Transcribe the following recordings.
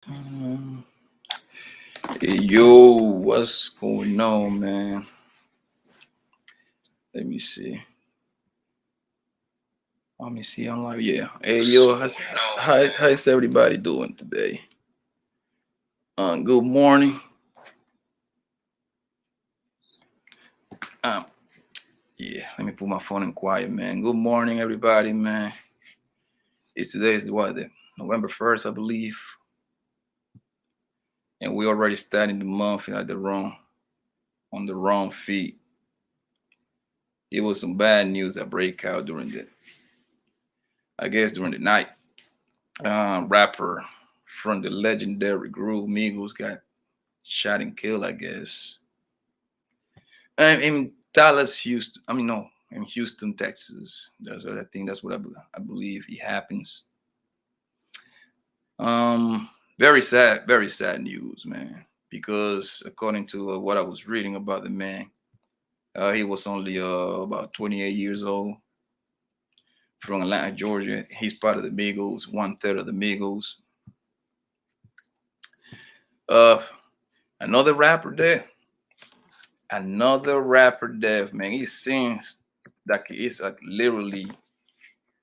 Um, Hey, yo, what's going on, man? Let me see. Let me see online. Yeah. Hey, yo, how's everybody doing today? Good morning. Um, yeah. Let me put my phone in quiet, man. Good morning, everybody, man. It's today is what the November 1st, I believe, and we already starting the month at the wrong on the wrong feet. It was some bad news that break out during the night. Rapper from the legendary group Migos got shot and killed, I guess. In Dallas, Houston. I mean, no, in Houston, Texas. That's what I think. That's what I believe it happens. Very sad news, man. Because according to what I was reading about the man, he was only about 28 years old, from Atlanta, Georgia. He's part of the Migos, 1/3 of the Migos. Uh, another rapper there. Another rapper death, man. It seems like it's like literally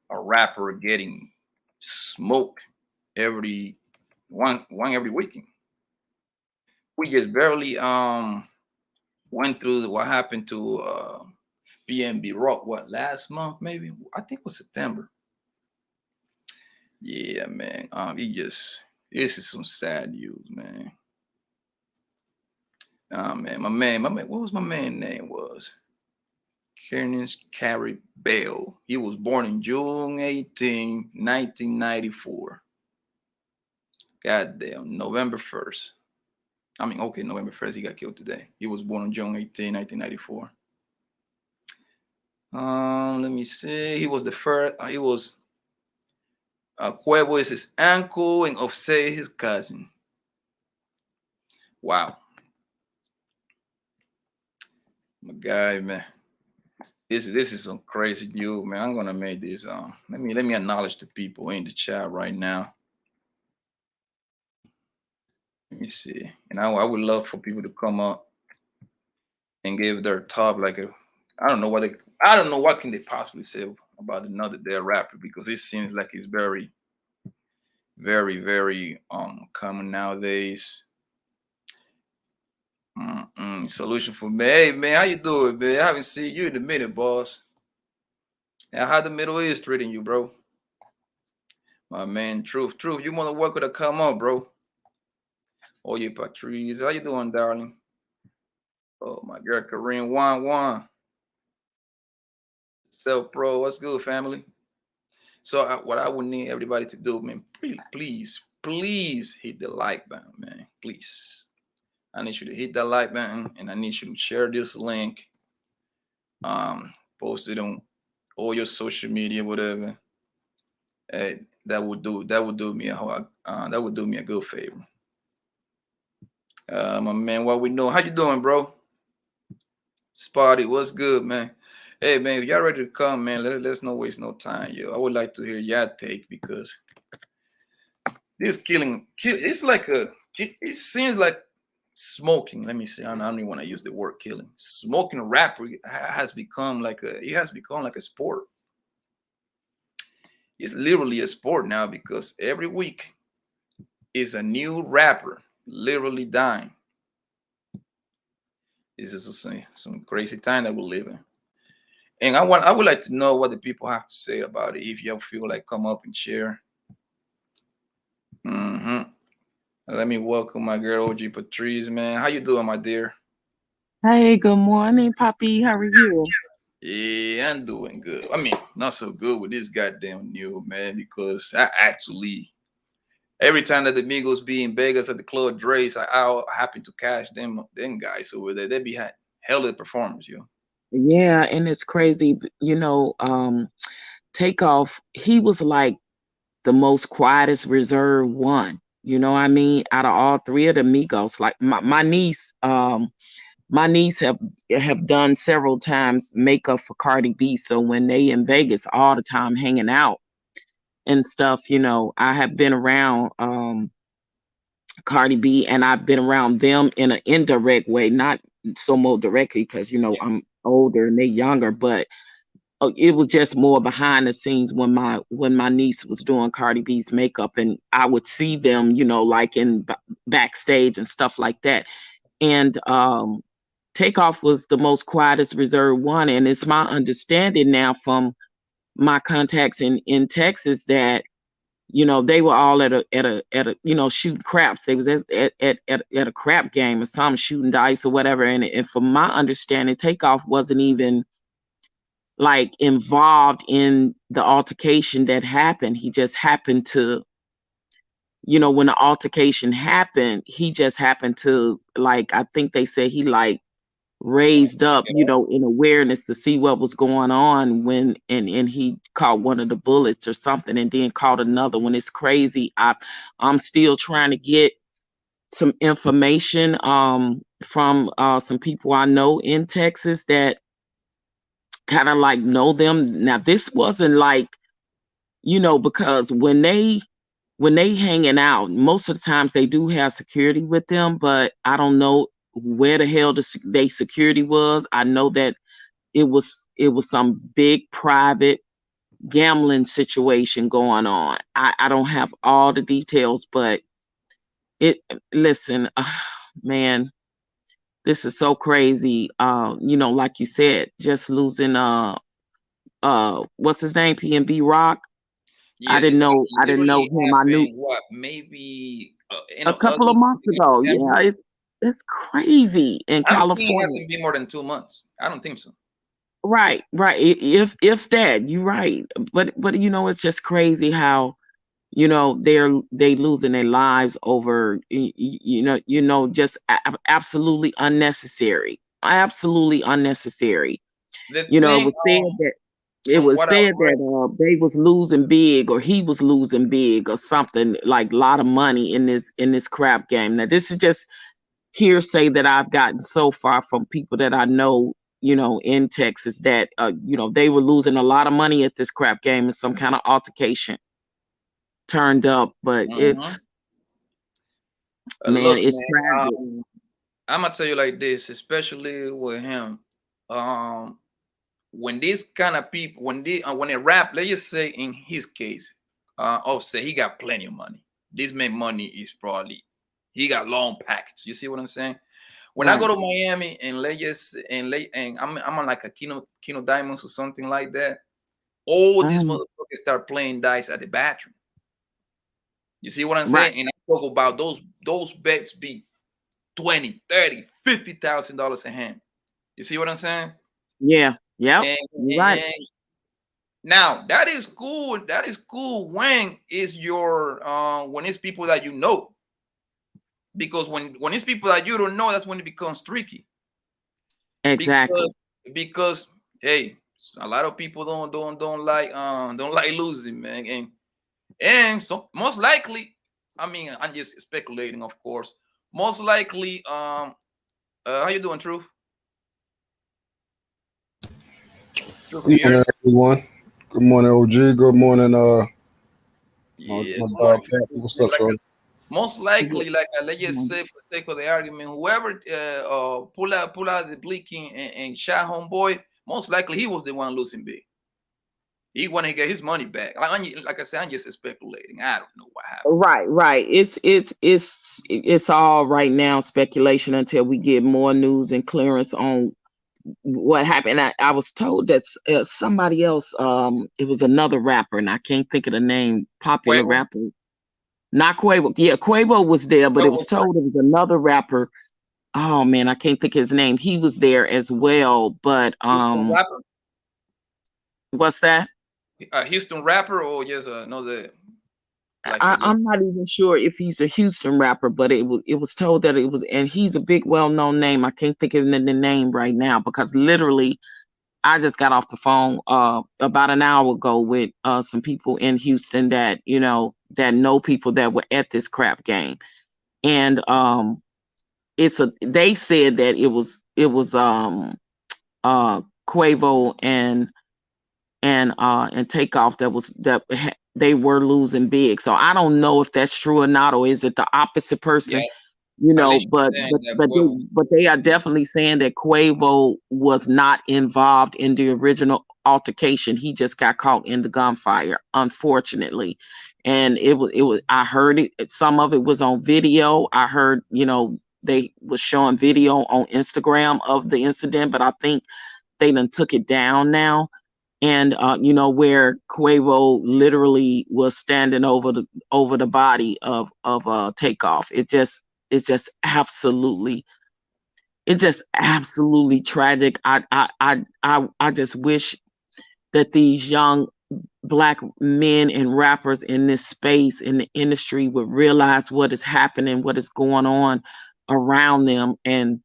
a rapper getting smoked every one every weekend. We just barely went through what happened to BNB Rock what last month maybe, I think it was September. Yeah, man. He just this is some sad news, man. My man, what was my man name was? Kiernan Carey Bell. He was born in June 18, 1994. Goddamn, November 1st. I mean, okay, November 1st, he got killed today. He was born on June 18, 1994. Let me see. He was the first. He was Quavo is his uncle and Offset his cousin. Wow, my guy, man. This is some crazy news, man. I'm gonna make this. Let me acknowledge the people in the chat right now. Let me see. And I would love for people to come up and give their top like a. I don't know what they. I don't know what can they possibly say about another dead rapper because it seems like it's very common nowadays. Solution for me. Hey man, how you doing, man? I haven't seen you in a minute, boss. And how the Middle East treating you, bro? My man, truth. You want to work with a come on, bro? Oh, you Patrice. How you doing, darling? Oh, my girl, Kareem Wan. Self Pro, what's good, family? So, what I would need everybody to do, man, please hit the like button, man. Please. I need you to hit that like button and I need you to share this link. Post it on all your social media, whatever. That would do me a good favor. My man, what we know? How you doing, bro? Spotty, what's good, man? Hey, man, if y'all ready to come, man, let's not waste no time, yo. I would like to hear your take because this it's like it seems like smoking. Let me see. I don't even want to use the word killing. Smoking a rapper has become like a sport. It's literally a sport now because every week is a new rapper literally dying. This is some crazy time that we live in. And I would like to know what the people have to say about it. If you feel like come up and share. hmm Let me welcome my girl OG Patrice, man. How you doing, my dear? Hey, good morning, Poppy. How are you? Yeah, I'm doing good. I mean, not so good with this goddamn news, man, because I actually every time that the Migos be in Vegas at the Club Dre's, I happen to catch them guys over there. They be hella performers, yo. Yeah, and it's crazy. Takeoff, he was like the most quietest reserved one. You know what I mean? Out of all three of the Migos, like my niece have done several times makeup for Cardi B. So when they in Vegas all the time hanging out and stuff, I have been around. Cardi B, and I've been around them in an indirect way, not so more directly because Yeah. I'm older and they younger, but it was just more behind the scenes when my niece was doing Cardi B's makeup, and I would see them, like in backstage and stuff like that. And Takeoff was the most quietest, reserved one, and it's my understanding now from my contacts in Texas that they were all at a shooting craps. They was at a crap game or some shooting dice or whatever. And from my understanding, Takeoff wasn't even like involved in the altercation that happened. He just happened to, when the altercation happened, he just happened to, like, I think they said he like raised up, in awareness to see what was going on when and he caught one of the bullets or something and then caught another one. It's crazy. I'm still trying to get some information from some people I know in Texas that kind of like know them. Now this wasn't like, because when they hanging out, most of the times they do have security with them, but I don't know where the hell they security was. I know that it was some big private gambling situation going on. I don't have all the details, but listen, man, this is so crazy. Like you said, just losing what's his name, PNB Rock. Yeah, I didn't know literally him. I knew happened what, maybe a couple of August, months ago. September. Yeah, it's crazy in I'm thinking it California. hasn't been more than 2 months. I don't think so. Right, right. If that, you're right. But it's just crazy how they losing their lives over just absolutely unnecessary, absolutely unnecessary. The It thing, was said that from what I've read, they was losing big, or he was losing big, or something, like a lot of money in this crap game. Now this is just hearsay that I've gotten so far from people that I know, in Texas, that they were losing a lot of money at this crap game, and some kind of altercation turned up. But mhm. man, Look, it's man, tragic. I'm gonna tell you like this, especially with him. Um, when these kind of people, when they rap, let's just say in his case, say he got plenty of money. This man money is probably he got long package. You see what I'm saying? When I Right. go to Miami and I'm on like a Kino Diamonds or something like that, all these Mhm. motherfuckers start playing dice at the bathroom. You see what I'm Right. saying? And I talk about those bets be 20, 30, $50,000 a hand. You see what I'm saying? Yeah. Yep. And, You're right. and now that is cool. That is cool when it's when it's people that you know. Because when it's people that you don't know, that's when it becomes tricky. Exactly. Because because hey, a lot of people don't like losing, man. And so most likely, I mean, I'm just speculating, of course. Most likely, how you doing, Truth? Truth, can Good you hear morning, me? everyone. Good morning, OG. Good morning, Yeah, my good dog morning. Cat. What's up, Like Shorty? most Yeah. likely, like let's just say for the sake of the argument, whoever pull out the blinking and shot homeboy, most likely he was the one losing big. He want to get his money back. Like I said, I'm just speculating. I don't know what happened. Right, right. It's all right now speculation until we get more news and clearance on what happened. I was told that somebody else, it was another rapper, and I can't think of the name, popular Quavo, rapper. Not Quavo. Yeah, Quavo was there, but it Quavo, was told it was another rapper. Oh man, I can't think of his name. He was there as well, but Houston rapper, what's that? Houston rapper, or just another like a I'm not even sure if he's a Houston rapper, but it was told that it was, and he's a big, well-known name. I can't think of the name right now because literally I just got off the phone about an hour ago with some people in Houston that that know people that were at this crap game, and they said that it was Quavo and Takeoff that they were losing big. So I don't know if that's true or not, or is it the opposite Yeah, person? at least But you're saying that Quavo. they are definitely saying that Quavo was not involved in the original altercation. He just got caught in the gunfire, unfortunately. And it was I heard it, some of it was on video. I heard, they was showing video on Instagram of the incident, but I think they done took it down now. And where Quavo literally was standing over the body of Takeoff. It's just absolutely tragic. I just wish that these young Black men and rappers in this space, in the industry, would realize what is happening, what is going on around them, and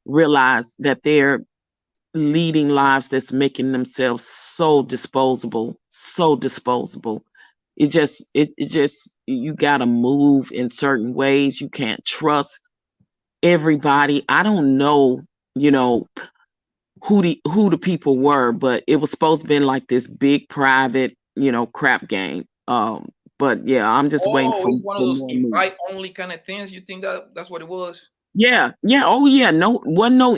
realize that they're leading lives that's making themselves so disposable, so disposable. It just you got to move in certain ways. You can't trust everybody. I don't know, you know, who the people were, but it was supposed to be like this big private, crap game. But yeah, I'm just waiting Oh, for it's one of those more news. invite only kind of things. You think that's what it was? Yeah, yeah, oh yeah, no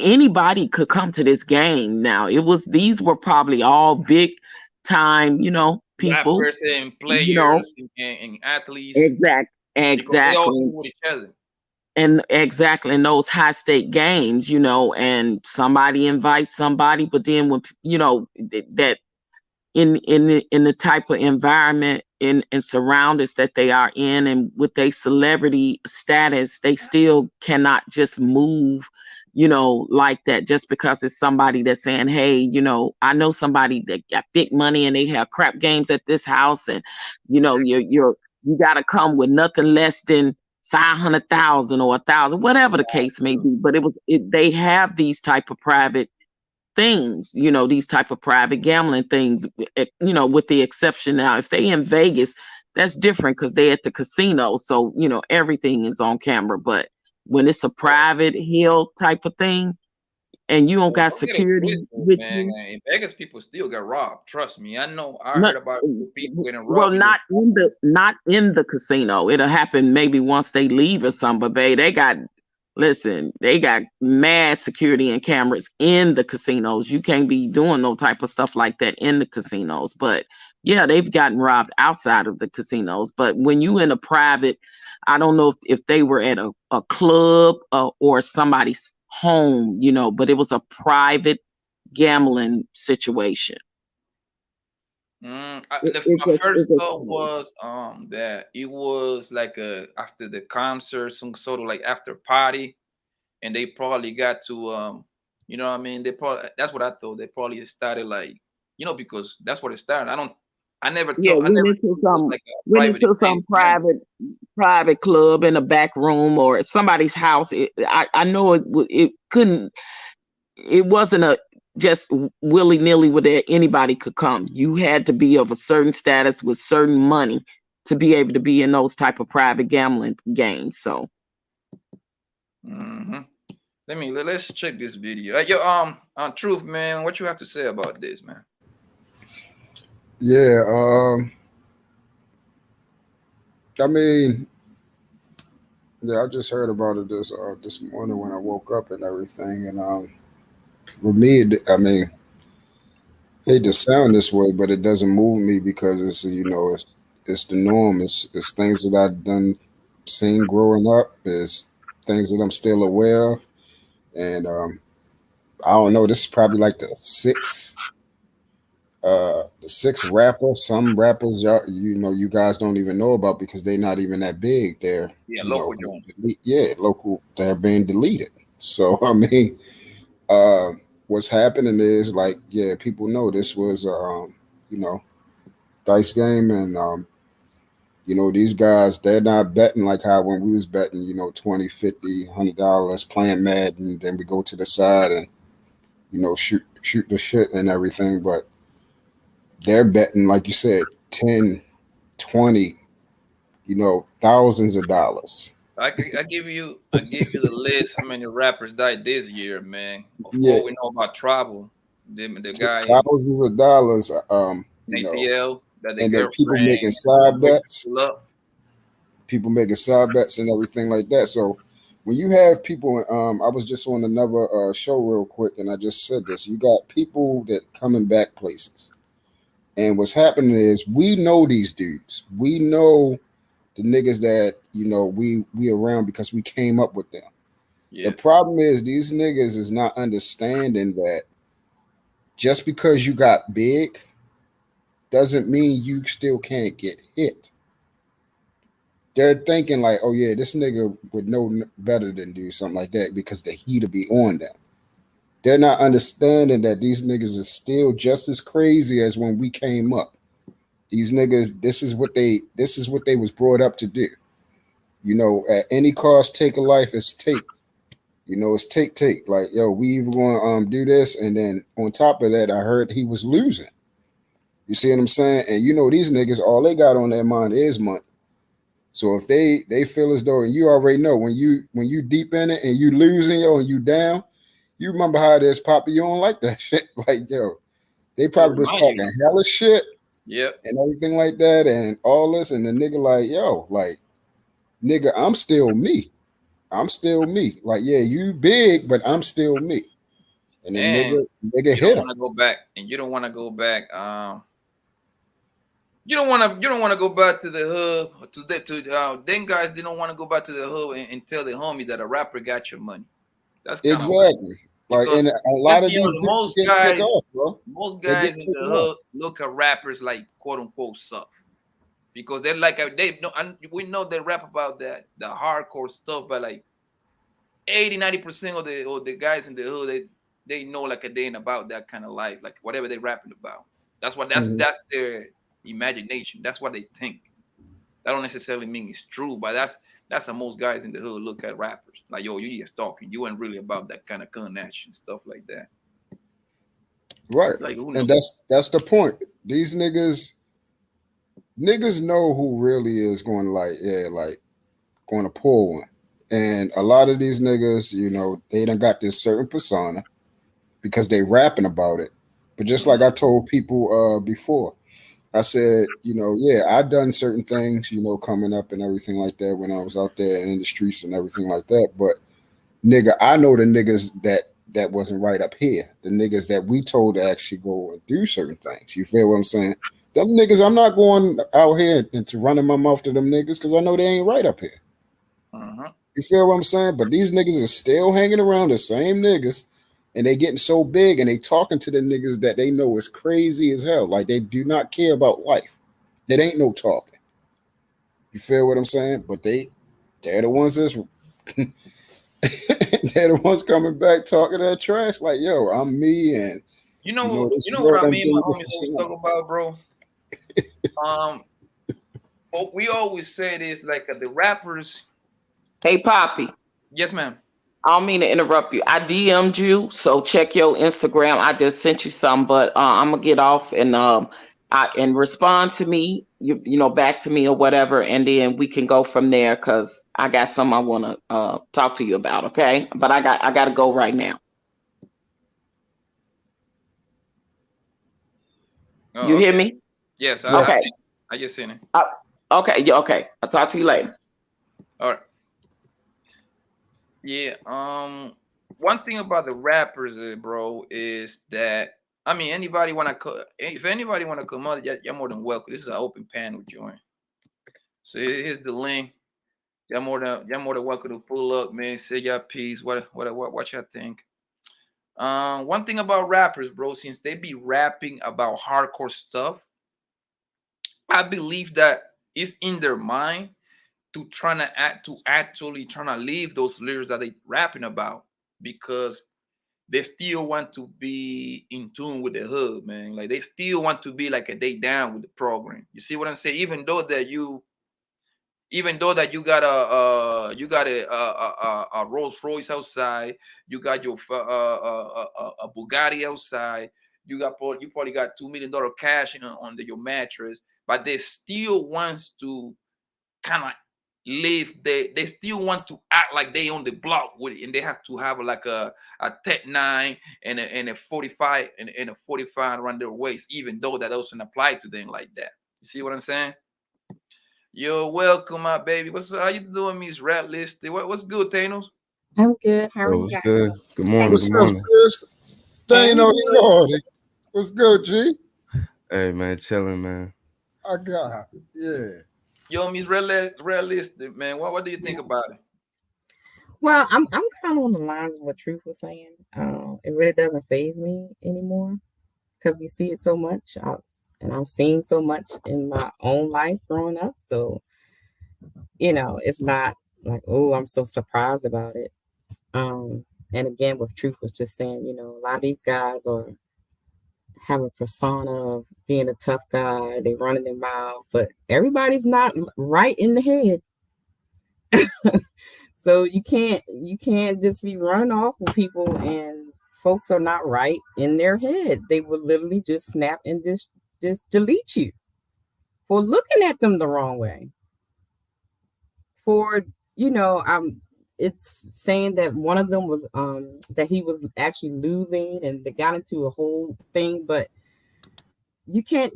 anybody could come to this game now. These were probably all big time, people, Rappers and you know, players and athletes exact because they all exactly. deal with each other. And exactly in those high stake games, and somebody invites somebody, but then when that in the type of environment and surroundings that they are in, and with their celebrity status, they still cannot just move like that, just because it's somebody that's saying, hey, I know somebody that got big money and they have crap games at this house, and you got to come with nothing less than 500,000 or 1,000, whatever the case may be. But they have these type of private things, these type of private gambling things, with the exception now, if they in Vegas, that's different because they at the casino. So, everything is on camera. But when it's a private hill type of thing and you don't Well, got don't get it security twisted, with man. you, In Vegas, people still get robbed. Trust me. I know. I not, heard about people getting well, robbed because not in the casino. It'll happen maybe once they leave or something. But babe, they got mad security and cameras in the casinos. You can't be doing no type of stuff like that in the casinos. But yeah, they've gotten robbed outside of the casinos. But when you in a private, I don't know if they were at a club or somebody's home, but it was a private gambling situation. my first It thought was that it was like after the concert, some sort of like after party, and they probably got to you know what I mean. They probably that's what I thought. They probably started like because that's what it started. I never Yeah, thought I never knew it was like a went private into event. some private club in a back room or somebody's house. I know it couldn't. It wasn't a just willy nilly where anybody could come. You had to be of a certain status with certain money to be able to be in those type of private gambling games. So Hmm. Let's check this video. Yo, Truth, man, what you have to say about this, man? Yeah, I mean, yeah, I just heard about it this morning when I woke up and everything, and with me, I mean, hate to sound this way, but it doesn't move me because it's the norm. It's things that I've done seen growing up. It's things that I'm still aware of, and I don't know. This is probably like the sixth rapper. Some rappers, you guys don't even know about because they're not even that big. They're Yeah, local joint. local. They're being deleted. So I mean, uh, what's happening is like, yeah, people know this was you know dice game, and these guys, they're not betting like how when we was betting, 20, 50, $100 playing Madden, then we go to the side and shoot the shit and everything, but they're betting, like you said, 10, 20, thousands of dollars. I give you the list how many rappers died this year, man. Yeah, Before we know about Trouble, the guy in thousands of dollars. ATL, that the and then people girlfriend making side bets, pull up. people making side bets and everything like that. So when you have people, I was just on another show real quick, and I just said this: you got people that coming back places, and what's happening is we know these dudes, we know the niggas that we around because we came up with them. Yeah, The problem is these niggas is not understanding that just because you got big doesn't mean you still can't get hit. They're thinking like, oh yeah, this nigga would know better than do something like that because the heat'll be on them. They're not understanding that these niggas is still just as crazy as when we came up. These niggas, this is what they was brought up to do. At any cost, take a life is take. It's take. Like, yo, we even going to do this, and then on top of that, I heard he was losing. You see what I'm saying? And these niggas, all they got on their mind is money. So if they feel as though, and you already know when you deep in it and you losing, yo, and you down, you remember how it is, Papa. You don't like that shit. Like, yo, they probably was talking hella shit, yep, and everything like that, and all this, and the nigga like, yo, like, nigga, I'm still me. I'm still me. Like, yeah, you big, but I'm still me. And the and nigga you hit don't him. want to go back, and you don't want to go back. You don't want to go back to the hood them guys. They don't want to go back to the hood and tell the homie that a rapper got your money. That's kind of Exactly. Like, because and a let's lot of be these honest, dudes are getting kicked off, bro. most They guys get in taken the off. hood look at rappers like quote unquote soft because they're like they know, and we know they rap about that the hardcore stuff, but like 80-90% of the guys in the hood they know like they ain't about that kind of life, like whatever they rapping about. That's what Mhm. that's their imagination. That's what they think. That don't necessarily mean it's true, but that's how most guys in the hood look at rappers. Like, yo, you just talking. You ain't really about that kind of connection stuff like that. Right. Like, who And knows? that's the point. These niggas know who really is going to like going to pull one. And a lot of these niggas, they done got this certain persona because they rapping about it. But just like I told people before, I said, yeah, I done certain things, coming up and everything like that when I was out there in the streets and everything like that. But nigga, I know the niggas that wasn't right up here. The niggas that we told to actually go and do certain things. You feel what I'm saying? Them niggas, I'm not going out here and to running my mouth to them niggas because I know they ain't right up here. You feel what I'm saying? But these niggas are still hanging around the same niggas, and they getting so big, and they talking to the niggas that they know is crazy as hell. Like, they do not care about life. It ain't no talking. You feel what I'm saying? But they're the ones that's they're the ones coming back talking that trash. Like, yo, I'm me, and You this know what world I I'm mean? My doing this homies for always some. talk about, bro. What we always say is like the rappers. Hey, Poppy. Yes, ma'am. I don't mean to interrupt you. I DM'd you, so check your Instagram. I just sent you some, but I'm gonna get off and respond to me. You know, back to me or whatever, and then we can go from there. Cause I got some I want to talk to you about. Okay, but I got to go right now. You Oh, hear okay. me? Yes, Yes. Okay. I just seen it. Okay. Yeah. Okay. I'll talk to you later. All right. Yeah. One thing about the rappers, bro, is that I mean, if anybody wanna come out, you're more than welcome. This is an open panel joint. So here's the link. You're more than welcome to pull up, man. Say your piece. What y'all think? One thing about rappers, bro, since they be rapping about hardcore stuff, I believe that it's in their mind to actually trying to leave those lyrics that they rapping about because they still want to be in tune with the hood, man. Like they still want to be like a day down with the program. You see what I'm saying? Even though that you got a Rolls Royce outside, you got your a Bugatti outside, you probably got $2 million cash under your mattress, but they still wants to kind of live. They still want to act like they on the block with it, and they have to have like a Tech 9 and a 45 and a 45 around their waist, even though that doesn't apply to them like that. You see what I'm saying? You're welcome, my baby. How you doing, Miss Rat List? What's good, Thanos? I'm good. How are Oh, you what's guys? good? Good morning. What's Good up, morning. sis? Thanos Shorty. What's good, G? Hey, man, chilling, man. I got yeah. Yo, Miss Rat List, man. What do you think about it? Well, I'm kind of on the lines of what Truth was saying. It really doesn't faze me anymore because we see it so much, and I've seen so much in my own life growing up. So it's not like, oh, I'm so surprised about it. And again, what Truth was just saying, a lot of these guys have a persona of being a tough guy. They running their mouth, but everybody's not right in the head. So you can't just be running off with people, and folks are not right in their head. They will literally just snap and just delete you for looking at them the wrong way. For it's saying that one of them was that he was actually losing, and they got into a whole thing, but you can't.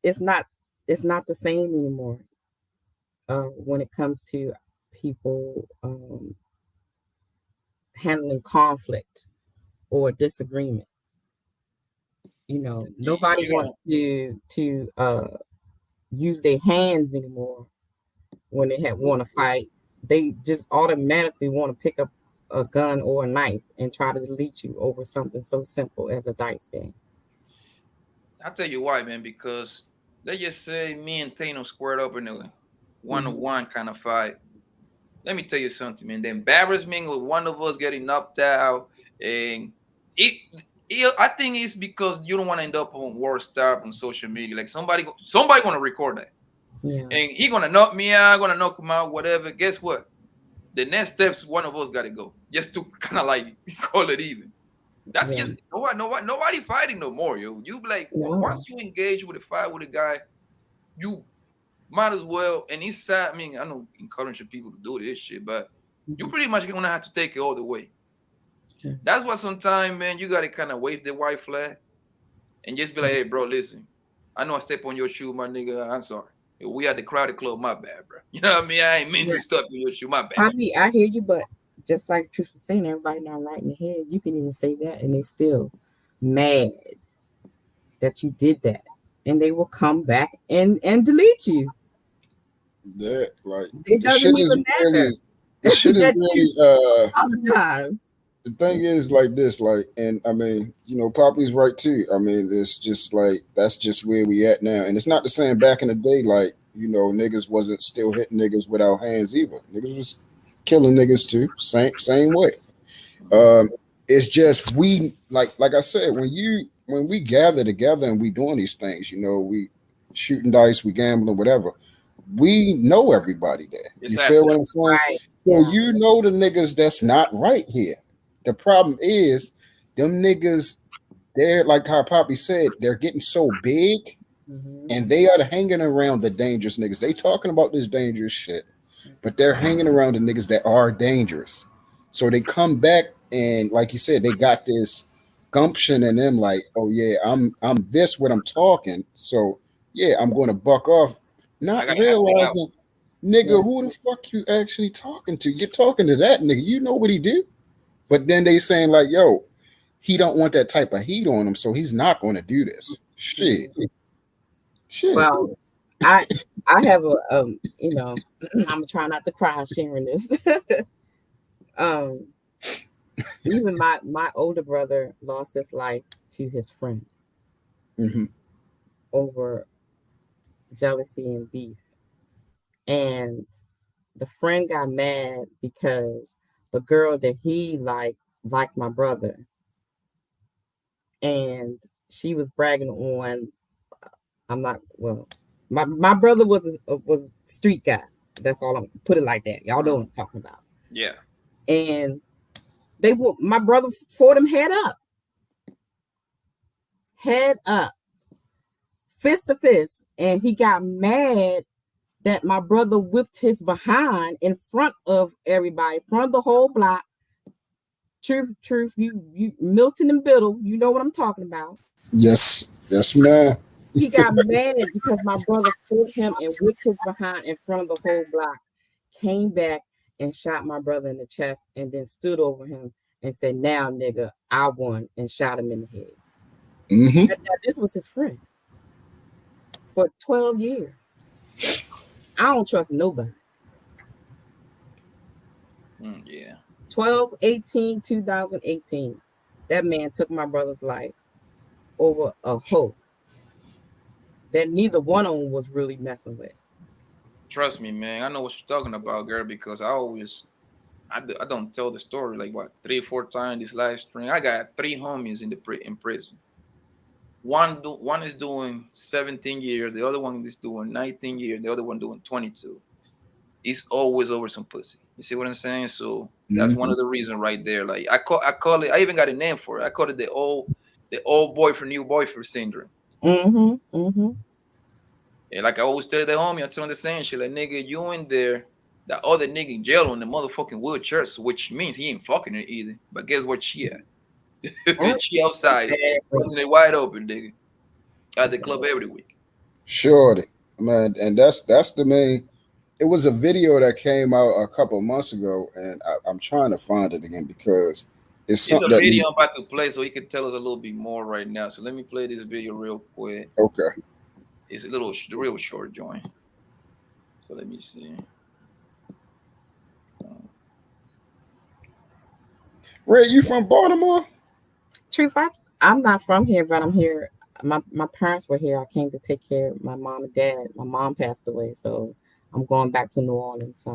It's not the same anymore when it comes to people handling conflict or disagreement. Nobody wants to use their hands anymore when they want to fight. They just automatically want to pick up a gun or a knife and try to delete you over something so simple as a dice game. I'll tell you why, man. Because let's just say me and Thanos squared up in a one-on-one kind of fight. Let me tell you something, man. The embarrassment with one of us getting knocked out, and I think it's because you don't want to end up on WORLDSTAR on social media. Like somebody gonna record that, and he gonna knock me out, gonna knock him out, whatever. Guess what? The next steps, one of us got to go, just to kind of like call it even. That's just nobody fighting no more, yo. You be like, once you engage with a fight with a guy, you might as well. And it's sad. I mean, I don't encourage people to do this shit, but you pretty much gonna have to take it all the way. That's why sometimes, man, you gotta kind of wave the white flag and just be like, hey, bro, listen, I know I step on your shoe, my nigga. I'm sorry. We at the crowded club, my bad, bro. You know what I mean? I ain't mean to step in your shoe, my bad. I hear you, but just like Truth was saying, everybody not right in the head. You can even say that, and they still mad that you did that, and they will come back and delete you. That like it doesn't even matter. The shit is really apologize. The thing is like this, like, and I mean, Poppy's right too. I mean, it's just like that's just where we at now, and it's not the same back in the day. Like, niggas wasn't still hitting niggas without hands either. Niggas was killing niggas too, same way. It's just we like I said, when we gather together and we doing these things, we shooting dice, we gambling, whatever. We know everybody there. You feel what I'm saying? Right. So the niggas that's not right here. The problem is them niggas, they're like how Poppy said, they're getting so big and they are hanging around the dangerous niggas. They talking about this dangerous shit, but they're hanging around the niggas that are dangerous. So they come back and like you said, they got this gumption in them like, oh yeah, I'm this what I'm talking. So yeah, I'm going to buck off, not realizing, nigga, who the fuck you actually talking to? You're talking to that nigga. You know what he do? But then they saying like, yo, he don't want that type of heat on him, so he's not going to do this. Shit. Well, I have a I'm gonna try not to cry sharing this. Even my older brother lost his life to his friend over jealousy and beef, and the friend got mad because the girl that he liked my brother, and she was bragging on. My brother was a street guy. That's all I'm put it like that. Y'all know what I'm talking about. Yeah. And my brother fought him head up, fist to fist, and he got mad that my brother whipped his behind in front of everybody, in front of the whole block. Truth, you Milton and Biddle, you know what I'm talking about. Yes, man. He got mad because my brother fought him and whipped his behind in front of the whole block. Came back and shot my brother in the chest and then stood over him and said, "Now, nigga, I won," and shot him in the head. Mm-hmm. Now, this was his friend for 12 years. I don't trust nobody. Yeah. 2018. That man took my brother's life over a hoe that neither one of them was really messing with. Trust me, man. I know what you're talking about, girl, because I don't tell the story like what 3 or 4 times this live stream. I got 3 homies in prison. One is doing 17 years, the other one is doing 19 years, the other one doing 22. It's always over some pussy. You see what I'm saying? So that's one of the reasons right there. Like I call it. I even got a name for it. I call it the old boyfriend, new boyfriend syndrome. And like I always tell the homie, I tell him the same shit. Like, nigga, you in there, that other nigga in jail on the motherfucking wheelchair, so which means he ain't fucking her either. But guess what she at? She outside, busting it wide open, nigga. At the club every week. Surely, man, and that's the main. It was a video that came out a couple of months ago, and I'm trying to find it again because it's something a video I'm about to play, so he can tell us a little bit more right now. So let me play this video real quick. Okay. It's a real short joint. So let me see. Ray, you from Baltimore? Truth, I'm not from here, but I'm here. My parents were here. I came to take care of my mom and dad. My mom passed away, so I'm going back to New Orleans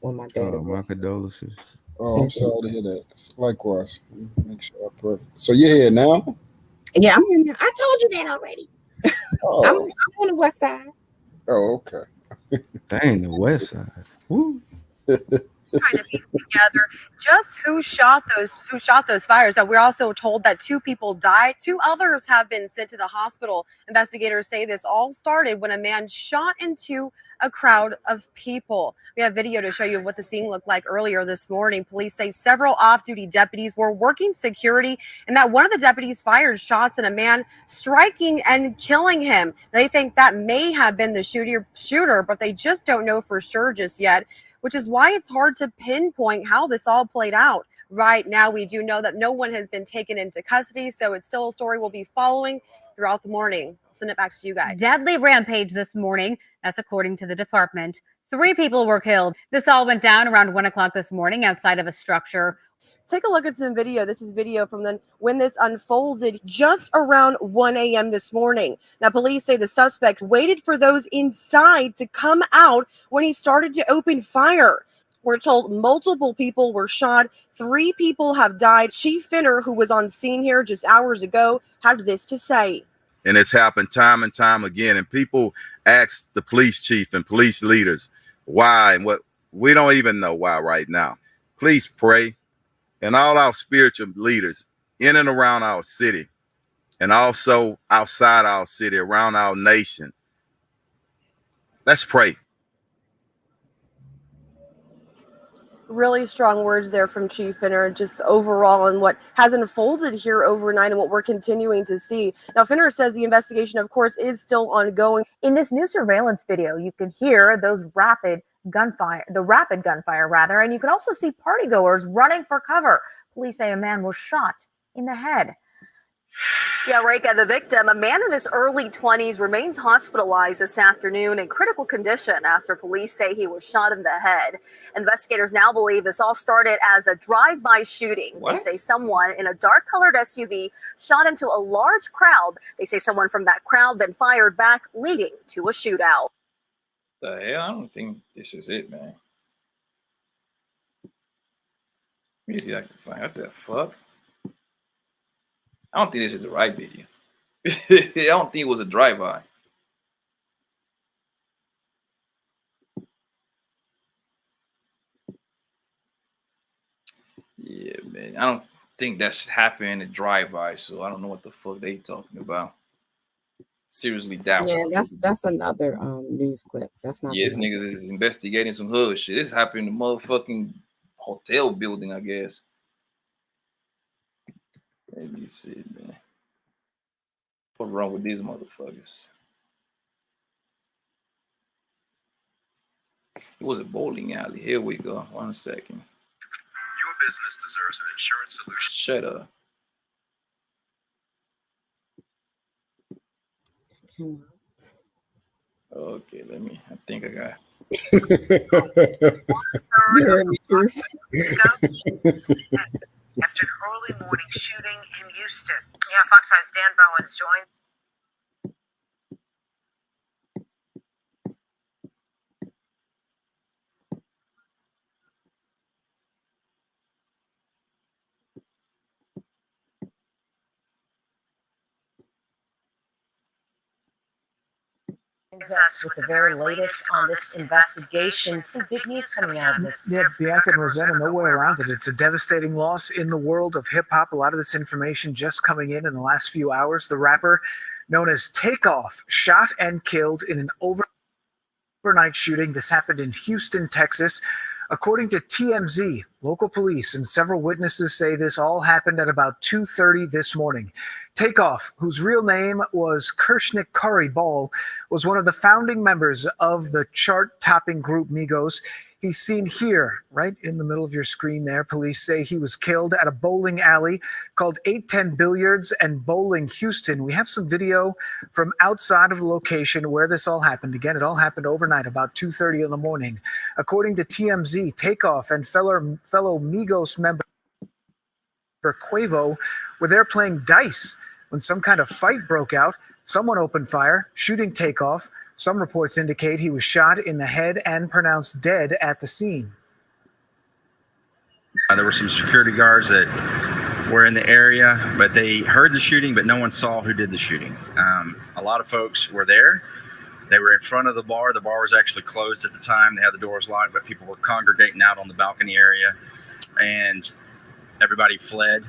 when my dad. My condolences. Oh, I'm sorry to hear that. Likewise. Make sure I pray. So you're here now? Yeah, I'm here now. I told you that already. Oh. I'm on the west side. Oh, okay. Dang, the west side. Woo. Trying to piece together just who shot those fires. We're also told that 2 people died. 2 others have been sent to the hospital. Investigators say this all started when a man shot into a crowd of people. We have video to show you what the scene looked like earlier this morning. Police say several off-duty deputies were working security and that one of the deputies fired shots at a man, striking and killing him. They think that may have been the shooter, but they just don't know for sure just yet, which is why it's hard to pinpoint how this all played out. Right now, we do know that no one has been taken into custody, so it's still a story we'll be following throughout the morning. I'll send it back to you guys. Deadly rampage this morning. That's according to the department. 3 people were killed. This all went down around 1 o'clock this morning outside of a structure. Take a look at some video. This is video from when this unfolded just around 1 a.m. this morning. Now, police say the suspects waited for those inside to come out when he started to open fire. We're told multiple people were shot. 3 people have died. Chief Finner, who was on scene here just hours ago, had this to say. And it's happened time and time again. And people ask the police chief and police leaders why and what. We don't even know why right now. Please pray. And all our spiritual leaders in and around our city and also outside our city, around our nation. Let's pray. Really strong words there from Chief Finner, just overall and what has unfolded here overnight and what we're continuing to see. Now, Finner says the investigation, of course, is still ongoing. In this new surveillance video, you can hear the rapid gunfire, and you can also see partygoers running for cover. Police say a man was shot in the head. Yeah, Reka, the victim, a man in his early 20s, remains hospitalized this afternoon in critical condition after police say he was shot in the head. Investigators now believe this all started as a drive-by shooting. What? They say someone in a dark-colored SUV shot into a large crowd. They say someone from that crowd then fired back, leading to a shootout. The hell? I don't think this is it, man. Let me see if I can find what the fuck. I don't think this is the right video. I don't think it was a drive-by. Yeah, man. I don't think that's happening in a drive-by, so I don't know what the fuck they talking about. Seriously doubt. Yeah, that's another news clip. That's not. Yeah, this niggas is investigating some hood shit. This happened in the motherfucking hotel building, I guess. Let me see, man. What's wrong with these motherfuckers? It was a bowling alley. Here we go. 1 second. Your business deserves an insurance solution. Shut up. Okay, let me. I think I got. After an early morning shooting in Houston. Yeah, Fox 5's Dan Bowens joined. Us with the very latest on this investigation. Some big news coming out of this. Yeah, Bianca and Rosanna, no way around it. It's a devastating loss in the world of hip hop. A lot of this information just coming in the last few hours. The rapper known as Takeoff shot and killed in an overnight shooting. This happened in Houston, Texas. According to TMZ, local police and several witnesses say this all happened at about 2:30 this morning. Takeoff, whose real name was Kershnik Curry Ball, was one of the founding members of the chart-topping group Migos. He's seen here, right in the middle of your screen there. Police say he was killed at a bowling alley called 810 Billiards and Bowling, Houston. We have some video from outside of the location where this all happened. Again, it all happened overnight, about 2:30 in the morning. According to TMZ, Takeoff and fellow Migos member Quavo were there playing dice when some kind of fight broke out. Someone opened fire, shooting Takeoff. Some reports indicate he was shot in the head and pronounced dead at the scene. There were some security guards that were in the area, but they heard the shooting, but no one saw who did the shooting. A lot of folks were there. They were in front of the bar. The bar was actually closed at the time. They had the doors locked, but people were congregating out on the balcony area, and everybody fled.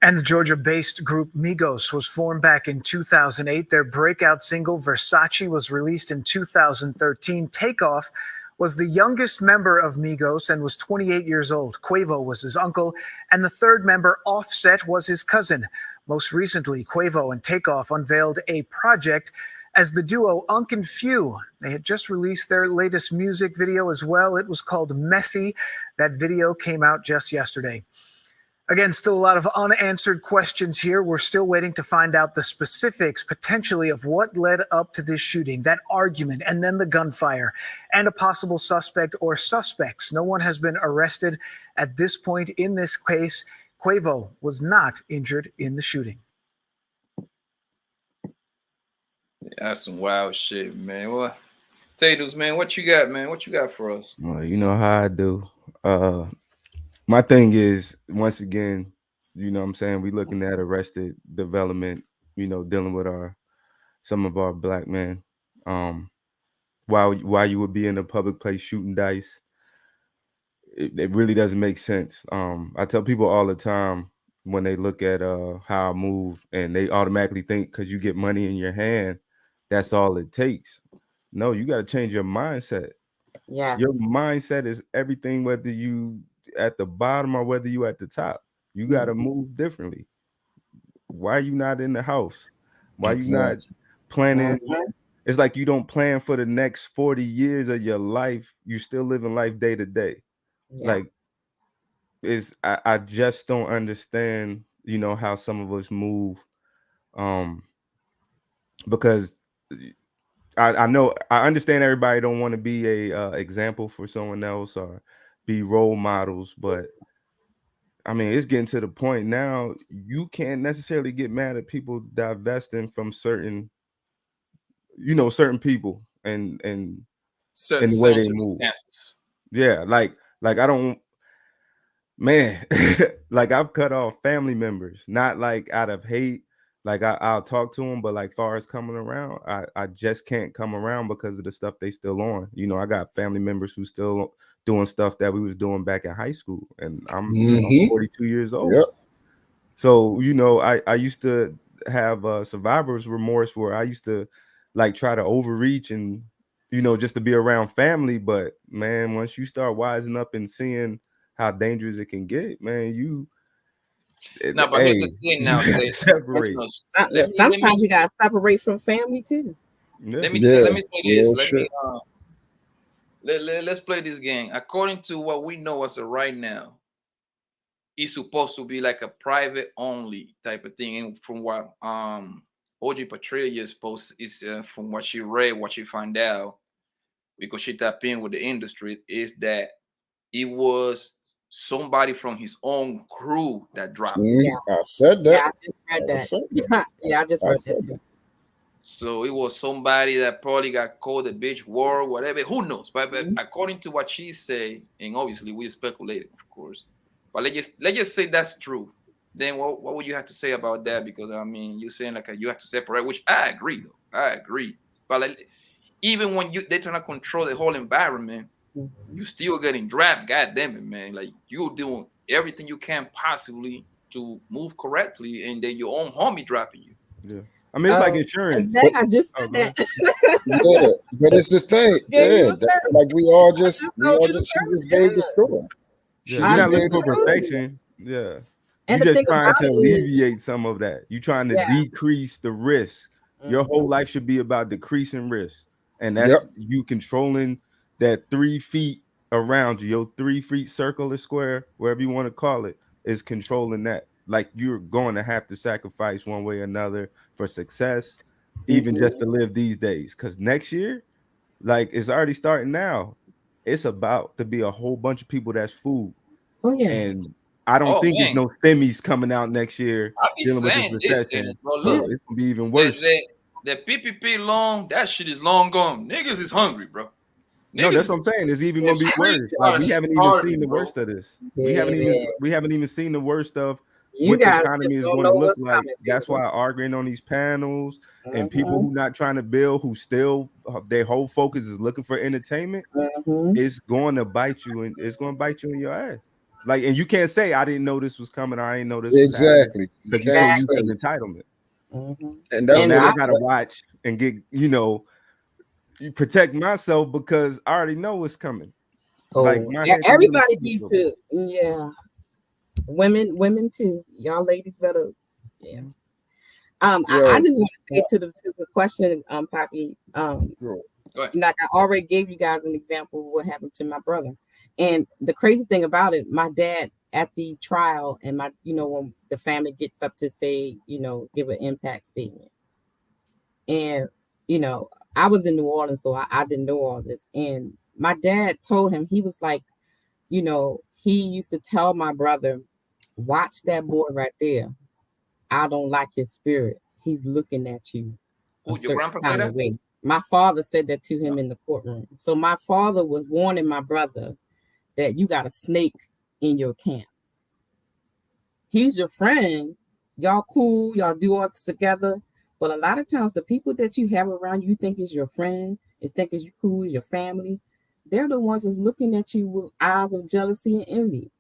And the Georgia-based group Migos was formed back in 2008. Their breakout single, Versace, was released in 2013. Takeoff was the youngest member of Migos and was 28 years old. Quavo was his uncle, and the third member, Offset, was his cousin. Most recently, Quavo and Takeoff unveiled a project as the duo Unk and Few. They had just released their latest music video as well. It was called Messy. That video came out just yesterday. Again, still a lot of unanswered questions here. We're still waiting to find out the specifics, potentially, of what led up to this shooting, that argument, and then the gunfire, and a possible suspect or suspects. No one has been arrested at this point in this case. Quavo was not injured in the shooting. That's some wild shit, man. What, Taters, man? What you got, man? What you got for us? Well, you know how I do. My thing is, once again, you know what I'm saying, we looking at arrested development, you know, dealing with some of our black men. Why you would be in a public place shooting dice, it really doesn't make sense. I tell people all the time when they look at how I move and they automatically think because you get money in your hand, that's all it takes. No, you got to change your mindset. Yes. Your mindset is everything, whether you at the bottom or whether you at the top. You got to move differently. Why are you not in the house? Why you not planning? It's like you don't plan for the next 40 years of your life. You still living life day to day. Like, I just don't understand, you know, how some of us move. Because I know, I understand everybody don't want to be a example for someone else or be role models, but I mean, it's getting to the point now you can't necessarily get mad at people divesting from certain, you know, certain people and Certain the way they move. Yeah, like I don't, man, like I've cut off family members, not like out of hate. Like I'll talk to them, but like far as coming around, I just can't come around because of the stuff they still on. You know, I got family members who still doing stuff that we was doing back in high school, and I'm 42 years old. Yep. So, you know, I used to have survivor's remorse where I used to like try to overreach and, you know, just to be around family. But man, once you start wising up and seeing how dangerous it can get, man, No, but here's the thing now. Separate. Sometimes you gotta separate from family too. Let me say this. let's play this game. According to what we know as of right now, it's supposed to be like a private only type of thing. And from what OG Patria is supposed is from what she read, what she found out, because she tapped in with the industry, is that it was somebody from his own crew that dropped it. Yeah, I said that. Yeah, I just read I that. said that. Yeah, I just I read said that too. So it was somebody that probably got called a bitch war, whatever. Who knows? But according to what she said, and obviously we speculated, of course. But let's just say that's true. Then what would you have to say about that? Because I mean, you're saying like you have to separate, which I agree though. I agree. But like, even when they're trying to control the whole environment, you still getting dragged. God damn it, man! Like you're doing everything you can possibly to move correctly, and then your own homie dropping you. Yeah. I mean, it's like insurance. Exactly. I just said that. Yeah, but it's the thing. Yeah, like we all just she just gave the story. Yeah, you're not looking for perfection. Yeah. And You're the just thing trying about to it is- alleviate some of that. You're trying to Yeah. decrease the risk. Your whole life should be about decreasing risk. And that's you controlling that 3 feet around you. Your 3 feet circle or square, wherever you want to call it, is controlling that. Like you're going to have to sacrifice one way or another for success, even just to live these days. Because next year, like it's already starting now. It's about to be a whole bunch of people that's food. Oh yeah. And I don't think there's no STEMIs coming out next year I be dealing with saying this this, recession. bro. So Look, it's gonna be even worse. The PPP loan, that shit is long gone. Niggas is hungry, bro. No, that's what I'm saying. It's even gonna be worse. Like we haven't even seen the worst of this. We haven't even seen the worst of what the economy is going to look like. That's why arguing on these panels and people who not trying to build, who still their whole focus is looking for entertainment, it's going to bite you, and it's going to bite you in your ass. Like, and you can't say I didn't know this was coming. I didn't know this was happening, because you're so used to entitlement. And that's now what I gotta watch and get, protect myself because I already know what's coming. Like everybody needs to, women too. Y'all ladies better, I just want to say to the question, Poppy, like I already gave you guys an example of what happened to my brother. And the crazy thing about it, my dad at the trial, and my, when the family gets up to say, give an impact statement. And, I was in New Orleans, so I didn't know all this. And my dad told him, he was like, he used to tell my brother, watch that boy right there. I don't like his spirit. He's looking at you. Your grandpa said that? Way. My father said that to him in the courtroom. So my father was warning my brother that you got a snake in your camp. He's your friend. Y'all cool. Y'all do all this together. But a lot of times the people that you have around you think is your friend, think is you cool, is your family, they're the ones that's looking at you with eyes of jealousy and envy.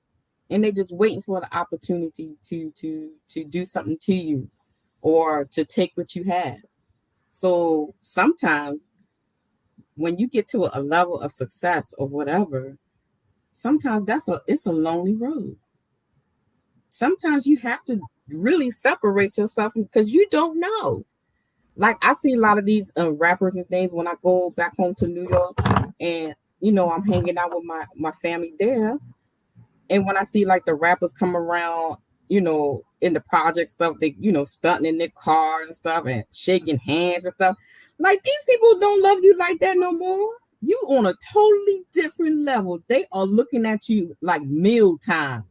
And they're just waiting for the opportunity to do something to you or to take what you have. So sometimes when you get to a level of success or whatever, sometimes it's a lonely road. Sometimes you have to really separate yourself because you don't know. Like I see a lot of these rappers and things when I go back home to New York, and I'm hanging out with my family there. And when I see like the rappers come around, in the project stuff, they, stunting in their car and stuff and shaking hands and stuff. Like these people don't love you like that no more. You on a totally different level. They are looking at you like meal time.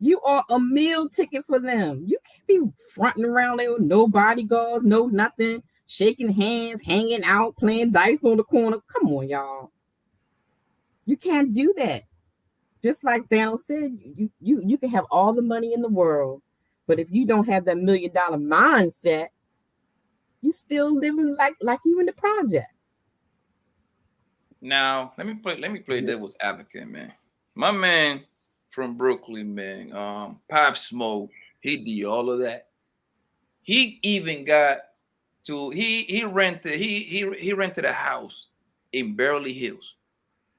You are a meal ticket for them. You can't be fronting around there with no bodyguards, no nothing, shaking hands, hanging out, playing dice on the corner. Come on, y'all. You can't do that. Just like Daniel said, you can have all the money in the world, but if you don't have that $1 million mindset, you still living like you in the project. Now let me play devil's advocate, man. My man from Brooklyn, man, Pop Smoke, he did all of that. He even got to he rented a house in Beverly Hills.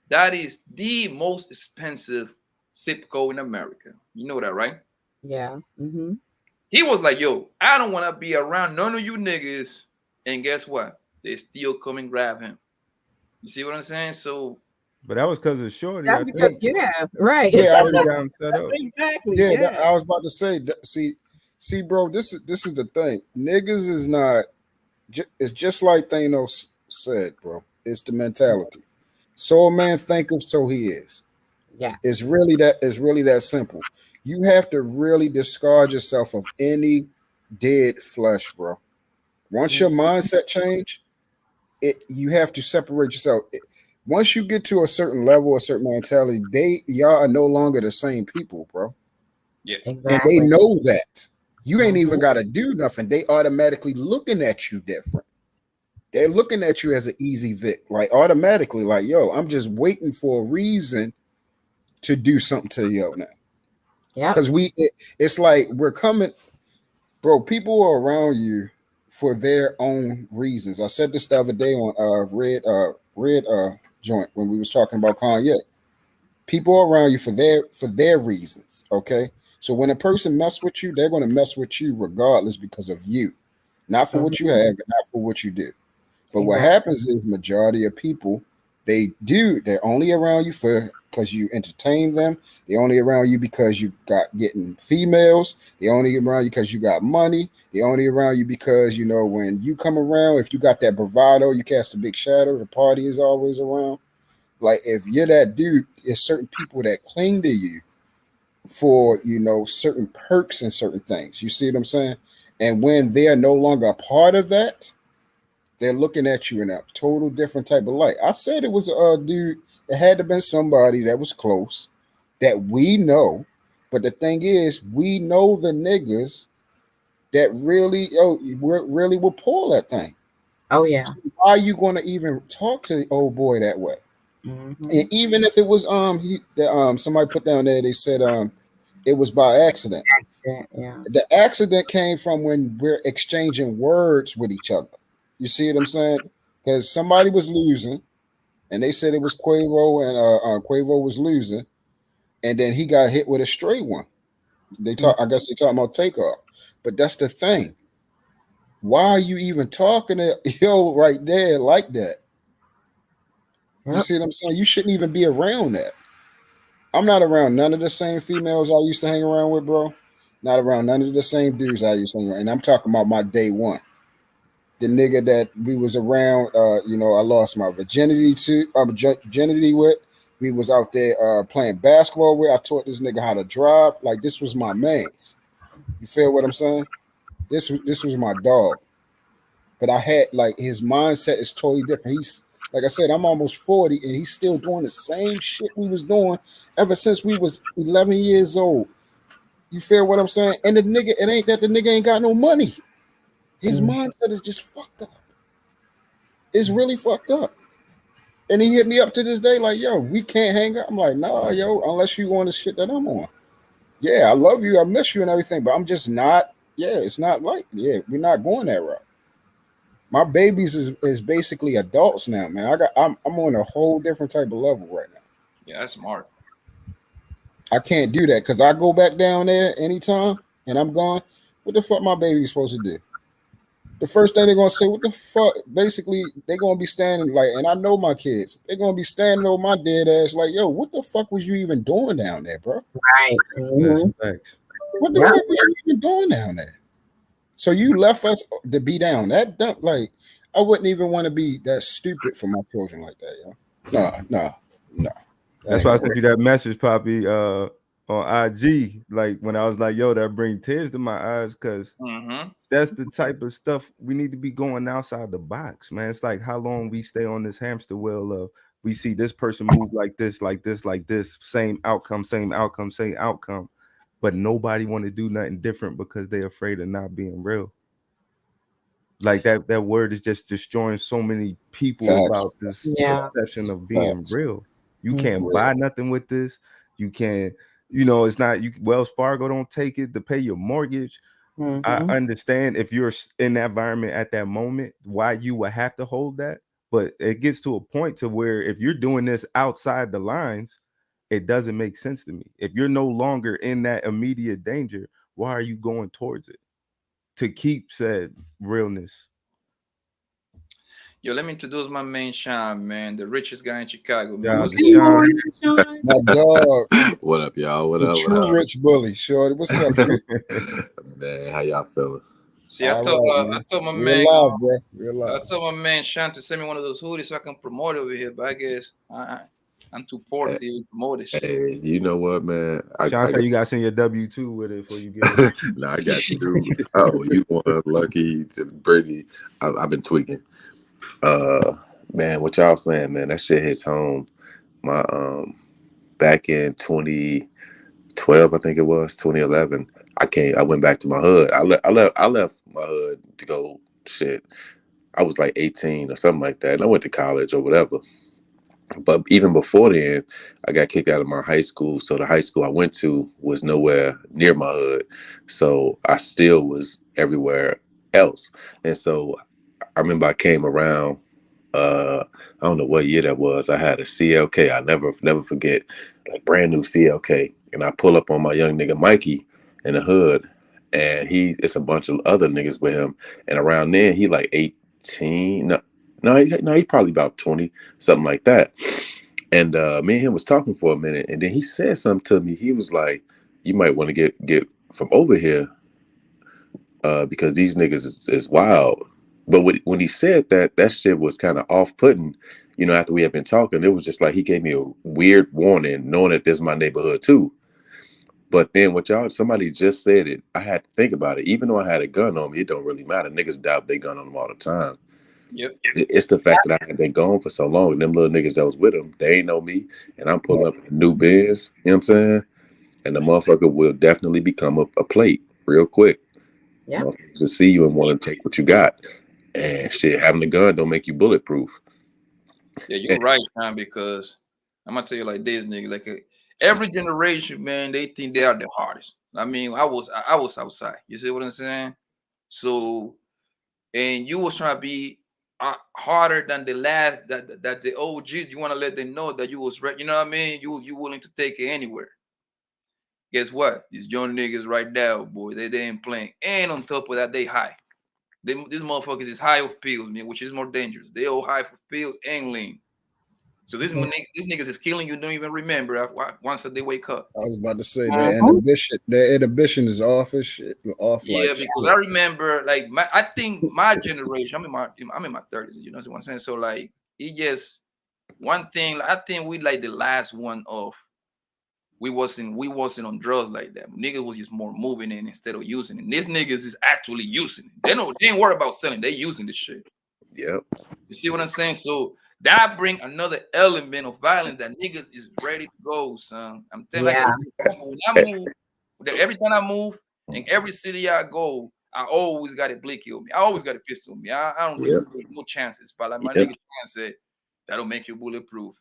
That is the most expensive zip code in America. You know that, right? Yeah. Mm-hmm. He was like, yo, I don't want to be around none of you niggas. And guess what? They still come and grab him. You see what I'm saying? So But that was because of Shorty. That's I because, think yeah, right. Yeah, Shorty got him set up. Exactly. yeah. Yeah. I was about to say. See, bro. This is the thing. Niggas is not. It's just like Thanos said, bro. It's the mentality. So a man thinketh, so he is. Yes. It's really that. It's really that simple. You have to really discard yourself of any dead flesh, bro. Once your mindset change, you have to separate yourself. Once you get to a certain level, a certain mentality, y'all are no longer the same people, bro. yeah, And they Exactly. know that. You ain't even Mhm. got to do nothing. They automatically looking at you different. They're looking at you as an easy Vic, like automatically, like, yo, I'm just waiting for a reason to do something to yo now. Yep. Because it's like we're coming, bro. People are around you for their own reasons. I said this the other day on red joint when we was talking about Kanye. People are around you for their reasons. Okay, so when a person mess with you, they're going to mess with you regardless because of you, not for what you have, and not for what you do. But what Exactly. happens is majority of people they're only around you for because you entertain them. They only around you because you got getting females. They only around you because you got money. They only around you because you know when you come around, if you got that bravado, you cast a big shadow. The party is always around. Like if you're that dude, there's certain people that cling to you for certain perks and certain things. You see what I'm saying? And when they are no longer a part of that, they're looking at you in a total different type of light. I said it was a dude. It had to been somebody that was close that we know. But the thing is, we know the niggas that really will pull that thing. Oh yeah. So why are you going to even talk to the old boy that way? Mm-hmm. And even if it was somebody put down there, they said it was by accident. Yeah. The accident came from when we're exchanging words with each other. You see what I'm saying? Because somebody was losing, and they said it was Quavo, and Quavo was losing, and then he got hit with a straight one. I guess they talking about Takeoff, but that's the thing. Why are you even talking to yo right there like that? You Yep. see what I'm saying? You shouldn't even be around that. I'm not around none of the same females I used to hang around with, bro. Not around none of the same dudes I used to hang around. And I'm talking about my day one. The nigga that we was around, I lost my virginity with. We was out there playing basketball with. I taught this nigga how to drive. Like this was my man's. You feel what I'm saying? This was my dog. But I had like his mindset is totally different. He's like I said, I'm almost 40 and he's still doing the same shit we was doing ever since we was 11 years old. You feel what I'm saying? And the nigga, it ain't that the nigga ain't got no money. His mindset is just fucked up. It's really fucked up. And he hit me up to this day like, yo, we can't hang out. I'm like, nah, yo, unless you on the shit that I'm on. Yeah, I love you, I miss you and everything, but I'm just not, it's not like, we're not going that route. My babies is basically adults now, man. I'm on a whole different type of level right now. yeah, that's smart. I can't do that because I go back down there anytime and I'm gone. What the fuck my baby supposed to do? The first thing they're gonna say, what the fuck? Basically, they're gonna be standing like, and I know my kids, they're gonna be standing over my dead ass like, yo, what the fuck was you even doing down there, bro? Right. That's facts. What the fuck was you even doing down there? So you left us to be down that dump. Like, I wouldn't even want to be that stupid for my children like that, yo. No. That's why I sent you that message, Poppy, on IG. Like when I was like, yo, that bring tears to my eyes because that's the type of stuff we need to be going outside the box, man. It's like how long we stay on this hamster wheel of we see this person move like this, like this, like this, same outcome, but nobody want to do nothing different because they're afraid of not being real. Like that word is just destroying so many people about this perception of being real. You can't buy nothing with this. You can't, it's not Wells Fargo don't take it to pay your mortgage. I understand if you're in that environment at that moment, why you would have to hold that. But it gets to a point to where if you're doing this outside the lines, it doesn't make sense to me. If you're no longer in that immediate danger, why are you going towards it? To keep said realness. Yo, let me introduce my man Sean, man, the richest guy in Chicago, man. Yeah, What's Good morning, Sean. My dog, What up, y'all? What the up? What true up? rich bully. Shorty, what's up, G? Man, how y'all feeling? See, I All told right, man. I told my We man alive, bro. We I alive. told my man Sean to send me one of those hoodies so I can promote it over here, but I guess I'm too poor to even promote this shit. Hey, you know what, man? Shante, you got to send your W-2 with it before you get it. Nah, I got you. Oh, you one lucky to Brittany. I've been tweaking. Man, what y'all saying, man? That shit hits home. My back in 2012, I think it was 2011. I went back to my hood. I left my hood to go shit. I was like 18 or something like that, and I went to college or whatever. But even before then, I got kicked out of my high school. So the high school I went to was nowhere near my hood. So I still was everywhere else. And so I remember I came around, I don't know what year that was. I had a CLK. I never forget, like brand new CLK. And I pull up on my young nigga Mikey in the hood. And it's a bunch of other niggas with him. And around then, he like 18. No, he probably about 20, something like that. And me and him was talking for a minute, and then he said something to me. He was like, "You might want to get from over here, because these niggas is wild." But when he said that shit was kind of off-putting. You know, after we had been talking, it was just like he gave me a weird warning, knowing that this is my neighborhood too. But then somebody just said it. I had to think about it. Even though I had a gun on me, it don't really matter. Niggas doubt they gun on them all the time. Yep. It's the fact that I had been gone for so long, and them little niggas that was with him, they ain't know me, and I'm pulling up in a new Benz, you know what I'm saying? And the motherfucker will definitely become a plate real quick. Yeah. Motherfuckers will see you and want to take what you got. And shit, having a gun don't make you bulletproof. Yeah, you're right, man, because I'm gonna tell you like this, nigga, like every generation, man, they think they are the hardest. I mean, I was outside. You see what I'm saying? So, and you was trying to be harder than the last that the OGs. You want to let them know that you was right. You know what I mean? You willing to take it anywhere. Guess what? These young niggas right now, boy, they ain't playing. And on top of that, they high. These motherfuckers is high of pills, man, which is more dangerous. They all high for pills and lean. So these niggas is killing you. Don't even remember once they wake up. I was about to say their inhibition is off as shit. Off Yeah, like because shit. I remember like I think my generation. I'm in my 30s. You know what I'm saying? So like it just one thing. I think we like the last one of. We wasn't on drugs like that. Niggas was just more moving in instead of using it. And these niggas is actually using it. They ain't worried about selling. They using this shit. Yep. You see what I'm saying? So that bring another element of violence that niggas is ready to go, son. I'm telling you, when I move, every time I move, in every city I go, I always got a blicky on me. I always got a pistol on me. I don't take no chances. But like my nigga said, that'll make you bulletproof.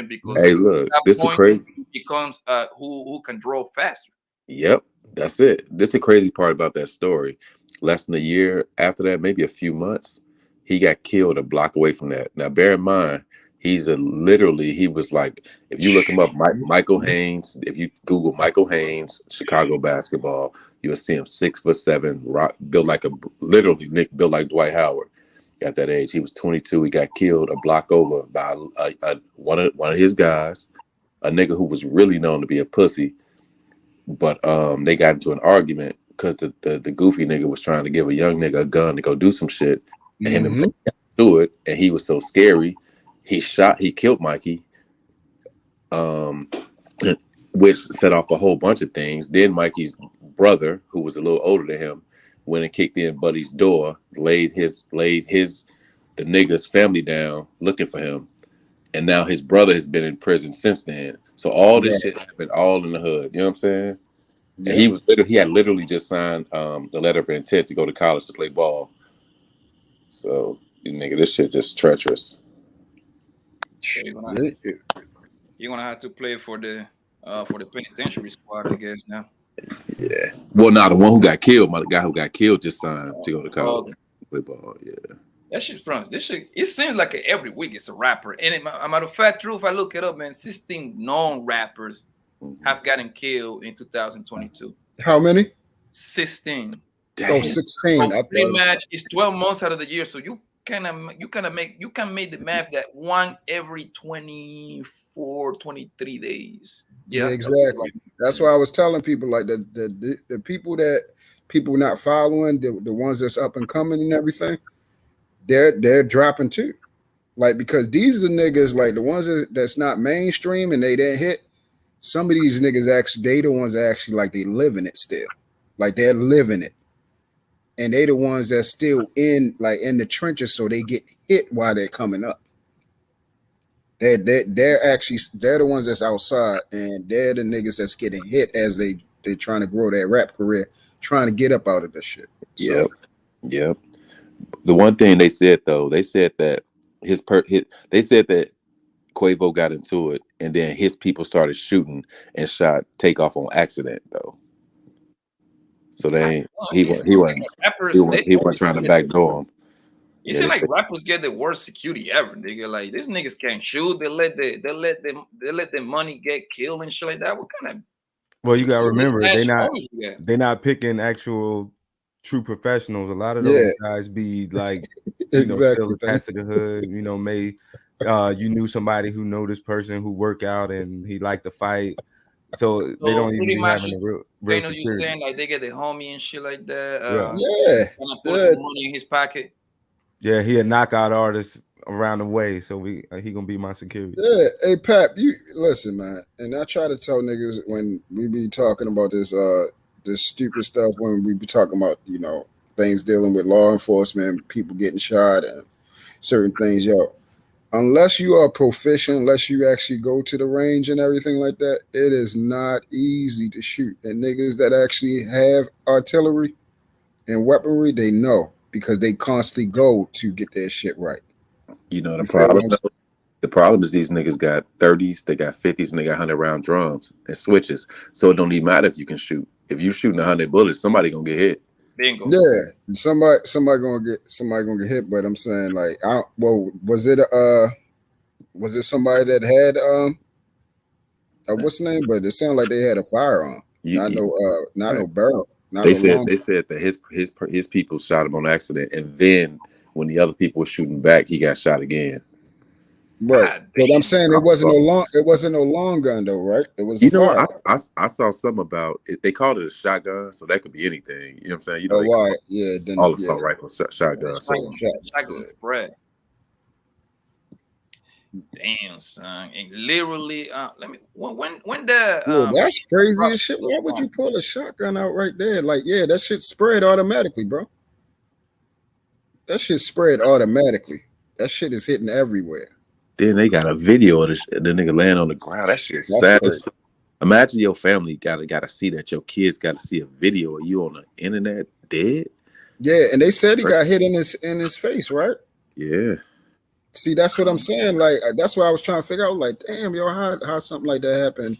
Because hey, look, this the crazy becomes who can draw faster. Yep, that's it. This is the crazy part about that story. Less than a year after that, maybe a few months, he got killed a block away from that. Now, bear in mind, he was like, if you look him up, Michael Haynes, if you Google Michael Haynes, Chicago basketball, you'll see him 6'7", built like Nick built like Dwight Howard. At that age, he was 22. He got killed a block over by one of his guys, a nigga who was really known to be a pussy. But they got into an argument because the goofy nigga was trying to give a young nigga a gun to go do some shit, and him do it, and he was so scary, he killed Mikey, which set off a whole bunch of things. Then Mikey's brother, who was a little older than him, went and kicked in Buddy's door, laid the nigga's family down looking for him, and now his brother has been in prison since then. So all this shit happened all in the hood. You know what I'm saying? And he had literally just signed the letter of intent to go to college to play ball. So nigga, this shit just treacherous. So you're gonna have to play for the penitentiary squad, I guess now. Yeah. Well, the one who got killed, the guy who got killed just signed to go to college to play ball. Yeah. That shit's front. This shit, it seems like every week it's a rapper. And a matter of fact, true, if I look it up, man, 16 known rappers have gotten killed in 2022. How many? 16. Oh, 16. So pretty much it's 12 months out of the year. So you kind of you can make the math that one every 24, 23 days. Yeah, Yeah, exactly. That's why I was telling people like the people that people not following, the ones that's up and coming and everything, they're dropping too. Like because these are the niggas like the ones that's not mainstream and they didn't hit. Some of these niggas actually they the ones that actually like they living it still, like they're living it, and they the ones that's still in the trenches, so they get hit while they're coming up. They're the ones that's outside, and they're the niggas that's getting hit as they're trying to grow their rap career, trying to get up out of this shit. So, Yep. The one thing they said though, they said that they said that Quavo got into it, and then his people started shooting and shot Takeoff on accident though. So he wasn't trying to backdoor him. You see, like rappers get the worst security ever. Nigga, like these niggas can't shoot. They let the money get killed and shit like that. What kind of? Well, you gotta remember they're not picking actual true professionals. A lot of those guys be like, exactly. Past the hood. You knew somebody who know this person who work out and he liked to fight. So they don't even be having a real security. You saying like they get the homie and shit like that. Yeah. Put some money in his pocket. Yeah, he a knockout artist around the way, so he gonna be my security. Yeah, hey Pap, you listen, man. And I try to tell niggas when we be talking about this stupid stuff, when we be talking about things dealing with law enforcement, people getting shot and certain things, unless you are proficient, unless you actually go to the range and everything like that, it is not easy to shoot. And niggas that actually have artillery and weaponry, they know because they constantly go to get their shit right. The problem is these niggas got 30s, they got 50s, and they got 100-round drums and switches. So it don't even matter if you can shoot. If you shooting 100 bullets, somebody gonna get hit. Bingo. Yeah, somebody gonna get hit. But I'm saying like, was it somebody that had what's the name? But it sounded like they had a firearm, no barrel. They said that his people shot him on accident, and then when the other people were shooting back, he got shot again. Right, but I'm saying it wasn't no long gun though, right? It was. I saw something about it. They called it a shotgun, so that could be anything. You know what I'm saying? Why? Yeah, then all assault rifles, shotgun. Shotgun spread. Damn, son, and literally, when that's crazy as shit. Why would you pull a shotgun out right there? Like, that shit spread automatically, bro. That shit spread automatically. That shit is hitting everywhere. Then they got a video of the nigga laying on the ground. That shit sad. Imagine your family gotta see that. Your kids got to see a video of you on the internet dead. Yeah, and they said he got hit in his face, right? Yeah. See, that's what I'm saying. Like, that's what I was trying to figure out. Like, damn, how something like that happened,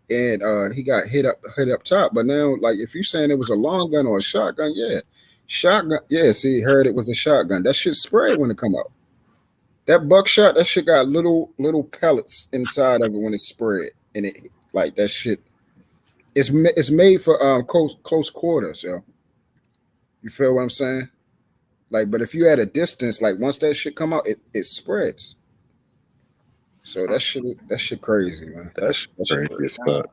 and he got hit up top. But now, like, if you're saying it was a long gun or a shotgun, shotgun. Yeah, see, heard it was a shotgun. That shit sprayed when it come out. That buckshot, that shit got little pellets inside of it when it spread, and it like that shit. It's made for close quarters, yo. You feel what I'm saying? Like, but if you at a distance, like once that shit come out, it spreads. So that shit crazy, man. That's crazy as fuck.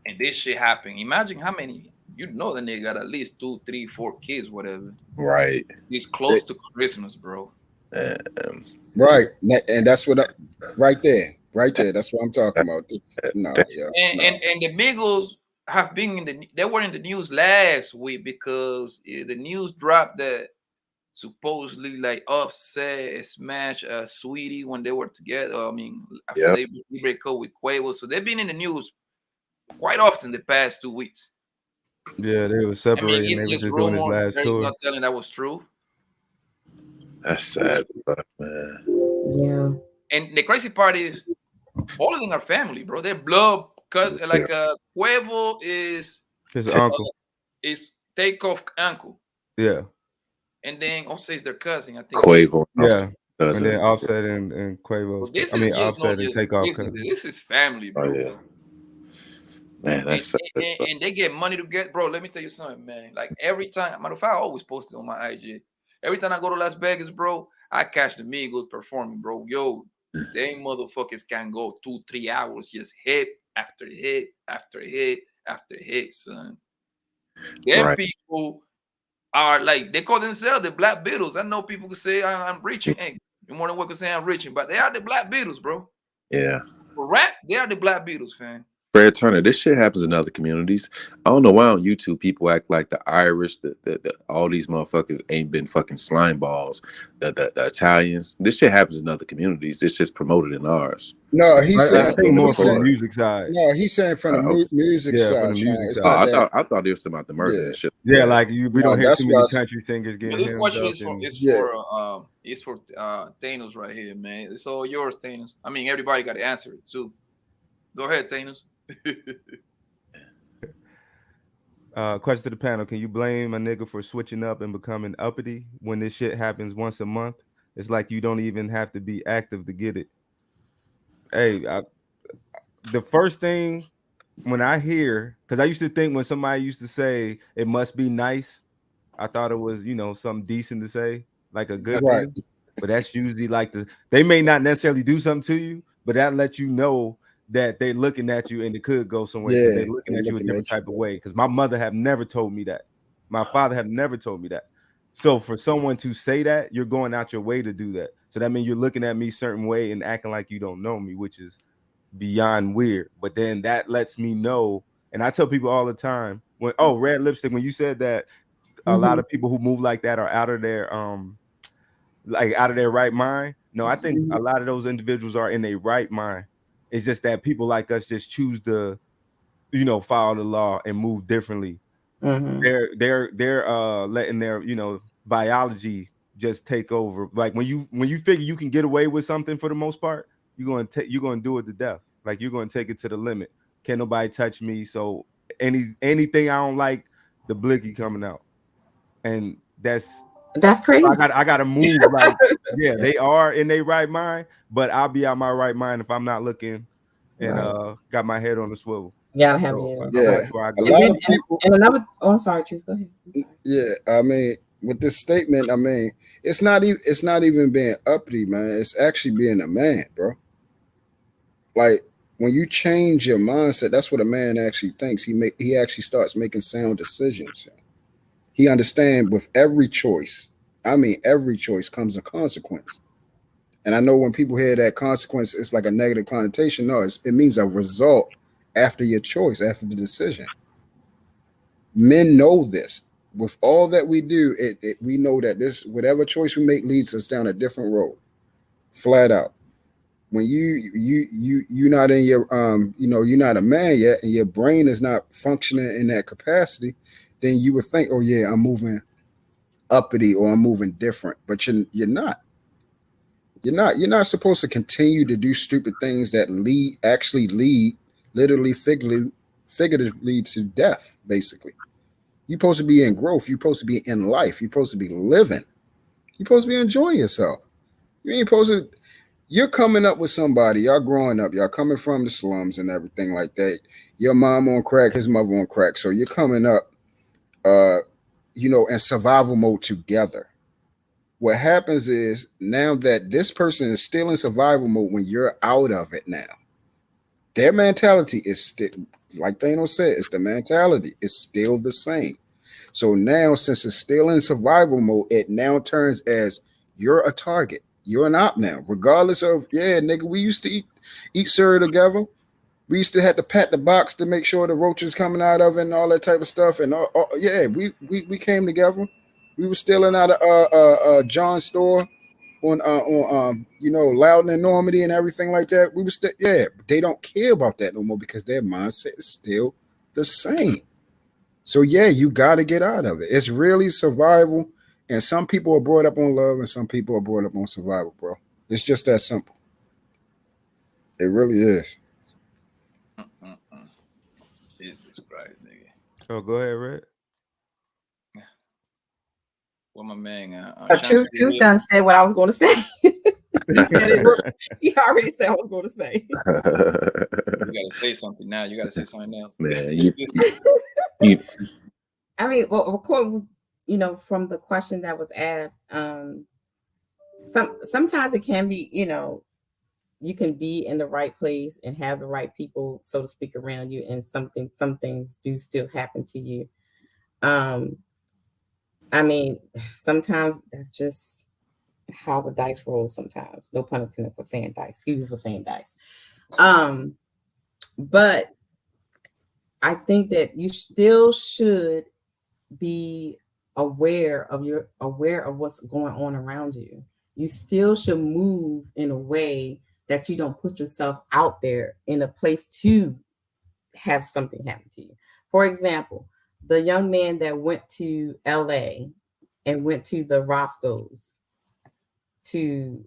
And this shit happened. Imagine how many the nigga got at least 2, 3, 4 kids, whatever. Right. He's close to Christmas, bro. Right, and that's what right there. That's what I'm talking about. And the Migos have been they were in the news last week because the news dropped that supposedly like Offset smashed Sweetie when they were together. I mean, after they break up with Quavo, so they've been in the news quite often the past 2 weeks. Yeah, they were separating. They were just doing his last tour. Not telling that was true. That's sad, man. Yeah. And the crazy part is, all of them are family, bro. They're blood. Cause like Quavo is his uncle. Is Takeoff uncle. Yeah. And then Offset is their cousin, I think. Quavo. Yeah. And then Offset and Quavo. So Offset and Takeoff. This is family, bro. Oh, yeah. Man, that's and they get money to get, bro. Let me tell you something, man. Like every time, matter of fact, I always post it on my IG. Every time I go to Las Vegas, bro, I catch the Migos performing, bro. Yo, they motherfuckers can go 2-3 hours, just hit after hit after hit after hit, son. Them Right. people are like, they call themselves the Black Beatles. I know people can say I'm reaching. Hey, you're more than welcome to say I'm reaching, but they are the Black Beatles, bro. Yeah. For rap, they are the Black Beatles, fam. Fred Turner, this shit happens in other communities. I don't know why on YouTube people act like the Irish, the all these motherfuckers ain't been fucking slime balls. The Italians, this shit happens in other communities. It's just promoted in ours. No, he's I saying think more from the saying, music side. no, he's saying from the music Yeah, side. from the Sean. music It's side. not I thought they was about the murder Yeah. and shit. Yeah, like we No, don't hear that's too why many I s- country singers getting This hemmed question up. is for And, it's for Thanos right here, man. It's all yours, Thanos. I mean, everybody got to answer it too. Go ahead, Thanos. question to the panel: can you blame a nigga for switching up and becoming uppity when this shit happens once a month? It's like you don't even have to be active to get it. Hey, the first thing when I hear, because I used to think when somebody used to say it must be nice, I thought it was, you know, something decent to say, like a good Right. thing. But that's usually like they may not necessarily do something to you, but that lets you know that they're looking at you and it could go somewhere because Yeah, they're looking they're at you a looking different at you, type of way. Because my mother have never told me that. My father have never told me that. So for someone to say that, you're going out your way to do that. So that means you're looking at me a certain way and acting like you don't know me, which is beyond weird. But then that lets me know, and I tell people all the time when red lipstick, when you said that a lot of people who move like that are out of their like out of their right mind. No, I think a lot of those individuals are in their right mind. It's just that people like us just choose to, you know, follow the law and move differently. They're letting their, you know, biology just take over. Like when you figure you can get away with something for the most part, you're going to do it to death. Like you're going to take it to the limit. Can't nobody touch me. So anything I don't like, the blicky coming out. And that's crazy. I gotta move. Like, yeah, they are in their right mind, but I'll be out my right mind if I'm not looking and got my head on the swivel. Gotta have So, it. Yeah. that's where I A go. lot of people. And another. Oh, I'm sorry, Truth. Go ahead. Yeah, I mean, with this statement, I mean, it's not even being uppity, man. It's actually being a man, bro. Like when you change your mindset, that's what a man actually thinks. He actually starts making sound decisions. He understands with every choice. I mean, every choice comes a consequence. And I know when people hear that consequence, it's like a negative connotation. No, it means a result after your choice, after the decision. Men know this. With all that we do, we know that this whatever choice we make leads us down a different road, flat out. When you're not in your you're not a man yet, and your brain is not functioning in that capacity, then you would think, oh yeah, I'm moving uppity or I'm moving different, but you're not. You're not supposed to continue to do stupid things that lead literally figuratively to death, basically. You're supposed to be in growth. You're supposed to be in life. You're supposed to be living. You're supposed to be enjoying yourself. You ain't supposed to. You're coming up with somebody. Y'all growing up. Y'all coming from the slums and everything like that. Your mom on crack, his mother on crack. So you're coming up, in survival mode together. What happens is now that this person is still in survival mode when you're out of it now, their mentality is still, like Thanos said, it's the mentality. It's still the same. So now, since it's still in survival mode, it now turns as you're a target. You're an op now, regardless of, yeah, nigga, we used to eat cereal together. We used to have to pat the box to make sure the roaches coming out of it and all that type of stuff. And we came together. We were stealing out of John's store on Loudon and Normandy and everything like that. We were still, they don't care about that no more because their mindset is still the same. So yeah, you got to get out of it. It's really survival, and some people are brought up on love, and some people are brought up on survival, bro. It's just that simple. It really is. Jesus Christ, nigga. Oh, go ahead, Red. What my man? Truth done said what I was going to say. He already said what I was going to say. You got to say something now. You got to say something else. Man, I mean, well, according you know, from the question that was asked, sometimes it can be, you know, you can be in the right place and have the right people, so to speak, around you, and some things do still happen to you. I mean, sometimes that's just how the dice roll sometimes. No pun intended for saying dice. Excuse me for saying dice. But I think that you still should be aware of what's going on around you. You still should move in a way that you don't put yourself out there in a place to have something happen to you. For example, the young man that went to LA and went to the Roscoe's to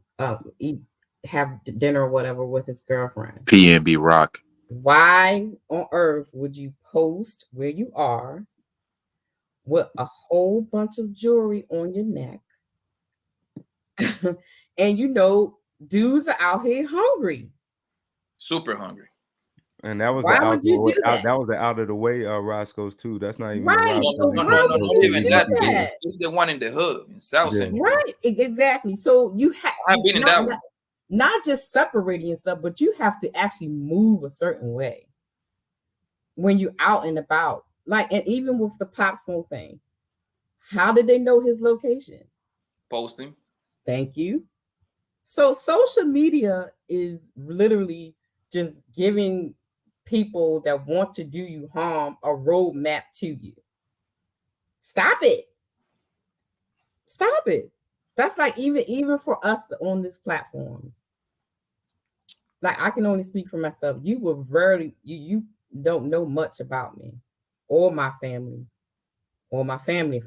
eat, have dinner or whatever with his girlfriend. PNB Rock. Why on earth would you post where you are with a whole bunch of jewelry on your neck? And you know, dudes are out here hungry. Super hungry. And that was Why the would out, you the way, do out that? that was the out of the way Roscoe's too. That's not even Right. the So Roscoe's. why would Not you even do that. that? It's the one in the hood in South San Diego. Right. Exactly. So you have I've been in that one. not just separating yourself, but you have to actually move a certain way when you're out and about. Like, and even with the Pop Smoke thing, how did they know his location? Posting. Thank you. So social media is literally just giving people that want to do you harm a roadmap to you. Stop it. Stop it. That's like even for us on these platforms. Like, I can only speak for myself. You were you don't know much about me or my family or my family.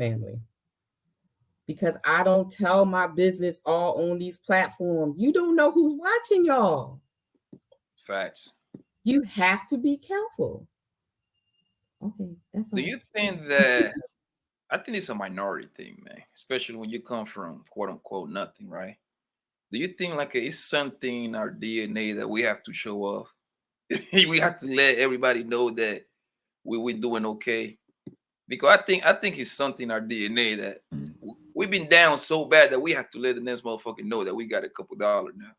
Because I don't tell my business all on these platforms. You don't know who's watching y'all. Facts. You have to be careful. Okay, that's all. Do you think that I think it's a minority thing, man, especially when you come from quote unquote nothing, right? Do you think like it's something in our DNA that we have to show off? We have to let everybody know that we're doing okay? Because I think it's something in our DNA that we've been down so bad that we have to let the next motherfucker know that we got a couple dollars now.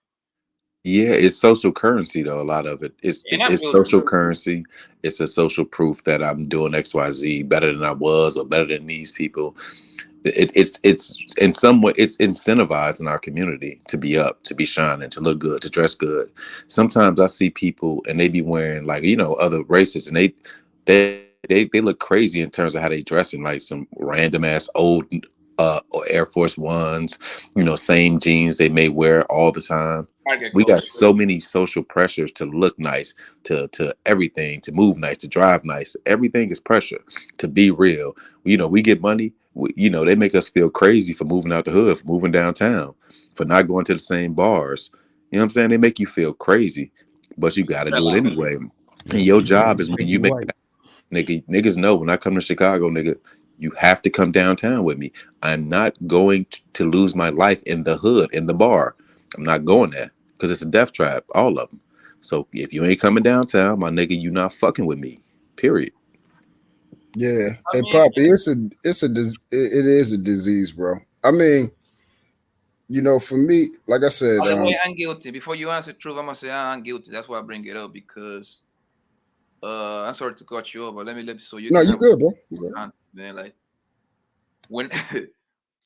Yeah, it's social currency though. A lot of it. And I It's feel social true. currency. It's a social proof that I'm doing XYZ better than I was or better than these people. It's in some way it's incentivized in our community to be up, to be shining, to look good, to dress good. Sometimes I see people and they be wearing like other races and they look crazy in terms of how they dressing, like some random ass old Air Force Ones, same jeans they may wear all the time. Target We got culture. so many social pressures to look nice, to everything, to move nice, to drive nice. Everything is pressure to be real. We get money. They make us feel crazy for moving out the hood, for moving downtown, for not going to the same bars. You know what I'm saying? They make you feel crazy, but you got to do it anyway. And your job is when you make it. Niggas know when I come to Chicago, nigga, you have to come downtown with me. I'm not going to lose my life in the hood, in the bar. I'm not going there because it's a death trap, all of them. So if you ain't coming downtown, my nigga, you not fucking with me. Period. Yeah, hey Poppy, it is a disease, bro. I mean, for me, like I said, By the way, I'm guilty. Before you answer truth, I'm gonna say I'm guilty. That's why I bring it up because I'm sorry to cut you off, but let me so you no, can you have good, bro. You good. Man, like when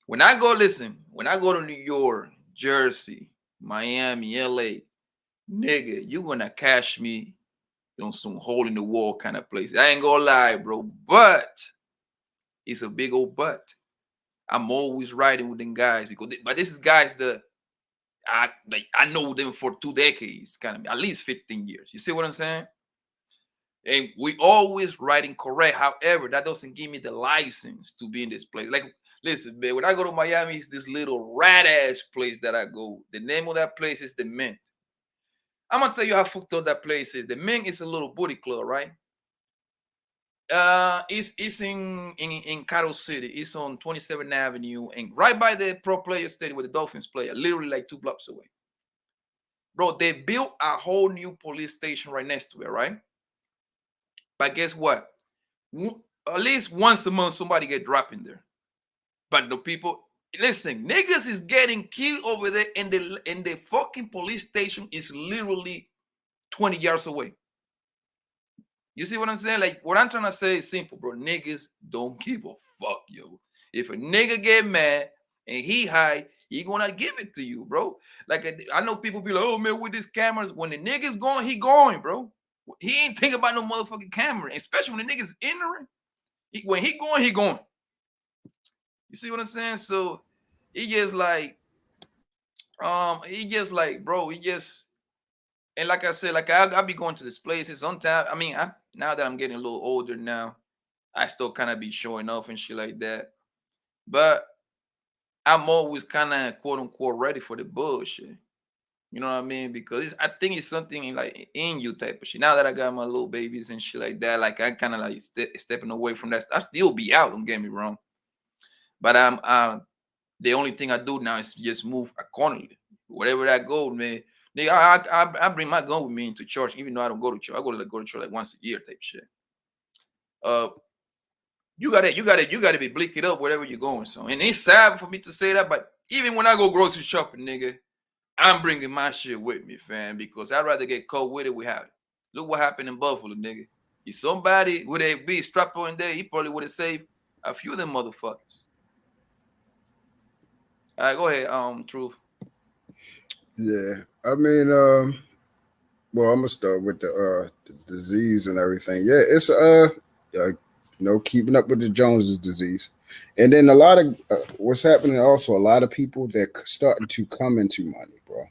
when I go to New York, Jersey, Miami, LA, nigga, you gonna catch me on some hole in the wall kind of place. I ain't gonna lie, bro, but it's a big old but. I'm always riding with them guys but this is guys that I know them for 2 decades, kind of at least 15 years. You see what I'm saying? And we always writing correct. However, that doesn't give me the license to be in this place. Like, listen, man, when I go to Miami, it's this little rat ass place that I go. The name of that place is the Mint. I'm gonna tell you how fucked up that place is. The Mint is a little booty club, right? It's in Carroll City. It's on 27th Avenue and right by the Pro Player Stadium where the Dolphins play, literally like 2 blocks away. Bro, they built a whole new police station right next to it, right? But guess what? At least once a month, somebody get dropped in there. But the people, listen, niggas is getting killed over there, and the fucking police station is literally 20 yards away. You see what I'm saying? Like, what I'm trying to say is simple, bro. Niggas don't give a fuck, yo. If a nigga get mad and he high, he gonna give it to you, bro. Like, I know people be like, oh man, with these cameras. When the nigga's going, he going, bro. He ain't thinking about no motherfucking camera, especially when the nigga's ignorant. When he going, he going. You see what I'm saying? So he just like, bro, and like I said, like I'll be going to these places sometimes. I mean, now that I'm getting a little older now, I still kind of be showing off and shit like that. But I'm always kind of quote unquote ready for the bullshit. You know what I mean? Because I think it's something like in you type of shit. Now that I got my little babies and shit like that, like I kind of like stepping away from that. I still be out, don't get me wrong. But the only thing I do now is just move accordingly. Whatever that goes, man. I bring my gun with me into church, even though I don't go to church. I go to church like once a year type shit. You gotta be blinking up wherever you're going. So, and it's sad for me to say that, but even when I go grocery shopping, nigga, I'm bringing my shit with me, fam, because I'd rather get caught with it. We have it. Look what happened in Buffalo, nigga. If somebody would have been strapped on there, he probably would have saved a few of them motherfuckers. All right, go ahead, Truth. Yeah, I mean, well, I'm gonna start with the disease and everything. Yeah, it's keeping up with the Joneses disease, and then a lot of what's happening also. A lot of people they're starting to come into money, bro.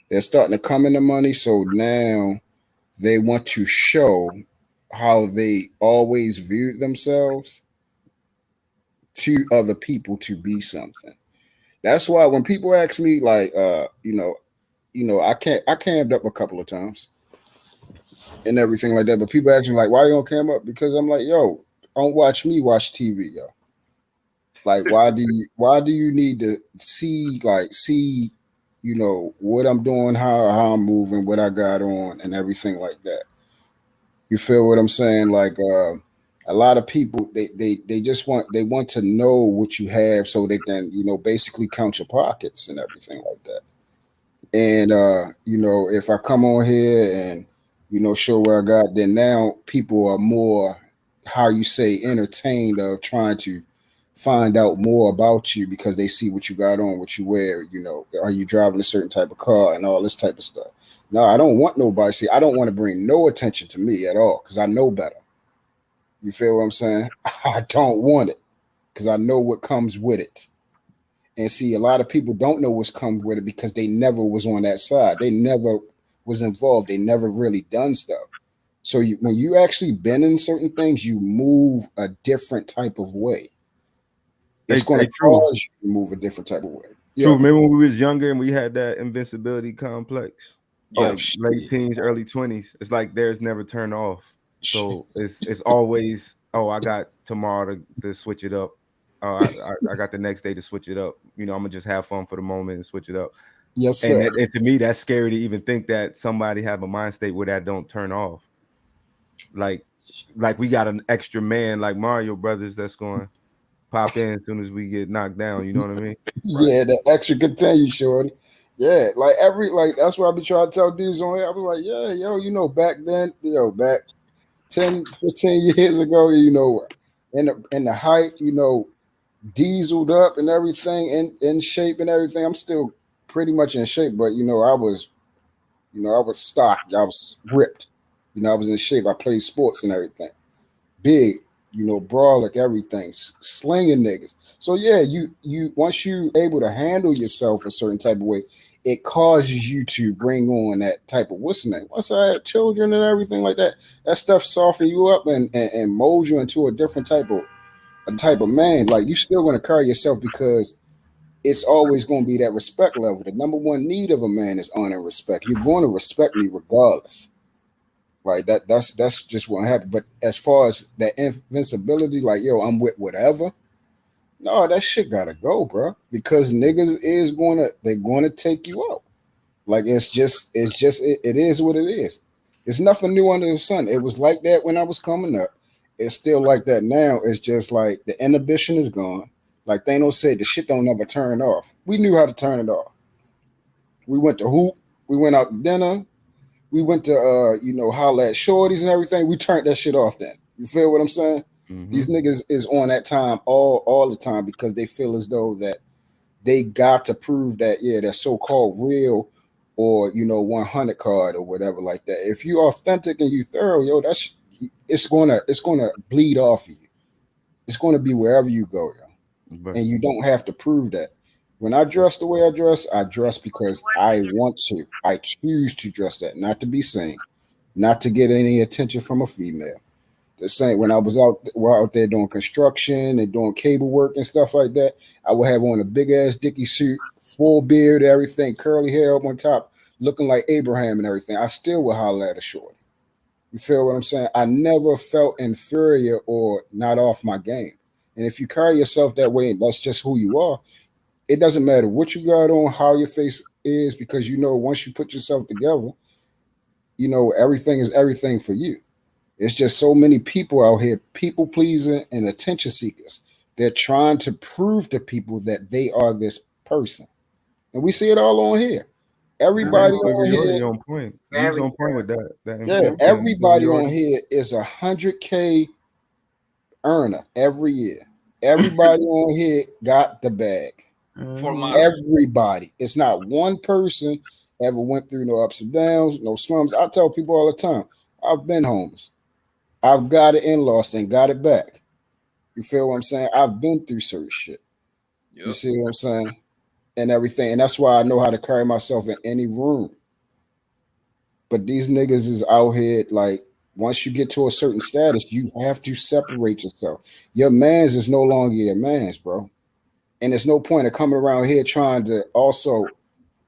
They're starting to come into money, so now they want to show how they always viewed themselves to other people to be something. That's why when people ask me, like, I cammed up a couple of times and everything like that. But people ask me, like, why you don't cam up? Because I'm like, yo, don't watch me watch TV, yo. Like, why do you need to see, what I'm doing, how I'm moving, what I got on, and everything like that. You feel what I'm saying? Like, a lot of people they just want to know what you have so they can basically count your pockets and everything like that. And if I come on here and show what I got, then now people are more, how you say, entertained of trying to find out more about you because they see what you got on, what you wear, are you driving a certain type of car and all this type of stuff. No, I don't want nobody see. I don't want to bring no attention to me at all because I know better. You feel what I'm saying? I don't want it because I know what comes with it. And see, a lot of people don't know what's come with it because they never was on that side. They never was involved. They never really done stuff. So when you actually been in certain things, you move a different type of way. It's going to cause you to move a different type of way. Yeah. True. Remember when we was younger and we had that invincibility complex? Like late teens, early 20s. It's like theirs never turned off. So it's always, I got tomorrow to switch it up. I got the next day to switch it up. I'm gonna just have fun for the moment and switch it up. Yes, sir. And to me, that's scary to even think that somebody have a mind state where that don't turn off. Like we got an extra man like Mario Brothers that's going to pop in as soon as we get knocked down. You know what I mean? Yeah, the extra continue, shorty. Yeah, that's what I be trying to tell dudes on here. I be like, yeah, yo, back then, back 10, 15 years ago, in the height, dieseled up and everything, in shape and everything. I'm still pretty much in shape, but I was stocked, I was ripped, I was in shape. I played sports and everything, big, brolic, everything, slinging niggas. So yeah, you once you able to handle yourself a certain type of way, it causes you to bring on that type of what's the name. Once I had children and everything like that, that stuff soften you up and mold you into a different type of man. Like, you still going to carry yourself because it's always going to be that respect level. The number one need of a man is honor and respect. You're going to respect me regardless. Like that's just what happened. But as far as that invincibility, like, yo, I'm with whatever. No, that shit gotta go, bro. Because niggas they're gonna take you out. Like, it is what it is. It's nothing new under the sun. It was like that when I was coming up. It's still like that now. It's just like the inhibition is gone. Like Thanos said, the shit don't never turn off. We knew how to turn it off. We went to hoop. We went out to dinner. We went to holla at shorties and everything. We turned that shit off then. You feel what I'm saying? These niggas is on that time all the time because they feel as though that they got to prove that, yeah, that so-called real or 100 card or whatever like that. If you authentic and you thorough, yo, it's gonna bleed off of you. It's gonna be wherever you go, yo. And you don't have to prove that. When I dress the way I dress because I want to. I choose to dress that, not to be seen, not to get any attention from a female. The same when I was out there doing construction and doing cable work and stuff like that, I would have on a big ass dicky suit, full beard, everything, curly hair up on top, looking like Abraham and everything. I still would holler at a shorty. You feel what I'm saying? I never felt inferior or not off my game. And if you carry yourself that way, and that's just who you are, it doesn't matter what you got on, how your face is, because once you put yourself together, everything is everything for you. It's just so many people out here, people pleasing and attention seekers. They're trying to prove to people that they are this person. And we see it all on here. Everybody on here. On point. He's on point with that. Yeah, everybody on here is 100K earner every year. Everybody on here got the bag. Everybody. It's not one person ever went through no ups and downs, no slums. I tell people all the time, I've been homeless. I've got it and lost and got it back. You feel what I'm saying? I've been through certain shit. Yep. You see what I'm saying? And everything. And that's why I know how to carry myself in any room. But these niggas is out here, like, once you get to a certain status, you have to separate yourself. Your mans is no longer your mans, bro. And there's no point of coming around here trying to also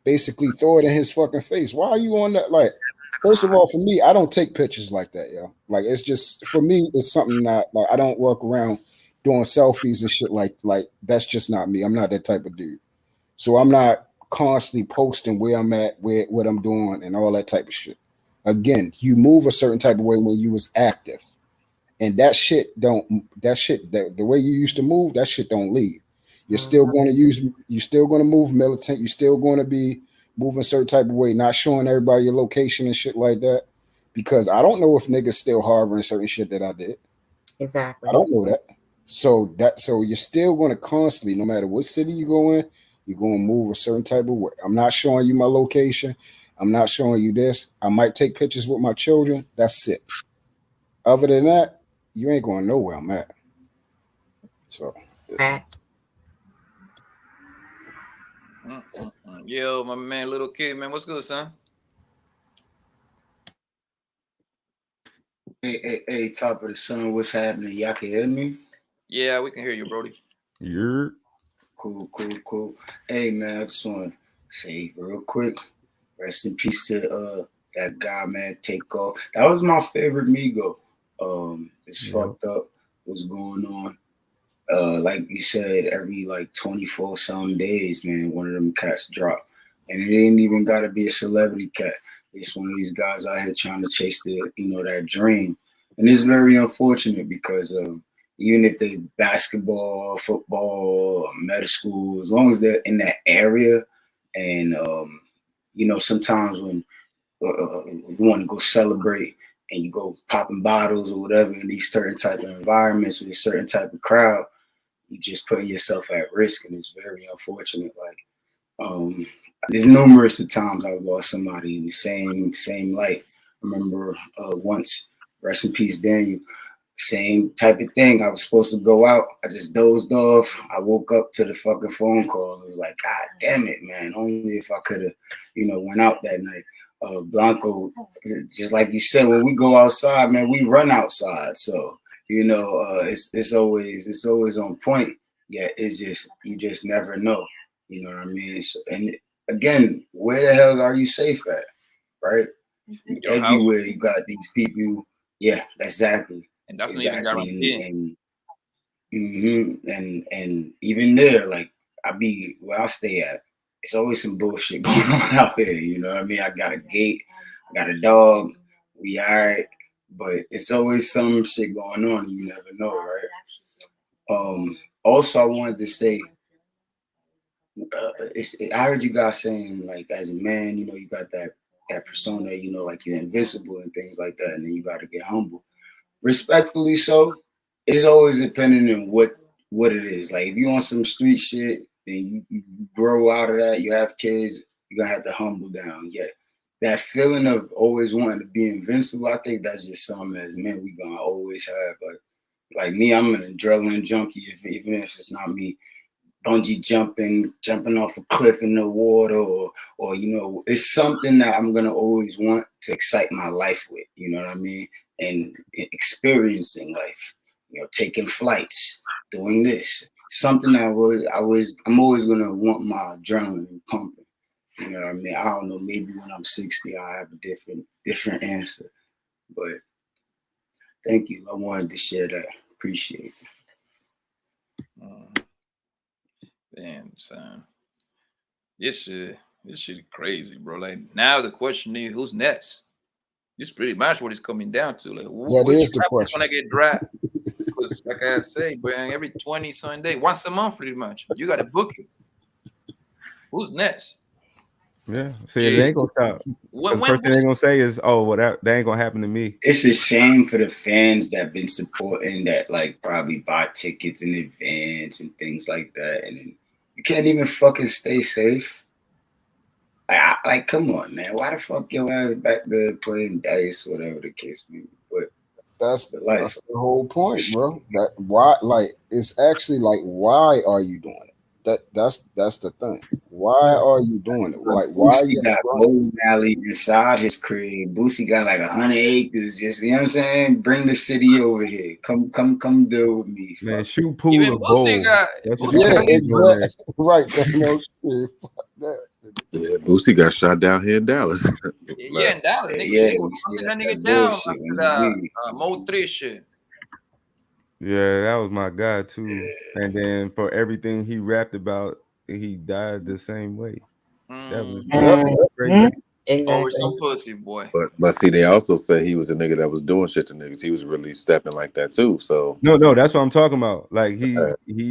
basically throw it in his fucking face. Why are you on that? Like, first of all, for me, I don't take pictures like that, yo. Like, it's just, for me, it's something that, like, I don't walk around doing selfies and shit like that's just not me. I'm not that type of dude. So I'm not constantly posting where I'm at, what I'm doing, and all that type of shit. Again, you move a certain type of way when you was active. And the way you used to move, that shit don't leave. You're still going to move militant. You're still going to be moving a certain type of way, not showing everybody your location and shit like that. Because I don't know if niggas still harboring certain shit that I did. Exactly. I don't know that. So you're still going to constantly, no matter what city you go in, you're going to move a certain type of way. I'm not showing you my location. I'm not showing you this. I might take pictures with my children. That's it. Other than that, you ain't going to know where I'm at. So. Yo, my man, little kid, man, what's good, son? Hey, top of the sun, what's happening? Y'all can hear me? Yeah, we can hear you, Brody. Yeah. Cool. Hey, man, I just want to say real quick, rest in peace to that guy, man, Takeoff. That was my favorite Migo. It's fucked up what's going on. Like you said, every like 24 some days, man, one of them cats drop. And it ain't even gotta be a celebrity cat. It's one of these guys out here trying to chase that dream. And it's very unfortunate because even if they basketball, football, medical school, as long as they're in that area, and sometimes when you want to go celebrate and you go popping bottles or whatever in these certain type of environments with a certain type of crowd, you just putting yourself at risk, and it's very unfortunate. Like, there's numerous of times I've lost somebody in the same light. I remember once, rest in peace, Daniel. Same type of thing. I was supposed to go out. I just dozed off. I woke up to the fucking phone call. It was like, God damn it, man. Only if I could have, went out that night. Blanco, just like you said, when we go outside, man, we run outside. So, it's always on point. Yeah, it's just, you just never know. You know what I mean? So, and again, where the hell are you safe at? Right? Everywhere you got these people. Yeah, exactly. And that's not even guaranteed. And even there, like where I stay at, it's always some bullshit going on out there. You know what I mean? I got a gate, I got a dog, we all right, but it's always some shit going on. You never know, right? also I wanted to say, I heard you guys saying, like, as a man, you know, you got that persona, you know, like you're invincible and things like that, and then you got to get humble. Respectfully so, it's always depending on what it is. Like, if you want some street shit, then you grow out of that, you have kids, you're gonna have to humble down. Yeah. That feeling of always wanting to be invincible, I think that's just something as men we gonna always have. Like me, I'm an adrenaline junkie, even if it's not me bungee jumping off a cliff in the water, or you know, it's something that I'm gonna always want to excite my life with. You know what I mean? And experiencing life. You know, taking flights, doing this. Something that I'm always gonna want my adrenaline pumping. You know what I mean? I don't know. Maybe when I'm 60, I'll have a different answer. But thank you. I wanted to share that. Appreciate it. Damn, son. This shit crazy, bro. Like, now the question is, who's next? This is pretty much what it's coming down to. Like, that is the question. Gonna get drafted? Because, like I say, man, every 20 Sunday, once a month, pretty much, you got to book it. Who's next? Yeah, see, it ain't gonna stop. The first thing they're gonna say is, "Oh, well, that ain't gonna happen to me." It's a shame for the fans that been supporting that, like, probably buy tickets in advance and things like that, and then you can't even fucking stay safe. Like, come on, man. Why the fuck your ass back there playing dice, whatever the case may be? But that's the whole point, bro. That why, like, it's actually like, why are you doing it? That's the thing. Why are you doing it? Like, why Boosie got bowling alley inside his crib. Boosie got like 100 acres. Just, you know what I'm saying? Bring the city over here. Come deal with me. Man, shoot pool or bowl. Yeah, exactly. Right. No shit. Fuck that. Yeah, Boosie got shot down here in Dallas. Yeah, in Dallas. Yeah, we see that nigga down after that Mo 3 shit. Yeah, that was my guy too. And then for everything he rapped about, he died the same way. That was great. Always some pussy, boy. But see, they also say he was a nigga that was doing shit to niggas. He was really stepping like that too. So no, that's what I'm talking about. Like he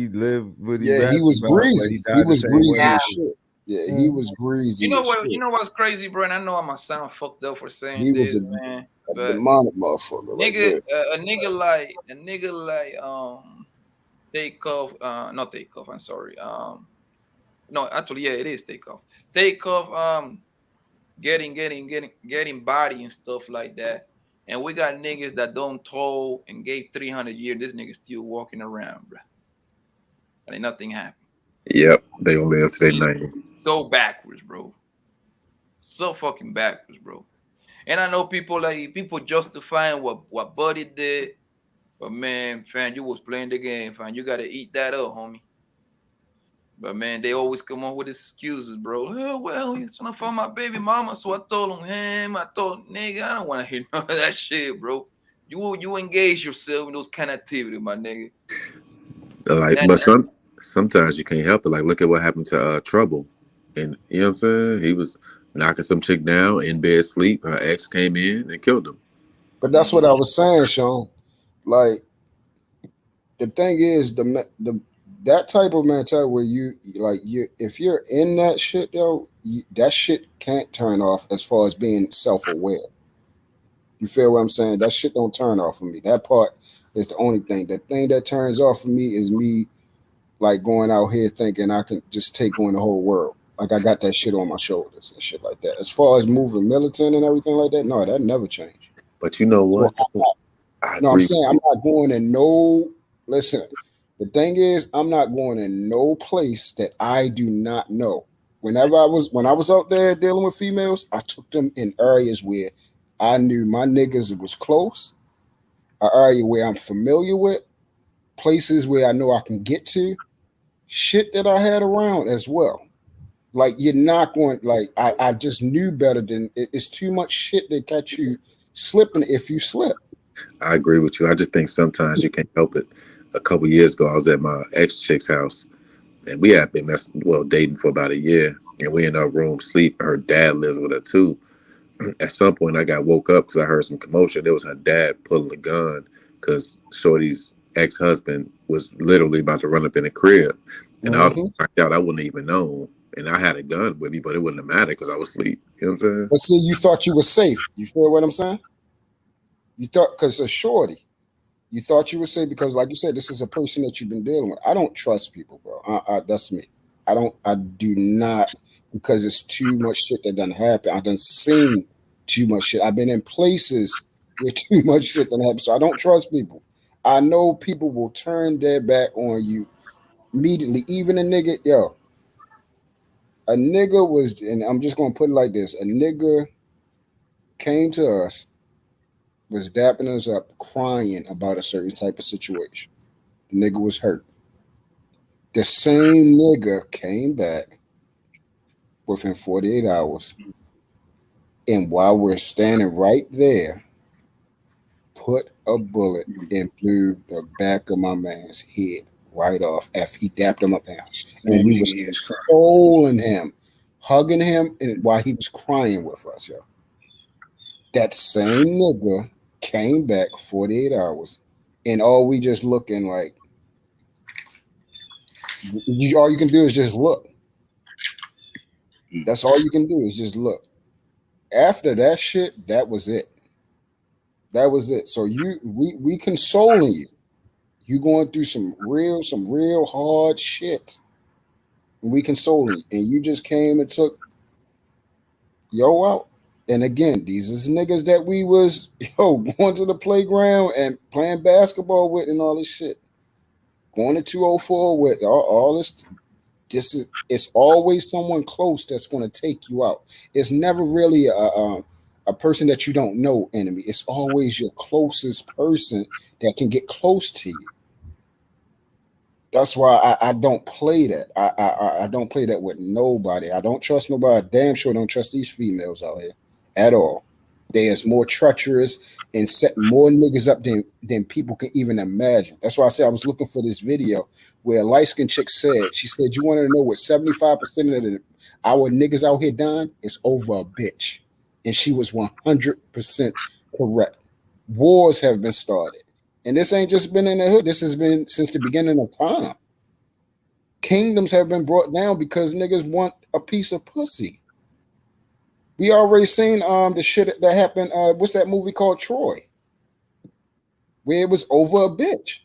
lived with he was greasy. He was greasy as shit. Yeah, he was greasy. You know what? You know what's crazy, bro? And I know I'm gonna sound fucked up for saying he this, was man. A demonic motherfucker. Nigga, a nigga like Takeoff. Not Takeoff. I'm sorry. No, actually, yeah, it is Takeoff. Takeoff. Getting body and stuff like that. And we got niggas that don't toll and gave 300 years. This nigga still walking around, bro. And nothing happened. Yep, they only live to their 90. So backwards, bro. So fucking backwards, bro. And I know people justifying what Buddy did, but man, fam, you was playing the game, fam. You gotta eat that up, homie. But man, they always come up with excuses, bro. Oh, well, he's trying to find my baby mama, so I told him. I told nigga, I don't want to hear none of that shit, bro. You engage yourself in those kind of activity, my nigga. Like, but sometimes you can't help it. Like, look at what happened to Trouble, and you know what I'm saying? He was knocking some chick down in bed, sleep. Her ex came in and killed him. But that's what I was saying, Sean. Like, the thing is, that type of mentality where if you're in that shit though, that shit can't turn off as far as being self-aware. You feel what I'm saying? That shit don't turn off for me. That part is the only thing. The thing that turns off for me is me, like, going out here thinking I can just take on the whole world. Like, I got that shit on my shoulders and shit like that. As far as moving militant and everything like that, no, that never changed. But you know what? I'm saying I'm not going in no. Listen, the thing is, I'm not going in no place that I do not know. When I was out there dealing with females, I took them in areas where I knew my niggas was close, an area where I'm familiar with, places where I know I can get to, shit that I had around as well. Like, you're not going, like, I just knew better than, it's too much shit that catch you slipping if you slip. I agree with you. I just think sometimes you can't help it. A couple years ago, I was at my ex-chick's house, and we had been dating for about a year, and we in our room sleep. Her dad lives with her too. At some point, I got woke up because I heard some commotion. There was her dad pulling a gun because Shorty's ex-husband was literally about to run up in the crib, and I Mhm. knocked out. I wouldn't even know, and I had a gun with me, but it wouldn't have mattered because I was asleep. You know what I'm saying? But see, you thought you were safe. You feel what I'm saying? You thought, because a shorty, you thought you were safe because, like you said, this is a person that you've been dealing with. I don't trust people, bro. That's me. I do not, because it's too much shit that done happen. I done seen too much shit. I've been in places where too much shit done happen. So I don't trust people. I know people will turn their back on you immediately. Even a nigga, a nigga was, and I'm just gonna put it like this: a nigga came to us, was dapping us up, crying about a certain type of situation. The nigga was hurt. The same nigga came back within 48 hours, and while we're standing right there, put a bullet and blew the back of my man's head right off after he dapped him up now. And we was holding him, hugging him, and while he was crying with us, yo. That same nigga came back 48 hours, and all we just looking like, all you can do is just look. That's all you can do is just look. After that shit, that was it. That was it. So we consoling you. You going through some real hard shit. We consoling you. And you just came and took yo out. And again, these is niggas that we was going to the playground and playing basketball with and all this shit. Going to 204 with all this. It's always someone close that's going to take you out. It's never really a person that you don't know enemy. It's always your closest person that can get close to you. That's why I don't play that. I don't play that with nobody. I don't trust nobody. I damn sure don't trust these females out here at all. There's more treacherous and setting more niggas up than people can even imagine. That's why I said I was looking for this video where a light-skinned chick said, she said, you want to know what 75% of our niggas out here dying? It's over a bitch. And she was 100% correct. Wars have been started. And this ain't just been in the hood. This has been since the beginning of time. Kingdoms have been brought down because niggas want a piece of pussy. We already seen the shit that happened. What's that movie called Troy? Where it was over a bitch.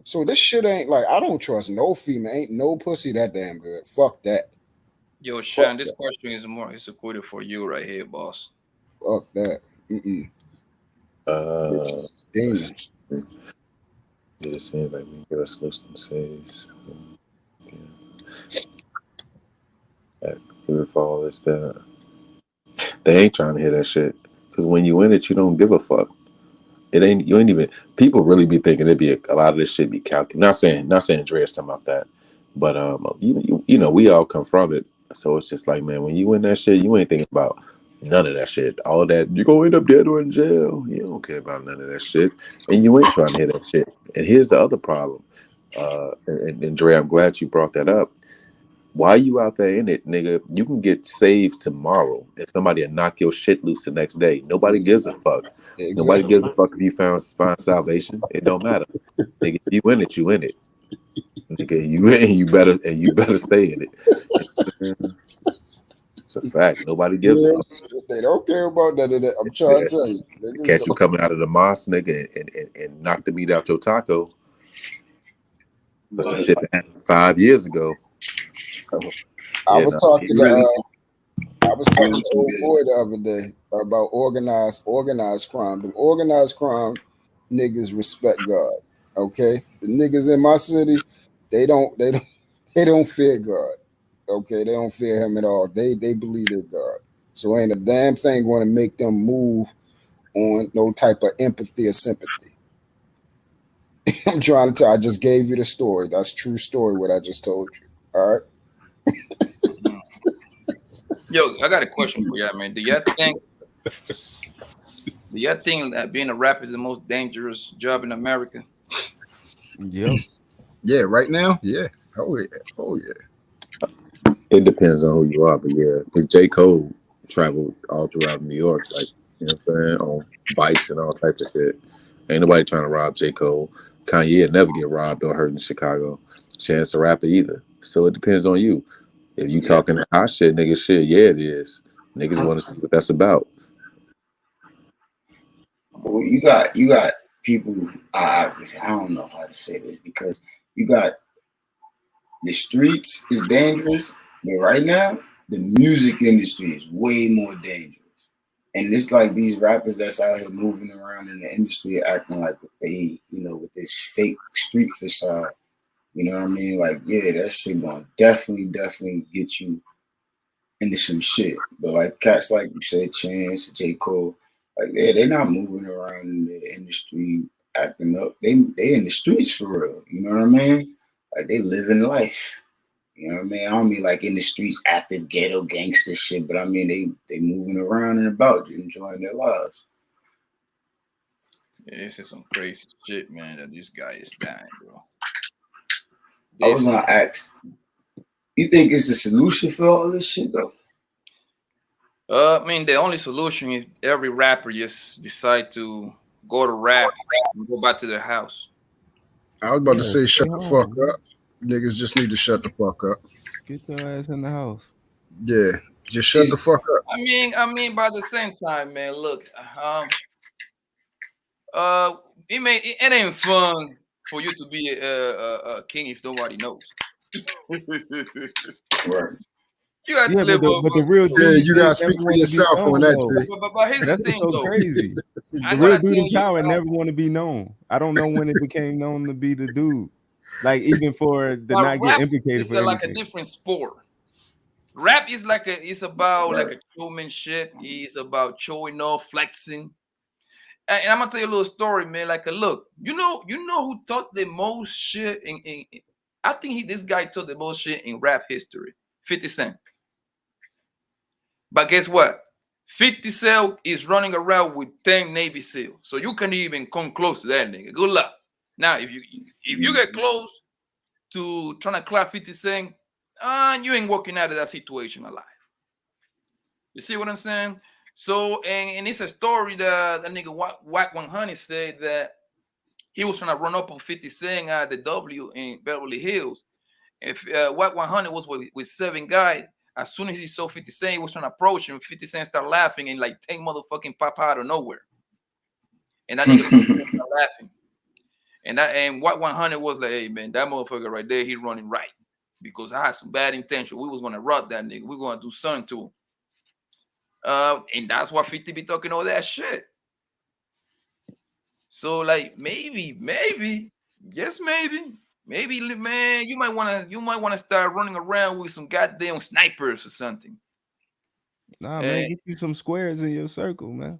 So this shit ain't like, I don't trust no female. Ain't no pussy that damn good. Fuck that. Yo, Sean, this question is more executed for you right here, boss. Fuck that. Demons. It just seems like we get a solution says here for all this that they ain't trying to hear that shit. Because when you in it, you don't give a fuck. You ain't even, people really be thinking it'd be a lot of this shit be calculated. Not saying Dre's talking about that, but you know, we all come from it. So it's just like, man, when you in that shit, you ain't thinking about none of that shit. All that, you're gonna end up dead or in jail. You don't care about none of that shit. And you ain't trying to hear that shit. And here's the other problem. And Dre, I'm glad you brought that up. Why you out there in it, nigga? You can get saved tomorrow and somebody will knock your shit loose the next day. Nobody gives a fuck. Exactly. Nobody gives a fuck if you find salvation. It don't matter. Nigga, you in it, you in it. Nigga, you better stay in it. It's a fact. Nobody gives a fuck. They don't care about that. I'm trying to tell you. Catch you coming out of the mosque, nigga, and knock the meat out your taco. That's some shit that happened 5 years ago. I was talking to old boy the other day about organized crime. The organized crime niggas respect God. Okay, the niggas in my city, they don't fear God. Okay, they don't fear him at all. They believe in God. So ain't a damn thing going to make them move on no type of empathy or sympathy. I'm trying to tell. I just gave you the story. That's true story. What I just told you. All right. Yo, I got a question for y'all, man. Do y'all think that being a rapper is the most dangerous job in America? Yep. Yeah, right now? Yeah. Oh yeah. It depends on who you are, but yeah. Because J. Cole traveled all throughout New York, like, you know what I'm saying, on bikes and all types of shit. Ain't nobody trying to rob J. Cole. Kanye would never get robbed or hurt in Chicago. Chance the Rapper either. So it depends on you. If you talking that hot shit, nigga, shit, yeah, it is. Niggas want to see what that's about. Well, you got people. I don't know how to say this because you got the streets is dangerous, but right now the music industry is way more dangerous. And it's like these rappers that's out here moving around in the industry acting like they, with this fake street facade. You know what I mean? Like, yeah, that shit gonna definitely get you into some shit. But like cats like you said, Chance, J. Cole, like they're not moving around in the industry acting up. They in the streets for real. You know what I mean? Like they living life. You know what I mean? I don't mean like in the streets active ghetto gangster shit, but I mean they moving around and about, enjoying their lives. Yeah, this is some crazy shit, man, that this guy is dying, bro. I was gonna ask, you think it's a solution for all this shit though? I mean, the only solution is every rapper just decide to go to rap and go back to their house. I was about to say, shut the fuck up. Niggas just need to shut the fuck up. Get your ass in the house. Yeah, just shut the fuck up. I mean, by the same time, man, look, it ain't fun for you to be a king if nobody knows. Right. You got to live but the real dude, you gotta speak for yourself on that, Jay. But here's that's the thing, so though. crazy. The real dude in power never want to be known. I don't know when it became known to be the dude. Like even for the not get implicated it's for like anything. a different sport. Rap is it's about like a showmanship. It's about showing off, flexing. And I'm gonna tell you a little story, man. Like, look, you know who taught the most shit in I think this guy taught the most shit in rap history. 50 Cent. But guess what? 50 Cent is running around with 10 Navy SEALs, so you can't even come close to that nigga. Good luck. Now, if you get close to trying to clap 50 Cent, you ain't walking out of that situation alive. You see what I'm saying? So, and it's a story that nigga Wack 100 said that he was trying to run up on 50 Cent at the W in Beverly Hills. If Wack 100 was with 7 guys, as soon as he saw 50 Cent, he was trying to approach him. 50 Cent started laughing and like 10 motherfucking pop out of nowhere. And that nigga started laughing. And Wack 100 was like, hey, man, that motherfucker right there, he running right. Because I had some bad intention. We was going to rob that nigga. We going to do something to him. And that's why 50 be talking all that shit. So like maybe, yes, maybe, man, you might want to start running around with some goddamn snipers or something. Nah, man, get you some squares in your circle, man.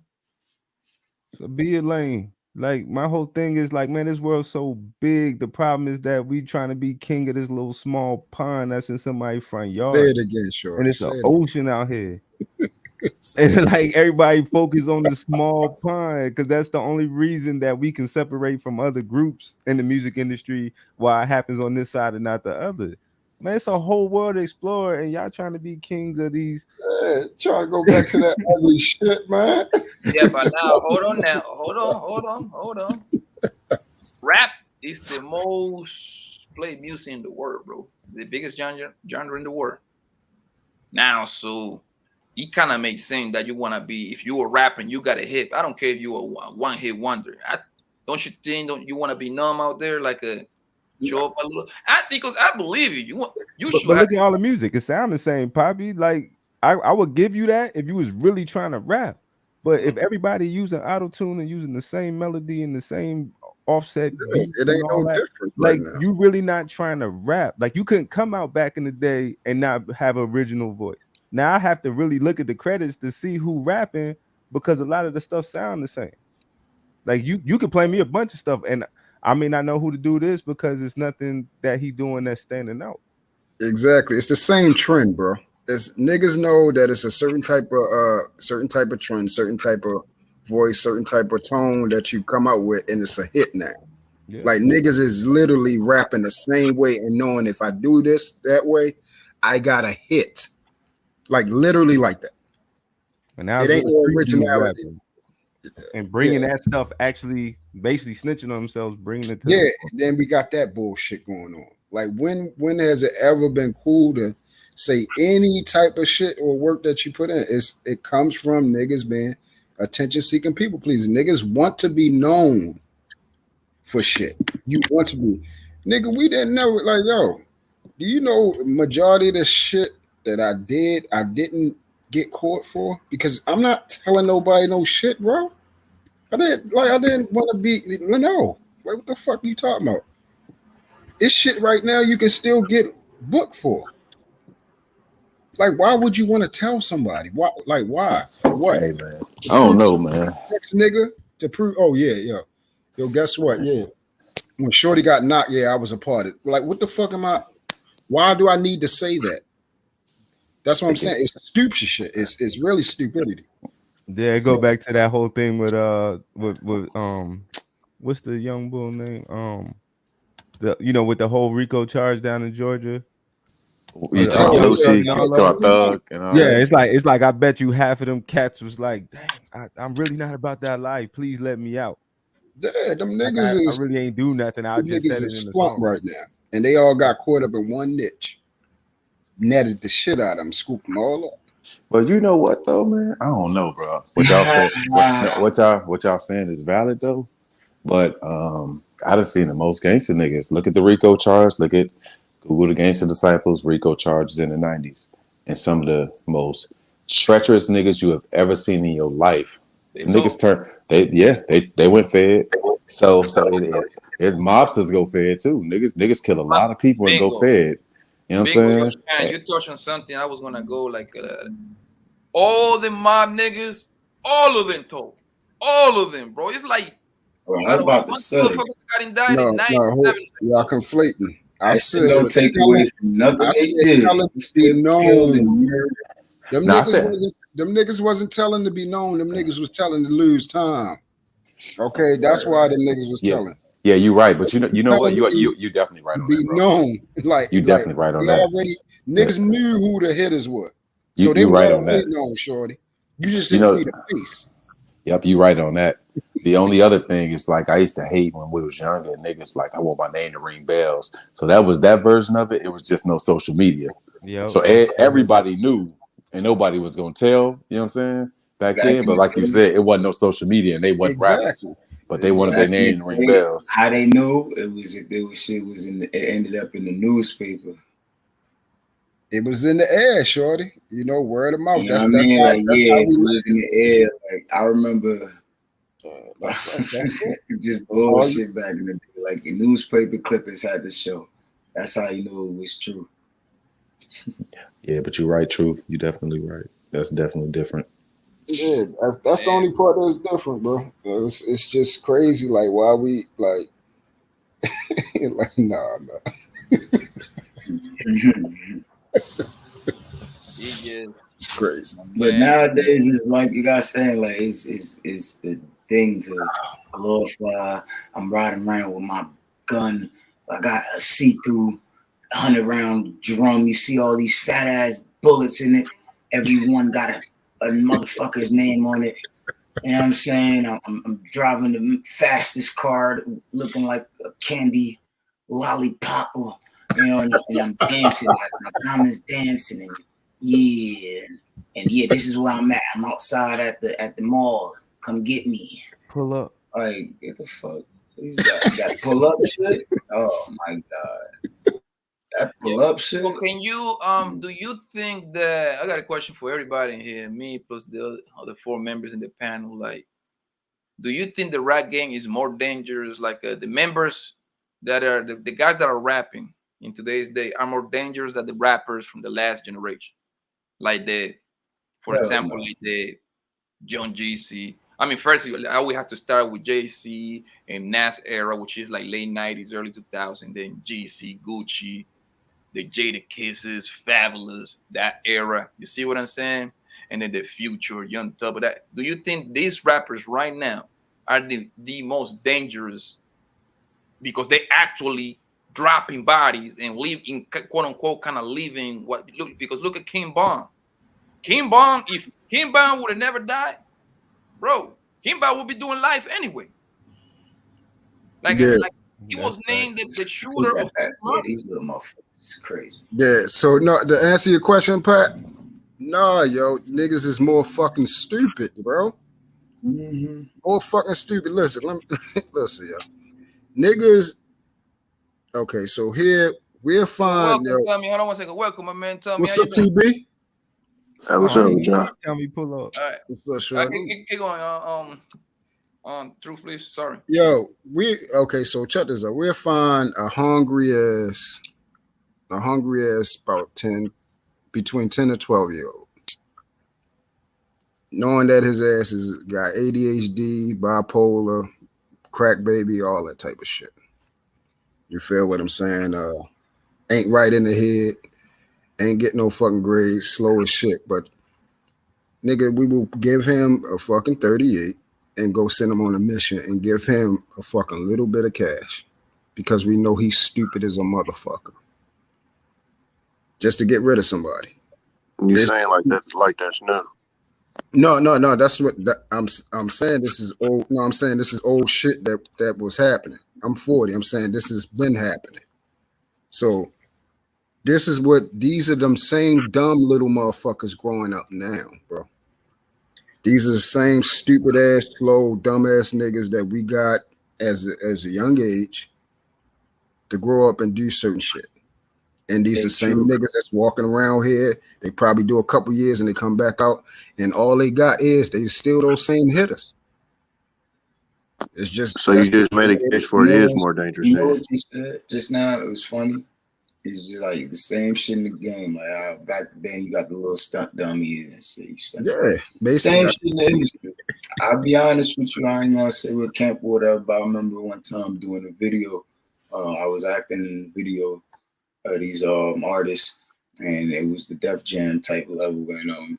So be a lane. Like my whole thing is like, man, this world's so big. The problem is that we trying to be king of this little small pond that's in somebody's front yard. Say it again, sure. And it's an ocean out here. And like everybody focus on the small pond because that's the only reason that we can separate from other groups in the music industry why it happens on this side and not the other. Man, it's a whole world to explore, and y'all trying to be kings of these. Trying to go back to that ugly shit, man. Yeah, but now hold on. Rap is the most played music in the world, bro. The biggest genre in the world. Now, so it kind of makes sense that you want to be, if you are rapping, you got a hit. I don't care if you are one hit wonder. Don't you think? Don't you want to be numb out there like a show up a little? Because I believe you. But look at all the music. It sounds the same, Poppy. Like I would give you that if you was really trying to rap. But if everybody using auto-tune and using the same melody and the same offset, it ain't no different. Like you really not trying to rap. Like you couldn't come out back in the day and not have original voice. Now I have to really look at the credits to see who rapping because a lot of the stuff sound the same. Like you could play me a bunch of stuff and I may not know who to do this because it's nothing that he doing that's standing out. Exactly. It's the same trend, bro. It's niggas know that it's a certain type of trend, certain type of voice, certain type of tone that you come out with, and it's a hit now. Yeah. Like niggas is literally rapping the same way and knowing if I do this that way, I got a hit. Like literally like that. And now it ain't no originality. and bringing that stuff, actually basically snitching on themselves, bringing it to yeah. Then we got that bullshit going on. Like when has it ever been cool to say any type of shit or work that you put in? It comes from niggas being attention seeking people please. Niggas want to be known for shit. You want to be, nigga. We didn't know. Like, yo, do you know majority of the shit that I didn't get caught for because I'm not telling nobody no shit, bro. I didn't want to be no. Like, what the fuck are you talking about? This shit right now you can still get booked for. Like, why would you want to tell somebody? Why? Like, why? For what? Hey, man. I don't know, man. Next nigga to prove. Oh yeah. Yo, guess what? Yeah, when Shorty got knocked, yeah, I was a part of it. Like, what the fuck am I? Why do I need to say that? That's what I'm saying. It's stupid shit. It's really stupidity. Yeah, go back to that whole thing with what's the young bull name? With the whole RICO charge down in Georgia. You talking Thug and all yeah, that. it's like I bet you half of them cats was like, dang, I'm really not about that life. Please let me out. Yeah, them niggas I really ain't do nothing. I just said it in the slump song right now, and they all got caught up in one niche. Netted the shit out of them, scooped them all up. But you know what though, man? I don't know, bro. What y'all say? What y'all saying is valid though. But I done seen the most gangster niggas. Look at the RICO charge. Look at Google the Gangster Disciples RICO charges in the 90s, and some of the most treacherous niggas you have ever seen in your life. Niggas they went fed. So it's mobsters go fed too. Niggas kill a lot of people and go fed. You know what I'm saying? You touched on something. I was gonna go like all the mob niggas, all of them told, all of them, bro. It's like I'm about to say, no, y'all conflating. I said don't take away from nothing they did. Them niggas wasn't telling to be known. Them niggas was telling to lose time. Okay, that's why them niggas was telling. Yeah, you're right, but you know what? You definitely right on be that, bro. known, like you definitely right on that. Already, niggas knew who the hitters were, so they was already known, shorty. You just didn't see the face. Yep, you right on that. The only other thing is like I used to hate when we was younger, niggas like I want my name to ring bells. So that was that version of it. It was just no social media. Yeah. So everybody knew, and nobody was gonna tell. You know what I'm saying? Back then, but like you said, it wasn't no social media, and they wasn't rapping. But they wanted their name to ring bells. How they knew it ended up in the newspaper. It was in the air, shorty. You know, word of mouth. You know what I mean? It was in the air. Like I remember just bullshit back in the day. Like the newspaper clippers had the show. That's how you knew it was true. Yeah, but you're right, Truth. You're definitely right. That's definitely different. Yeah, that's the only part that's different, bro. It's just crazy. Like, why we like, like, nah. It's crazy. But nowadays, it's like you guys saying, like, it's the thing to glorify. I'm riding around with my gun. I got a see-through 100-round drum. You see all these fat ass bullets in it. Everyone got a motherfucker's name on it. You know what I'm saying? I'm driving the fastest car, looking like a candy lollipop, you know, and I'm dancing, like my diamonds dancing, and this is where I'm at. I'm outside at the mall. Come get me. Pull up. Like, get the fuck. You got pull up shit? Oh my god. That pull up shit. Well, can you do you think that I got a question for everybody in here, me plus the other 4 members in the panel? Like, do you think the rap game is more dangerous? Like the members that are the guys that are rapping in today's day are more dangerous than the rappers from the last generation? Like for example, like the John GC. I mean, first we have to start with JC and Nas era, which is like late 90s, early 2000s. Then GC, Gucci, the Jada Kisses, Fabulous, that era. You see what I'm saying? And then the Future, Young Thug. But that, do you think these rappers right now are the most dangerous because they actually dropping bodies and live in quote unquote kind of living what look? Because look at King Von. King Von, if King Von would have never died, bro, Kimba will be doing life anyway. Like, Yeah. like he was named the shooter of Yeah, these little motherfuckers. It's crazy. Yeah. So no, to answer your question, Pat, nah, yo, niggas is more fucking stupid, bro. More fucking stupid. Listen, let me listen, yo. Niggas. Okay, so here we'll find. Welcome, Tommy. Hold on 1 second. Welcome, my man. Tommy. What's How up, you doing? TB? Hey, what's up, John? Tell me, pull up. All right. What's up, I Shorty? keep going. Truth, please. Sorry. Yo, okay. So check this out. We'll find a hungry ass about 10, between 10 and 12-year-old, knowing that his ass has got ADHD, bipolar, crack baby, all that type of shit. You feel what I'm saying? Ain't right in the head, ain't get no fucking grades, slow as shit. But nigga, we will give him a fucking 38 and go send him on a mission and give him a fucking little bit of cash because we know he's stupid as a motherfucker. Just to get rid of somebody. You saying like that's new? No. That's what I'm saying. This is old. No, I'm saying this is old shit that was happening. I'm 40. I'm saying this has been happening. So these are them same dumb little motherfuckers growing up now, bro. These are the same stupid ass, slow, dumb ass niggas that we got as a young age to grow up and do certain shit. And these are the same niggas that's walking around here. They probably do a couple years and they come back out, and all they got is they still those same hitters. It's just so you just made a case for it is more dangerous. You know what you said just now? It was funny. It's just like the same shit in the game. Like back then, you got the little stunt dummy and shit. Yeah, basically. Same shit in the industry. I'll be honest with you. I ain't gonna say with camp or whatever, but I remember one time doing a video. I was acting in a video of these artists, and it was the Def Jam type level. And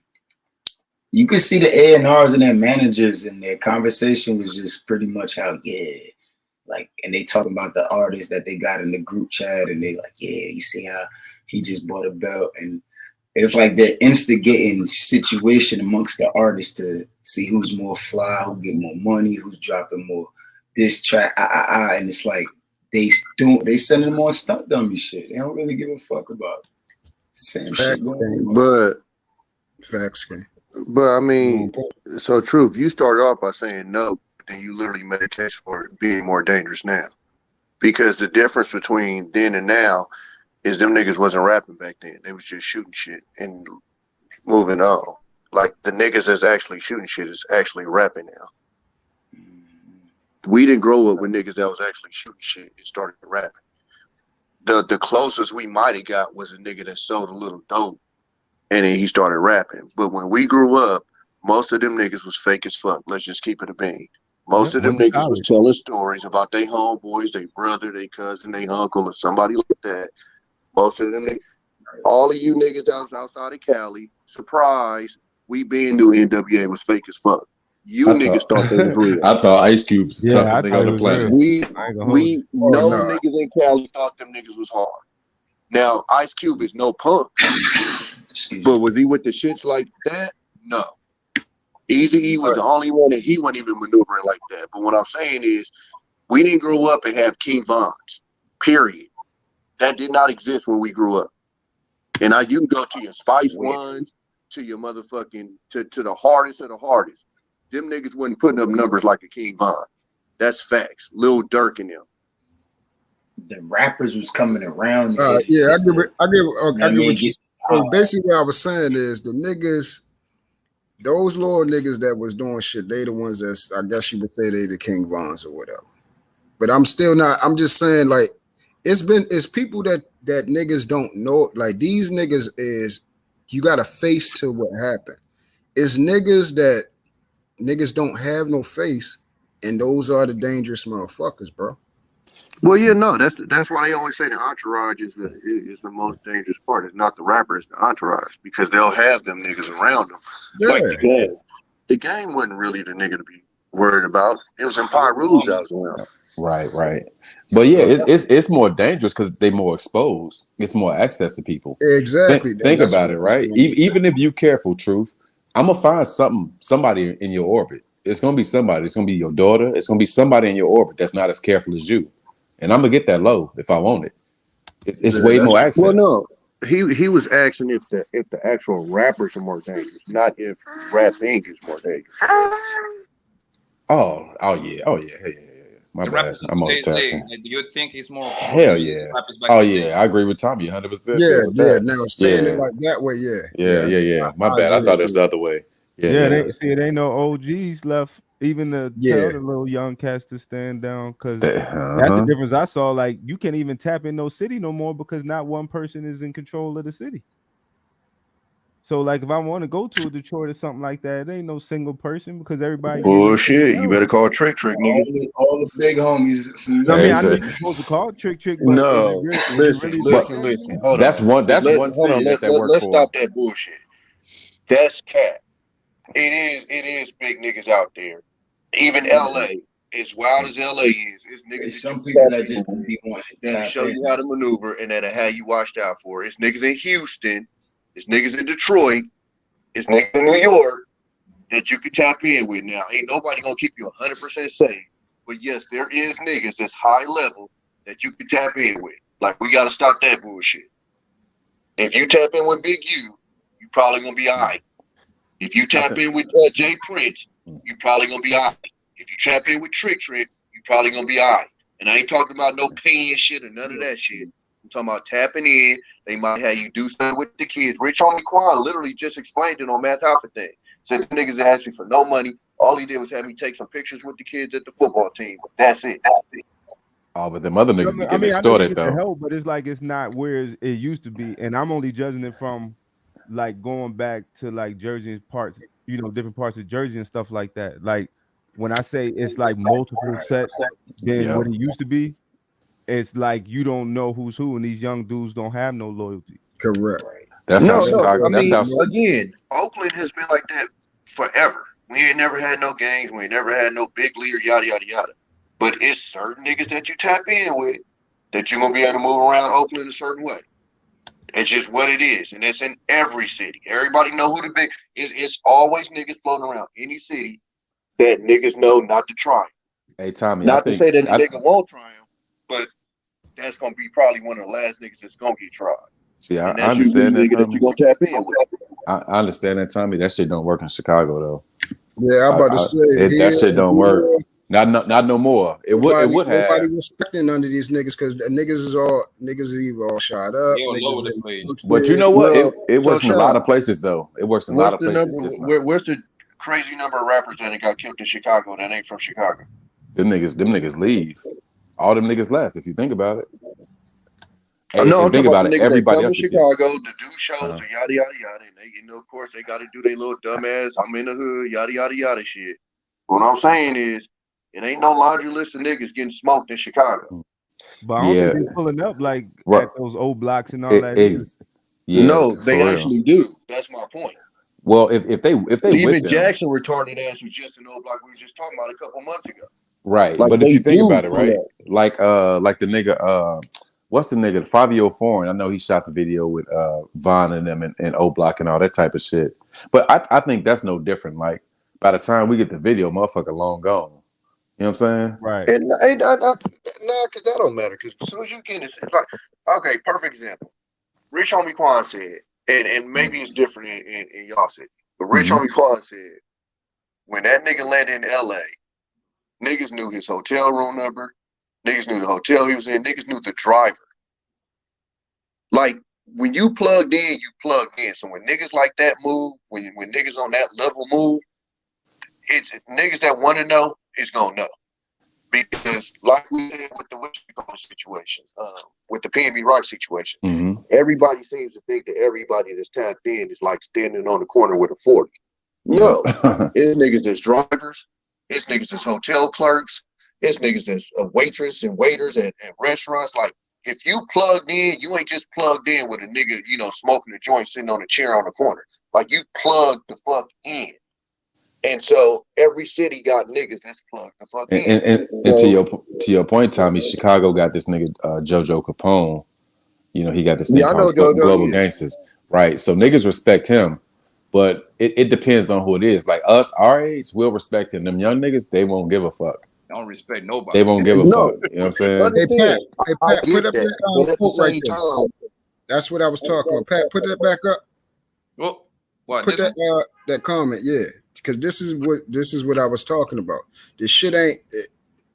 you could see the A&Rs and their managers, and their conversation was just pretty much how, like, and they talking about the artists that they got in the group chat, and they like, you see how he just bought a belt, and it's like they're instigating situation amongst the artists to see who's more fly, who get more money, who's dropping more this track, and it's like they sending them on stunt dummy shit. They don't really give a fuck about it. Same shit going on. But I mean, so Truth, you started off by saying no, and you literally made a case for it being more dangerous now. Because the difference between then and now is them niggas wasn't rapping back then. They was just shooting shit and moving on. Like the niggas that's actually shooting shit is actually rapping now. We didn't grow up with niggas that was actually shooting shit and started rapping. The closest we might have got was a nigga that sold a little dope and then he started rapping. But when we grew up, most of them niggas was fake as fuck. Let's just keep it a bean. Most of them niggas was telling stories about their homeboys, their brother, their cousin, their uncle, or somebody like that. Most of them niggas, all of you niggas that was outside of Cali, surprise, we been knew NWA was fake as fuck. You niggas thought they was real. I thought Ice Cube was the toughest thing on the planet. We niggas in Cali thought them niggas was hard. Now, Ice Cube is no punk. But was he with the shits like that? No. Eazy-E was the only one that he wasn't even maneuvering like that. But what I'm saying is, we didn't grow up and have King Vons. Period. That did not exist when we grew up. And now you can go to your Spice Ones, to your motherfucking, to the hardest of the hardest. Them niggas wasn't putting up numbers like a King Von. That's facts. Lil Durk and them. The rappers was coming around. I give what you. So basically, what I was saying is the niggas, those little niggas that was doing shit, they the ones that's, I guess you would say they the King Vons or whatever. But I'm still not. I'm just saying, like, it's people that niggas don't know. Like, these niggas is, you got a face to what happened. It's niggas that niggas don't have no face, and those are the dangerous motherfuckers, bro. Well, yeah, no, that's why they always say the entourage is the most dangerous part. It's not the rapper, it's the entourage, because they'll have them niggas around them. Yeah. Like the game. The game wasn't really the nigga to be worried about. It was Empire Rules that was around. Right. But yeah, it's more dangerous because they're more exposed. It's more access to people. Exactly. Think about it, right? Even if you careful, Truth, I'm gonna find somebody in your orbit. it's gonna be somebody. It's gonna be your daughter. It's gonna be somebody in your orbit that's not as careful as you. And I'm gonna get that low if I want it. It's way more access. Well, no, he was asking if the actual rappers are more dangerous, not if rapping is more dangerous. Oh yeah. My The bad. rappers I'm of today's multitasking. day, do you think it's more? Hell yeah. rappers back Oh in the day? yeah, I agree with Tommy 100%. Yeah. Now saying Yeah. it like that way, Yeah. My bad. I thought it was the other way. Yeah, it ain't no OGs left even to tell the little young cats to stand down, because that's the difference I saw. Like, you can't even tap in no city no more because not one person is in control of the city. So like, if I want to go to a Detroit or something like that, it ain't no single person because everybody bullshit. You better call Trick, nigga. All the big homies. I mean, I know you're supposed to call Trick, but no. Listen. Hold that's on. one city Let's work for. stop that bullshit. That's cat. It is big niggas out there. Even LA, as wild as LA is, it's niggas. It's some people that just be wanting that'll show you how to maneuver and that'll have you watched out for. It's niggas in Houston, it's niggas in Detroit, it's niggas in New York that you can tap in with. Now, ain't nobody gonna keep you 100% safe, but yes, there is niggas that's high level that you can tap in with. Like, we gotta stop that bullshit. If you tap in with Big U, you probably gonna be all right. If you tap in with Jay Prince, you probably gonna be all right. If you tap in with Trick, you probably gonna be all right. And I ain't talking about no paying shit or none of that shit. I'm talking about tapping in. They might have you do something with the kids. Rich Homie Quan literally just explained it on Math Alpha thing. Said the niggas asked me for no money. All he did was have me take some pictures with the kids at the football team. That's it. Oh, but them other niggas be getting I extorted know you get the though. help, but it's like it's not where it used to be. And I'm only judging it from like going back to like Jersey parts, different parts of Jersey and stuff like that. Like, when I say it's like multiple sets than what it used to be, it's like you don't know who's who, and these young dudes don't have no loyalty. Correct. That's how Chicago. Again, Oakland has been like that forever. We ain't never had no gangs. We ain't never had no big leader, yada, yada, yada. But it's certain niggas that you tap in with that you're going to be able to move around Oakland a certain way. It's just what it is. And it's in every city. Everybody know who the big is. It's always niggas floating around any city that niggas know not to try. Hey, Tommy. Not to say that the nigga won't try him, but that's going to be probably one of the last niggas that's going to get tried. See, I understand that, Tommy. That you gonna tap in with. I understand that, Tommy. That shit don't work in Chicago though. Yeah, I'm about to say that shit don't work. Not no more. It would have. Nobody respecting none of these niggas because the niggas is either all shot up. But you know what? It works in a lot of places though. It works in a lot of places. Where's the crazy number of rappers that got killed in Chicago that ain't from Chicago? Them niggas leave. All them niggas left. If you think about it. No, I'm think talking about about it. the niggas Everybody that come else to Chicago to do shows and yada yada yada, and they, of course, they got to do their little dumbass "I'm in the hood" yada yada yada shit. What I'm saying is, it ain't no laundry list of niggas getting smoked in Chicago. But I don't think they're pulling up like at those old blocks and all that. No, they actually do. That's my point. Well, if they even Jackson retarded ass was just an old block we were just talking about a couple months ago. Right, Like, but if you think about it, do right, that. like the nigga, what's the nigga, Fabio Foreign? I know he shot the video with Von and them and O Block and all that type of shit. But I think that's no different. Like, by the time we get the video, motherfucker long gone. You know what I'm saying? Right. And no, because that don't matter. Because as soon as you get it, like, okay, perfect example. Rich Homie Quan said, and maybe it's different in y'all city, but Rich Homie Quan said, when that nigga landed in LA, niggas knew his hotel room number, niggas knew the hotel he was in, niggas knew the driver. Like, when you plugged in, you plugged in. So when niggas like that move, when niggas on that level move, it's niggas that want to know is gonna know. Because like we did with the situation, with the PNB Rock situation, everybody seems to think that everybody that's tapped in is like standing on the corner with a 40. No, it's niggas that's drivers, it's niggas that's hotel clerks, it's niggas that's waitress and waiters at restaurants. Like, if you plugged in, you ain't just plugged in with a nigga, smoking a joint sitting on a chair on the corner. Like, you plugged the fuck in. And so every city got niggas that's plugged the fuck in. And to your point, Tommy, Chicago got this nigga JoJo Capone. He got this thing called Global Gangsters. Right. So niggas respect him. But it depends on who it is. Like us, our age, we'll respect it. Them young niggas, they won't give a fuck. Don't respect nobody. They won't give a fuck. You know what I'm saying? Understand. Hey, I Pat, get put up that, that but at the quote right same there. time, That's what I was talking about. Pat, put that back up. Well, what? Put This that that comment, yeah, because this is what I was talking about. This shit ain't.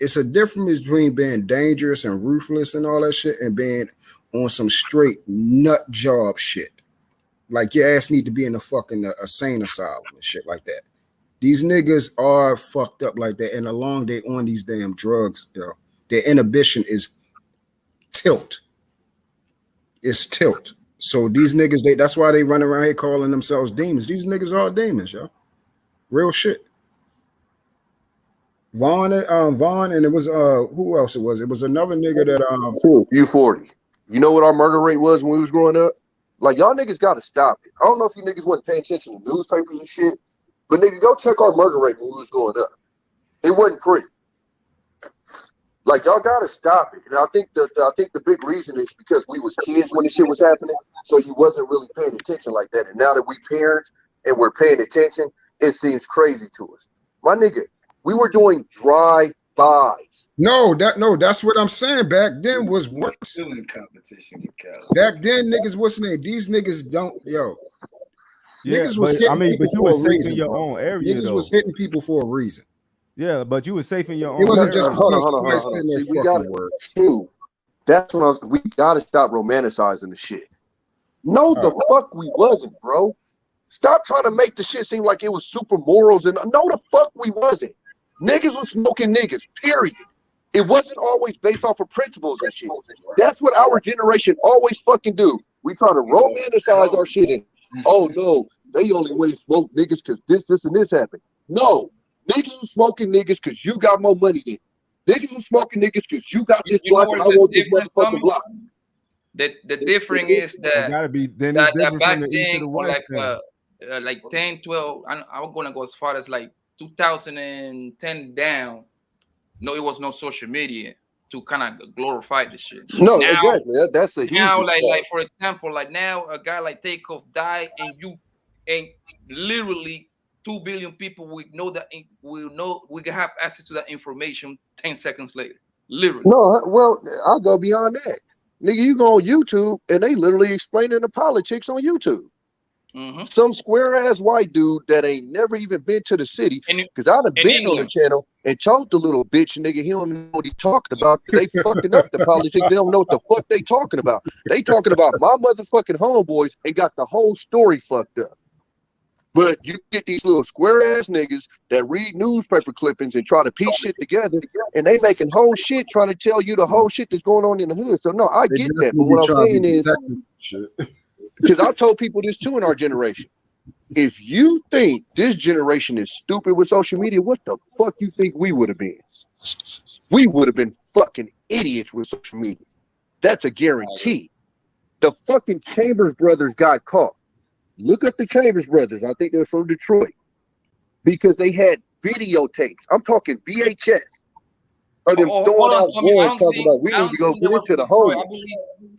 It's a difference between being dangerous and ruthless and all that shit, and being on some straight nut job shit. Like your ass need to be in a fucking insane asylum and shit like that. These niggas are fucked up like that, and along they on these damn drugs, yo. Their inhibition is tilt. It's tilt. So these niggas, that's why they run around here calling themselves demons. These niggas are demons, yo. Real shit. Vaughn, and it was who else it was? It was another nigga that U40. You know what our murder rate was when we was growing up? Like y'all niggas gotta stop it. I don't know if you niggas wasn't paying attention to newspapers and shit, but nigga, go check our murder rate when we was growing up. It wasn't pretty. Like y'all gotta stop it. And I think the big reason is because we was kids when this shit was happening, so you wasn't really paying attention like that. And now that we parents and we're paying attention, it seems crazy to us. My nigga, we were doing drive-bys. No, that's what I'm saying. Back then was worse. Still in competition with Cal. Back then, niggas, what's the name? These niggas don't, yo. Yeah, Niggas was but hitting I mean, people but you for were a safe reason, in your bro. own area. Niggas though. was hitting people for a reason. Yeah, but you were safe in your own. It wasn't area. just Hold because on. somebody said their See, we fucking gotta words. That's when we gotta stop romanticizing the shit. No, the fuck we wasn't, bro. Stop trying to make the shit seem like it was super morals and no, the fuck we wasn't. Niggas was smoking niggas, period. It wasn't always based off of principles and shit. That's what our generation always fucking do. We try to romanticize our shit and oh no, they only went and smoked niggas because this, and this happened. No, niggas was smoking niggas because you got more money than. Niggas was smoking niggas because you got this block and I want this motherfucking block. The difference is that gotta be then that, it's that different back from the east to then, the west. like 10, 12, I'm gonna go as far as like 2010 down. No, it was no social media to kind of glorify the shit. No, now, exactly. That's a huge now, part. like for example, like now a guy like Takeoff died, and literally 2 billion people will we can have access to that information 10 seconds later. Literally. No, well, I'll go beyond that. Nigga, you go on YouTube and they literally explaining the politics on YouTube. Mm-hmm. Some square ass white dude that ain't never even been to the city, because I'd have been on the channel and told the little bitch nigga he don't know what he talking about. They fucking up the politics. They don't know what the fuck they talking about. They talking about my motherfucking homeboys and got the whole story fucked up. But you get these little square ass niggas that read newspaper clippings and try to piece shit together, and they making whole shit trying to tell you the whole shit that's going on in the hood. So no, I get that. But what I'm saying is, because I told people this too in our generation. If you think this generation is stupid with social media, what the fuck you think we would have been? We would have been fucking idiots with social media. That's a guarantee. The fucking Chambers brothers got caught. Look up the Chambers brothers. I think they're from Detroit. Because they had videotapes. I'm talking VHS. Of them throwing out words talking about we need to go get into the home.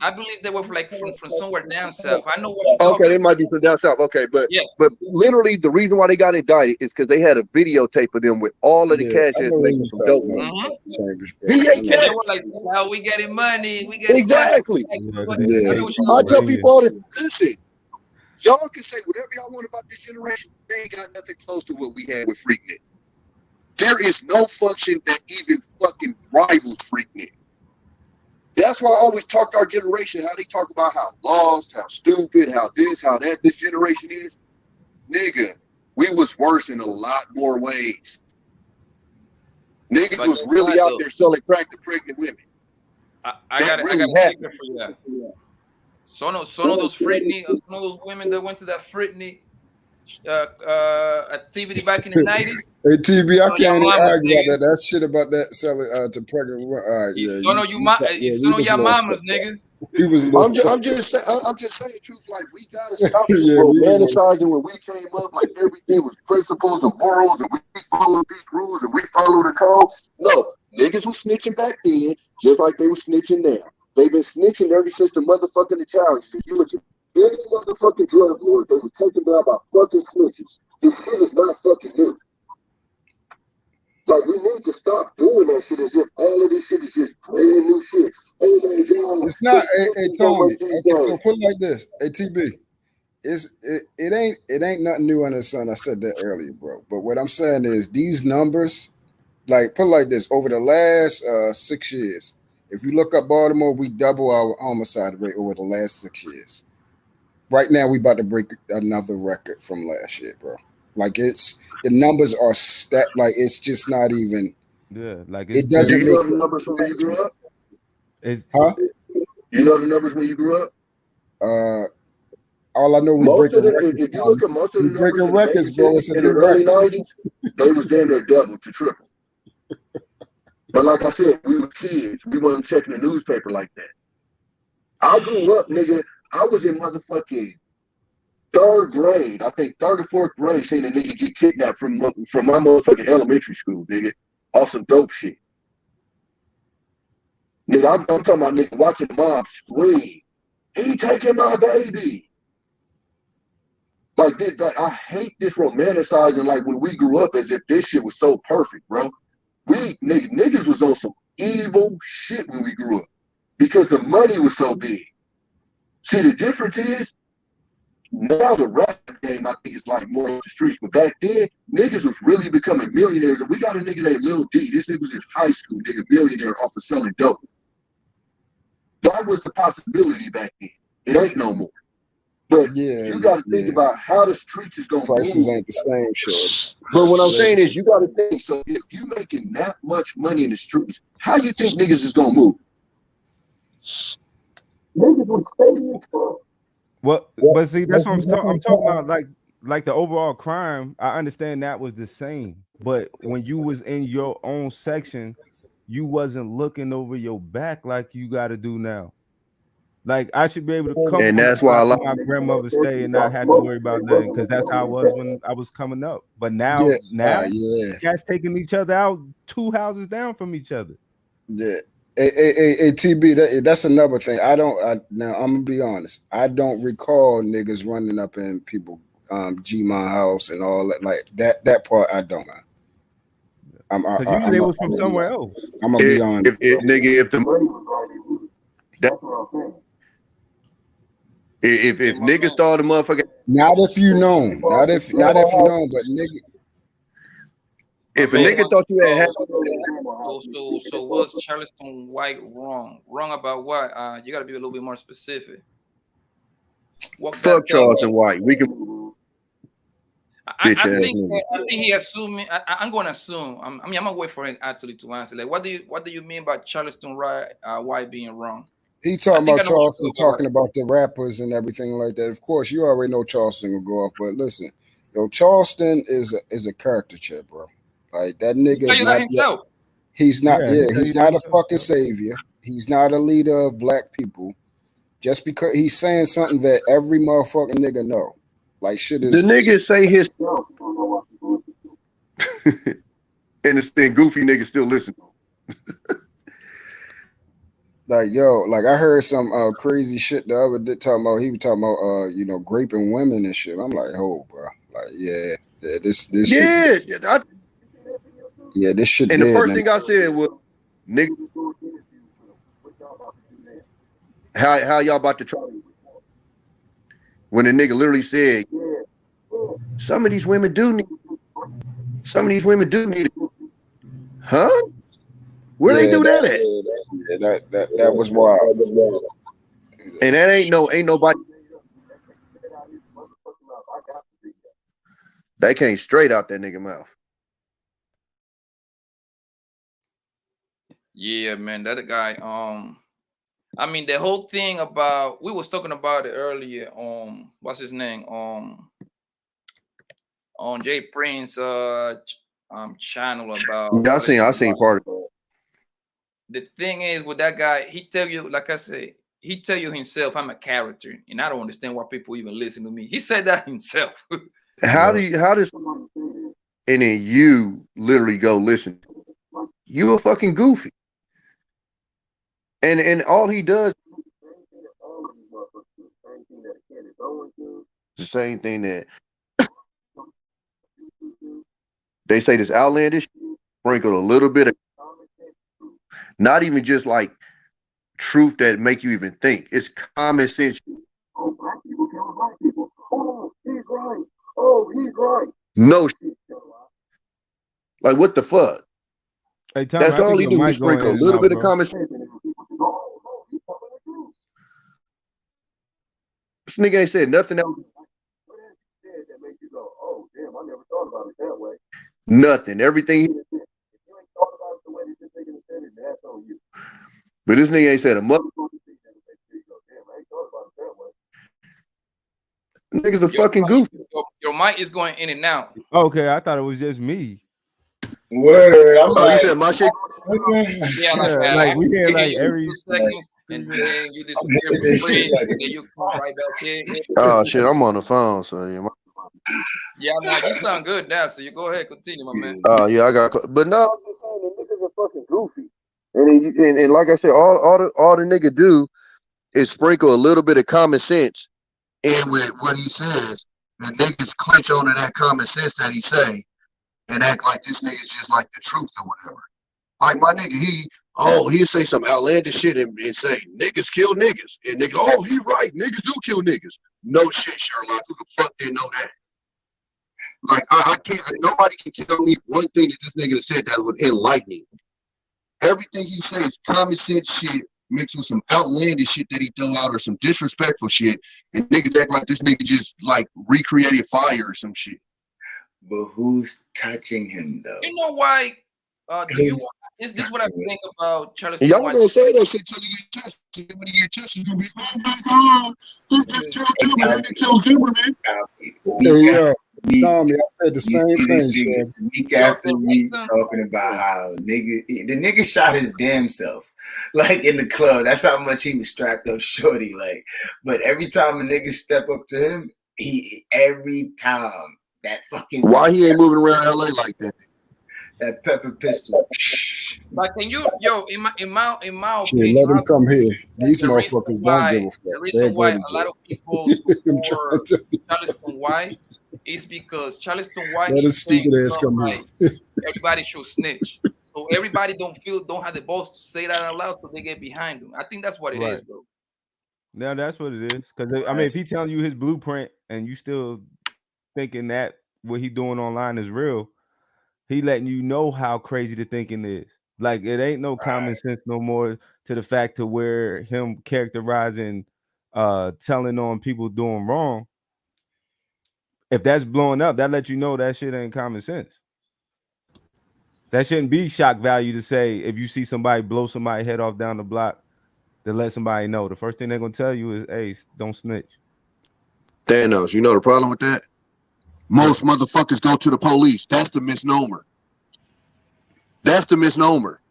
I believe they were like from somewhere down south. I know what you're talking Okay, they might be from down south. Okay, but yes. But literally the reason why they got indicted is because they had a videotape of them with all of the cash ass making some dope money. And they were like, "How we getting money? We getting exactly." I tell people all that. Listen, y'all can say whatever y'all want about this generation. They ain't got nothing close to what we had with Freaknet. There is no function that even fucking rivals Freaknet. That's why I always talk to our generation, how they talk about how lost, how stupid, how this, how that this generation is. Nigga, we was worse in a lot more ways. Niggas was really out there selling crack to pregnant women. I got a picture for you. Some of those Britney, some of those women that went to that Britney activity back in the 90s. Hey TB, I can't even argue about that. That shit about that selling to pregnant women. All right, yeah. Son of your mamas, nigga. He was. I'm just saying, truth. Like we gotta stop this romanticizing when we came up. Like everything was principles and morals, and we followed these rules and we followed the code. No, niggas was snitching back then, just like they were snitching now. They've been snitching ever since the motherfucking challenges. If you look at Any motherfucking drug lord, they were taken down by fucking snitches. This shit is not fucking new. Like, we need to stop doing that shit as if all of this shit is just brand new shit. Oh my God. It's not, hey Tommy. Okay, so put it like this. Hey TB. It ain't nothing new under the sun. I said that earlier, bro. But what I'm saying is these numbers, like put it like this, over the last 6 years, if you look up Baltimore, we double our homicide rate over the last 6 years. Right now, we about to break another record from last year, bro. Like the numbers are like it's just not even. Yeah, like it doesn't. Do you know the numbers from when you grew up? Huh? You know the numbers when you grew up? All I know, we breaking records. If you look at most of the numbers breaking records, bro. It's a in the new early record. 90s, they was damn near double to triple. But like I said, we were kids. We wasn't checking the newspaper like that. I grew up, nigga. I was in motherfucking 3rd grade. I think 3rd or 4th grade, seeing a nigga get kidnapped from my motherfucking elementary school, nigga. Off some dope shit. Nigga, I'm talking about nigga watching mom scream. He taking my baby. Like, I hate this romanticizing like when we grew up as if this shit was so perfect, bro. Niggas was on some evil shit when we grew up because the money was so big. See, the difference is now the rap game, I think, is like more on the streets. But back then, niggas was really becoming millionaires. And we got a nigga named Lil D. This nigga was in high school, nigga, millionaire off of selling dope. That was the possibility back then. It ain't no more. But you got to think about how the streets is going to prices move. ain't the same, sure. But what I'm saying is, you got to think. So if you making that much money in the streets, how you think niggas is going to move? Niggas would stay in the Well, but see, that's what I'm talking about. Like the overall crime, I understand that was the same. But when you was in your own section, you wasn't looking over your back like you got to do now. Like I should be able to come and from that's why my grandmother's stay and not have to worry about nothing because that's how I was when I was coming up. But now, cats taking each other out 2 houses down from each other. Yeah. Hey, TB, that's another thing. Now I'm gonna be honest. I don't recall niggas running up in people G-Mon house and all that. Like that part I don't know. Usually they was from somewhere else. I'm gonna be honest. If the money was right, that's what I'm saying. If niggas thought the motherfucker, not if you know, not if you know, but nigga. If a nigga thought you had so was Charleston White wrong? Wrong about what? You got to be a little bit more specific. Fuck Charleston White. We can. I think he assuming. I'm going to assume. I'm gonna wait for him actually to answer. Like, what do you mean by Charleston White being wrong? He talking about Charleston, talking about the rappers and everything like that. Of course, you already know Charleston will go off, but listen, Charleston is a caricature, bro. Like that nigga is not himself. He's not. Yeah, he's not a fucking savior. He's not a leader of black people. Just because he's saying something that every motherfucking nigga know. Like shit is. The nigga say his and goofy niggas still listen. Like like I heard some crazy shit the other day talking about. He was talking about raping women and shit. I'm like, oh, bro. Like, this shit. This shit. And the first thing I said was, nigga, how y'all about to try? When the nigga literally said, some of these women do need it. Huh? Where they do that at? Yeah, that was wild. And that ain't nobody. They came straight out that nigga mouth. Yeah, man, that guy. I mean, the whole thing about we was talking about it earlier. What's his name? On Jay Prince channel about. Yeah, I seen part of it. The thing is with that guy, he tell you, like I said, he tell you himself, I'm a character, and I don't understand why people even listen to me. He said that himself. How does someone say that? And then you literally go listen. You a fucking goofy. And all he does the same thing that they say this outlandish, sprinkle a little bit of, not even just like truth that make you even think. It's common sense. Oh, black people kill black people. Oh, he's right. Oh, he's right. No shit. Like, what the fuck? Hey, Tom, That's I all think he your do. He mic going sprinkle a in and little out, bit of bro. common sense. This nigga ain't said nothing else that makes you go, oh, damn, I never thought about it that way. Nothing. Everything he said. If you ain't thought about it the way this nigga said it, that's on you. But this nigga ain't said a motherfucking thing that makes you go, damn, I ain't thought about it that way. Niggas are fucking goofy. Your mic is going in and out. Okay, I thought it was just me. Word. I'm Oh, like, you said my shit? Yeah, Like we hear like every 2 seconds, and then you disappear for free, and then you come right back in. Oh shit, I'm on the phone, so yeah. Yeah, now you sound good now, so you go ahead, continue, my man. Oh yeah, I got. But no, I'm just saying the niggas are fucking goofy, and like I said, all the nigga do is sprinkle a little bit of common sense in with what he says, and niggas clinch onto that common sense that he say, and act like this nigga's just like the truth or whatever. Like my nigga, he'll say some outlandish shit and say niggas kill niggas, and niggas, oh, he right, niggas do kill niggas. No shit, Sherlock. Who the fuck didn't know that? Like I can't. Nobody can tell me one thing that this nigga said that was enlightening. Everything he says is common sense shit mixed with some outlandish shit that he throw out or some disrespectful shit, and niggas act like this nigga just like recreated fire or some shit. But who's touching him though? You know why? This is what I think about Charles. And y'all gonna say that shit till you get tested. When you get tested, you're gonna be, oh my god, they just killed Zimmerman, they killed Zimmerman. Hey, Tommy, I said the same thing, Chef. Week after week talking about how the nigga shot his damn self. Like in the club. That's how much he was strapped up shorty. Like, but every time a nigga step up to him, every time that fucking why he ain't moving around LA like that? That pepper pistol. Like, can you, in my Shit, opinion, let them come here. These the reason motherfuckers why- don't give a fuck. the reason why a lot of people I'm support trying to- Charleston White is because Charleston White Let is his stupid saying ass stuff come like here. everybody should snitch. So everybody don't have the balls to say that out loud, so they get behind him. I think that's what it is, Right. bro. Now that's what it is. Because I mean, if he telling you his blueprint and you still thinking that what he doing online is real, he letting you know how crazy the thinking is. Like it ain't no common sense no more to the fact to where him characterizing, telling on people doing wrong. If that's blowing up, that lets you know that shit ain't common sense. That shouldn't be shock value to say if you see somebody blow somebody's head off down the block, to let somebody know. The first thing they're gonna tell you is, "Hey, don't snitch." Thanos, you know the problem with that? Most motherfuckers go to the police. That's the misnomer. That's the misnomer.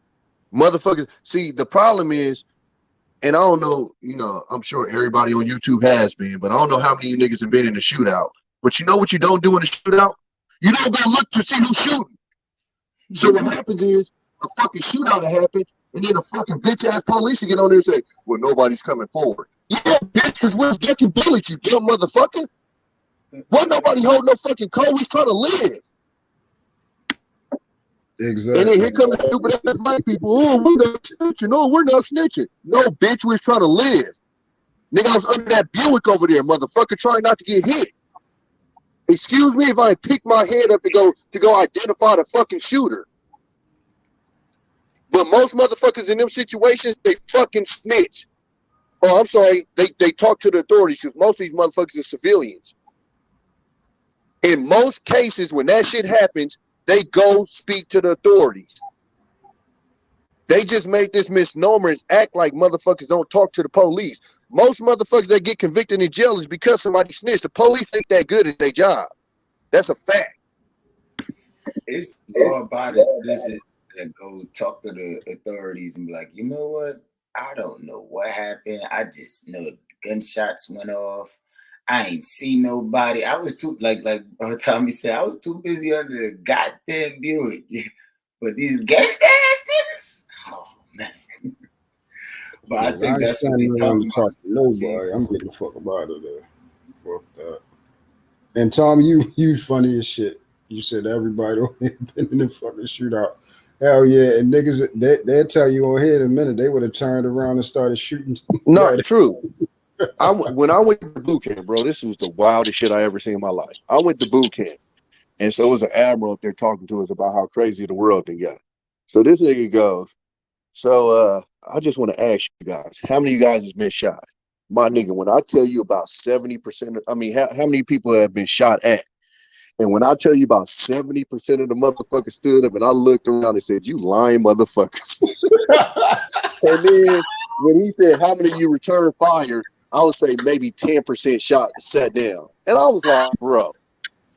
Motherfuckers. See, the problem is, and I don't know, I'm sure everybody on YouTube has been, but I don't know how many of you niggas have been in a shootout. But you know what you don't do in a shootout? You don't go look to see who's shooting. So what happens is a fucking shootout happens, and then a fucking bitch ass police get on there and say, well, nobody's coming forward. Yeah, bitch, because we're getting bullets, you dumb motherfucker. Why nobody hold no fucking code? We trying to live. Exactly. And then here come the stupid ass white people. Oh, we're not snitching. Oh, we're not snitching. No, bitch, we're trying to live. Nigga, I was under that Buick over there, motherfucker, trying not to get hit. Excuse me if I pick my head up to go identify the fucking shooter. But most motherfuckers in them situations, they fucking snitch. Oh, I'm sorry, they talk to the authorities because most of these motherfuckers are civilians. In most cases, when that shit happens, they go speak to the authorities. They just make this misnomer and act like motherfuckers don't talk to the police. Most motherfuckers that get convicted in jail is because somebody snitched. The police ain't that good at their job. That's a fact. It's law-abiding citizens that go talk to the authorities and be like, you know what? I don't know what happened. I just know gunshots went off. I ain't see nobody. I was too, like Tommy said, I was too busy under the goddamn Buick. But these gangsta ass niggas, oh man. But I think that's what they talking talking to about. nobody. I'm getting the fuck up out of there. Fuck that. And Tom, you funny as shit. You said everybody been in the fucking shootout. Hell yeah, and niggas they'll tell you on here in a minute they would have turned around and started shooting. Not true. When I went to boot camp, bro, this was the wildest shit I ever seen in my life. I went to boot camp, and so it was an admiral up there talking to us about how crazy the world thing got. So this nigga goes, so I just want to ask you guys, how many of you guys has been shot? My nigga, when I tell you about 70%, how many people have been shot at? And when I tell you about 70% of the motherfuckers stood up, and I looked around and said, you lying motherfuckers. And then when he said, how many of you returned fire? I would say maybe 10% shot sat down. And I was like, bro,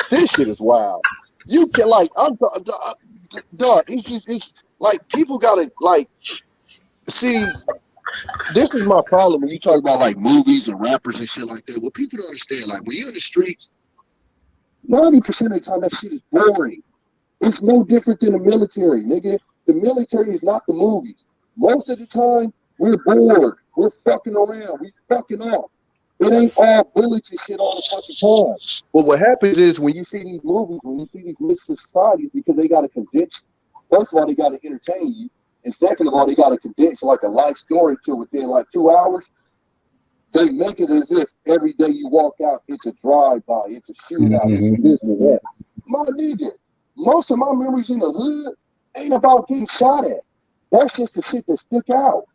this shit is wild. You can dog, it's like people gotta like see. This is my problem when you talk about like movies and rappers and shit like that. What people don't understand, like when you're in the streets, 90% of the time that shit is boring. It's no different than the military, nigga. The military is not the movies. Most of the time, we're bored. We're fucking around. We fucking off. It ain't all bullets and shit all the fucking time. But what happens is when you see these movies, when you see these mixed societies, because they got to condense, first of all, they got to entertain you. And second of all, they got to condense like a life story to within like 2 hours. They make it as if every day you walk out, it's a drive-by, it's a shootout, it's this and that. My nigga, most of my memories in the hood ain't about getting shot at. That's just the shit that stuck out.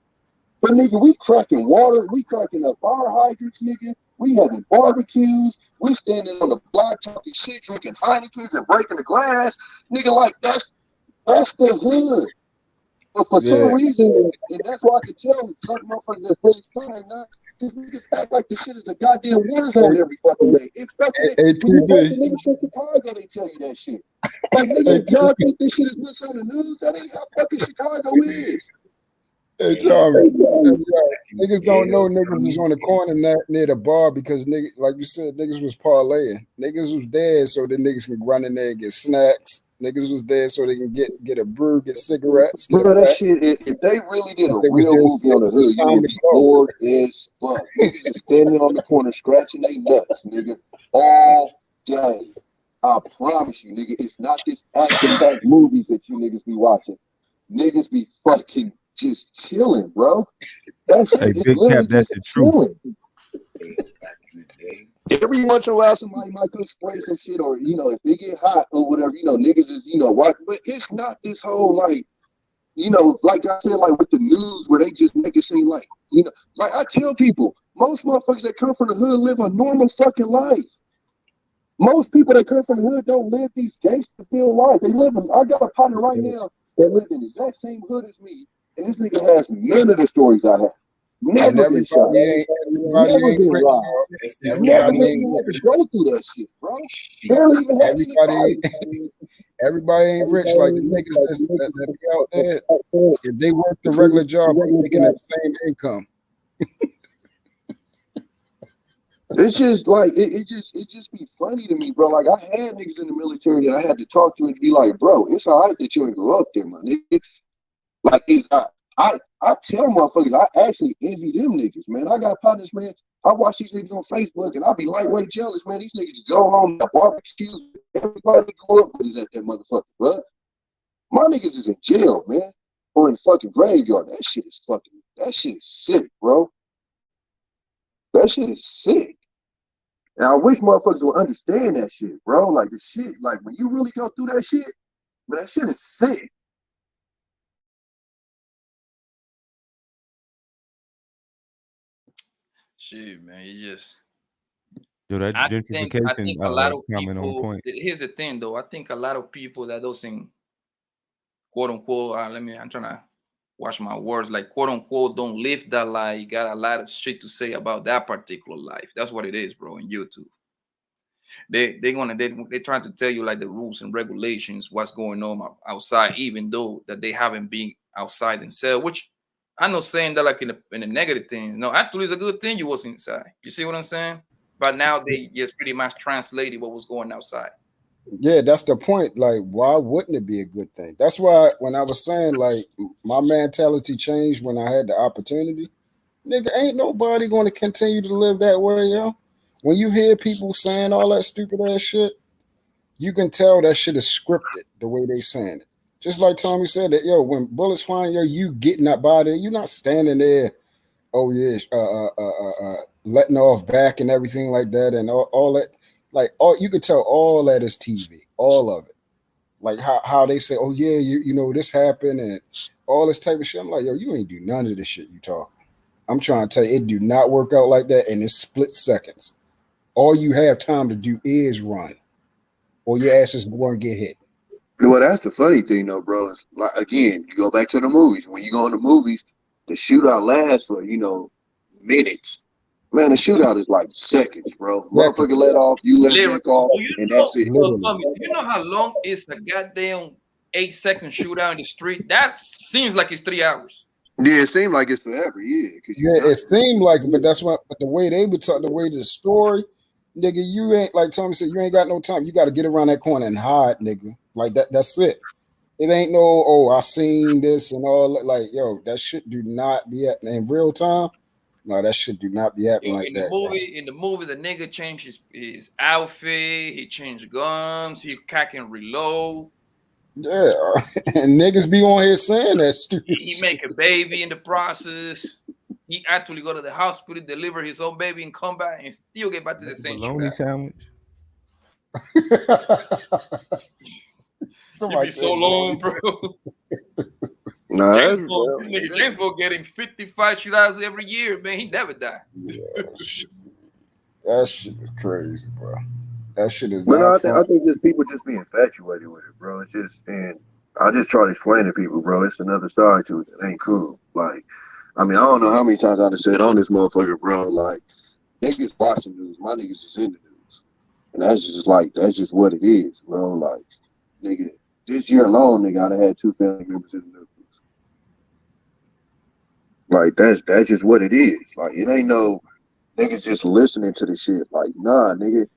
But nigga, we cracking water, we cracking up fire hydrants, nigga. We having barbecues, we standing on the block talking shit, drinking Heinekens and breaking the glass. Nigga, like that's the hood. But for some reason, and that's why I can tell certain motherfuckers that really fun right now, because niggas act like this shit is the goddamn war zone every fucking day. In fact, when you go to niggas from Chicago, they tell you that shit. Like, nigga, y'all think this shit is what's on the news? That ain't how fucking Chicago is. Hey, Tommy, niggas don't know niggas was on the corner near the bar because niggas, like you said, niggas was parlaying. Niggas was there so the niggas can run in there and get snacks. Niggas was there so they can get a brew, get cigarettes. Bro, that shit, if they really did a real movie on the hood, you would be bored as fuck. Niggas is standing on the corner scratching their nuts, nigga, all day. I promise you, nigga, it's not this action-packed movies that you niggas be watching. Niggas be fucking just chilling, bro. That's it. It's literally just chilling. Every once in a while, somebody might go spray some shit, or if they get hot or whatever, niggas is what. But it's not this whole like like I said, like with the news where they just make it seem like like I tell people, most motherfuckers that come from the hood live a normal fucking life. Most people that come from the hood don't live these gangster still lives. They live in. I got a partner right now that live in the exact same hood as me, and this nigga has none of the stories I have. Never been shot. Never been robbed. Never been had to go through that shit, bro. Barely even had everybody ain't rich like the niggas that be out there. If they work the regular job, they making that same income. It's just like it just be funny to me, bro. Like I had niggas in the military that I had to talk to and be like, bro, it's all right that you ain't grow up there, my nigga. Like I tell motherfuckers, I actually envy them niggas, man. I got partners, man. I watch these niggas on Facebook and I be lightweight jealous, man. These niggas go home, have barbecues, everybody they grew up with is at that motherfucker, bro. My niggas is in jail, man, or in the fucking graveyard. That shit is sick, bro. That shit is sick. And I wish motherfuckers would understand that shit, bro. Like the shit, like when you really go through that shit, man, that shit is sick. Shit, man, you just. Yo, that gentrification I think a lot of comment on people. point. Here's the thing, though. I think a lot of people that doesn't, quote unquote, I'm trying to watch my words, like quote unquote, don't live that life. You got a lot of shit to say about that particular life. That's what it is, bro. In YouTube, they trying to tell you like the rules and regulations, what's going on outside, even though that they haven't been outside themselves. Which I'm not saying that like in a negative thing. No, actually, it's a good thing you was inside. You see what I'm saying? But now they just pretty much translated what was going outside. Yeah, that's the point. Like, why wouldn't it be a good thing? That's why when I was saying like my mentality changed when I had the opportunity. Nigga, ain't nobody going to continue to live that way, yo. when you hear people saying all that stupid ass shit, you can tell that shit is scripted the way they saying it. Just like Tommy said that, yo, when bullets flying, yo, you getting up out of there. You're not standing there, oh yeah, letting off back and everything like that, and all that. Like, all you could tell all that is TV, all of it. Like how they say, oh yeah, you know this happened and all this type of shit. I'm like, yo, you ain't do none of this shit you talking. I'm trying to tell you, it do not work out like that in this split seconds. All you have time to do is run, or your ass is going to get hit. Well, that's the funny thing, though, bro. Is like, again, you go back to the movies. When you go in the movies, the shootout lasts for, minutes. Man, the shootout is like seconds, bro. Motherfucker let off, you let Literally. back off, So and that's it. Tommy, do you know how long is a goddamn 8-second shootout in the street? That seems like it's 3 hours. Yeah, it seemed like it's forever, yeah. Yeah, it seemed like it, but that's what. But the way they would talk, the way the story, nigga, you ain't like Tommy said. You ain't got no time. You got to get around that corner and hide, nigga. Like that. That's it. It ain't no. Oh, I seen this and all that. Like, yo, that shit do not be at in real time. No, that shit do not be happening like that. In the movie, the nigga changed his outfit. He changed guns. He cock and reload. Yeah, and niggas be on here saying that stupid. He make a baby in the process. He actually go to the hospital, deliver his own baby, and come back and still get back to the same bologna sandwich. You be so long, bro. Nah, James Bond getting 55 shootouts every year, man. He never died. Yeah, that shit is crazy, bro. That shit is. But no, not I think just people just be infatuated with it, bro. It's just, and I just try to explain to people, bro. It's another side to it that ain't cool. Like, I mean, I don't know how many times I've said on this motherfucker, bro. Like, niggas watch the news, my niggas is in the news, and that's just what it is, bro. Like, nigga, this year alone, nigga, I done had 2 family members in the news. Like, that's just what it is. Like, it ain't no niggas just listening to the shit. Like, nah, nigga.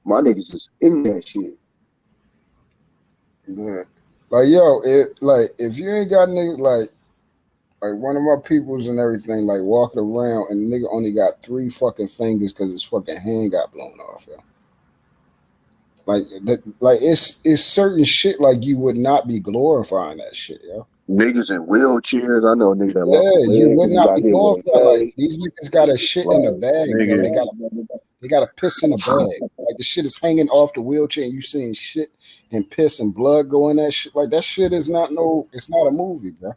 My niggas is in that shit. Yeah. Like, yo, if you ain't got niggas like one of my peoples and everything, like walking around and the nigga only got 3 fucking fingers because his fucking hand got blown off, yo. Like that, like it's certain shit like you would not be glorifying that shit, yo. Niggas in wheelchairs. I know a nigga that you would not be glorifying. Like these niggas got a shit in the bag, yo. They got a piss in a bag. Like the shit is hanging off the wheelchair, and you seeing shit and piss and blood going that shit. Like that shit is not it's not a movie, bro.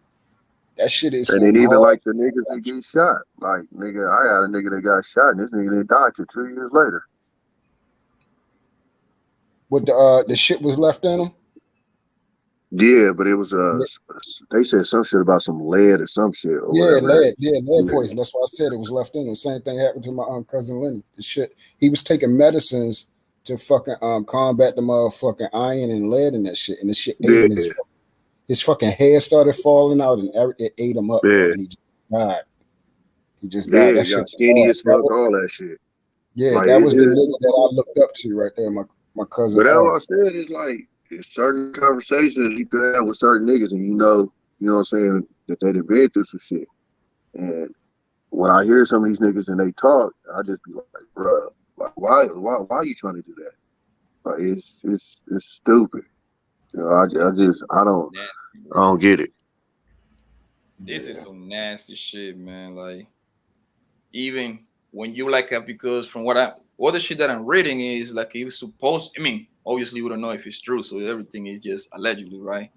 That shit is. And then even like the niggas that get shot. Like, nigga, I got a nigga that got shot, and this nigga that died 2 years later. What the shit was left in him? Yeah, but it was they said some shit about some lead or some shit. Or lead poison. That's why I said it was left in him. Same thing happened to my cousin Lenny. The shit, he was taking medicines to fucking combat the motherfucking iron and lead and that shit, and the shit ate him. His fucking hair started falling out, and it ate him up, and he just died. He just died. That shit skinny as fuck, all that shit. Yeah, like, that was the nigga that I looked up to right there, my cousin. But that's what I said. Is like, it's certain conversations you could have with certain niggas, and you know what I'm saying, that they done been through some shit. And when I hear some of these niggas and they talk, I just be like, bro, like why are you trying to do that? Like it's stupid. You know, I don't get it. This is some nasty shit, man. Like, even when you like, because from what the shit that I'm reading is like, he was supposed, I mean, obviously we don't know if it's true, so everything is just allegedly, right?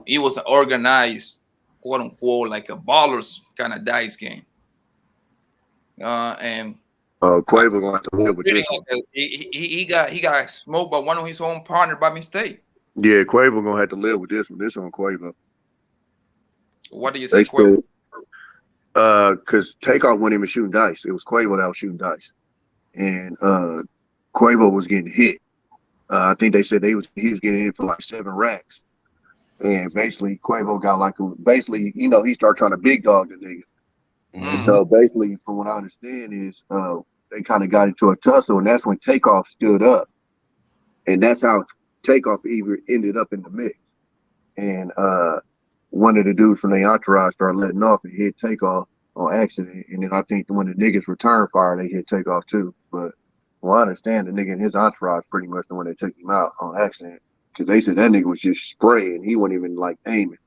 It was an organized, quote unquote, like a ballers kind of dice game. And Quavo gonna have to live with this. He got smoked by one of his own partner by mistake. Yeah, Quavo gonna have to live with this one. This on Quavo. What do you say, Quavo? Because Takeoff wasn't even shooting dice. It was Quavo that was shooting dice, and Quavo was getting hit. I think they said he was getting hit for like 7 racks, and basically Quavo got like he started trying to big dog the nigga. And so basically, from what I understand is they kind of got into a tussle, and that's when Takeoff stood up, and that's how Takeoff even ended up in the mix. And one of the dudes from the entourage started letting off and hit Takeoff, on accident. And then I think when the niggas return fire, they hit Takeoff too. But well, I understand the nigga and his entourage pretty much the one that took him out on accident. Because they said that nigga was just spraying. He wasn't even like aiming.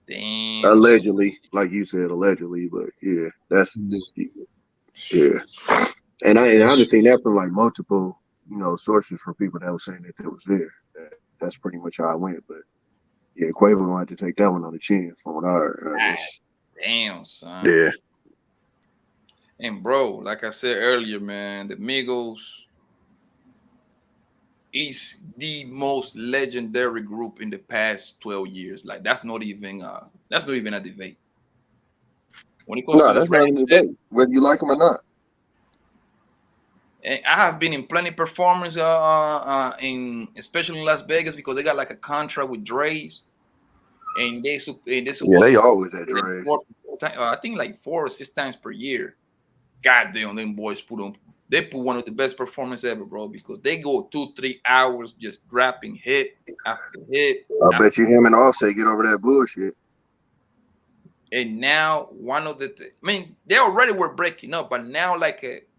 Damn. Allegedly, like you said, allegedly. But yeah, that's yeah. And I just seen that from like multiple, sources from people that were saying that was there. That's pretty much how I went. But yeah, Quavo gonna have to take that one on the chin from what I heard. Damn, son. Yeah. And bro, like I said earlier, man, the Migos is the most legendary group in the past 12 years. Like that's not even a debate. When it comes to that's not a debate, whether you like them or not. And I have been in plenty performances especially in Las Vegas because they got like a contract with Dre's, and they always at Dre's. I think like 4 or 6 times per year. God damn, them boys put one of the best performances ever, bro, because they go 2-3 hours just dropping hit after hit. I bet you him and Offset get over that bullshit. And now they already were breaking up, but now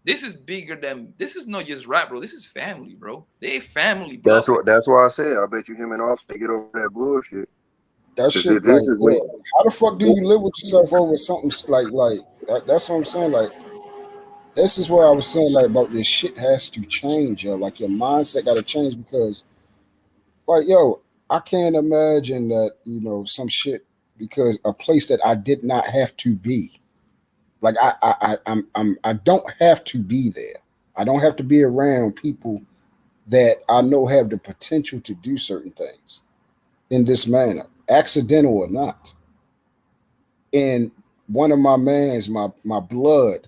this is bigger than, this is not just rap, bro. This is family, bro. They family, bro. That's why I said I bet you him and Offset get over that bullshit. That shit, like, how the fuck do you live with yourself over something like that? That's what I'm saying. Like, this is what I was saying, like, about this shit has to change, yo. Like, your mindset got to change because, like, yo, I can't imagine that, some shit, because a place that I did not have to be. Like, I don't have to be there. I don't have to be around people that I know have the potential to do certain things in this manner, accidental or not. And one of my mans, my blood,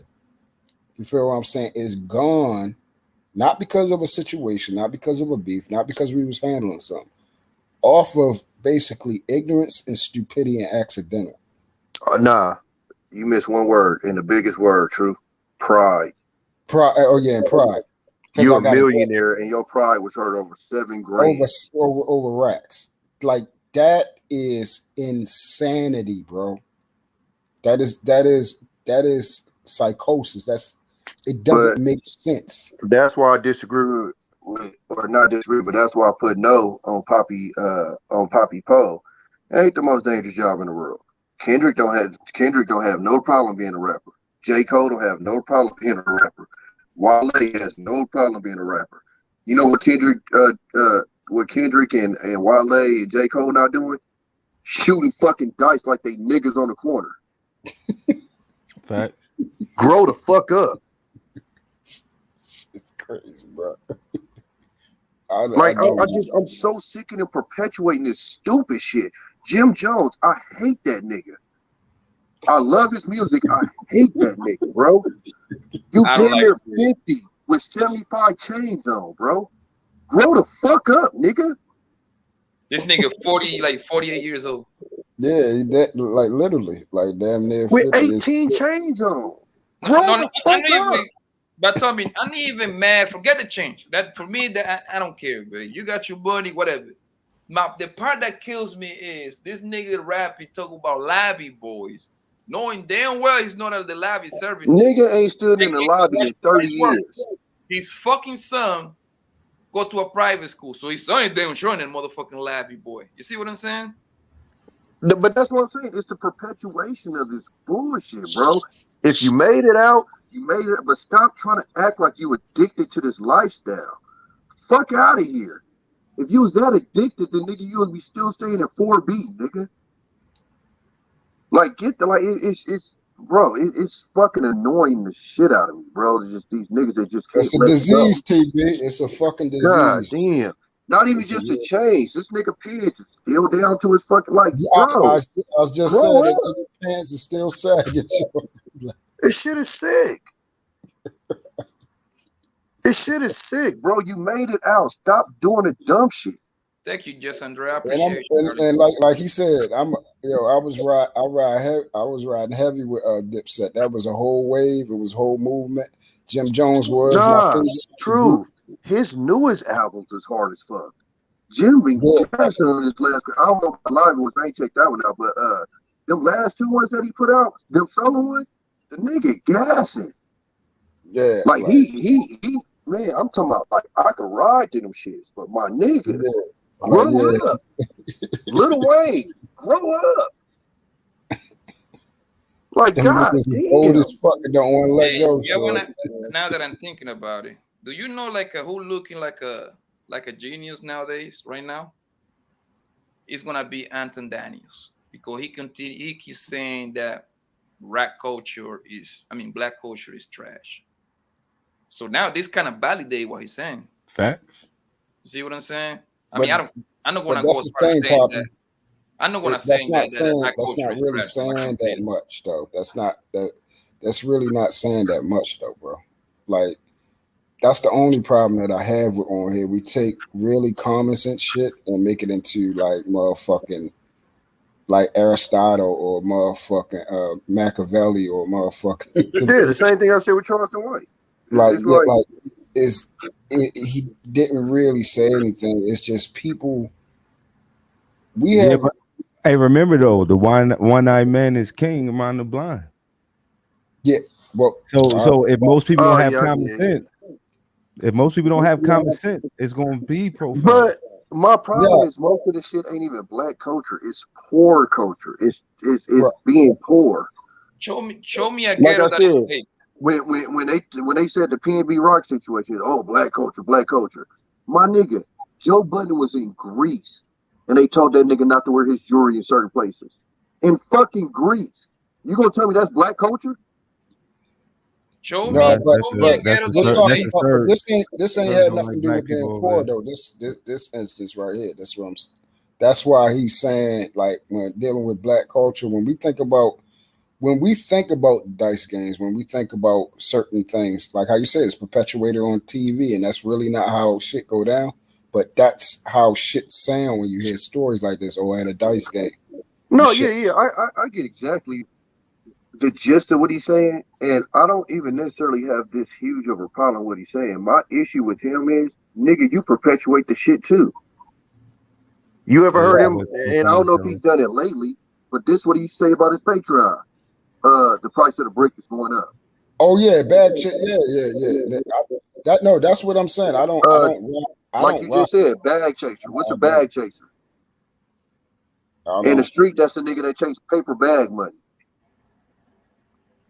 you feel what I'm saying, is gone, not because of a situation, not because of a beef, not because we was handling something, off of basically ignorance and stupidity and accidental. Nah, you missed one word, and the biggest word, True. Pride. Pride. Oh yeah, pride. You're a millionaire, and your pride was hurt over $7 grand. Over racks. Like, that is insanity, bro. That is psychosis. It doesn't make sense. That's why I disagree with, or not disagree, but that's why I put no on Poppy Poe. It ain't the most dangerous job in the world. Kendrick don't have no problem being a rapper. J. Cole don't have no problem being a rapper. Wale has no problem being a rapper. You know what Kendrick and Wale and J. Cole not doing? Shooting fucking dice like they niggas on the corner. Fact. Grow the fuck up. It's crazy, bro. I'm so sick of them perpetuating this stupid shit. Jim Jones, I hate that nigga. I love his music. I hate that nigga, bro. You damn near 50 with 75 chains on, bro. Grow the fuck up, nigga. This nigga 48 years old. Yeah, that like literally, like damn near 50. With 18 chains on. Grow the fuck up. But Tommy, I'm not even mad. Forget the change. That for me, that I don't care, bro. You got your money, whatever. The part that kills me is this nigga rap. He talk about lobby boys, knowing damn well he's not at the lobby serving. Nigga ain't stood in the lobby in 30 years. His fucking son go to a private school, so his son ain't damn sure that motherfucking lobby boy. You see what I'm saying? But that's what I'm saying. It's the perpetuation of this bullshit, bro. If you made it out, you made it. But stop trying to act like you addicted to this lifestyle. Fuck out of here. If you was that addicted, then nigga, you would be still staying at 4B, nigga. Like, it's fucking annoying the shit out of me, bro. It's just these niggas that just can't. It's a disease, TB. It's a fucking disease. God damn. Not even just a change. This nigga pants is still down to his fucking like. Bro, I was just saying that nigga pants is still sagging. This shit is sick. This shit is sick, bro. You made it out. Stop doing the dumb shit. Thank you, Jess Andre. I appreciate you. And like he said, I was riding heavy with Dipset. That was a whole wave. It was a whole movement. Jim Jones was my favorite. True. His newest albums is hard as fuck. Jim been crashing on this last. I don't know if the live was. I ain't checked that one out, but them last two ones that he put out, them solo ones, the nigga gassing. Yeah, Like he man, I'm talking about like I could ride to them shits, but my nigga, grow up. Lil Wayne, grow up. Like them God niggas damn. old as fuck and don't want to let go. Now that I'm thinking about it, do you know like who looking like a genius nowadays? Right now, it's gonna be Anton Daniels because he keeps saying that black culture is trash. So now this kind of validate what he's saying. Facts. You see what I'm saying? I But- mean, I'm not gonna But go that's as the far as thing, saying Poppy. that. I'm not gonna That's say not that saying black that's culture not is really trash, but I'm saying saying that much though. That's really not saying that much though, bro. Like that's the only problem that I have with on here. We take really common sense shit and make it into like motherfucking like Aristotle or motherfucking Machiavelli or motherfucking Yeah, the same thing I said with Charleston White. like It's yeah, like- like he didn't really say anything. It's just people we Yeah, have but hey, remember though, the one-eyed man is king among the blind. yeah. Well, So if most people don't have yeah, common yeah. sense, if most people don't have common sense, it's gonna be profound. But my problem is most of the shit ain't even black culture. It's poor culture. It's being poor. Show me a Like ghetto I that is said, fake. when they said the PNB Rock situation, oh black culture. My nigga, Joe Budden was in Greece, and they told that nigga not to wear his jewelry in certain places. In fucking Greece, you gonna tell me that's black culture? Show No, me but a ghetto that we're is talking fake. about, but this ain't had nothing to do black with being people poor over though. This instance right here. That's what I'm. That's why he's saying like when dealing with black culture, when we think about dice games, when we think about certain things, like how you say it's perpetuated on TV, and that's really not how shit go down. But that's how shit sound when you hear stories like this. Or at a dice game. No, Shit. yeah. I get exactly the gist of what he's saying, and I don't even necessarily have this huge of a problem with what he's saying. My issue with him is, nigga, you perpetuate the shit too. You ever heard him? And I don't know if he's done it lately, but this what he say about his Patreon. The price of the brick is going up. Oh yeah, bad shit. Yeah. That's what I'm saying. I don't Just said, bag chaser. What's a bag chaser? In the street, that's the nigga that chase paper bag money.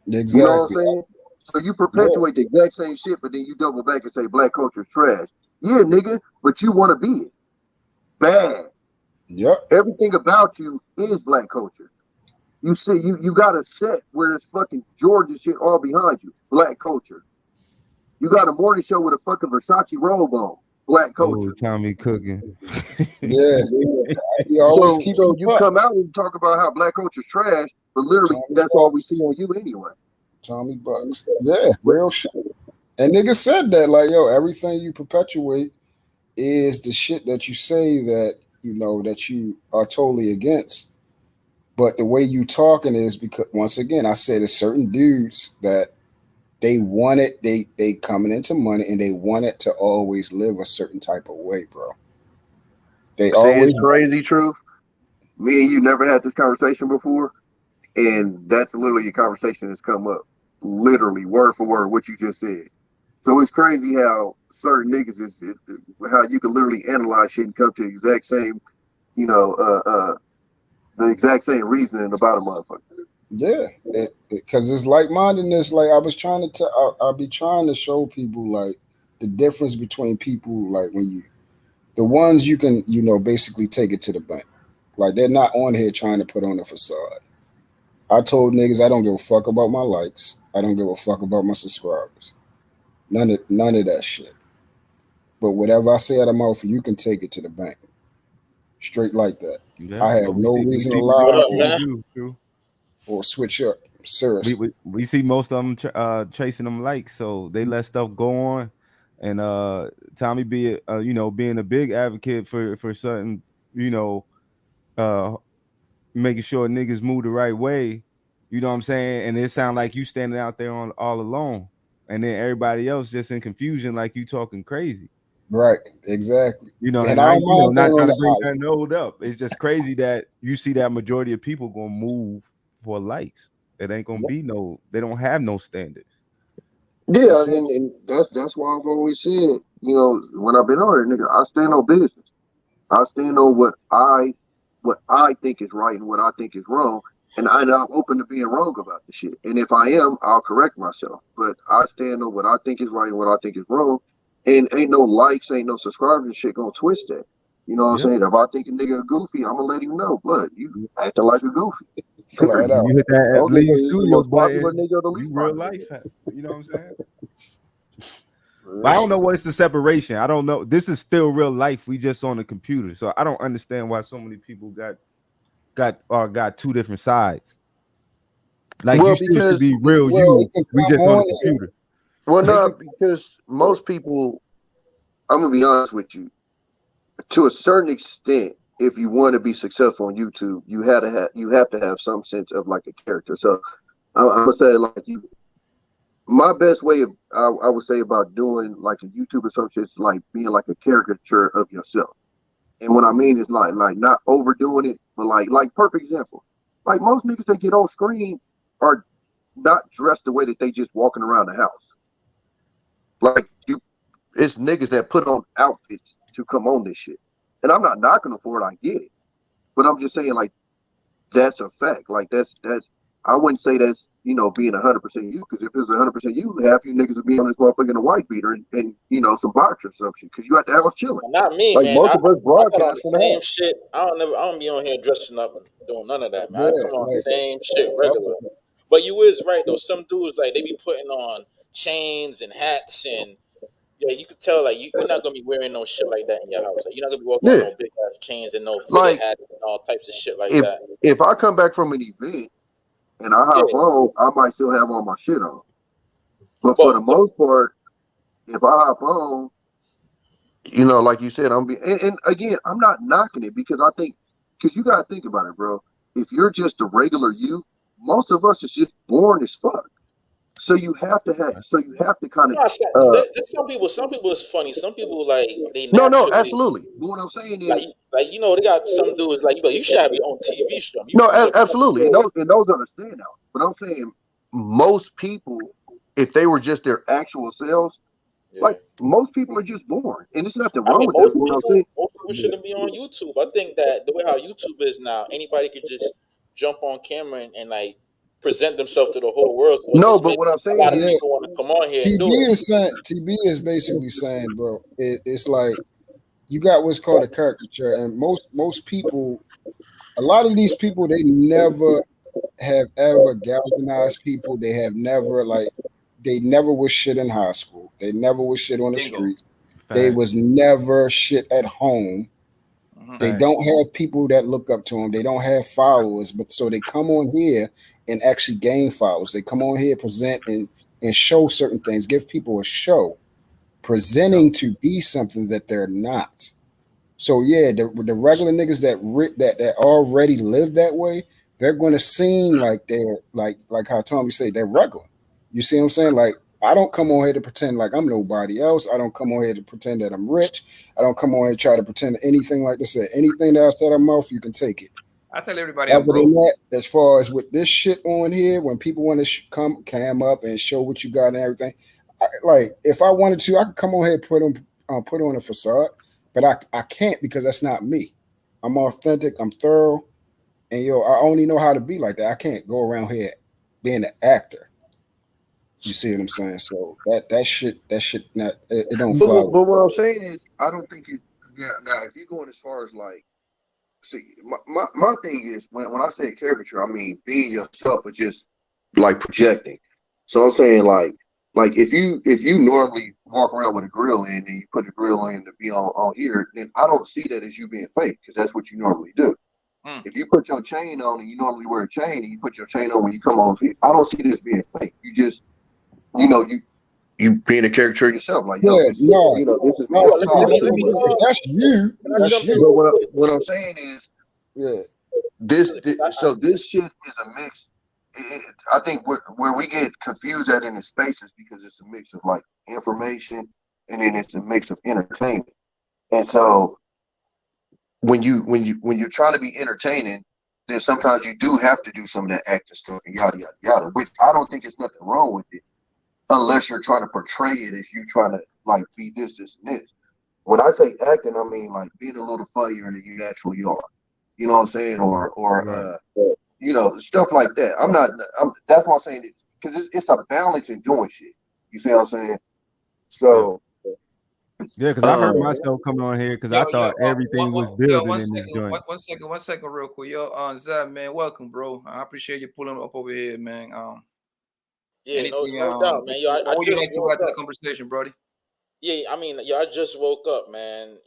Exactly. You know what I'm saying? So you perpetuate the exact same shit, but then you double back and say black culture is trash. Yeah, nigga, but you want to be it. Bad. Yep. Everything about you is black culture. You see, you got a set where it's fucking Georgia shit all behind you. Black culture. You got a morning show with a fucking Versace robe on. Black culture. Oh, Tommy cooking. Yeah. So you come out and talk about how black culture is trash, but literally that's all we see on you anyway. Tommy Bucks. Yeah, real shit. And niggas said that, like, yo, everything you perpetuate is the shit that you say that, you know, that you are totally against. But the way you talking is because, once again, I said there's certain dudes that they want it, they coming into money and they want it to always live a certain type of way, bro. They always crazy truth. Me and you never had this conversation before, and that's literally a conversation that's come up, literally word for word what you just said. So it's crazy how certain niggas how you can literally analyze shit and come to the exact same, you know, the exact same reasoning about a motherfucker. Yeah, because it's like-mindedness. Like I was trying to I'll be trying to show people like the difference between people, like when the ones you can, you know, basically take it to the bank. Like they're not on here trying to put on a facade. I told niggas I don't give a fuck about my likes. I don't give a fuck about my subscribers. None of that shit. But whatever I say out of my mouth, you can take it to the bank. Straight like that. Yeah. I have no reason to lie or switch up. Seriously. We see most of them chasing them likes, so they let stuff go on. And Tommy being a big advocate for certain, making sure niggas move the right way. You know what I'm saying? And it sound like you standing out there all alone, and then everybody else just in confusion, like you talking crazy. Right, exactly. You know, And and I I, don't you know, mind not going on trying to the bring island. that old up. It's just crazy that you see that majority of people gonna move for likes. It ain't gonna be no. They don't have no standards. Yeah, That's it. and that's why I've always said, you know, when I've been on here, nigga, I stand on business. I stand on what I think is right and what I think is wrong. And I'm open to being wrong about the shit. And if I am, I'll correct myself. But I stand on what I think is right and what I think is wrong. And ain't no likes, ain't no subscribers and shit gonna twist that. You know what I'm Yep. saying? If I think a nigga a goofy, I'm gonna let him know. Blood, you acting like a goofy. Flat out. You hit that Oh, leave nigga is the studio most popular button. nigga of the You least real popular life, nigga. you know what I'm saying? But I don't know what's the separation. I don't know. This is still real life. We just on the computer, so I don't understand why so many people got two different sides. Like Well, you still should because be real Well, it you. can We come just on the on. computer. well, They not can, because most people. I'm gonna be honest with you. To a certain extent, if you want to be successful on YouTube, you have to have some sense of like a character. So I'm gonna say like you. My best way of I would say about doing like a YouTube or some shit is like being like a caricature of yourself. And what I mean is like not overdoing it, but like perfect example. Like most niggas that get on screen are not dressed the way that they just walking around the house. Like you, it's niggas that put on outfits to come on this shit. And I'm not knocking them for it. I get it, but I'm just saying like that's a fact. Like that's I wouldn't say that's being 100% you, because if it's 100% you, half you niggas would be on this motherfucker in a white beater and some box or some shit, because you at the house chilling. Not me, Like man. most of us I got on broadcast the in the same house. shit. I don't be on here dressing up and doing none of that, man. yeah, I come on like same shit that's regular. But you is right though. Some dudes like they be putting on chains and hats and yeah, you could tell like you're not gonna be wearing no shit like that in your house. Like, you're not gonna be walking on Yeah, no big ass chains and no fitted like hats and all types of shit like if that. if I come back from an event and I Yeah, hop on, I might still have all my shit on. But for the but most part, if I hop on, like you said, and again, I'm not knocking it, because I think, because you gotta think about it, bro. If you're just a regular you, most of us is just born as fuck. So you have to kind I'm of not saying there's some people. Some people is funny. Some people like they no, naturally absolutely. But what I'm saying like is they got some dudes like you should have your own TV show. no, You should come absolutely. And forward. those are the standouts. But I'm saying most people, if they were just their actual selves, Yeah. like most people are just born, and there's nothing I wrong mean, with that. But what I'm saying, most people shouldn't be on YouTube. I think that the way how YouTube is now, anybody could just jump on camera and like present themselves to the whole world. So it no, just but makes what I'm a lot saying of is, yeah. people want to come on here and do TB it. is saying TB is basically saying, bro, it's like you got what's called a caricature, and most people, a lot of these people, they never have ever galvanized people. They have never they never was shit in high school. They never was shit on the Bingo. streets. They Fact. was never shit at home. They Fact. don't have people that look up to them. They don't have followers, but so they come on here and actually gain followers. They come on here, present and show certain things, give people a show, presenting to be something that they're not. So yeah, the regular niggas that already live that way, they're going to seem like they're like how Tommy said, they're regular. You see what I'm saying? Like I don't come on here to pretend like I'm nobody else. I don't come on here to pretend that I'm rich. I don't come on here to try to pretend anything like this. Anything that I said I'm off, you can take it. I tell everybody I'm Other than broke. that, as far as with this shit on here, when people want to come cam up and show what you got and everything, like if I wanted to, I could come on here and put on a facade, but I can't, because that's not me. I'm authentic. I'm thorough, and I only know how to be like that. I can't go around here being an actor. You see what I'm saying? So that shit not it don't but fly what, with but what I'm saying is, I don't think it. Yeah, now if you're going as far as like, see, my thing is when I say caricature, I mean being yourself, but just like projecting. So I'm saying like if you normally walk around with a grill in and you put the grill in to be on here, then I don't see that as you being fake, because that's what you normally do. If you put your chain on and you normally wear a chain and you put your chain on when you come on, I don't see this being fake. You just you being a character yourself. Like, yo, Yeah, this no, this is me no. outside. This is Let me what I do. That's you. can I That's jump in you. But real quick? what I'm saying is, Yeah. so this shit is a mix. I think where we get confused at in the space is because it's a mix of like information and then it's a mix of entertainment. And so when you're trying to be entertaining, then sometimes you do have to do some of that acting stuff and yada yada yada. Which I don't think there's nothing wrong with it, unless you're trying to portray it as you trying to like be this, and this. When I say acting, I mean like being a little funnier than you naturally are. You know what I'm saying? Or stuff like that. That's why I'm saying it, because it's a balance in doing shit. You see what I'm saying? So yeah, because I heard myself come on here because I thought everything was building in this joint. One second, real quick. Yo, Zach, man, welcome, bro. I appreciate you pulling up over here, man. Yeah, no doubt, man. Yo, I what just you think woke about that up. conversation, Brody? Yeah, I mean, I just woke up, man,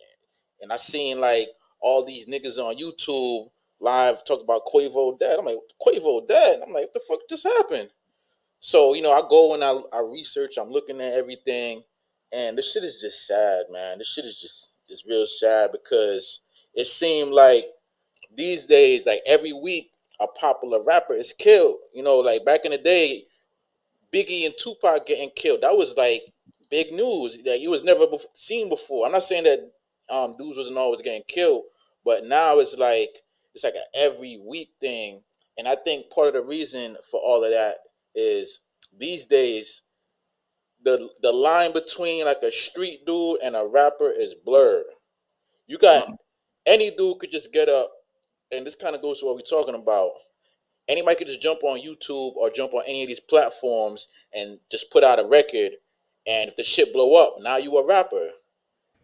and I seen like all these niggas on YouTube live talk about Quavo dead. I'm like, Quavo dead? I'm like, what the fuck just happened? So, I go and I research, I'm looking at everything, and this shit is just sad, man. This shit is real sad because it seemed like these days, like every week, a popular rapper is killed. Like back in the day, Biggie and Tupac getting killed. That was like big news. Like it was never seen before. I'm not saying that dudes wasn't always getting killed, but now it's like an every week thing. And I think part of the reason for all of that is these days the line between like a street dude and a rapper is blurred. You got any dude could just get up, and this kind of goes to what we're talking about. Anybody could just jump on YouTube or jump on any of these platforms and just put out a record. And if the shit blow up, now you a rapper.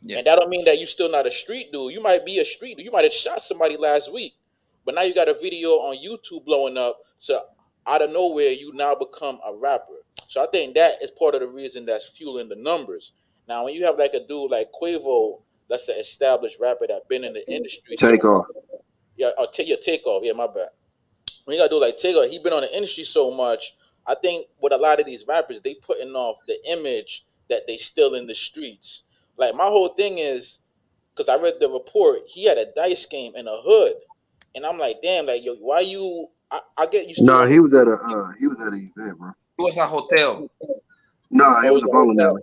Yeah. And that don't mean that you still not a street dude. You might be a street dude. You might have shot somebody last week. But now you got a video on YouTube blowing up. So out of nowhere, you now become a rapper. So I think that is part of the reason that's fueling the numbers. Now, when you have like a dude like Quavo, that's an established rapper that's been in the industry. Takeoff. Yeah, Takeoff. Yeah, my bad. When you gotta do like Takeoff, he been on the industry so much. I think with a lot of these rappers, they putting off the image that they still in the streets. Like my whole thing is, because I read the report, he had a dice game in a hood, and I'm like, damn, like yo, why you? I get you still. No, he was at an event, bro. It was a hotel. No, it was a bowling alley.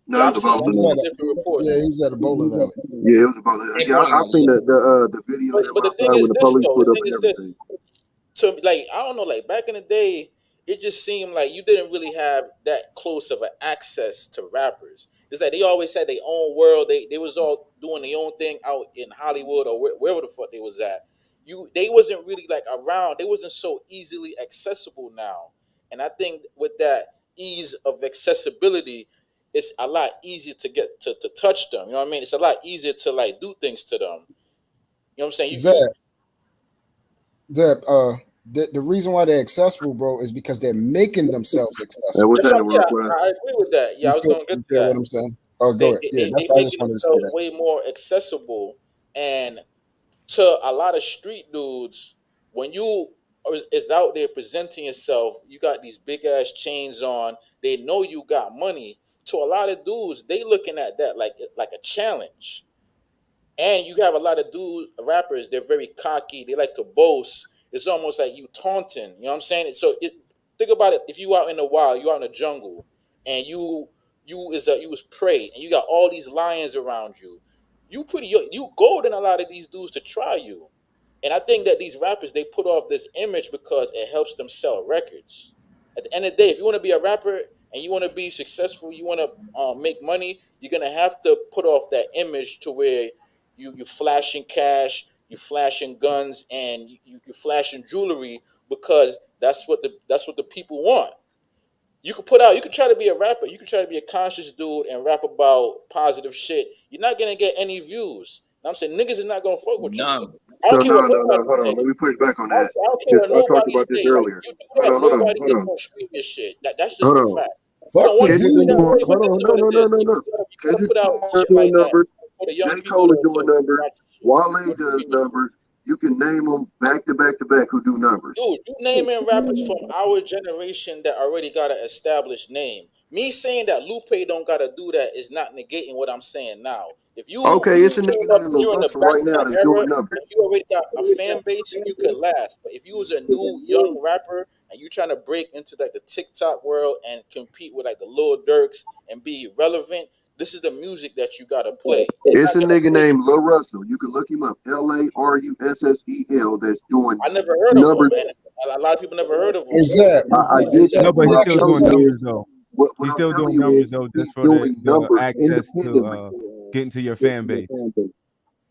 No, Yeah, it was a bowling alley. Different reports. Yeah, he was at a bowling alley. Yeah, it was a bowling alley. Yeah, I've seen the video But the thing outside is when the this, police though. put The up thing and is this. everything. So, like, I don't know, like back in the day, it just seemed like you didn't really have that close of an access to rappers. It's like they always had their own world. They was all doing their own thing out in Hollywood or wherever the fuck they was at. They wasn't really like around. They wasn't so easily accessible now. And I think with that ease of accessibility, it's a lot easier to get to touch them. You know what I mean? It's a lot easier to like do things to them. You know what I'm saying? Zeb, the reason why they're accessible, bro, is because they're making themselves accessible. What's that, I agree with that. Yeah, I was gonna get to that. What I'm saying? Oh, go ahead. Yeah, that's why I just wanted to say that. Way more accessible, and to a lot of street dudes, when you is out there presenting yourself, you got these big ass chains on. They know you got money. To a lot of dudes, they looking at that like a challenge. And you have a lot of rappers, they're very cocky, they like to boast. It's almost like you taunting, you know what I'm saying? So think about it, if you out in the wild, you out in the jungle, and you was prey, and you got all these lions around you. You golden a lot of these dudes to try you. And I think that these rappers, they put off this image because it helps them sell records. At the end of the day, if you want to be a rapper and you want to be successful, you want to make money, you're gonna have to put off that image to where you flashing cash, you flashing guns, and you flashing jewelry because that's what the people want. You could try to be a rapper, you could try to be a conscious dude and rap about positive shit. You're not gonna get any views. I'm saying niggas is not gonna fuck with you. So no, hold on. Let me push back on that. I talked about this earlier. Hold on. Gonna stream your shit. That's just Hold a on. fact. Fuck Hold on. No. Kendrick Lamar's doing numbers. J. Cole is doing numbers. Wale does numbers. You can name them back to back who do numbers. Dude, you naming rappers from our generation that already got an established name. Me saying that Lupe don't gotta do that is not negating what I'm saying now. If you it's a nigga named during the Lil right now back that's era, doing numbers. if you already got a fan base, you could last. But if you was a new young rapper and you trying to break into like the TikTok world and compete with like the Lil Durks and be relevant, This is the music that you gotta play. It's a nigga named Lil Russell. You can look him up. LARUSSEL. That's doing I never heard numbers. of him, and a lot of people never heard of him. Is that? I did No, but he's what still I'm doing telling you numbers is- though. What He's I'm still telling doing you numbers is though, he's just for the numbers access to independently. getting to your fan base.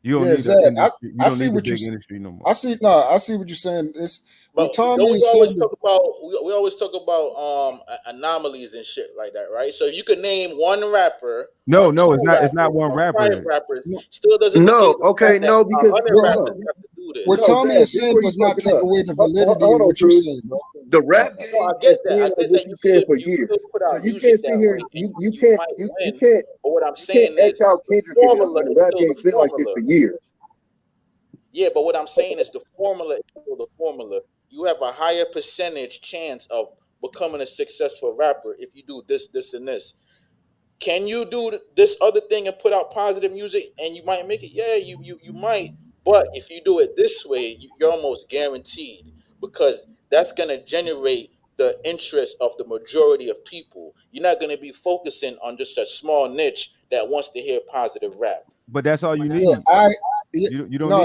You don't Yeah, need Zach, the industry. You I don't see need the what you big s- industry no more. I see. No, I see what you're saying. It's But what Tommy don't we is always saying. talk about we always talk about anomalies and shit like that, right? So you could name one rapper. No, or no, two it's not one or rapper. 5 rappers. Still doesn't No, negate the okay, fact that no, because 100 hold rappers on. have to do this. What No, Tommy Zach, is this saying where you does not fucking take up. away the Hold validity on, of what you're Truth. saying, bro. The rap No, game I get is that. I being get what that you said for you years. could put So out you music can't sit that here. way and You you can't. might You win. can't. But what I'm You saying can't is X out the Kendrick and them formula when the is rap still game's the been like this formula. for years. Yeah, but what I'm saying is the formula is still the formula. You have a higher percentage chance of becoming a successful rapper if you do this, this, and this. Can you do this other thing and put out positive music and you might make it? Yeah, you might. But if you do it this way, you're almost guaranteed because that's gonna generate the interest of the majority of people. You're not gonna be focusing on just a small niche that wants to hear positive rap. But that's all you Yeah, need. You don't no,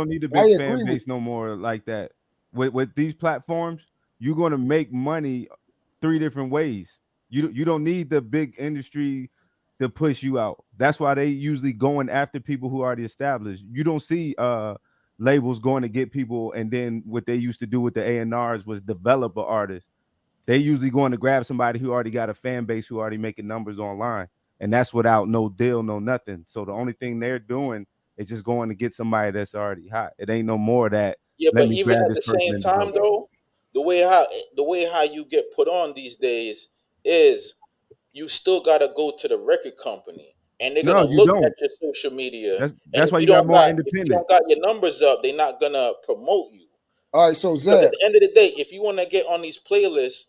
need the I big fan agree with base no more like that. With these platforms, you're gonna make money 3 different ways. You don't need the big industry to push you out. That's why they usually going after people who already established. You don't see labels going to get people, and then what they used to do with the A&Rs was develop an artist. They usually going to grab somebody who already got a fan base who already making numbers online, and that's without no deal, no nothing. So the only thing they're doing is just going to get somebody that's already hot. It ain't no more of that. Yeah, Let but me even grab at this the person same and time develop it. though, the way how you get put on these days is you still gotta go to the record company and they're No, gonna you look at don't. your social media. That's And why you got more independent. your numbers up, they're not gonna promote you. All right, so Because Zach, at the end of the day, if you want to get on these playlists,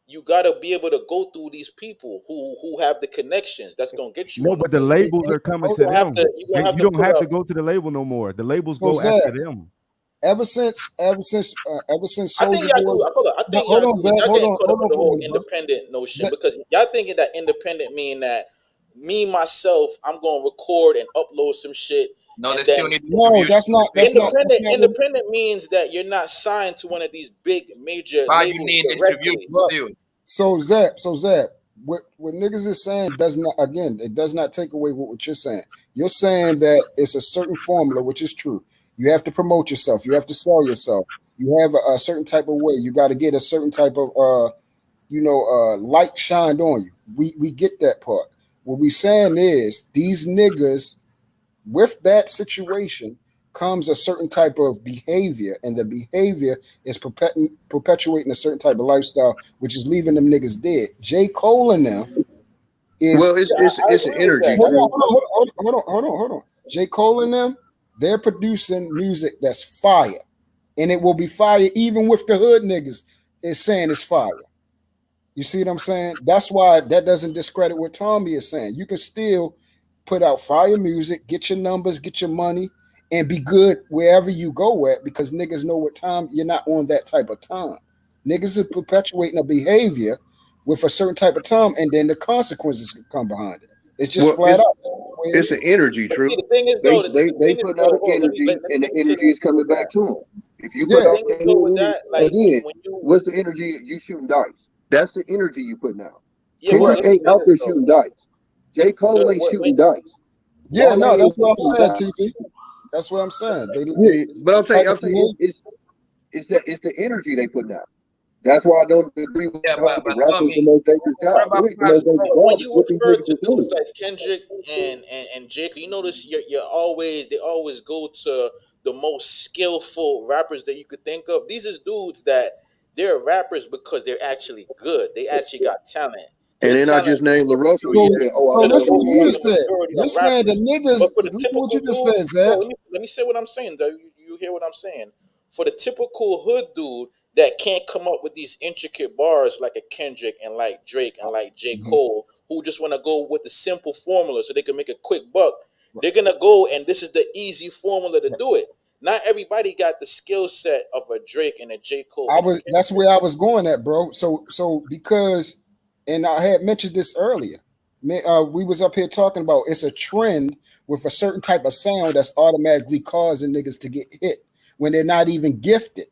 you gotta be able to go through these people who have the connections. That's gonna get you No, on the but the playlist. labels are coming You to don't have them. to. You don't have You to don't put have up. to go to the label no more. The labels so go Zach, after them. ever since I think Soldier y'all do. Boys. Hold on. I No, think hold y'all on, do. Zach. Y'all Hold getting on, caught up hold with on the for whole me, bro. independent notion Zach, because y'all thinking that independent mean that me myself I'm gonna record and upload some shit. No, they And still then need no, distribution. that's not. That's not. That's not. What, independent means that you're not signed to one of these big major Why you labels need directly. distribution right. still? So Zach, what niggas is saying does not. Again, it does not take away what you're saying. You're saying that it's a certain formula, which is true. You have to promote yourself. You have to sell yourself. You have a certain type of way. You got to get a certain type of light shined on you. We get that part. What we saying is these niggas with that situation comes a certain type of behavior, and the behavior is perpetuating a certain type of lifestyle, which is leaving them niggas dead. J. Cole and them is Well, it's an energy, Truth. hold on. J. Cole and them, they're producing music that's fire, and it will be fire even with the hood niggas is saying it's fire. You see what I'm saying? That's why that doesn't discredit what Tommy is saying. You can still put out fire music, get your numbers, get your money, and be good wherever you go at because niggas know what time you're not on that type of time. Niggas are perpetuating a behavior with a certain type of time, and then the consequences can come behind it. It's just flat out. It's an energy, Truth. The thing is, They though, put out an energy, and the energy is coming back to them. If you put the out thing is, though, with that, like again, when you what's the energy? You shooting dice. That's the energy you putting out. Yeah, but Kendrick ain't out there shooting dice. J. Cole ain't shooting dice. Yeah, no, that's what I'm Wale saying, ain't shooting TB. That's what I'm saying. Yeah, but I'm saying it's the energy they putting out. That's why I don't agree with Yeah, how but the rappers Tommy, the most dangerous what job. about It ain't the most dangerous when job. It's you what these refer niggas to are doing. dudes like Kendrick and Jake, you notice they always go to the most skillful rappers that you could think of. These is dudes that they're rappers because they're actually good. They actually got talent. And Their then I talent just named is LaRussell. So, He superior said, "Oh, so I to the done listen it what for you overwhelming just years." said. majority You're of saying the rappers. niggas. But for the Listen what typical you just dude, said, Zach. let me say what I'm saying, though. You hear what I'm saying? For the typical hood dude that can't come up with these intricate bars like a Kendrick and like Drake and like J. Cole, who just want to go with the simple formula so they can make a quick buck, they're gonna go and this is the easy formula to do it. Not everybody got the skill set of a Drake and a J. Cole. That's where I was going at, bro. So because, and I had mentioned this earlier. we was up here talking about it's a trend with a certain type of sound that's automatically causing niggas to get hit when they're not even gifted.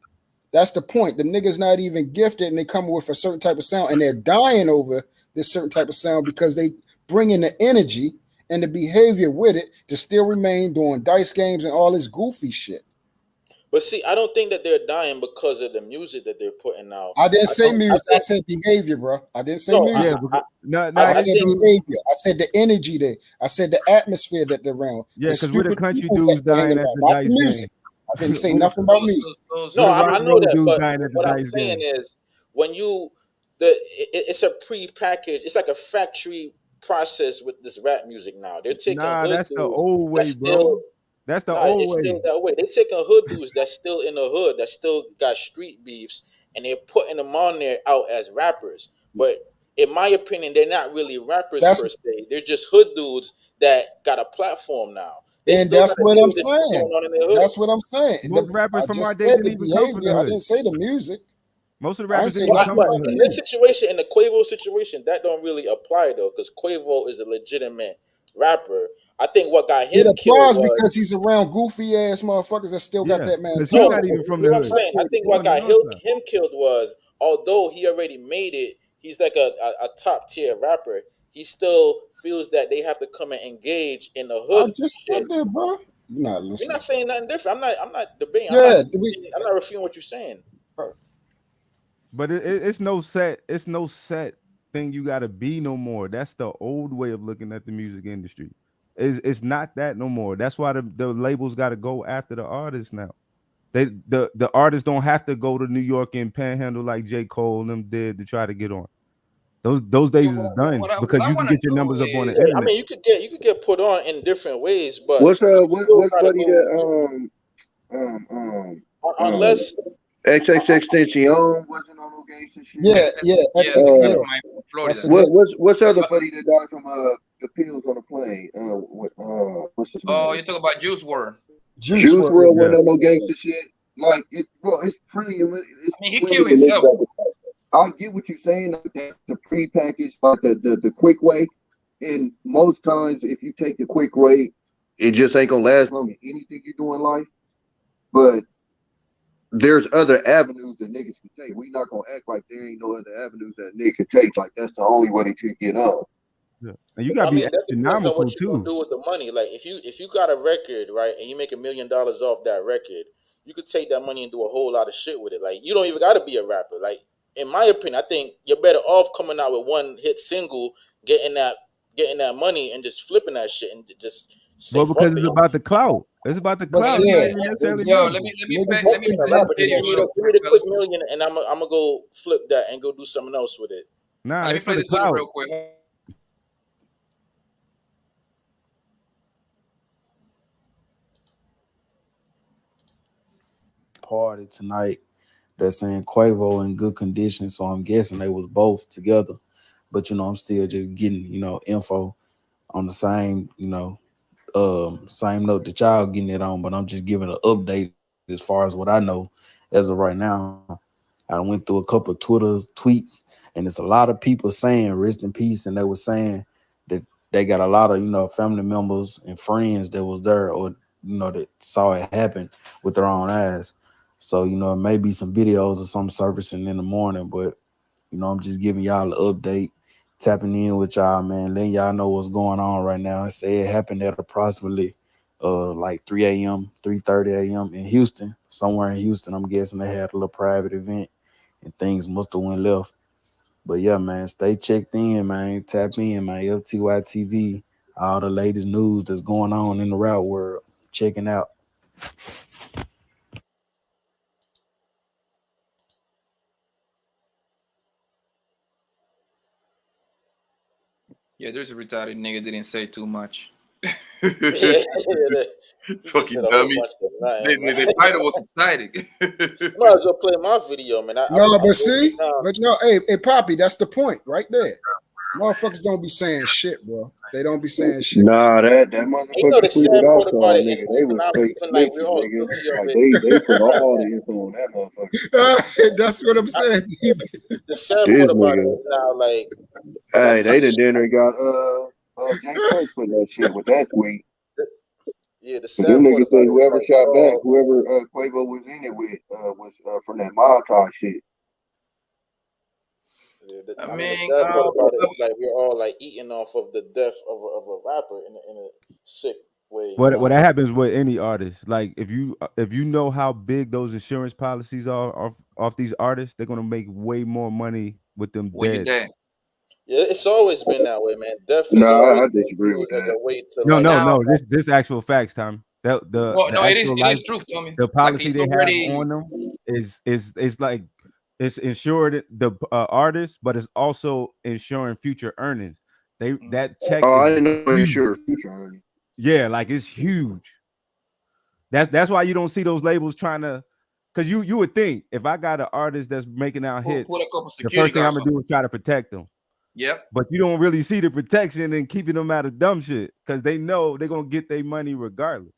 That's the point. The niggas not even gifted and they come with a certain type of sound and they're dying over this certain type of sound because they bring in the energy and the behavior with it to still remain doing dice games and all this goofy shit. But see, I don't think that they're dying because of the music that they're putting out. I didn't say music. I said behavior, bro. I didn't say music. I said behavior. I said the energy there. I said the atmosphere that they're around. Yeah, because we're the country dudes dying at the dice game. I didn't say nothing about music. No, I know that, but what I'm saying is when it's a pre-packaged, it's like a factory process with this rap music now. They're taking that's the old way, bro. That's the old way. Still that way. They're taking hood dudes that's still in the hood, that still got street beefs, and they're putting them on there out as rappers. But in my opinion, they're not really rappers per se. They're just hood dudes that got a platform now. And that's what I'm saying. That's what I'm saying. Most rappers from our day didn't even come from the hood. I didn't say the music. Most of the rappers didn't come from the hood. In this situation, in the Quavo situation, that don't really apply though, because Quavo is a legitimate rapper. I think what got him killed was because he's around goofy ass motherfuckers that still got that man. He's not even from the hood. I'm saying, I think what got him killed was, although he already made it, he's like a top tier rapper. He still feels that they have to come and engage in the hood. I just said that, bro. You're not listening. You're not saying nothing different. I'm not debating. Yeah, I'm not refuting what you're saying. But it's no set thing you gotta be no more. That's the old way of looking at the music industry. It's not that no more. That's why the labels got to go after the artists now. The artists don't have to go to New York and panhandle like J. Cole and them did to try to get on. Those days is done because you can get your numbers up on the internet. I mean, you could get put on in different ways, but what's buddy that unless XXXTentacion wasn't on no gangster shit. Yeah. What's other buddy that died from the pills on the plane? What's his name? Oh, you talk about Juice WRLD. Juice WRLD wasn't on no gangster shit. Like it's pretty. He killed himself. I get what you're saying. That's the pre-packaged, like the quick way. And most times, if you take the quick way, it just ain't gonna last long in anything you do in life. But there's other avenues that niggas can take. We not gonna act like there ain't no other avenues that nigga can take. Like that's the only way to get on. Yeah. And you gotta be economical what you gonna do with the money. Like if you got a record, right, and you make $1 million off that record, you could take that money and do a whole lot of shit with it. Like you don't even gotta be a rapper. Like in my opinion, I think you're better off coming out with one hit single, getting that money and just flipping that shit and just say, because it's about the clout. It's about the clout. Let me give me the quick million and I'm gonna go flip that and go do something else with it. Nah, let me play this video real quick. Party tonight. They're saying Quavo in good condition, so I'm guessing they was both together. But I'm still just getting info on the same same note that y'all getting it on. But I'm just giving an update as far as what I know as of right now. I went through a couple of Twitter's tweets, and it's a lot of people saying rest in peace, and they were saying that they got a lot of family members and friends that was there or that saw it happen with their own eyes. So, maybe some videos or some surfacing in the morning, but, I'm just giving y'all an update, tapping in with y'all, man, letting y'all know what's going on right now. I say it happened at approximately like 3 a.m., 3:30 a.m. in Houston, somewhere in Houston. I'm guessing they had a little private event and things must have went left. But yeah, man, stay checked in, man. Tap in, man. LTY TV, all the latest news that's going on in the rap world. Checking out. Yeah, there's a retarded nigga didn't say too much. Fucking dummy. The title was exciting. Might as well play my video, man. Hey, Poppy, that's the point right there. Motherfuckers don't be saying shit, bro. They don't be saying shit. Nah, that motherfucker tweeted off on nigga. They was fake snitches, nigga. Like they put all the info on that motherfucker. That's what I'm saying. The sad part about it is now, like, Hey, they done dinner got Jay Prince for that shit with that tweet. Yeah, the So sad them part niggas about say it, whoever like, shot back, whoever Quavo was in it with, was from that Molotov shit. I mean, the sad part about it is like we're all like eating off of the death of a rapper in a sick way. What that happens with any artist, like if you know how big those insurance policies are off these artists, they're gonna make way more money with them when you're dead. dead. Yeah, it's always been that way, man. Death is No, always I been disagree with used as that. a way to No, like. no, this actual facts, Tom. The No, it is actual life, truth, Tommy. the Like policy he's they have already. on them is like it's insured the artist, but it's also ensuring future earnings. That check Oh, is I didn't know huge. sure future earnings. Yeah, like it's huge. That's why you don't see those labels trying to, because you would think if I got an artist that's making out hits, Put a couple the security first thing I'm guards gonna do is try to protect them. Yep. But you don't really see the protection and keeping them out of dumb shit because they know they're gonna get their money regardless.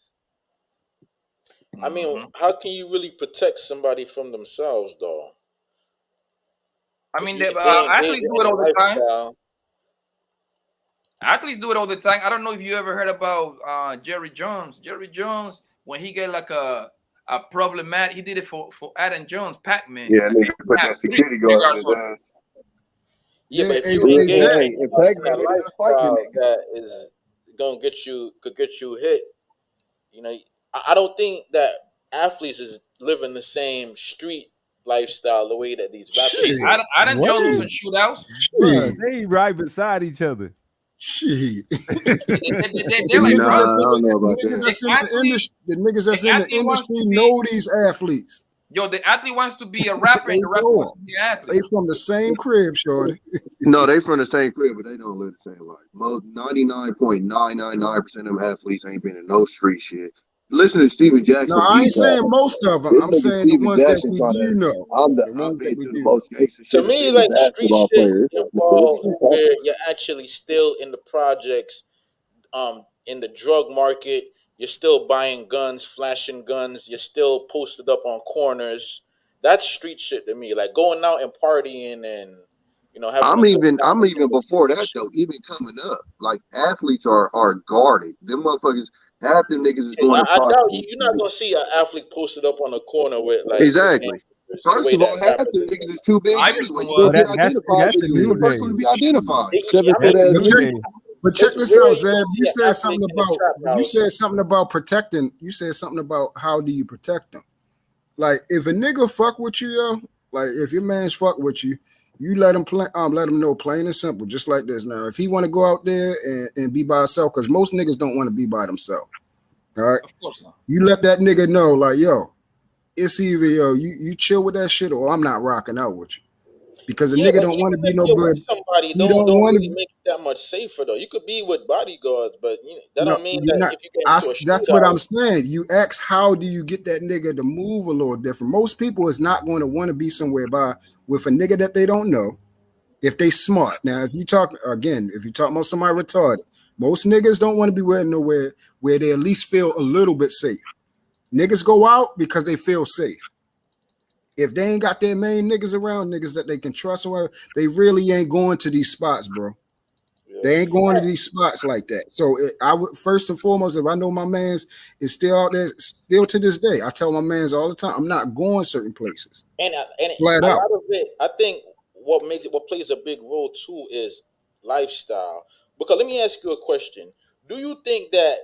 I mean, how can you really protect somebody from themselves, though? I mean, if athletes do it all the time. lifestyle. Athletes do it all the time. I don't know if you ever heard about Jerry Jones. Jerry Jones, when he get like a problematic, he did it for Adam Jones, Pac-Man. Yeah, nigga put that security guard on his ass. Yeah, but if you Yeah, engage hey, in if Pac-Man that didn't fight the lifestyle nigga. that is gonna could get you hit, you know, I don't think that athletes is living the same street lifestyle the way that these rappers. Adam Jones was in shootouts. Bruh, they right beside each other. Shit. They're like, Nah, I don't know the about niggas that. that's in the industry, the niggas that's in the industry know these athletes. Yo, the athlete wants to be a rapper, and the rapper wants to be an athlete. They from the same crib, shorty. No, they from the same crib, but they don't live the same life. Most 99.999% of them athletes ain't been in no street shit. Listen to Steven Jackson. No, I ain't saying most of them. I'm saying the ones that we do know. I'm the ones that we do. most gangster To shit me, is like the street basketball shit players. involves where you're actually still in the projects, in the drug market. You're still buying guns, flashing guns. You're still posted up on corners. That's street shit to me. Like going out and partying and having. I'm even before that though. Even coming up, like athletes are guarded. Them motherfuckers. Half them niggas is going to I doubt prostitute. you're not gonna see an athlete posted up on a corner with like Exactly. First of all, half them niggas is too big anyway. You don't get identified. You be the first one to be identified. 7-foot ass. But check this out, Zeb. You said something about protecting. You said something about how do you protect them? Like if a nigga fuck with you, yo, like if your man's fuck with you, you let him let him know plain and simple, just like this. Now, if he want to go out there and be by himself, because most niggas don't want to be by themselves. All right. Of course not. You let that nigga know, like, yo, it's either you chill with that shit or I'm not rocking out with you. Because a nigga don't want to be no good. Somebody don't really make it that much safer though. You could be with bodyguards, but that don't mean that if you get into a that's shootout, what I'm saying. You ask how do you get that nigga to move a little different. Most people is not going to want to be somewhere with a nigga that they don't know. If they smart. Now, if you talk about somebody retarded, most niggas don't want to be nowhere where they at least feel a little bit safe. Niggas go out because they feel safe. If they ain't got their main niggas around, niggas that they can trust, or they really ain't going to these spots, bro. They ain't going to these spots like that. So I would first and foremost, if I know my man's is still out there, still to this day, I tell my man's all the time, I'm not going certain places. and Flat a out. lot of it, I think what plays a big role too is lifestyle. Because let me ask you a question: do you think that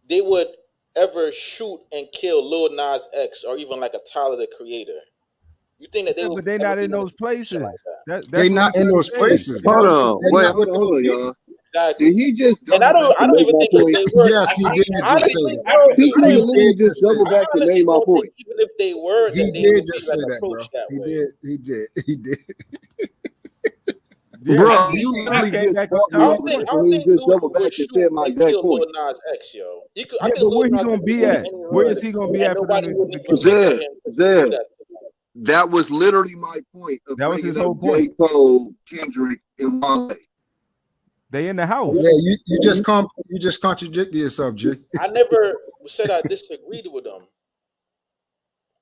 they would ever shoot and kill Lil Nas X or even like a Tyler the Creator? You think that they would? But they're not in those places. They not in those places. Hold on, y'all. Exactly. Did he just? And I don't even think if they were. Yes, he did just say Bro, He literally just double back and made my point. even if they were, He that they did would just be say like that, bro. approached that He way. did. Bro, you literally just I don't think just double back and said my exact kill point. Lil Nas X, yo. He could, Yeah, I think but where Lil he Nas gonna X be could at? anywhere, Where is he gonna be and at? nobody would even consider him to do Zed, that. that was literally my point of That was bringing his whole up point. J. Cole, Kendrick, and Wale. They in the house. Yeah, you just contradict yourself, Jay. I never said I disagreed with them.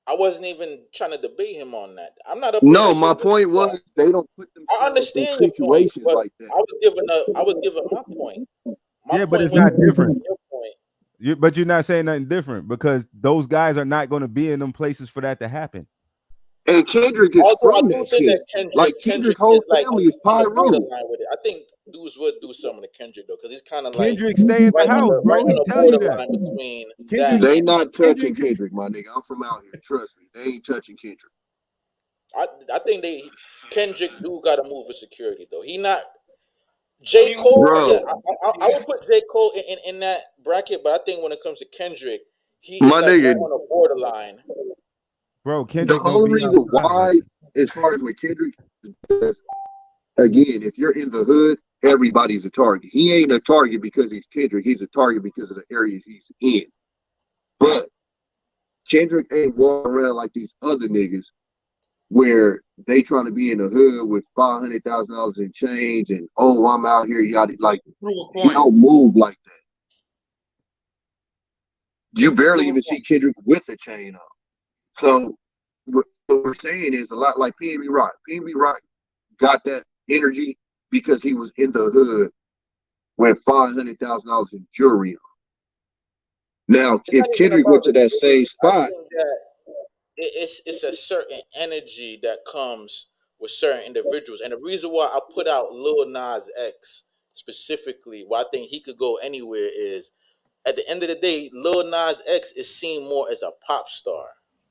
I wasn't even trying to debate him on that. I'm not up here No, my disagreeing point with that. was they don't put I themselves in understand your point, situations but like that. I was giving my point. My Yeah, but point it's was not different different. from your point. But you're not saying nothing different because those guys are not going to be in them places for that to happen. And Kendrick is Although I from do that think shit. that Kendrick Like is Kendrick's whole like family is on the Pyru. borderline with it. I think dudes would do something to Kendrick though, because he's kind of like Kendrick stay in the house, bro. right on He the tell you that. borderline between Kendrick, that. They And, not touching Kendrick, my nigga. I'm from out here. Trust me. They ain't touching Kendrick. I think Kendrick do got to move with security though. He not J. Cole. Bro. Yeah, I would put J. Cole in that bracket, but I think when it comes to Kendrick, he My is like nigga, on a borderline. bro, the Kendrick don't only be reason outside. why, as far as with Kendrick, is, again, if you're in the hood, everybody's a target. He ain't a target because he's Kendrick. He's a target because of the areas he's in. But Kendrick ain't walking around like these other niggas where they trying to be in the hood with $500,000 in change and I'm out here, y'all like he don't move like that. You barely even see Kendrick with a chain on. So what we're saying is a lot like PNB Rock. PNB Rock got that energy because he was in the hood with $500,000 in jewelry on. Now, if Kendrick went to that same spot, It's a certain energy that comes with certain individuals, and the reason why I put out Lil Nas X specifically, why I think he could go anywhere, is at the end of the day, Lil Nas X is seen more as a pop star.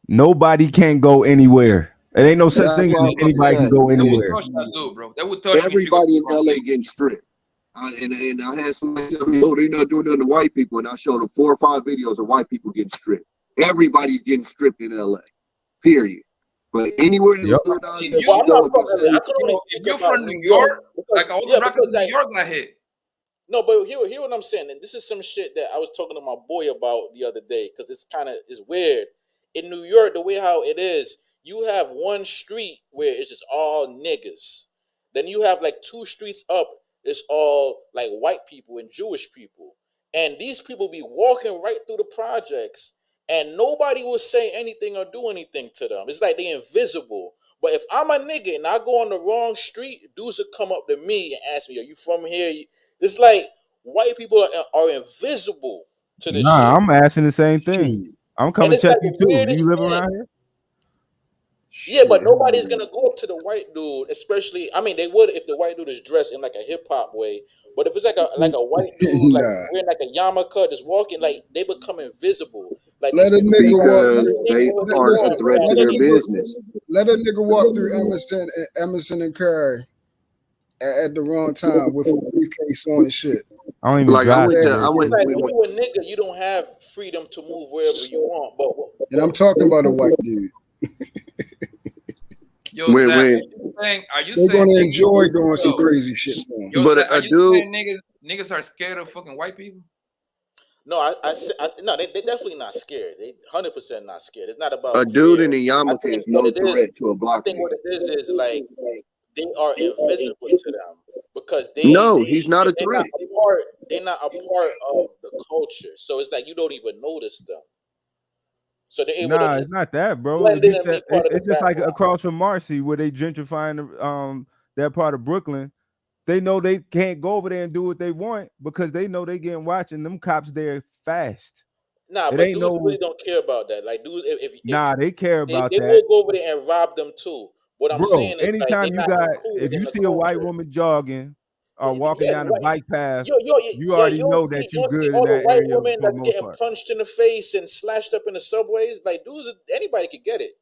Nobody can go anywhere. There ain't no such that's thing as why I'm anybody can go anywhere. Bro. That would touch me if you everybody in go- LA getting stripped. And I had somebody tell me, they're not doing nothing to white people. And I showed them 4 or 5 videos of white people getting stripped. Everybody's getting stripped in LA, period. But anywhere in Yep. the hood, If you're from New York, like all the rappers in New York got hit. No, but hear what I'm saying. And this is some shit that I was talking to my boy about the other day because it's weird. In New York, the way how it is, you have one street where it's just all niggas. Then you have like 2 streets up, it's all like white people and Jewish people. And these people be walking right through the projects and nobody will say anything or do anything to them. It's like they invisible. But if I'm a nigga and I go on the wrong street, dudes will come up to me and ask me, "Are you from here?" It's like white people are invisible to this Nah, shit. I'm asking the same thing. I'm And coming it's check like you the too. weirdest You live thing. around here? Yeah, but nobody's gonna go up to the white dude, especially. I mean, they would if the white dude is dressed in like a hip hop way. But if it's like a white dude like Nah. wearing like a yarmulke, just walking, like they become invisible. Like Let a these people nigga walk because through. they are a threat to their business. Let a nigga walk through Emerson and Curry at the wrong time with a briefcase on and shit. I don't even Like drive. I Like went when you a nigga, you don't have freedom to move wherever you want. And I'm talking about a white dude. Yo, Wait, Zach, wait. are you They're saying gonna niggas- enjoy doing some Yo, crazy shit for them. Yo, But Zach, a are you dude- saying niggas are scared of fucking white people? No, no, they definitely not scared. They 100% not scared. It's not about A dude fear. in a yarmulke is no threat to a I block think what nigga. it is like they are invisible to them because No, he's not a threat. They're not a part of the culture. So it's like you don't even notice them. So they're able Nah, to it's not that, bro. blend in and be part of It's the just like background. across from Marcy where they gentrifying that part of Brooklyn. They know they can't go over there and do what they want because they know they getting watched and them cops there fast. Nah, It but ain't dudes no. really don't care about that. Like dudes, Nah, they care about they that. will go over there and rob them too. What I'm Bro, saying is like anytime they're you not got, included if in you the see a white culture. woman jogging or walking Yeah, down a right. bike path, You you already don't know see, that you you don't see good all in the that white area women for the that's most getting part. punched in the face and slashed up in the subways. Like dudes, anybody could get it.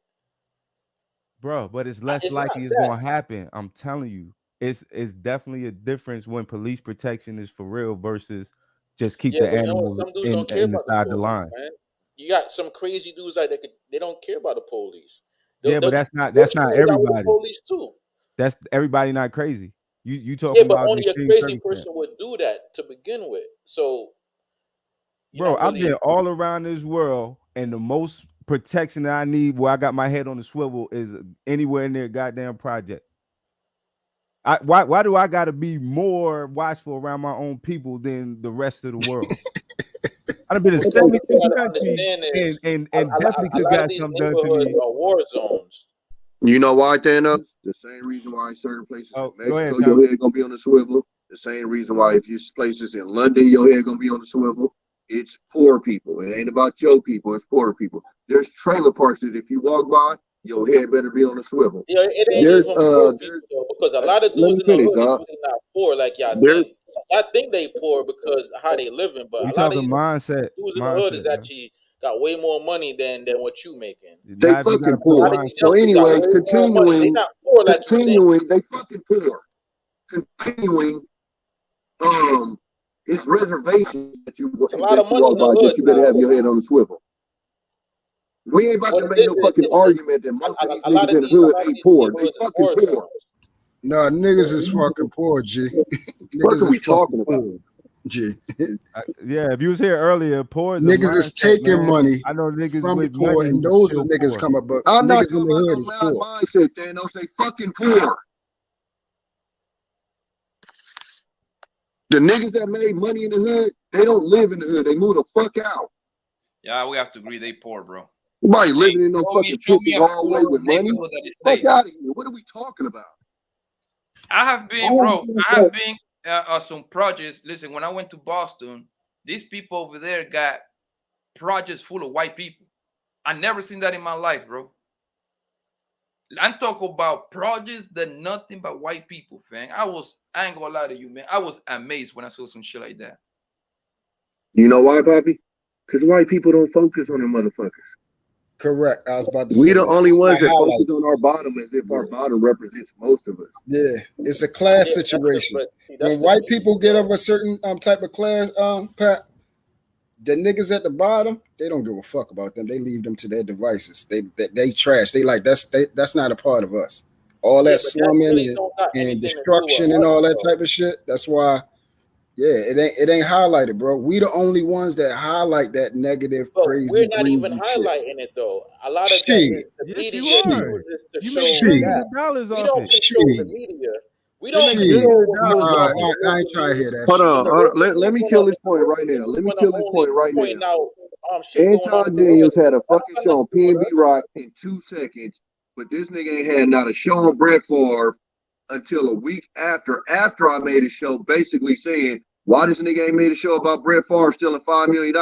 Bro, but it's less It's not likely it's that. going to happen. I'm telling you, it's definitely a difference when police protection is for real versus just keep Yeah, the but you know what? animals Some dudes don't care in the about the side of the police, line. man. You got some crazy dudes like they don't care about the police. Yeah, but They'll that's not shoot you down with the everybody. police too. That's everybody not crazy. You Yeah, talking but about the only a extreme crazy circumstance. person would do that to begin with. So you're Bro, not I've really. been all around this world, and the most protection that I need where I got my head on the swivel is anywhere in their goddamn project. Why do I gotta be more watchful around my own people than the rest of the world? I've been to What 72 you gotta countries understand is and a definitely could lot of got these something done to neighborhoods me. are war zones. You know why, Thanos? The same reason why certain places Oh, in go ahead, Mexico, Tom. your head gonna be on the swivel. The same reason why if you places in London, your head gonna be on the swivel. It's poor people. It ain't about your people. It's poor people. There's trailer parks that if you walk by, your head better be on the swivel. You know, it ain't There's even poor people though, because a lot of let dudes me in the finish, hood is dog. really not poor like y'all There's think. I think they poor because of how they living, but We a lot of talking these mindset, dudes in the hood is man. actually got way more money than what you making. they Now, if you got fucking to A put poor. lot of these So mindset, youngsters got anyways, way more money. They not poor like you think. they fucking poor. Continuing, it's reservations that It's a lot of you money in walk the by that hood you better now. have your head on the swivel. We ain't about What to it make no is fucking it's argument that most of these a lot niggas of in the hood a lot of ain't these poor. They neighborhoods are fucking war poor. zones. No, niggas is fucking poor, G. What Niggas are we is fucking talking about? poor, G. yeah, if you was here earlier, poor is a Niggas is mindset, taking man. money I know niggas from the with poor, money and who are those is still niggas poor. come up, but I'm not niggas in talking the about hood no is mad poor. mindset, Thanos. They fucking poor. The niggas that made money in the hood, they don't live in the hood. They move the fuck out. Yeah, we have to agree they poor, bro. Nobody Hey, living in no show fucking me pissy a hallway poor with money. neighborhood that is Fuck safe. out of here. What are we talking about? I have been, bro. I have been some projects. Listen, when I went to Boston, these people over there got projects full of white people. I never seen that in my life, bro. I'm talking about projects that nothing but white people, fam. I ain't gonna lie to you, man. I was amazed when I saw some shit like that. You know why, Bobby? Because white people don't focus on them motherfuckers. Correct. I was about to We say the that. only It's ones not that focus highlighted. on our bottom as if our bottom represents most of us. Yeah, it's a class Yeah, situation. but see, that's When the white media, people get though. of a certain type of class, Pat, the niggas at the bottom, they don't give a fuck about them. They leave them to their devices. They trash. They like that's not a part of us. All Yeah, that but that slumming really don't got and anything to do with destruction and us, all that though. type of shit. That's why, yeah, it ain't highlighted, bro. We the only ones that highlight that negative, But we're crazy, not even greasy shit. highlighting it, though. A lot of that is Shit, the Yes, you media shit, are. uses to You make show shit, billions of that. dollars We off don't it. control the shit, media. We They don't make shit. control billions of what dollars goes Nah, off on it. in the I ain't local trying to hear news. that Hold shit. on. The local Let news me kill wanna this point right local now. news Let me wanna kill this only point right point now. out shit going on Anton in the hood. Daniels had a That don't fucking got show nothing on to do with PNB us. Rock in 2 seconds, but this nigga ain't had not a show on Brett Favre until a week after I made a show basically saying why this nigga ain't made a show about Brett Favre stealing $5 million.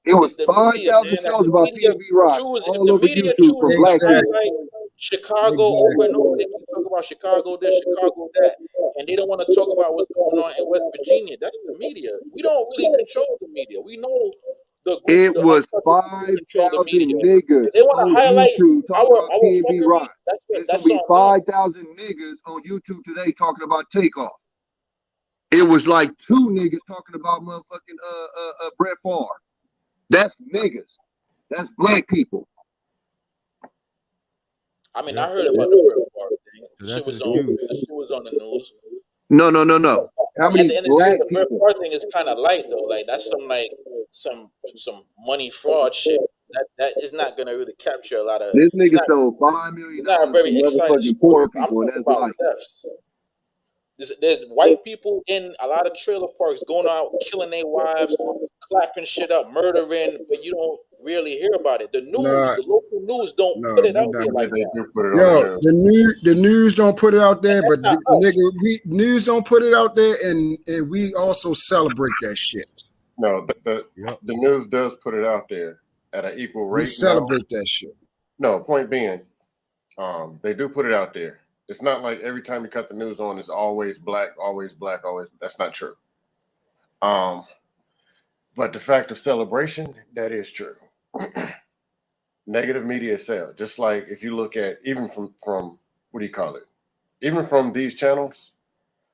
It was It's the media, 5,000 man. That shows the about media PNB Rock if all the over media YouTube from chooses to black Exactly, people. highlight Chicago over and exactly, over, they keep talking about Chicago this, Chicago that, and they don't want to talk about what's going on in West Virginia. That's the media. We don't really control the media. We know It the was other people who 5,000 control the media. niggas If they want to on highlight YouTube talking about our PNB fuckery, Rock. that's It's gonna be on them. 5,000 niggas on YouTube today talking about Takeoff. It was like 2 niggas talking about motherfucking Brett Favre. That's niggas. That's black people. I mean, Yep. I heard about the Brett Favre thing. So Shit that's an was on. excuse. The shit was on the news. No. How At many the end of the day, black the Brett people? Favre thing is kind of light though. Like that's some money fraud shit. That is not gonna really capture a lot of. This It's nigga not. stole $5 million It's not a very from exciting motherfucking story. poor I'm people, and talking that's about light. thefts. There's white people in a lot of trailer parks going out, killing their wives, clapping shit up, murdering, but you don't really hear about it. nah, The local news don't put nah, it we out done. there Yeah, like they that. do put it on the Yo, news. the news don't put it out there, And that's but not us. nigga, news don't put it out there, and we also celebrate that shit. No, the Yep. news does put it out there at an equal We rate. No, celebrate that shit. no. Point being, they do put it out there. It's not like every time you cut the news on, it's always black, always black, always. That's not true. But the fact of celebration, that is true. Negative media sell. Just like if you look at even from what do you call it? Even from these channels,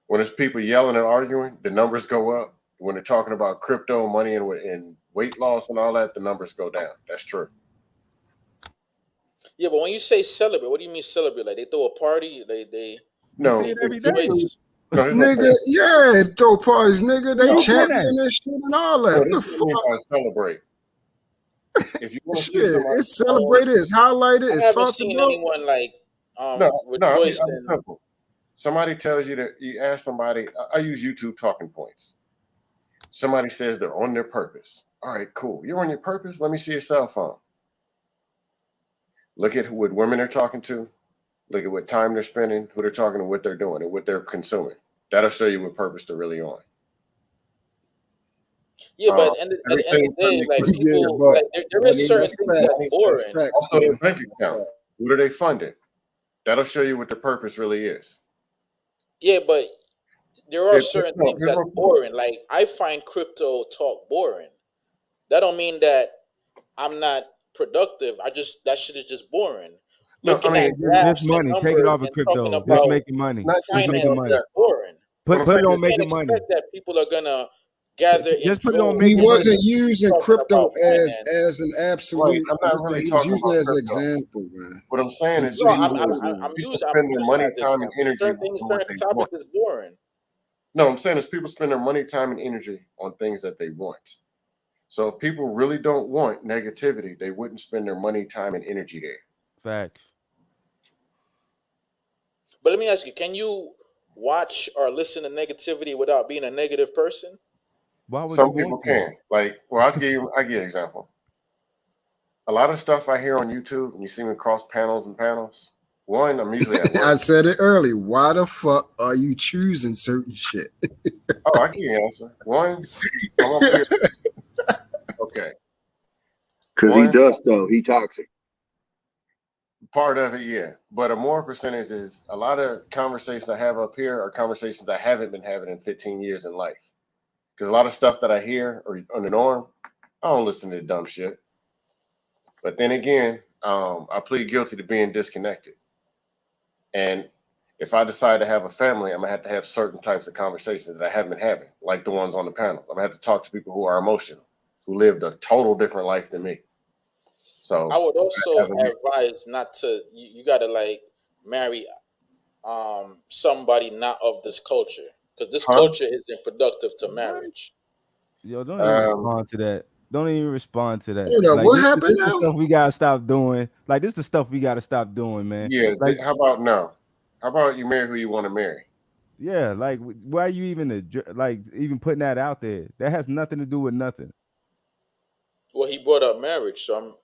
when it's people yelling and arguing, the numbers go up. When they're talking about crypto money and weight loss and all that, the numbers go down. That's true. Yeah, but when you say celebrate, what do you mean celebrate? Like they throw a party, they You No, see it every day. rejoice. no, there's no Nigga, yeah, throw parties, nigga. They Who no, doing champion that? and shit and all that. no. What This the is what I mean fuck? by celebrate. If you want to see Shit, somebody, it's celebrated, it's highlighted, I it's haven't talked seen about. anyone like no, I'll be rejoicing. simple. Somebody tells you that you ask somebody. I use YouTube talking points. Somebody says they're on their purpose. All right, cool. You're on your purpose? Let me see your cell phone. Look at what women they're talking to. Look at what time they're spending, who they're talking to, what they're doing, and what they're consuming. That'll show you what purpose they're really on. Yeah, but at the end of the day, like people, like there is certain things that's boring. Also, their bank account. What are they funding? That'll show you what the purpose really is. Yeah, but there are certain things that's boring. Like I find crypto talk boring. That don't mean that I'm not productive. That shit is just boring. Looking at graphs just money. and Take it numbers off of and crypto. talking Just about making money. Just making finance money. is boring. Put it on making You can't money. expect that people are gonna gather in Just put it on droves. making He wasn't money. using Talking crypto about finance. as an absolute. I'm not really He was talking using about it as an crypto. example, man. What I'm saying is No, I'm people spend their money, time, and energy certain things, on what certain they topics want. is boring. No, I'm saying is people spend their money, time, and energy on things that they want. So if people really don't want negativity, they wouldn't spend their money, time, and energy there. Facts. But let me ask you: can you watch or listen to negativity without being a negative person? Why would Some you people want to? can. Like, well, I give an example. A lot of stuff I hear on YouTube, and you see me across panels and panels. One, I'm usually at work. I said it earlier. Why the fuck are you choosing certain shit? Oh, I can answer. One, I'm up here. Okay. Because he does though. He toxic. Part of it, yeah. But a more percentage is a lot of conversations I have up here are conversations I haven't been having in 15 years in life. Because a lot of stuff that I hear or on the norm, I don't listen to dumb shit. But then again, I plead guilty to being disconnected. And if I decide to have a family, I'm gonna have to have certain types of conversations that I haven't been having, like the ones on the panel. I'm gonna have to talk to people who are emotional, who lived a total different life than me. So I would also advise not to. You got to like marry somebody not of this culture, because this culture isn't productive to marriage. Yo, don't even respond to that. Don't even respond to that. Hold up, Like, what this happened the now? stuff we gotta stop doing. Like, this the stuff we gotta stop doing, man. Yeah. Like, How about no? How about you marry who you want to marry? yeah, like, why are you even even putting that out there? That has nothing to do with nothing. Well, he brought up marriage, so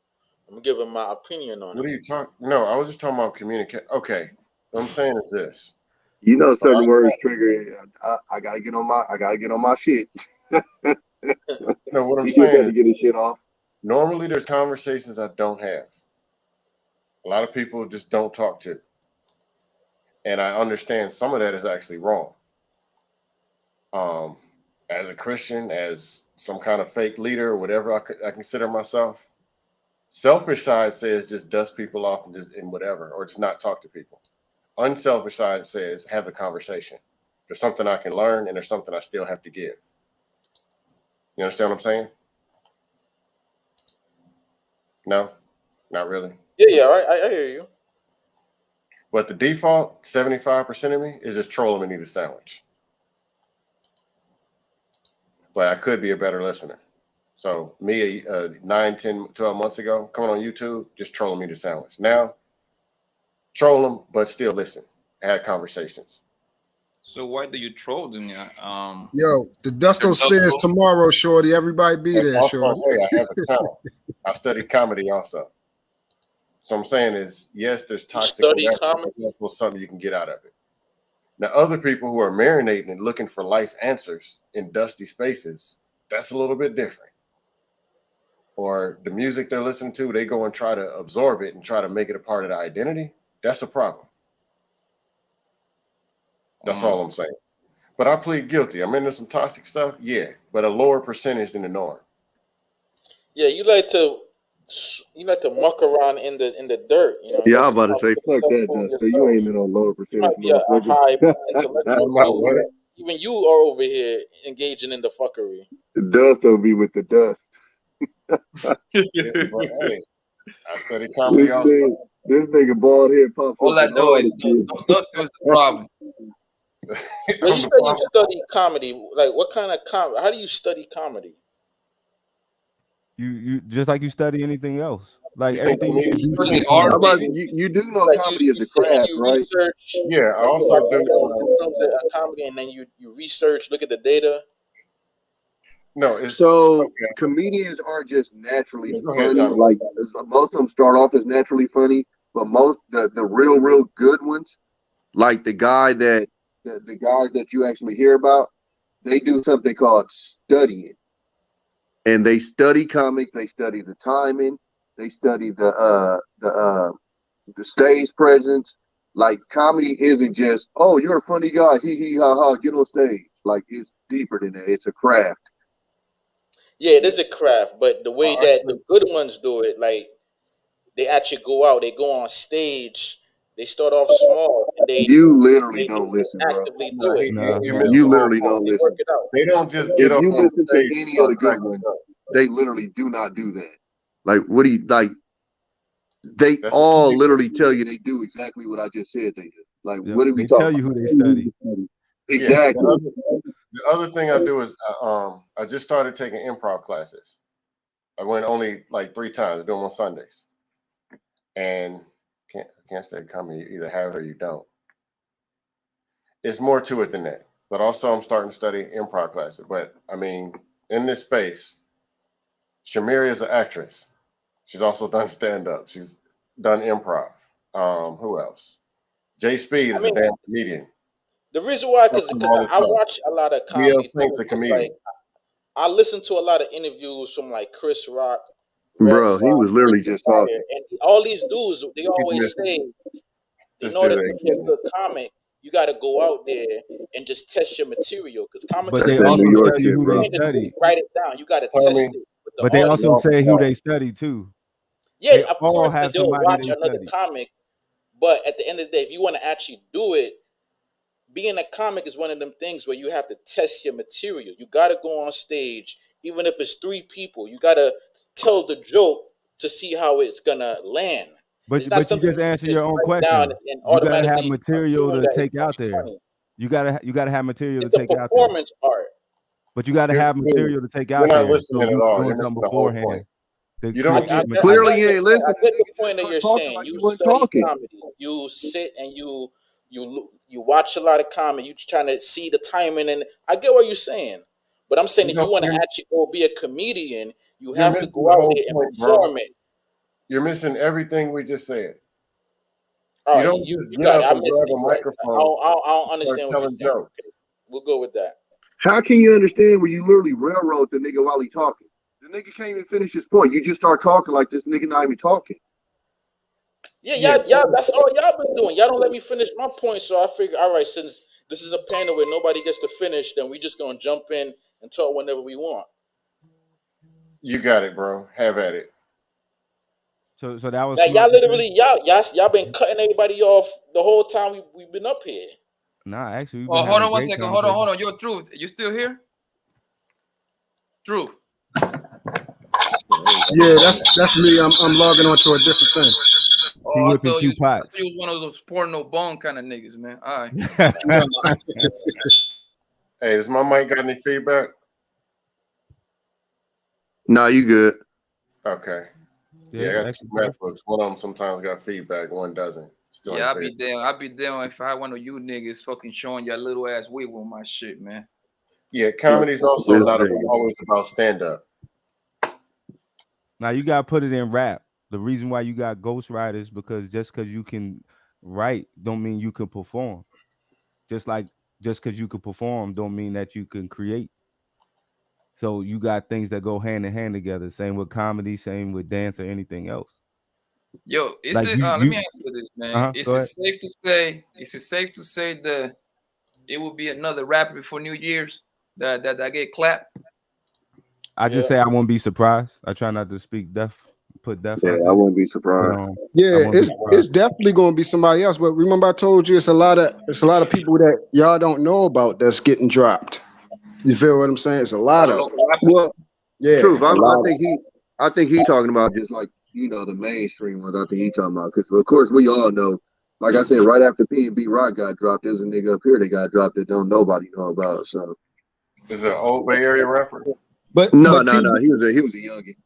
I'm giving my opinion on What it. are you talking? No, I was just talking about communicate. Okay, what I'm saying is this. You know, certain words trigger. I gotta get on my shit. No, what I'm He just had saying to is get his shit off. normally there's conversations I don't have. A lot of people just don't talk to. And I understand some of that is actually wrong. As a Christian, as some kind of fake leader or whatever I consider myself, selfish side says just dust people off and whatever, or just not talk to people. Unselfish side says have a conversation. There's something I can learn and there's something I still have to give. You understand what I'm saying? No, not really. Yeah, I hear you. But the default, 75% of me is just troll them and eat a sandwich. But I could be a better listener. So me 9, 10, 12 months ago, coming on YouTube, just troll them, eat a sandwich. Now, troll them, but still listen. Have conversations. So why do you troll them? Yo, the Dustosphere is tomorrow, shorty. Everybody be there, Also, shorty. hey, I have a talent. I study comedy also. So I'm saying is, yes, there's toxic. Study comedy? There's something you can get out of it. Now, other people who are marinating and looking for life answers in dusty spaces, that's a little bit different. Or the music they're listening to, they go and try to absorb it and try to make it a part of the identity. That's a problem. That's all I'm saying. But I plead guilty. I'm into some toxic stuff, yeah, but a lower percentage than the norm. Yeah, you like to muck around in the dirt. You know. Yeah, I was about to say, fuck that, Duster. You ain't in no lower percentage. You might be a high intellectual dude. Even you are over here engaging in the fuckery. The dust will be with the dust. Hey, I study comedy also. This nigga bald head pops all up. I know is dust was the problem. Well, you said you study comedy. Like, what kind of comedy? How do you study comedy? You just like you study anything else. Like You think everything you comedians do. really are? You do know comedy is a craft, right? Research. Yeah, I also do. Films a comedy, and then you research, look at the data. No, it's So okay. comedians aren't just naturally Go ahead, funny. Tommy. Like most of them start off as naturally funny, but most the real good ones, like the guys that you actually hear about, they do something called studying, and they study comics. They study the timing. They study the stage presence. Like comedy isn't just, oh, you're a funny guy, hee hee ha ha, get on stage. Like it's deeper than that. It's a craft. Yeah, it is a craft, but the way that the good ones do it, like they actually go out, they go on stage, they start off small, and You literally don't listen, bro. actively do it. You missed You the whole literally point. don't They listen. work it out. They don't just If get up you on listen to stage and any of the start good cracking ones, up. they literally do not do that. Like, what do you like? They That's all literally tell you they do exactly what I just said they do. Like, Yep. what are we They talking tell about? you who they study. Exactly. The other thing I do is I just started taking improv classes. I went only like 3 times, do them on Sundays. And can't say comedy, you either have it or you don't. It's more to it than that. But also I'm starting to study improv classes. But I mean, in this space, Shamiri is an actress. She's also done stand-up. She's done improv. Who else? Jay Speed is a damn comedian. The reason why, because All the I time. watch a lot of Leo comedy. Pink's a comedian. Like, I listen to a lot of interviews from like Chris Rock, Bro, he was literally just talking. and all these dudes. They always say, in order to be a good comic, you got to go out there and just test your material. Because comic But is they a also thing. tell you who You they can't just study. write it down. You got to test it with the But they also audience. say who they study too. Yeah, They of all course, have they'll somebody watch they another study. comic. But at the end of the day, if you want to actually do it, being a comic is one of them things where you have to test your material. You got to go on stage, even if it's 3 people. You got to tell the joke to see how it's gonna land. But It's not you something just you answer just your own write down question. and You gotta have automatically material assume to that it's take gonna out be there. funny. You gotta have material It's to a take out there. performance art. But you gotta have material to take You're out not there. listening So at you all. doing You're something missing the whole beforehand. point. To You don't. create Clearly, you ain't listening. I get the point that you're Talking saying. like You you wasn't study talking. comedy. You sit and you watch a lot of comedy. You trying to see the timing, and I get what you're saying. But I'm saying if you want to actually go be a comedian, you You're have to missing go the out whole there and point, perform bro. it. You're missing everything we just said. All You right, don't you just get got it. up I and missed grab it. a You're right. microphone I don't and start understand what you're telling saying. jokes. Okay, we'll go with that. How can you understand when you literally railroad the nigga while he talking? The nigga can't even finish his point. You just start talking like this nigga not even talking. Yeah, y'all. That's all y'all been doing. Y'all don't let me finish my point, so I figure, all right, since this is a panel where nobody gets to finish, then we just gonna jump in and talk whenever we want. You got it, bro. Have at it. So that was Now smart y'all to say? literally y'all been cutting everybody off the whole time we've been up here. Nah, actually we've Oh, been hold having on one great second. Hold conversation. on. Yo, Truth, you still here? Truth. Yeah, that's me. I'm logging on to a different thing. Oh, He I whipping thought 2 you pots. was one of those porno bone kind of niggas, man. All right. Hey, does my mic got any feedback? Nah, you good. Okay. Yeah, I got actually 2 MacBooks. One of them sometimes got feedback, one doesn't. Still Yeah, ain't I'll be fair. damn. I'll be damn if I one of you niggas fucking showing your little ass wig on my shit, man. Yeah, comedy's also not always about stand-up. Now you gotta put it in rap. The reason why you got ghostwriters because just because you can write don't mean you can perform. Just because you can perform don't mean that you can create. So you got things that go hand in hand together. Same with comedy, same with dance or anything else. Yo, is Like it? Let me ask you this, man. Is go it ahead. safe to say? Is it safe to say that it will be another rapper before New Year's that get clapped? I just say I won't be surprised. I try not to speak death, put death Yeah, out I there. wouldn't be surprised. But, I Yeah, won't be it's surprised. definitely going to be somebody else. But remember, I told you it's a lot of people that y'all don't know about that's getting dropped. You feel what I'm saying? It's a lot of. Well, Yeah, Truth. a lot. I think he talking about just like the mainstream ones. I think he talking about because of course we all know. Like I said, right after P&B Rock got dropped, there's a nigga up here that got dropped that don't nobody know about. So Is it an old Bay Area rapper? But no, but TB, he was a youngin.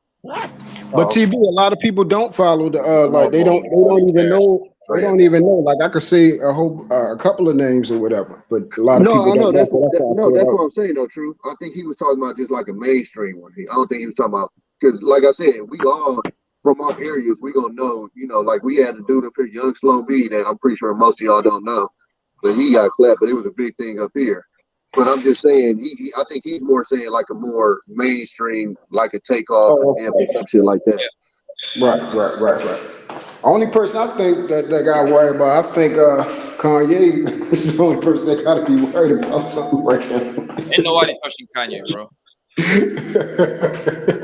but TB, a lot of people don't follow the like they don't even know They don't even know. Like I could say a couple of names or whatever, but a lot of No, people I know don't know. So that's that's what I'm saying though. Truth. I think he was talking about just like a mainstream one. I don't think he was talking about because, like I said, we all from our areas, we gonna know. You know, like we had a dude up here, Young Slow B, that I'm pretty sure most of y'all don't know, but he got clapped. But it was a big thing up here. But I'm just saying, I think he's more saying like a more mainstream, like a Takeoff Oh, and or some shit like that. right. Only person I think that got worried about, I think Kanye is the only person that got to be worried about something right now. Ain't nobody touching Kanye, bro.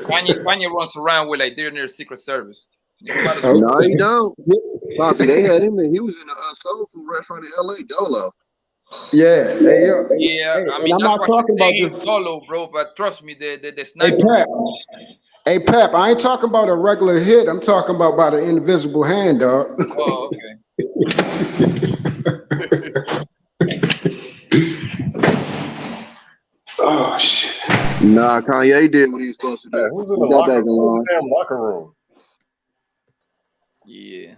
Kanye runs around with like they're near Secret Service. No, he don't. Poppy, they had him and he was in a soul food restaurant in LA, Dolo. Yeah, Yeah, hey, I mean I'm that's not why talking about he's this. solo, bro. But trust me, the Hey sniper. Pep, I ain't talking about a regular hit. I'm talking about by the invisible hand, dog. Oh, okay. Oh shit. Nah, Kanye did what he was supposed to do. Who's in the locker room? Yeah.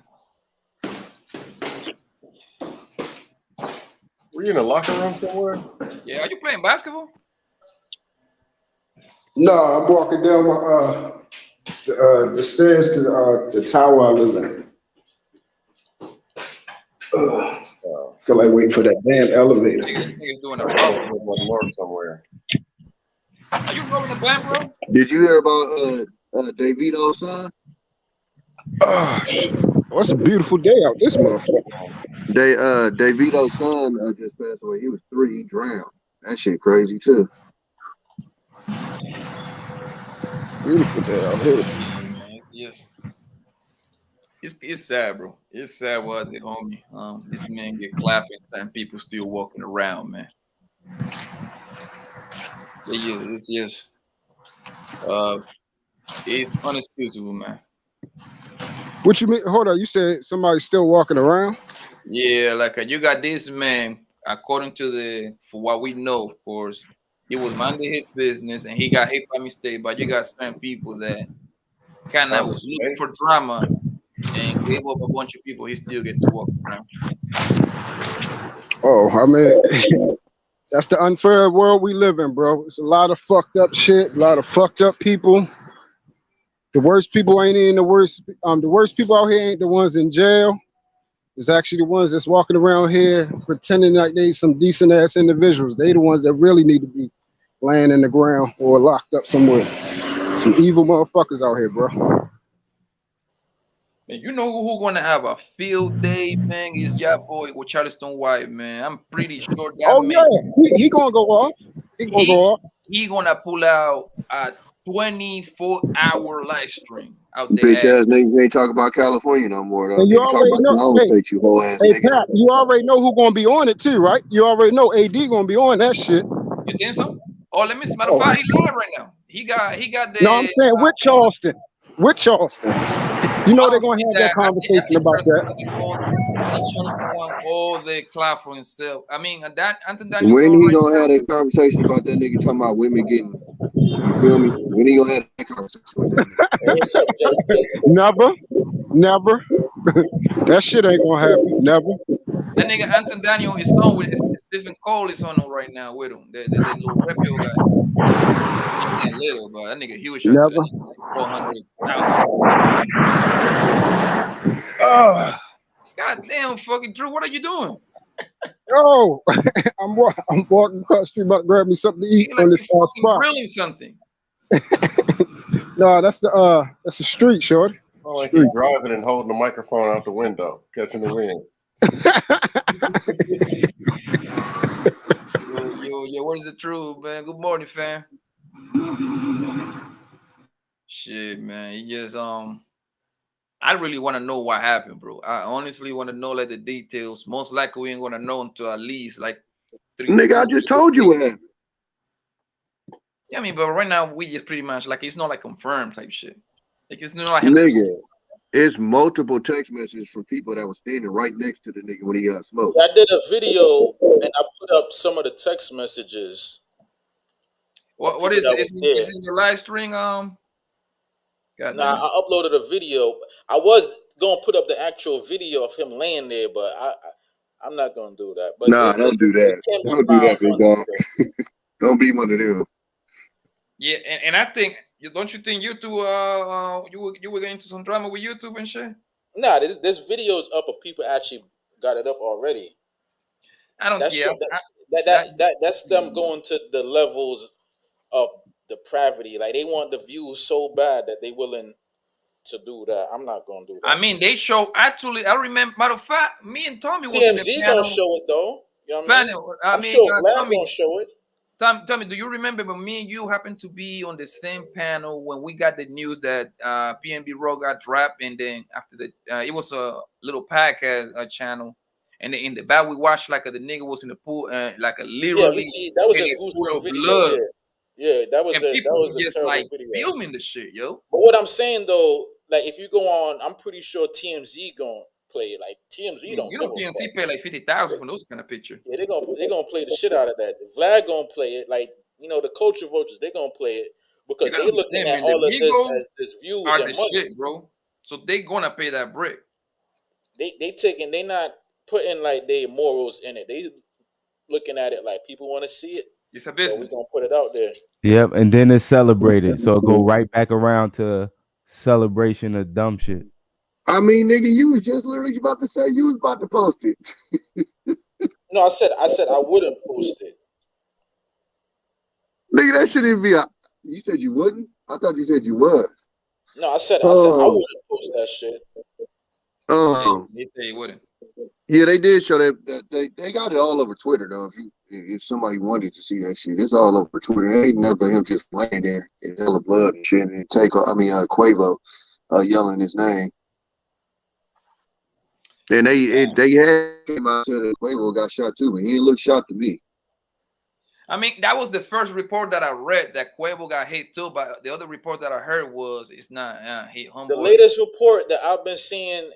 Were you in a locker room somewhere? Yeah, are you playing basketball? No, I'm walking down the stairs to the tower I live in. Feel like waiting for that damn elevator. Nigga's doing a roll somewhere. Are you rolling the band, bro? Did you hear about Davido's son? Oh shit. What's a beautiful day out this motherfucker. Davido's son just passed away. He was 3. He drowned. That shit crazy too. Beautiful day out here. Man, it's sad, bro. It's sad what the homie. This man get clapping and people still walking around, man. It's just it's unexcusable, man. What you mean? Hold on, you said somebody's still walking around? Yeah, like you got this man, according to for what we know, of course, he was minding his business and he got hit by mistake, but you got certain people that kind of was looking for drama and gave up a bunch of people. He still get to walk around. Oh, I mean, that's the unfair world we live in, bro. It's a lot of fucked up shit, a lot of fucked up people. The worst people ain't even the worst. The worst people out here ain't the ones in jail. It's actually the ones that's walking around here pretending like they some decent ass individuals. They the ones that really need to be laying in the ground or locked up somewhere. Some evil motherfuckers out here, bro. Man, you know who gonna have a field day, man? Is your boy with Charleston White, man. I'm pretty sure that Oh man. yeah, he gonna go off. He gonna go off. He gonna pull out a 24-hour live stream out there. Bitch ass nigga, you ain't talking about California no more though. And you Nigga talk already about know. your own state, you whole ass Hey nigga. Pat, you already know who gonna be on it too, right? You already know AD gonna be on that shit. You think so? Oh, let me. Matter of fact, he live right now. He got the. No, I'm saying with Charleston. With Charleston. You know they're gonna have that conversation about that. I think Charleston want all the clout for himself. I mean, that Anthony Daniels. When he gonna have that conversation about that nigga talking about women getting, you feel me? When he gonna have that conversation with that nigga? Hey, what's up, Justin? Never. That shit ain't gonna happen. Never. That nigga Anthony Daniel is on with Stephen Cole is on right now with him. The little repio guy. He ain't little, but that nigga huge. Never. 400,000. Oh. God damn, fucking Drew, what are you doing? Yo, I'm walking across the street about to grab me something to eat from this spot. Grilling something. No, that's the street, shorty. Oh, like he's driving and holding the microphone out the window, catching the wind. Yo, what is the truth, man? Good morning, fam. Shit, man. He just I really want to know what happened, bro. I honestly want to know like the details. Most likely we ain't gonna know until at least like 3 Nigga, I just told you what happened. Yeah, I mean, but right now we just pretty much like it's not like confirmed type shit. Like it's not like nigga. It's multiple text messages from people that was standing right next to the nigga when he got smoked. I did a video and I put up some of the text messages. What is it? Is in your live stream? Nah, I uploaded a video. I was gonna put up the actual video of him laying there, but I'm not gonna do that. But Nah, don't do that. it can be Don't do found that, big on dog. Twitter. Don't be one of them. Yeah, and I think, don't you think YouTube you were getting into some drama with YouTube and shit? Nah, there's videos up of people actually got it up already. I don't That's care. that's them going to the levels of depravity. Like they want the views so bad that they willing to do that. I'm not gonna do that. I mean, they show actually. I remember. Matter of fact, me and Tommy was in the TMZ panel. gonna show it though. You know what I mean? I'm mean, sure Vlad Tommy, gonna show it. Tommy, do you remember when me and you happened to be on the same panel when we got the news that PNB Row got dropped, and then after the it was a little podcast channel, and in the back we watched like the nigga was in the pool, like a literally Yeah, we see that was in a pool gruesome of video. blood. Yeah, that was And a people were just terrible like video. filming the shit, yo. But what I'm saying though, like if you go on, I'm pretty sure TMZ gonna play it. Like TMZ don't You give know, a TNC fuck. pay like 50,000 for those kind of pictures. Yeah, they're gonna play the shit out of that. Vlad gonna play it. Like, you know, the culture vultures, they're gonna play it because You gotta they looking understand, at man. all The of this Migos as this views are and the money. shit, bro. So they gonna pay that brick. They not putting like their morals in it. They looking at it like people want to see it. It's a So business. we're gonna put it out there. Yep, and then it's celebrated. So it go right back around to celebration of dumb shit. I mean, nigga, you was just literally about to say you was about to post it. No, I said I wouldn't post it. Nigga, that shouldn't even be. You said you wouldn't. I thought you said you was. No, I said I wouldn't post that shit. They say you wouldn't. Yeah, they did show that they got it all over Twitter though. If somebody wanted to see that shit, it's all over Twitter. It ain't nothing but him just laying there in hella blood and shit, and Quavo yelling his name. And they had came out and said that Quavo got shot too, but he didn't look shot to me. I mean, that was the first report that I read that Quavo got hit too, but the other report that I heard was it's not hit. The latest report that I've been seeing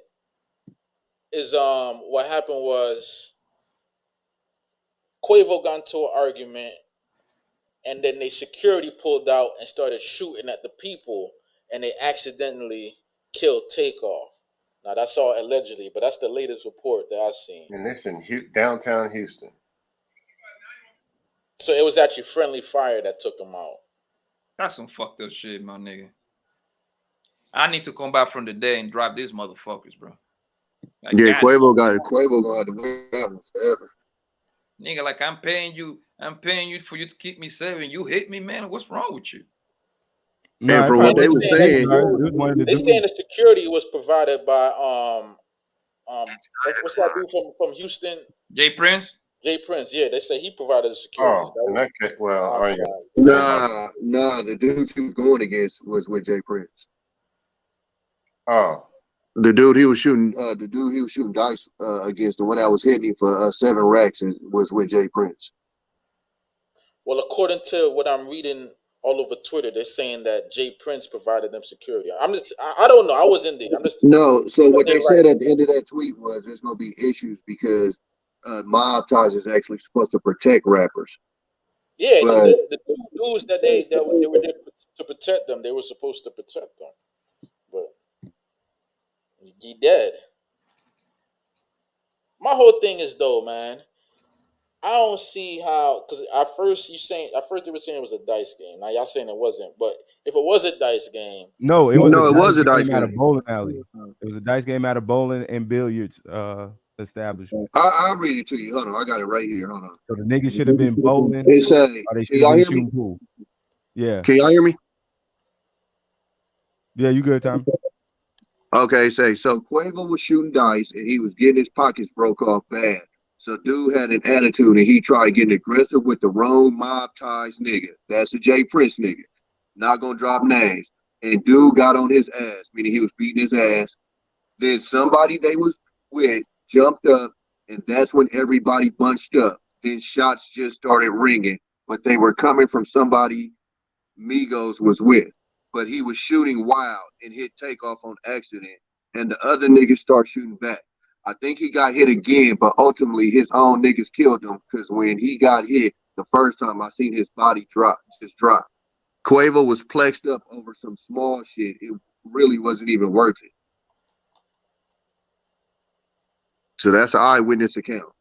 is what happened was Quavo got into an argument and then they security pulled out and started shooting at the people and they accidentally killed Takeoff. Now that's all allegedly, but that's the latest report that I've seen. And this in downtown Houston. So it was actually friendly fire that took him out. That's some fucked up shit, my nigga. I need to come back from the day and drop these motherfuckers, bro. Like, yeah, God, Quavo gonna have to wait that one forever. Nigga, like I'm paying you for you to keep me safe and you hit me, man. What's wrong with you? And from what they were saying, they saying the security was provided by what's that dude from Houston? Jay Prince. Jay Prince, yeah, they say he provided the security. Oh, in that case, well, nah, the dude she was going against was with Jay Prince. Oh, the dude he was shooting, dice against, the one that was hitting him for 7 racks, was with Jay Prince. Well, according to what I'm reading all over Twitter, they're saying that Jay Prince provided them security. I don't know. I wasn't there. No. So what they said at the end of that tweet was there's gonna be issues because mob ties is actually supposed to protect rappers. Yeah, but the dudes that they were there to protect them, they were supposed to protect them, but he dead. My whole thing is though, man, I don't see how, because at first they were saying it was a dice game. Now y'all saying it wasn't, but if it was a dice game, no, it was a dice game game at a bowling alley. It was a dice game at a bowling and billiards establishment. I'll read it to you. Hold on, I got it right here. Hold on. So the niggas should have been bowling. It said, or they can should y'all have been hear me? shooting pool. Yeah. Can y'all hear me? Yeah, you good, Tom? Okay, so Quavo was shooting dice and he was getting his pockets broke off bad. So dude had an attitude and he tried getting aggressive with the wrong mob ties nigga. That's the Jay Prince nigga. Not gonna drop names. And dude got on his ass, meaning he was beating his ass. Then somebody they was with jumped up, and that's when everybody bunched up. Then shots just started ringing, but they were coming from somebody Migos was with. But he was shooting wild and hit Takeoff on accident, and the other niggas start shooting back. I think he got hit again, but ultimately his own niggas killed him because when he got hit the first time, I seen his body drop. Quavo was plexed up over some small shit. It really wasn't even worth it. So that's an eyewitness account.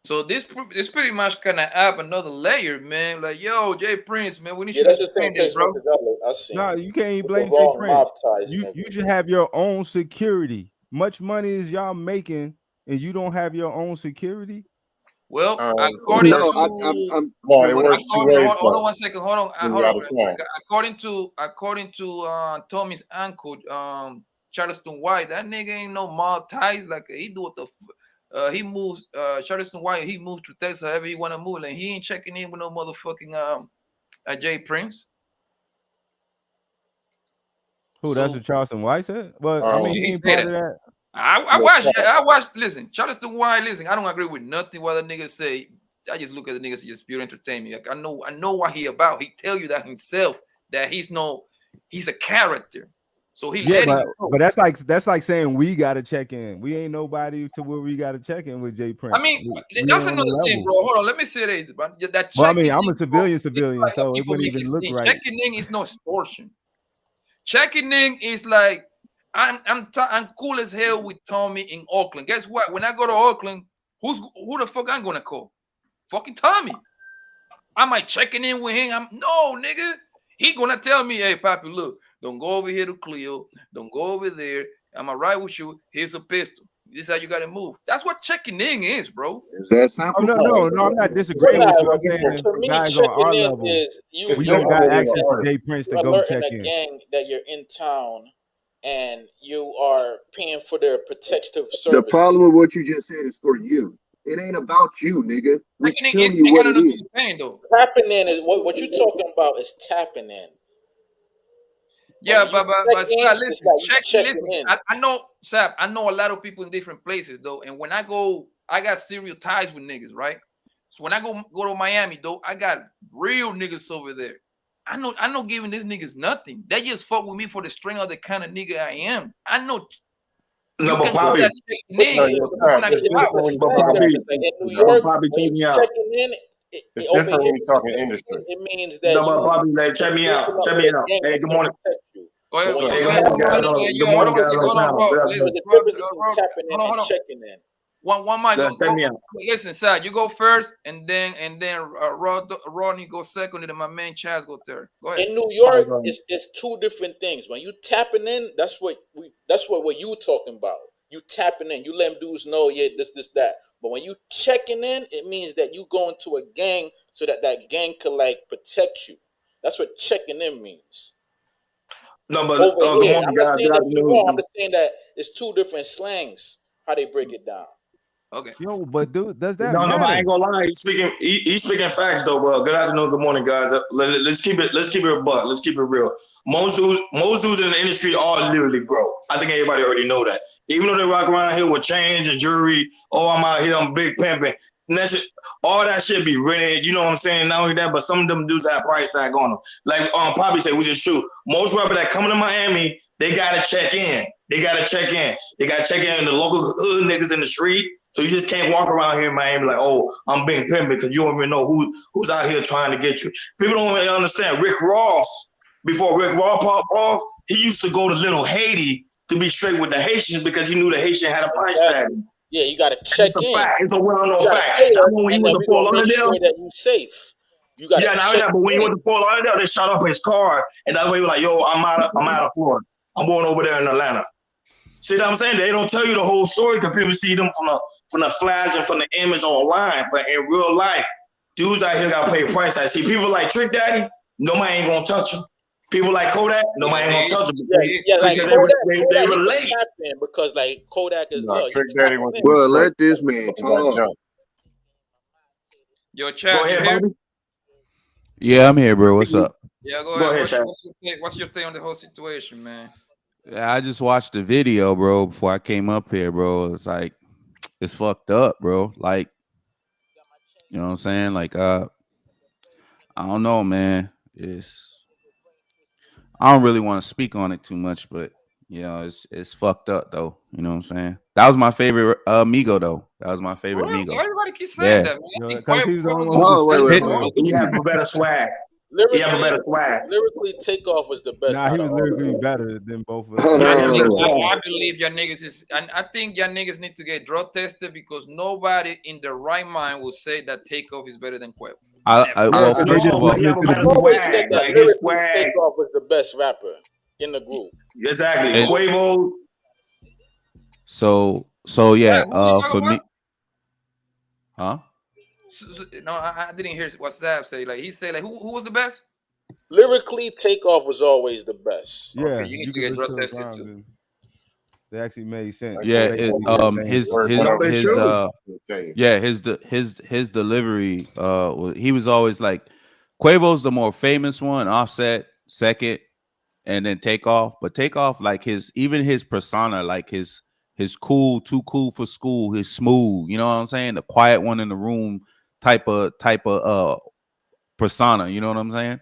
So this pretty much kind of add another layer, man. Like, yo, Jay Prince, man, we need Yeah, you that's to the same understand this, text bro. message I seen. No, you can't even With the blame Jay wrong Prince. mob ties and You everything. should have your own security. Much money is y'all making, and you don't have your own security. Well, according No, to No, it works two ways. hold on one second. Hold on. You Hold got on. a phone. According to Tommy's uncle, Charleston White, that nigga ain't no mob ties. Like he do what the he moves Charleston White. He moves to Texas however he want to move, and he ain't checking in with no motherfucking Jay Prince. Who? That's what Charleston White said. But I mean, he he ain't said part of that. that. I watched. Listen, Charleston White. Listen, I don't agree with nothing what the niggas say. I just look at the niggas as just pure entertainment. Like, I know what he about. He tell you that himself that he's a character. So he let him go. But that's like saying we gotta check in. We ain't nobody to where we gotta check in with Jay Prince. I mean, we that's on the another thing, level. bro. Hold on, let me say this. But that Well, I mean, checking I'm a in, civilian, like so it people wouldn't make even it look seem. right. Checking in is no extortion. Checking in is like I'm cool as hell with Tommy in Oakland. Guess what? When I go to Oakland, who the fuck I'm gonna call? Fucking Tommy. Am I checking in with him? No, nigga. He gonna tell me, hey, Papi, look, don't go over here to Cleo. Don't go over there. Am I right with you? Here's a pistol. This is how you gotta move. That's what checking in is, bro. Is that simple? No, I'm not disagreeing with you. I'm saying To me, guys on our checking in level, is we don't got access to Jay Prince to go alerting check a in. gang that you're in town and you are paying for their protective The services. problem with what you just said is for you. It ain't about you, nigga. We Checking in telling is you ain't what got it nothing to do is. with pain, though. Tapping in is what you're talking about is tapping in. Yeah, When you but check in, Sab, it's listen, like you checking listen. in. I know, Sab, I know a lot of people in different places though, and when I go, I got serial ties with niggas, right? So when I go to Miami though, I got real niggas over there. I know giving these niggas nothing. They just fuck with me for the strength of the kind of nigga I am. I know. No, You but can call Poppy, that nigga. but Poppy, Like in New but York, Poppy, when check you me out. checking in, It's over different here, when you're talking industry. it means that No, but you Poppy, like, check me out. open up Check with me a out. gang Hey, that's good gonna morning. protect you. Go ahead, But when Hey, you good tap morning, guys. in, Good morning, guys. hold on, bro. there's a difference between tapping in and checking in. One mic. Check me out. Listen, Sal, you go first, and then Rodney go second, and then my man Chaz go third. Go ahead. In New York, it's two different things. When you tapping in, that's what you talking about. You tapping in, you let them dudes know, yeah, this, that. But when you checking in, it means that you go into a gang so that gang can like protect you. That's what checking in means. No, but Over good here, morning, I'm guys. not saying Good that you're wrong. I'm afternoon. just saying that it's two different slangs how they break it down. Okay. Yo, but dude, does that No, matter? but I ain't gonna lie. He's speaking facts though. But good afternoon, good morning, guys. Let's keep it a buck. Let's keep it real. Most dudes in the industry are literally broke. I think everybody already know that. Even though they rock around here with chains and jewelry, I'm out here, I'm big pimping. And that shit, all that shit be rented. You know what I'm saying? Not only that, but some of them dudes have price tag on them. Like Poppy said, which is true. Most rappers that come to Miami, they gotta check in. They gotta check in the local hood niggas in the street. So you just can't walk around here in Miami like, oh, I'm being pimped, because you don't even know who's out here trying to get you. People don't really understand. Rick Ross, before Rick Ross popped off, he used to go to Little Haiti to be straight with the Haitians because he knew the Haitian had a price tag. Yeah, you gotta check It's a in. fact. It's a well-known You gotta fact. pay us, When he and went then to we Fort gonna make Lauderdale, sure that you safe. You gotta check but when he in. went to Fort Lauderdale, they shot up his car, and that way he was like, yo, I'm out of Florida. I'm going over there in Atlanta. See what I'm saying? They don't tell you the whole story because people see them from the flash and from the image online, but in real life, dudes out here gotta pay a price tag. See, people like Trick Daddy, nobody ain't gonna touch them. People like Kodak, nobody ain't gonna touch them Like because Kodak, they relate. he tapped in because like Kodak is love. Trick Daddy went to Well, Detroit. let this man talk. Yo, Chaz, Go ahead, you here? Bobby. Yeah, I'm here, bro. What's up? Yeah, go Go ahead. ahead, Chad. What's your take on the whole situation, man? Yeah, I just watched the video, bro, before I came up here, bro. It's like, it's fucked up, bro. Like, you know what I'm saying? Like, I don't know, man. I don't really want to speak on it too much, but you know, it's fucked up though. You know what I'm saying? That was my favorite Migo though. That was my favorite Really? Migo. Everybody keeps saying Yeah. that, man. I think Because he's the only one Oh, who wait. You have a better swag. He have a better swag. Lyrically, Takeoff was the best. Nah, he out was of all lyrically of them. better than both of Hold them. I believe y'all niggas is, and I think y'all niggas need to get drug tested because nobody in their right mind will say that Takeoff is better than Quavo. They Never. just listening to I the always beat. said that Like his lyrically, swag. Takeoff was the best rapper in the group. Exactly. And- Quavo. So yeah, Who you talking for me, about? No, I didn't hear what Zab say. Like he said, like who was the best? Lyrically, Takeoff was always the best. Yeah, Okay, you need to can get listen drug to his tested rhymes too. and they actually made sense. yeah, They it, actually were saying his delivery, he was always like, Quavo's the more famous one, Offset second, and then Takeoff. But Takeoff, like his persona, like his cool, too cool for school, his smooth, you know what I'm saying? The quiet one in the room type of persona, you know what I'm saying?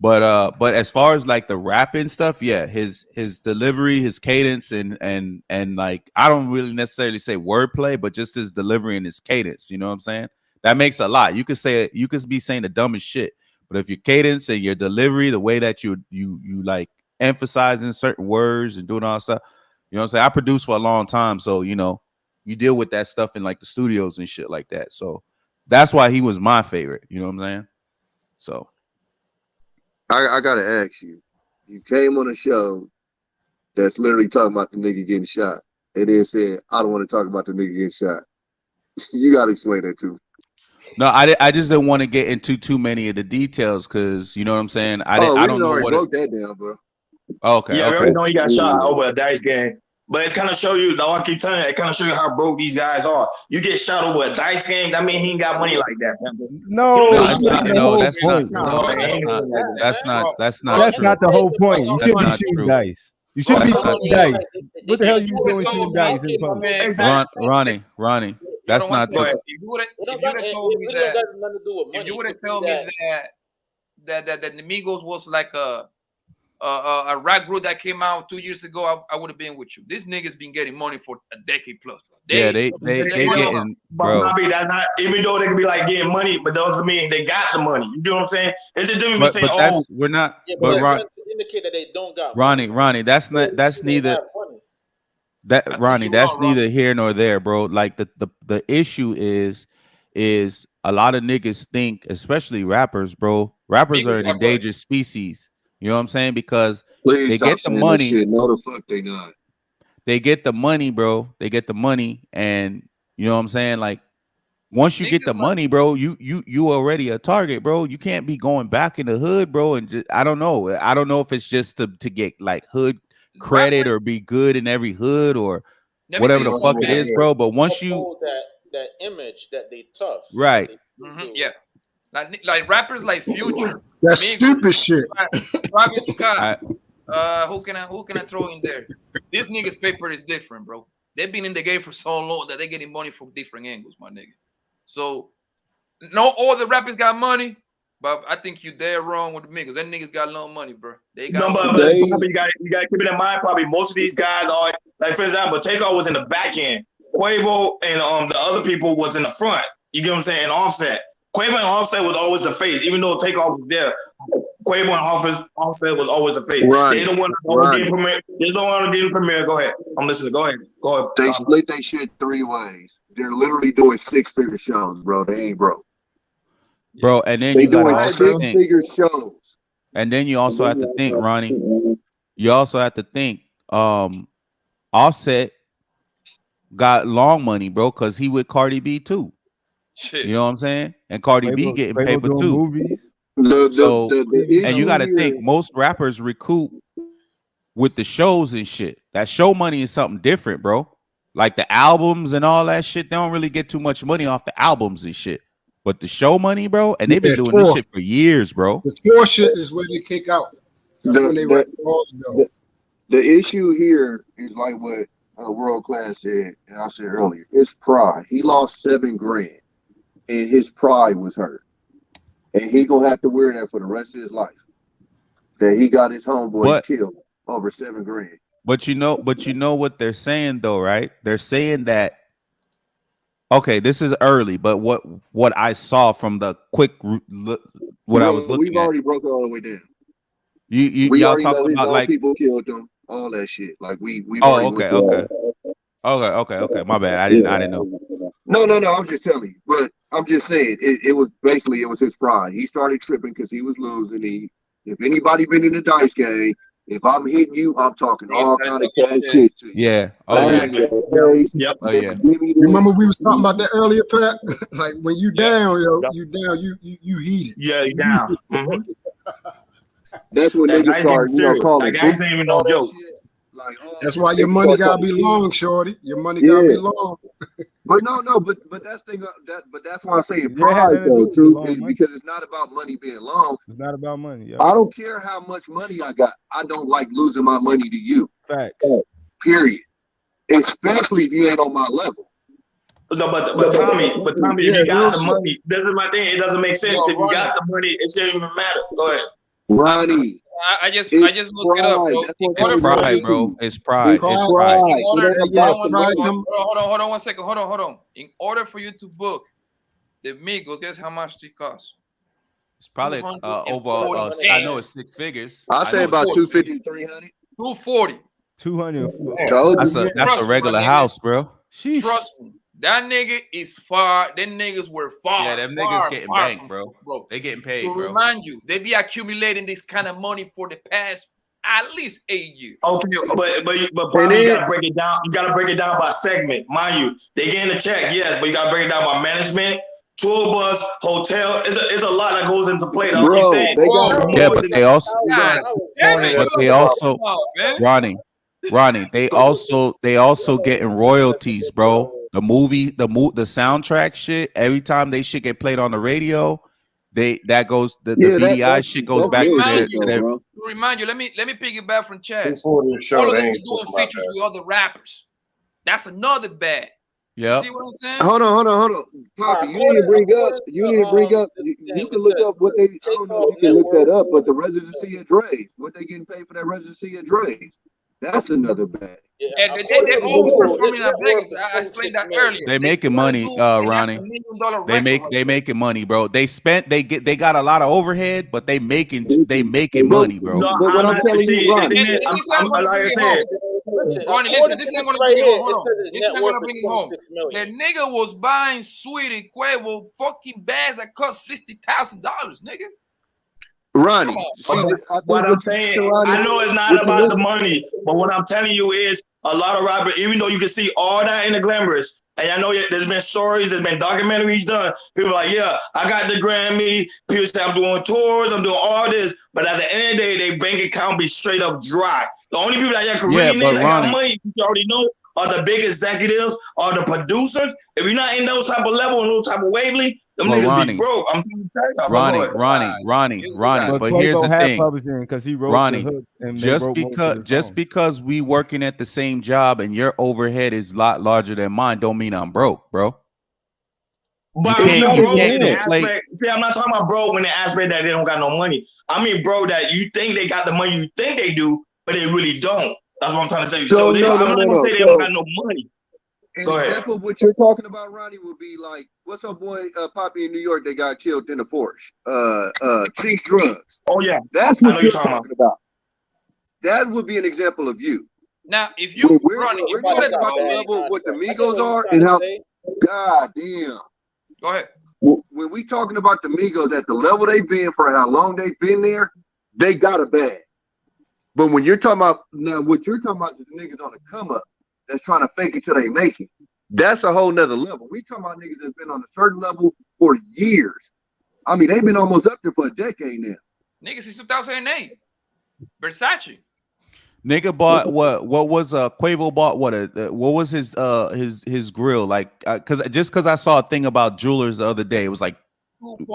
But as far as like the rapping stuff, yeah, his delivery, his cadence, and like I don't really necessarily say wordplay, but just his delivery and his cadence, you know what I'm saying? That makes a lot. You could be saying the dumbest shit, but if your cadence and your delivery, the way that you like emphasizing certain words and doing all that stuff, you know what I'm saying? I produced for a long time, so you know, you deal with that stuff in like the studios and shit like that. So that's why he was my favorite, you know what I'm saying? So I gotta ask you. You came on a show that's literally talking about the nigga getting shot, and then said, "I don't want to talk about the nigga getting shot." You gotta explain that too. no, I just didn't want to get into too many of the details because you know what I'm saying. I don't know what. Broke that down, bro. Okay, Yeah, we okay. already know he got shot over a dice game. But it's kind of show you, though I keep telling you, it kind of show you how broke these guys are. You get shot over a dice game, that means he ain't got money like that. Man. that's not the whole point. You shouldn't be shooting dice. You shouldn't be shooting dice. What the hell are you doing shooting dice in public? Ronnie, that's not If you would have told me that the Migos was like a rap group that came out 2 years ago, I would have been with you. This nigga's been getting money for a decade plus. They getting, bro. Bobby, that's not, even though they could be like getting money, but doesn't mean they got the money. You know what I'm saying? It's a difference between saying, that's we're not. Yeah, but that's to indicate that they don't got Ronnie, that's neither. Ronnie, that's neither here nor there, bro. Like the issue is a lot of niggas think, especially rappers, bro. Rappers are an endangered species. You know what I'm saying? Because they get the money. No, the fuck they not. They get the money, bro. They get the money, and you know what I'm saying? Like once you get the money, bro, you already a target, bro. You can't be going back in the hood, bro. And just, I don't know if it's just to get like hood credit or be good in every hood or whatever the fuck it is, bro. But once you that image that they tough, right? Yeah, like rappers like Future. That's stupid shit. Travis Scott. Who can I throw in there? This nigga's paper is different, bro. They've been in the game for so long that they're getting money from different angles, my nigga. So, no, all the rappers got money, but I think you're dead wrong with the niggas. That niggas got no money, bro. They got but you got to keep it in mind. Probably most of these guys are like, for example, Takeoff was in the back end. Quavo and the other people was in the front. You get what I'm saying? And Offset. Quavo and Offset was always the face, even though Takeoff was there. Quavo and Offset was always a face. Right. They don't want to get in premiere. They don't want to get in premiere. Go ahead. I'm listening. Go ahead. They split that shit 3 ways. They're literally doing 6-figure shows, bro. They ain't broke. Bro, and then they you got doing also 6-figure shows. And then you also have to think, Ronnie. You also have to think, Offset got long money, bro, because he with Cardi B too. Shit. You know what I'm saying? And Cardi B getting paper too. The and you got to think most rappers recoup with the shows and shit. That show money is something different, bro. Like the albums and all that shit, they don't really get too much money off the albums and shit. But the show money, bro, and they've been doing this shit for years, bro. The tour shit is where they kick out. That's when they the issue here is like what World Class said, and I said earlier. It's pride. He lost $7 grand, and his pride was hurt, and he gonna have to wear that for the rest of his life. That he got his homeboy killed over $7 grand. But you know what they're saying though, right? They're saying that Okay, this is early, but what I saw from the quick what I was Bro, looking we've at, already broke it all the way down. you We y'all already know talking his about own like, people killed him, all that shit. Like we've oh, already went through all that. okay. My bad. I didn't know. No. I'm just telling you. But I'm just saying it was basically it was his pride. He started tripping because he was losing. If anybody been in the dice game, if I'm hitting you, I'm talking all kind of cash shit to you. Yeah. Oh yeah. Yep. Oh yeah. Remember we was talking about that earlier, Pat? Like when you down, you down, you heated. Yeah, you down. Mm-hmm. That's when That niggas guy's start, even serious. calling That guy's boots ain't even and no all that joke. shit. Like, That's why your niggas money start gotta talking be shit. long, shorty. Your money gotta be long. But that's why I say Yeah, it had pride nothing to do though, with the truth long is money. because it's not about money being long. It's not about money. Yeah. I don't care how much money I got. I don't like losing my money to you. Facts. Period. Especially if you ain't on my level. No, but Tommy, if you got the money, this is my thing. It doesn't make sense. Yo, If you got Ronnie. the money, it shouldn't even matter. Go ahead. Ronnie, I just looked it up, bro. It's pride, bro. It's pride. It's It's pride. pride. In order, It ain't hold about on the one second. money. Hold on 1 second. Hold on. In order for you to book the Migos, guess how much it costs? It's probably over. I know it's 6 figures. I say know about it's 250 to 300. 240. 200. That's a regular house, bro. Sheesh. Trust me. That nigga is far. Them niggas were far. Yeah, them far, niggas getting far banked, from- bro. They getting paid, To bro. remind you, they be accumulating this kind of money for the past at least 8 years. Okay, but probably you gotta break it down. You gotta break it down by segment, mind you. They getting a check, yes, but you gotta break it down by management, tour bus, hotel. It's a lot that goes into play. I'll keep saying. Yeah, but they also, Ronnie, they also getting royalties, bro. The soundtrack shit. Every time they shit get played on the radio, the BDI shit goes back to their. To remind you, let me piggyback from Chaz. Before All the of show, them they be ain't doing talking about features that. with other rappers. That's another bad. Yeah. See what I'm saying? Hold on. Poppy, you need to bring up, you can look up what they, I don't know if you can look that up, but the residency of Dre's, what they getting paid for that residency of Dre's. That's another bag. And they're overperforming in Vegas. I explained that earlier. They making money, Ronnie. They making money, bro. They got a lot of overhead, but they making money, bro. No, But what I'm telling you, Ron, I'm like I said. Ronnie, listen, this ain't gonna bring it home. This ain't gonna bring it home. The nigga was buying Sweetie Quavo fucking bags that cost $60,000, nigga. Ronnie, What I'm saying, I know it's not about the money, but what I'm telling you is a lot of rappers, even though you can see all that in the glamorous, and I know there's been stories, there's been documentaries done. People are like, yeah, I got the Grammy. People say I'm doing tours, I'm doing all this, but at the end of the day, their bank account be straight up dry. The only people that can really name that got money, you already know, are the big executives, are the producers. If you're not in those type of level and those type of wavelength, them niggas be broke. I'm telling you, Ronnie. But here's the thing, because he wrote Ronnie. the hook and Just because we working at the same job and your overhead is a lot larger than mine, don't mean I'm broke, bro. But I'm not talking about bro when the aspect that they don't got no money. I mean, bro, that you think they got the money, you think they do, but they really don't. That's what I'm trying to tell you. So, I'm not gonna say they don't got no money. An Go ahead. example of what you're talking about, Ronnie, would be like, what's up, boy, Poppy in New York? They got killed in a Porsche. Chinks drugs. Oh yeah, that's what you're talking about. That would be an example of you. Now, if you, Ronnie, we're talking about the level of what the Migos are and how, God damn. Go ahead. When we talking about the Migos at the level they've been for how long they've been there, they got a bag. But when you're talking about now, what you're talking about is niggas on the come up that's trying to fake it till they make it. That's a whole nother level. We talking about niggas that's been on a certain level for years. I mean, they've been almost up there for a decade now. Niggas since 2008. Versace. Nigga bought what was Quavo bought what was his grill like cause I saw a thing about jewelers the other day. It was like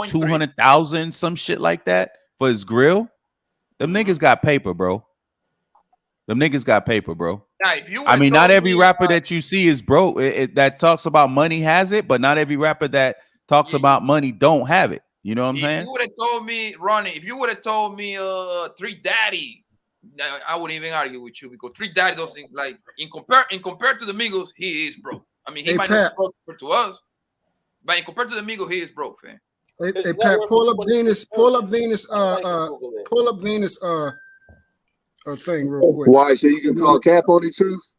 200,000 some shit like that for his grill. Them niggas got paper, bro. Now, if you I mean, not every rapper that you see is broke. That talks about money has it, but not every rapper that talks about money don't have it. You know what I'm saying? If you would have told me, Ronnie, if you would have told me Three Daddy, I wouldn't even argue with you because Three Daddy doesn't like in compared to the Migos, he is broke. I mean, he Hey, might Pat. not be broke compared to us, but compared to the Migos, he is broke, fam. Hey, His hey, net Pat, worth pull is up 26 Venus, Anybody can Google it. pull up Venus, thing real quick. Why? So you can call cap on it, Truth?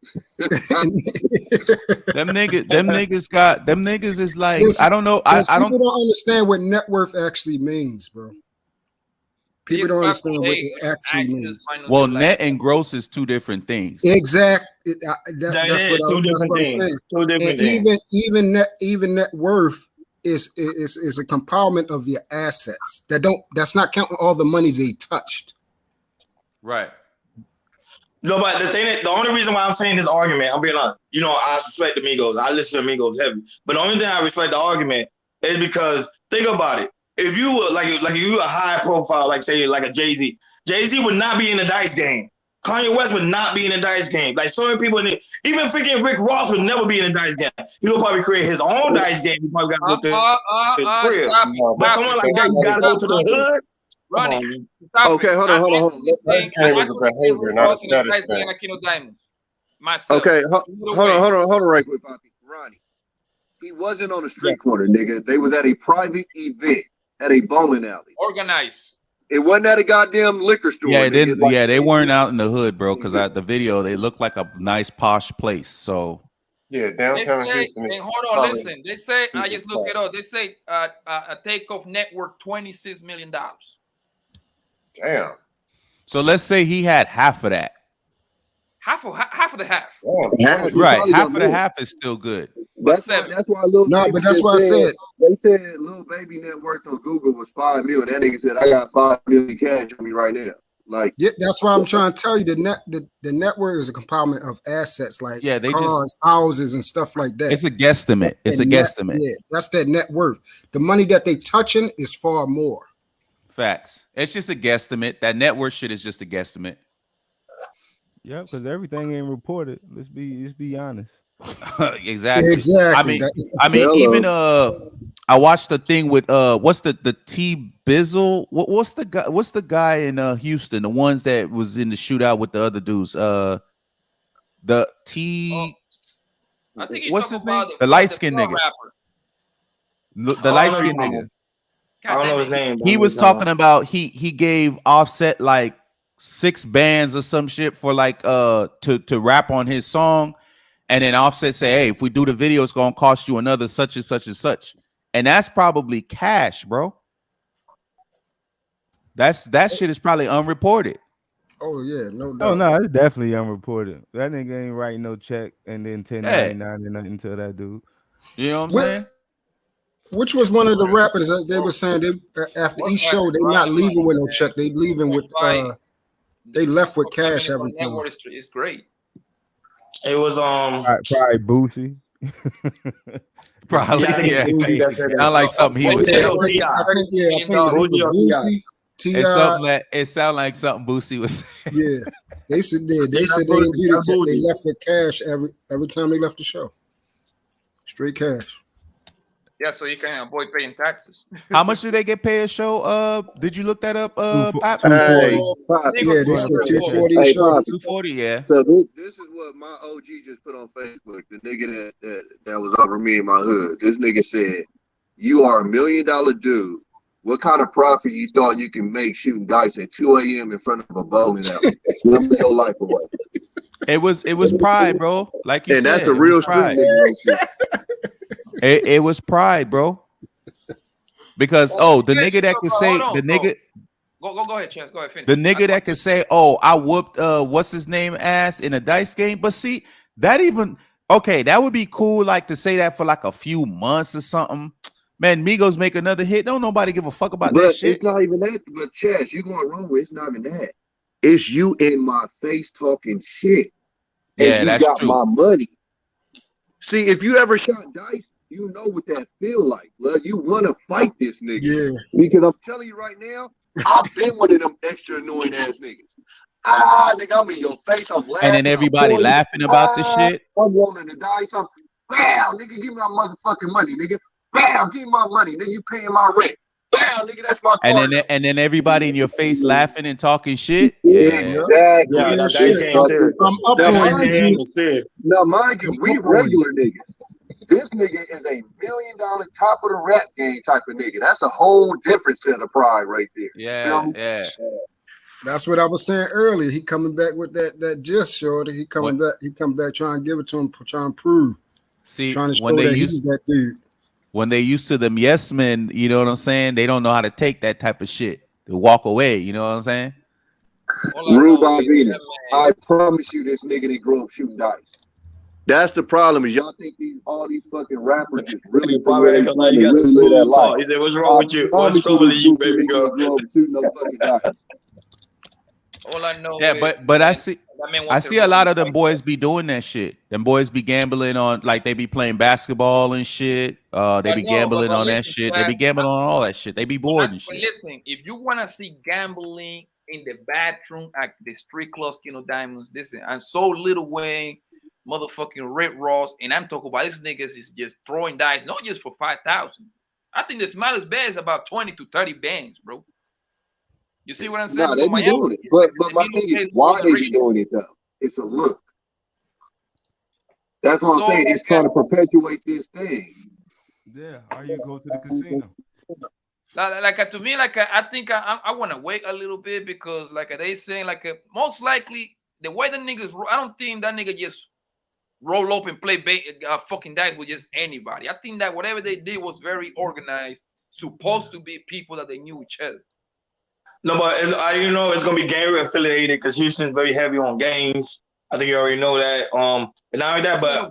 Them niggas is like, Listen, I don't know. because I people don't. don't understand what net worth actually means, bro. People don't understand what it actually means. Well, net and gross is two different things. Exactly. That That's is what two different I'm things. saying. Two different And things. even net worth is a component of your assets. That's not counting all the money they touched. Right. No, but the only reason why I'm saying this argument, I'm being honest. You know, I respect the Migos. I listen to Migos heavy. But the only thing I respect the argument is because think about it. If you were if you were a high profile, like say like a Jay-Z would not be in the dice game. Kanye West would not be in the dice game. Like so many people in it, even freaking Rick Ross would never be in the dice game. He'll probably create his own dice game. He probably got to go to his crib. But someone like that, you gotta go to the hood. Running. Okay, hold on. Dice game is a behavior, not a status thing. Okay, hold on, right quick, Poppy. Ronnie, he wasn't on the street corner, nigga. They was at a private event at a bowling alley. Organized. It wasn't at a goddamn liquor store. Yeah, nigga. they weren't out in the hood, bro. Because the video, they looked like a nice posh place. So yeah, They downtown say, Houston. and hold on, listen. They say I just look it up. They say a Takeoff network $26 million. Damn. so let's say he had half of that. Half of the half. Right, half of the half is still good. That's why Lil No, Baby but that's just what I said. They said Lil Baby net worth on Google was $5 million. That nigga said I got $5 million cash on me right now. Like, Yeah, that's why I'm trying to tell you the network is a component of assets like Yeah, they cars, houses, and stuff like that. It's a guesstimate. It's a guesstimate. Yeah, that's that net worth. The money that they touching is far more. Facts. It's just a guesstimate. That net worth shit is just a guesstimate. Yeah, because everything ain't reported. Let's be honest. Exactly. Exactly. I mean, Hello. even I watched the thing with what's the T Bizzle? What's the guy in Houston? The ones that was in the shootout with the other dudes. The T. I think he's What's talking his name? about The light skinned club nigga. rapper. The light skinned nigga. I don't know his name. He was talking about he gave Offset like 6 bands or some shit for like to rap on his song, and then Offset say, hey, if we do the video, it's gonna cost you another such and such and such, and that's probably cash, bro. That shit is probably unreported. Oh yeah, no doubt. Oh no, it's definitely unreported. That nigga ain't writing no check and then 1099 and nothing to that dude. You know what I'm saying? Which was one of the rappers that they were saying they after each show they not leaving with no check. They leaving with they left with cash every time. Network is great. It was probably Boosie. Probably, yeah. Sound like something he would say. I think it was either Boosie, T.I. It sound like something Boosie was saying. Yeah, they said they didn't do the they left with cash every time they left the show. Straight cash. Yeah, so you can avoid paying taxes. How much do they get paid a show? Did you look that up? Pop? 240. Yeah, they said 240 a show. 240, yeah. So this is what my OG just put on Facebook. The nigga that was over me in my hood. This nigga said, "You are $1 million dude. What kind of profit you thought you can make shooting dice at 2 a.m. in front of a bowling alley? Live your life away." It was pride, bro. Like you said, and that's a real pride. It was pride, bro. Because the nigga that could say the nigga. Go ahead, Chance. Go ahead. Finish. The nigga that could say, "Oh, I whooped what's his name ass in a dice game," but see that even okay, that would be cool, like to say that for like a few months or something. Man, Migos make another hit. Don't nobody give a fuck about that shit. It's not even that. But Chaz, you going wrong with it's not even that. It's you in my face talking shit. And Yeah, you that's got true. my money. See, if you ever shot dice, you know what that feel like, blood. You want to fight this nigga. Yeah. Because I'm telling you right now, I've been one of them extra annoying ass niggas. Nigga, I'm in your face. I'm laughing. And then everybody laughing about the shit. I'm wanting to die. So bam, nigga, give me my motherfucking money, nigga. Bam, give me my money, nigga. You paying my rent. Bam, nigga, that's my car. And then everybody in your face laughing and talking shit. Exactly. Yeah, that's game serious. I'm up That on game you. is serious. Now, mind you, we regular niggas. This nigga is $1 million top of the rap game type of nigga. That's a whole different set of pride right there. Yeah, yeah. That's what I was saying earlier. He coming back with that gist, shorty. He coming back. He come back trying to give it to him, trying to prove. See, trying to when show they that used he's that dude. when they used to them yes men, you know what I'm saying? They don't know how to take that type of shit. They walk away, you know what I'm saying? Rude by Venus. I promise you, this nigga didn't grow up shooting dice. That's the problem. Is y'all think all these fucking rappers just really really live that life? What's wrong with you? What's wrong with you, baby girl? Grow up shooting no fucking dice. All I know. Yeah, is, but I see that man I wants see to a lot really of them fight. boys be doing that shit. Them boys be gambling on, like they be playing basketball and shit. They But be no, gambling but on that listen, shit. They be Chad, gambling on all that shit. They be bored and But shit. listen, if you want to see gambling in the bathroom at the street club, Kino Diamonds, listen, I'm so Little Wayne, motherfucking Red Ross, and I'm talking about these niggas is just throwing dice, not just for 5,000. I think the smallest bet is about 20 to 30 bands, bro. You see what I'm saying? Nah, they be doing it. But my thing is, why they be doing it though? It's a look. That's what I'm saying. It's trying to perpetuate this thing. Yeah, how you go to the casino? To me, I think I want to wait a little bit because, like they saying, most likely the way the niggas, I don't think that nigga just roll up and play fucking dice with just anybody. I think that whatever they did was very organized, supposed to be people that they knew each other. No, but you know it's gonna be game affiliated because Houston's very heavy on games. I think you already know that. And not only that, but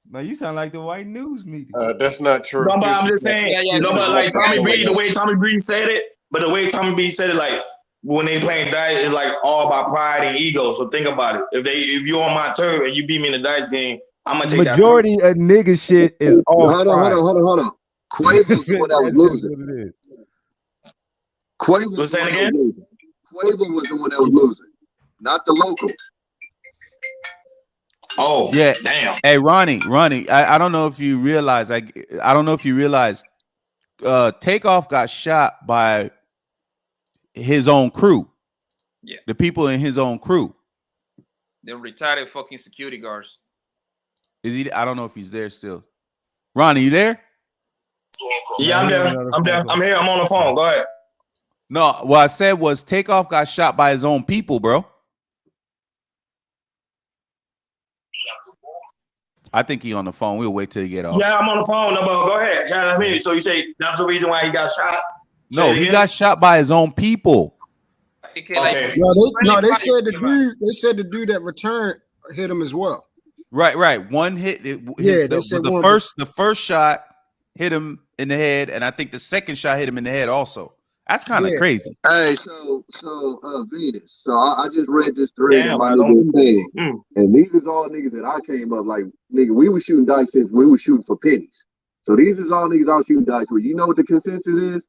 Now you sound like the white news media. That's not true. No, but I'm just saying. No, but like Tommy Breen, the way Tommy Breen said it, but the way Tommy Breen said it, like when they playing dice, it's like all about pride and ego. So think about it. If you're on my turf and you beat me in the dice game, I'm gonna take Majority of nigga shit is all Hold on. Quavo's the one that was losing. Quavo was the one that was losing. Quavo was the one that was losing, not the local. Oh, yeah, damn. Hey, Ronnie, I don't know if you realize, I don't know if you realize, Takeoff got shot by his own crew. Yeah, the people in his own crew. They're retired fucking security guards. Is he? I don't know if he's there still. Ronnie, you there? Yeah, I'm there. I'm here. I'm on the phone. Go ahead. No, what I said was Takeoff got shot by his own people, bro. I think he on the phone. We'll wait till he get off. Yeah, I'm on the phone. No, but go ahead. So you say that's the reason why he got shot? No, he got shot by his own people. Okay. No, they said the dude that returned hit him as well. Right. One hit. They said the first shot hit him in the head, and I think the second shot hit him in the head also. That's kind of crazy. Hey, so Venus. So I just read this thread in my nigga thing, and these is all niggas that I came up like, nigga. We were shooting dice since we were shooting for pennies. So these is all niggas I was shooting dice with. You know what the consensus is?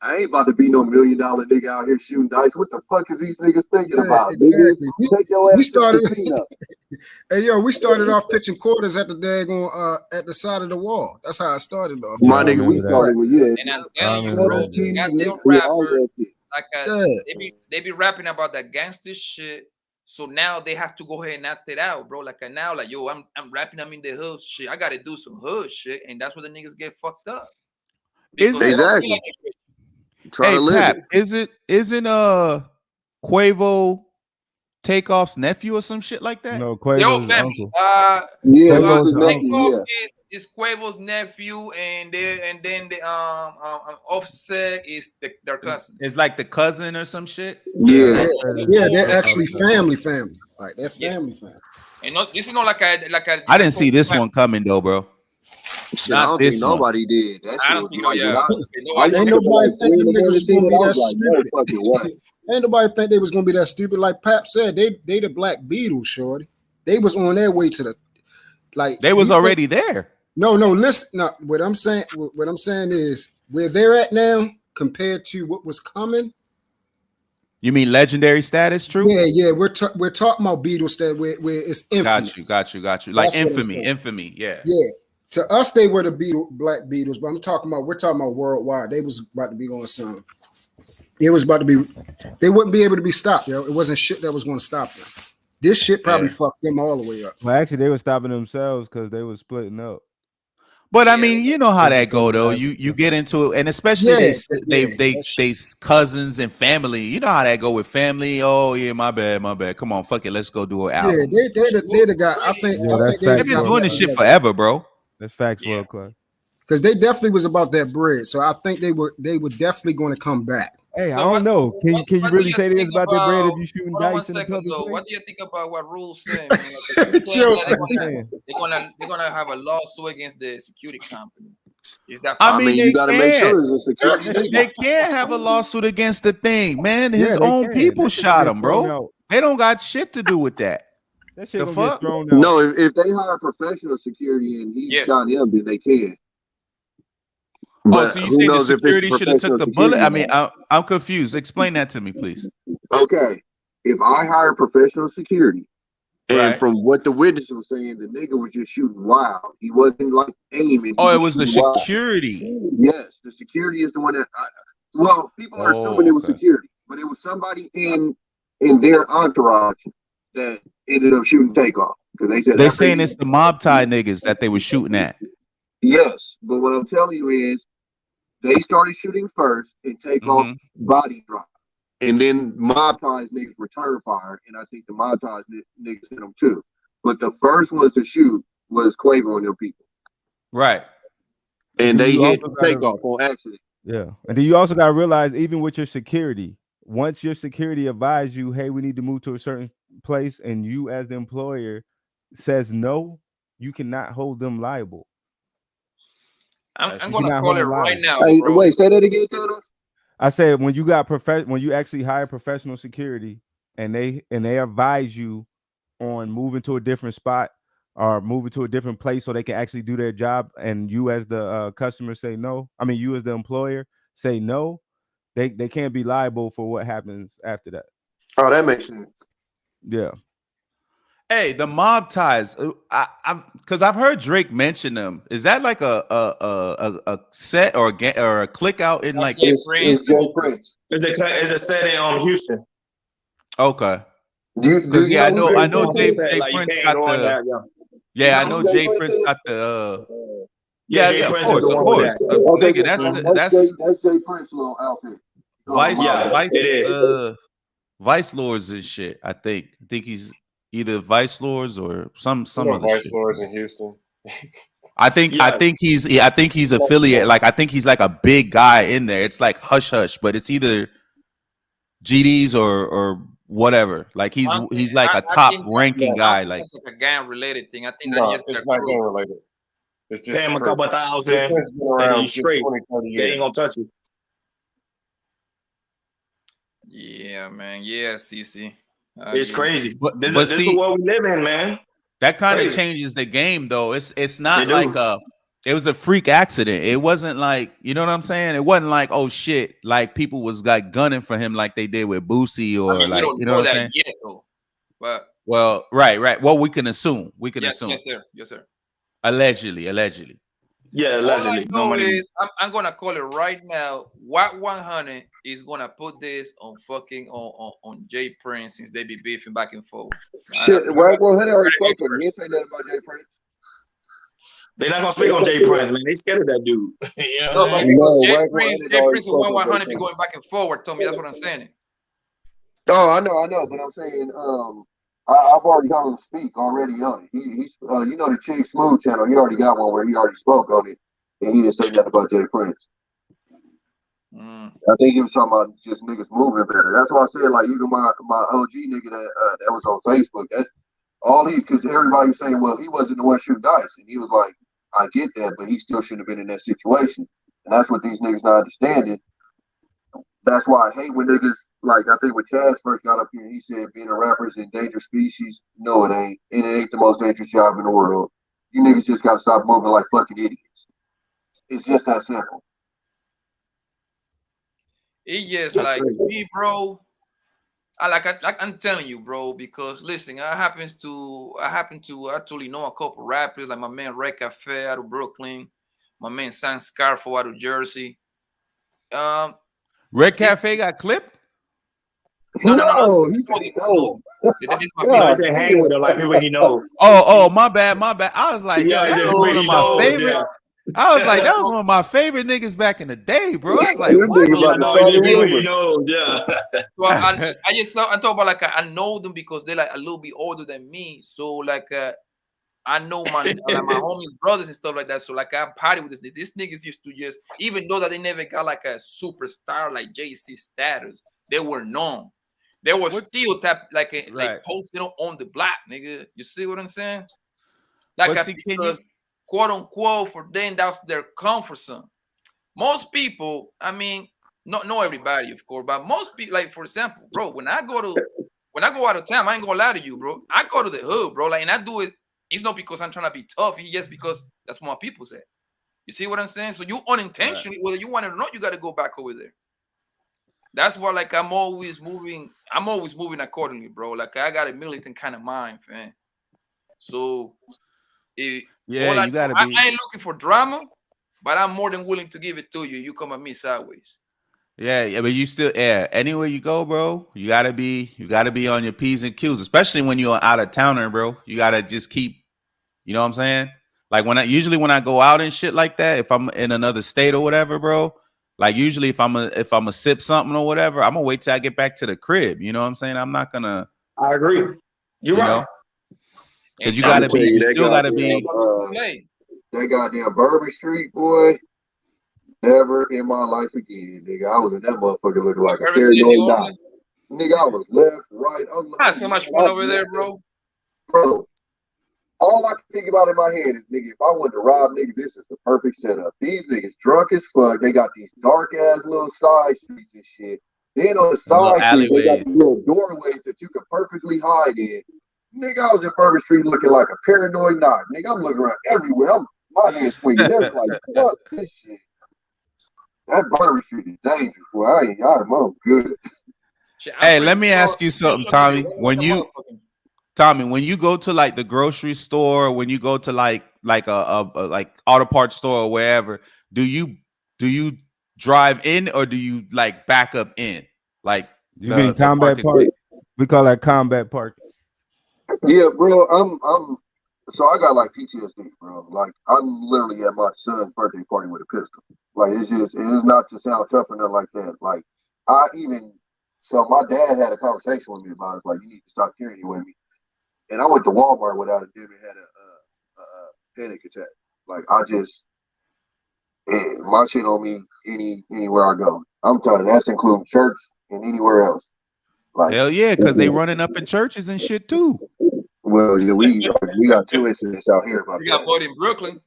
I ain't about to be no $1 million nigga out here shooting dice. What the fuck is these niggas thinking about? Exactly. Take your ass We started. to the casino. Hey yo, we started off pitching quarters at the daggone at the side of the wall. That's how I started off. My nigga, we started with And I'm telling you, bro, these goddamn rappers, they be rapping about that gangster shit. So now they have to go ahead and act it out, bro. Yo, I'm rapping. I'm in the hood shit. I gotta do some hood shit, and that's where the niggas get fucked up. Exactly. Hey, Pap, isn't Quavo Takeoff's nephew or some shit like that? No, Quavo's uncle. Takeoff is Quavo's nephew, and then the Offset is their cousin. It's like the cousin or some shit. Yeah, they're actually family. Like they're family. And this is not like a. I didn't see this one coming though, bro. Shit, I don't think nobody did. That I shit don't was think like, ain't nobody think them niggas was gonna be that stupid. Ain't nobody think they was gonna be that stupid. Like Pap said, they the Black Beatles, shorty. They was on their way to the They was already there. No, listen. No, what I'm saying is where they're at now compared to what was coming. You mean legendary status? True. Yeah. We're talking about Beatles that where it's infamous. Got you. Like That's infamy. Yeah. Yeah. To us, they were the Black Beatles, but we're talking about worldwide. They was about to be going some. It was about to be. They wouldn't be able to be stopped. Yo, it wasn't shit that was going to stop them. This shit probably fucked them all the way up. Well, actually, they were stopping themselves because they were splitting up. But I mean, you know how that go though. You get into it, and especially they cousins and family. You know how that go with family. Oh yeah, my bad. Come on, fuck it, let's go do an album. Yeah, they the guy. I think they've been doing this shit forever, bro. That's facts, World Class. Because they definitely was about that bread, so I think they were definitely going to come back. Hey, I don't know. Can you really say this about their bread if you shooting dice in the public place? What do you think about what rules say? They're gonna have a lawsuit against the security company. Is that? I mean, you got to make sure it's a security. They can't have a lawsuit against the thing, man. His own people shot him, bro. They don't got shit to do with that. That shit the fuck? No, if they hire professional security and he shot him, then they can. But so you say the security should have took the bullet? I mean, I'm confused. Explain that to me, please. Okay, if I hire professional security, and from what the witness was saying, the nigga was just shooting wild. He wasn't like aiming. Oh, it was the security. Yes, the security is the one that. Well, people are assuming it was security, but it was somebody in their entourage that ended up shooting Takeoff because they said they're saying it's the mob tie niggas that they were shooting at. Yes, but what I'm telling you is they started shooting first and Takeoff body drop. And then mob ties niggas return fire, and I think the mob ties niggas hit them too. But the first ones to shoot was Quavo and them people. Right. And they hit Takeoff on accident. Yeah. And then you also got to realize, even with your security, once your security advise you, hey, we need to move to a certain place, and you as the employer says no, you cannot hold them liable. I'm going to call it right now. Hey, bro. wait, say that again, Taylor. I said when you got when you actually hire professional security and they advise you on moving to a different spot or moving to a different place so they can actually do their job, and you as the customer say no, I mean you as the employer say no, they can't be liable for what happens after that. Oh, that makes sense. Yeah. Hey, the mob ties. Because I've heard Drake mention them. Is that like a set or a click out in like? It's Jay Prince. It's a set in Houston. Okay. Because I know Jay Prince got the. Yeah, I know Jay Prince got the. Yeah, of course. Okay, that's Jay Prince's little outfit. Vice Lords and shit. I think he's either Vice Lords or some other Vice shit. Lords in Houston. I think he's affiliate. Like I think he's like a big guy in there. It's like hush hush, but it's either GDs or whatever. Like he's like a top ranking guy. Like it's like a gang related thing. I think it's not gang related. It's just pay him a couple thousand and he's straight. They ain't gonna touch you. Yeah, man. Yeah, CC. It's crazy. This is the world we live in, man. That kind of changes the game, though. It's not like it was a freak accident. It wasn't like, you know what I'm saying? It wasn't like, oh shit, like people was like gunning for him like they did with Boosie or we don't you know what I'm saying? Yet, though. But right. Well, we can assume. Assume. Yes, sir. Allegedly. Yeah, allegedly. All I know is I'm gonna call it right now. What 100 is gonna put this on fucking on Jay Prince since they be beefing back and forth. Shit, well, he already spoke to him. He didn't say nothing about Jay Prince. They're not gonna speak on Jay Prince, man. They scared of that dude. Jay Prince and 100 be going back and forward. Tommy, that's what I'm saying. Oh, I know, but I'm saying I've already heard him speak already on it. He's you know the Chick Smooth channel. He already got one where he already spoke on it, and he didn't say nothing about Jay Prince. I think he was talking about just niggas moving better. That's why I said like even my OG nigga that was on Facebook. That's all because everybody was saying, well, he wasn't the one shooting dice, and he was like, I get that, but he still shouldn't have been in that situation, and that's what these niggas not understanding. That's why I hate when niggas, like, I think when Chaz first got up here, he said being a rapper is an endangered species. No, it ain't. And it ain't the most dangerous job in the world. You niggas just got to stop moving like fucking idiots. It's just that simple. It just like me, bro. I'm telling you, bro, because listen, I happen to actually know a couple rappers, like my man Red Cafe out of Brooklyn, my man San Scarfo out of Jersey. Red Cafe got clipped? No, he said he knows. No, he said hang with him like people he knows. Oh, my bad. I was like, Yeah, yo, he that said was one of he my knows, favorite. yeah. I was like, that was one of my favorite niggas back in the day, bro. I was like, This what? nigga about to No, start he a said people he rumor. knows, yeah. So I just I talk about like I know them because they're like a little bit older than me. So like I know my like my homies, brothers and stuff like that. So like I party with this. These niggas used to just, even though that they never got like a superstar like JC status, they were known. They were still like posted on the block, nigga. You see what I'm saying? Like because quote unquote for them that's their comfort zone. Most people, I mean, not everybody, of course, but most people, like for example, bro, when I go out of town, I ain't gonna lie to you, bro. I go to the hood, bro. Like, and I do it. It's not because I'm trying to be tough. It's just because that's what my people say. You see what I'm saying? So you unintentionally, whether you want it or not, you got to go back over there. That's why, like, I'm always moving accordingly, bro. Like, I got a militant kind of mind, man. So, you gotta be. I ain't looking for drama, but I'm more than willing to give it to you. You come at me sideways. Yeah, but you still, anywhere you go, bro, you gotta be on your P's and Q's, especially when you're out of towner, bro. You gotta just keep, you know what I'm saying? Like when I go out and shit like that, if I'm in another state or whatever, bro, like usually if I'm a sip something or whatever, I'm gonna wait till I get back to the crib. You know what I'm saying? I'm not gonna. I agree. You're right. Because you gotta be, you still gotta be. That goddamn Bourbon Street, boy. Never in my life again, nigga. I was in that motherfucker looking like a paranoid dog. Nigga, I was left, right. I had so much fun over there, bro. Bro, all I can think about in my head is, nigga, if I wanted to rob niggas, this is the perfect setup. These niggas drunk as fuck. They got these dark ass little side streets and shit. Then on the side streets, they got these little doorways that you can perfectly hide in. Nigga, I was in Bourbon Street looking like a paranoid knock. Nigga, I'm looking around everywhere. My head swinging. They're like, fuck this shit. That Bourbon Street is dangerous, boy. I ain't got him. I'm good. Hey, let me ask you something, Tommy. When you go to like the grocery store, when you go to like a like auto parts store or wherever, do you drive in or do you like back up in? Like you mean combat park? We call that combat park. Yeah, bro. So I got like PTSD, bro. Like I'm literally at my son's birthday party with a pistol. Like it's not to sound tough or nothing like that. Like so my dad had a conversation with me about it. Like, you need to stop carrying it with me. And I went to Walmart without a dim and had a panic attack. Like my shit on me anywhere I go. I'm telling you, that's including church and anywhere else. Like, hell yeah, because they running up in churches and shit too. Well, yeah, we got two incidents out here about we got one in Brooklyn.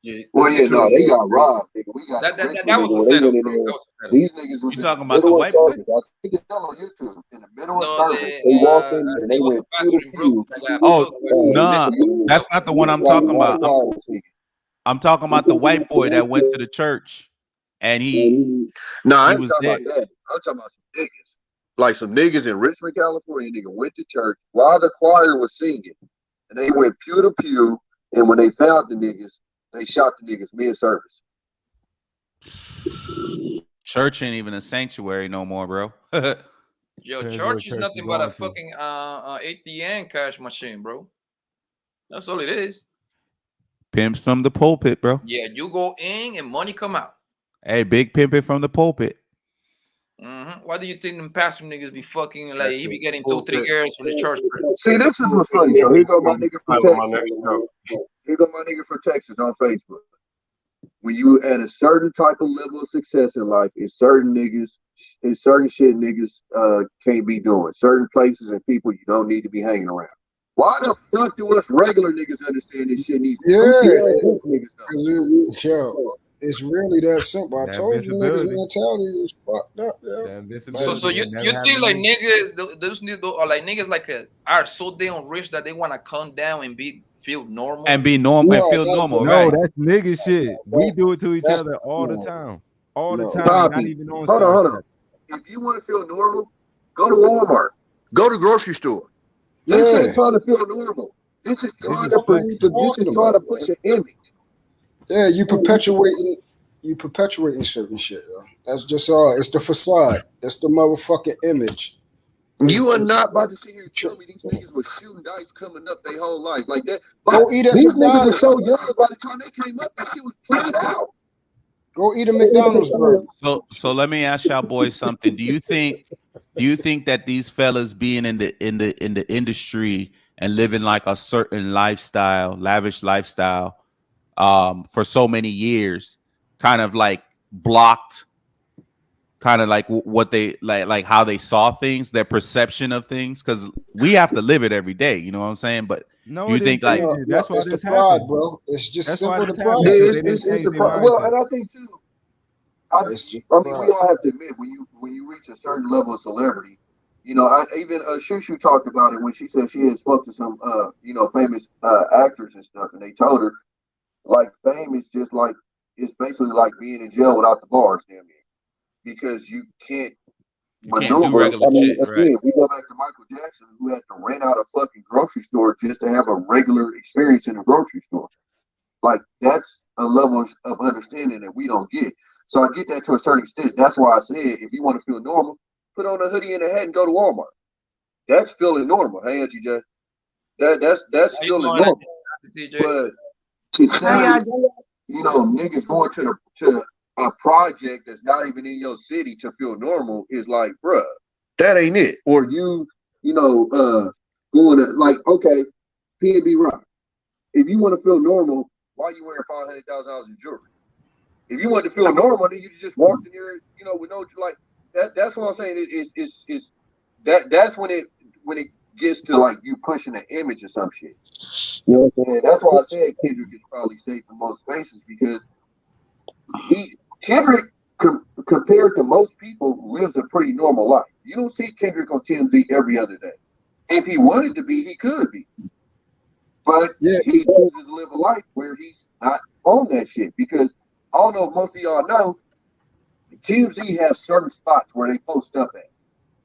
Yeah. Well, yeah, no, they got robbed, nigga. We got that was a setup, bro. These niggas was you talking about the white service. I think it's still on YouTube. In the middle of service, they walked in and they went through the pew. Oh, nah, that's not the one I'm talking about. I'm talking about the white boy that went to the church and he. No, I ain't was talking about that. I'm talking about some niggas. Like some niggas in Richmond, California, nigga went to church while the choir was singing, and they went pew to pew. And when they found the niggas, they shot the niggas mid-service. Church ain't even a sanctuary no more, bro. Yo, church is nothing but a fucking ATM cash machine, bro. That's all it is. Pimps from the pulpit, bro. Yeah, you go in and money come out. Hey, big pimping from the pulpit. Mm-hmm. Why do you think them pastor niggas be fucking like he be getting 2-3 girls from the church? See, this is what's funny. So here go my nigga from Texas. Here go my nigga from Texas on Facebook. When you at a certain type of level of success in life, it's certain shit niggas can't be doing. Certain places and people you don't need to be hanging around. Why the fuck do us regular niggas understand this shit? It's really that simple. I told you niggas' mentality is fucked up. So you think like niggas, those niggas are like niggas like are so damn rich that they want to come down and feel normal and be normal and feel normal, right? No, that's nigga shit. We do it to each other all the time. All the time. Poppy, not even on hold on. If you want to feel normal, go to Walmart. Go to grocery store. This ain't trying to feel normal. This is trying to push an image. Yeah, you perpetuating certain shit, yo. That's just all. It's the facade. It's the motherfucking image. You are not about to sit here and tell me these niggas was shooting dice coming up their whole life like that. But Go eat at these niggas were McDonald's. so young by the time they came up, that shit was played out. Go eat a McDonald's burger. So let me ask y'all boys something. Do you think that these fellas being in the industry and living like a certain lifestyle, lavish lifestyle, for so many years, kind of like blocked kind of like what they like how they saw things, their perception of things? Because we have to live it every day, you know what I'm saying? But no, you think like that's why it's this the pride, happened, bro. It's just that's simple why the this pride. happened. It's the problem. Well, and I think too, I mean, we all have to admit when you reach a certain level of celebrity, you know, even Shushu talked about it when she said she had spoke to some famous actors and stuff, and they told her like fame is just like it's basically like being in jail without the bars, damn near, because you can't maneuver. do regular shit, again, right? we go back to Michael Jackson, who had to rent out a fucking grocery store just to have a regular experience in a grocery store. Like, that's a level of understanding that we don't get. So I get that to a certain extent. That's why I said, if you want to feel normal, put on a hoodie and a hat and go to Walmart. That's feeling normal. Hey, Auntie J. That's feeling normal. But to say, niggas going to a project that's not even in your city to feel normal is like, bruh, that ain't it. Or going to, like, okay, P&B Rock. If you want to feel normal, why you wearing $500,000 in jewelry? If you want to feel normal, then you just walked in there, with no, like that. That's what I'm saying. Is that's when it gets to like you pushing an image or some shit. You know what I'm saying? That's why I said Kendrick is probably safe in most spaces, because Kendrick compared to most people lives a pretty normal life. You don't see Kendrick on TMZ every other day. If he wanted to be, he could be. But he chooses to live a life where he's not on that shit, because I don't know if most of y'all know, TMZ has certain spots where they post up at.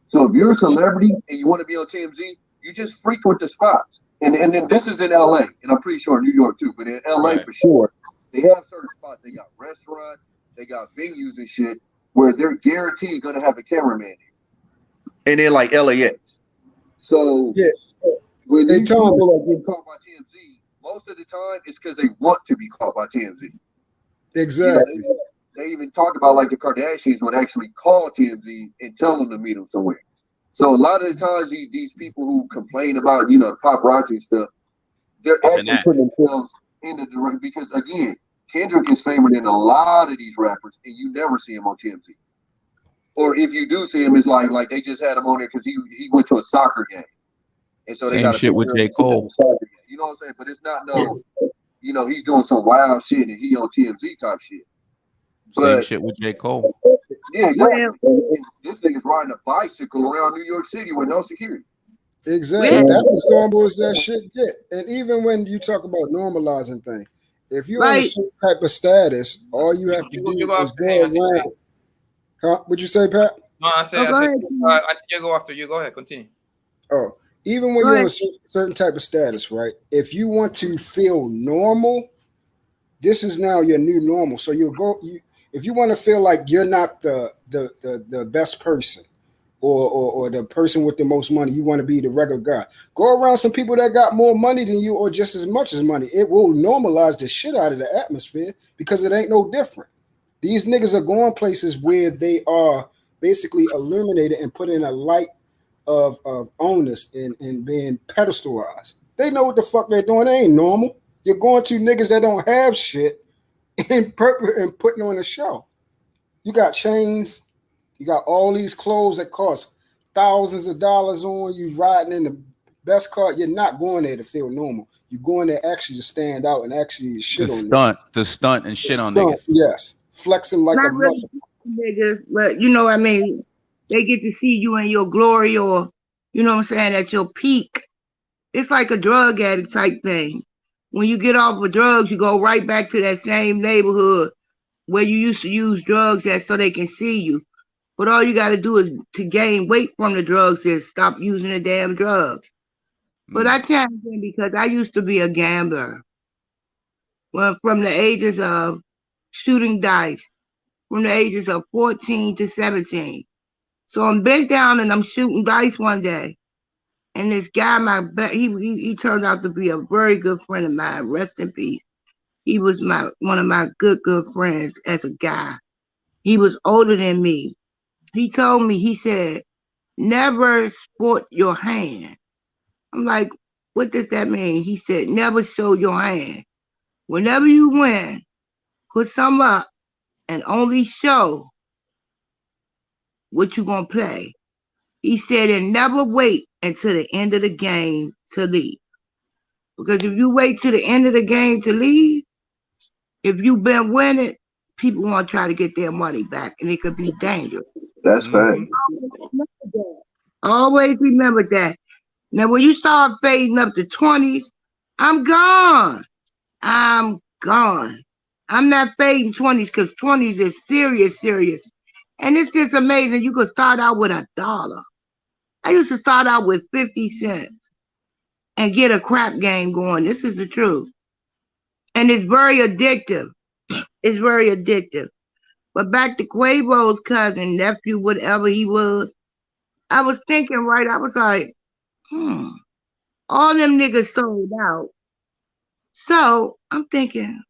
So if you're a celebrity and you want to be on TMZ, you just frequent the spots. And then this is in LA, and I'm pretty sure New York too, but in LA for sure, they have certain spots. They got restaurants, they got venues and shit where they're guaranteed going to have a cameraman in. And then like LAX. So when these people are getting caught by TMZ, most of the time it's because they want to be caught by TMZ. Exactly. They even talk about like the Kardashians would actually call TMZ and tell them to meet them somewhere. So a lot of the times these people who complain about, the paparazzi stuff, they're actually putting themselves in the direct, because again, Kendrick is famous than a lot of these rappers, and you never see him on TMZ. Or if you do see him, it's like they just had him on there because he went to a soccer game. And so they got shit with J. Cole. You know what I'm saying? But it's not he's doing some wild shit and he on TMZ type shit. Same shit with J. Cole. Yeah, exactly. And this nigga's riding a bicycle around New York City with no security. Exactly. That's as normal as that shit get. And even when you talk about normalizing things, if you're in a certain type of status, all you have to do is go around. Huh? What'd you say, Pat? No, I said, I think you go after you. Go ahead, continue. Oh, even when you're in a certain type of status, right? If you want to feel normal, this is now your new normal. So if you want to feel like you're not the best person or the person with the most money, you want to be the regular guy. Go around some people that got more money than you or just as much as money. It will normalize the shit out of the atmosphere because it ain't no different. These niggas are going places where they are basically illuminated and put in a light of onus and being pedestalized. They know what the fuck they're doing. They ain't normal. You're going to niggas that don't have shit and putting on a show. You got chains. You got all these clothes that cost thousands of dollars on you, riding in the best car. You're not going there to feel normal. You're going there actually to stand out and actually shit on to stunt and shit on niggas. Yes, flexing like not a really niggas, but they get to see you in your glory, or at your peak. It's like a drug addict type thing. When you get off of drugs, you go right back to that same neighborhood where you used to use drugs at so they can see you. But all you got to do is to gain weight from the drugs is stop using the damn drugs. But I changed in because I used to be a gambler. Well, from the ages of shooting dice, from the ages of 14 to 17. So I'm bent down and I'm shooting dice one day. And this guy, he turned out to be a very good friend of mine. Rest in peace. He was one of my good friends as a guy. He was older than me. He told me, he said, never sport your hand. I'm like, what does that mean? He said, never show your hand. Whenever you win, put some up and only show what you're going to play. He said, and never wait until the end of the game to leave. Because if you wait till the end of the game to leave, if you've been winning, people want to try to get their money back, and it could be dangerous. That's right. Always remember that. Now, when you start fading up to 20s, I'm gone. I'm gone. I'm not fading 20s because 20s is serious. And it's just amazing. You could start out with $1. I used to start out with 50 cents and get a crap game going. This is the truth. And it's very addictive. It's very addictive. But back to Quavo's cousin, nephew, whatever he was, I was thinking, right, I was like, all them niggas sold out. So I'm thinking,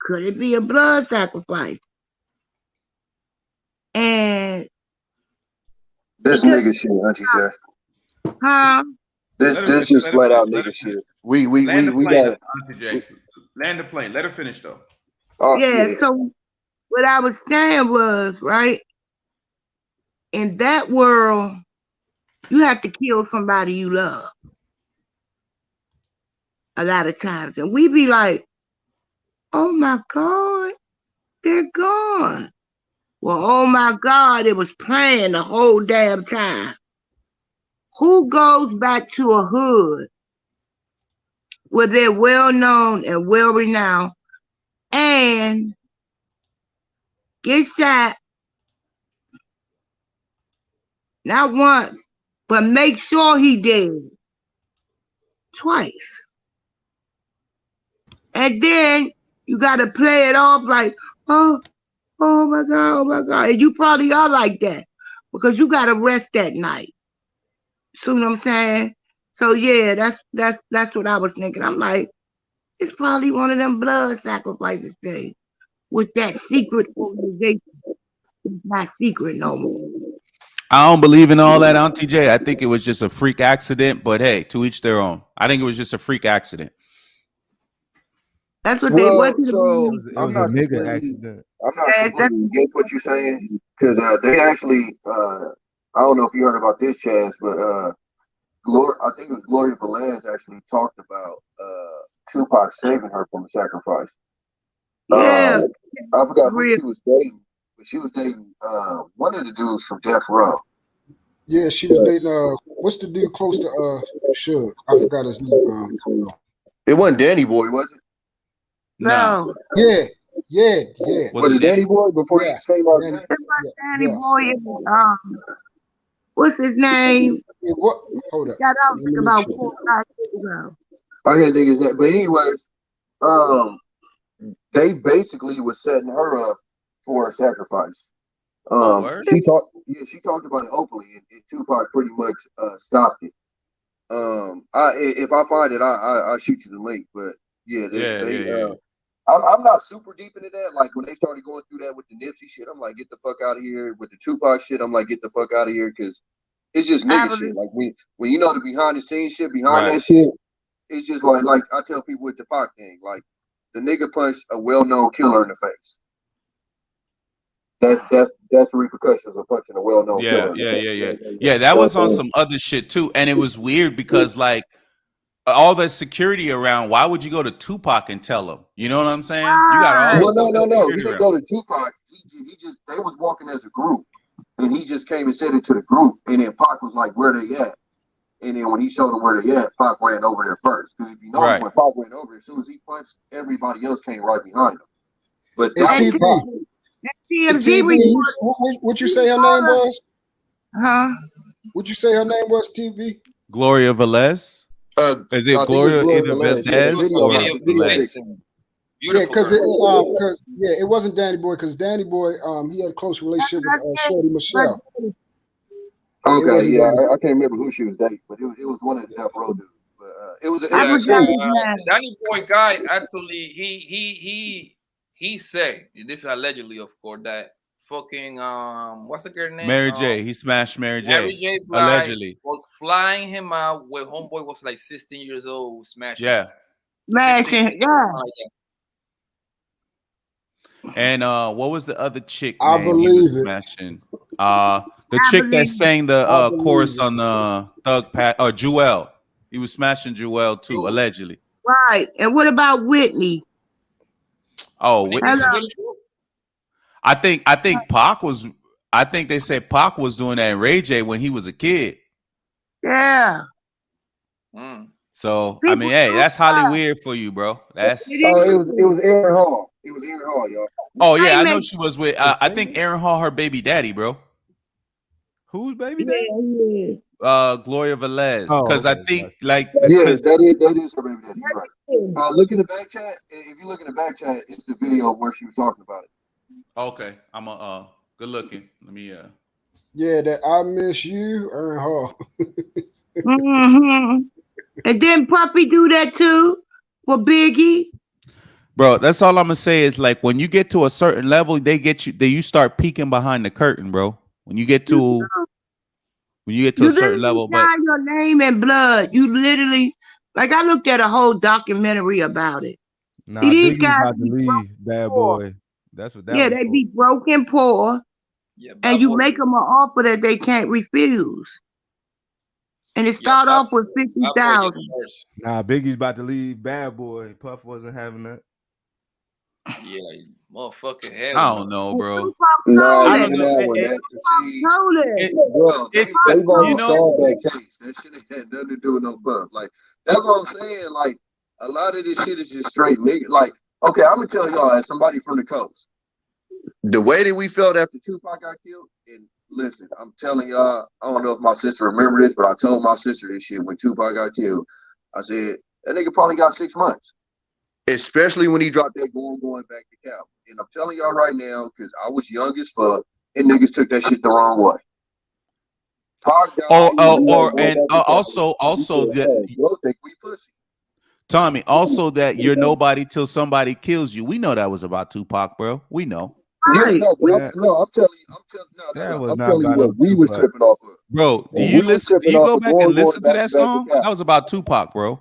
could it be a blood sacrifice? And this nigga shit, Auntie J. Huh? This just flat out nigga shit. We got Auntie J. Land the plane. Let her finish though. Oh, yeah, so what I was saying was, right, in that world, you have to kill somebody you love a lot of times. And we be like, oh my God, they're gone. Well, oh my God, it was playing the whole damn time. Who goes back to a hood where they're well known and well renowned and get shot not once, but make sure he did twice? And then you got to play it off like, oh my God. And you probably are like that because you got to rest that night. See what I'm saying? So yeah, that's what I was thinking. I'm like, it's probably one of them blood sacrifices things with that secret organization. It's not secret no more. I don't believe in all that, Auntie J. I think it was just a freak accident, but hey, to each their own. I think it was just a freak accident. That's what they want you to so believe. I'm not completely against what you're saying because they actually I don't know if you heard about this, Chaz, but I think it was Gloria Valance actually talked about Tupac saving her from a sacrifice. Yeah, I forgot who she was dating, but she was dating one of the dudes from Death Row. Yeah, she was dating what's the dude close to Suge? I forgot his name. It wasn't Danny Boy, was it? No. Yeah. Was it Danny Boy before he came out? It was Danny Boy. What's his name? Hold up. Got out about 4 or 5 years ago. I can't think of his name, but anyways, they basically was setting her up for a sacrifice. She talked about it openly, and Tupac pretty much stopped it. If I find it, I'll shoot you the link. But yeah, I'm not super deep into that. Like when they started going through that with the Nipsey shit, I'm like, get the fuck out of here. With the Tupac shit, I'm like, get the fuck out of here because it's just nigga shit. Like when you know the behind the scenes shit behind that shit, it's just like I tell people with the Pac thing, like the nigga punched a well-known killer in the face. That's the repercussions of punching a well-known killer. Yeah. That was on some other shit too, and it was weird because like all the security around. Why would you go to Tupac and tell him? You know what I'm saying? You got all. Well, no. He didn't go to Tupac. He just they was walking as a group, and he just came and said it to the group, and then Pac was like, "Where they at?" And then when he showed them where they at, Pac ran over there first. Because if you know when Pac ran over, as soon as he punched, everybody else came right behind him. But that's Pac. What you say her name was? Huh? What you say her name was? TV. Gloria Valance. Is it Gloria either Valance or Valance? Yeah, because it wasn't Danny Boy because Danny Boy he had a close relationship with Shorty Michelle. Okay, yeah, I can't remember who she was dating, but it was one of the Death Row dudes. But it was Yeah, a scene. Danny Boy guy actually he said, this is allegedly of course, that fucking what's the girl name? Mary J. He smashed Mary Mary J. J. Blige Allegedly. was flying him out when homeboy was like 16 years old, smashing. Yeah. Smashing, yeah. And what was the other chick I name he was believe it. smashing? The chick that sang the chorus on Thug Pat or Jewel. He was smashing Jewel too, allegedly. Right. And what about Whitney? Oh, Whitney. Hello. I think Pac was. I think they said Pac was doing that in Ray J when he was a kid. Yeah. So I mean, hey, that's highly weird for you, bro. That's. it was Aaron Hall. It was Aaron Hall, y'all. Oh yeah, I know she was with. I think Aaron Hall, her baby daddy, bro. Who's baby daddy? Gloria Velez. Oh, Because I think like Yeah, that is her baby daddy. You're right. Look in the back chat. If you look in the back chat, it's the video where she was talking about it. Okay, I'm good looking. Let me Yeah, that I Miss You, Aaron Hall. And then Puppy do that too for Biggie. Bro, that's all I'm gonna say is like when you get to a certain level, you start peeking behind the curtain, bro. When you get to a certain level, but your name and blood. You literally, like, I looked at a whole documentary about it. Nah, See, these Biggie's guys about to be leave, Bad Boy. That's what that yeah, was they for. be broken poor, and you make them an offer that they can't refuse. And it start off with 50,000. Nah, Biggie's about to leave Bad Boy. Puff wasn't having that. Yeah, motherfucking hell. I don't know, bro. No, I don't know. They've already solved that case. That shit had nothing to do with no Puff. Like, that's what I'm saying. Like, a lot of this shit is just straight nigga. Like, okay, I'm gonna tell y'all as somebody from the coast, the way that we felt after Tupac got killed. And listen, I'm telling y'all, I don't know if my sister remember this, but I told my sister this shit when Tupac got killed. I said that nigga probably got 6 months. Especially when he dropped that going back to Cal. And I'm telling y'all right now, because I was young as fuck, and niggas took that shit the wrong way. Tommy, also that you're nobody till somebody kills you. We know that was about Tupac, bro. We know. Yeah, I'm telling you what we was tripping off of. Bro, do you listen? Do you go back and listen to that song? That was about Tupac, bro.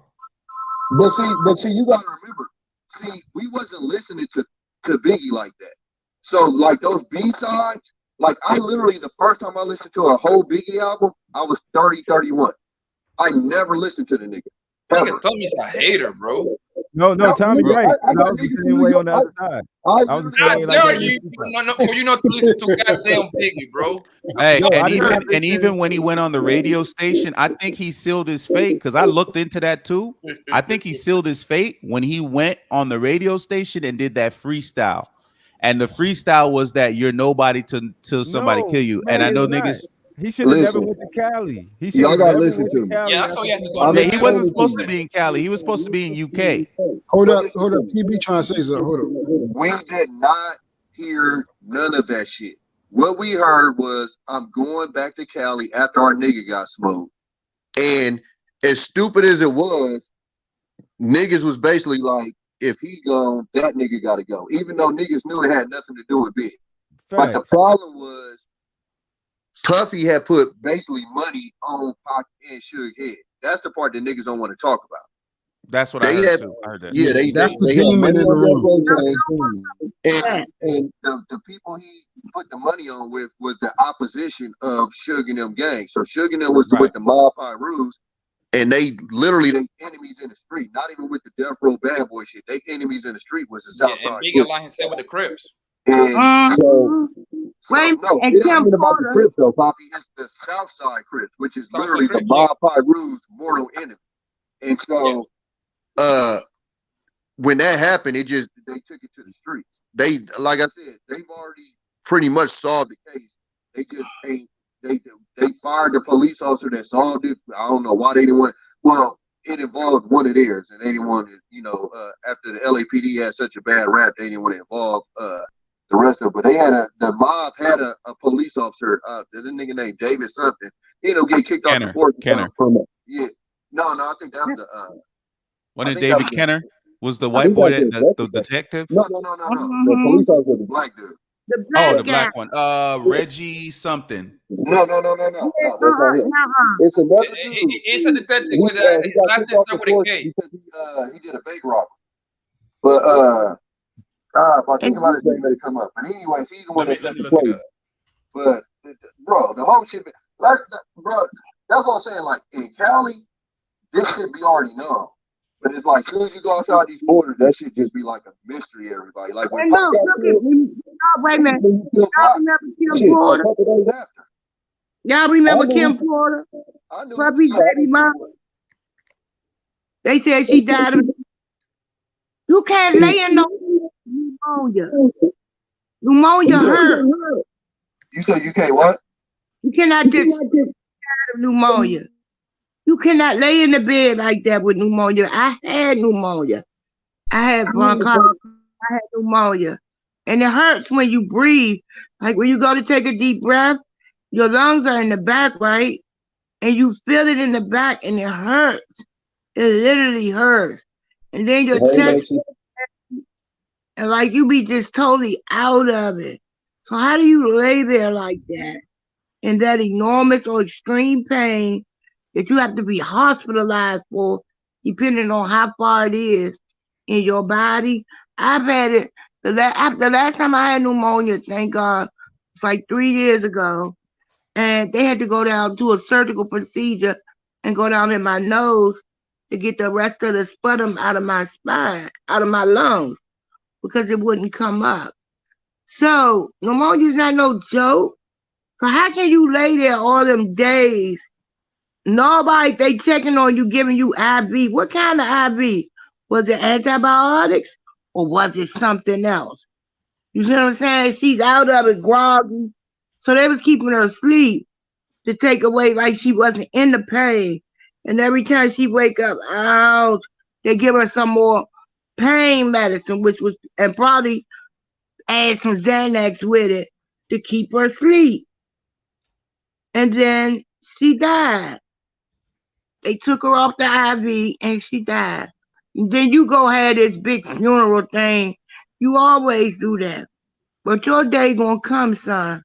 But see, you gotta remember. See, we wasn't listening to Biggie like that. So, like those B-sides, like I literally, the first time I listened to a whole Biggie album, I was 30, 31. I never listened to the nigga. Nigga, Tommy's a hater, bro. No, Tommy's right. I was the same way on the other side. I was the same way like that. You not to listen to goddamn Biggie, bro. Hey, and even when he went on the radio station, I think he sealed his fate because I looked into that too. I think he sealed his fate when he went on the radio station and did that freestyle. And the freestyle was that you're nobody till somebody kill you. And I know niggas. He should have never went to Cali. Y'all gotta listen to me. Yeah, that's all you have to go. Yeah, he wasn't supposed to be in Cali. He was supposed to be in UK. Hold up. TB trying to say something. Hold up. We did not hear none of that shit. What we heard was, I'm going back to Cali after our nigga got smoked. And as stupid as it was, niggas was basically like, if he gone, that nigga gotta go. Even though niggas knew it had nothing to do with Big. But the problem was, Puffy had put basically money on Pac and Suge Head. That's the part that niggas don't want to talk about. That's what I heard too. I heard that. Yeah, that's the demon in the room. And the people he put the money on with was the opposition of Suge and them gangs. So Suge and them was with the Mob Pirus, and they literally enemies in the street. Not even with the Death Row Bad Boy shit. They enemies in the street was the South Side. And Big Alliance said with the Crips. And so Wait, no, and it Kim ain't even about the Porter. Crips though, Poppy. It's the South Side Crips, which is literally the Mob Pirus' mortal enemy. And so, when that happened, they took it to the streets. They, like I said, they've already pretty much solved the case. They just ain't. They fired the police officer that solved it. I don't know why they didn't want. Well, it involved one of theirs, and they didn't want to. After the LAPD had such a bad rap, they didn't want to involve the rest of it. But they had the mob had a police officer, there's a nigga named David something. He ended up getting kicked off the force from it. Yeah. No, I think that was the Wasn't it David Kenner? Was the white boy the detective? No. The police officer was the black dude. The black the black one. Reggie something. No. That's not him. It's another dude. It's a detective with he his got last kicked name off start the with a force K. because he did a bank robbery. But if I think about his name, it'll come up. But anyways, he's the one that set the play. But bro, the whole shit, bro, that's what I'm saying. Like in Cali, this shit be already known. But it's like, as soon as you go outside these borders, that shit just be like a mystery to everybody. Like when Pac got killed, wait a minute. Y'all remember Kim Porter? A couple days after. Y'all remember Kim Porter? Puppy's baby mom? They said she died of. You can't lay in no pneumonia. Pneumonia hurt. You said you can't what? You cannot just die of pneumonia. You cannot lay in the bed like that with pneumonia. I had pneumonia. I had bronchitis. I had pneumonia. And it hurts when you breathe. Like when you go to take a deep breath, your lungs are in the back, right? And you feel it in the back and it hurts. It literally hurts. And then your chest, and like you be just totally out of it. So how do you lay there like that in that enormous or extreme pain that you have to be hospitalized for, depending on how far it is in your body? I've had it, the last time I had pneumonia, thank God, it's like 3 years ago, and they had to go down, do a surgical procedure and go down in my nose to get the rest of the sputum out of my spine, out of my lungs, because it wouldn't come up. So pneumonia is not no joke. So how can you lay there all them days? Nobody, they checking on you, giving you IV. What kind of IV? Was it antibiotics or was it something else? You see what I'm saying? She's out of it, groggy. So they was keeping her asleep to take away like she wasn't in the pain. And every time she wake up, ouch, they give her some more pain medicine, which was, and probably add some Xanax with it to keep her asleep. And then she died. They took her off the IV and she died. And then you go have this big funeral thing. You always do that. But your day gonna come, son.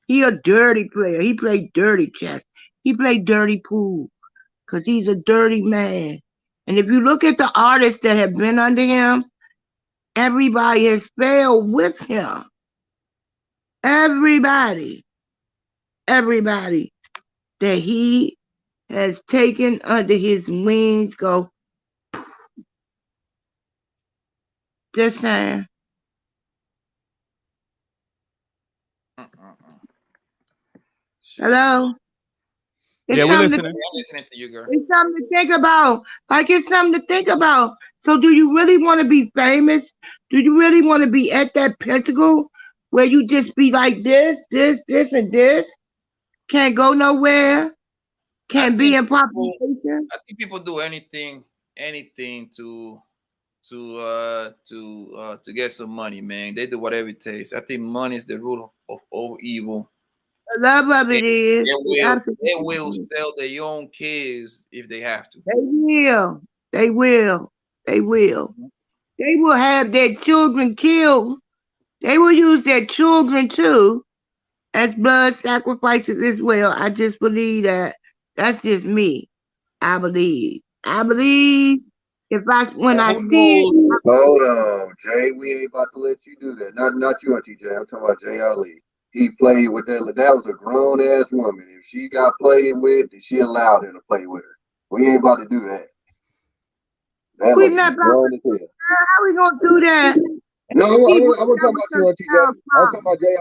He a dirty player. He played dirty chess. He played dirty pool. Because he's a dirty man. And if you look at the artists that have been under him, everybody has failed with him. Everybody that he has taken under his wings go. Just saying. Hello? Yeah, we're listening. I'm listening to you, girl. It's something to think about. Like, it's something to think about. So do you really want to be famous? Do you really want to be at that pinnacle where you just be like this, and this? Can't go nowhere? Can't be in population? I think people do anything to get some money, man. They do whatever it takes. I think money is the root of all evil. The love of it is. They will sell their own kids if they have to. They will have their children killed. They will use their children too as blood sacrifices as well. I just believe that. That's just me. I believe if when I see it. Hold on, Jay. We ain't about to let you do that. Not you, Auntie Jay. I'm talking about Jay Ali. He played with that. That was a grown ass woman. If she got played with, she allowed him to play with her. We ain't about to do that. We not about to. How we gonna do that? No, I'm gonna talk about you, Auntie Jay. I'm talking about Jay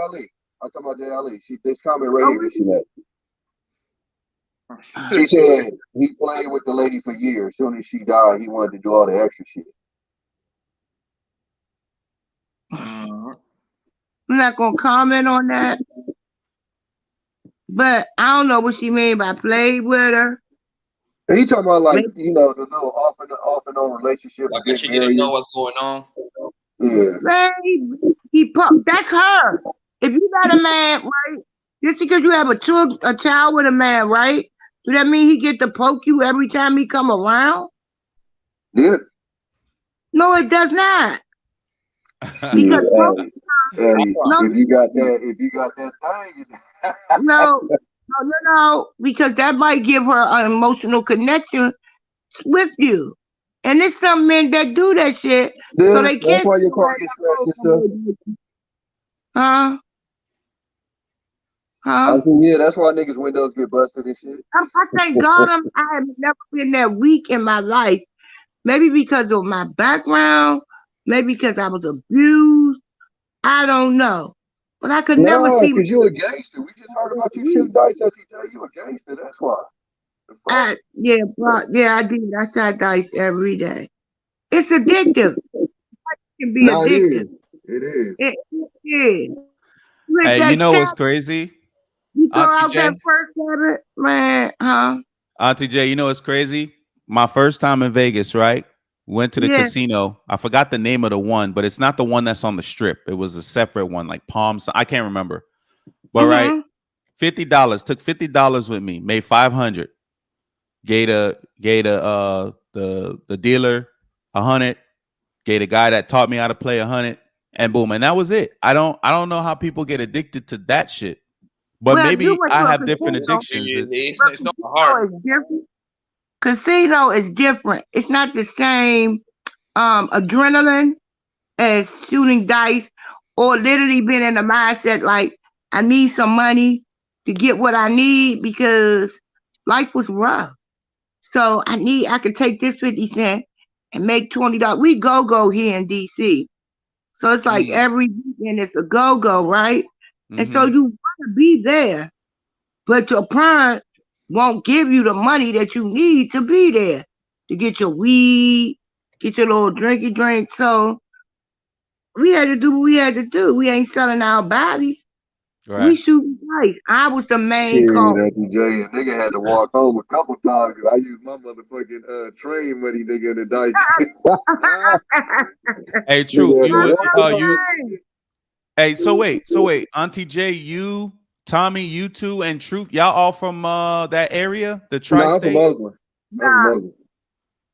Ali. This comment right here that she made. She said he played with the lady for years. As soon as she died, he wanted to do all the extra shit. I'm not gonna comment on that, but I don't know what she mean by played with her. And he talking about like the little off and on relationship. Like she didn't know what's going on. Yeah. He That's her. If you got a man, right? Just because you have a child with a man, right? Does that mean he get to poke you every time he come around? Yeah. No, it does not. Because if you got that thing, no, because that might give her an emotional connection with you. And there's some men that do that shit, so they can't. That's why your car gets scratched and stuff. Huh? I said, yeah, that's why niggas' windows get busted and shit. I thank God I have never been that weak in my life. Maybe because of my background, maybe because I was abused. I don't know. But I could never see. Because you a gangster. We just heard about you shooting dice at each other. You a gangster. That's why. Yeah, I did. I shot dice every day. It's addictive. It can be addictive. It is. It is. Hey, you know what's crazy? You throw out that first habit, man, huh? Auntie J, you know what's crazy? My first time in Vegas, right? Went to the casino. I forgot the name of the one, but it's not the one that's on the strip. It was a separate one, like Palms. I can't remember. But right, $50. Took $50 with me. Made $500. Gave the dealer $100. Gave the guy that taught me how to play $100. And boom, and that was it. I don't know how people get addicted to that shit. But maybe I have different addictions. It's not hard. Casino is different. It's not the same adrenaline as shooting dice or literally being in the mindset like I need some money to get what I need because life was rough. So I could take this 50 cents and make $20. We go here in DC. So it's like every weekend it's a go, right? And so you want to be there, but your parents won't give you the money that you need to be there to get your weed, get your little drinky drink. So we had to do what we had to do. We ain't selling our bodies. Right. We shooting dice. I was the main call. Nigga had to walk home a couple times because I used my motherfucking train money, nigga, in the dice. Hey, Truth, Hey, so wait, Auntie J, you, Tommy, you two, and Truth, y'all all from that area, the tri-state? No, I'm from Oakland.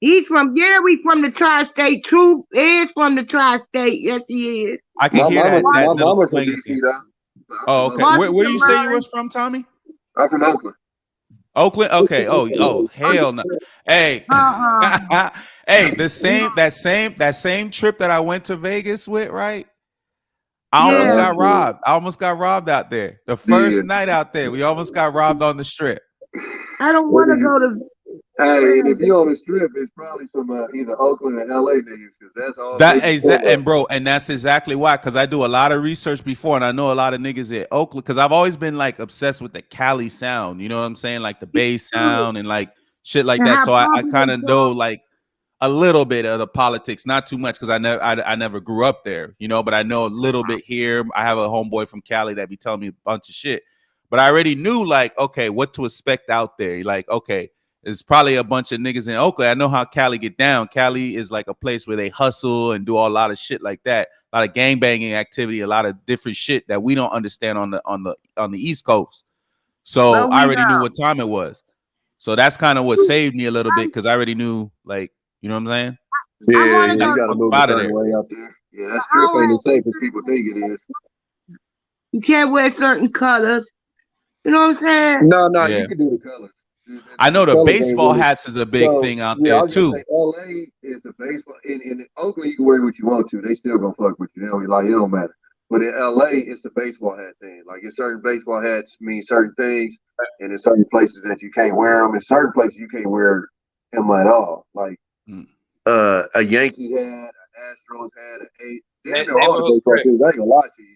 He's from we from the tri-state. Truth is from the tri-state. Yes, he is. I can hear that. My mama's from DC, though. Oh, okay. Where you say you was from, Tommy? I'm from Oakland. Oakland? Okay. Oh, hell no. Hey. Hey, that same trip that I went to Vegas with, right? I almost got robbed out there. The first night out there, we almost got robbed on the strip. I don't want to go to. Hey, and if you're on the strip, it's probably some either Oakland or LA niggas, because that's all. And that's exactly why, because I do a lot of research before, and I know a lot of niggas at Oakland, because I've always been like obsessed with the Cali sound. You know what I'm saying? Like the bass sound and like shit like that. So I kind of know like a little bit of the politics, not too much, because I never grew up there, you know, but I know a little bit here. I have a homeboy from Cali that be telling me a bunch of shit, but I already knew like, okay, what to expect out there. Like, okay, there's probably a bunch of niggas in Oakland. I know how Cali get down. Cali is like a place where they hustle and do all a lot of shit like that, a lot of gangbanging activity, a lot of different shit that we don't understand on the East Coast. So I already knew what time it was. So that's kind of what saved me a little bit, because I already knew, like, you know what I'm saying? Yeah, you gotta move a certain way out there. Yeah, that strip ain't as safe as people think it is. You can't wear certain colors. You know what I'm saying? No, you can do the colors. I know the baseball hats is a big thing out there too. LA is the baseball. In Oakland, you can wear what you want to. They still gonna fuck with you. They don't like it. Don't matter. But in LA, it's the baseball hat thing. Like, in certain baseball hats mean certain things, and in certain places that you can't wear them. In certain places you can't wear them at all. Like a Yankee hat, an Astros hat, all the baseball teams. I ain't gonna lie to you.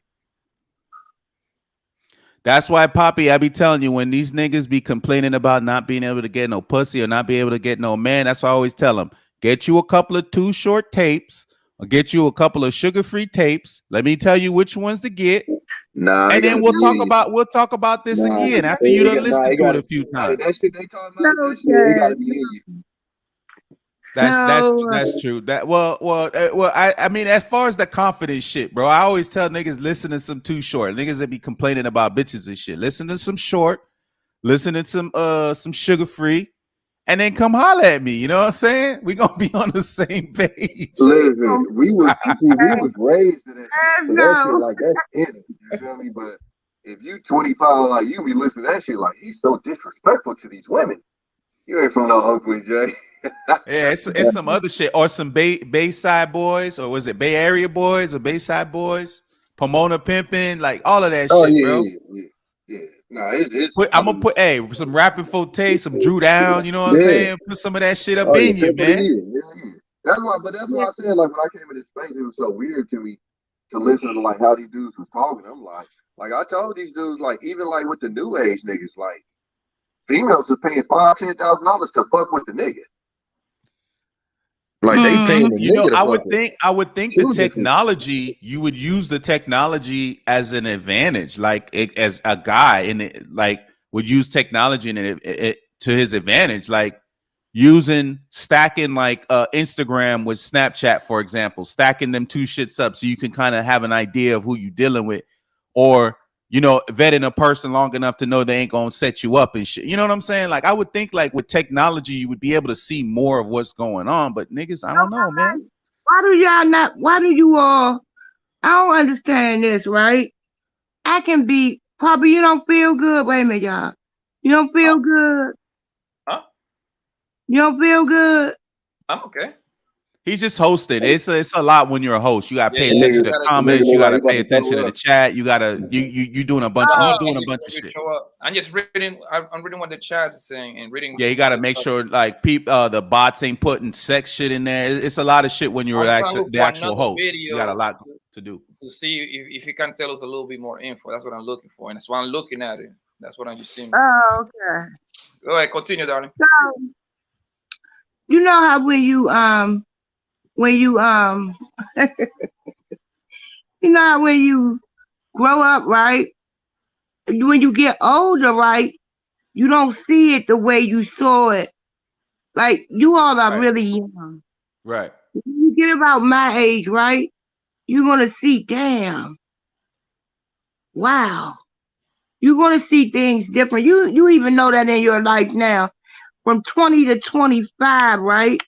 That's why, Poppy, I be telling you, when these niggas be complaining about not being able to get no pussy or not being able to get no man, that's why I always tell them, get you a couple of Too Short tapes or get you a couple of sugar-free tapes. Let me tell you which ones to get. And then we'll talk about this again after you done listened to it a few times. That shit they talking about, that shit, it gotta be in you. That's true. That I mean, as far as the confidence shit, bro, I always tell niggas listen to some Too Short. Niggas that be complaining about bitches and shit. Listen to some Short, listen to some Sugar Free, and then come holler at me. You know what I'm saying? We gonna be on the same page. Listen, we was raised to that shit. So that shit, like, that's it. You feel me? But if you 25, like, you be listening to that shit, like, he's so disrespectful to these women. You ain't from no Uncle Jay. Yeah, it's some other shit, or some Bayside boys, or was it Bay Area boys or Bayside boys? Pomona pimping, like all of that shit, bro. Yeah. No, it's I'm gonna put some rapping forte, some Drew Down. You know what I'm saying? Put some of that shit up in you, man. That's why I said, like, when I came into space, it was so weird to me to listen to like how these dudes was talking. I'm like I told these dudes, like, even like with the new age niggas, like, females are paying $5,000-$10,000 to fuck with the nigga. Like, they paying the nigga to I would think the technology, you would use the technology as an advantage, like as a guy, and like would use technology in it to his advantage, like stacking like Instagram with Snapchat, for example, stacking them two shits up so you can kind of have an idea of who you're dealing with, or vetting a person long enough to know they ain't gonna set you up and shit. You know what I'm saying? Like, I would think like with technology, you would be able to see more of what's going on. But niggas, I don't know, man. Why do you all? I don't understand this, right? I can be, Papa, you don't feel good. Wait a minute, y'all. You don't feel good? Huh? You don't feel good? I'm okay. He's just hosting. It's a lot when you're a host. You gotta pay attention to comments. You gotta pay attention to the chat. You gotta you doing a bunch of shit. I'm just reading. I'm reading what the chat is saying and reading. Yeah, you gotta make sure like the bots ain't putting sex shit in there. It's a lot of shit when you're like the actual host. You got a lot to do to see if you can tell us a little bit more info. That's what I'm looking for, and that's why I'm looking at it. That's what I'm just seeing. Oh, okay. Go ahead, continue, darling. So, you know how when you you know how when you grow up, right? When you get older, right? You don't see it the way you saw it. Like, you all are really young. Right. When you get about my age, right? You're gonna see, damn, wow. You're gonna see things different. You even know that in your life now. From 20 to 25, right?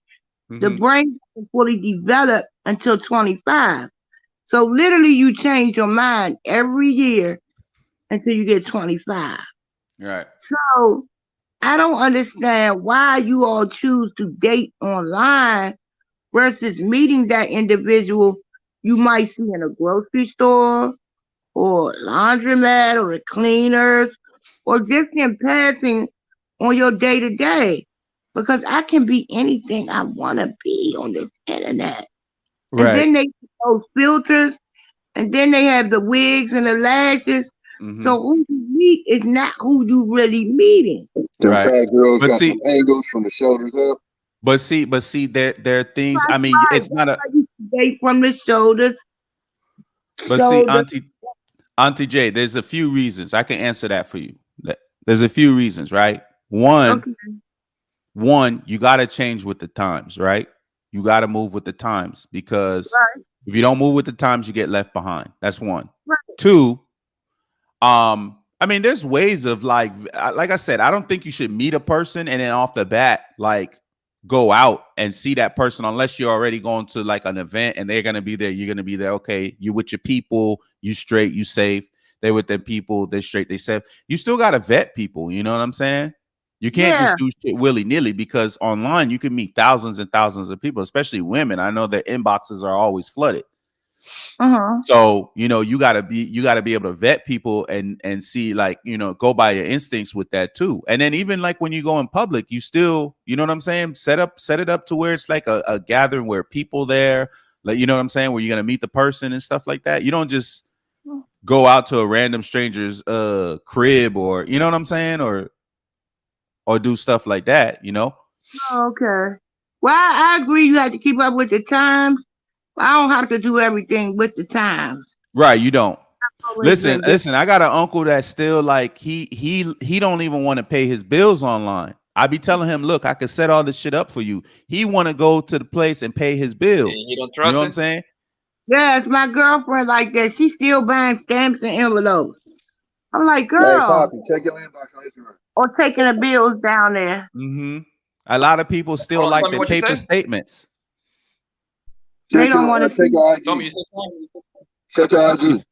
The brain doesn't fully develop until 25. So literally you change your mind every year until you get 25. Right. So I don't understand why you all choose to date online versus meeting that individual you might see in a grocery store or laundromat or a cleaners or just in passing on your day-to-day. Because I can be anything I want to be on this internet. Right. And then they have those filters, and then they have the wigs and the lashes. So who you meet is not who you really meeting. The fat girls got some angles from the shoulders up. But see, there are things. I mean, it's not a date from the shoulders. But see, Auntie J, there's a few reasons. I can answer that for you. There's a few reasons, right? One, you got to change with the times, right? You got to move with the times, because if you don't move with the times, you get left behind. That's one. Two, I mean, there's ways of like I said, I don't think you should meet a person and then off the bat, like, go out and see that person unless you're already going to like an event and they're going to be there. You're going to be there. Okay. You with your people, you straight, you safe. They with their people, they straight, they safe. You still got to vet people. You know what I'm saying? You can't just do shit willy-nilly, because online you can meet thousands and thousands of people, especially women. I know their inboxes are always flooded. So, you gotta be able to vet people and see, like, go by your instincts with that too. And then even like when you go in public, you still, you know what I'm saying? Set it up to where it's like a gathering where people there, like, you know what I'm saying? Where you're going to meet the person and stuff like that. You don't just go out to a random stranger's crib, or, you know what I'm saying? Or do stuff like that, Okay. Well, I agree. You have to keep up with the times. I don't have to do everything with the times. Right, you don't. Listen, I got an uncle that's still like he don't even want to pay his bills online. I be telling him, look, I could set all this shit up for you. He want to go to the place and pay his bills. You don't You trust know what it? I'm saying? Yes, my girlfriend like that. She's still buying stamps and envelopes. I'm like, Hey, girl, Poppy, check your inbox on Instagram. or taking the bills down there. Mm-hmm. A lot of people still Hold on, like tell me the what you paper say. statements. They don't want to check see. your IG. Tommy, you said something? Check your IG.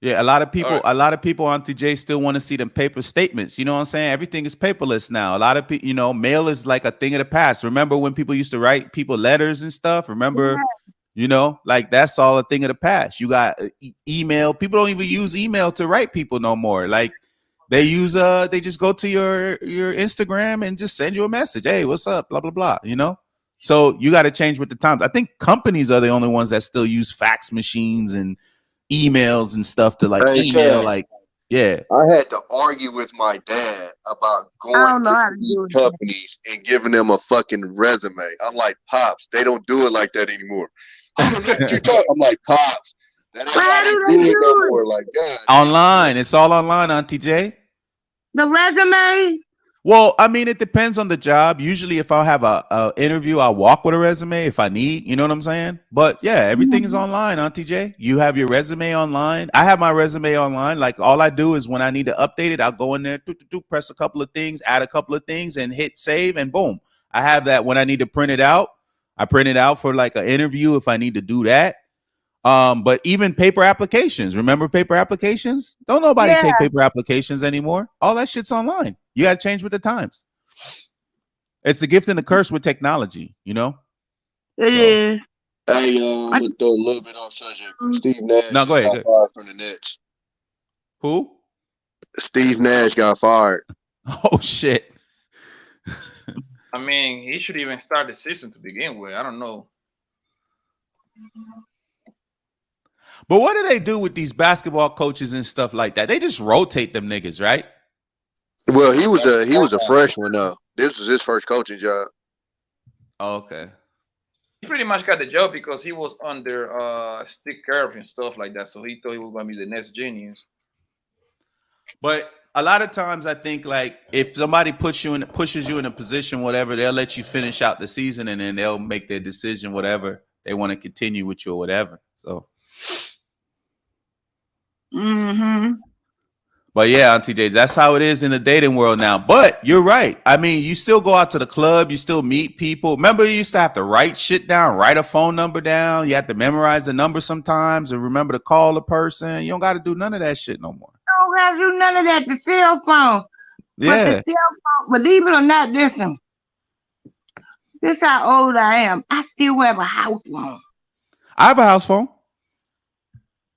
Yeah, a lot of people, All right. a lot of people on TJ still want to see them paper statements. You know what I'm saying? Everything is paperless now. A lot of people, you know, mail is like a thing of the past. Remember when people used to write people letters and stuff? Remember, you know, like that's all a thing of the past. You got email. People don't even use email to write people no more. Like they use they just go to your Instagram and just send you a message. Hey, what's up? Blah blah blah. You know. So you got to change with the times. I think companies are the only ones that still use fax machines and emails and stuff to like Hey, email. Chad, Like, yeah. I had to argue with my dad about I going don't know how into to these do it. companies and giving them a fucking resume. I'm like, Pops, they don't do it like that anymore. I'm like, Pops, that ain't Well, how how they do do they it no do it? more. Like, God. Online. It's all online on TJ. The resume? Well, I mean, it depends on the job. Usually, if I have a interview, I'll walk with a resume if I need. You know what I'm saying? But yeah, everything is online on TJ. You have your resume online. I have my resume online. Like all I do is when I need to update it, I'll go in there, press a couple of things, add a couple of things, and hit save, and boom, I have that. When I need to print it out, I print it out for like an interview if I need to do that. But even paper applications, remember paper applications? Don't nobody Yeah, take paper applications anymore. All that shit's online. You got to change with the times. It's the gift and the curse with technology, you know? it So, is. Hey, I'm I, gonna throw a little bit off subject. But Steve Nash no, go just ahead. got fired from the Nets. Who? Steve Nash got fired. Oh, shit. I mean, he should even start the season to begin with. I don't know. But what do they do with these basketball coaches and stuff like that? They just rotate them niggas, right? Well, he was a freshman though. This was his first coaching job. Oh, okay. He pretty much got the job because he was under Steve Kerr and stuff like that. So he thought he was going to be the next genius. But a lot of times I think like if somebody pushes you in a position, whatever, they'll let you finish out the season and then they'll make their decision, whatever. They want to continue with you or whatever. So But yeah, Auntie J, that's how it is in the dating world now. But you're right. I mean, you still go out to the club, you still meet people. Remember, you used to have to write shit down, write a phone number down. You have to memorize the number sometimes and remember to call the person. You don't got to do none of that shit no more. don't have to do none of that. The cell phone. But Yeah. the cell phone, believe it or not, listen. This how old I am. I still have a house phone. I have a house phone.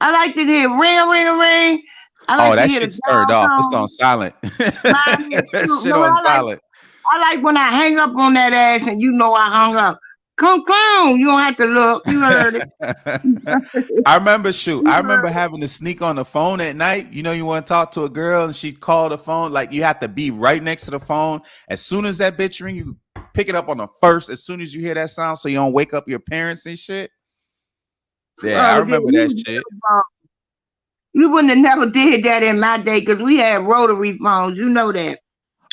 I like to hear ring, ring, ring. I like Oh, to that hear shit's the turned off. It's dog on silent. That shit No, on silent. I like when I hang up on that ass and you know I hung up. Come. You don't have to look. You heard it. I remember having to sneak on the phone at night. You know, you want to talk to a girl and she'd call the phone. Like you have to be right next to the phone. As soon as that bitch ring, you pick it up on the first, as soon as you hear that sound, so you don't wake up your parents and shit. Yeah, I remember that shit. You wouldn't have never did that in my day because we had rotary phones. You know that.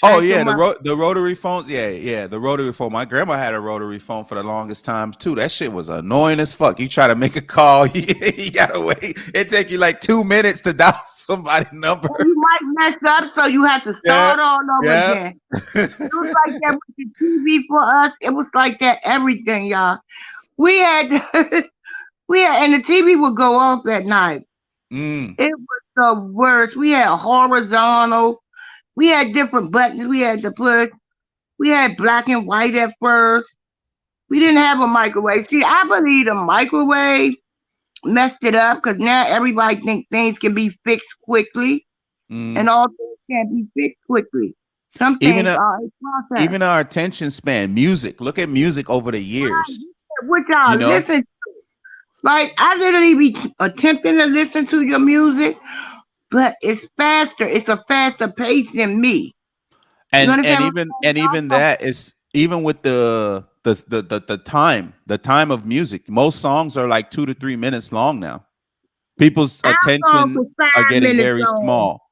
Oh yeah, the rotary phones. Yeah, the rotary phone. My grandma had a rotary phone for the longest time too. That shit was annoying as fuck. You try to make a call, you gotta wait. It take you like 2 minutes to dial somebody's number. Or you might mess up, so you have to start all over again. It was like that with the TV for us. It was like that everything, y'all. We had, and the TV would go off at night. It was the worst. We had horizontal. We had different buttons we had to push. We had black and white at first. We didn't have a microwave. See, I believe the microwave messed it up because now everybody thinks things can be fixed quickly. And all things can't be fixed quickly. Some things are a process. Even our attention span, music. Look at music over the years. What y'all listen to. Like, I literally be attempting to listen to your music, but it's faster. It's a faster pace than me. And even that is even with the time of music. Most songs are like 2 to 3 minutes long now. People's attention are getting very small.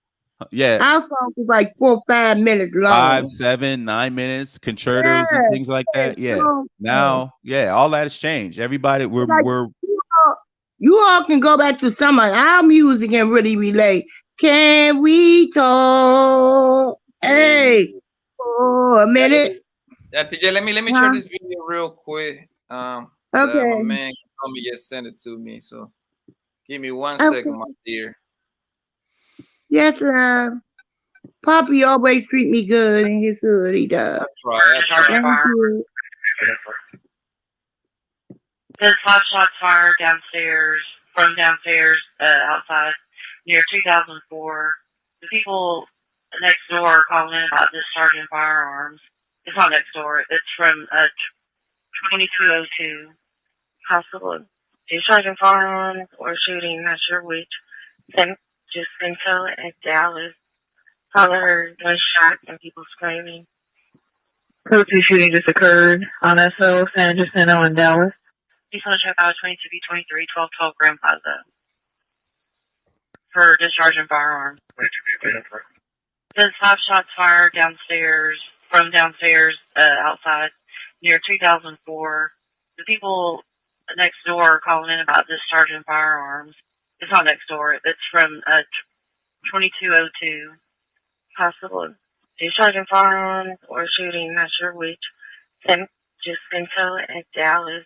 Yeah. Our song was like 4 or 5 minutes long. 5, 7, 9 minutes, concertos and things like that. Yeah. Now, yeah, all that has changed. Everybody, we're You all can go back to some of our music and really relate. Can we talk? Hey, for a minute. TJ, let me share this video real quick. My Okay. man told me just send it to me, so give me 1 second, my dear. Yes, love. Poppy always treat me good in his hood. He does. That's right. Thank you. There's 5 shots fired from downstairs outside near 2004. The people next door are calling in about discharging firearms. It's not next door. It's from 2202 hospital. Discharging firearms or shooting, not sure which. Just Central and Dallas. Caller heard gunshot and people screaming. Curfew shooting just occurred on SO San Jacinto in Dallas. He's on check out 22B23 1212 Grand Plaza for discharging firearms. There's 5 shots fired from downstairs outside near 2004. The people next door are calling in about discharging firearms. It's not next door. It's from 2202 hospital. Discharging firearms or shooting, not sure which. Just Central and Dallas.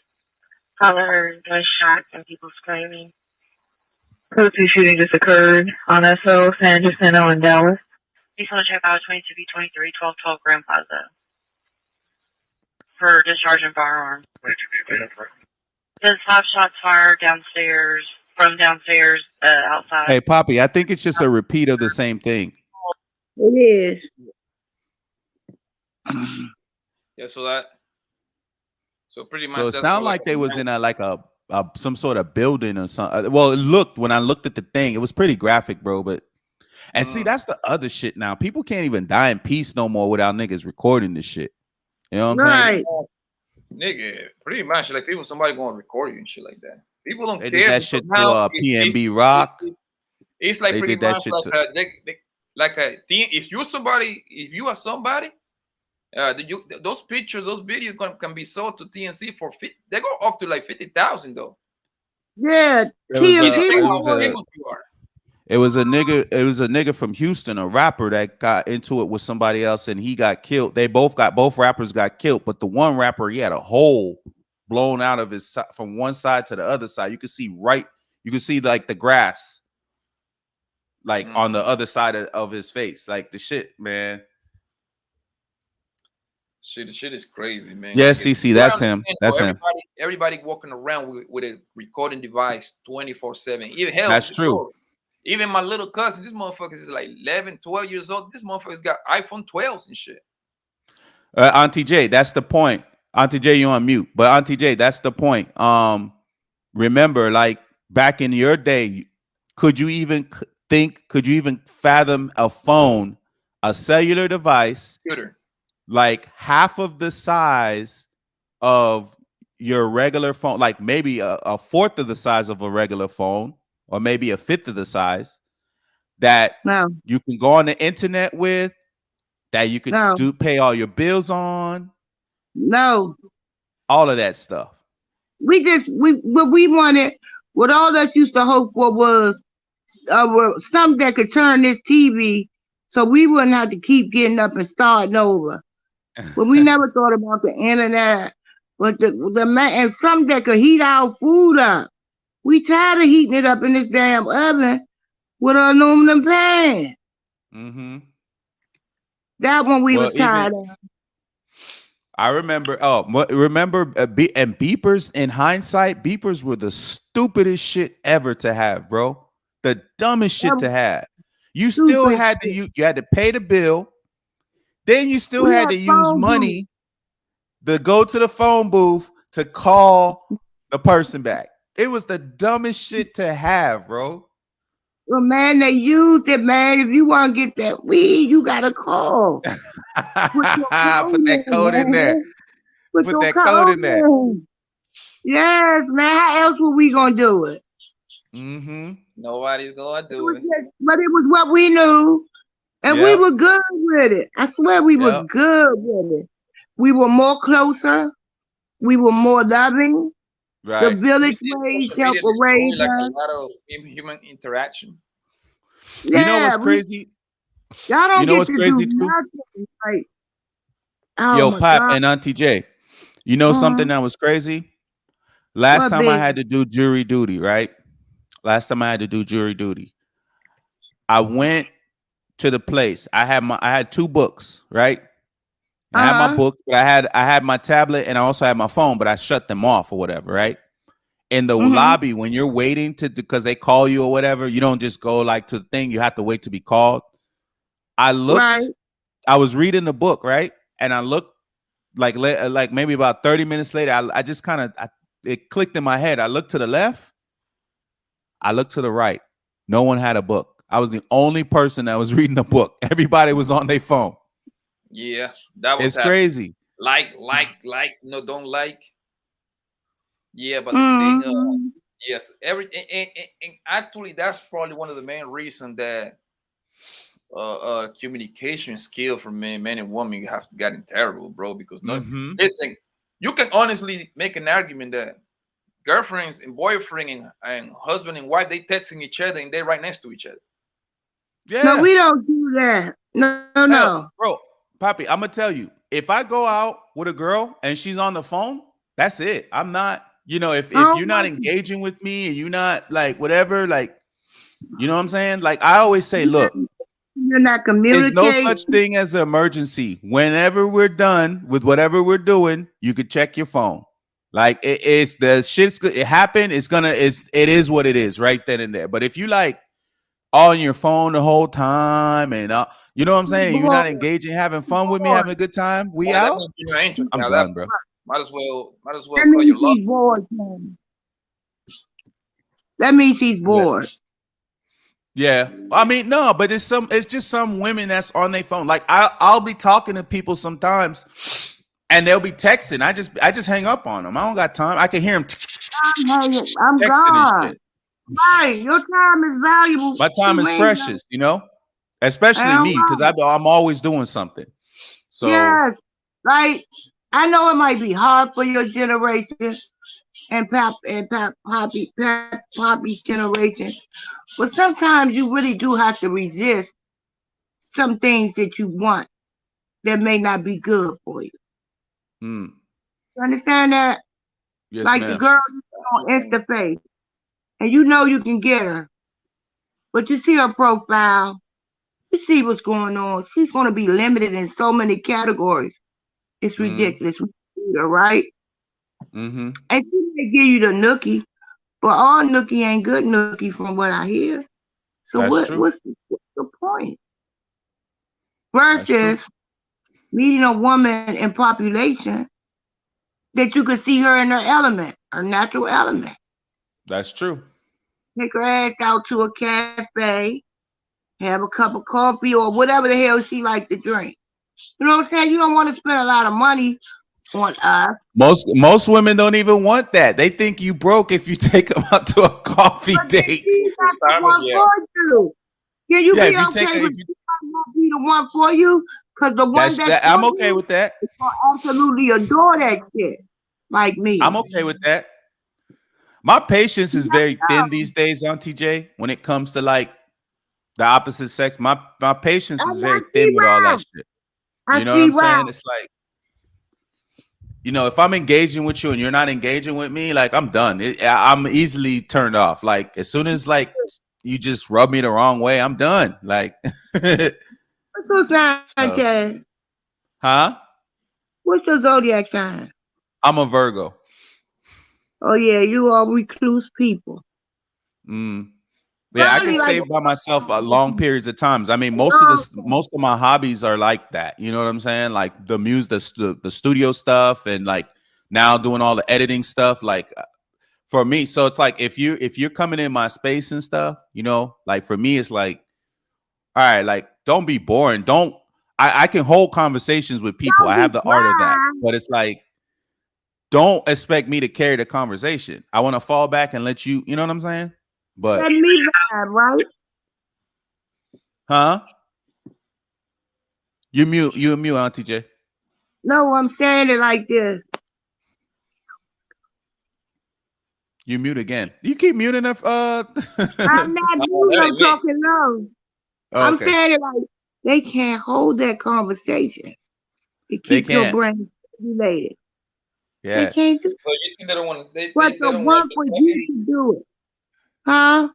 Caller heard gunshot and people screaming. Curfew shooting just occurred on SO San Jacinto in Dallas. He's on check out 22B23 1212 Grand Plaza for discharging firearms. There's 5 shots fired from downstairs outside. Hey, Poppy, I think it's just a repeat of the same thing. It is. Yeah, so pretty much. So it that's sounded all like they was in a some sort of building or something. Well, when I looked at the thing, it was pretty graphic, bro. But see, that's the other shit now. People can't even die in peace no more without niggas recording this shit. You know what I'm saying? Nigga, pretty much like people, somebody going to record you and shit like that. People don't They care. did that shit to PNB Rock. It's like They pretty did that much shit like a thing. If you are somebody, those pictures, those videos can be sold to TNC for they go up to like 50,000 though. Yeah, It was a nigga from Houston, a rapper that got into it with somebody else and he got killed. Both rappers got killed, but the one rapper, he had a hole blown out of his from one side to the other side. You could see like the grass like on the other side of his face. Like the shit, man. Shit, the shit is crazy, man. Yeah, CC, that's him. That's him. Everybody walking around with a recording device 24/7. Even hell, That's true. Even my little cousin, this motherfucker is like 11, 12 years old. This motherfucker's got iPhone 12s and shit. Auntie J, that's the point. Auntie J, you on mute. But Auntie J, that's the point. Remember, like back in your day, could you even fathom a phone, a cellular device, like half of the size of your regular phone, like maybe a fourth of the size of a regular phone, or maybe a fifth of the size, that you can go on the internet with, that you could pay all your bills on? No. All of that stuff. What we wanted, what all us used to hope for was something that could turn this TV so we wouldn't have to keep getting up and starting over. But we never thought about the internet. But the man, and something that could heat our food up. We tired of heating it up in this damn oven with an aluminum pan. Mm-hmm. That one we was tired of. I remember. And beepers. In hindsight, beepers were the stupidest shit ever to have, bro. The dumbest shit to have. You still had to. You had to pay the bill. Then you still had to use money to go to the phone booth to call the person back. It was the dumbest shit to have, bro. Well, man, they used it, man. If you want to get that weed, you got to call. Put that code in there. Put that code in there. Yes, man. How else were we going to do it? Mm-hmm. Nobody's going to do it. But it was what we knew. And we were good with it. I swear we were good with it. We were more closer. We were more loving. The Right. village ways helped raise like a us. lot of human interaction. You know what's Yeah, crazy? y'all don't You know get what's to crazy do too? nothing. Like, oh Yo, my Pop God. and Auntie J. You know something that was crazy? Last What, time I big? had to do jury duty, right? Last time I had to do jury duty, I went to the place. I had 2 books, right? I had my book, but I had my tablet and I also had my phone, but I shut them off or whatever, right? In the lobby, when you're waiting because they call you or whatever, you don't just go like to the thing. You have to wait to be called. I looked. I was reading the book, right? And I looked like maybe about 30 minutes later. I just kind of it clicked in my head. I looked to the left. I looked to the right. No one had a book. I was the only person that was reading a book. Everybody was on their phone. Yeah, that was It's crazy. Like, no, don't like. Yeah, but the thing, yes, and actually, that's probably one of the main reasons that communication skill for men and women have gotten terrible, bro. Because listen, you can honestly make an argument that girlfriends and boyfriend and husband and wife, they texting each other and they right next to each other. Yeah. No, we don't do that. No. Bro, Poppy, I'm gonna tell you, if I go out with a girl and she's on the phone, that's it. I'm not, if you're not engaging with me and you're not like whatever, like, you know what I'm saying? Like I always say, look, you're not there's communicating. no such thing as an emergency. Whenever we're done with whatever we're doing, you could check your phone. Like it's the shit's it happened. It is what it is right then and there. But if you like on your phone the whole time and you know what I'm saying, you're not engaging, having fun with me, having a good time, we out. I'm done, bro. Might as well That call your means she's bored. That means she's bored. Yeah, I mean, no, but it's just some women that's on their phone. Like I'll be talking to people sometimes, and they'll be texting. I just hang up on them. I don't got time. I can hear them I'm texting gone. and shit. Right, your time is valuable. My time is precious, especially me because I'm always doing something. So yes, like I know it might be hard for your generation and Poppy's generation, but sometimes you really do have to resist some things that you want that may not be good for you. You understand that? Yes, like ma'am. the girl on InstaFace, and you know you can get her, but you see her profile, you see what's going on. She's going to be limited in so many categories. It's ridiculous. We see her, right? Mm-hmm. And she may give you the nookie, but all nookie ain't good nookie from what I hear. So what's the point? Versus meeting a woman in population that you could see her in her element, her natural element. That's true. Take her ass out to a cafe, have a cup of coffee or whatever the hell she like to drink. You know what I'm saying? You don't want to spend a lot of money on us. Most women don't even want that. They think you broke if you take them out to a coffee date. She's not the one for you. Can you be okay with she might not be the one for you? Because the one I'm okay with that. Is gonna absolutely adore that shit. Like me. I'm okay with that. My patience is very thin these days, Auntie J, when it comes to like the opposite sex. My patience is very thin with all that shit. You know what I'm saying? It's like, if I'm engaging with you and you're not engaging with me, like I'm done. I'm easily turned off. Like as soon as like you just rub me the wrong way, I'm done. Like what's your sign, Chad? Huh? What's your zodiac sign? I'm a Virgo. Oh yeah, you are recluse people. Yeah, I can stay by myself long periods of times. I mean, most of my hobbies are like that. You know what I'm saying? Like the the studio stuff, and like now doing all the editing stuff. Like for me, so it's like if you're coming in my space and stuff, like for me, it's like, all right, like don't be boring. I can hold conversations with people. I have the art of that, but it's like, don't expect me to carry the conversation. I want to fall back and let you. You know what I'm saying? But let me vibe, right? Huh? You mute, Auntie J. No, I'm saying it like this. You mute again. You keep muting her. I'm not muting, I'm talking low. Oh, I'm okay. saying it like they can't hold that conversation to keep your brain stimulated. Yeah. They can't do So you think they don't want? But the one for you to do it, huh?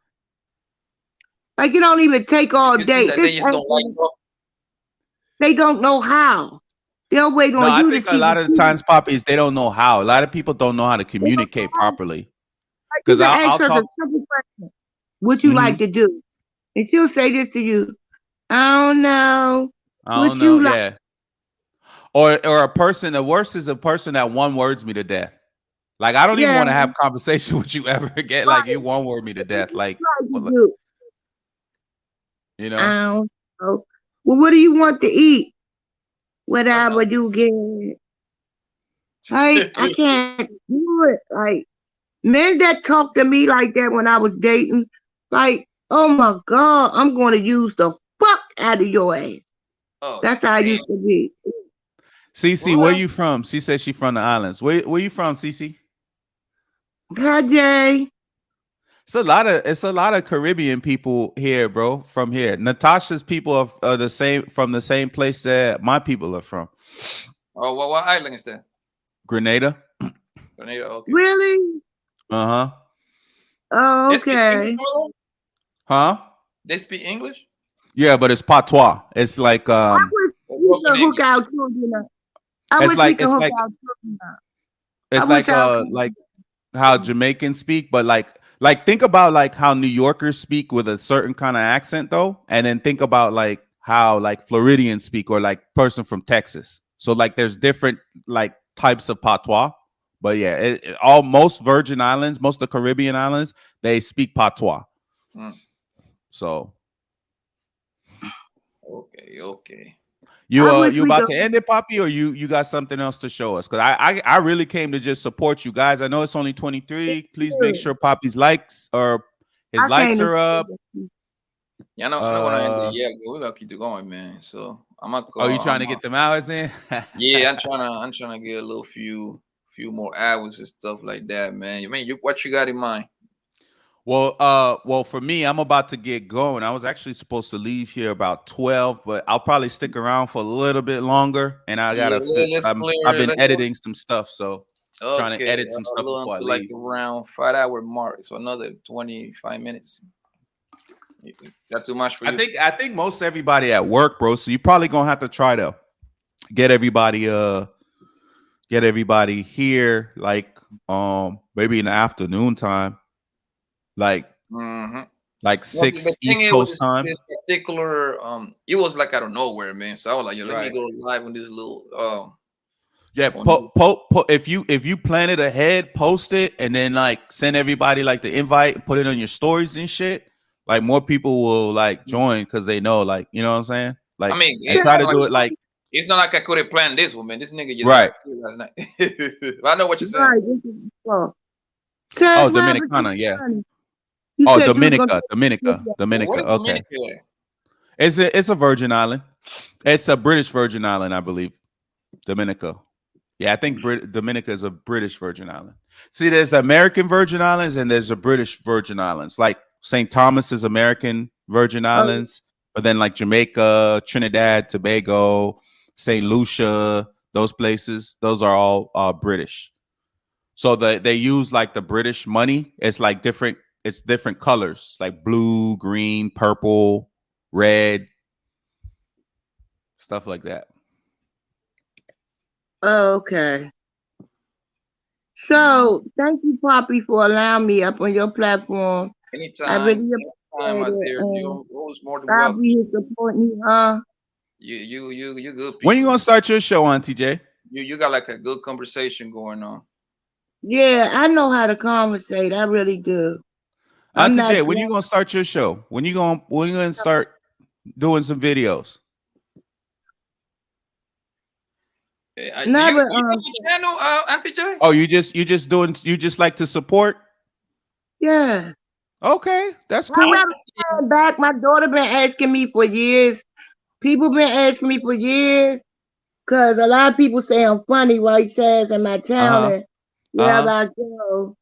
Like it don't even take all You day. think that they just don't like you? They don't know how. They'll wait No, on I you to think see a lot of the times, Poppies, they don't know how. A lot of people don't know how to communicate properly. Because I'll her talk. a simple question. What you like to do? And she'll say this to you. I don't know. I don't know. Yeah. Or a person. The worst is a person that one words me to death. Like I don't even want to have conversation with you ever again. Like you one word me to death. Like you know. I don't know. Well, what do you want to eat? Whatever you get. Like I can't do it. Like men that talk to me like that when I was dating, like, oh my God, I'm going to use the fuck out of your ass. Oh, that's how I used to be. CC, where you from? She said she from the islands. Where you from, CC? Hi, Jay. It's a lot of Caribbean people here, bro. From here, Natasha's people are the same from the same place that my people are from. Oh, what island is that? Grenada. Grenada. Okay. Really? Uh-huh. Oh, okay. Huh? They speak English? Yeah, but it's patois. It's like I wish we could hook our children up. I wish we could hook our children up. It's like how Jamaicans speak, but like think about like how New Yorkers speak with a certain kind of accent though, and then think about like how like Floridians speak or like person from Texas. So like there's different like types of patois, but yeah, most Virgin Islands, most of the Caribbean islands, they speak patois. So okay. You about to end it, Poppy, or you got something else to show us? Because I really came to just support you guys. I know it's only 23. Please make sure Poppy's likes or his likes are up. Yeah, I know when I end it. Yeah, we're gonna keep it going, man. So I'm gonna go. Oh, you trying to get them hours in? Yeah, I'm trying to get a little few more hours and stuff like that, man. I mean, what you got in mind? Well, for me, I'm about to get going. I was actually supposed to leave here about 12, but I'll probably stick around for a little bit longer. And I gotta. I've been editing some stuff, so trying to edit some stuff before I leave. Like around 5-hour mark, so another 25 minutes. That's too much for you. I think most everybody at work, bro. So you probably gonna have to try to get everybody here, like maybe in the afternoon time. Like 6 East Coast time. This particular it was like out of nowhere, man. So I was like, let me go live on this little if you plan it ahead, post it, and then like send everybody like the invite, put it on your stories and shit. Like more people will like join because they know, like, you know what I'm saying? Like, I mean, and try to do it like. It's not like I could have planned this one, man. This nigga just right last night. I know what you're saying. Oh, Dominicana, yeah. Oh, Dominica. Okay. It's a Virgin Island. It's a British Virgin Island, I believe. Dominica. Yeah, I think Dominica is a British Virgin Island. See, there's the American Virgin Islands and there's the British Virgin Islands. Like St. Thomas is American Virgin Islands, but then like Jamaica, Trinidad, Tobago, St. Lucia, those places, those are all British. So they use like the British money. It's like different. It's different colors, like blue, green, purple, red, stuff like that. Okay. So thank you, Poppy, for allowing me up on your platform. Anytime. I really appreciate it. You're always more than God welcome. be supporting you, huh? You good people. When you gonna start your show, Auntie J? You got like a good conversation going on. Yeah, I know how to conversate. I really do. Auntie J, when you gonna start your show? When you gonna start doing some videos? Never. Channel, Auntie J? Oh, you just like to support? Yeah. Okay, that's cool. I back. My daughter been asking me for years. People been asking me for years, cause a lot of people say I'm funny, right, Chaz, and my talent. Yeah, I go.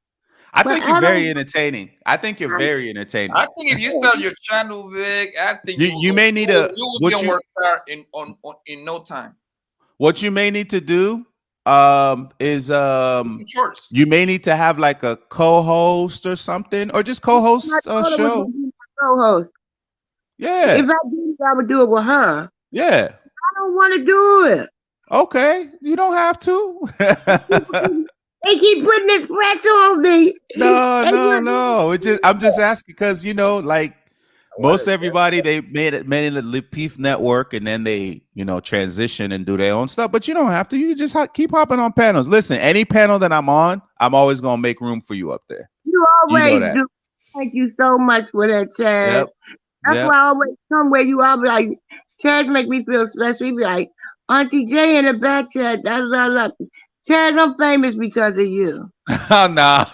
I But think you're I very don't. entertaining. I think you're very entertaining. I think if you start your channel big, I think You may need a you will be on work star in no time. what you may need to do is Shorts. you may need to have like a co-host or something, or just co-host a show. Co-host. Yeah. If I did it, I would do it with her. Yeah. I don't want to do it. Okay, you don't have to. They keep putting this pressure on me. No. I'm just asking because like most everybody they made it in the Leaf network and then they transition and do their own stuff. But you don't have to. You just keep hopping on panels. Listen, any panel that I'm on, I'm always gonna make room for you up there. You always know that. do. Thank you so much for that, Chaz. Yep. That's why I always come where you are. Be like, Chaz make me feel special. He be like, Auntie J in the back chat. That's what I love. Chaz, I'm famous because of you. No.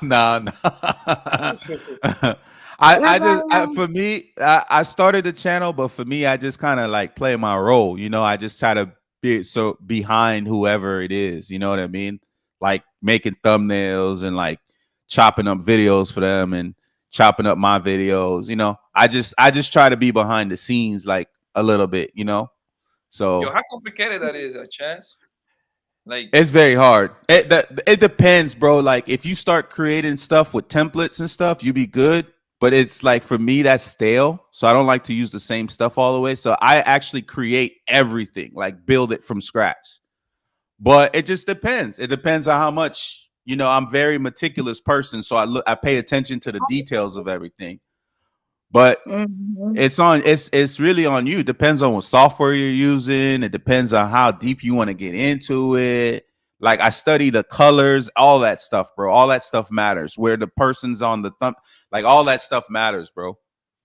For me, I started the channel, but for me, I just kind of like play my role. I just try to be so behind whoever it is. You know what I mean? Like making thumbnails and like chopping up videos for them and chopping up my videos. I just try to be behind the scenes like a little bit. So Yo, how complicated that is, Chaz? Like it's very hard. It depends, bro. Like if you start creating stuff with templates and stuff, you be good. But it's like for me, that's stale. So I don't like to use the same stuff all the way. So I actually create everything, like build it from scratch. But it just depends. It depends on how much, I'm a very meticulous person. So I pay attention to the details of everything. But it's really on you. It depends on what software you're using. It depends on how deep you want to get into it. Like I study the colors, all that stuff, bro. All that stuff matters. Where the person's on the thumb, like all that stuff matters, bro.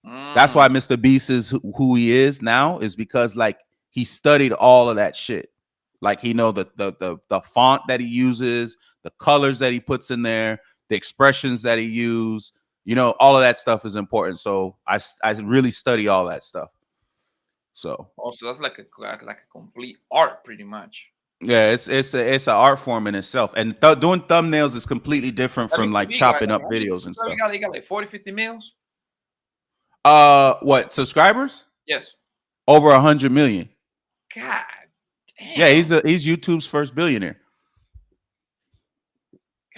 That's why Mr. Beast is who he is now, is because like he studied all of that shit. Like he know the font that he uses, the colors that he puts in there, the expressions that he uses. All of that stuff is important. So I really study all that stuff. So also that's like a complete art, pretty much. Yeah, it's an art form in itself, and doing thumbnails is completely different from like chopping up videos and stuff. You got like 40, 50 mils. What subscribers? Yes. Over 100 million. God damn. Yeah, he's YouTube's first billionaire.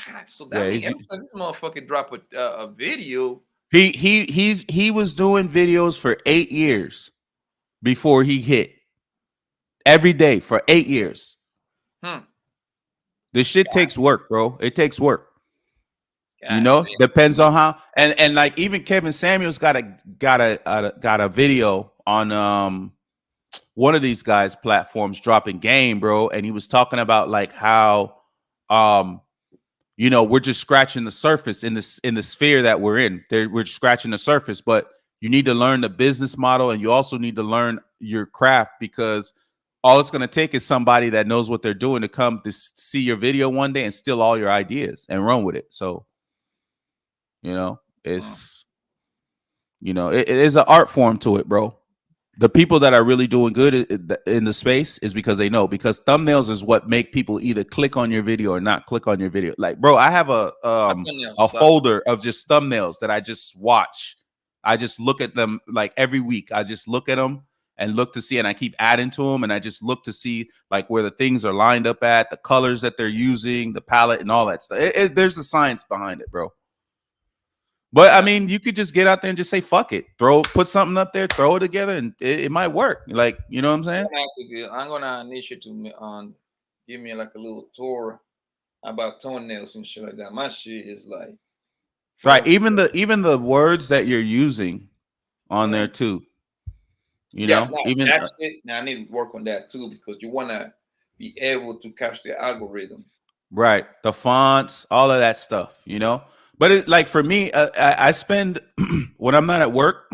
God, so that means every time this motherfucker drop a video. He was doing videos for 8 years before he hit. Every day for 8 years. This shit takes work, bro. It takes work. Depends on how and like even Kevin Samuels got a video on one of these guys' platforms dropping game, bro, and he was talking about like how we're just scratching the surface in the sphere that we're in. We're scratching the surface, but you need to learn the business model and you also need to learn your craft, because all it's going to take is somebody that knows what they're doing to come to see your video one day and steal all your ideas and run with it. So, it's, it is an art form to it, bro. The people that are really doing good in the space is because they know, because thumbnails is what make people either click on your video or not click on your video. Like, bro, I have a folder of just thumbnails that I just watch. I just look at them like every week. I just look at them and look to see, and I keep adding to them, and I just look to see like where the things are lined up at, the colors that they're using, the palette, and all that stuff. There's a science behind it, bro. But I mean, you could just get out there and just say fuck it, put something up there, throw it together, and it might work. Like, you know what I'm saying? I'm gonna need you to give me like a little tour about toenails and shit like that. My shit is like right. Even the words that you're using on there too. Now I need to work on that too, because you want to be able to catch the algorithm. Right. The fonts, all of that stuff, But it, like for me, I spend, when I'm not at work,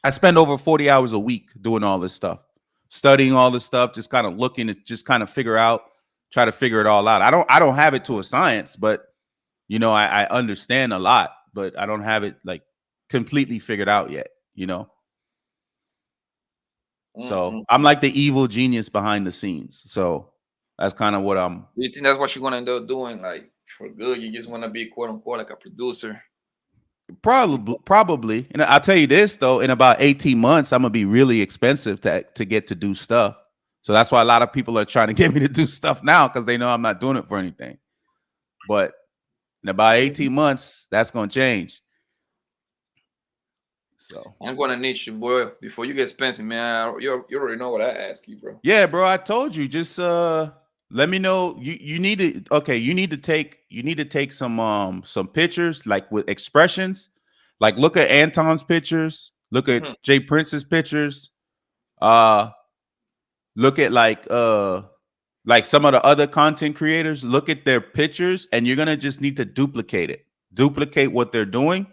I spend over 40 hours a week doing all this stuff, studying all this stuff, just kind of looking to just kind of try to figure it all out. I don't have it to a science, but, I understand a lot, but I don't have it like completely figured out yet, So I'm like the evil genius behind the scenes. So that's kind of what I'm. Do you think that's what you're gonna end up doing, like for good? You just want to be quote unquote like a producer? Probably. And I'll tell you this though, in about 18 months, I'm gonna be really expensive to get to do stuff. So that's why a lot of people are trying to get me to do stuff now because they know I'm not doing it for anything. But in about 18 months, that's gonna change. So I'm gonna need you, boy, before you get expensive, man. You already know what I ask you, bro. yeah, bro, I told you. Just let me know. You need to you need to take some pictures like with expressions. Like look at Anton's pictures, look at Jay Prince's pictures, look at like some of the other content creators, look at their pictures, and you're gonna just need to duplicate it. Duplicate what they're doing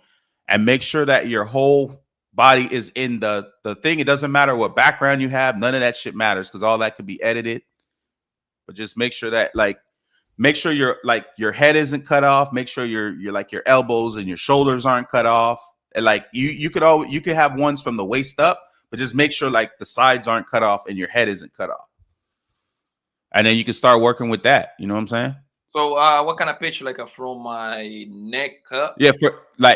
and make sure that your whole body is in the thing. It doesn't matter what background you have, none of that shit matters because all that could be edited. But just make sure that make sure your head isn't cut off, make sure your elbows and your shoulders aren't cut off. And like you could have ones from the waist up, but just make sure like the sides aren't cut off and your head isn't cut off. And then you can start working with that. You know what I'm saying? So what kind of picture, like from my neck up? Yeah,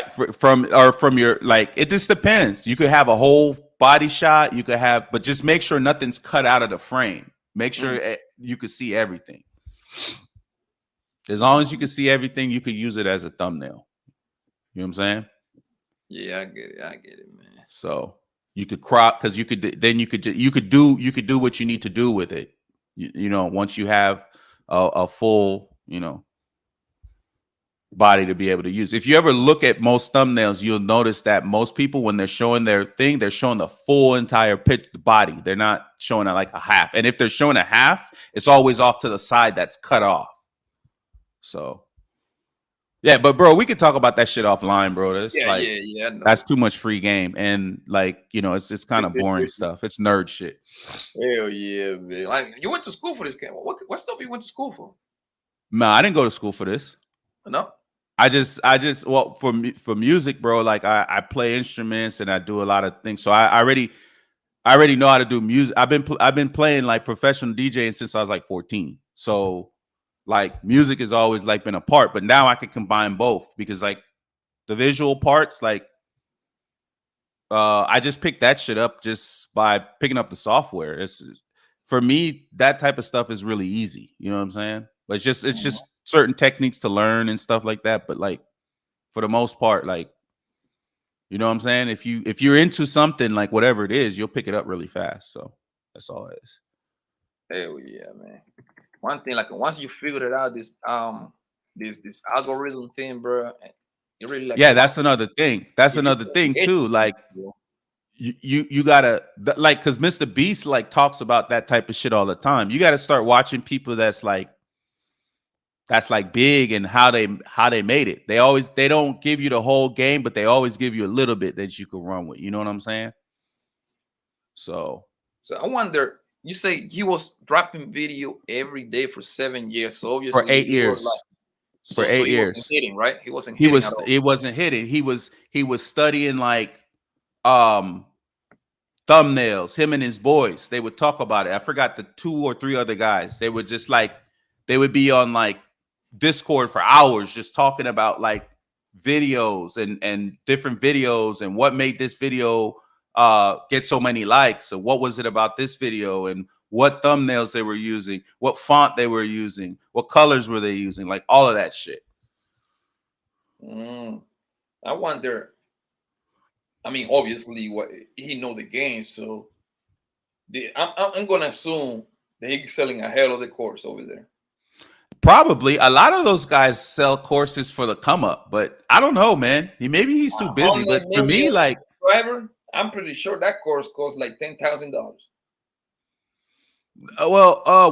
from your it just depends. You could have a whole body shot, you could have, but just make sure nothing's cut out of the frame. Make sure you can see everything. As long as you can see everything, you could use it as a thumbnail. You know what I'm saying? Yeah, I get it, man. So you could crop because you could do what you need to do with it. You know, once you have a full, body to be able to use. If you ever look at most thumbnails, you'll notice that most people, when they're showing their thing, they're showing the full entire body. They're not showing it like a half. And if they're showing a half, it's always off to the side that's cut off. So yeah, but bro, we could talk about that shit offline, bro. That's that's too much free game. And it's kind of boring stuff. It's nerd shit. Hell yeah, man. Like you went to school for this game. What stuff you went to school for? No, I didn't go to school for this. No. I just for music, bro, like I play instruments and I do a lot of things. So I already know how to do music. I've been playing like professional DJing since I was like 14. So like music has always like been a part, but now I can combine both because like the visual parts, like I just picked that shit up just by picking up the software. It's for me, that type of stuff is really easy. You know what I'm saying? But it's just certain techniques to learn and stuff like that. But like for the most part, like, you know what I'm saying? If you're into something, like whatever it is, you'll pick it up really fast. So that's all it is. Hell yeah, man. One thing, like once you figured it out, this algorithm thing, bro, you really like. Yeah, that's another thing. That's another thing too. Like you gotta like, because Mr. Beast like talks about that type of shit all the time. You got to start watching people that's like big and how they made it. They don't give you the whole game, but they always give you a little bit that you can run with. You know what I'm saying? So I wonder. You say he was dropping video every day for 7 years. So obviously for 8 years. For 8 years. Wasn't hitting, right? He wasn't hitting at all. It wasn't hitting. He was studying like thumbnails. Him and his boys. They would talk about it. I forgot the 2 or 3 other guys. They would just like they would be on like Discord for hours just talking about like videos and different videos and what made this video get so many likes, and what was it about this video, and what thumbnails they were using, what font they were using, what colors were they using, like all of that shit. I wonder. I mean, obviously, what he know the game, so I'm gonna assume that he's selling a hell of the course over there. Probably a lot of those guys sell courses for the come up, but I don't know, man. Maybe he's too busy. But for me, like driver, I'm pretty sure that course costs like $10,000.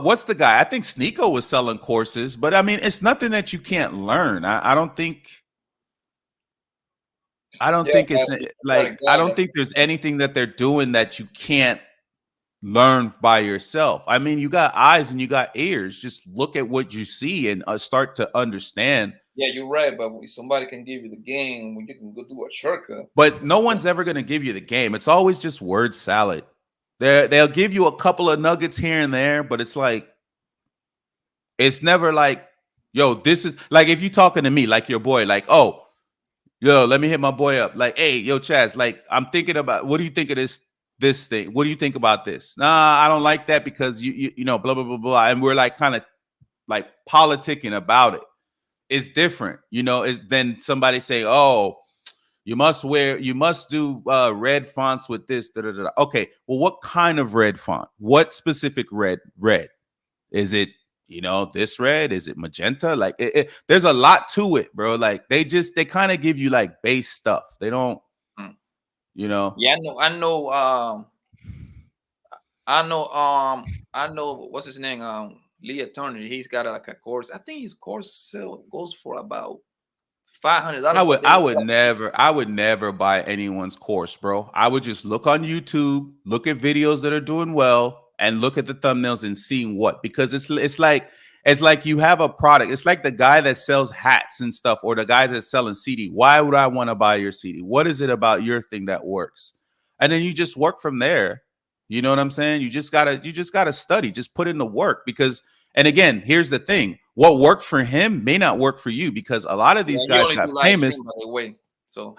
What's the guy? I think Sneeko was selling courses, but I mean, it's nothing that you can't learn. I don't think it's like, I don't think there's anything that they're doing that you can't learn by yourself. I mean, you got eyes and you got ears. Just look at what you see and start to understand. Yeah, you're right. But somebody can give you the game when you can go do a shortcut. But no one's ever going to give you the game. It's always just word salad. They'll give you a couple of nuggets here and there, but it's like, it's never like, yo, this is like, if you talking to me like your boy, like, oh, yo, let me hit my boy up. Like, hey, yo, Chaz, like, I'm thinking about, what do you think of this thing? What do you think about this? Nah, I don't like that because you know, blah, blah, blah, blah. And we're like kind of like politicking about it. It's different, you know, is than somebody say, oh, you must do red fonts with this. Da, da, da. Okay, well, what kind of red font? What specific red? Is it, you know, this red? Is it magenta? Like, there's a lot to it, bro. Like, they kind of give you like base stuff. They don't, you know. Yeah, I know. What's his name? Lled Turner. He's got like a course. I think his course sale goes for about $500. I would never buy anyone's course, bro. I would just look on YouTube, look at videos that are doing well, and look at the thumbnails and seeing what, because it's like you have a product. It's like the guy that sells hats and stuff, or the guy that's selling CD. Why would I want to buy your CD? What is it about your thing that works? And then you just work from there. You know what I'm saying? You just gotta study, just put in the work, because, and again, here's the thing. What worked for him may not work for you, because a lot of these guys got famous. Stream, by the way. So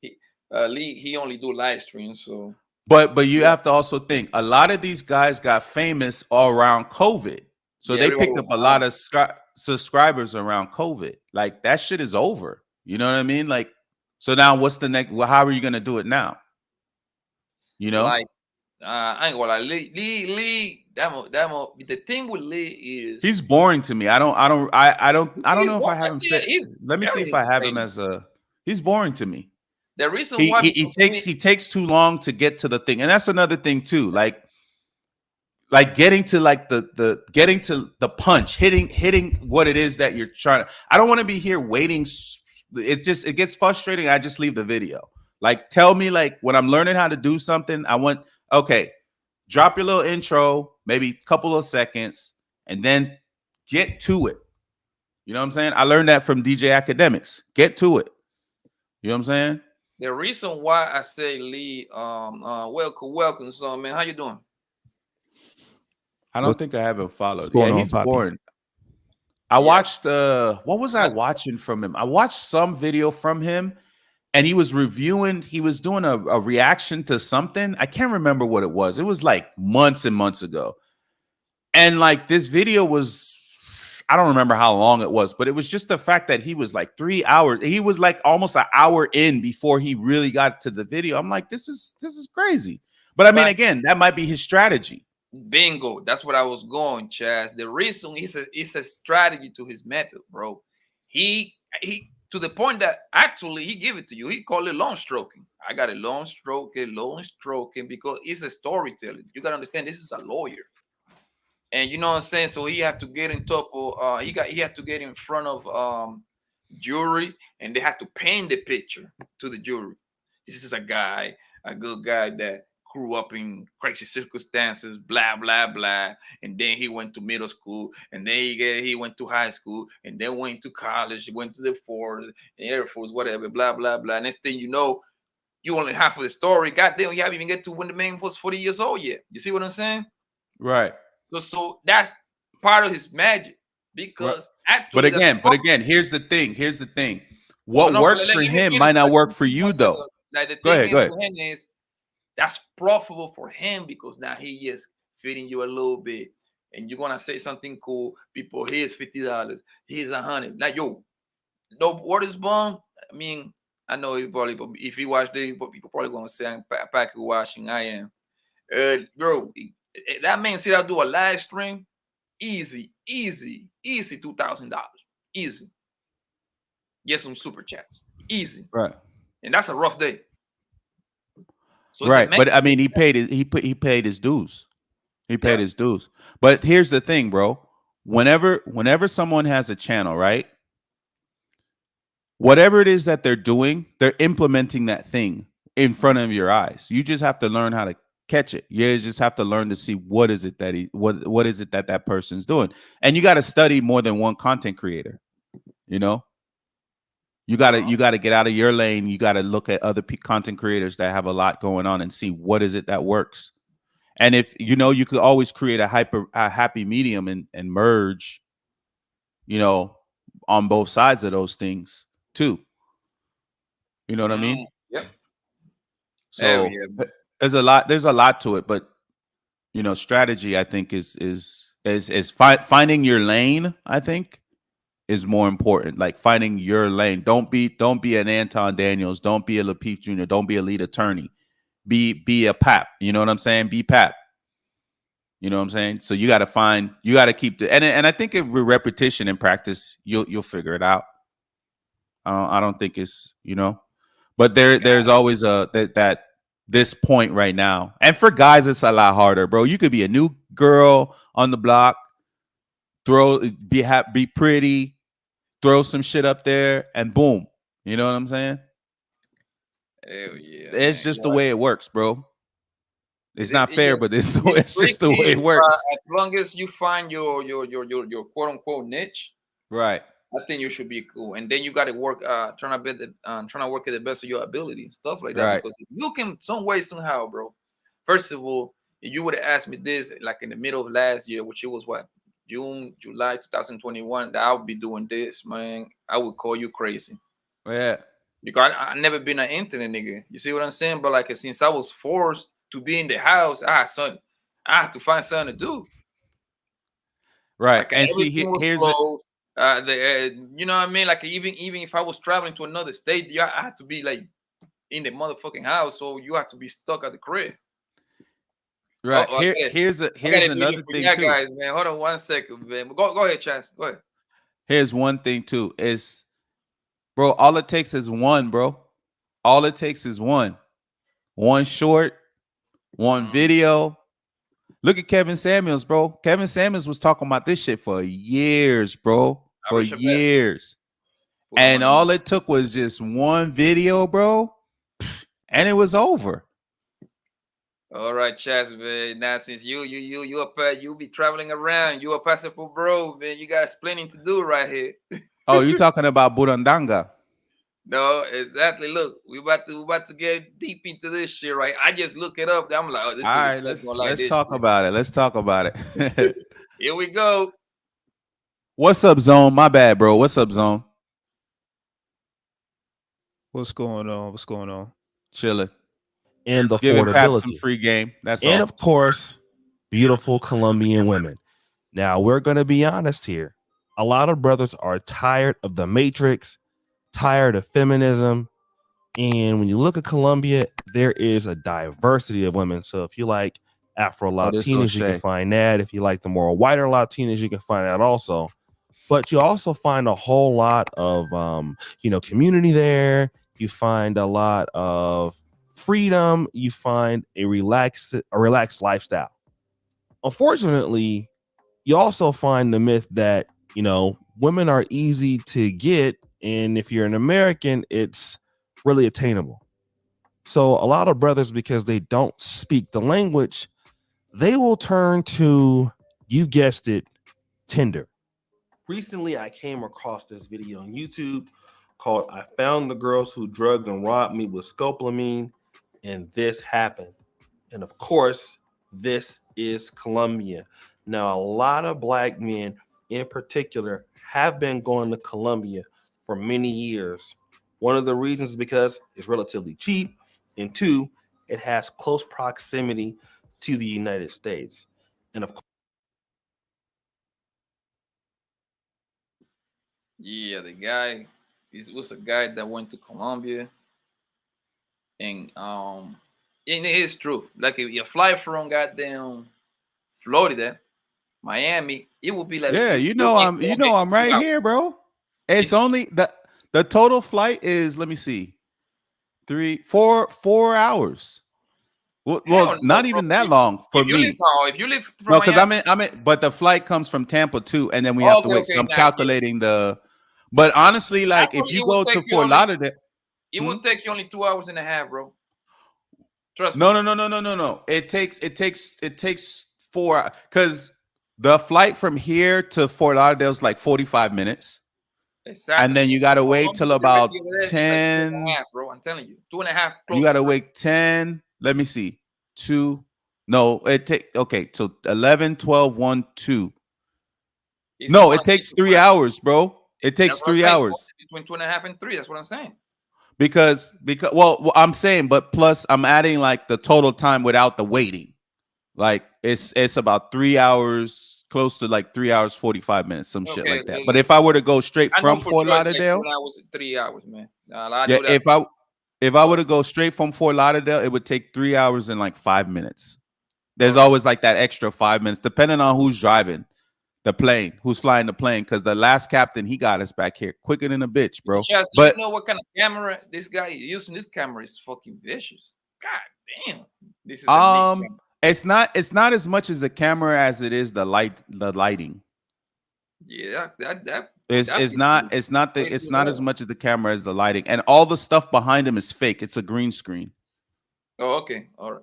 he only do live streams. So, but you have to also think, a lot of these guys got famous all around COVID, so they picked up a lot of subscribers around COVID. Like, that shit is over. You know what I mean? Like, so now what's the next? Well, how are you gonna do it now? You know, like, I ain't gonna lie, Lled. The thing with Lled is he's boring to me. I don't know if I have him fit. Let me see if I have him as a. He's boring to me. The reason why he takes too long to get to the thing, and that's another thing too. Like getting to like getting to the punch, hitting what it is that you're trying to. I don't want to be here waiting. It gets frustrating. I just leave the video. Like, tell me, like, when I'm learning how to do something, I want, okay, drop your little intro, maybe a couple of seconds, and then get to it. You know what I'm saying? I learned that from DJ Academics. Get to it. You know what I'm saying? The reason why I say Lled, welcome, son, man. How you doing? I don't think I haven't followed. Yeah, he's boring. I watched, what was I watching from him? I watched some video from him, and he was doing a reaction to something. I can't remember what it was. It was like months and months ago. And like, this video was, I don't remember how long it was, but it was just the fact that he was like 3 hours. He was like almost an hour in before he really got to the video. I'm like, this is crazy. But I mean, again, that might be his strategy. Bingo. That's what I was going, Chaz. The reason it's a strategy to his method, bro. He to the point that actually he give it to you. He called it long stroking. I got a long stroking, because it's a storytelling. You gotta understand, this is a lawyer. And you know what I'm saying? So he have to get in top of he have to get in front of jury, and they have to paint the picture to the jury. This is a good guy that grew up in crazy circumstances, blah, blah, blah. And then he went to middle school, and then he went to high school, and then went to college, went to the Force, Air Force, whatever, blah, blah, blah. Next thing you know, you only half of the story. Goddamn, you haven't even get to when the man was 40 years old yet. You see what I'm saying? Right. So that's part of his magic, because but again, here's the thing. What works for him might not work for you, though. Like, the go thing ahead. Is that's profitable for him, because now he is feeding you a little bit, and you're gonna say something cool. People, here's $50, here's $100. Like, yo, no, what is bomb? I mean, I know he probably, if he watch this, people probably gonna say I'm packet watching. I am, bro. That man said I'll do a live stream, easy, $2,000, easy. Get some super chats, easy. Right. And that's a rough day. So right, but I mean, he paid his dues. He paid his dues. But here's the thing, bro. Whenever someone has a channel, right? Whatever it is that they're doing, they're implementing that thing in front of your eyes. You just have to learn how to catch it. You just have to learn to see what is it that that person's doing. And you got to study more than one content creator. You know? You gotta get out of your lane. You gotta look at other content creators that have a lot going on and see what is it that works. And if you know, you could always create a happy medium and merge, you know, on both sides of those things too. You know what I mean? Yep. So Yeah. there's a lot to it, but you know, strategy I think is finding your lane, I think, is more important. Like finding your lane. Don't be an Anton Daniels, don't be a Lapeef Jr., don't be a lead attorney. Be a Pap. You know what I'm saying? Be Pap. You know what I'm saying? So you got to keep and I think with repetition and practice, you'll figure it out. I don't think it's, you know, but there's always that this point right now. And for guys, it's a lot harder, bro. You could be a new girl on the block, be pretty, throw some shit up there, and boom. You know what I'm saying? Hell yeah. It's just the way it works, bro. It's not fair, but it's just the way it works. As long as you find your quote unquote niche, right? I think you should be cool. And then you got to work, trying to work at the best of your ability and stuff like that. Right. Because if you can, some way, somehow, bro. First of all, if you would have asked me this like in the middle of last year, which it was what, June, July 2021, that I would be doing this, man, I would call you crazy. Yeah. Because I never been an internet nigga. You see what I'm saying? But like since I was forced to be in the house, I had to find something to do. Right. Like, and see, here's closed. You know what I mean? Like even if I was traveling to another state, I had to be like in the motherfucking house, so you have to be stuck at the crib. Right. Here's another thing too. Guys, man, hold on 1 second, man. Go ahead, Chance. Go ahead. Here's one thing too. Is, bro, all it takes is one, bro. All it takes is one short, one video. Look at Kevin Samuels, bro. Kevin Samuels was talking about this shit for years, bro. For years. And all it took was just one video, bro. And it was over. All right, Chaz, man. Now since you be traveling around, you a passing for bro, man. You got plenty to do right here. Oh, you talking about Burundanga? No, exactly. Look, we about to get deep into this shit, right? I just look it up. I'm like, oh, this. All right, let's talk about it. Let's talk about it. Here we go. What's up, Zone? My bad, bro. What's up, Zone? What's going on? What's going on? Chilling. And the Giving Pap affordability. some free game. That's and all. of course, beautiful Colombian women. Now we're gonna be honest here. A lot of brothers are tired of the matrix, tired of feminism. And when you look at Colombia, there is a diversity of women. So if you like Afro Latinas, you can find that. If you like the more whiter Latinas, you can find that also. But you also find a whole lot of community there. You find a lot of freedom. You find a relaxed lifestyle. Unfortunately, you also find the myth that women are easy to get, and if you're an American, it's really attainable. So a lot of brothers, because they don't speak the language, they will turn to, you guessed it, Tinder. Recently, I came across this video on YouTube called "I Found the Girls Who Drugged and Robbed Me with Scopolamine," and this happened. And of course, this is Colombia. Now, a lot of black men in particular have been going to Colombia for many years. One of the reasons is because it's relatively cheap, and two, it has close proximity to the United States. And of course, Yeah, the guy was a guy that went to Colombia, and it is true. Like if you fly from goddamn Florida, Miami, it would be like I'm right here, bro. It's only the total flight is, let me see, 4 hours. Well, not even that long for me. If you live from No, because Miami, I'm in, but the flight comes from Tampa too, and then we have to wait. So I'm calculating the. But honestly, like if you go to Fort Lauderdale, it would take you only 2 hours and a half, bro. Trust me. No. It takes 4, because the flight from here to Fort Lauderdale is like 45 minutes. Exactly. And then you gotta wait till about 10. Like 2.5, bro. I'm telling you, 2.5. You gotta wait 10. Let me see. No, it take okay. So 11, 12, 1, 2. It's No, one it takes to 3 one. hours, bro. It takes That's what I'm 3 saying. hours. Between 2.5 and 3. That's what I'm saying. Because well, I'm saying, but plus I'm adding like the total time without the waiting. Like it's about 3 hours, close to like 3 hours 45 minutes, some shit like that. But if I were to go straight I know from for Fort sure it's like Lauderdale, 2 hours, 3 hours, man. I yeah, do that. if I were to go straight from Fort Lauderdale, it would take 3 hours and like 5 minutes. There's always like that extra 5 minutes, depending on who's driving the plane, who's flying the plane. Because the last captain, he got us back here quicker than a bitch, bro. Chaz, do But you know what kind of camera this guy is using? This camera is fucking vicious. God damn. This is a neat camera. it's not as much as the camera as it is the lighting. Yeah, It's not as much as the camera as the lighting, and all the stuff behind him is fake. It's a green screen. Oh, okay, all right.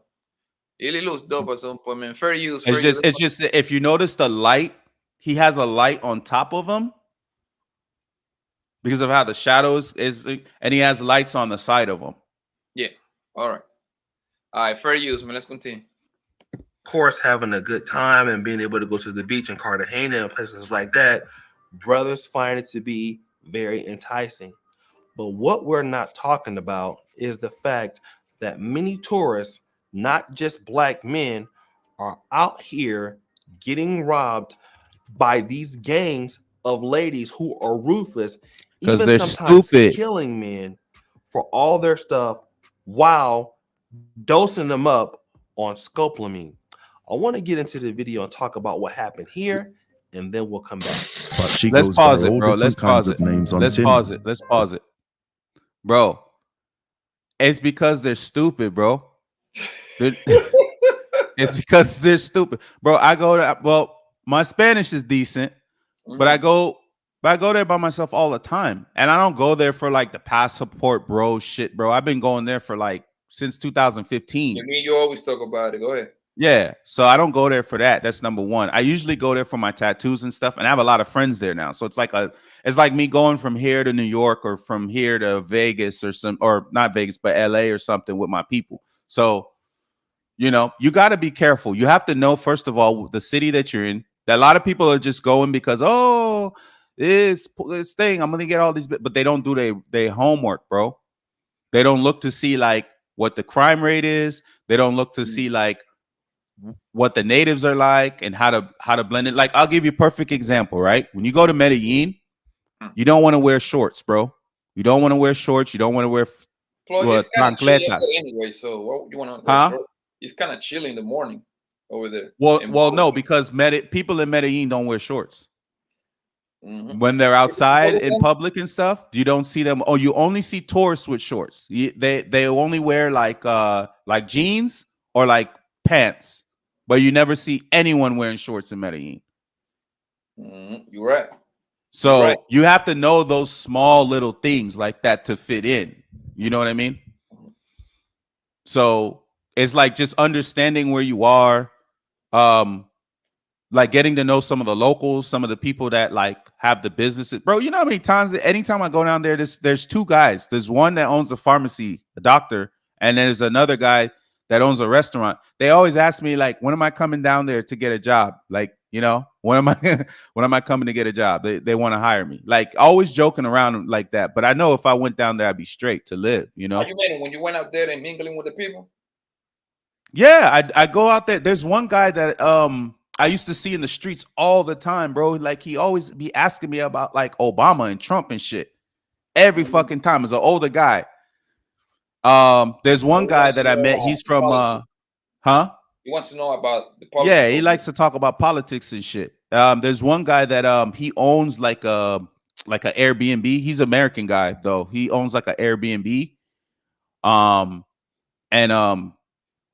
It looks dope at some point, man. Fair use. It's just if you notice the light, he has a light on top of him because of how the shadows is, and he has lights on the side of him. Yeah. All right. Fair use, man. Let's continue. Of course, having a good time and being able to go to the beach in Cartagena and places like that, brothers find it to be very enticing. But what we're not talking about is the fact that many tourists, not just black men, are out here getting robbed by these gangs of ladies who are ruthless, because even they're sometimes stupid, killing men for all their stuff while dosing them up on scopolamine. I want to get into the video and talk about what happened here, and then we'll come back. But she Let's goes pause by it, all bro. different Let's kinds pause of it. names on Let's Tinder. pause it. Let's pause it, bro. It's because they're stupid, bro. It's because they're stupid, bro. I go to my Spanish is decent, but I go there by myself all the time, and I don't go there for like the passport, bro. Shit, bro. I've been going there for like since 2015. You mean you always talk about it? Go ahead. Yeah, so I don't go there for that. That's number one. I usually go there for my tattoos and stuff, and I have a lot of friends there now. So it's like me going from here to New York or from here to Vegas or not Vegas, but LA or something with my people. So, you know, you got to be careful. You have to know, first of all, the city that you're in. That a lot of people are just going because, this thing, I'm going to get all these, but they don't do their homework, bro. They don't look to see like what the crime rate is. They don't look to see like what the natives are like and how to blend it. Like, I'll give you a perfect example, right? When you go to Medellin, you don't want to wear shorts, bro. You don't want to wear shorts. You don't want to wear It's kind of chilly chancletas. anyway. So what you want to? Huh? It's kind of chilly in the morning over there. Well, no, because people in Medellin don't wear shorts. When they're outside in public and stuff, you don't see them. Oh, you only see tourists with shorts. They only wear like jeans or like pants, but you never see anyone wearing shorts in Medellin. You're right. So you have to know those small little things like that to fit in. You know what I mean? So it's like just understanding where you are, like getting to know some of the locals, some of the people that like have the businesses. Bro, you know how many times anytime I go down there, there's two guys. There's one that owns a pharmacy, a doctor, and there's another guy that owns a restaurant. They always ask me like, when am I coming down there to get a job? Like, you know, when am I coming to get a job? They want to hire me. Like, always joking around like that. But I know if I went down there, I'd be straight to live, you know? You mean when you went out there and mingling with the people? Yeah, I go out there. There's one guy that I used to see in the streets all the time, bro. Like, he always be asking me about like Obama and Trump and shit. Every fucking time. As an older guy. There's one guy that I met. He's from He wants to know about the politics. Yeah, he likes to talk about politics and shit. There's one guy that he owns like a Airbnb. He's an American guy though. He owns like an Airbnb.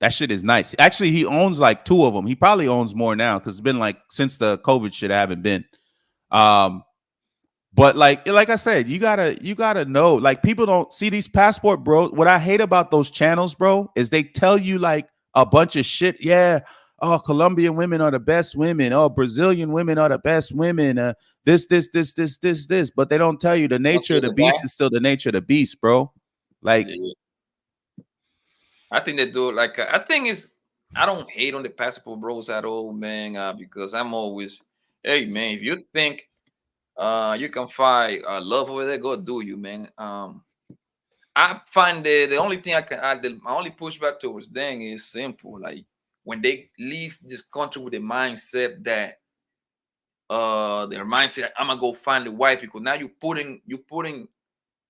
That shit is nice. Actually, he owns like 2 of them. He probably owns more now because it's been like since the COVID shit. I haven't been. But like I said, you gotta know. Like, people don't see these passport, bro. What I hate about those channels, bro, is they tell you like a bunch of shit. Yeah. Oh, Colombian women are the best women. Oh, Brazilian women are the best women. This. But they don't tell you the nature of the beast is still the nature of the beast, bro. Like, I think they do. Like, I think it's I don't hate on the Passport Bros at all, man, because I'm always, hey man, if you think you can find love over there, go do you, man. I find the only thing I can add, my only pushback towards them is simple. Like when they leave this country with the mindset that their mindset, I'm gonna go find a wife, because now you're putting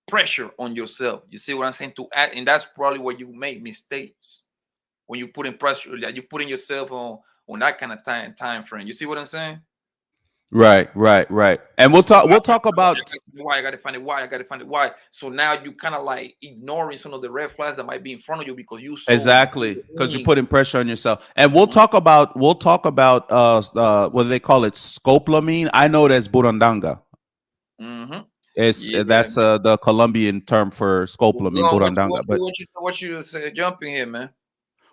pressure on yourself. You see what I'm saying? To act, and that's probably where you make mistakes. When you put in pressure, like you putting yourself on that kind of time frame. You see what I'm saying? Right. And we'll talk about Why I gotta find it. Why I gotta find it. Why? So now you kind of like ignoring some of the red flags that might be in front of you because you so exactly because you're putting pressure on yourself. And we'll talk about what do they call it? Scopolamine. I know that's burundanga. It's that's the Colombian term for scopolamine, burundanga. But what you say? Jumping here, man.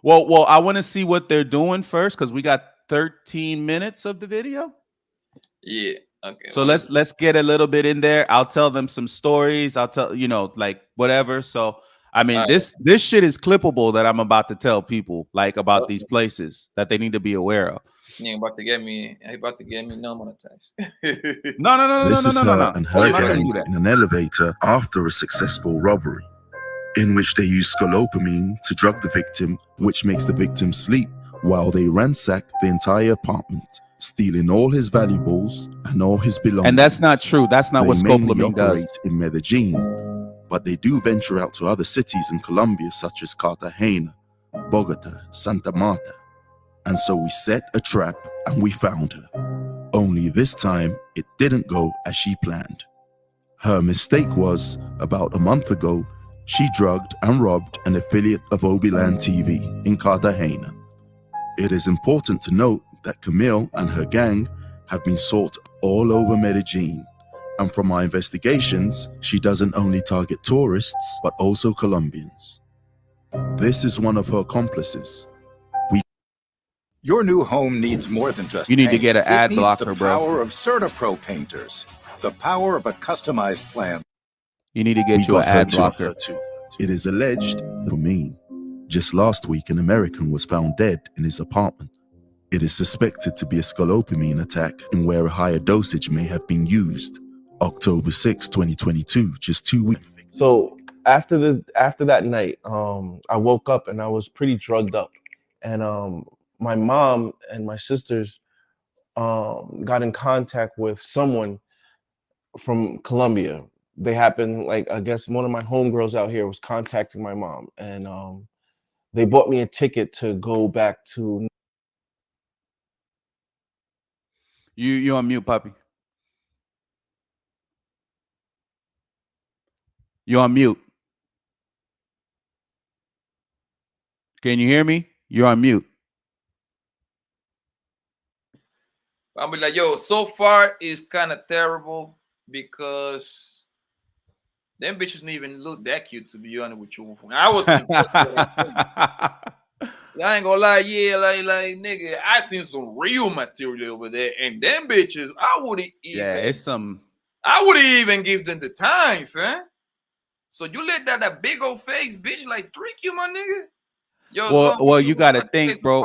Well, I want to see what they're doing first because we got 13 minutes of the video. Yeah. Okay. So let's get a little bit in there. I'll tell them some stories. I'll tell like whatever. So I mean, this shit is clippable that I'm about to tell people like about these places that they need to be aware of. You're about to get me no monetized. No. This is her and her gang in an elevator after a successful robbery, in which they use scolopamine to drug the victim, which makes the victim sleep while they ransack the entire apartment, stealing all his valuables and all his belongings. And that's not true. That's not what scopolamine does. In Medellin, but they do venture out to other cities in Colombia, such as Cartagena, Bogota, Santa Marta. And so we set a trap and we found her. Only this time, it didn't go as she planned. Her mistake was, about a month ago, she drugged and robbed an affiliate of Obiland TV in Cartagena. It is important to note that Camille and her gang have been sought all over Medellin, and from our investigations, she doesn't only target tourists, but also Colombians. This is one of her accomplices. Your new home needs more than just You need to paint. get an ad It needs blocker, the bro. power of CertaPro painters, the power of a customized plan. You need to get We you an got her ad too, blocker. her too. It is alleged for mean. Just last week, an American was found dead in his apartment. It is suspected to be a scolopamine attack in where a higher dosage may have been used. October 6, 2022, just 2 weeks. So after that night, I woke up and I was pretty drugged up, and my mom and my sisters got in contact with someone from Colombia. They happened, like, I guess one of my homegirls out here was contacting my mom, and they bought me a ticket to go back to. You on mute, puppy. You on mute. Can you hear me? You're on mute. I'm be like, yo, so far it's kind of terrible because them bitches don't even look that cute, to be honest with you. I was I ain't gonna lie, yeah, like nigga, I seen some real material over there, and them bitches, I wouldn't even give them the time, fam. So you let that big old face bitch like trick you, my nigga. Yo, Well, you gotta think, bro.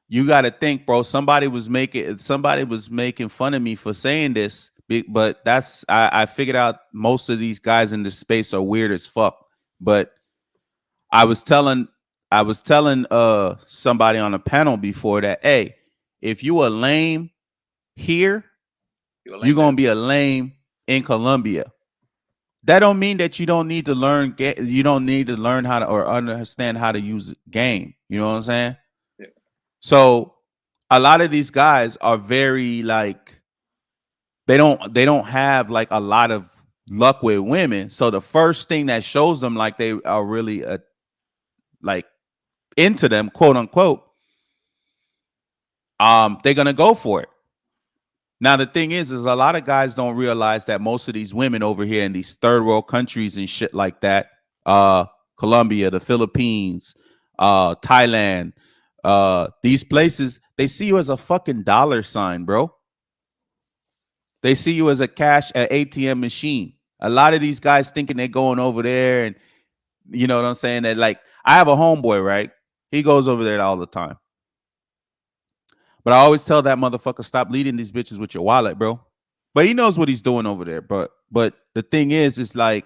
You gotta think, bro. Somebody was making fun of me for saying this, but I figured out most of these guys in this space are weird as fuck. But I was telling somebody on a panel before that, hey, if you a lame here, you're gonna be a lame in Colombia. That don't mean that you don't need to learn. You don't need to learn how to or understand how to use game. You know what I'm saying? Yeah. So a lot of these guys are very like they don't have like a lot of luck with women. So the first thing that shows them like they are really like into them, quote unquote, they're gonna go for it. Now the thing is a lot of guys don't realize that most of these women over here in these third world countries and shit like that, Colombia, the Philippines, Thailand, these places, they see you as a fucking dollar sign, bro. They see you as a ATM machine. A lot of these guys thinking they're going over there and you know what I'm saying? That like I have a homeboy, right? He goes over there all the time. But I always tell that motherfucker, stop leading these bitches with your wallet, bro. But he knows what he's doing over there. But the thing is, it's like,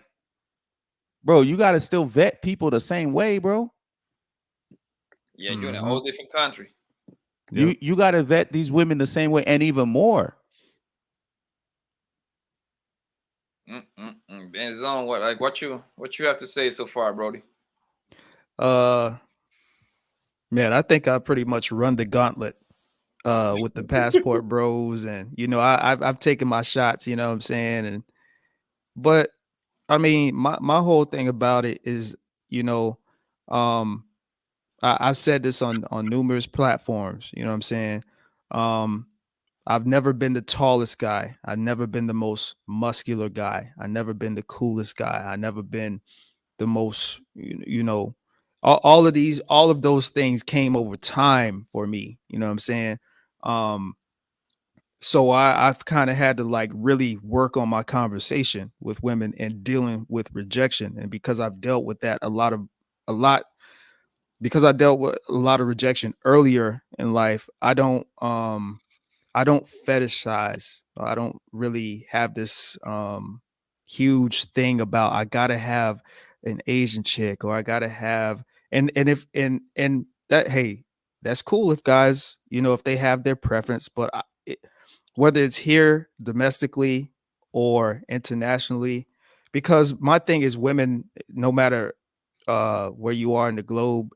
bro, you gotta still vet people the same way, bro. Yeah, you're in a whole different country. You gotta vet these women the same way and even more. Benzone, what you have to say so far, Brody? Man, I think I pretty much run the gauntlet with the passport bros, and I've taken my shots, you know what I'm saying? But I mean, my whole thing about it is, I've said this on numerous platforms, you know what I'm saying? I've never been the tallest guy. I've never been the most muscular guy. I've never been the coolest guy. I've never been the most, all of those things came over time for me, you know what I'm saying? So I've kind of had to like really work on my conversation with women and dealing with rejection. And because I've dealt with that because I dealt with a lot of rejection earlier in life, I don't fetishize. I don't really have this huge thing about I gotta have an Asian chick, or I gotta have and that, hey, that's cool if guys, if they have their preference, but whether it's here domestically or internationally, because my thing is women, no matter where you are in the globe,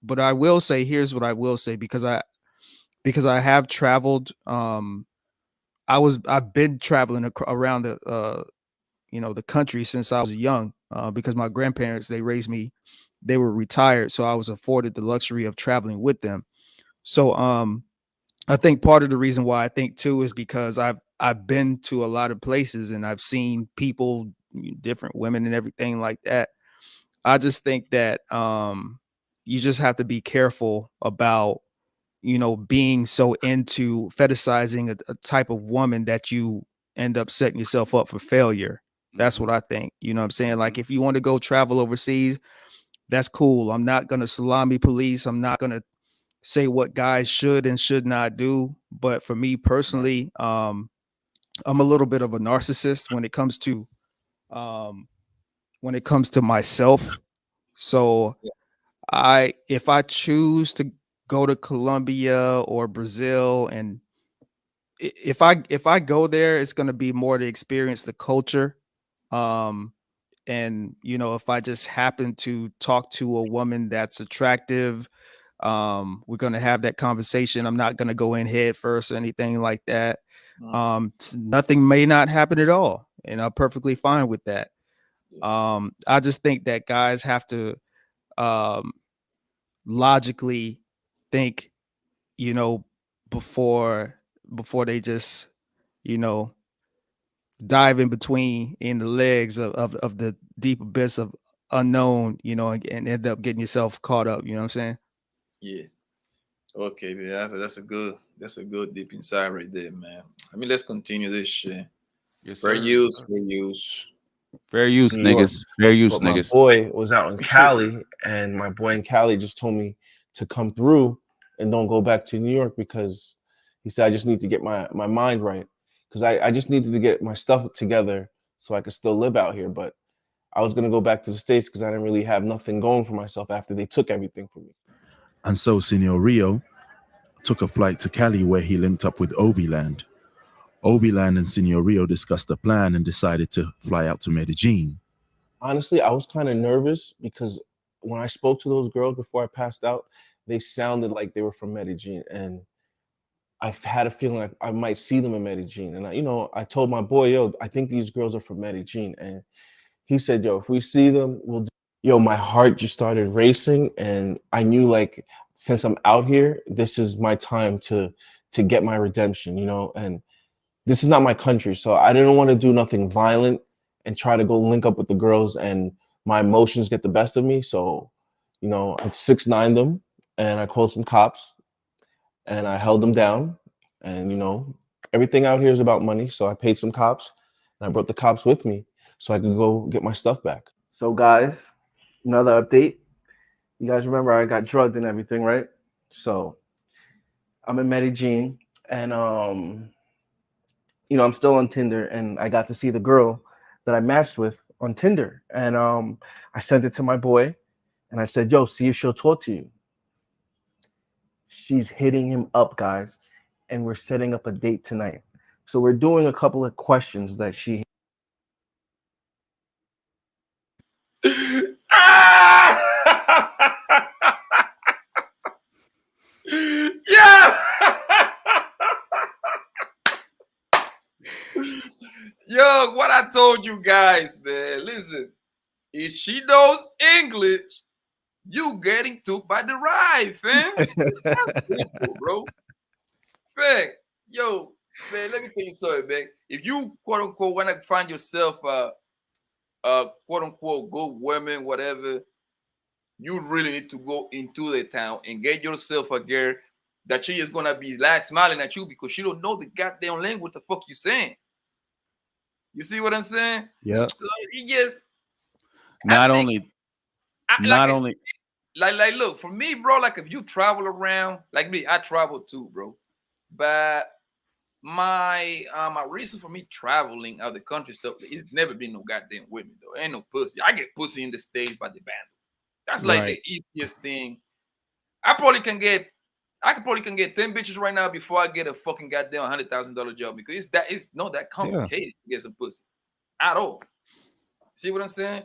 but I will say, here's what I will say, because I have traveled. I've been traveling around the the country since I was young, because my grandparents, they raised me, they were retired, so I was afforded the luxury of traveling with them. So I think part of the reason why I think too is because I've been to a lot of places and I've seen people, different women and everything like that. I just think that you just have to be careful about being so into fetishizing a type of woman that you end up setting yourself up for failure. That's what I think. You know what I'm saying? Like, if you want to go travel overseas, that's cool. I'm not going to salami police. I'm not going to say what guys should and should not do. But for me personally, I'm a little bit of a narcissist when it comes to myself. So if I choose to go to Colombia or Brazil, and if I go there, it's going to be more to experience the culture. And if I just happen to talk to a woman that's attractive, we're going to have that conversation. I'm not going to go in head first or anything like that. Nothing may not happen at all, and I'm perfectly fine with that. I just think that guys have to logically think, before they just, dive in between in the legs of the deep abyss of unknown, and end up getting yourself caught up. You know what I'm saying? Yeah. Okay, man. That's a good deep insight right there, man. I mean, let's continue this shit. Yes, fair sir. use, fair use. Fair use, New York. niggas. Fair use, But my niggas. boy was out in Cali, and my boy in Cali just told me to come through and don't go back to New York, because he said I just need to get my mind right, because I just needed to get my stuff together so I could still live out here. But I was gonna go back to the States because I didn't really have nothing going for myself after they took everything from me. And so Senor Rio took a flight to Cali, where he linked up with Obiland. Obiland and Senor Rio discussed a plan and decided to fly out to Medellin. Honestly, I was kind of nervous because when I spoke to those girls before I passed out, they sounded like they were from Medellin, and I had a feeling like I might see them in Medellin. And I told my boy, yo, I think these girls are from Medellin, and he said, yo, if we see them, we'll do. Yo, my heart just started racing, and I knew, like, since I'm out here, this is my time to get my redemption, and this is not my country, so I didn't want to do nothing violent and try to go link up with the girls and my emotions get the best of me. So, I 6'9" them, and I called some cops and I held them down. And everything out here is about money, so I paid some cops and I brought the cops with me so I could go get my stuff back. So guys, another update. You guys remember I got drugged and everything, right? So I'm in Medellin, and I'm still on Tinder, and I got to see the girl that I matched with on Tinder, and I sent it to my boy, and I said, "Yo, see if she'll talk to you." She's hitting him up, guys, and we're setting up a date tonight. So we're doing a couple of questions that she. Yeah. Yo, what I told you guys, man. Listen, if she knows English, you getting took by the ride, fam. That's simple, bro. Man, yo, man, let me tell you something, man. If you quote unquote want to find yourself quote unquote good woman, whatever, you really need to go into the town and get yourself a girl that she is gonna be like smiling at you because she don't know the goddamn language the fuck you saying. You see what I'm saying? Yeah. So yes, Not only like look, for me, bro, like if you travel around, like me, I travel too, bro. But my reason for me traveling out the country stuff, it's never been no goddamn women though. Ain't no pussy. I get pussy in the States by the band. That's like Right. the easiest thing. I could probably can get 10 bitches right now before I get a fucking goddamn $100,000 job because it's not that complicated to get some pussy at all. See what I'm saying?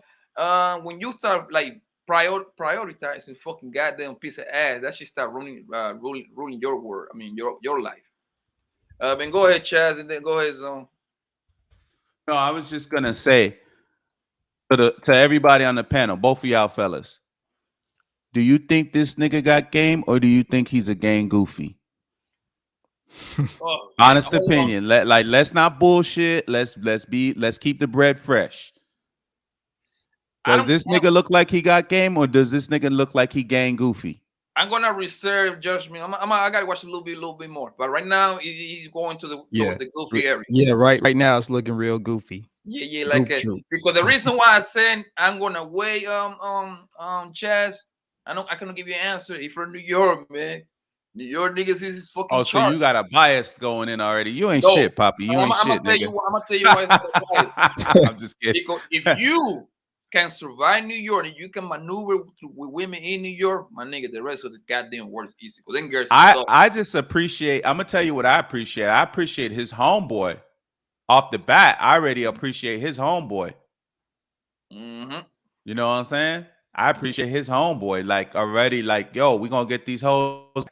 When you start like prioritizing fucking goddamn piece of ass, that should start ruining your world. I mean your life. And go ahead, Chaz, and then go ahead, Zone. No, I was just gonna say to everybody on the panel, both of y'all fellas, do you think this nigga got game or do you think he's a gang goofy? Honest opinion. Let's not bullshit. Let's keep the bread fresh. Does this nigga look like he got game or does this nigga look like he gang goofy? I'm gonna reserve judgment. I gotta watch a little bit more. But right now, he's going towards the goofy area. Yeah, right now it's looking real goofy. Yeah, like because the reason why I said I'm gonna wait, Chaz, I couldn't give you an answer. He's from New York, man. New York niggas is fucking. Oh, so you got a bias going in already. You ain't shit, Poppy. You ain't shit, nigga. I'm gonna tell you why it's bias. I'm just kidding. Because if you can survive New York and you can maneuver with women in New York, my nigga, the rest of the goddamn world is easy. Then girls, I just appreciate. I'm gonna tell you what I appreciate. I appreciate his homeboy. Off the bat, I already appreciate his homeboy. Mm-hmm. You know what I'm saying? I appreciate his homeboy. Like already, like yo, we gonna get these hoes.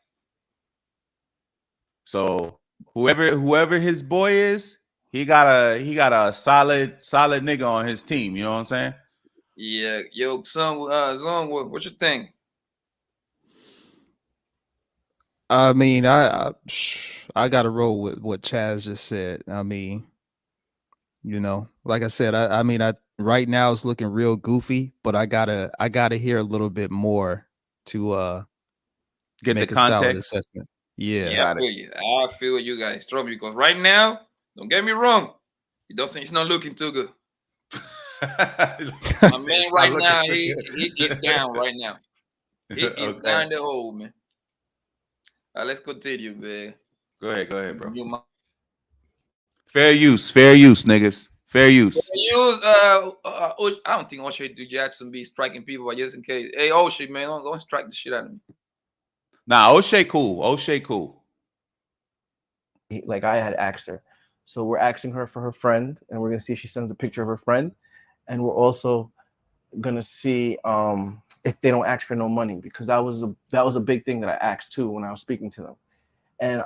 So whoever his boy is, he got a solid nigga on his team. You know what I'm saying? Yeah, yo, son, Zone, what you think? I mean, I got to roll with what Chaz just said. I mean, you know, like I said, I mean, right now it's looking real goofy, but I gotta hear a little bit more to get make the a solid context. assessment. Yeah, I feel you guys. Trust me, because right now, don't get me wrong, it's not looking too good. My man right now, he's down right now. He is down the hole, man. Let's continue, man. Go ahead, bro. Fair use, niggas. Fair use. I don't think O'Shea do Jackson be striking people, but just in case. Hey, O'Shea, man, don't strike the shit out of me. Nah, O'Shea cool. Like I had asked her. So we're asking her for her friend, and we're gonna see if she sends a picture of her friend. And we're also gonna see if they don't ask for no money, because that was a big thing that I asked too when I was speaking to them. And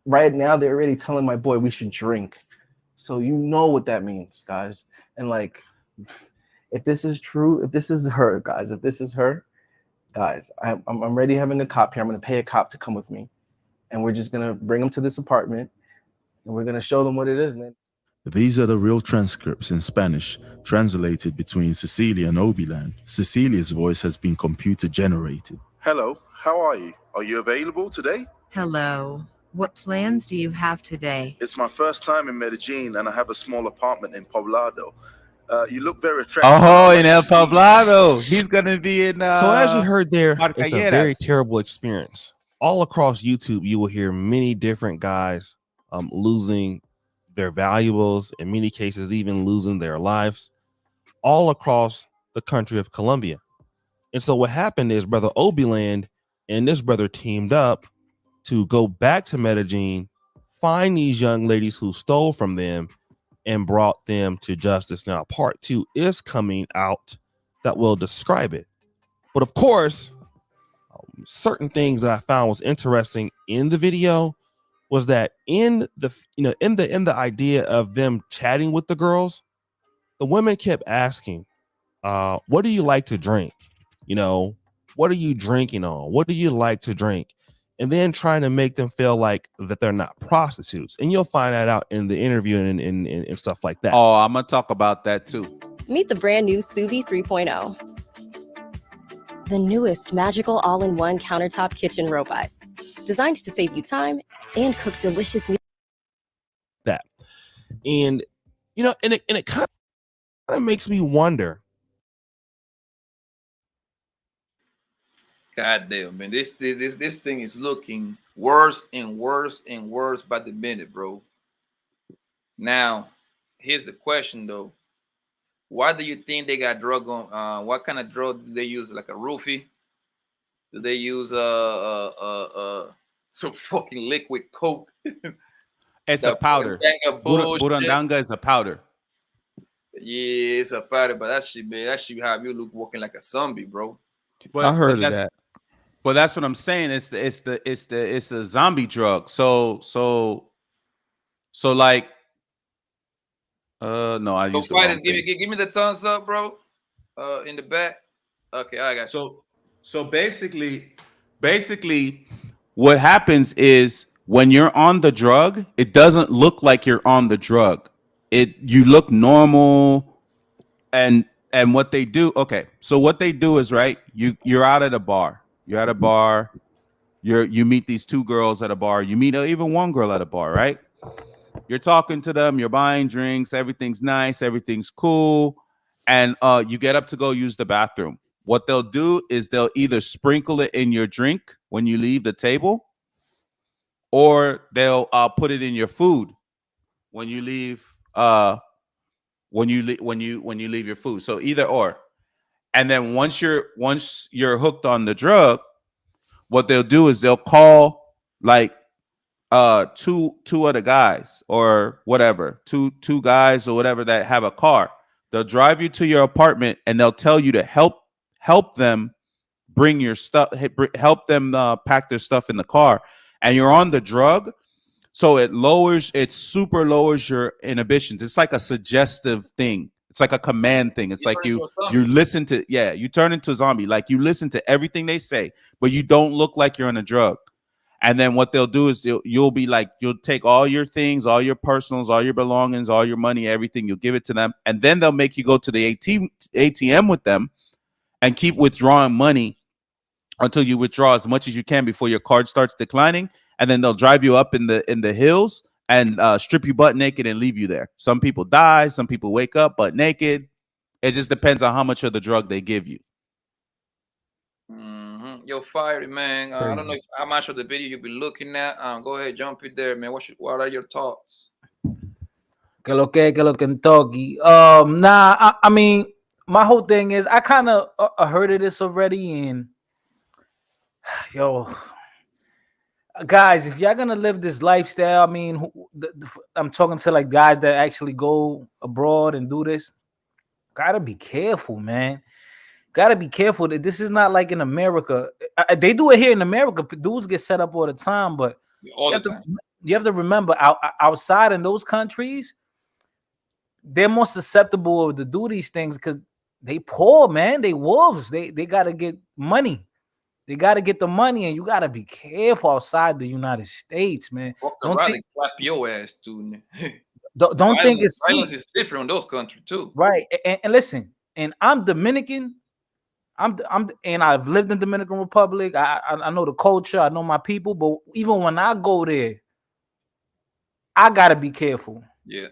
right now they're already telling my boy we should drink. So you know what that means, guys. And like, if this is true, if this is her, guys, I'm already having a cop here. I'm gonna pay a cop to come with me, and we're just gonna bring them to this apartment, and we're gonna show them what it is, man. These are the real transcripts in Spanish, translated between Cecilia and Obiland. Cecilia's voice has been computer generated. Hello, how are you? Are you available today? Hello. What plans do you have today? It's my first time in Medellin and I have a small apartment in Poblado. You look very attractive. Oh, I'd in like El to see you." Poblado, he's gonna be in. So as you heard there, it's a very Marcayeras. terrible experience. All across YouTube, you will hear many different guys losing their valuables, in many cases, even losing their lives, all across the country of Colombia. And so what happened is Brother Obiland and this brother teamed up to go back to Medellin, find these young ladies who stole from them, and brought them to justice. Now, part 2 is coming out that will describe it. But of course, certain things that I found was interesting in the video was that in the in the idea of them chatting with the girls, the women kept asking, what do you like to drink? What are you drinking on? What do you like to drink? And then trying to make them feel like that they're not prostitutes. And you'll find that out in the interview and stuff like that. Oh, I'm gonna talk about that too. Meet the brand new Suvi 3.0. The newest magical all-in-one countertop kitchen robot. Designed to save you time and cook delicious meals. That. And it kind of makes me wonder. God damn, man, this thing is looking worse and worse and worse by the minute, bro. Now, here's the question though. Why do you think they got drug on? What kind of drug do they use? Like a roofie? Do they use some fucking liquid coke? It's a powder. Burundanga is a powder. Yeah, it's a powder, but that shit, man, that shit have you look walking like a zombie, bro. But, I heard of that. But that's what I'm saying. It's a zombie drug. So like, no, I used the wrong thing. Give me the thumbs up, bro. In the back. Okay, I got you. So basically, what happens is when you're on the drug, it doesn't look like you're on the drug. You look normal, and what they do. Okay, so what they do is right. You're out at a bar. You're at a bar. You meet these two girls at a bar. You meet even one girl at a bar, right? You're talking to them. You're buying drinks. Everything's nice. Everything's cool. And you get up to go use the bathroom. What they'll do is they'll either sprinkle it in your drink when you leave the table, or they'll put it in your food when you leave. When you leave your food. So either or. And then once you're hooked on the drug, what they'll do is they'll call like two other guys or whatever, two guys or whatever that have a car. They'll drive you to your apartment and they'll tell you to help them bring your stuff, help them pack their stuff in the car. And you're on the drug, so it super lowers your inhibitions. It's like a suggestive thing. It's like a command thing. It's like you listen to, you turn into a zombie. Like you listen to everything they say, but you don't look like you're on a drug. And then what they'll do is you'll take all your things, all your personals, all your belongings, all your money, everything. You'll give it to them. And then they'll make you go to the ATM with them and keep withdrawing money until you withdraw as much as you can before your card starts declining. And then they'll drive you up in the hills and strip you butt naked and leave you there. Some people die. Some people wake up butt naked. It just depends on how much of the drug they give you. Mm-hmm. Yo, Fiery, man. I don't know how much of the video you'll be looking at. Go ahead, jump in there, man. What are your thoughts? Que lo Kentucky. I mean, my whole thing is I kind of heard of this already, and yo, guys, if y'all gonna live this lifestyle, I mean, I'm talking to like guys that actually go abroad and do this. Gotta be careful, man. Gotta be careful. That this is not like in America. They do it here in America. Dudes get set up all the time, but you have to remember, outside in those countries, they're more susceptible to do these things because they poor, man. They wolves. They gotta get money. They got to get the money, and you got to be careful outside the United States, man. Don't think clap your ass, dude. Don't think it's violence is different in those countries too, right? And listen, and I'm Dominican. And I've lived in Dominican Republic. I know the culture. I know my people. But even when I go there, I gotta be careful. Yeah.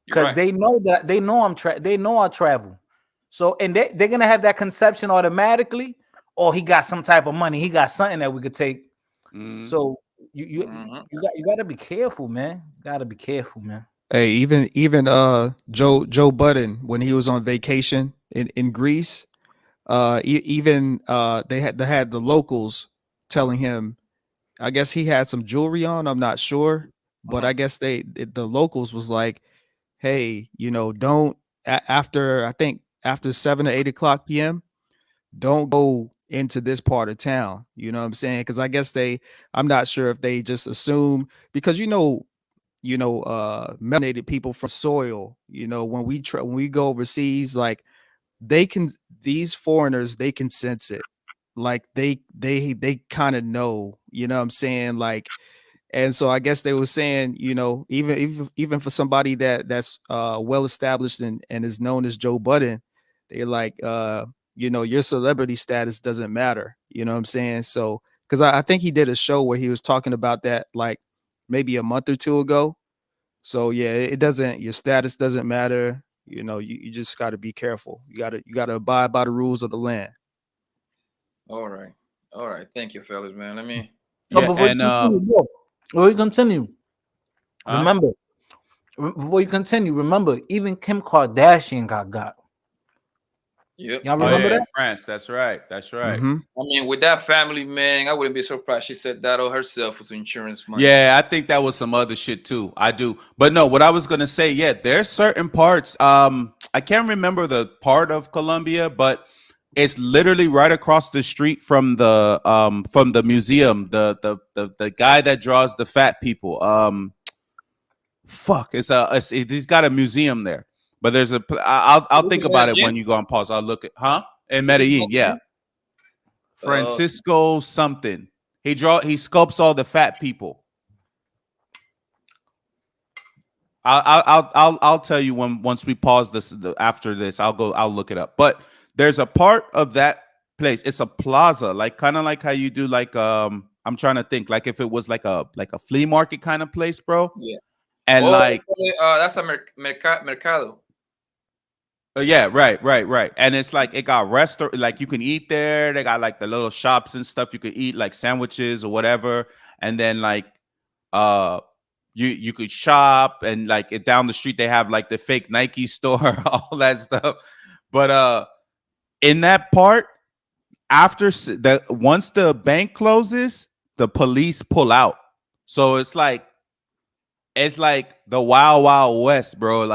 because they know that they know they know I travel. So and they're gonna have that conception automatically. Or he got some type of money. He got something that we could take. So you got to be careful, man. Got to be careful, man. Hey, even Joe Budden when he was on vacation in Greece, even they had the locals telling him, I guess he had some jewelry on, I'm not sure, but I guess the locals was like, hey, you know, don't after I think after 7 or 8 o'clock p.m. don't go into this part of town. You know what I'm saying? Because I guess I'm not sure if they just assume, because melanated people from soil, when we go overseas, like these foreigners, they can sense it. Like they kind of know, you know what I'm saying? Like, and so I guess they were saying, even for somebody that's well established and is known as Joe Budden, they're like, your celebrity status doesn't matter. You know what I'm saying? So, because I think he did a show where he was talking about that, like maybe a month or two ago. So yeah, it doesn't. Your status doesn't matter. You just got to be careful. You got to abide by the rules of the land. All right. Thank you, fellas, man. Let me. So before you continue, remember, even Kim Kardashian got. Yep. Y'all remember that? In France. That's right. I mean, with that family, man, I wouldn't be surprised. She said that all herself was insurance money. Yeah, I think that was some other shit too. I do. But no, what I was gonna say, yeah, there's certain parts. I can't remember the part of Colombia, but it's literally right across the street from the museum. The guy that draws the fat people. He's got a museum there. But there's I'll think about it when you go on pause. I'll look at in Medellin, yeah. Francisco something. He sculpts all the fat people. I'll tell you once we pause this after this. I'll look it up. But there's a part of that place. It's a plaza, like kind of like how you do like I'm trying to think like if it was like a flea market kind of place, bro. Yeah. And that's a mercado. Yeah, right. And it's like it got restaurant, like you can eat there. They got like the little shops and stuff you could eat, like sandwiches or whatever. And then like you could shop, and like down the street they have like the fake Nike store, all that stuff. But in that part, once the bank closes, the police pull out. So it's like the Wild Wild West, bro.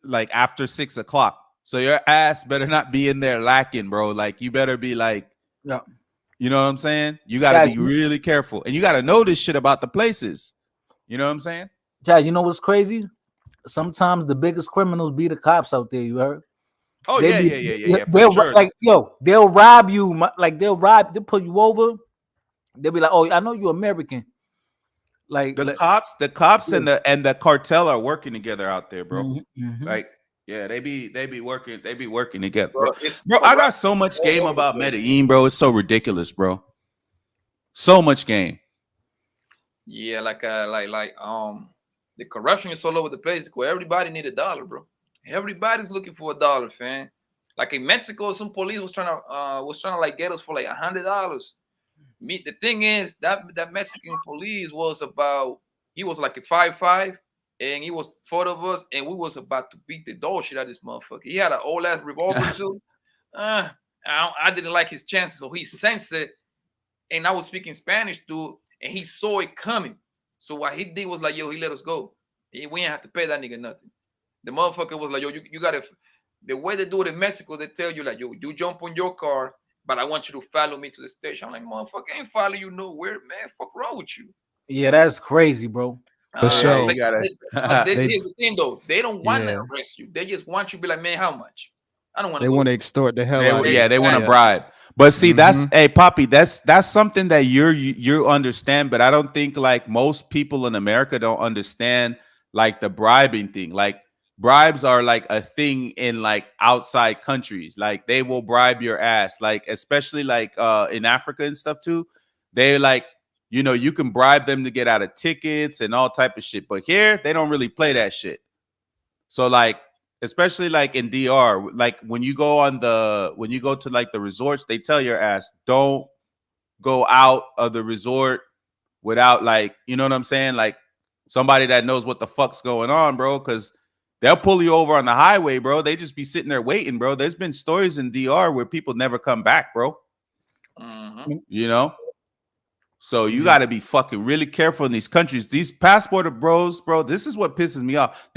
Like after 6 o'clock. So your ass better not be in there lacking, bro. Like you better be like, yeah. You know what I'm saying? You got to be really careful, and you got to know this shit about the places. You know what I'm saying? Chad, you know what's crazy? Sometimes the biggest criminals be the cops out there. You heard? Oh yeah. They'll sure. like they'll rob you. Like they'll pull you over. They'll be like, "Oh, I know you're American." Like the cops and the cartel are working together out there, bro. Like, yeah, they be working together, bro. I got so much game about Medellin, bro. It's so ridiculous, bro. So much game. Yeah, the corruption is all over the place. Where everybody need $1, bro. Everybody's looking for $1, fam. Like in Mexico, some police was trying to like get us for like $100. The thing is that Mexican police was like a 5'5", and he was 4 of us, and we was about to beat the dog shit out of this motherfucker. He had an old ass revolver too. I didn't like his chances, so he sensed it, and I was speaking Spanish dude, and he saw it coming. So what he did was like, yo, he let us go. We didn't have to pay that nigga nothing. The motherfucker was like, yo, you gotta. The way they do it in Mexico, they tell you like, yo, you jump on your car, but I want you to follow me to the station. I'm like, motherfucker, I ain't follow you nowhere, man. Fuck wrong with you? Yeah, that's crazy, bro. Here's the thing, though. They don't want to arrest you. They just want you to be like, man, how much? I don't want to. They want to extort the hell out of you. Yeah, they want to bribe. But see, that's hey, Poppy, that's something that you understand, but I don't think like most people in America don't understand like the bribing thing. Like bribes are like a thing in like outside countries. Like they will bribe your ass, like especially like in Africa and stuff too. They like, you know, you can bribe them to get out of tickets and all type of shit. But here they don't really play that shit. So like, especially like in DR, like when you go to like the resorts, they tell your ass don't go out of the resort without like, you know what I'm saying? Like somebody that knows what the fuck's going on, bro, because they'll pull you over on the highway, bro. They just be sitting there waiting, bro. There's been stories in DR where people never come back, bro. You know? So you got to be fucking really careful in these countries. These passport bros, bro, this is what pisses me off.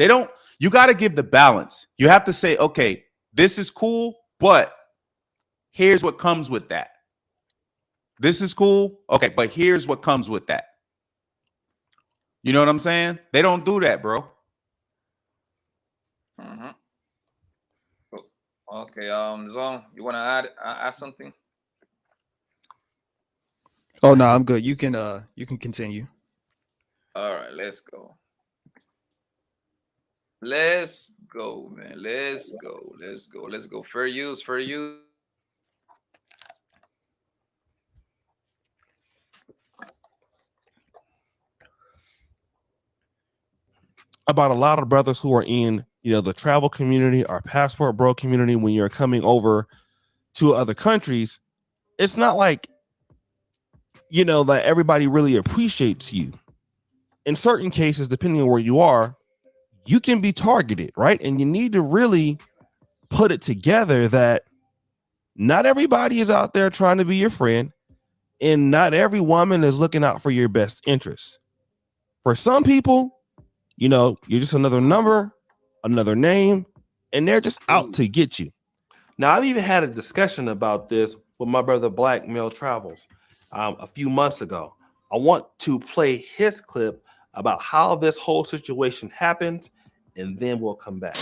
You got to give the balance. You have to say, okay, this is cool, but here's what comes with that. This is cool. Okay, but here's what comes with that. You know what I'm saying? They don't do that, bro. Okay, Zone, you want to add something? Oh no, I'm good. You can continue. All right, let's go. Let's go, man. Let's go. Fair use. About a lot of brothers who are in, the travel community or passport bro community. When you're coming over to other countries, it's not like, that everybody really appreciates you. In certain cases, depending on where you are, you can be targeted, right? And you need to really put it together that not everybody is out there trying to be your friend, and not every woman is looking out for your best interests. For some people, you're just another number, another name, and they're just out to get you. Now, I've even had a discussion about this with my brother Black Male Travels a few months ago. I want to play his clip about how this whole situation happened, and then we'll come back.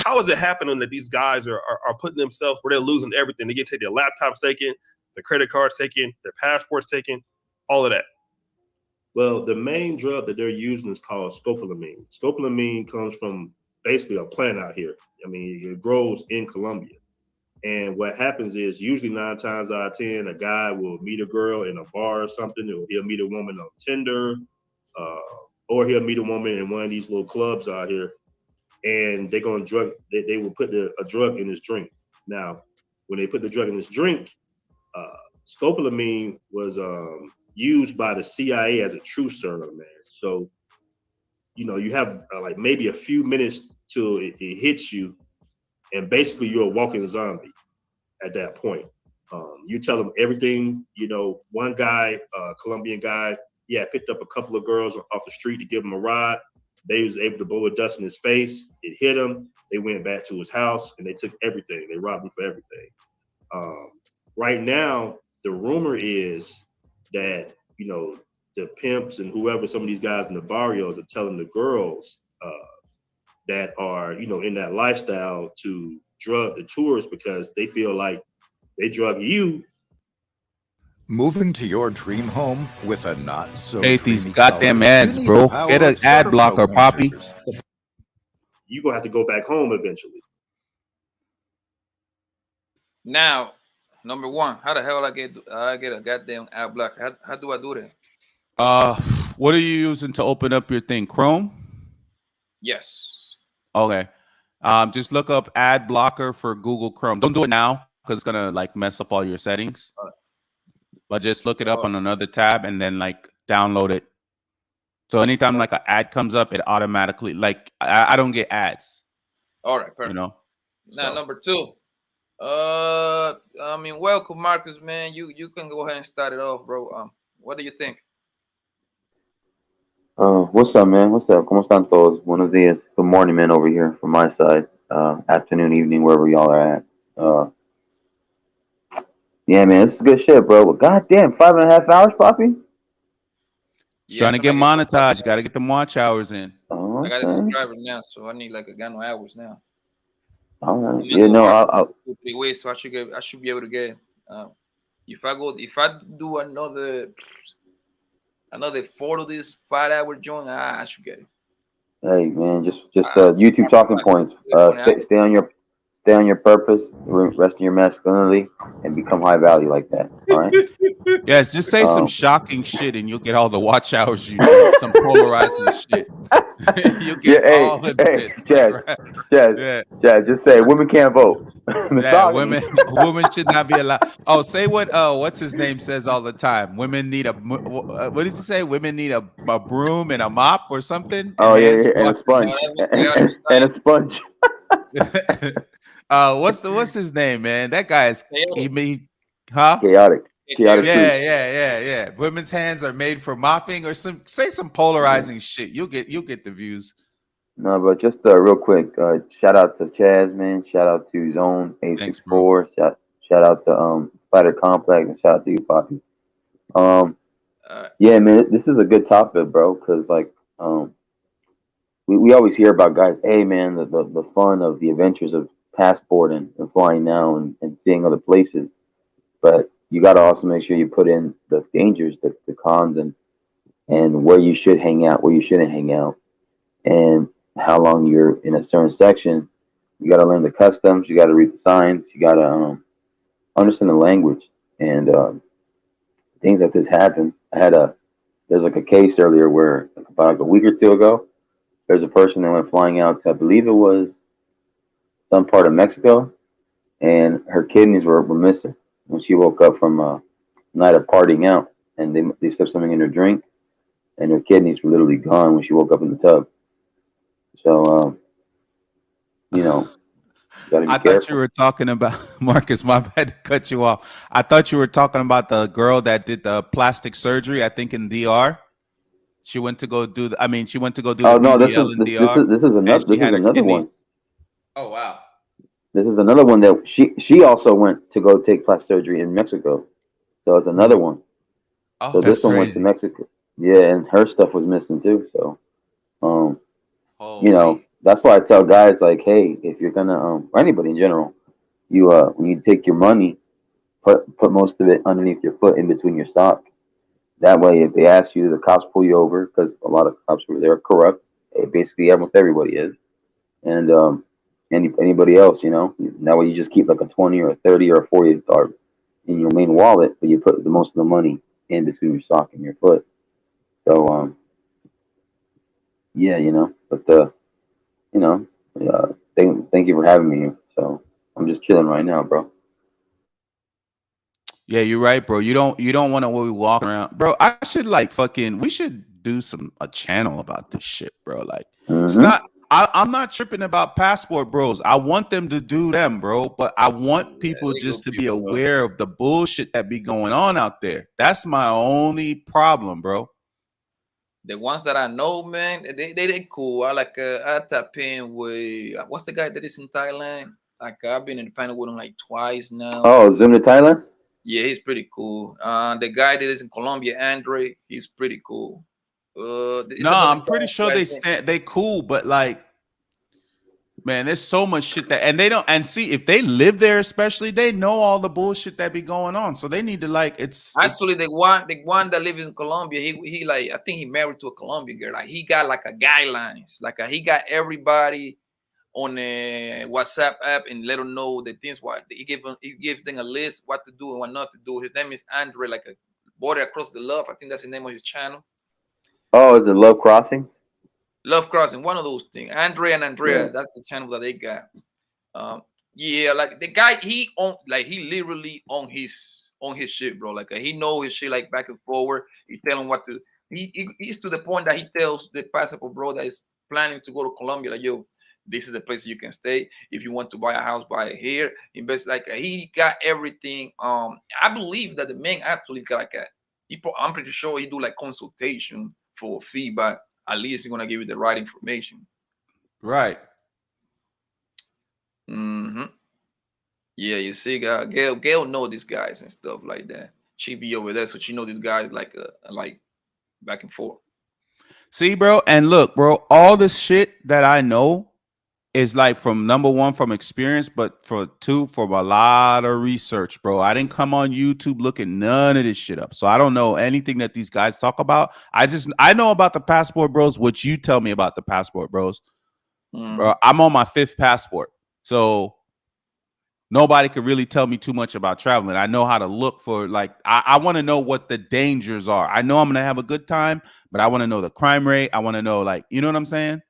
How is it happening that these guys are putting themselves where they're losing everything? They get to take their laptops taken, their credit cards taken, their passports taken, all of that. Well, the main drug that they're using is called scopolamine. Scopolamine comes from basically a plant out here. I mean, it grows in Colombia. And what happens is usually 9 times out of 10, a guy will meet a girl in a bar or something, or he'll meet a woman on Tinder, or he'll meet a woman in one of these little clubs out here, and they're going to they will put a drug in his drink. Now, when they put the drug in his drink, scopolamine was used by the CIA as a truth serum, man. So, you have like maybe a few minutes till it hits you, and basically you're a walking zombie at that point. You tell them everything. One guy, Colombian guy, picked up a couple of girls off the street to give him a ride. They was able to blow a dust in his face. It hit him. They went back to his house and they took everything. They robbed him for everything. Right now, the rumor is that, the pimps and whoever, some of these guys in the barrios are telling the girls that are, in that lifestyle to drug the tourists because they feel like they drug you. Move into your dream home with a not so Hate these dreamy goddamn color. ads, You need bro. the power Get an of ad Soda blocker, Pro Poppy. painters. You're going to have to go back home eventually. Now, number one, how the hell I get a goddamn ad block? How do I do that? What are you using to open up your thing? Chrome? Yes. Okay. Just look up ad blocker for Google Chrome. Don't do it now because it's gonna like mess up all your settings. But just look it up on another tab and then like download it. So anytime like an ad comes up, it automatically I don't get ads. All right, perfect. Now number two. Welcome, Marcus, man. You can go ahead and start it off, bro. What do you think? What's up, man? What's up? ¿Cómo están todos? Buenos días. Good morning, man, over here from my side. Afternoon, evening, wherever y'all are at. Yeah, man, this is good shit, bro. But goddamn, 5.5 hours, Poppy? Trying to get monetized. You got to get them watch hours in. I got a subscriber now, so I need like a gun hours now. All right. Yeah, no, I'll 3 ways, so I should be able to get. If I do another 4 of these 5-hour joint, I should get it. Hey, man, just YouTube talking points. Stay stay on your purpose, rest in your masculinity, and become high value like that. All right. Yes, just say some shocking shit and you'll get all the watch hours you need. Some polarizing shit. You'll Yeah. get all the bits. Chaz, just say women can't vote. Yeah, women should not be allowed. Oh, say what what's his name says all the time. Women need what does he say? Women need a broom and a mop or something. Oh yeah, and a sponge. And a sponge. What's his name, man? That guy is huh? Chaotic. Yeah. Women's hands are made for mopping, or say some polarizing shit. You'll get the views. No, but just real quick, shout out to Chaz, man. Shout out to Zone 864. Shout out to Fighter Complex, and shout out to you, Poppy. Yeah, man, this is a good topic, bro, because like we always hear about guys, hey man, the fun of the adventures of passport and flying now and seeing other places. But you gotta also make sure you put in the dangers, the cons, and where you should hang out, where you shouldn't hang out, and how long you're in a certain section. You got to learn the customs. You got to read the signs. You got to understand the language. And things like this happen. There's like a case earlier where about like a week or two ago, there's a person that went flying out to, I believe it was some part of Mexico, and her kidneys were missing when she woke up from a night of partying out, and they slipped something in her drink, and her kidneys were literally gone when she woke up in the tub. So, you know, gotta be I careful. thought you were talking about Marcus. My bad to cut you off. I thought you were talking about the girl that did the plastic surgery. I think in DR. She went to go do. She went to go do. Oh the no, BBL in DR, this is another one. Oh wow. This is another one that she also went to go take plastic surgery in Mexico. So it's another one. Oh, so that's this one went crazy. to Mexico. Yeah, and her stuff was missing too. So, you know, that's why I tell guys like, hey, if you're gonna, or anybody in general, you when you take your money, put most of it underneath your foot, in between your sock. That way, if they ask you, the cops pull you over, because a lot of cops they're corrupt. Basically, almost everybody is, and anybody else, you know. That way, you just keep like a 20 or a 30 or a 40 in your main wallet, but you put the most of the money in between your sock and your foot. So, yeah, you know, but you know, thank you for having me here. So I'm just chilling right now, bro. Yeah, you're right, bro. You don't want to walk around, bro. I should we should do a channel about this shit, bro. Like, it's not. I'm not tripping about passport bros. I want them to do them, bro. But I want people just to be aware of the bullshit that be going on out there. That's my only problem, bro. The ones that I know, man, they cool. I tap in with what's the guy that is in Thailand? Like I've been in the panel with him like twice now. Oh, Zoom to Thailand? Yeah, he's pretty cool. The guy that is in Colombia, Andre, he's pretty cool. No, I'm pretty sure they cool, but like, man, there's so much shit and see if they live there, especially, they know all the bullshit that be going on. So they need to the one that lives in Colombia, he like, I think he married to a Colombian girl. Like he got like a guidelines, he got everybody on a WhatsApp app and let them know the things what he gives them a list what to do and what not to do. His name is Andre, like a border across the love. I think that's the name of his channel. Oh, is it Love Crossings? Love Crossing, one of those things. Andre and Andrea, that's the channel that they got. Yeah, like the guy, he literally on his shit, bro. Like he know his shit like back and forward. He tell him what to. He's to the point that he tells the passport bro that is planning to go to Colombia, like, yo, this is the place you can stay. If you want to buy a house, buy it here. Invest. Like he got everything. I believe that the man actually got like I'm pretty sure he do like consultation for a fee, but at least he's gonna give you the right information. Right. Yeah, you see, Gail know these guys and stuff like that. She be over there, so she know these guys like back and forth. See, bro, and look, bro, all this shit that I know is like from number one, from experience, but for two, from a lot of research, bro. I didn't come on YouTube looking none of this shit up. So I don't know anything that these guys talk about. I know about the passport bros, what you tell me about the passport bros. Bro, I'm on my 5th passport. So Nobody could really tell me too much about traveling. I know how to look for, like, I want to know what the dangers are. I know I'm going to have a good time, but I want to know the crime rate. I want to know, like, you know what I'm saying?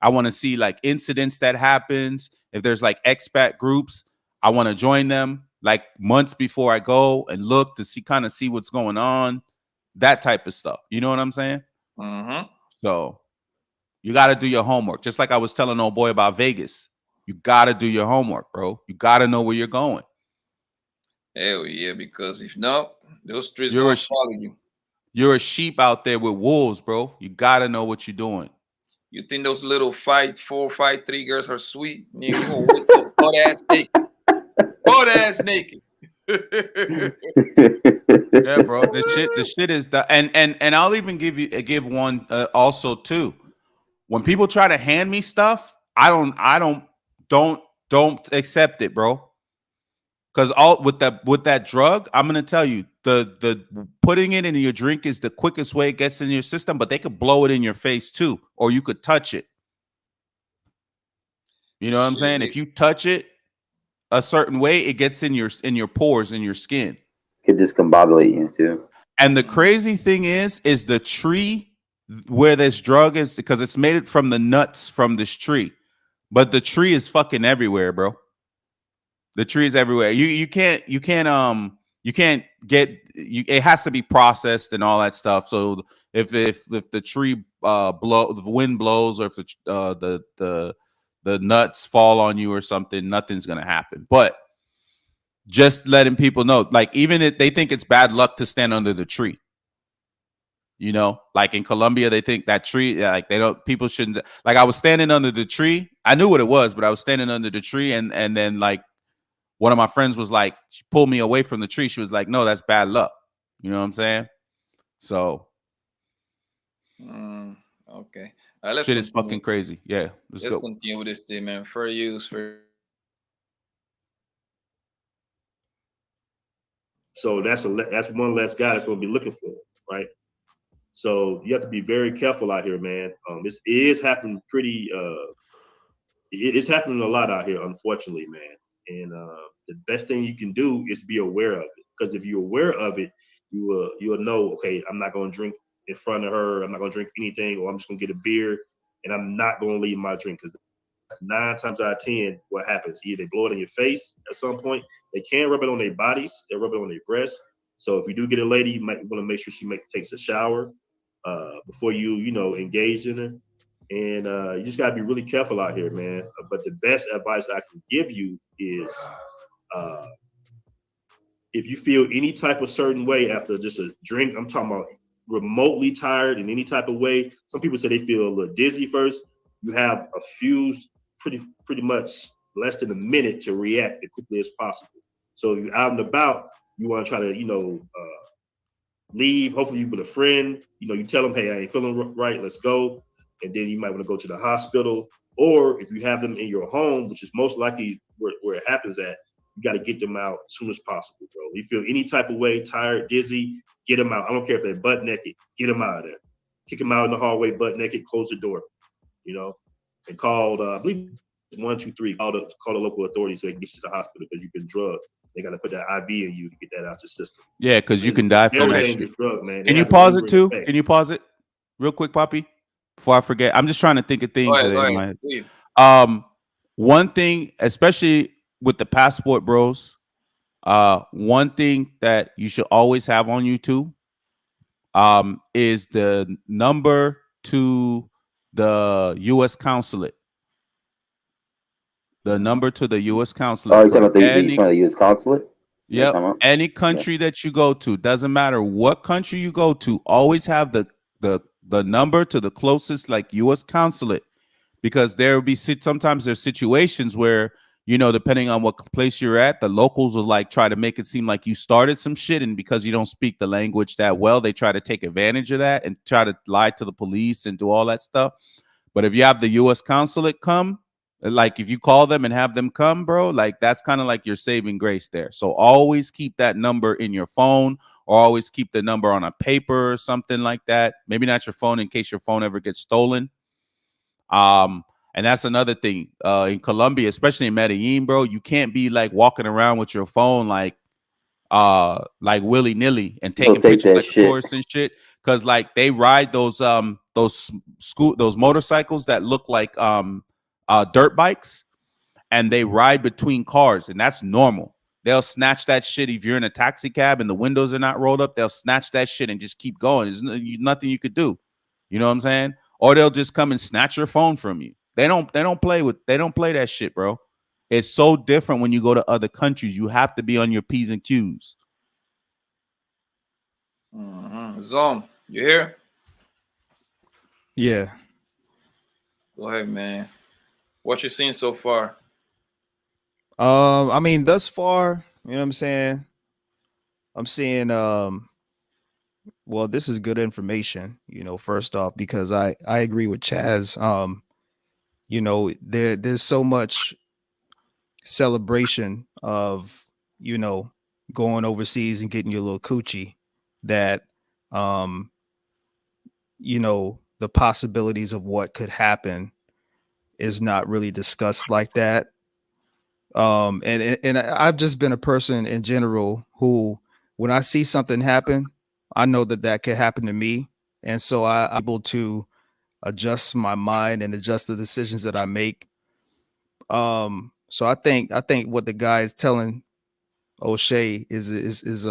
I want to see like incidents that happens. If there's like expat groups, I want to join them like months before I go and look to see, kind of see what's going on, that type of stuff. You know what I'm saying? Mm-hmm. So you got to do your homework. Just like I was telling old boy about Vegas. You got to do your homework, bro. You got to know where you're going. Hell yeah, because if not, those streets You're gonna a, follow you. you're a sheep out there with wolves, bro. You got to know what you're doing. You think those little 5'4", 5'3" girls are sweet? Man, you gonna wake up butt ass naked. Butt ass naked. Yeah, bro. The shit is the and I'll even give one also too. When people try to hand me stuff, I don't accept it, bro. Because all with that drug, I'm gonna tell you, the putting it in your drink is the quickest way it gets in your system, but they could blow it in your face too, or you could touch it. You know what I'm saying? If you touch it a certain way, it gets in your pores, in your skin. Could discombobulate you too. And the crazy thing is the tree where this drug is, because it's made from the nuts from this tree, but the tree is fucking everywhere, bro. The tree is everywhere. You can't get it has to be processed and all that stuff. So if the tree the wind blows, or if the nuts fall on you or something, nothing's gonna happen. But just letting people know, like, even if they think it's bad luck to stand under the tree. You know, like in Colombia, they think that tree, like people shouldn't, like I was standing under the tree. I knew what it was, but I was standing under the tree, and then like one of my friends was like, she pulled me away from the tree. She was like, no, that's bad luck. You know what I'm saying? So okay. Shit is fucking crazy. Yeah, let's go. Continue with this thing, man. Fair use. So that's one less guy that's going to be looking for him, right? So you have to be very careful out here, man. This is happening pretty. It's happening a lot out here, unfortunately, man. And the best thing you can do is be aware of it. Because if you're aware of it, you'll know. Okay, I'm not going to drink in front of her. I'm not going to drink anything, or I'm just going to get a beer, and I'm not going to leave my drink. Because 9 times out of 10, what happens? Either they blow it in your face at some point. They can't rub it on their bodies. They rub it on their breasts. So if you do get a lady, you might want to make sure she takes a shower before you engage in her. And you just gotta be really careful out here, man. But the best advice I can give you is, if you feel any type of certain way after just a drink, I'm talking about remotely tired in any type of way. Some people say they feel a little dizzy first. You have a few, pretty much less than a minute to react as quickly as possible. So if you're out and about, you want to try to, leave. Hopefully you with a friend. You tell them, hey, I ain't feeling right. Let's go. And then you might want to go to the hospital. Or if you have them in your home, which is most likely where it happens at, you got to get them out as soon as possible, bro. If you feel any type of way, tired, dizzy, get them out. I don't care if they're butt naked. Get them out of there. Kick them out in the hallway, butt naked, close the door, and called, I believe, 123, call the local authorities so they can get you to the hospital because you've been drugged. They got to put that IV in you to get that out your system. Yeah, because you can die from that shit. Drug, man. Can you pause it too? Can you pause it real quick, Poppy? Before I forget, I'm just trying to think of things that are in my head. One thing, especially with the passport bros, one thing that you should always have on you too, is the number to the U.S. consulate. The number to the U.S. consulate. Oh, you're talking about the U.S. consulate? Yep. Any country that you go to, doesn't matter what country you go to, always have the number to the closest like U.S. consulate, because there will be sometimes there's situations where, depending on what place you're at, the locals will like try to make it seem like you started some shit, and because you don't speak the language that well, they try to take advantage of that and try to lie to the police and do all that stuff. But if you have the U.S. consulate come, like if you call them and have them come, bro, like that's kind of like your saving grace there. So always keep that number in your phone, or always keep the number on a paper or something like that. Maybe not your phone in case your phone ever gets stolen. And And that's another thing. In Colombia, especially in Medellin, bro, you can't be like walking around with your phone like willy-nilly and taking pictures like a tourist and shit. Cause like they ride those motorcycles that look like dirt bikes, and they ride between cars, and that's normal. They'll snatch that shit if you're in a taxi cab and the windows are not rolled up. They'll snatch that shit and just keep going. There's nothing you could do. You know what I'm saying? Or they'll just come and snatch your phone from you. They don't play that shit, bro. It's so different when you go to other countries. You have to be on your P's and Q's. Zone, you here? Yeah. Go ahead, man. What you seen so far? I mean, thus far, you know what I'm saying? I'm seeing well, this is good information, you know, first off, because I agree with Chaz. You know, there's so much celebration of, you know, going overseas and getting your little coochie that you know, the possibilities of what could happen is not really discussed like that. And I've just been a person in general who, when I see something happen, I know that could happen to me, and so I'm able to adjust my mind and adjust the decisions that I make. So I think what the guy is telling O'Shea is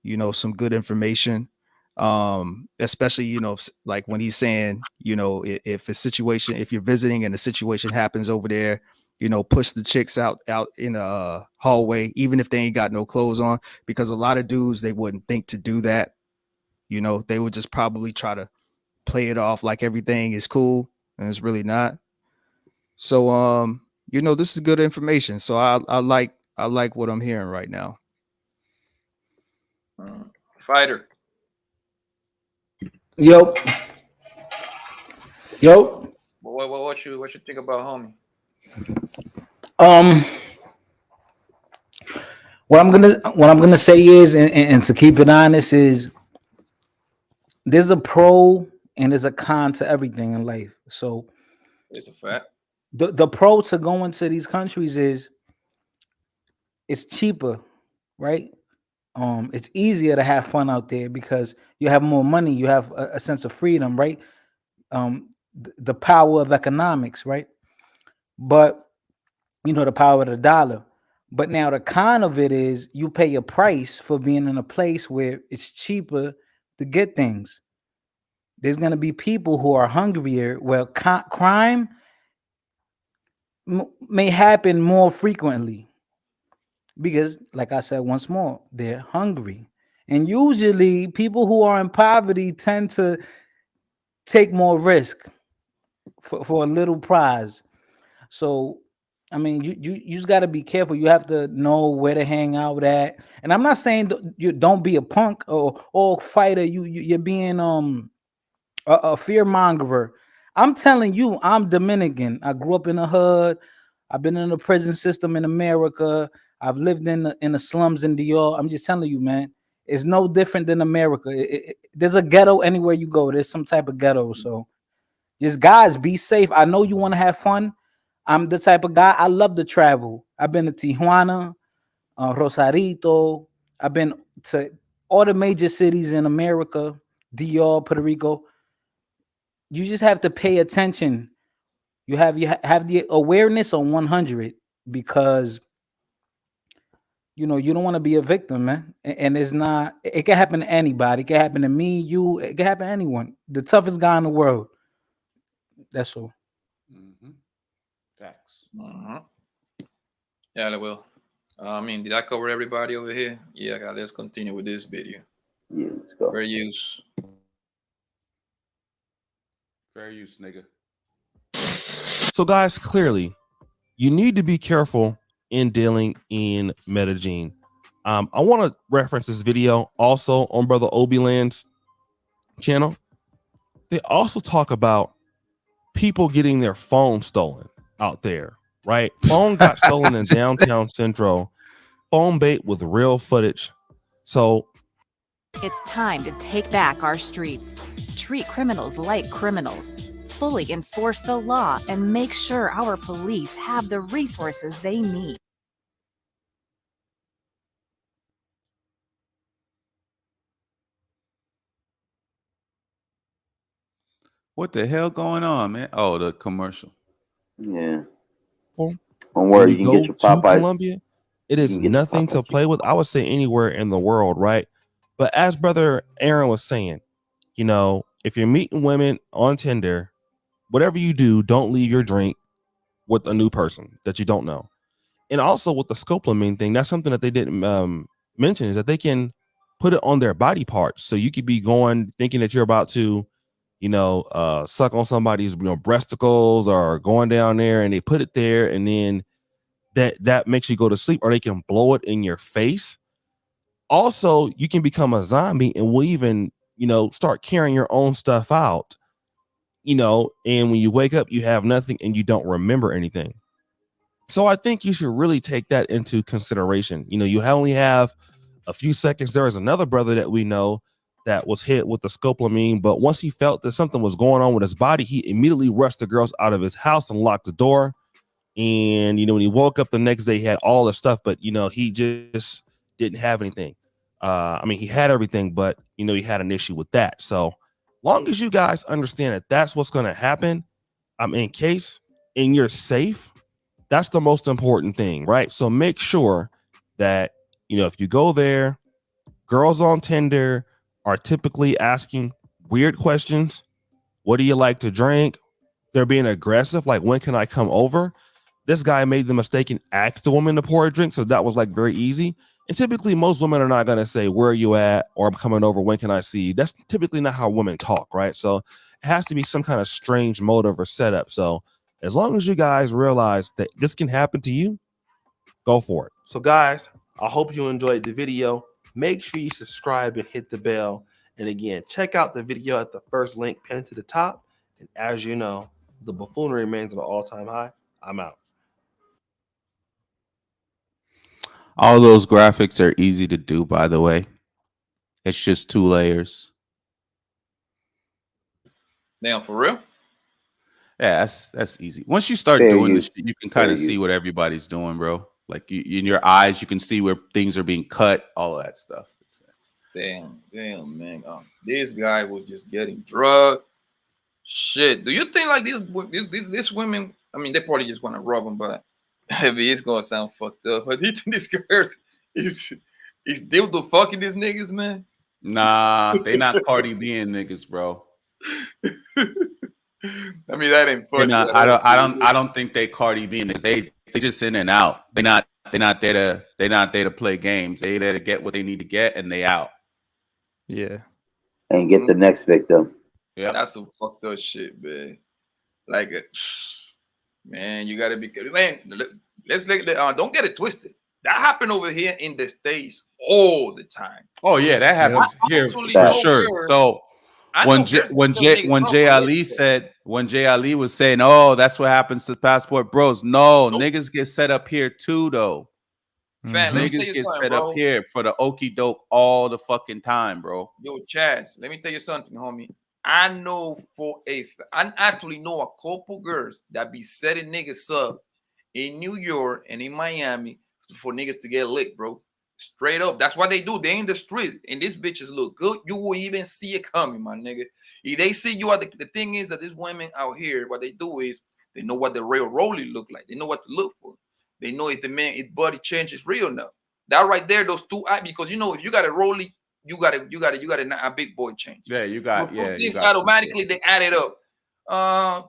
you know, some good information. Especially, you know, like when he's saying, you know, if you're visiting and a situation happens over there, you know, push the chicks out in a hallway, even if they ain't got no clothes on, because a lot of dudes, they wouldn't think to do that. You know, they would just probably try to play it off like everything is cool, and it's really not. So, you know, this is good information. So I like what I'm hearing right now. Fighter. Yo. What you think about homie? What I'm gonna say is, and to keep it honest, is there's a pro and there's a con to everything in life. So It's a fact. The pro to going to these countries is it's cheaper, right? It's easier to have fun out there because you have more money, you have a sense of freedom, right? The power of economics, right? But you know, the power of the dollar. But now the con of it is you pay a price for being in a place where it's cheaper to get things. There's going to be people who are hungrier. Well, crime may happen more frequently because, like I said once more, they're hungry. And usually people who are in poverty tend to take more risk for a little prize. So I mean, you just got to be careful. You have to know where to hang out at. And I'm not saying you don't be a punk or fighter. You're being a fear mongerer. I'm telling you, I'm Dominican. I grew up in the hood. I've been in the prison system in America. I've lived in the slums in Dior. I'm just telling you, man, it's no different than America. There's a ghetto anywhere you go. There's some type of ghetto. So just guys, be safe. I know you want to have fun. I'm the type of guy, I love to travel. I've been to Tijuana, Rosarito. I've been to all the major cities in America, Dior, Puerto Rico. You just have to pay attention. You have the awareness on 100 because, you know, you don't want to be a victim, man. And it's not, it can happen to anybody. It can happen to me, you, it can happen to anyone. The toughest guy in the world. That's all. Facts. Yeah, I will. I mean, did I cover everybody over here? Yeah, guys, let's continue with this video. Yeah, let's go. Fair use. Fair use, nigga. So, guys, clearly, you need to be careful in dealing in Medellin. I want to reference this video also on Brother Obiland's channel. They also talk about people getting their phone stolen out there, right? Phone got stolen in downtown Central. Phone bait with real footage. So it's time to take back our streets. Treat criminals like criminals. fully enforce the law and make sure our police have the resources they need. What the hell going on, man? Oh, the commercial. Yeah. Don't When worry, you you can get go your to Popeyes. Colombia, it You is can get your nothing to Popeyes play with. I would say anywhere in the world, right? But as brother Aaron was saying, you know, if you're meeting women on Tinder, whatever you do, don't leave your drink with a new person that you don't know. And also with the scopolamine thing, that's something that they didn't mention, is that they can put it on their body parts. So you could be going thinking that you're about to, you know, suck on somebody's, you know, breasticles, or going down there, and they put it there, and then that makes you go to sleep, or they can blow it in your face. Also, you can become a zombie, and will even, you know, start carrying your own stuff out, you know, and when you wake up, you have nothing and you don't remember anything. So I think you should really take that into consideration. You know, you only have a few seconds. There is another brother that we know that was hit with the scopolamine, but once he felt that something was going on with his body, he immediately rushed the girls out of his house and locked the door. And, you know, when he woke up the next day, he had all the stuff, but, you know, he just didn't have anything. I mean, he had everything, but, you know, he had an issue with that. So long as you guys understand that that's what's going to happen, I'm in case, and you're safe, that's the most important thing, right? So make sure that, you know, if you go there, girls on Tinder are typically asking weird questions. What do you like to drink? They're being aggressive, like, when can I come over? This guy made the mistake and asked the woman to pour a drink, so that was like very easy. And typically most women are not going to say, where are you at? Or I'm coming over, when can I see you? That's typically not how women talk, right? So it has to be some kind of strange motive or setup. So as long as you guys realize that this can happen to you, go for it. So guys, I hope you enjoyed the video. Make sure you subscribe and hit the bell. And again, check out the video at the first link pinned to the top. And as you know, the buffoonery remains at an all-time high. I'm out. All those graphics are easy to do, by the way. It's just 2 layers. Damn, for real? Yeah, that's easy. Once you start Fair doing this use. shit, you can Fair kind of use. see what everybody's doing, bro. Like in your eyes, you can see where things are being cut, all of that stuff. Damn, man. This guy was just getting drugged. Shit. Do you think like this women? I mean, they probably just want to rub him, but I mean, it's gonna sound fucked up. But do you think this girls is dildo fucking these niggas, man? Nah, they not Cardi B-ing niggas, bro. I mean, that ain't funny. Not, I don't think they Cardi B-ing niggas. They just in and out. They're not there to play games. They there to get what they need to get, and they out. Yeah. And get the next victim. Yeah, that's some fucked up shit, man. Like, man, you gotta be careful, man. Let's don't get it twisted. That happened over here in the States all the time. Oh yeah, that happens here for sure. So when Jay Ali was saying, "Oh, that's what happens to passport bros," no, niggas get set up here too, though. Man, niggas get set up here for the okie doke all the fucking time, bro. Yo, Chaz, let me tell you something, homie. I actually know a couple girls that be setting niggas up in New York and in Miami for niggas to get licked, bro. Straight up. That's what they do. They in the street, and these bitches look good. You will even see it coming, my nigga. If they see you, the thing is that these women out here, what they do is they know what the real rollie look like. They know what to look for. They know if his body change is real now. That right there, those two eyes, because you know if you got a rollie, you got a big boy change. Yeah, you got these automatically they add it up.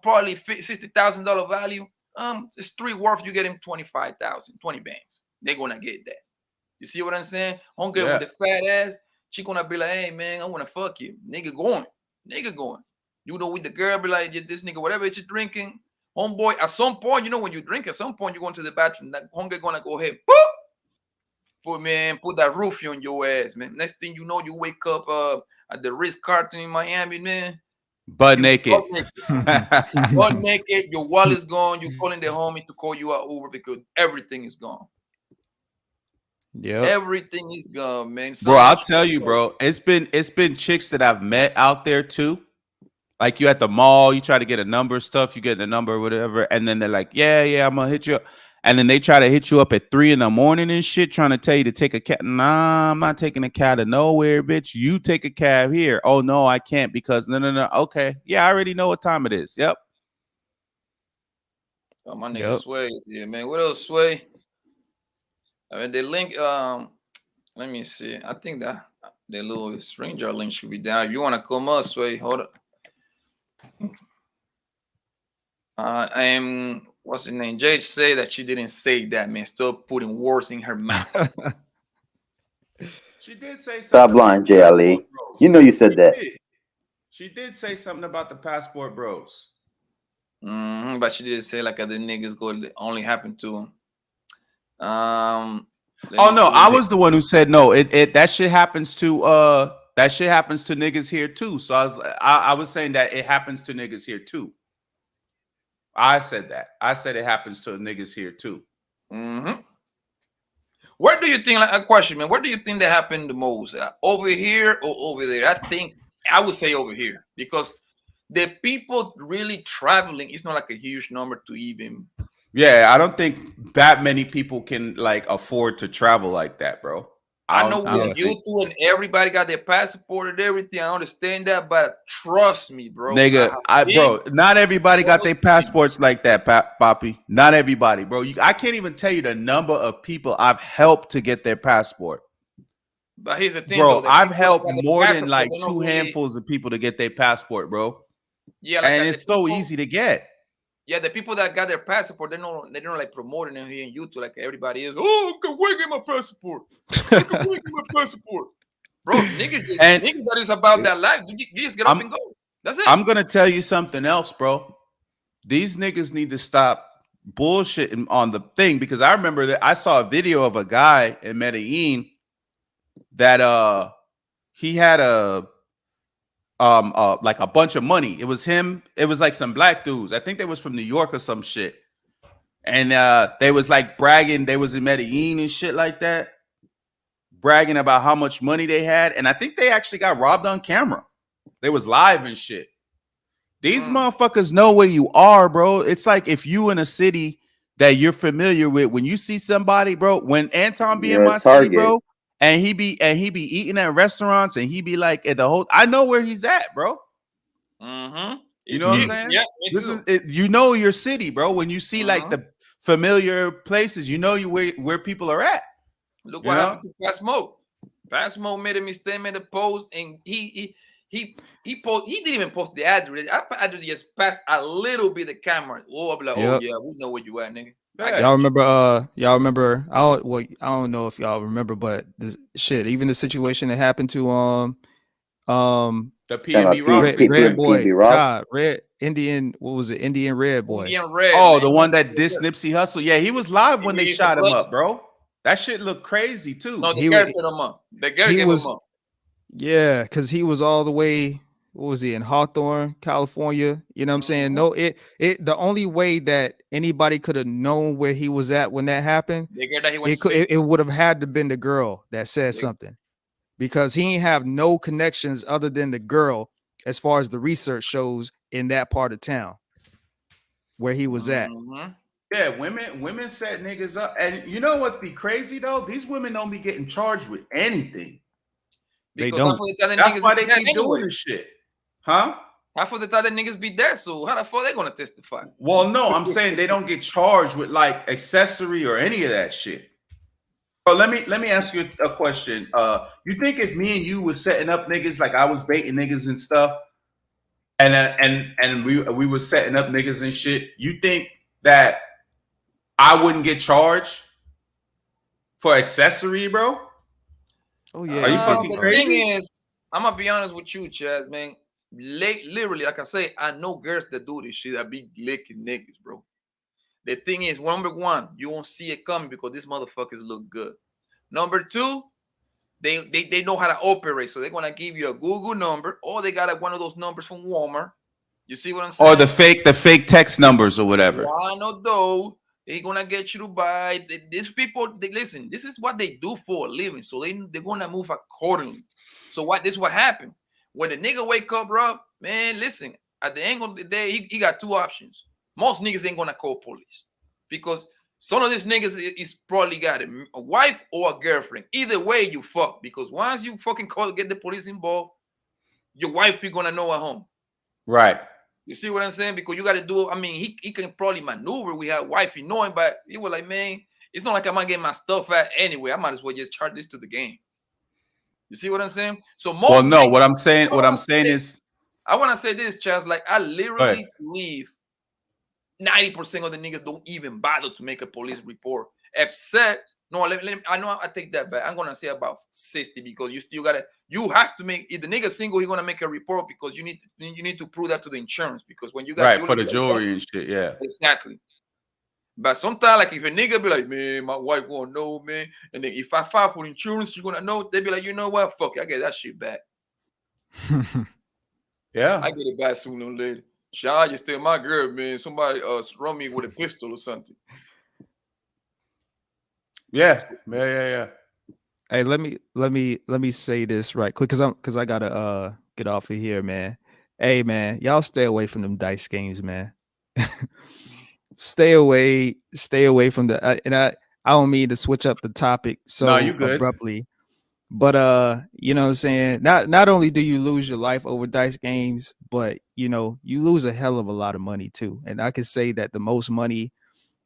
Probably $60,000 value. It's 3 worth. You get him 25,000, 20 bands. They're gonna get that. You see what I'm saying? Homegirl with the fat ass, she gonna be like, hey man, I wanna fuck you. Nigga going. You know, with the girl be like, this nigga, whatever you're drinking, homeboy, at some point, you know, when you drink, at some point you're going to the bathroom, that homegirl gonna go ahead, boop, put that roofie on your ass, man. Next thing you know, you wake up at the Ritz-Carlton in Miami, man. Butt naked. Butt naked, your wallet's gone, you're calling the homie to call you out Uber because everything is gone. Yeah, everything is gone, man. Bro, I'll tell you, bro. It's been chicks that I've met out there too, Like you at the mall, you try to get a number stuff, you get the number or whatever, and then they're like, yeah, I'm gonna hit you up. And then they try to hit you up at 3 a.m. and shit, trying to tell you to take a cab. Nah, I'm not taking a cab to nowhere, bitch. You take a cab here. Oh no, I can't because no. Okay. Yeah, I already know what time it is. Yep. Oh, my nigga Sway is here, man. What else, Sway? I mean, the link, let me see. I think that the little stranger link should be down. If you want to come up, Sway, hold up. I am, what's her name? Jade say that she didn't say that, man. Stop putting words in her mouth. She did say something. Stop lying, J. Ali. You know you said that. She did say something about the passport bros. But she did say like the niggas go only happen to them. Oh no, I was the one who said no. That shit happens to niggas here too. So I was saying that it happens to niggas here too. I said that. I said it happens to niggas here too. Where do you think, like a question, man? Where do you think that happened the most? Over here or over there? I would say over here because the people really traveling, it's not like a huge number to even. Yeah, I don't think that many people can like afford to travel like that, bro. I know with you two and everybody got their passport and everything. I understand that, but trust me, bro. Nigga, bro, not everybody got their passports like that, Papi. Not everybody, bro. I can't even tell you the number of people I've helped to get their passport. But here's the thing, bro. though, I've helped more than like they 2 handfuls of people to get their passport, bro. Yeah, like and it's so easy to get. Yeah, the people that got their passport, they don't like promoting it here in YouTube like everybody is. Oh, okay, where get my passport? Where get my passport? Bro, niggas that is about that life. You just get up and go. That's it. I'm gonna tell you something else, bro. These niggas need to stop bullshitting on the thing because I remember that I saw a video of a guy in Medellin that he had like a bunch of money. It was him. It was like some black dudes. I think they was from New York or some shit. And they was like bragging. They was in Medellin and shit like that, bragging about how much money they had. And I think they actually got robbed on camera. They was live and shit. These motherfuckers know where you are, bro. It's like if you in a city that you're familiar with, when you see somebody, bro, when Anton be in my city, bro, and he be eating at restaurants and he be like at the whole, I know where he's at, bro. You know what I'm saying? Yeah, this is it, you know your city, bro. When you see like the familiar places, you know where people are at. Look what happened to Pat Smoke. Pat Smoke made a mistake, made a post, and he didn't even post the address. I address just passed a little bit the camera. Oh, I'm like, oh yeah, we know where you at, nigga. Y'all remember? I don't know if y'all remember, but this shit, even the situation that happened to the PNB Red Boy, God, Red Indian. What was it? Indian Red Boy. Indian Red. Oh, man. The one that dissed Nipsey Hussle. Yeah, he was live when they shot him up, bro. That shit looked crazy too. No, the girl set him up. The girl gave him up. Yeah, because he was all the way. What was he in Hawthorne, California? You know what I'm saying? No, the only way that anybody could have known where he was at when that happened, it would have had to been the girl that said something, because he ain't have no connections other than the girl as far as the research shows in that part of town where he was at. Yeah, women set niggas up, and you know what be crazy though? These women don't be getting charged with anything. They don't. That's why they keep doing this shit. Huh? Half of the time the niggas be there, so how the fuck they gonna testify? Well, no, I'm saying they don't get charged with like accessory or any of that shit. But let me ask you a question. You think if me and you was setting up niggas, like I was baiting niggas and stuff, and we were setting up niggas and shit, you think that I wouldn't get charged for accessory, bro? Oh yeah. Are you fucking the crazy? Thing is, I'm gonna be honest with you, Chaz, man. Literally, like I say, I know girls that do this shit that be licking niggas, bro. The thing is, number one, you won't see it coming because these motherfuckers look good. Number two, they know how to operate, so they're gonna give you a Google number, or they got like one of those numbers from Walmart. You see what I'm saying? Or the fake text numbers or whatever. One of those, they're gonna get you to buy. These people, listen. This is what they do for a living, so they're gonna move accordingly. So this is what happened when the nigga wake up, bro. Man, listen. at the end of the day, he got two options. Most niggas ain't gonna call police because some of these niggas is probably got a wife or a girlfriend. Either way, you fuck, because once you fucking get the police involved, your wife is gonna know at home. Right. You see what I'm saying? Because you got to do. I mean, he can probably maneuver. We have wifey knowing, but he was like, man, it's not like I'm gonna get my stuff out anyway. I might as well just charge this to the game. You see what I'm saying? So most. Well, no. What I'm saying is, I want to say this, Charles. Like, I literally believe 90% of the niggas don't even bother to make a police report, except I know I take that back. I'm gonna say about 60 because you have to make, if the nigga single, he's gonna make a report because you need to prove that to the insurance, because when you got for the jewelry and shit, yeah, exactly. But sometimes, like, if a nigga be like, man, my wife won't know, man, and then if I file for insurance, you're gonna know. They be like, you know what, fuck it, I get that shit back. Yeah, I get it back sooner or later. Shy, you still my girl, man. Somebody run me with a pistol or something. Yeah. Hey, let me say this right quick, because I gotta get off of here, man. Hey, man, y'all stay away from them dice games, man. stay away from the. And I don't mean to switch up the topic so abruptly, but you know what I'm saying. Not only do you lose your life over dice games, but you lose a hell of a lot of money too. And I can say that the most money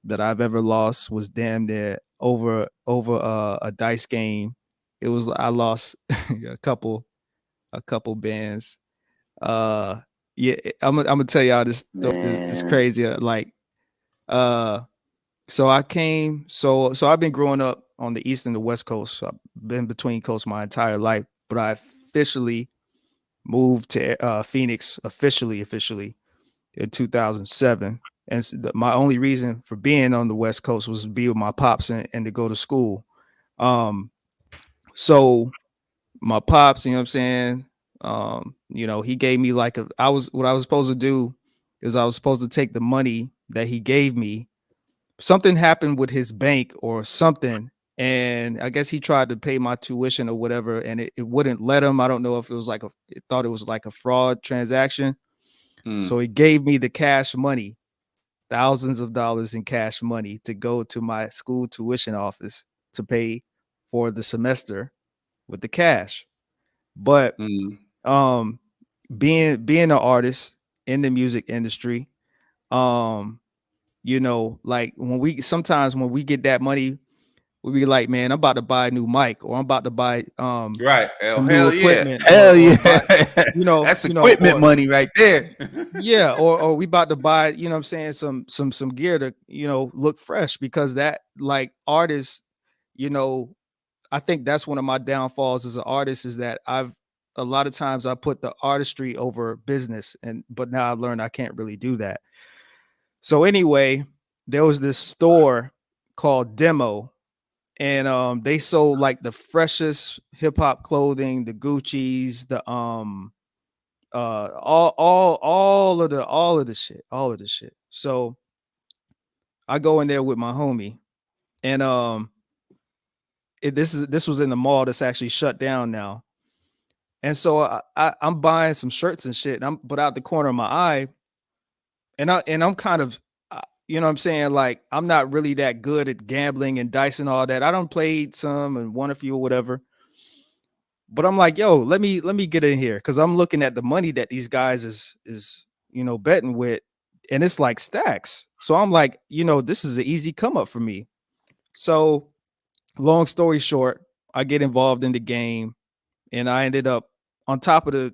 that I've ever lost was damn near over a dice game. It was, I lost a couple bands. Yeah, I'm gonna tell y'all this story. It's crazy. Like, so I've been growing up on the East and the West Coast. So I've been between coasts my entire life, but I officially moved to Phoenix officially in 2007. And my only reason for being on the West Coast was to be with my pops and to go to school. So my pops, you know what I'm saying? He gave me what I was supposed to do is I was supposed to take the money that he gave me. Something happened with his bank or something, and I guess he tried to pay my tuition or whatever, and it wouldn't let him. I don't know if it was it thought it was like a fraud transaction. So he gave me the cash money, thousands of dollars in cash money, to go to my school tuition office to pay for the semester with the cash. But being an artist in the music industry, like when we get that money, we be like, man, I'm about to buy a new mic, or I'm about to buy new equipment. Hell yeah. That's equipment money right there. Yeah, or we about to buy, you know what I'm saying, some gear to, look fresh, because that, like, artists, I think that's one of my downfalls as an artist, is that a lot of times I put the artistry over business, but now I've learned I can't really do that. So anyway, there was this store called Demo, and they sold like the freshest hip hop clothing, the Gucci's, the all of the shit. So I go in there with my homie, and this was in the mall that's actually shut down now. And so I'm buying some shirts and shit, and but out the corner of my eye, and I'm kind of, you know what I'm saying, like, I'm not really that good at gambling and dice and all that. I done played some and won a few or whatever. But I'm like, yo, let me get in here, because I'm looking at the money that these guys is betting with, and it's like stacks. So I'm like, this is an easy come up for me. So long story short, I get involved in the game, and I ended up on top of the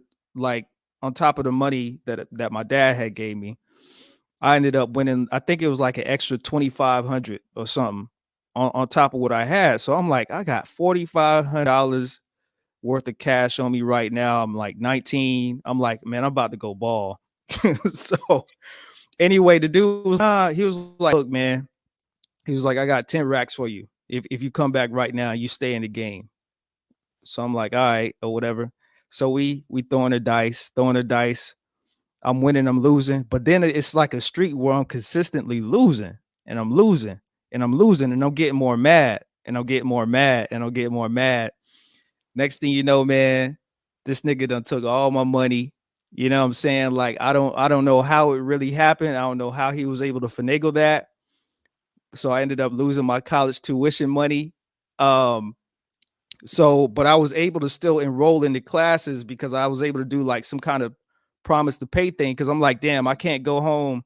money that my dad had gave me. I ended up winning, I think it was like an extra 2,500 or something on top of what I had. So I'm like, I got $4,500 worth of cash on me right now. I'm like 19. I'm like, man, I'm about to go ball. So anyway, the dude was, he was like, look, man, he was like, I got 10 racks for you if you come back right now and you stay in the game. So I'm like, all right, or whatever. So we throwing the dice. I'm winning, I'm losing. But then it's like a streak where I'm consistently losing, and I'm losing, and I'm losing, and I'm getting more mad, and I'm getting more mad, and I'm getting more mad. Next thing you know, man, this nigga done took all my money. You know what I'm saying? Like I don't know how it really happened. I don't know how he was able to finagle that. So I ended up losing my college tuition money. Um, but I was able to still enroll in the classes because I was able to do like some kind of promise to pay thing. Cause I'm like, damn, I can't go home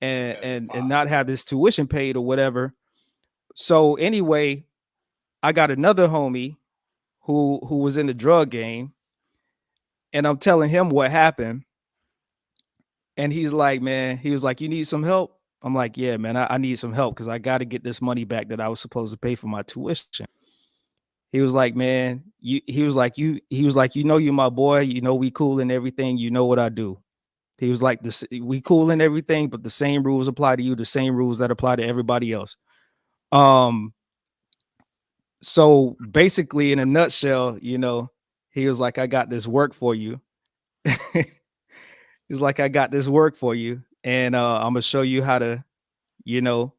and not have this tuition paid or whatever. So anyway, I got another homie who was in the drug game, and I'm telling him what happened. And he's like, man, he was like, you need some help? I'm like, yeah, man, I need some help because I got to get this money back that I was supposed to pay for my tuition. He was like, man, he was like, you know, you my boy, you know, we cool and everything. You know what I do. He was like, we cool and everything, but the same rules apply to you, the same rules that apply to everybody else. So basically, in a nutshell, you know, he was like, I got this work for you. He's like, I got this work for you, and I'm gonna show you how to, you know,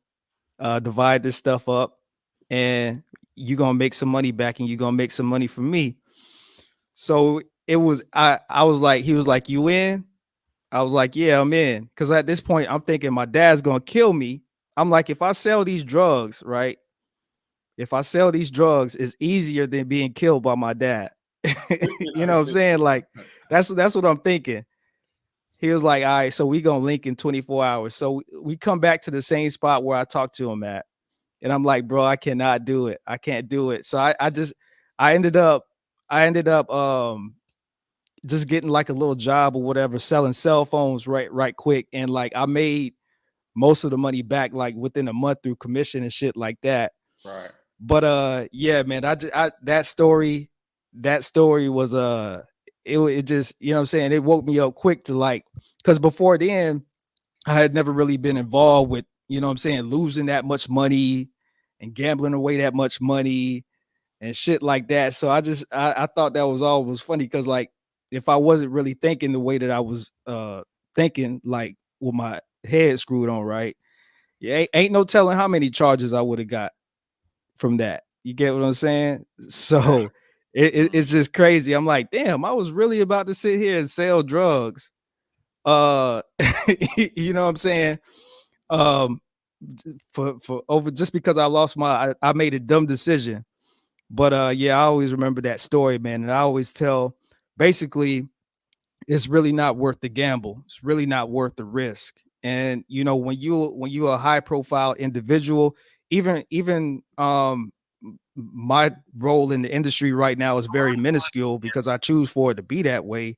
divide this stuff up, and you're gonna make some money back, and you're gonna make some money from me. So it was, I was like, he was like, you in? I was like, yeah, I'm in. Because at this point, I'm thinking my dad's gonna kill me. I'm like, if I sell these drugs, right? If I sell these drugs, it's easier than being killed by my dad. You know what I'm saying? Like, that's what I'm thinking. He was like, all right, so we gonna link in 24 hours. So we come back to the same spot where I talked to him at. And I'm like, bro, I cannot do it. I can't do it. So I ended up just getting like a little job or whatever, selling cell phones right quick. And like I made most of the money back like within a month through commission and shit like that. Right. But yeah, man, that story was it just, you know what I'm saying, it woke me up quick to like, because before then I had never really been involved with, you know what I'm saying, losing that much money and gambling away that much money and shit like that. So I thought that was always funny because like if I wasn't really thinking the way that I was thinking, like with my head screwed on right, yeah, ain't no telling how many charges I would have got from that. You get what I'm saying? So it's just crazy. I'm like, damn, I was really about to sit here and sell drugs. You know what I'm saying? For over just because I lost I made a dumb decision. But yeah, I always remember that story, man. And I always tell basically it's really not worth the gamble. It's really not worth the risk. And you know, when you're a high profile individual, even my role in the industry right now is very minuscule because I choose for it to be that way.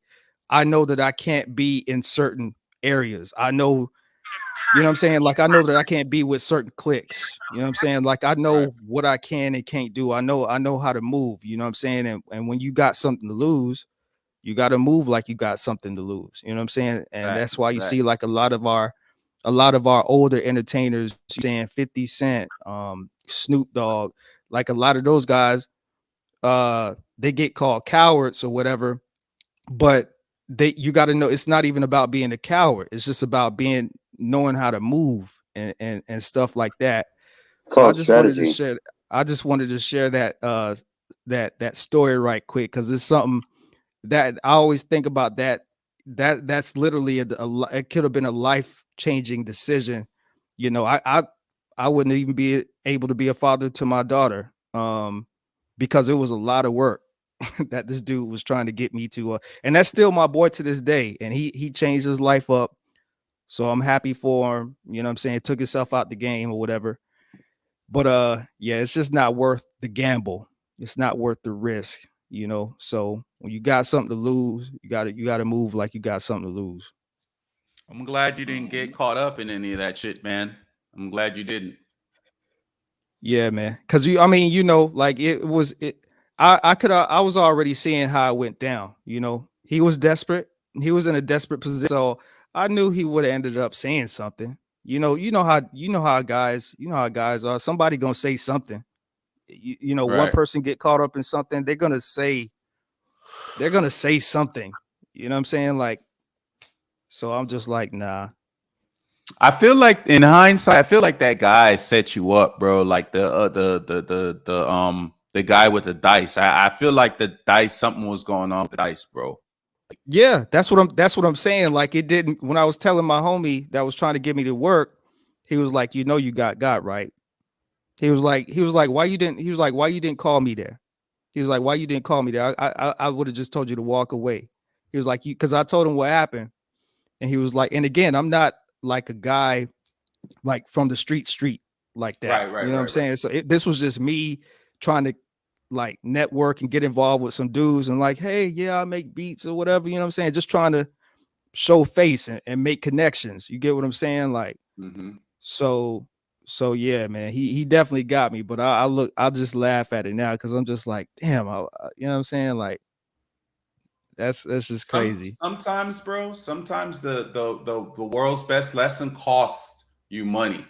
I know that I can't be in certain areas. I know, you know what I'm saying? Like I know that I can't be with certain cliques. You know what I'm saying? Like I know what I can and can't do. I know how to move, you know what I'm saying? And when you got something to lose, you got to move like you got something to lose. You know what I'm saying? And that's why you see like a lot of our older entertainers saying 50 Cent, Snoop Dogg, like a lot of those guys, they get called cowards or whatever, but you got to know it's not even about being a coward. It's just about knowing how to move and stuff like that. So I just wanted to share that that story right quick because it's something that I always think about. That's literally it could have been a life-changing decision. You know, I wouldn't even be able to be a father to my daughter because it was a lot of work that this dude was trying to get me to and that's still my boy to this day, and he changed his life up, so I'm happy for him. You know what I'm saying? Took himself out the game or whatever. But yeah, it's just not worth the gamble. It's not worth the risk, you know. So when you got something to lose, you gotta move like you got something to lose. I'm glad you didn't get caught up in any of that shit, man. I'm glad you didn't. Yeah, man. Cause I mean, you know, like I was already seeing how it went down. You know, he was desperate. He was in a desperate position. So I knew he would have ended up saying something. You know how guys are. Somebody gonna say something. You know, one person get caught up in something, they're gonna say something. You know what I'm saying? Like, so I'm just like, nah. I feel like in hindsight, I feel like that guy set you up, bro. Like the guy with the dice. I feel like the dice, something was going on with the dice, bro. Yeah, that's what I'm saying. Like it didn't when I was telling my homie that was trying to get me to work, he was like, you know, you got right. He was like, why you didn't call me there? He was like, why you didn't call me there? I would have just told you to walk away. He was like, because I told him what happened. And he was like, and again, I'm not like a guy like from the street like that. Right, right, You know what I'm right, saying? So this was just me trying to like network and get involved with some dudes and like, hey, yeah, I make beats or whatever. You know what I'm saying? Just trying to show face and make connections. You get what I'm saying? Like, Mm-hmm. so yeah, man, he definitely got me. But I'll just laugh at it now because I'm just like, damn, you know what I'm saying? Like, that's just crazy. Sometimes, bro. Sometimes the world's best lesson costs you money.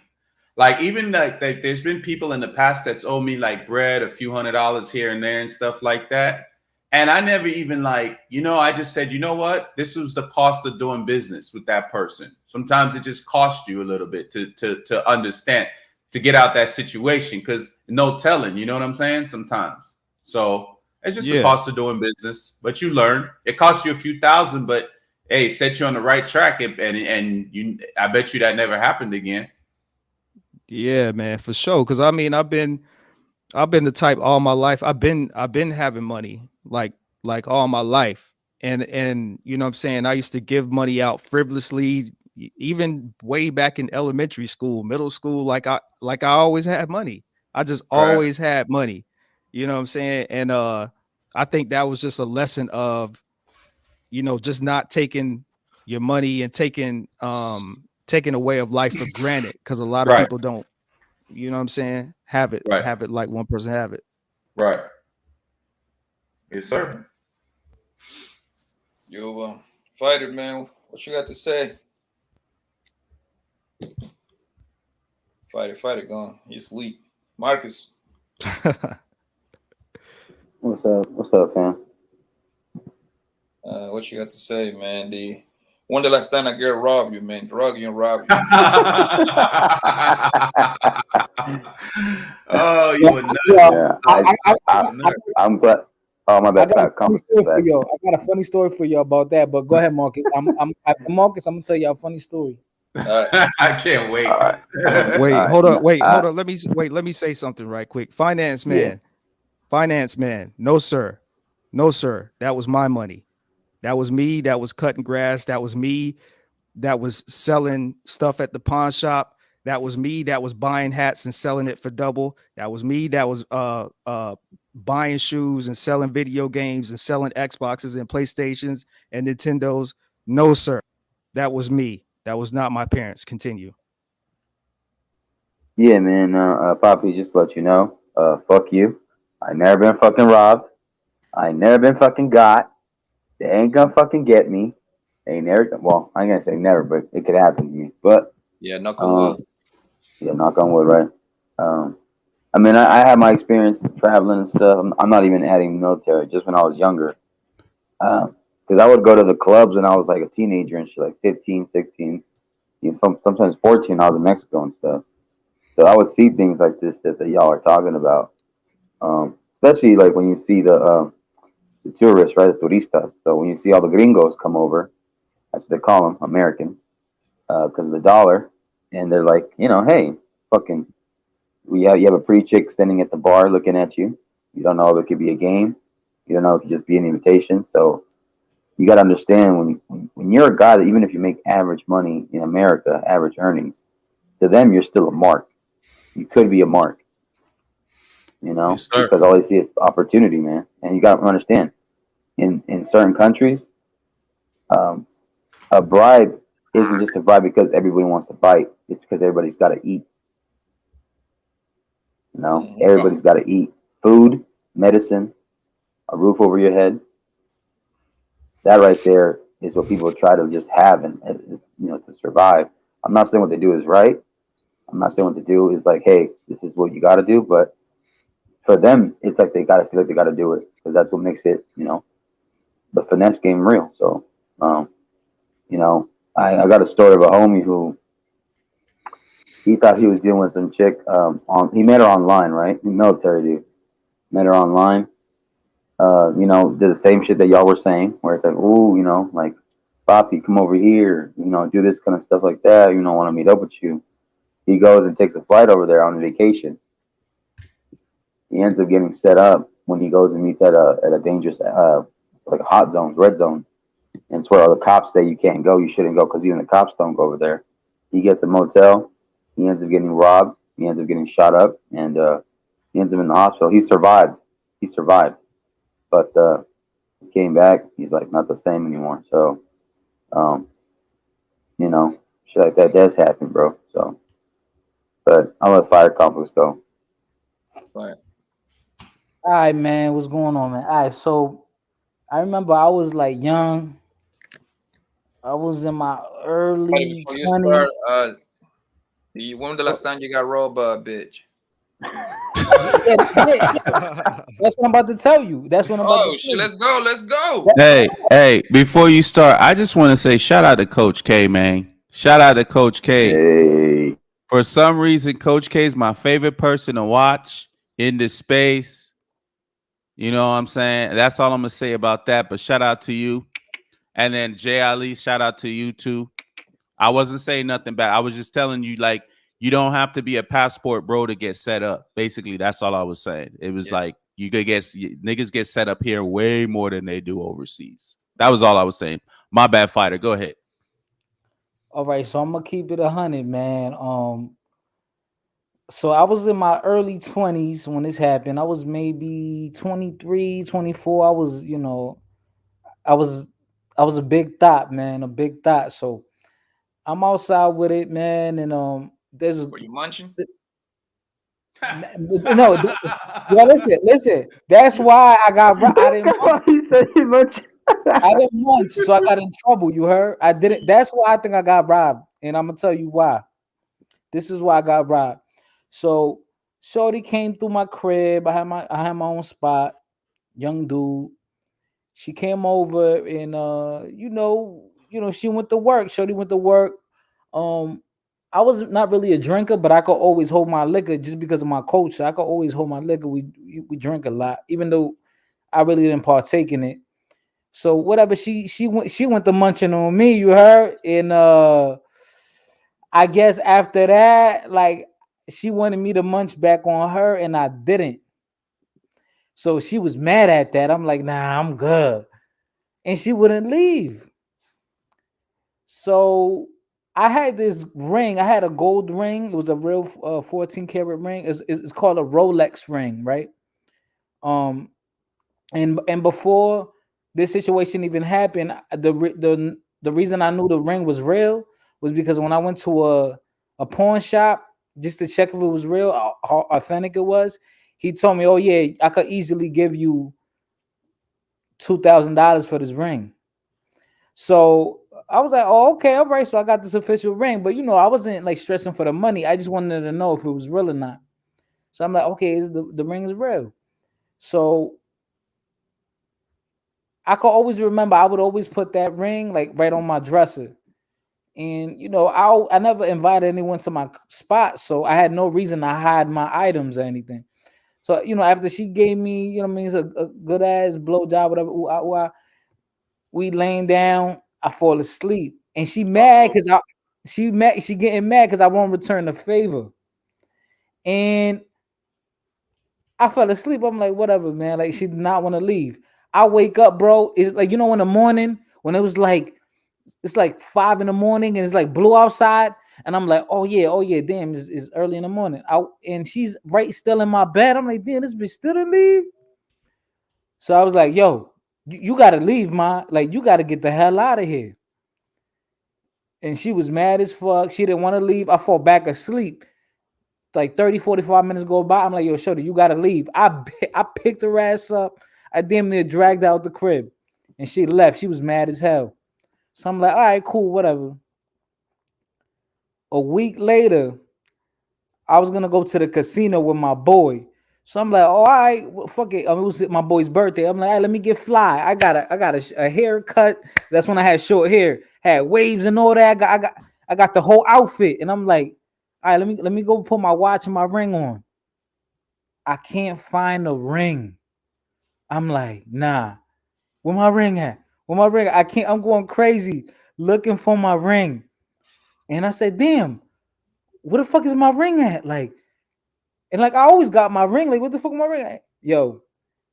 Like even like there's been people in the past that's owe me like bread, a few $100s here and there and stuff like that. And I never even like, I just said, you know what? This was the cost of doing business with that person. Sometimes it just costs you a little bit to understand, to get out that situation, because no telling, you know what I'm saying? Sometimes. So it's just the Yeah. cost of doing business, but you learn. It costs you a few thousand, but hey, set you on the right track, and you. I bet you that never happened again. Yeah, man, for sure. Cause I mean, I've been the type all my life. I've been having money like all my life. And you know what I'm saying? I used to give money out frivolously, even way back in elementary school, middle school. Like I always had money. I just always had money. You know what I'm saying? And I think that was just a lesson of, just not taking your money and taking a way of life for granted. Cause a lot of Right. people don't, you know what I'm saying, have it like one person have it. Right. Yes, sir. Yo, fighter, man, what you got to say? Fighter gone. He's asleep. Marcus. What's up, fam? What you got to say, man? When the last time a girl robbed you, man? Drug you and robbed you. Oh, you a nut. Yeah, I, I'm glad. Oh, my bad. I got a funny story for you about that. But go ahead, Marcus. Marcus, I'm gonna tell you a funny story. I can't wait. Wait, hold up. Let me say something right quick. Finance man. No, sir. That was my money. That was me. That was cutting grass. That was me. That was selling stuff at the pawn shop. That was me. That was buying hats and selling it for double. That was me. That was buying shoes and selling video games and selling Xboxes and PlayStations and Nintendos. No, sir. That was me. That was not my parents. Continue. Yeah, man. Poppy, just to let you know, fuck you. I never been fucking robbed. I never been fucking got. They ain't gonna fucking get me. They never. Well, I ain't gonna say never, but it could happen to me. But yeah, knock on wood. Yeah, knock on wood, right? I mean, I had my experience traveling and stuff. I'm not even adding military. Just when I was younger, because I would go to the clubs when I was like a teenager and shit, like 15, 16, sometimes 14. I was in Mexico and stuff. So I would see things like this that y'all are talking about, especially like when you see the tourists, right, the turistas. So when you see all the gringos come over, that's what they call them, Americans, because of the dollar, and they're like, hey, fucking, you have a pretty chick standing at the bar looking at you. You don't know if it could be a game. You don't know if it could just be an invitation. So you got to understand when you're a guy that even if you make average money in America, average earnings, to them you're still a mark. You could be a mark, Yes, because all they see is opportunity, man. And you got to understand, in certain countries, a bribe isn't just a bribe because everybody wants to bite. It's because everybody's got to eat. Everybody's got to eat food, medicine, a roof over your head. That right there is what people try to just have and to survive. I'm not saying what they do is right. I'm not saying what they do is like, hey, this is what you got to do. But for them, it's like they got to feel like they got to do it because that's what makes it, the finesse game real. So, I got a story of a homie who he thought he was dealing with some chick. He met her online, right? Military dude. Met her online. You know, did the same shit that y'all were saying, where it's like, ooh, you know, like, Papi, come over here, you know, do this kind of stuff like that. You know, want to meet up with you. He goes and takes a flight over there on vacation. He ends up getting set up when he goes and meets at a dangerous like a hot zone, red zone, and it's where all the cops say you can't go, you shouldn't go because even the cops don't go over there. He gets a motel. He ends up getting robbed. He ends up getting shot up, and he ends up in the hospital. He survived. He survived, but he came back. He's like not the same anymore. So, um, you know, shit like that does happen, bro. So, but I'll let fire conflicts go. Right. All right, man. What's going on, man? All right, so I remember I was like young. I was in my Hey, early before you start, 20s. when was the last time you got robbed by a bitch? That's what I'm about to tell you. That's what I'm about to Oh shit! say. Let's go. Let's go. Hey, before you start, I just want to say shout out to Coach K, man. Shout out to Coach K. Hey. For some reason, Coach K is my favorite person to watch in this space. You know what I'm saying? That's all I'm gonna say about that. But shout out to you. And then Jay Ali, shout out to you too. I wasn't saying nothing bad. I was just telling you, like, you don't have to be a passport bro to get set up. Basically, that's all I was saying. It was like you could get niggas get set up here way more than they do overseas. That was all I was saying. My bad, fighter. Go ahead. All right, so I'm gonna keep it 100, man. So I was in my early 20s when this happened. I was maybe 23, 24. I was, you know, I was a big thought, man, a big thought. So I'm outside with it, man, and there's Were you munching? no, yeah, listen. That's why I got I didn't munch. He said he munch. I didn't munch, so I got in trouble. You heard? I didn't. That's why I think I got robbed, and I'm gonna tell you why. This is why I got robbed. So Shorty came through my crib. I had my own spot. Young dude. She came over and she went to work. Shorty went to work. I was not really a drinker, but I could always hold my liquor just because of my coach. So I could always hold my liquor. We drink a lot, even though I really didn't partake in it. So whatever, she went to munching on me, you heard? And I guess after that, like she wanted me to munch back on her, and I didn't. So she was mad at that. I'm like, nah, I'm good. And she wouldn't leave. So I had this ring. I had a gold ring. It was a real 14 karat ring. It's called a Rolex ring, right? And before this situation even happened, the reason I knew the ring was real was because when I went to a pawn shop just to check if it was real, how authentic it was, he told me, "Oh yeah, I could easily give you $2,000 for this ring." So I was like, "Oh, okay, all right." So I got this official ring, but I wasn't like stressing for the money. I just wanted to know if it was real or not. So I'm like, "Okay, the ring is real." So I could always remember I would always put that ring like right on my dresser. And I never invited anyone to my spot, so I had no reason to hide my items or anything. So after she gave me, what I mean, it's a good ass blowjob, whatever. We laying down, I fall asleep, and she mad because she getting mad because I won't return the favor, and I fell asleep. I'm like, whatever, man. Like she did not want to leave. I wake up, bro. It's like in the morning when it was like it's like 5 a.m. and it's like blue outside, and I'm like, oh yeah, damn, it's early in the morning. And she's right still in my bed. I'm like, damn, this bitch still didn't leave. So I was like, yo, you gotta leave, ma. Like you gotta get the hell out of here. And she was mad as fuck. She didn't want to leave. I fall back asleep. Like 30, 45 minutes go by. I'm like, yo, Shorty, you gotta leave. I picked her ass up. I damn near dragged her out the crib, and she left. She was mad as hell. So I'm like, all right, cool, whatever. A week later, I was gonna go to the casino with my boy. So I'm like, all right, well, fuck it. It was my boy's birthday. I'm like, all right, let me get fly. I got a haircut. That's when I had short hair, had waves and all that. I got the whole outfit, and I'm like, all right, let me go put my watch and my ring on. I can't find the ring. I'm like, nah. Where my ring at? Where my ring? I can't. I'm going crazy looking for my ring. And I said, damn, where the fuck is my ring at? Like, and like I always got my ring. Like, what the fuck is my ring at? Yo,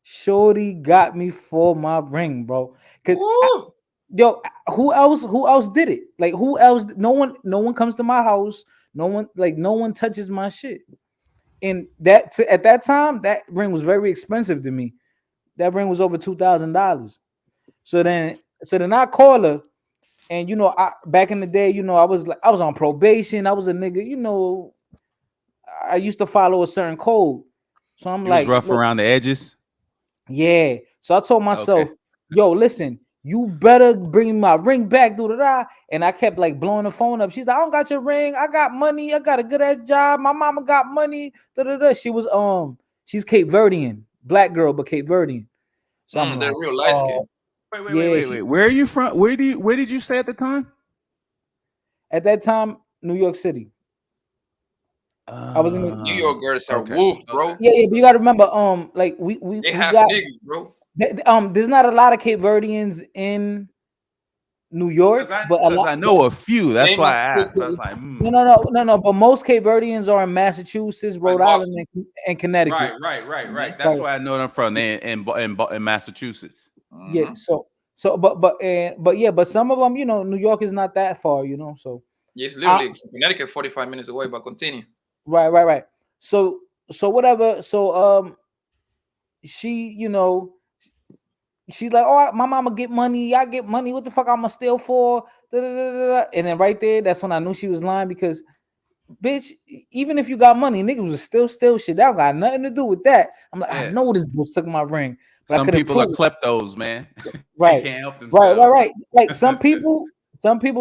Shorty got me for my ring, bro. Cause yo, who else did it? Like, who else? No one comes to my house. No one touches my shit. And at that time, that ring was very expensive to me. That ring was over $2,000. So then I call her, and back in the day, I was on probation. I was a nigga, I used to follow a certain code. So I'm He was like, rough look, around the edges. yeah. So I told myself, Okay. yo, listen, you better bring my ring back, and I kept like blowing the phone up. She's like, I don't got your ring. I got money. I got a good ass job. My mama got money. She was she's Cape Verdean, black girl, but Cape Verdean. So I'm They're like, real light skin. Wait. Where are you from? Where did you stay at the time? At that time, New York City. I was in New York girls are okay. wolf, bro. Yeah, but you gotta remember, like we They half got niggas, bro. there's not a lot of Cape Verdeans in New York, but a Because lot. I know a few. That's Name why of I six. asked. I was like, No. But most Cape Verdeans are in Massachusetts, Rhode Island, and Connecticut. Right. That's why I know them from in Massachusetts. Yeah. So, but some of them, New York is not that far, So It's literally Connecticut, 45 minutes away. But continue. Right. So whatever. So she, she's like, oh, my mama get money. I get money. What the fuck I'ma steal for? And then right there, that's when I knew she was lying, because, bitch, even if you got money, niggas was still shit. That got nothing to do with that. I'm like, I know this bitch took my ring. But Some people are kleptos, man. Right. They can't help themselves. Right. Like some people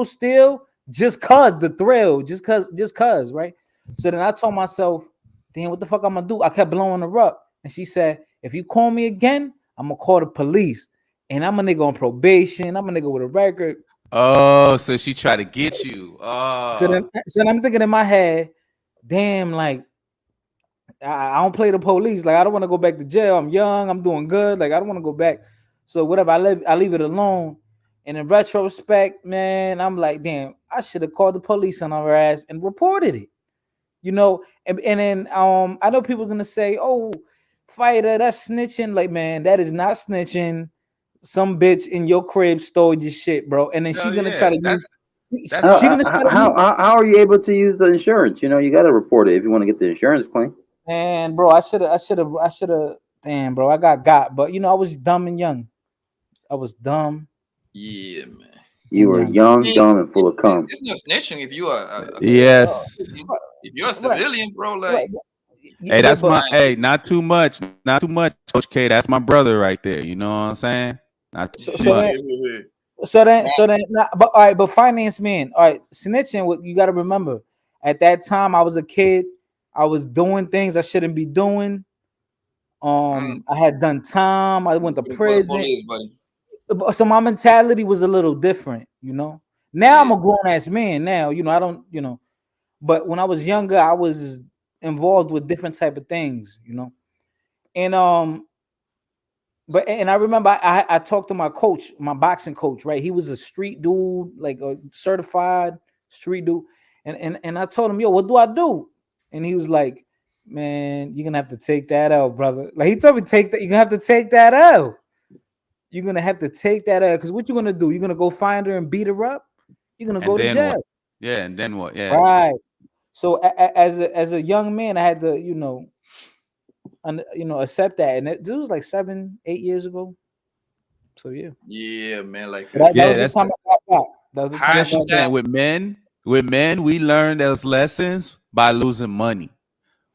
steal just cause the thrill, just cause, right? So then I told myself, damn, what the fuck I'm gonna do? I kept blowing her up, and she said, if you call me again, I'm gonna call the police, and I'm a nigga on probation. I'm a nigga with a record. Oh, so she tried to get you. So then I'm thinking in my head, damn, like I don't play the police. Like I don't want to go back to jail. I'm young. I'm doing good. Like I don't want to go back. So whatever, I leave it alone. And in retrospect, man, I'm like, damn, I should have called the police on her ass and reported it. And then I know people are gonna say, oh, fighter, that's snitching. Like, man, that is not snitching. Some bitch in your crib stole your shit, bro. And then she's gonna try to use. How are you able to use the insurance? You got to report it if you want to get the insurance claim. And bro, I should have. Damn, bro, I got. But I was dumb and young. I was dumb. Yeah, man. You were young, dumb, and full of cum. It's no snitching if you are. Yes. If you're a civilian, bro, like. Hey, that's not too much, Coach K. That's my brother right there. You know what I'm saying? Not too much. So then, but all right, but finance man, all right, snitching. What you got to remember, at that time, I was a kid. I was doing things I shouldn't be doing. I had done time. I went to prison. So my mentality was a little different, Now I'm a grown ass man. Now, I don't, But when I was younger, I was involved with different type of things, And I remember I talked to my coach, my boxing coach, right? He was a street dude, like a certified street dude, and I told him, yo, what do I do? And he was like, man, you're gonna have to take that out, brother. Like he told me, you're gonna have to take that out. You're gonna have to take that out, because what you gonna do? You're gonna go find her and beat her up? You're gonna go to jail. What? Yeah, and then what? Yeah. Right. So as a young man, I had to, accept that, and it was like 7-8 years ago. So yeah. Yeah, man. Like that's the time I got back. That's what I'm saying. With men, we learn those lessons by losing money.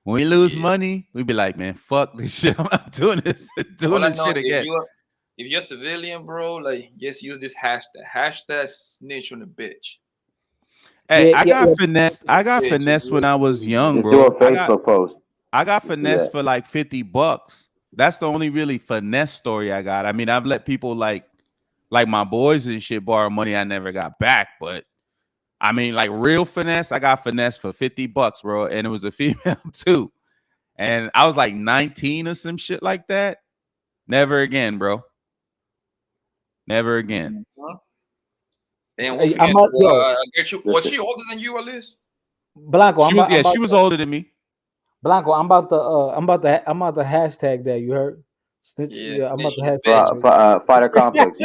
When we lose money, we be like, man, fuck this shit. I'm not doing this. Doing this shit again. If you're a civilian, bro, like just use this hashtag. Hashtag snitch on the bitch. Hey, I got finessed. I got finessed when I was young, bro. Do a Facebook post. I got finessed for like $50. That's the only really finesse story I got. I mean, I've let people like my boys and shit borrow money I never got back, but I mean, like real finesse, I got finessed for $50, bro, and it was a female too. And I was like 19 or some shit like that. Never again, bro. Never again. And Hey, what I'm finesse? about, yo, Get you. Was she older than you, at least? Blanco. She was, yeah, she was older than me. Blanco. I'm about to hashtag that. You heard? Yeah, I'm about to hashtag that. Fighter complex.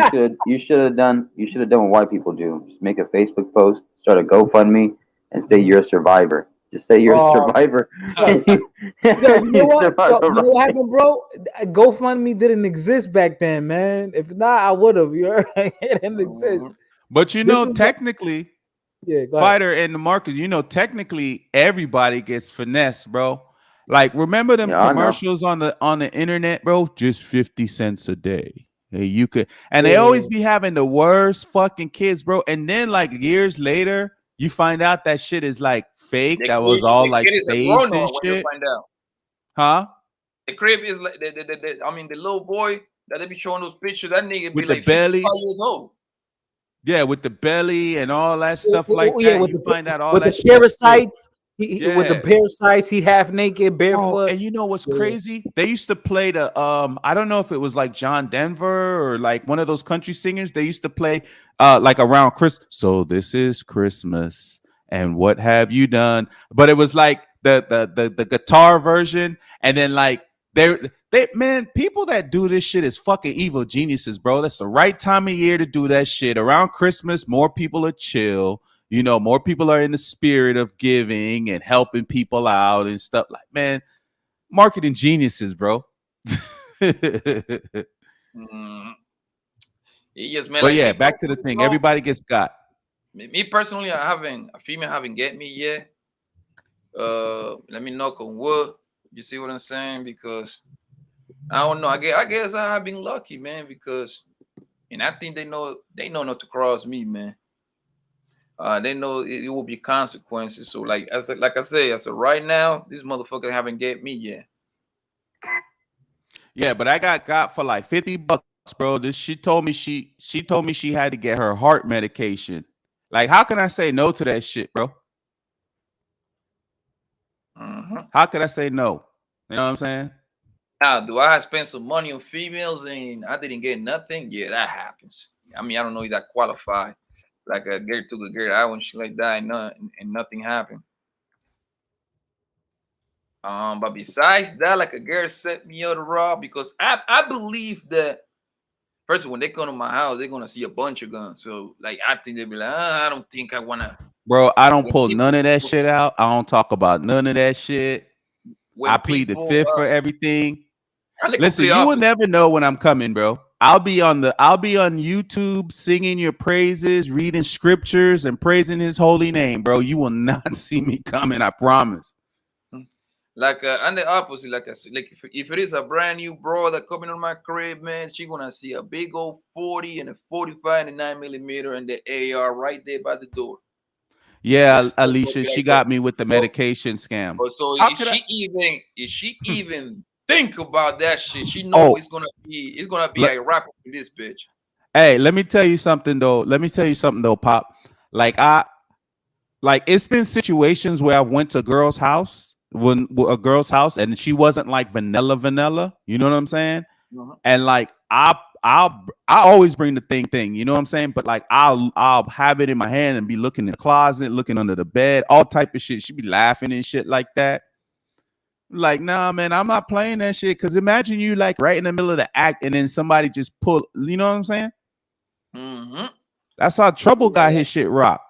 You should have done what white people do. Just make a Facebook post, start a GoFundMe, and say you're a survivor. Just say you're a survivor. Yo, you know what? Yo, you know what happened, bro? GoFundMe didn't exist back then, man. If not, I would have. You heard? It didn't exist. But you This know, is technically, yeah, go ahead. Fighter in the market, you know, technically everybody gets finessed, bro. Like, remember them Yeah, I know. commercials on the internet, bro? Just 50 cents a day. Hey, you could, and they always be having the worst fucking kids, bro. And then like years later, you find out that shit is like fake. That was all the like kid is a staged grown-up and when you shit. find out. Huh? The crib is like I mean, the little boy that they be showing those pictures. That nigga be With the like 55 belly. years old. Yeah, with the belly and all that stuff like Yeah, that. with You the find out all with that the shit is fake. parasites. With the Yeah. parasites, he half naked, Bro, barefoot. and you know what's crazy? They used to play the I don't know if it was like John Denver or like one of those country singers. They used to play like around Christmas. So this is Christmas, and what have you done? But it was like the guitar version, and then like they man, people that do this shit is fucking evil geniuses, bro. That's the right time of year to do that shit. Around Christmas, more people are chill. You know, more people are in the spirit of giving and helping people out and stuff. Like, man, marketing geniuses, bro. He just made But like, yeah, hey, bro, back to the thing. Everybody gets got. Me personally, I haven't a female haven't get me yet. Let me knock on wood. You see what I'm saying? Because I don't know. I guess I have been lucky, man. Because and I think they know not to cross me, man. They know it will be consequences. So like I said, right now, this motherfucker haven't get me yet. Yeah, but I got for like $50, bro. She told me she had to get her heart medication. Like, how can I say no to that shit, bro? How could I say no? You know what I'm saying? Now, do I spend some money on females and I didn't get nothing? Yeah, that happens. I mean, I don't know if that qualify. Like a girl took a girl out and shit like that, and nothing happened. But besides that, like a girl set me up to rob because I believe that first when they come to my house, they're gonna see a bunch of guns. So like I think they'll be like, I don't think I wanna. Bro, I don't pull none of that shit out. I don't talk about none of that shit. I plead the fifth for everything. Listen, you will never know when I'm coming, bro. I'll be on YouTube singing your praises, reading scriptures, and praising his holy name, bro. You will not see me coming, I promise. Like and the opposite, like I said, like if it is a brand new brother coming on my crib, man, she gonna see a big old 40 and a 45 and a 9mm and the AR right there by the door. Yeah, Alicia, she got me with the medication scam. So if she even think about that shit, she know it's gonna be a wrap up for this bitch. Hey, let me tell you something though, Pop. Like it's been situations where I went to a girl's house and she wasn't like vanilla, you know what I'm saying? And like I always bring the thing, you know what I'm saying? But like I'll have it in my hand and be looking in the closet, looking under the bed, all type of shit. She be laughing and shit like that. Like, nah, man, I'm not playing that shit. Cause imagine you like right in the middle of the act and then somebody just pull, you know what I'm saying? That's how Trouble got his shit rocked.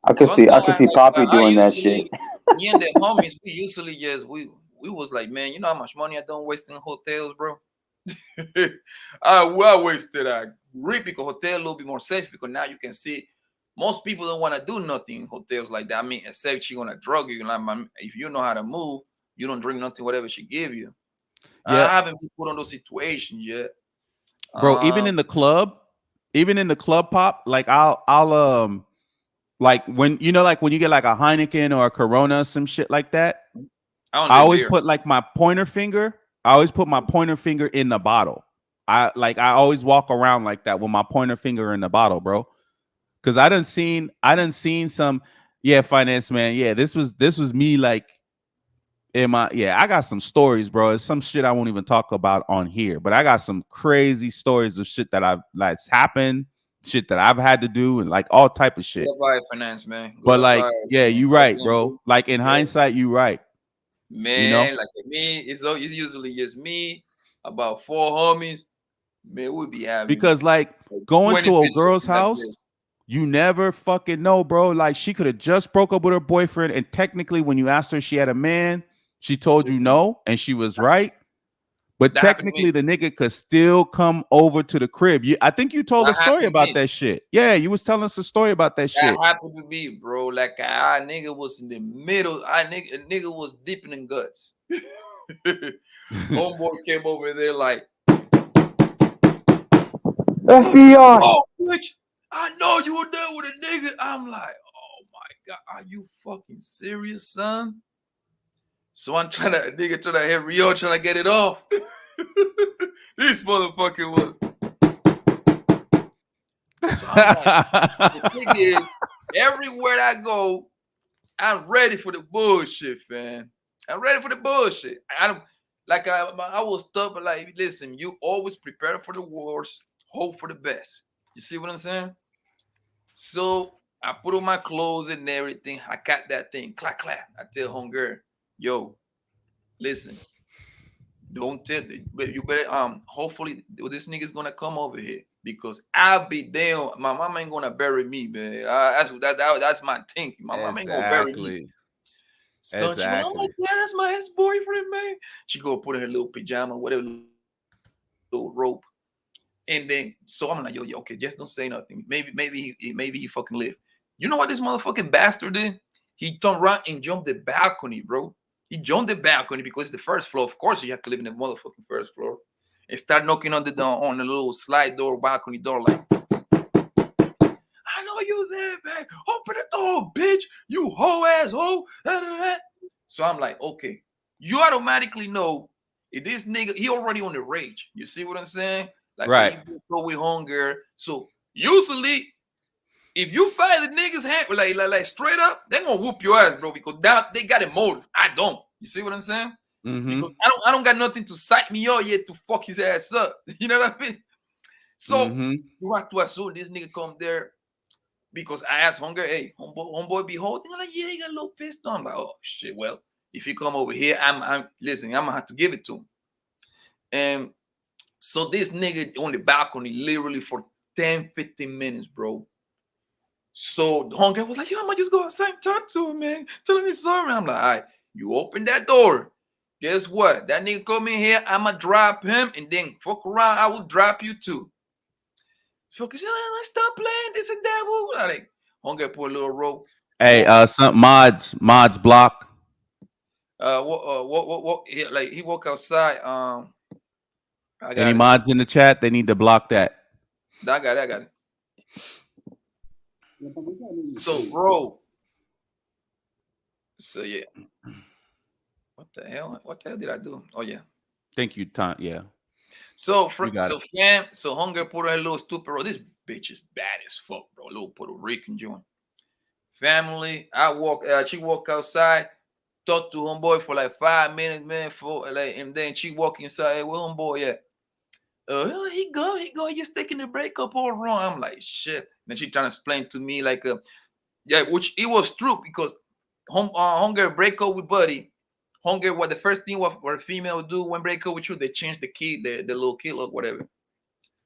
I could see Poppy doing that shit. Me and the homies, we usually we was like, man, you know how much money I don't waste in hotels, bro. I wasted because hotel a little bit more safe because now you can see most people don't want to do nothing in hotels like that. I mean, except she gonna drug you. Like, if you know how to move, you don't drink nothing, whatever she give you. Yeah. I haven't been put on those situations yet, bro. Even in the club, Pop, like I'll like when you know, like when you get like a Heineken or a Corona, some shit like that. I always put like my pointer finger. I always put my pointer finger in the bottle. I always walk around like that with my pointer finger in the bottle, bro. Cause I done seen some, finance man. Yeah, this was me like I got some stories, bro. It's some shit I won't even talk about on here, but I got some crazy stories of shit that's happened, shit that I've had to do, and like all type of shit. Good life finance, man. Good But like, life, yeah, man. you right, bro. Like in hindsight, you right. Man, You know, like me, it's usually just me, about 4 homies. Man, we'd be having because like going 20 to a pictures girl's in that house, day. you never fucking know, bro. Like she could have just broke up with her boyfriend, and technically, when you asked her if she had a man, she told you no, and she was right. But That happened to technically, the nigga could still come over to the crib. I think you told That a story happened to about me. that shit. Yeah, you was telling us a story about that That shit. happened to me, bro. Like I nigga was in the middle. Nigga was dipping in guts. Homeboy came over there like, FBI. oh, bitch, I know you were there with a nigga. I'm like, oh my god, are you fucking serious, son? So I'm trying to hit Rio, trying to get it off. This motherfucker was. So I'm like, the thing is, everywhere I go, I'm ready for the bullshit, fam. I'm ready for the bullshit. I was tough, but like, listen, you always prepare for the worst, hope for the best. You see what I'm saying? So I put on my clothes and everything. I got that thing, clap, clap. I tell homegirl, yo, listen, don't tell you better hopefully this nigga's gonna come over here because I'll be down. My mama ain't gonna bury me, man. That's my thinking. My mama ain't gonna bury me. So she went, oh my god, that's my ex-boyfriend, man. She go put in her little pajama, whatever, little rope. And then so I'm like, yo, okay, just don't say nothing. Maybe he fucking live. You know what this motherfucking bastard did? He turned around and jumped the balcony, bro. He jumped the balcony because it's the first floor. Of course, you have to live in the motherfucking first floor. And start knocking on the door, on the little slide door, balcony door, like, I know you there, man. Open the door, bitch. You hoe ass hoe. So I'm like, okay. You automatically know if this nigga, he already on the rage. You see what I'm saying? Like, right. He go with hunger. So usually, if you fight the niggas hand like straight up, they gonna whoop your ass, bro. Because now they got a motive. I don't. You see what I'm saying? Mm-hmm. Because I don't got nothing to psych me up yet to fuck his ass up. You know what I mean? So you have to assume this nigga come there because I asked Hunger, hey, homeboy be holding. I'm like, yeah, he got a little pistol. I'm like, oh shit. Well, if he come over here, I'm listening. I'm gonna have to give it to him. And so this nigga on the balcony literally for 10, 15 minutes, bro. So Hunger was like, yo, I'm gonna just go outside and talk to him, man. Tell him he's sorry. I'm like, all right, you open that door. Guess what? That nigga come in here, I'ma drop him, and then fuck around, I will drop you too. So let's stop playing this and that. Woo. Like, Hunger put a little rope. Hey, some mods block. He walk outside. Any mods in the chat? They need to block that. I got it. So, bro. So yeah. What the hell did I do? Oh yeah. Thank you, Tom. Yeah. So Hunger put on a little stupid road. This bitch is bad as fuck, bro. A little Puerto Rican joint. Family. She walk outside, talk to homeboy for like 5 minutes, man. And then she walk inside. Hey, where homeboy at? He go. He just taking the breakup all wrong. I'm like, shit. Then she trying to explain to me like, which it was true because Hunger break up with Buddy. Hunger, what the first thing what a female do when break up with you, they change the key, the little key or whatever.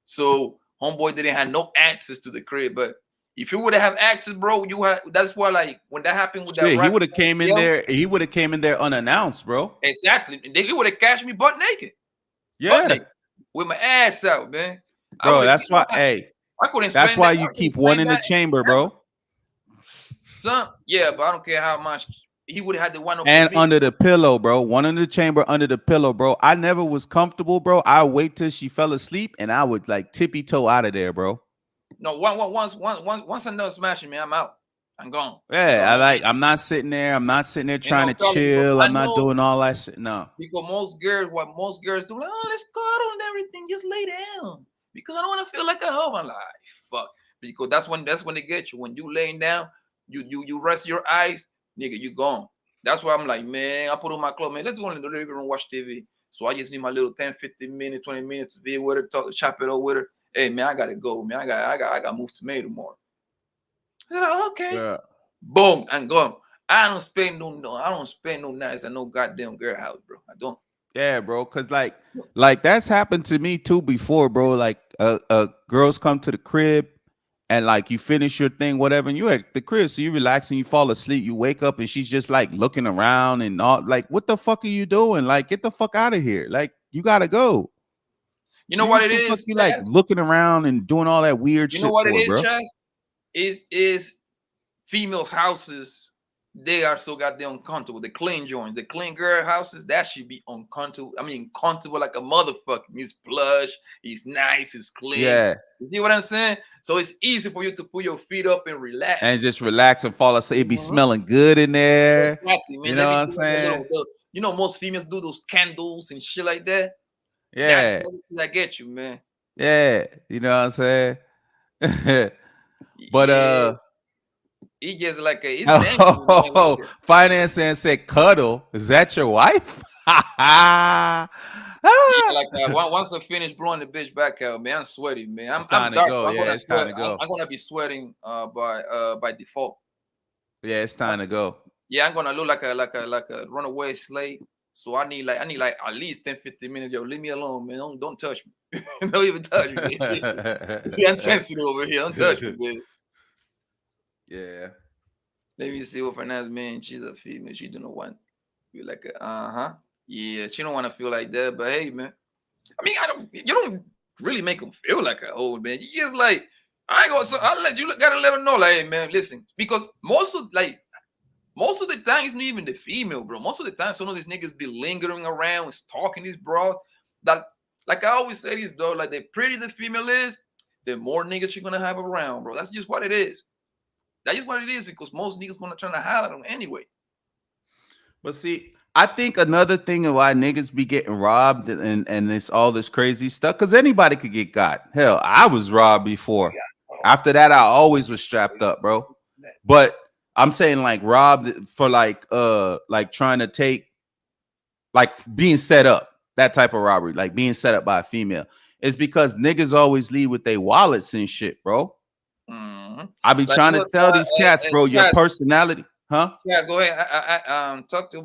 So homeboy didn't have no access to the crib, but if you would have access, bro, that's why like when that happened with that, he would have came in there. He would have came in there unannounced, bro. Exactly. He would have cashed me butt naked. Yeah. Butt naked, with my ass out, man. Bro, that's why. I couldn't. That's why you keep one in the chamber, bro. Son, yeah, but I don't care how much. He would have had the one under the pillow, bro. One in the chamber under the pillow, bro. I never was comfortable, bro. I wait till she fell asleep and I would like tippy toe out of there, bro. No, once I'm done smashing me, I'm out. I'm gone. Yeah, I'm not sitting there. I'm not sitting there trying to chill. I'm not doing all that shit. No. Because most girls do, like, oh, let's cuddle and everything. Just lay down. Because I don't want to feel like a hoe. I'm like, fuck. Because that's when they get you. When you laying down, you rest your eyes. Nigga, you gone. That's why I'm like, man, I put on my clothes, man. Let's go in the living room, watch TV. So I just need my little 10, 15 minutes, 20 minutes to be with her, talk, chop it up with her. Hey, man, I gotta go, man. I got to move to May tomorrow. Like, okay. Yeah. Boom, and gone. I don't spend no nights at no goddamn girl house, bro. I don't. Yeah, bro. Cause like that's happened to me too before, bro. Like girls come to the crib and like you finish your thing, whatever, and you at the crib, so you relax and you fall asleep. You wake up and she's just like looking around and all like, what the fuck are you doing? Like, get the fuck out of here. Like, you gotta go. You know what it is? You like looking around and doing all that weird shit. You know what it is, bro? Chaz? Is females' houses, they are so goddamn uncomfortable. The clean joints, the clean girl houses, that should be uncomfortable. I mean, comfortable like a motherfucker. It's plush, it's nice, it's clean. Yeah. You see what I'm saying? So it's easy for you to put your feet up and relax. And just relax and fall asleep. It be smelling good in there. Exactly, man. You know what I'm saying? You know, most females do those candles and shit like that. Yeah. I get you, man. Yeah. You know what I'm saying? But He just like it's oh, finance and said cuddle. Is that your wife? Yeah, like once I finish blowing the bitch back out, man, I'm sweaty, man. I'm time to dark, go. so Yeah, it's time to go. I'm gonna be sweating by default. Yeah, it's time to go. Yeah, I'm gonna look like a runaway slave. So I need like at least 10, 15 minutes. Yo, leave me alone, man. Don't touch me. Don't even touch me. I'm sensitive over here. Don't touch me, man. Yeah. Let me see what finance man. She's a female. She don't want feel like yeah. She don't want to feel like that. But hey, man. I mean, you don't really make them feel like a old man. You just like I ain't gonna. So I'll let you gotta let them know, like, hey, man, listen, because most of the time it's not even the female, bro. Most of the time, some of these niggas be lingering around and stalking these bros. That, like I always say this, though, like the prettier the female is, the more niggas you're gonna have around, bro. That's just what it is. That's just what it is, because most niggas gonna try to holler at them anyway. But see, I think another thing of why niggas be getting robbed and this all this crazy stuff, because anybody could get got. Hell, I was robbed before. After that, I always was strapped up, bro. But I'm saying like robbed for like trying to take, like being set up, that type of robbery, like being set up by a female. It's because niggas always leave with their wallets and shit, bro. I be trying to tell these cats, bro, your personality, huh? Yes, go ahead. I talk to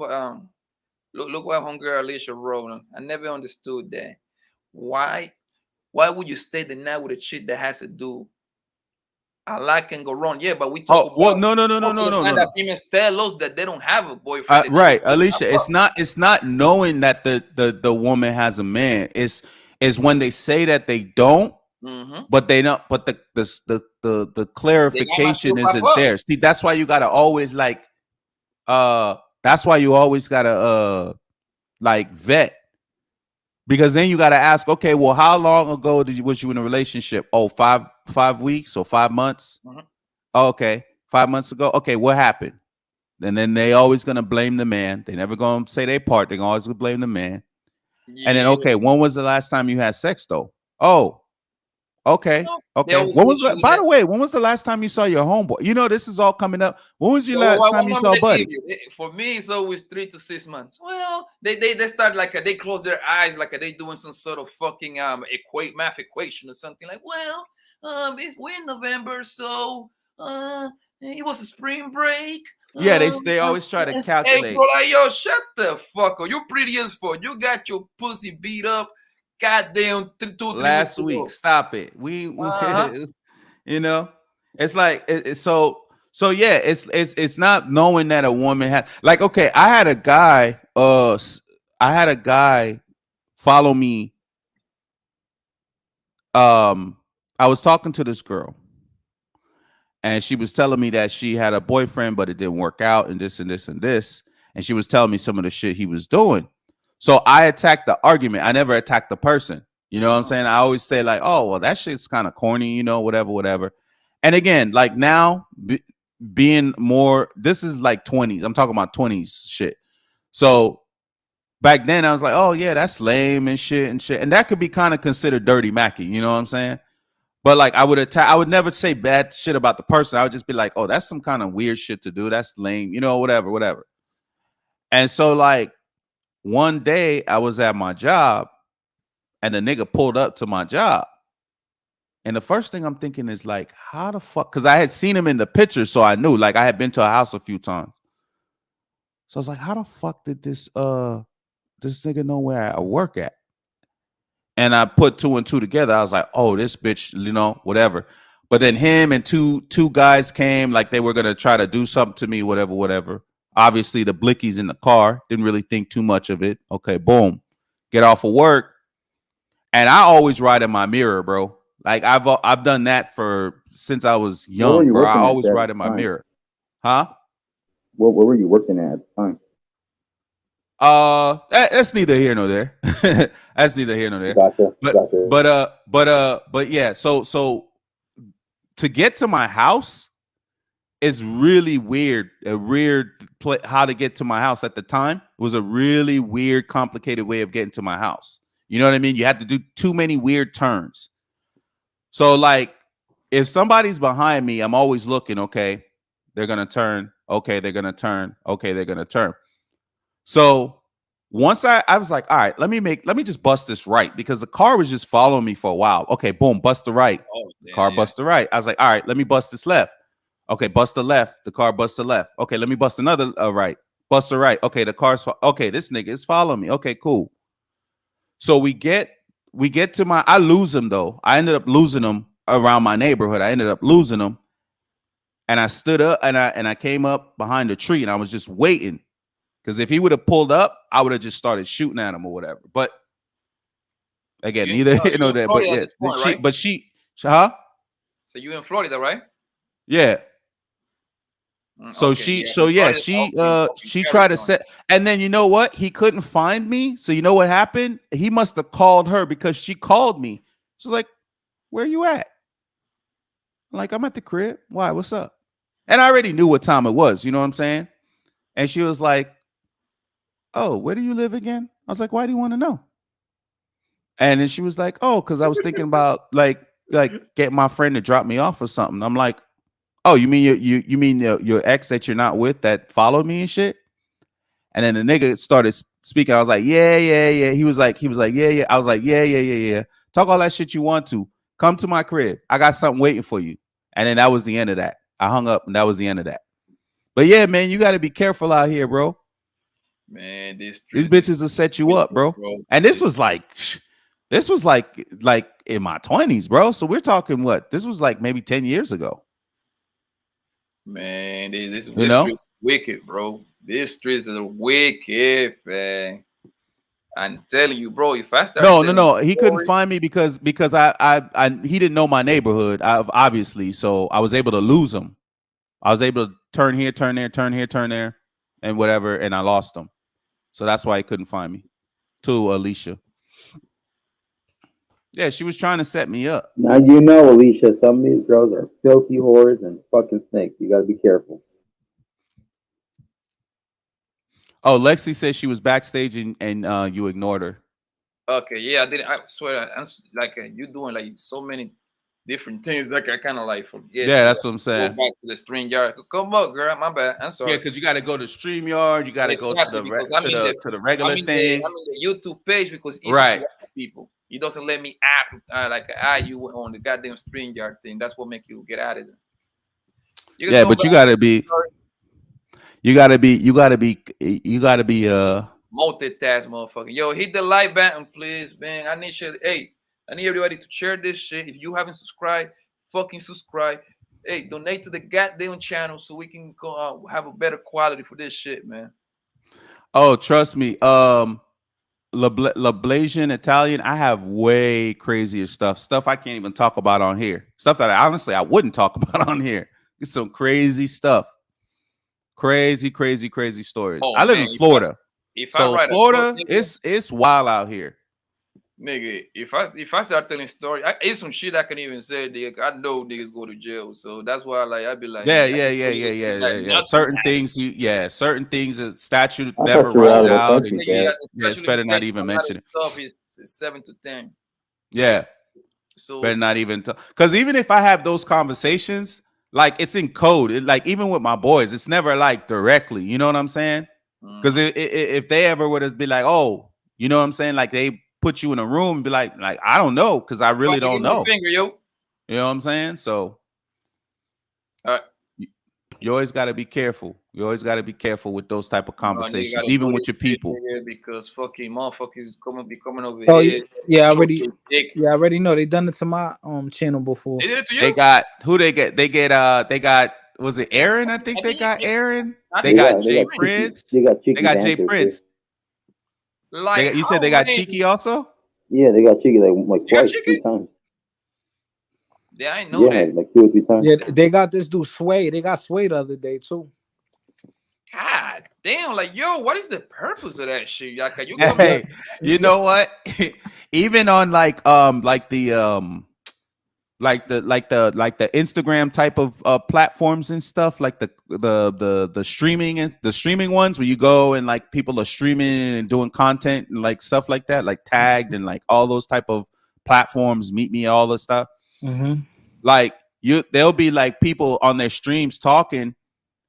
look what homegirl Alicia wrote. I never understood that. Why would you stay the night with a chick that has to do a lot can go wrong? Yeah, but we talk about no. That females tell us that they don't have a boyfriend. Right, Alicia. It's not knowing that the woman has a man. It's when they say that they don't. But they don't. But the clarification isn't there. See, that's why you gotta always like. That's why you always gotta like vet, because then you gotta ask. Okay, well, how long ago was you in a relationship? Oh, 5 weeks or 5 months. Oh, okay, 5 months ago. Okay, what happened? And then they always gonna blame the man. They never gonna say their part. They always gonna blame the man. And then okay, when was the last time you had sex though? Oh. Okay. When was by the way, when was the last time you saw your homeboy? You know, this is all coming up. When was your last time you saw Buddy? For me, it's always 3 to 6 months. Well, they start like they close their eyes like they doing some sort of fucking math equation or something, like, well, we're in November, so it was a spring break. Yeah, they always try to calculate. Hey, bro, like, yo, shut the fuck up. You pretty as fuck. You got your pussy beat up. Goddamn, 2 last week. Stop it. We you know, it's like so yeah. It's not knowing that a woman had, like, okay, I had a guy follow me. I was talking to this girl, and she was telling me that she had a boyfriend, but it didn't work out, and this and this and this, and she was telling me some of the shit he was doing. So I attacked the argument. I never attacked the person. You know what I'm saying? I always say like, oh, well, that shit's kind of corny, you know, whatever. And again, like now being more, this is like 20s. I'm talking about 20s shit. So back then I was like, oh yeah, that's lame and shit. And that could be kind of considered dirty Mackie. You know what I'm saying? But like I would never say bad shit about the person. I would just be like, oh, that's some kind of weird shit to do. That's lame, you know, whatever. And so like one day I was at my job and the nigga pulled up to my job. And the first thing I'm thinking is like, how the fuck? Because I had seen him in the picture, so I knew. Like I had been to a house a few times. So I was like, how the fuck did this nigga know where I work at? And I put 2 and 2 together. I was like, oh, this bitch, you know, whatever. But then him and two guys came, like they were gonna try to do something to me, whatever. Obviously, the blickies in the car. Didn't really think too much of it. Okay, boom. Get off of work. And I always ride in my mirror, bro. Like I've done that since I was Where were young, you bro. I working at always that ride in my time? mirror. Huh? Where were you working at the time? That's neither here nor there. That's neither here nor there. Gotcha. But yeah. So to get to my house is really weird. How to get to my house at the time was a really weird, complicated way of getting to my house. You know what I mean? You had to do too many weird turns. So like, if somebody's behind me, I'm always looking. Okay, they're gonna turn. Okay, they're gonna turn. Okay, they're gonna turn. So once I was like, all right, let me just bust this right, because the car was just following me for a while. Okay, boom, bust the right. The car bust the right. I was like, all right, let me bust this left. Okay, bust the left. The car bust the left. Okay, let me bust another right. Bust the right. Okay, the car's okay. This nigga is following me. Okay, cool. So we get to I lose him though. I ended up losing him around my neighborhood. I ended up losing him, and I stood up and I came up behind a tree and I was just waiting. Because if he would have pulled up, I would have just started shooting at him or whatever. But again, neither you know that. But yeah, huh? So you in Florida, right? Yeah. So okay, she tried to set, and then you know what? He couldn't find me. So you know what happened? He must have called her, because she called me. She's like, "Where you at?" I'm like, "I'm at the crib." Why? What's up? And I already knew what time it was. You know what I'm saying? And she was like, "Oh, where do you live again?" I was like, "Why do you want to know?" And then she was like, "Oh, because I was thinking about like getting my friend to drop me off or something." I'm like, "Oh, you mean you mean your ex that you're not with that followed me and shit?" And then the nigga started speaking. I was like, yeah. He was like, yeah. I was like, yeah. Talk all that shit you want to. Come to my crib. I got something waiting for you. And then that was the end of that. I hung up and that was the end of that. But yeah, man, you got to be careful out here, bro. Man, these bitches will set you up, bro. And this was like in my 20s, bro. So we're talking what? This was like maybe 10 years ago. Man, this street's wicked, bro. This streets is wicked, man. I'm telling you, bro. If I start no, he couldn't find me because I he didn't know my neighborhood, obviously. So I was able to lose him. I was able to turn here, turn there, turn here, turn there, and whatever, and I lost him. So that's why he couldn't find me. To Alicia. Yeah, she was trying to set me up. Now you know, Alicia, some of these girls are filthy whores and fucking snakes. You gotta be careful. Oh, Lexi said she was backstage and you ignored her. Okay, yeah, I didn't. I swear, I'm like you doing like so many different things that I kind of like forget. Yeah, that's what I'm saying. Go back to the stream yard. Come up, girl. My bad. I'm sorry. Yeah, because you got to go to StreamYard. You got to go to the regular thing. I'm in the YouTube page because it's right. People. It doesn't let me you on the goddamn StreamYard thing. That's what make you get out of there. Yeah, but you gotta be multitask, motherfucker. Yo, hit the like button, please, man. I need everybody to share this shit. If you haven't subscribed, fucking subscribe. Hey, donate to the goddamn channel so we can go have a better quality for this shit, man. Oh, trust me. Lablasian Italian, I have way crazier stuff I can't even talk about on here. Stuff that I wouldn't talk about on here. It's some crazy stuff. Crazy stories. I live in Florida. Florida, it's wild out here. Nigga, if I start telling stories, it's some shit I can even say. Nigga, I know niggas go to jail, so that's why I'd be like, yeah. Certain things, certain things that statute never runs out. It's better not even mention it. Stuff is 7 to 10. Yeah, so better not even because even if I have those conversations, like it's in code. Like even with my boys, it's never like directly. You know what I'm saying? Because if they ever would have been like, oh, you know what I'm saying? Like they put you in a room and be like I don't know, because I really don't know. Finger, yo. You know what I'm saying? So you always got to be careful. You always got to be careful with those type of conversations, even with your people. Because fucking motherfuckers be coming over Oh here. yeah, I already know they done it to my channel before. They did it to you? They got they got was it Aaron? I think they got Aaron. They got Jay Prince. They got They got Jay Prince. Like You said they got Cheeky also? Yeah, they got Cheeky like twice, 3 times. Yeah, I know that. Like 2 or 3 times. Yeah, they got this dude Sway. They got Sway the other day too. God damn, like yo, what is the purpose of that shit? Like, You know what? Even on like the Instagram type of platforms and stuff, like the streaming and the streaming ones where you go and like people are streaming and doing content and like stuff like that, like Tagged and like all those type of platforms, Meet Me, all this stuff. Mm-hmm. Like there'll be like people on their streams talking,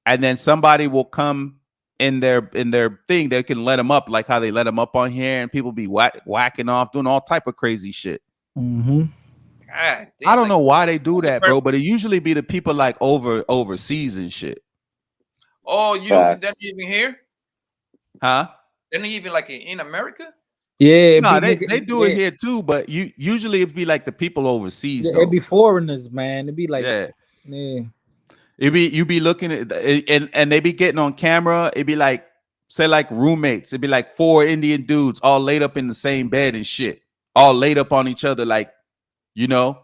and then somebody will come in their thing. They can let them up, like how they let them up on here, and people be whacking off, doing all type of crazy shit. Mm-hmm. God, I don't know why they do that, bro, but it usually be the people like overseas and shit. Oh, they're not even here? Huh? They're not even like in America? Yeah, no, they do it here too, but usually it'd be like the people overseas. Yeah, though. it'd be foreigners, man. It'd be like yeah. You be looking at and they be getting on camera. It'd be like, say like roommates. It'd be like 4 Indian dudes all laid up in the same bed and shit, all laid up on each other, like, you know,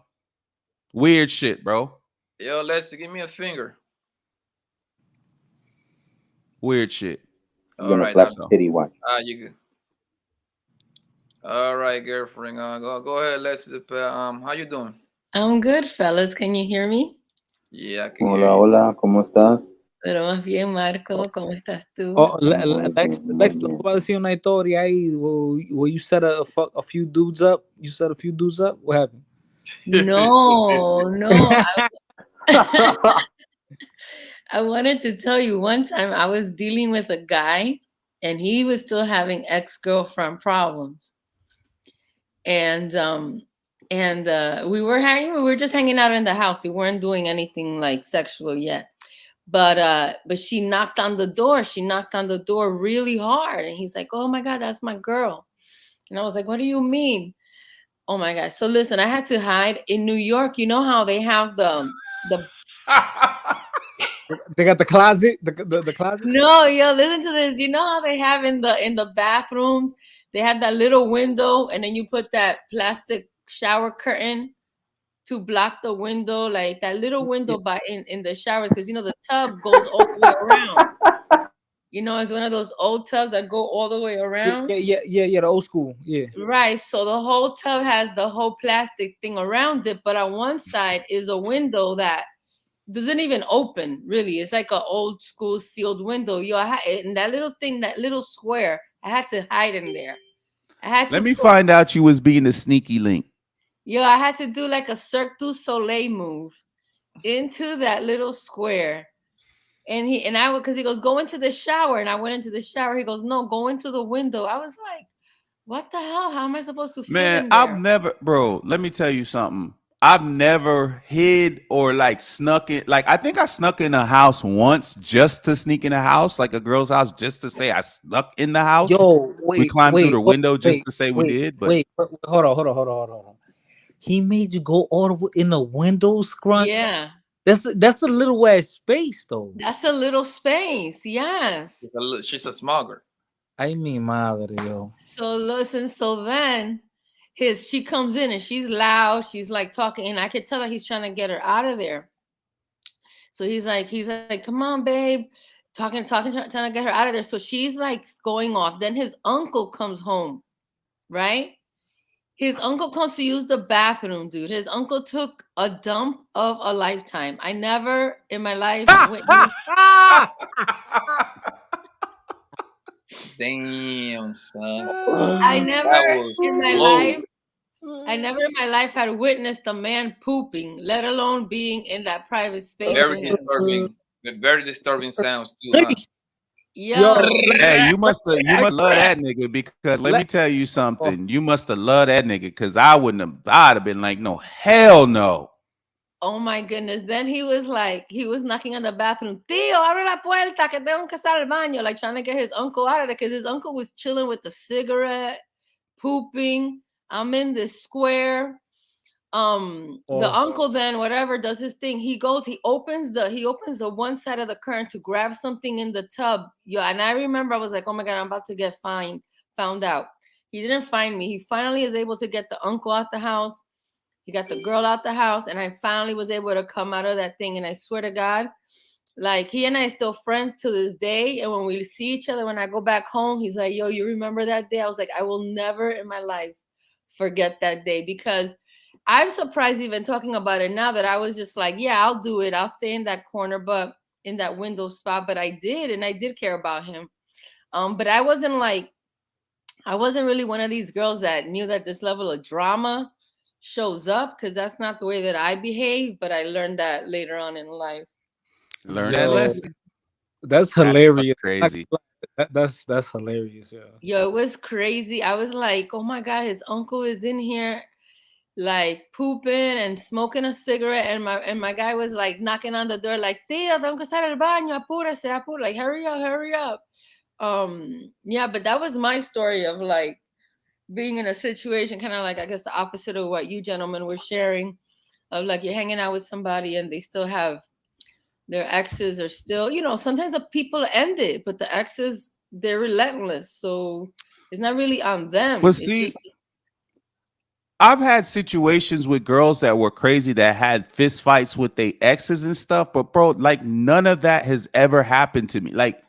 weird shit, bro. Yo, let's give me a finger. Weird shit. All right, watch. you good? All right, girlfriend. Go ahead. Let's. How you doing? I'm good, fellas. Can you hear me? Yeah, I can Hola, hola, ¿cómo estás? Pero más bien, Marco, ¿cómo estás tú? Oh, Lex, lo voy a decir una historia ahí where you set a few dudes up. You set a few dudes up. What happened? No. I wanted to tell you, one time I was dealing with a guy and he was still having ex-girlfriend problems. And we were just hanging out in the house. We weren't doing anything like sexual yet. But she knocked on the door. She knocked on the door really hard. And he's like, oh my God, that's my girl. And I was like, what do you mean? Oh my God. So listen, I had to hide in New York. You know how they have the they got the closet, the closet. No, yo, listen to this. You know how they have in the bathrooms, they have that little window, and then you put that plastic shower curtain to block the window, like that little window in the showers, because you know the tub goes all the way around. You know, it's one of those old tubs that go all the way around. Yeah, the old school. Yeah. Right. So the whole tub has the whole plastic thing around it, but on one side is a window that doesn't even open, really. It's like an old school sealed window. Yo, and that little thing, that little square, I had to hide in there. Let me find out you was being a sneaky link. Yo, I had to do like a Cirque du Soleil move into that little square. And because he goes, go into the shower. And I went into the shower. He goes, no, go into the window. I was like, what the hell? How am I supposed to fit in there? Bro, let me tell you something. I've never hid or like snuck in. Like, I think I snuck in a house once just to sneak in a house, like a girl's house, just to say I snuck in the house. Yo, wait, we climbed through the window just to say we did. But hold on. He made you go all the way in the window, scrunch. Yeah. That's a little ass space, though. That's a little space, yes. She's a smuggler. I mean, madre, yo. So listen, then she comes in and she's loud. She's like talking, and I could tell that he's trying to get her out of there. So he's like, come on, babe. Talking, trying to get her out of there. So she's like going off. Then his uncle comes home, right? His uncle comes to use the bathroom, dude. His uncle took a dump of a lifetime. I never in my life witnessed. Damn, son. I never in my life had witnessed a man pooping, let alone being in that private space. Very disturbing sounds too. Huh? Yo, Hey, you must love that nigga because let me tell you something. You must have loved that nigga because I'd have been like, no, hell no. oh my goodness. Then he was knocking on the bathroom. Tío, abre la puerta que tengo que estar al baño. Like trying to get his uncle out of there because his uncle was chilling with the cigarette, pooping. I'm in this square. The uncle then whatever does his thing. He opens the one side of the curtain to grab something in the tub. Yeah, and I remember I was like, oh my god, I'm about to get found out. He didn't find me. He finally is able to get the uncle out the house. He got the girl out the house, and I finally was able to come out of that thing. And I swear to God, like he and I still friends to this day. And when we see each other, when I go back home, he's like, yo, you remember that day? I was like, I will never in my life forget that day, because I'm surprised even talking about it now that I was just like, yeah, I'll do it. I'll stay in that corner, but in that window spot. But I did, and I did care about him. But I wasn't really one of these girls that knew that this level of drama shows up, because that's not the way that I behave. But I learned that later on in life. Learn that lesson. That's hilarious. Crazy. That's hilarious. Yeah. Yo, it was crazy. I was like, oh my God, his uncle is in here, like pooping and smoking a cigarette, and my guy was like knocking on the door, like, tío, tengo que estar al baño, apúrese, like, hurry up. Yeah, but that was my story of like being in a situation, kind of like, I guess the opposite of what you gentlemen were sharing, of like you're hanging out with somebody and they still have their exes, are still, sometimes the people end it, but the exes, they're relentless, so it's not really on them. But it's see, just, I've had situations with girls that were crazy that had fist fights with their exes and stuff, but bro, like none of that has ever happened to me. Like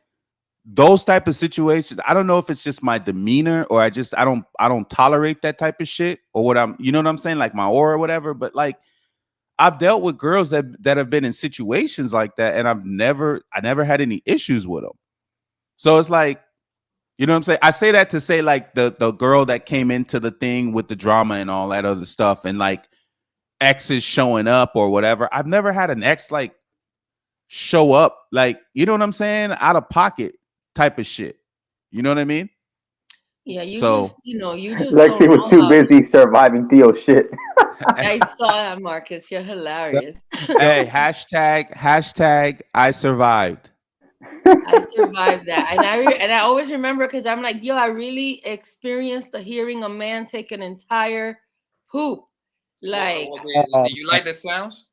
those type of situations, I don't know if it's just my demeanor or I don't tolerate that type of shit, or what you know what I'm saying, like my aura or whatever. But like I've dealt with girls that have been in situations like that, and I never had any issues with them. So it's like, you know what I'm saying? I say that to say like the girl that came into the thing with the drama and all that other stuff, and like exes showing up or whatever. I've never had an ex like show up, like, you know what I'm saying, out of pocket type of shit. You know what I mean? yeah, you So just Lexi don't was know too how. busy surviving Theo shit. I saw that, Marcus. You're hilarious. Hey, hashtag I survived. I survived that, and I always remember, because I'm like, yo, I really experienced the hearing a man take an entire poop. Like, Did you like the sounds?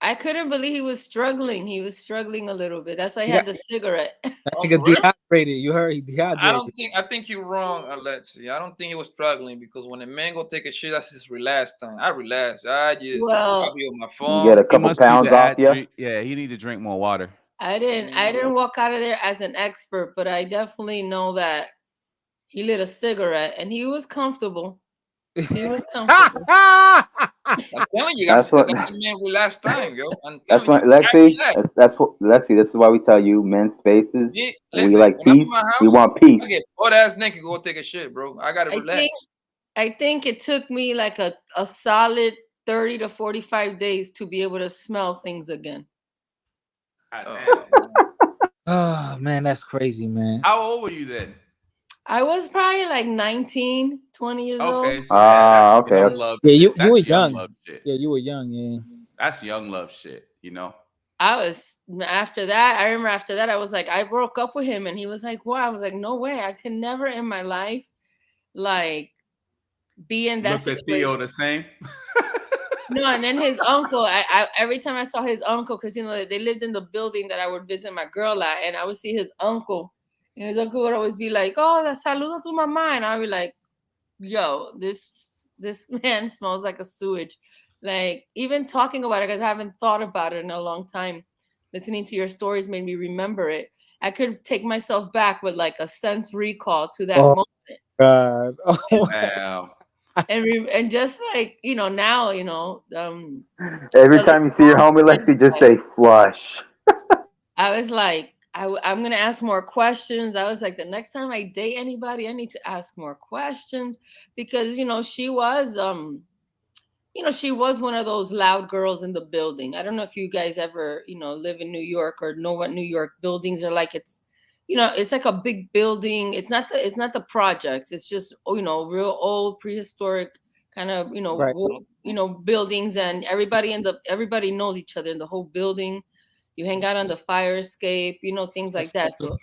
I couldn't believe he was struggling. He was struggling a little bit. That's why he Yeah. had the cigarette. That nigga dehydrated. You heard he dehydrated. I think you're wrong, Alexi. I don't think he was struggling, because when a man go take a shit, that's his relax time. I relax. I'll be on my phone. You get a couple pounds off you. Yeah, he need to drink more water. I didn't walk out of there as an expert, but I definitely know that he lit a cigarette and he was comfortable. He was comfortable. I'm telling you, that's what man relax time, yo. That's why Lexi. That's what Lexi. This is why we tell you, men's spaces. Yeah, when listen, we like when I'm in peace. my house, We want peace. I get butt ass naked, go take a shit, bro. I gotta relax. I think it took me like a solid 30 to 45 days to be able to smell things again. Oh man, that's crazy, man. How old were you then? I was probably like 19, 20 years old. Okay, so that's okay. young love Yeah, shit. you That's were young young. love shit. Yeah, you were young. Yeah. That's young love shit, you know. I remember after that, I was like, I broke up with him, and he was like, "Wow." I was like, "No way, I could never in my life, like, be in that Look at situation." Theo the same. No, and then his uncle. I every time I saw his uncle, because they lived in the building that I would visit my girl at, and I would see his uncle, and his uncle would always be like, "Oh, saludo tu mamá," and I'd be like, "Yo, this man smells like a sewage." Like, even talking about it, because I haven't thought about it in a long time. Listening to your stories made me remember it. I could take myself back with like a sense recall to that moment. God. Oh, wow. And just like, now, Every time you see your homie Lexi, just say flush. I was like, I'm gonna ask more questions. I was like, the next time I date anybody, I need to ask more questions, because she was she was one of those loud girls in the building. I don't know if you guys ever live in New York or know what New York buildings are like. It's it's like a big building. It's not the projects. It's just, real old prehistoric kind of, Right. buildings, and everybody knows each other in the whole building. You hang out on the fire escape, things like that. So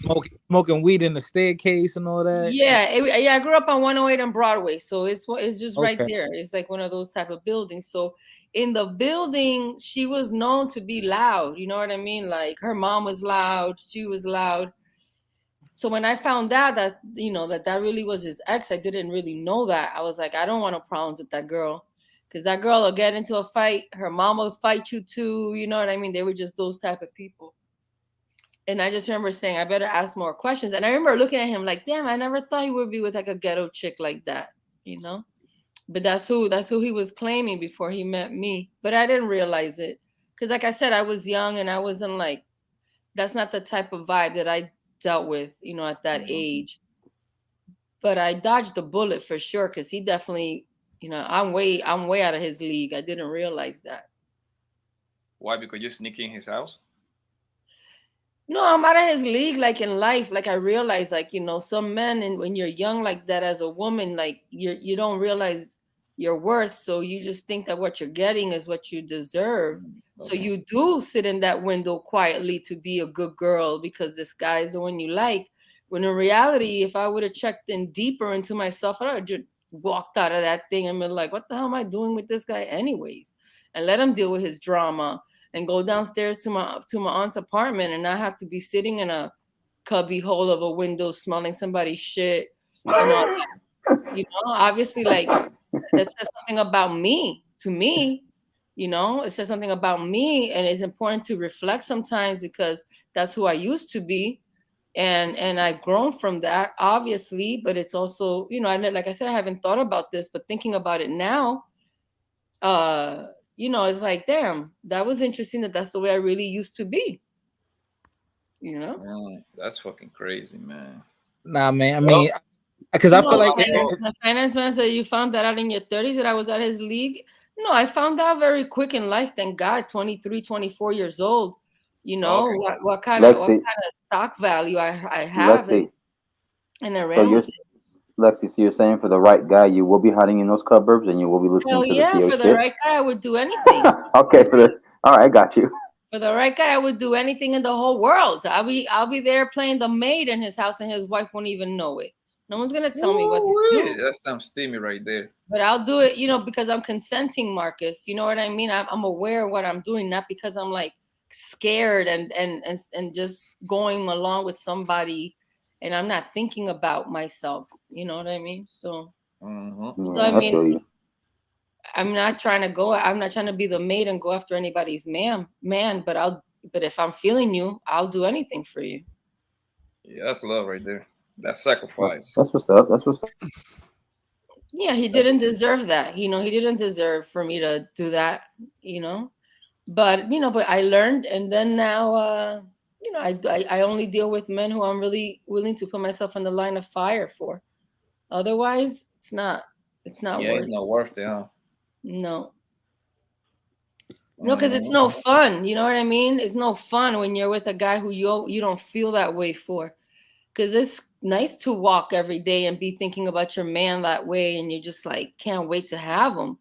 Smoking weed in the staircase and all that. yeah, I grew up on 108 on Broadway, so it's just right Okay. there. It's like one of those type of buildings. So in the building, she was known to be loud. You know what I mean? Like her mom was loud, she was loud. So when I found out that that really was his ex, I didn't really know that. I was like, I don't want no problems with that girl, because that girl will get into a fight. Her mom will fight you too. You know what I mean? They were just those type of people. And I just remember saying, I better ask more questions. And I remember looking at him like, damn, I never thought he would be with like a ghetto chick like that, But that's who he was claiming before he met me. But I didn't realize it. Because like I said, I was young and I wasn't like, that's not the type of vibe that I dealt with, at that age. But I dodged the bullet for sure, because he definitely, I'm way out of his league. I didn't realize that. Why? Because you sneak in his house? No, I'm out of his league, like in life. Like I realized, like, some men, and when you're young like that as a woman, like you don't realize your worth. So you just think that what you're getting is what you deserve. So you do sit in that window quietly to be a good girl because this guy is the one you like. When in reality, if I would have checked in deeper into myself, I would have just walked out of that thing and been like, what the hell am I doing with this guy anyways? And let him deal with his drama and go downstairs to my aunt's apartment and not have to be sitting in a cubby hole of a window smelling somebody's shit. Obviously, like, that says something about me to me. It says something about me, and it's important to reflect sometimes because that's who I used to be. And I've grown from that, obviously, but it's also, like I said, I haven't thought about this, but thinking about it now, it's like, damn, that was interesting that's the way I really used to be. That's fucking crazy, man. Nah, man. I mean, because I feel like the finance man said you found that out in your 30s that I was at his league. No, I found out very quick in life, thank God, 23, 24 years old. What kind of stock value I have and around with it. Lexi, so you're saying for the right guy, you will be hiding in those cupboards and you will be listening Hell to the yeah, PO for the shit? right guy, I would do anything. Okay, all right, I got you. For the right guy, I would do anything in the whole world. I'll be there playing the maid in his house, and his wife won't even know it. No one's gonna tell me what to do. That sounds steamy right there. But I'll do it, because I'm consenting, Marcus. You know what I mean? I'm aware of what I'm doing, not because I'm like scared and just going along with somebody, and I'm not thinking about myself. You know what I mean? So, I mean, I'm not trying to be the maid and go after anybody's man, but if I'm feeling you, I'll do anything for you. Yeah, that's love right there. That's sacrifice. That's what's up. That's what's up. Yeah, he didn't deserve that. He didn't deserve for me to do that, But I learned, and then now I only deal with men who I'm really willing to put myself on the line of fire for. Otherwise, it's not worth it's not worth it, huh? No, because it's no fun. You know what I mean? It's no fun when you're with a guy who you don't feel that way for. Because it's nice to walk every day and be thinking about your man that way, and you just like can't wait to have him.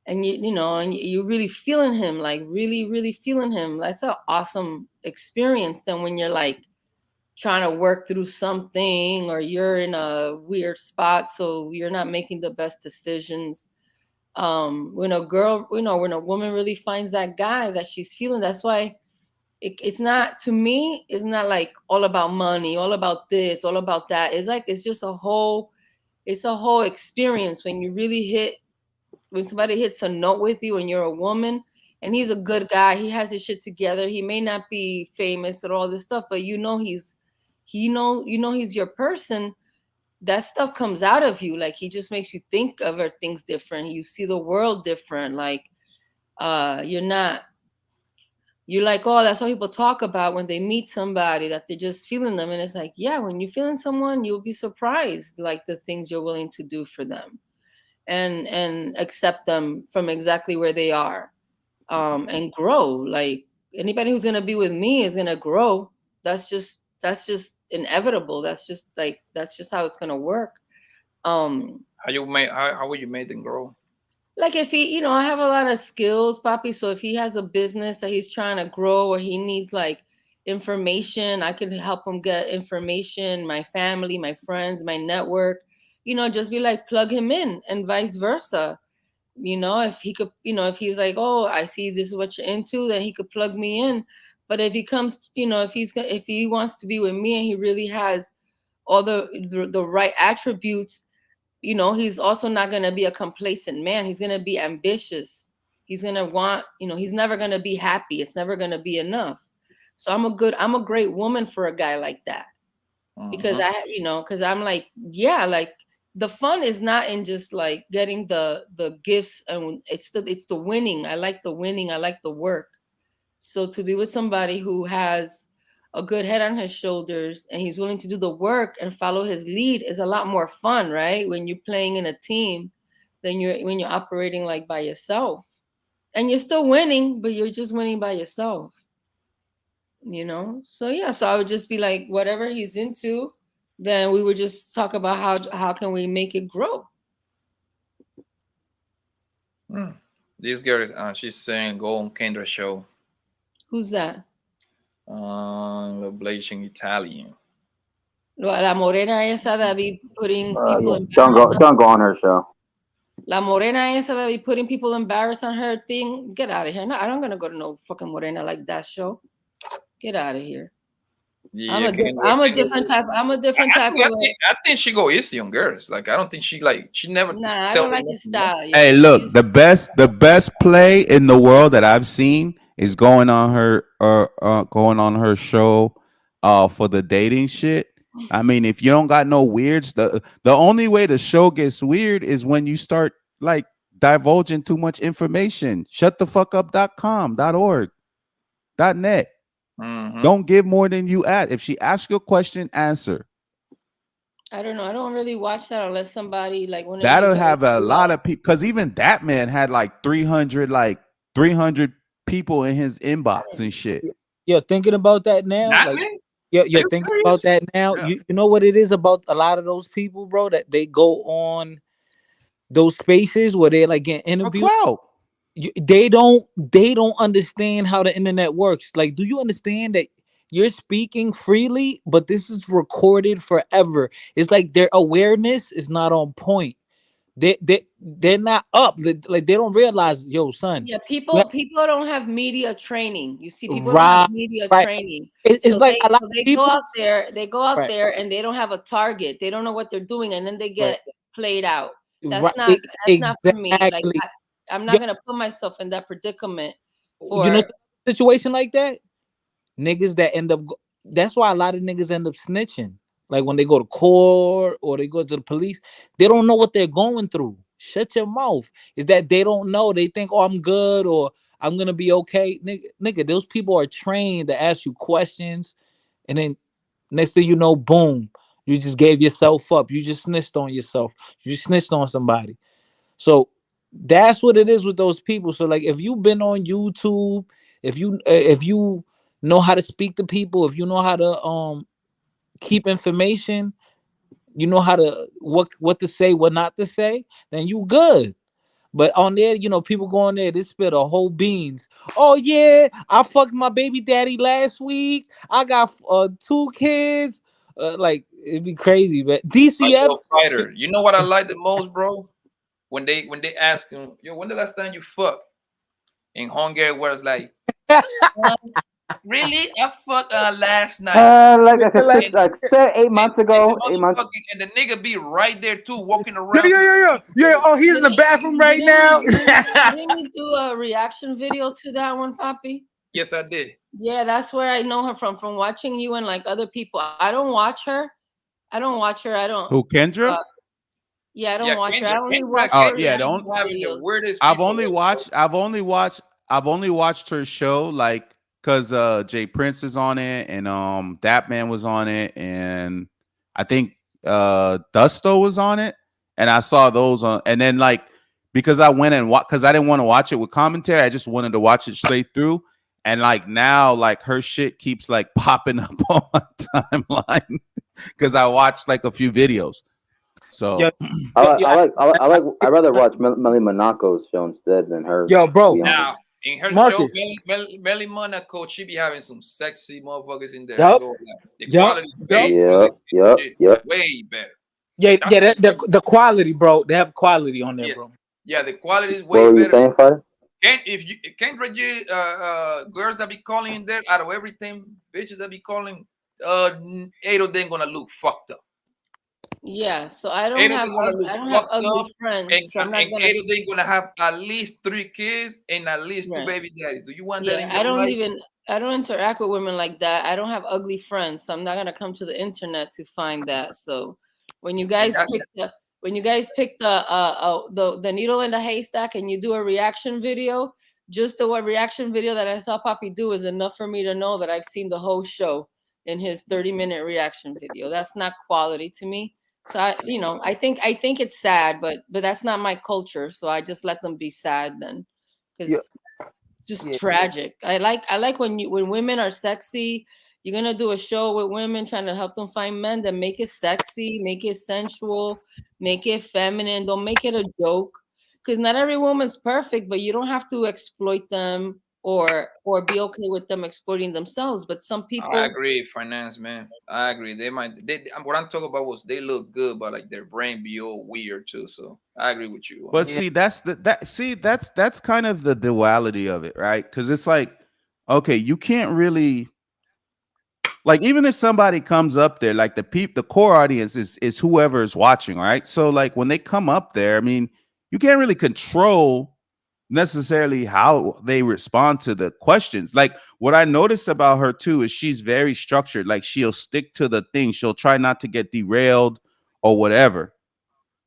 And and you're really feeling him, like really, really feeling him. That's an awesome experience. Then when you're like trying to work through something, or you're in a weird spot, so you're not making the best decisions. When a girl, when a woman really finds that guy that she's feeling, that's why it's not, to me, it's not like all about money, all about this, all about that. It's like, it's just a whole experience when somebody hits a note with you and you're a woman and he's a good guy, he has his shit together. He may not be famous or all this stuff, but he's your person. That stuff comes out of you. Like, he just makes you think of things different. You see the world different. Like, you're like, oh, that's what people talk about when they meet somebody, that they're just feeling them. And it's like, yeah, when you're feeling someone, you'll be surprised, like the things you're willing to do for them and accept them from exactly where they are, and grow. Like, anybody who's going to be with me is going to grow. That's just inevitable. That's just how it's gonna work. How would you make them grow? Like if he, I have a lot of skills, Papi. So if he has a business that he's trying to grow or he needs like information, I can help him get information, my family, my friends, my network, just be like, plug him in and vice versa. If he could, if he's like, oh, I see this is what you're into, then he could plug me in. But if he comes, if he wants to be with me and he really has all the right attributes, he's also not going to be a complacent man. He's going to be ambitious. He's going to want, he's never going to be happy. It's never going to be enough. So I'm a great woman for a guy like that. Because because I'm like, yeah, like the fun is not in just like getting the gifts, and it's the winning. I like the winning. I like the work. So to be with somebody who has a good head on his shoulders and he's willing to do the work and follow his lead is a lot more fun, right? When you're playing in a team than when you're operating like by yourself. And you're still winning, but you're just winning by yourself. So yeah, so I would just be like, whatever he's into, then we would just talk about how can we make it grow. This girl is she's saying go on Kendra's show. Who's that? The Blazing Italian. La morena esa that be putting people in. Don't go on her show. La morena esa that be putting people embarrassed on her thing. Get out of here. No, I'm gonna go to no fucking morena like that show. Get out of here. Yeah, I'm a different type. I think she go easy on girls. Like I don't think she never. Nah, I don't like his style. Yeah. Hey, look, the best play in the world that I've seen is going on her show for the dating shit. I mean, if you don't got no weirds, the only way the show gets weird is when you start like divulging too much information. Shutthefuckup.com, .org, .net. Don't give more than you ask. If she asks you a question, answer. I don't know. I don't really watch that unless somebody like one of That'll have a lot of people, because even that man had like 300 people in his inbox and shit. Yo, thinking about that now, you're thinking about that now. Yeah. You know what it is about a lot of those people, bro, that they go on those spaces where they're like getting interviewed. They don't understand how the internet works. Like, do you understand that you're speaking freely, but this is recorded forever? It's like their awareness is not on point. They're not up. Like they don't realize, yo, son. Yeah, people don't have media training. You see, people don't have media training. It's like a lot of people go out there and they don't have a target. They don't know what they're doing, and then they get played out. That's not for me. Like I'm not gonna put myself in that predicament. Situation like that. Niggas that end up. That's why a lot of niggas end up snitching. Like when they go to court or they go to the police, they don't know what they're going through. Shut your mouth. Is that they don't know? They think, oh, I'm good or I'm gonna be okay. Nigga, those people are trained to ask you questions, and then next thing you know, boom, you just gave yourself up. You just snitched on yourself. You just snitched on somebody. So that's what it is with those people. So like, if you've been on YouTube, if you know how to speak to people, if you know how to keep information, you know how to what to say, what not to say, then you good. But on there, people go on there, they spit a whole beans. Oh yeah, I fucked my baby daddy last week. I got 2 kids. Like it'd be crazy, but DCF fighter. You know what I like the most, bro? When they ask him, yo, when the last time you fucked? In Hungary, where it's like, really? I fucked last night. Like 8 months ago. 8 months. And the nigga be right there too, walking around. Yeah. Oh, he's in the bathroom right now. Didn't you do a reaction video to that one, Papi? Yes, I did. Yeah, that's where I know her from watching you and like other people. I don't watch her. I don't. Who, Kendra? Yeah, I don't watch her. I only watch I've only watched her show like because Jay Prince is on it and that man was on it and I think Dusto was on it and I saw those on and then like because I went and because I didn't want to watch it with commentary, I just wanted to watch it straight through And like now, like her shit keeps like popping up on my timeline because I watched like a few videos. So I'd rather watch Melly Monaco's show instead than hers. Yo, bro. Now, in her Marcus. show, Melly Monaco, she be having some sexy motherfuckers in there. Yup. The Yup. quality is way better. Yeah, the quality, bro. They have quality on there, bro. Yeah, the quality is What way were you better. saying, Fire? Can't girls that be calling in there, out of everything, bitches that be calling, 8 of them gonna look fucked up. Yeah, so I don't 8 of have them gonna look ugly fucked up, friends, and, so I'm not and gonna. 8 of them gonna have at least 3 kids and at least 2 Right. baby daddies. Do you want that in Yeah, your life? I don't interact with women like that. I don't have ugly friends, so I'm not gonna come to the internet to find that. So when you guys pick the needle in the haystack and you do a reaction video, just the reaction video that I saw Poppy do is enough for me to know that I've seen the whole show in his 30-minute reaction video. That's not quality to me. So I think it's sad, but that's not my culture. So I just let them be sad then, because just tragic. I like when women are sexy. You're gonna do a show with women trying to help them find men, then make it sexy, make it sensual, make it feminine. Don't make it a joke, because not every woman's perfect, but you don't have to exploit them or be okay with them exploiting themselves. But some people, I agree, finance man. I agree. What I'm talking about was they look good, but like their brain be all weird too. So I agree with you. But see, that's kind of the duality of it, right? Because it's like, okay, you can't really, like, even if somebody comes up there, like the core audience is whoever is watching, right? So like when they come up there, I mean, you can't really control necessarily how they respond to the questions. Like what I noticed about her too is she's very structured. Like she'll stick to the thing. She'll try not to get derailed or whatever.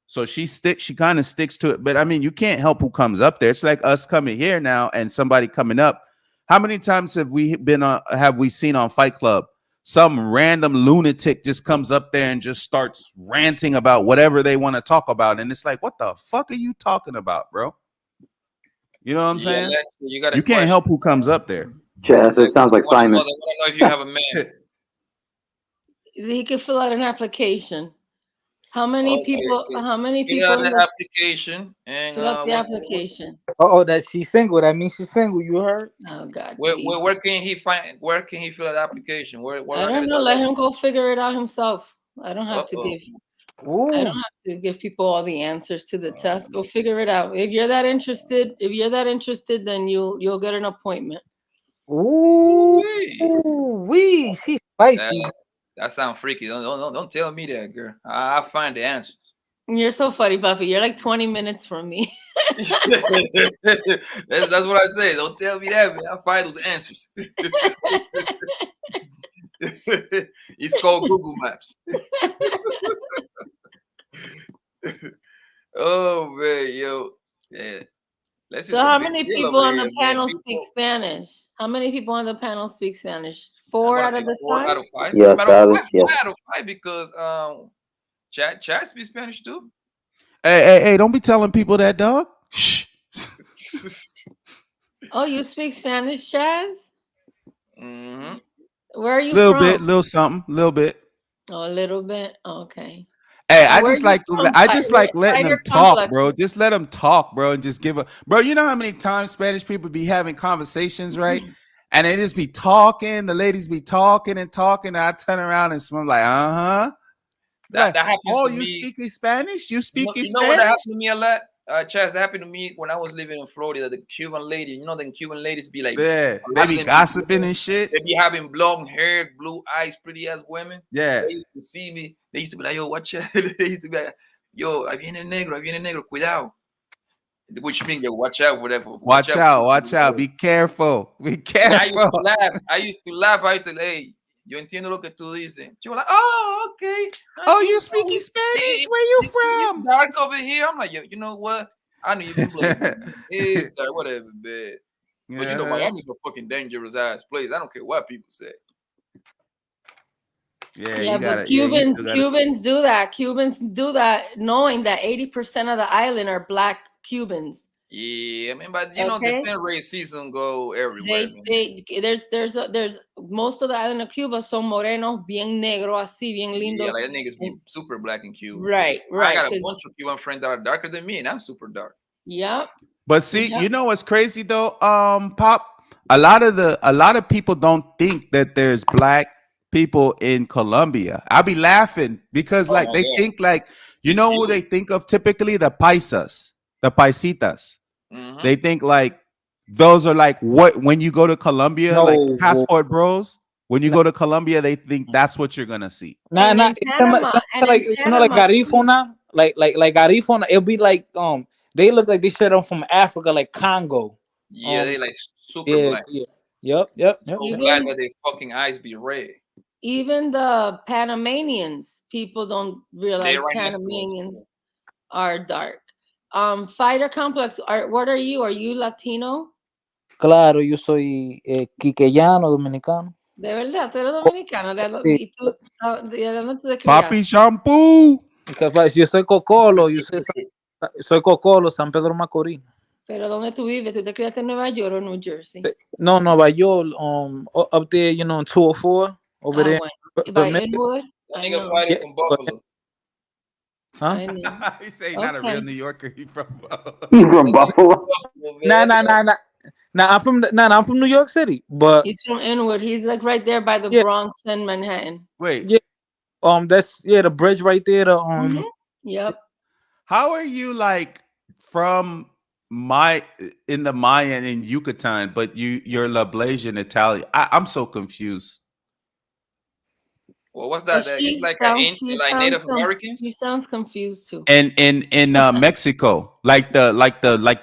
So she kind of sticks to it. But I mean, you can't help who comes up there. It's like us coming here now and somebody coming up. How many times have we seen on Fight Club some random lunatic just comes up there and just starts ranting about whatever they want to talk about? And it's like, what the fuck are you talking about, bro? You know what I'm saying? You can't help who comes up there. Chaz, it sounds like Simon. I don't know if you have a man. he can fill out an application. How many people? How many Fill people? out the application and Fill out the application. That she's single. That means she's single. You heard? Oh God. Where can he find? Where can he fill out the application? Where I don't know. Let him go figure it out himself. I don't have to give. Ooh. I don't have to give people all the answers to the test. Go figure it out. If you're that interested, then you'll get an appointment. Ooh, she's spicy. That sounds freaky. Don't tell me that, girl. I'll find the answers. You're so funny, Buffy. You're like 20 minutes from me. that's what I say. Don't tell me that, man. I'll find those answers. It's called Google Maps. Oh man, yo, yeah. So how many people on the panel speak Spanish? How many people on the panel speak Spanish? 4 out of the 4 5? out of 5. Yes, Five out of 5 because Chad speaks Spanish too. Hey, don't be telling people that, dog. Shh. Oh, you speak Spanish, Chaz? Mm-hmm. Where are you Little from? bit, little something, little bit. Oh, a little bit. Okay. Hey, I just like letting them talk, bro. Just let them talk, bro, and just give a bro. You know how many times Spanish people be having conversations, right? And they just be talking. The ladies be talking and talking. And I turn around and smell like, That happens to you me. speaking Spanish? You speaking you know what Spanish? happened to me a lot? Chaz, that happened to me when I was living in Florida. The Cuban lady, you know, the Cuban ladies be like, yeah, they be gossiping and shit. They be having blonde hair, blue eyes, pretty ass women. Yeah. They used to see me. They used to be like, yo, watch out. They used to be like, yo, ahí viene negro, cuidado. Which means, yo, watch out, whatever. Watch out. Be careful. Be careful. I used to laugh. I used to, hey, yo entiendo lo que tú dices. She was like, oh, okay. Oh, you speaking Spanish? Where you from? It's dark over here. I'm like, yo, you know what? I knew you from It's dark, whatever, man. But you know, Miami's a fucking dangerous ass place. I don't care what people say. Yeah, but Cubans do that. Cubans do that knowing that 80% of the island are black Cubans. Yeah, I mean, but you know, the Okay, same race season go everywhere, man. there's most of the island of Cuba son morenos, bien negro, así, bien Yeah, lindo. like niggas be And- super black in Cuba. right, I got a 'cause- bunch of Cuban friends that are darker than me, and I'm super dark. Yep. But see, Yep. you know what's crazy though, Pop? A lot of people don't think that there's black people in Colombia. I be laughing because like they think like you know who they think of typically? The paisas, the paisitas. Mm-hmm. They think like those are like what when you go to Colombia, like No. passport bros. When you go to Colombia, they think that's what you're gonna see. Nah, And nah. in Panama, and Like in you know, like Panama, Garifuna, like Garifuna. It'll be like they look like they straight up from Africa, like Congo. Yeah, they like super Yeah, black. yeah. Yep. So black that their fucking eyes be red. even the Panamanians, people don't realize right next to us. Panamanians are dark. Fighter Complex, what are you? Are you Latino? Claro, yo soy quiqueyano, dominicano. De verdad, tú eres dominicano. Sí. ¿Y tú, de dónde tú te Papi criaste? shampoo. Yo soy cocolo, soy cocolo, San Pedro Macorís. Pero ¿dónde tú vives? ¿Tú te criaste en Nueva York o New Jersey? No, Nueva York, up there, you know, in 204, over there. Bueno. By Inwood? I know. Fighter from Buffalo. Huh? I know. He say he's not a real New Yorker. He from He's from Buffalo. Nah. I'm from New York City, but He's from Inwood. He's like right there by the Bronx and Manhattan. Wait. Yeah. That's the bridge right there. The Yep. How are you like from in the Mayan in Yucatan, but you're La Blasian Italian? I'm so confused. Well, what's that? It's like Native Americans. He sounds confused too. And in Mexico, like the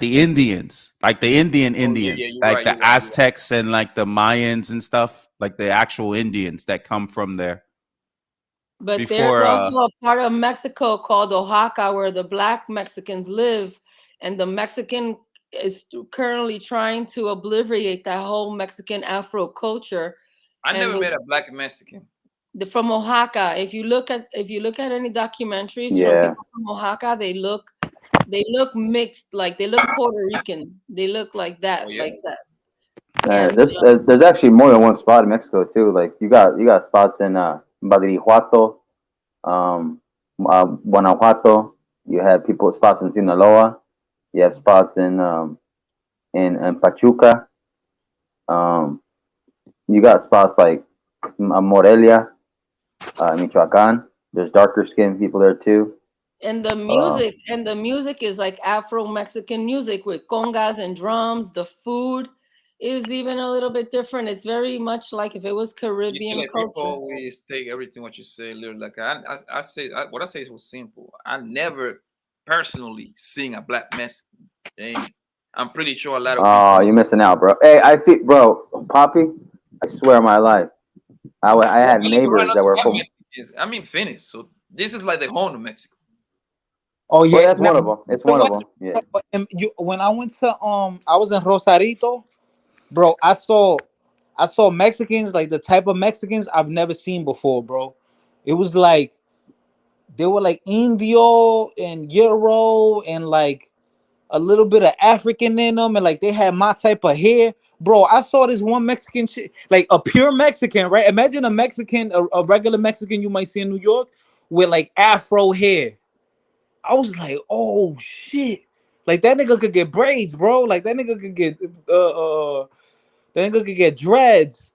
Indians, like the Indians, you're like right, the you're right. Aztecs and like the Mayans and stuff, like the actual Indians that come from there. But Before, there's also a part of Mexico called Oaxaca where the black Mexicans live, and the Mexican is currently trying to obliterate that whole Mexican Afro culture. I never met a black Mexican. From Oaxaca. If you look at any documentaries from Yeah. people from Oaxaca, they look mixed, like they look Puerto Rican. They look like that, like that. There's actually more than one spot in Mexico too. Like you got spots in Badiraguato, Guanajuato. You have spots in Sinaloa. You have spots in Pachuca. You got spots like Morelia, Michoacan. There's darker skinned people there too. And the music is like Afro-Mexican music with congas and drums. The food is even a little bit different. It's very much like if it was Caribbean like culture. people always take everything what you say literally. Like I say, what I say is was simple. I never personally seen a black Mexican. I'm pretty sure a lot of people. You're missing out, bro. Hey, I see, bro, Poppy. I swear on my life, I had neighbors that were from. I mean, Phoenix. So this is like the home of Mexico. Oh yeah, that's one of them. It's one of them. Yeah. When I went to I was in Rosarito, bro. I saw Mexicans, like the type of Mexicans I've never seen before, bro. It was like they were like Indio and Euro and like a little bit of African in them, and like they had my type of hair, bro. I saw this one Mexican shit, like a pure Mexican, right? Imagine a Mexican, a regular Mexican you might see in New York with like Afro hair. I was like, oh shit, like that nigga could get braids, bro. Like that nigga could get dreads,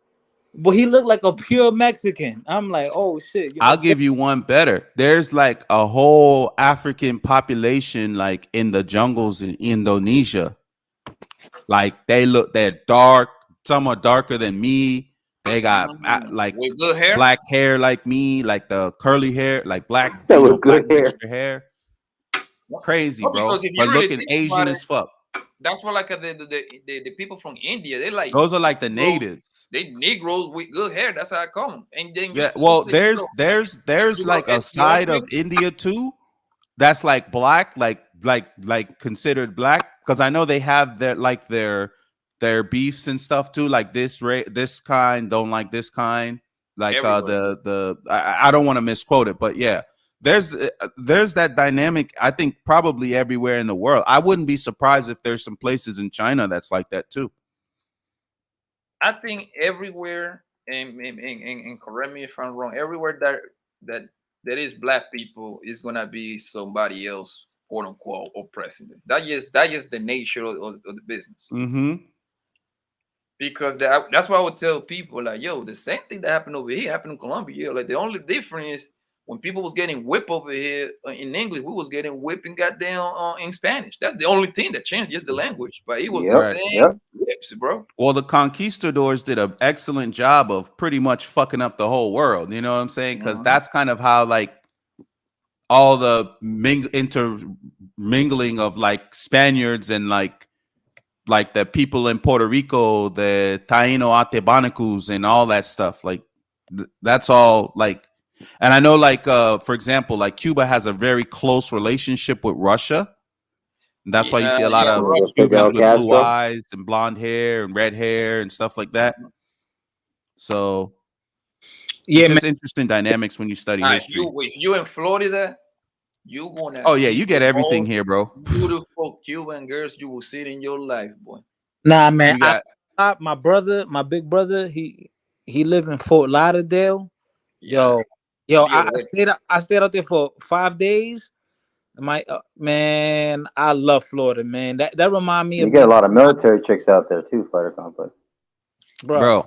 but he looked like a pure Mexican. I'm like, oh shit. I'll give you one better. There's like a whole African population, like in the jungles in Indonesia. Like they're dark. Some are darker than me. They got like with good hair? Black hair like me, like the curly hair, like black, with good black hair. Crazy, Well, bro. because if you But really looking think Asian about as it, fuck. That's what like the people from India. They like Those are like the natives. They Negroes with good hair. That's how I call them. And then Yeah, well, there's like a side of India too that's like black, like considered black, because I know they have their beefs and stuff too. Like this kind don't like this kind. Like I don't want to misquote it, but yeah. there's that dynamic. I think probably everywhere in the world. I wouldn't be surprised if there's some places in China that's like that too. I think everywhere, and correct me if I'm wrong, everywhere that is black people is gonna be somebody else, quote unquote, or president. That is the nature of the business. Mm-hmm. Because that's why I would tell people like, yo, the same thing that happened over here happened in Colombia. Like the only difference is when people was getting whipped over here in English, we was getting whipped and goddamn in Spanish. That's the only thing that changed, just the language. But it was the same whips, bro. Well, the conquistadors did an excellent job of pretty much fucking up the whole world. You know what I'm saying? Because that's kind of how like all the intermingling of like Spaniards and like the people in Puerto Rico, the Taino Atebanicus and all that stuff. Like that's all like, and I know like, for example, like Cuba has a very close relationship with Russia. And that's why you see a lot of Cubans with blue eyes and blonde hair and red hair and stuff like that. So it's just interesting dynamics when you study history. If you in Florida, you gonna you get everything here, bro. Beautiful Cuban girls you will see in your life, boy. Nah, man. My big brother, he live in Fort Lauderdale. Yo, I stayed out there for 5 days. Man, I love Florida, man. That remind me of. You get a lot of military chicks out there too, fighter complex. Bro.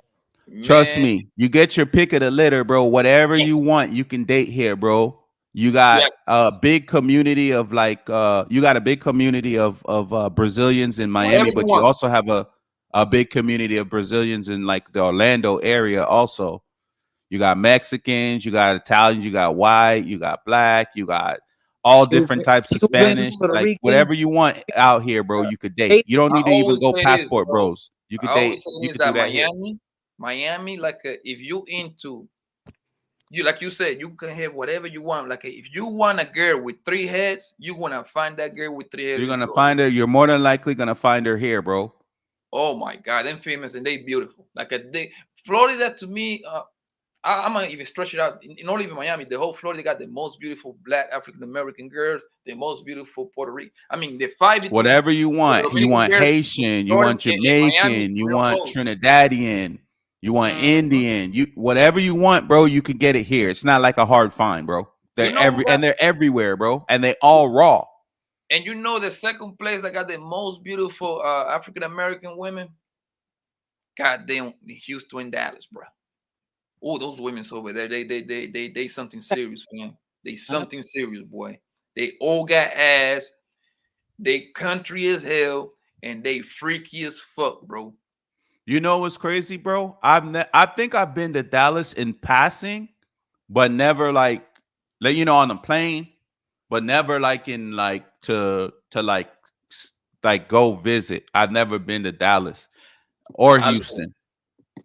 Trust me, you get your pick of the litter, bro. Whatever you want, you can date here, bro. You got a big community of like Brazilians in Miami, but you also have a big community of Brazilians in like the Orlando area also. You got Mexicans, you got Italians, you got white, you got black, you got all different types of Spanish, like whatever you want out here, bro. You could date. You don't need to even go passport, bros. You could date. You could do that here. Miami, like if you into you, like you said, you can have whatever you want. Like if you want a girl with 3 heads, you wanna find that girl with 3 heads. You're gonna find her. You're more than likely gonna find her here, bro. Oh my God, them famous and they beautiful. Like Florida to me, I'm gonna even stretch it out. Not even Miami, the whole Florida got the most beautiful black African American girls, the most beautiful Puerto Rican. I mean, the 5. Whatever you want. You want Haitian, you want Jamaican, you want Trinidadian. You want Indian, whatever you want, bro, you can get it here. It's not like a hard find, bro. They're they're everywhere, bro, and they all raw. And you know the second place that got the most beautiful African American women? Goddamn, Houston and Dallas, bro. Oh, those women over there, they something serious, man. They something serious, boy. They all got ass. They country as hell, and they freaky as fuck, bro. You know what's crazy, bro? I think I've been to Dallas in passing, but never like on the plane, but never like in like to like go visit. I've never been to Dallas or Houston.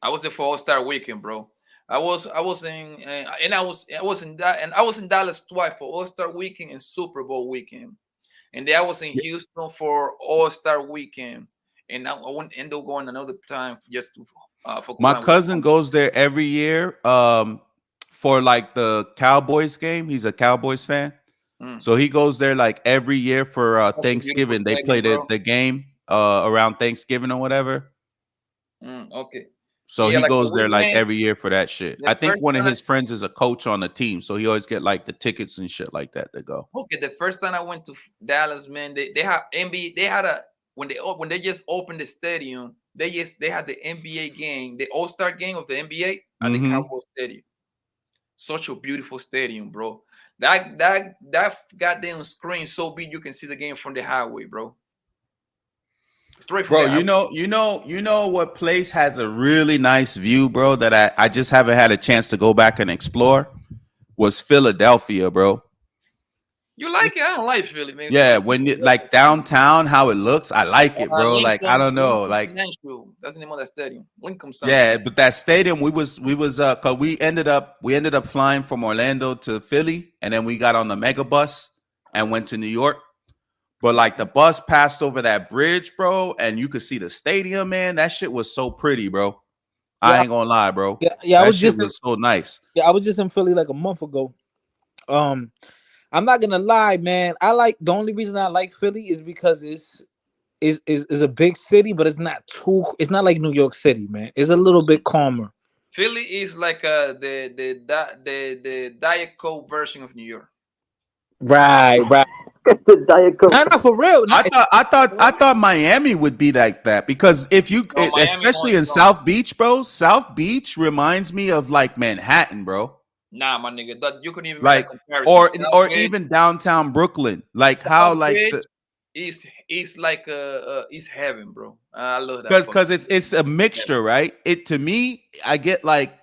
I was there for All-Star Weekend, bro. I was in Dallas twice for All-Star Weekend and Super Bowl weekend, and then I was in Houston for All-Star Weekend. And I wouldn't end up going another time just to my cousin goes there every year for like the Cowboys game. He's a Cowboys fan. So he goes there like every year for Thanksgiving. They play the game around Thanksgiving or whatever. Okay. So he goes there like every year for that shit. I think one of his friends is a coach on the team, so he always get like the tickets and shit like that to go. Okay, the first time I went to Dallas, man, they have NBA. They had when they just opened the stadium, they had the NBA game, the All-Star game of the NBA at the Cowboys Stadium. Such a beautiful stadium, bro. That goddamn screen so big you can see the game from the highway, bro. Bro, you know what place has a really nice view, bro, that I just haven't had a chance to go back and explore? Was Philadelphia, bro. You like it? I don't like Philly, man. Yeah, when you like downtown, how it looks, I like it, bro. Like I don't know, like that's the name of that stadium. Lincoln. Yeah, but that stadium, we was cause we ended up flying from Orlando to Philly, and then we got on the mega bus and went to New York. But like the bus passed over that bridge, bro, and you could see the stadium, man. That shit was so pretty, bro. I ain't gonna lie, bro. Yeah, that was so nice. Yeah, I was just in Philly like a month ago. I'm not gonna lie, man. I like the only reason I like Philly is because it's is a big city, but it's not too. It's not like New York City, man. It's a little bit calmer. Philly is like the Diet Coke version of New York. Right. The Diet Coke. No, for real. I thought Miami would be like that because if you, especially in South Beach, bro, South Beach reminds me of like Manhattan, bro. Nah, my nigga, you couldn't even Like make that comparison. or even downtown Brooklyn, like how like it's like it's heaven, bro. I love that because it's a mixture, right? It to me, I get like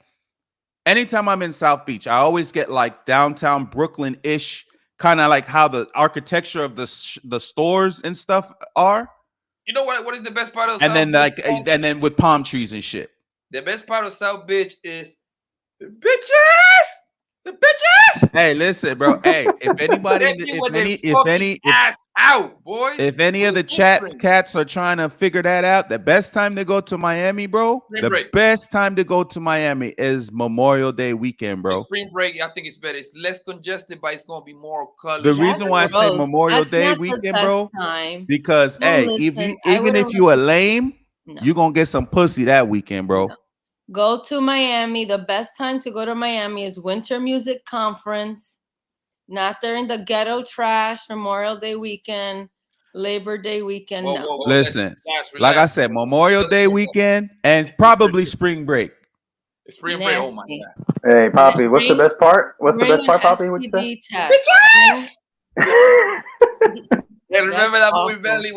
anytime I'm in South Beach, I always get like downtown Brooklyn ish, kind of like how the architecture of the stores and stuff are. You know what is the best part of and South then Beach, like bro? and then with palm trees and shit. The best part of South Beach is the bitches. The bitches. Hey, listen, bro. Hey, if anybody, if any of the chat cats are trying to figure that out, the best time to go to Miami, bro. Best time to go to Miami is Memorial Day weekend, bro. Spring break, I think it's better. It's less congested, but it's gonna be more color. The reason why I say Memorial Day weekend, bro, because even if you are lame, you're gonna get some pussy that weekend, bro. Go to Miami. The best time to go to Miami is Winter Music Conference, not during the ghetto trash, Memorial Day weekend, Labor Day weekend. No. Listen, like I said, Memorial Day weekend and probably spring break. Spring break, oh my God. Hey, Poppy, what's the best part? What's the best part, Poppy? What you say? Yeah, remember that movie Belly?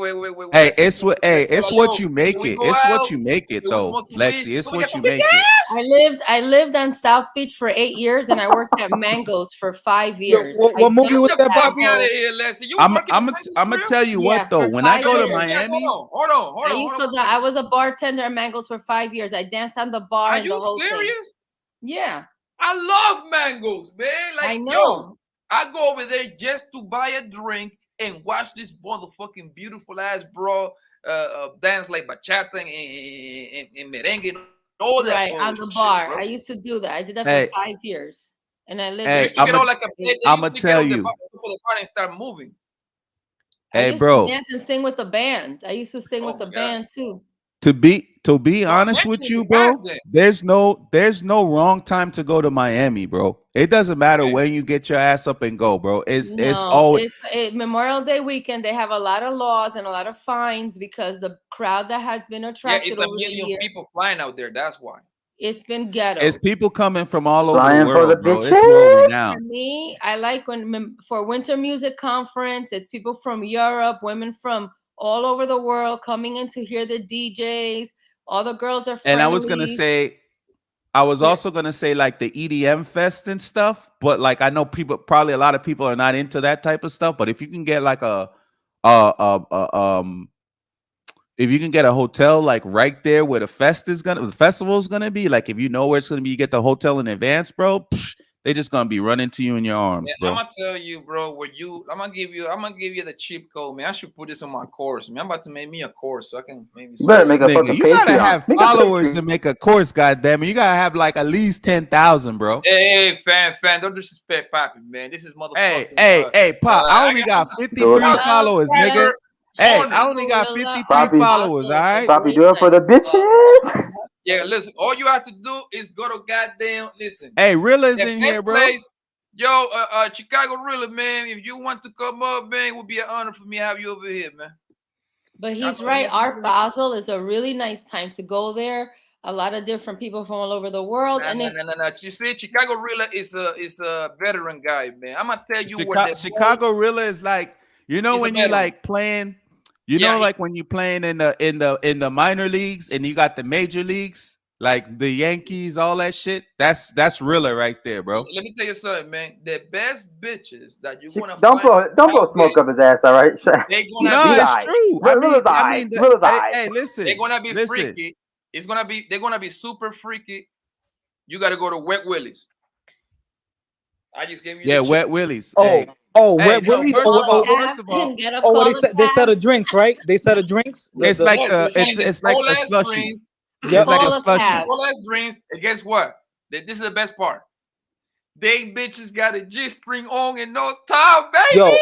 Hey, it's what you make it. It's what you make it though, Lexi. It's what you make it. I lived on South Beach for 8 years, and I worked at Mango's for 5 years. What movie was that, Poppy? I'm gonna tell you what though. When I go to Miami, hold on. I was a bartender at Mango's for 5 years. I danced on the bar. Are and you the whole serious? thing. Yeah. I love Mango's, man. Like, I know. Yo, I go over there just to buy a drink and watch this motherfucking beautiful ass bro dance like bachata and merengue and all that. Right, on the bar. Shit, I used to do that. I did that for 5 years. And I lived I'm gonna tell you. And start moving. I used to dance and sing with the band. I used to sing with the band too. To be honest with you, bro, there's no wrong time to go to Miami, bro. It doesn't matter when you get your ass up and go, bro. It's always Memorial Day weekend. They have a lot of laws and a lot of fines because the crowd that has been attracted it's a million people flying out there. That's why. It's been ghetto. It's people coming from all over the world, bro. It's world renowned. For me, I like for Winter Music Conference, it's people from Europe, women from all over the world coming in to hear the DJs. All the girls are friendly. And I was also gonna say like the EDM fest and stuff, but like I know probably a lot of people are not into that type of stuff. But if you can get like if you can get a hotel like right there where the festival is gonna be, like if you know where it's gonna be, you get the hotel in advance, bro. They just gonna be running to you in your arms, bro. I'm gonna tell you, bro. I'm gonna give you the cheap code, man. I should put this on my course, man. I'm about to make me a course so I can maybe. You better make a fucking You gotta have followers to make a course, goddamn it. You gotta have like at least 10,000, bro. Hey, fan, don't disrespect Poppy, man. This is motherfucker. Hey, Pop. I only got 53 followers, nigga. Hey, I only got 53 followers. All right. Poppy, do it for the bitches. Yeah, listen, all you have to do is go to goddamn listen. Hey, Rilla's in here, bro. Yo, Chicago Rilla, man. If you want to come up, man, it would be an honor for me to have you over here, man. But he's right. Art Basel is a really nice time to go there. A lot of different people from all over the world. No. You see, Chicago Rilla is a veteran guy, man. I'm gonna tell you Chicago Rilla is like, you know, when you're like playing. You know, like when you're playing in the minor leagues and you got the major leagues, like the Yankees, all that shit. That's Rilla right there, bro. Let me tell you something, man. The best bitches that you're gonna don't blow smoke up his ass, all right? It's true. Hey, listen. They're gonna be freaky. They're gonna be super freaky. You gotta go to Wet Willie's. I just gave you Wet Willie's. Wet Willie's. First of all, they sell the drinks, right? They sell the drinks. It's like a slushy. It's like a slushy. Full ass drinks. And guess what? This is the best part. They bitches got a G-string on in no time, baby.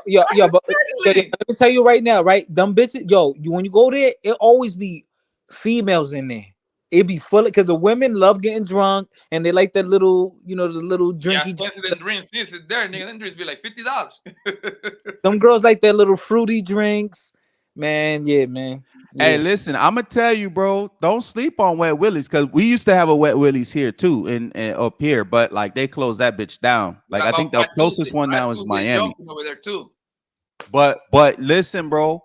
Yo, but let me tell you right now, right? Them bitches, when you go there, it always be females in there. It be full because the women love getting drunk and they like that little, the little Yeah, drinky. expensive than drinks. This is there, nigga. Them drinks be like $50. Them girls like that little fruity drinks, man. Yeah, man. Hey, Yeah. listen, I'm gonna tell you, bro. Don't sleep on Wet Willie's because we used to have a Wet Willie's here too, and up here, but like they closed that bitch down. Like I think the closest one now is Miami. Over there too. But listen, bro,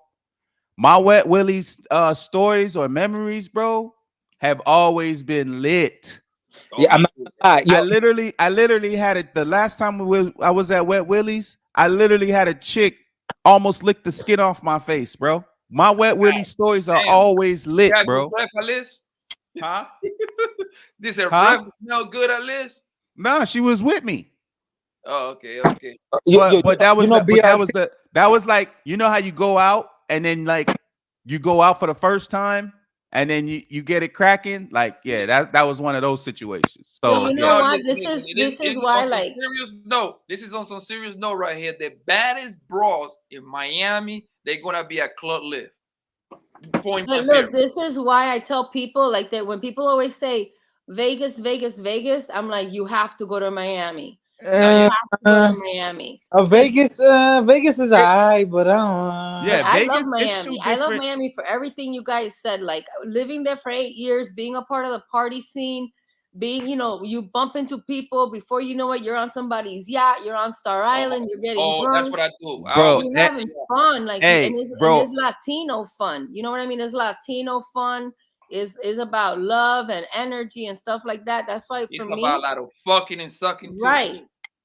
my Wet Willie's stories or memories, bro, have always been lit. Yeah, I'm not gonna lie. I literally had it the last time I was at Wet Willie's. I literally had a chick almost lick the skin off my face, bro. My Wet Willie stories are always lit, bro. Huh? This her breath smell good, at least? Nah, she was with me. Oh, okay. But that was like, you know how you go out and then like you go out for the first time and then you get it cracking? Like, yeah, that was one of those situations. So you know what? This is why, like, serious note. This is on some serious note right here. The baddest bras in Miami, they're gonna be at Club Live. Look, this is why I tell people like that when people always say Vegas, Vegas, Vegas, I'm like, you have to go to Miami. You have to go to Miami. Vegas is alright, but I love Miami. I love Miami for everything you guys said. Like living there for 8 years, being a part of the party scene, being, you bump into people before you know it, you're on somebody's yacht, you're on Star Island, you're getting drunk. That's what I do, bro. You're having fun, like, hey, and bro. it's Latino fun. You know what I mean? It's Latino fun. Is about love and energy and stuff like that. That's why it's for me, about a lot of fucking and sucking too. Right.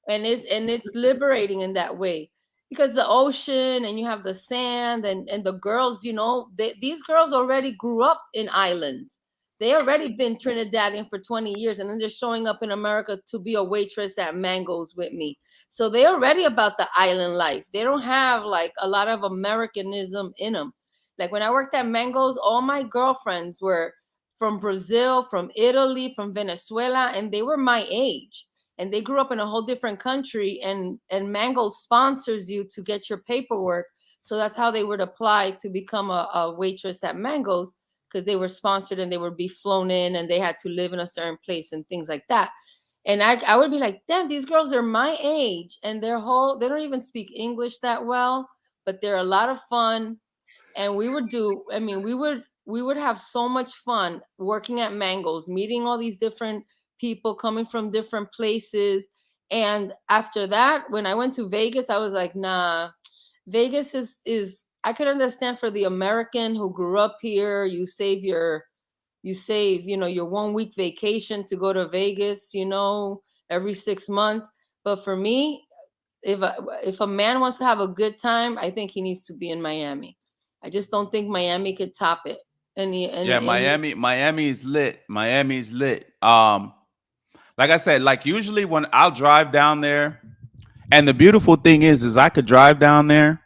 And it's liberating in that way because the ocean and you have the sand and the girls, these girls already grew up in islands. They already been Trinidadian for 20 years and then they're showing up in America to be a waitress at Mango's with me. So they're already about the island life. They don't have like a lot of Americanism in them. Like when I worked at Mango's, all my girlfriends were from Brazil, from Italy, from Venezuela, and they were my age. And they grew up in a whole different country, and Mango sponsors you to get your paperwork. So that's how they would apply to become a waitress at Mango's, because they were sponsored and they would be flown in and they had to live in a certain place and things like that. And I would be like, damn, these girls are my age and they don't even speak English that well, but they're a lot of fun. And we would have so much fun working at Mango's, meeting all these different people coming from different places. And after that, when I went to Vegas, I was like, nah, Vegas is I could understand for the American who grew up here, you save your 1 week vacation to go to Vegas, every 6 months. But for me, if a man wants to have a good time, I think he needs to be in Miami. I just don't think Miami could top it. Miami is lit. Miami is lit. Like I said, like usually when I'll drive down there, and the beautiful thing is I could drive down there,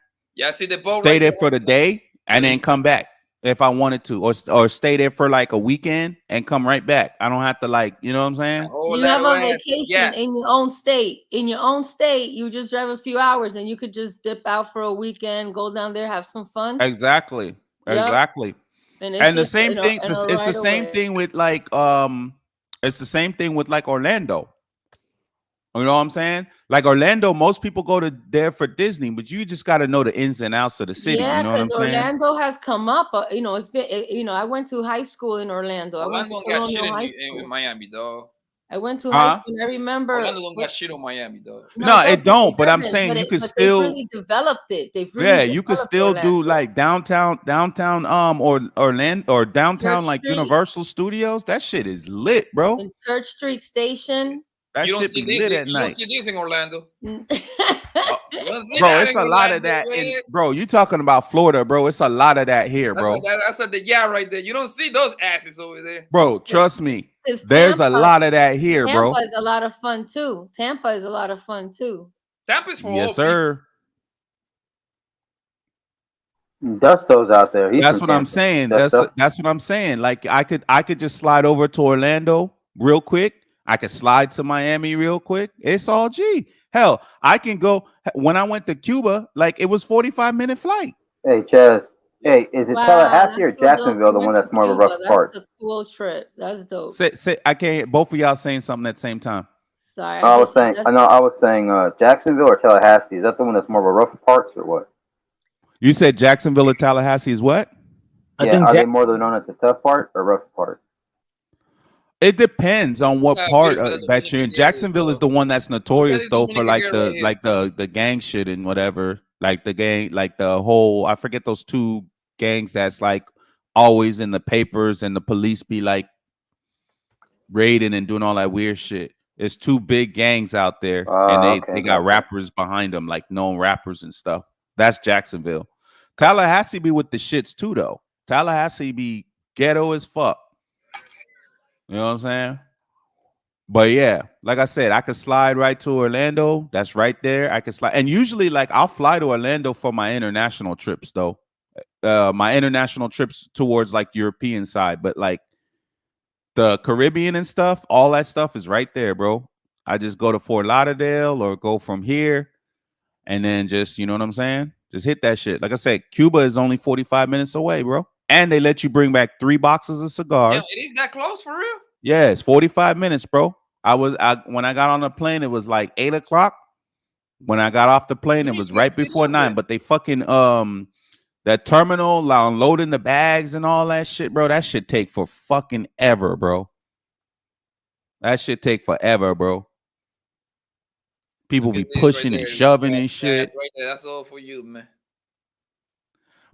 see the boat, stay there for the day, and then come back if I wanted to, or stay there for like a weekend and come right back. I don't have to you know what I'm saying? You have a vacation in your own state. In your own state, you just drive a few hours and you could just dip out for a weekend, go down there, have some fun. Exactly. Yep. Exactly. And the same thing, it's the same thing with it's the same thing with like Orlando. You know what I'm saying? Like Orlando, most people go there for Disney, but you just got to know the ins and outs of the city. Yeah, you know what I'm saying? Orlando has come up. It's been. I went to high school in Orlando. I went to Colonial High School in Miami, though. I went to high school. And I remember Orlando don't got shit on Miami, though. No, it don't. But I'm saying you could still. They've really developed it. You could still do like downtown, or Orlando or downtown Church like Street. Universal Studios. That shit is lit, bro. In Church Street Station. That shit be lit at night. You don't see this in Orlando. Bro, it's a lot of that. Bro, you talking about Florida, bro. It's a lot of that here, bro. That's at the right there. You don't see those asses over there. Bro, trust me. There's a lot of that here, bro. Tampa is a lot of fun, too. Tampa's for yes, sir. Dusto's out there. That's what I'm saying. That's what I'm saying. Like I could just slide over to Orlando real quick. I could slide to Miami real quick. It's all G. Hell, I can go. When I went to Cuba, like it was 45-minute flight. Hey, Chaz. Hey, is it Wow, Tallahassee that's or so dope. Jacksonville You the went one to that's more of a Cuba. rough That's part? a cool trip. That's dope. Say, I can't. Both of y'all saying something at the same time. Sorry, I was saying, that's I was saying Jacksonville or Tallahassee. Is that the one that's more of a rough parts or what? You said Jacksonville or Tallahassee is what? Yeah, are they more known as the tough part or rough part? It depends on what Nah, part good, brother. that you're in. Jacksonville is the one that's We got notorious this though for Dominican girl right here. the gang shit and whatever. Like the gang, like the whole I forget those two gangs that's like always in the papers and the police be like raiding and doing all that weird shit. There's two big gangs out there and they got rappers behind them, like known rappers and stuff. That's Jacksonville. Tallahassee be with the shits too though. Tallahassee be ghetto as fuck. You know what I'm saying? But yeah, like I said, I could slide right to Orlando. That's right there. I could slide. And usually, like, I'll fly to Orlando for my international trips, though. My international trips towards like European side. But like the Caribbean and stuff, all that stuff is right there, bro. I just go to Fort Lauderdale or go from here and then just, you know what I'm saying? Just hit that shit. Like I said, Cuba is only 45 minutes away, bro. And they let you bring back 3 boxes of cigars. Damn, it is that close for real? Yeah, it's 45 minutes, bro. When I got on the plane, it was like 8 o'clock. When I got off the plane, it was right before 9. But they fucking that terminal unloading the bags and all that shit, bro. That shit take for fucking ever, bro. That shit take forever, bro. People be pushing and shoving and shit. Right there, that's all for you, man.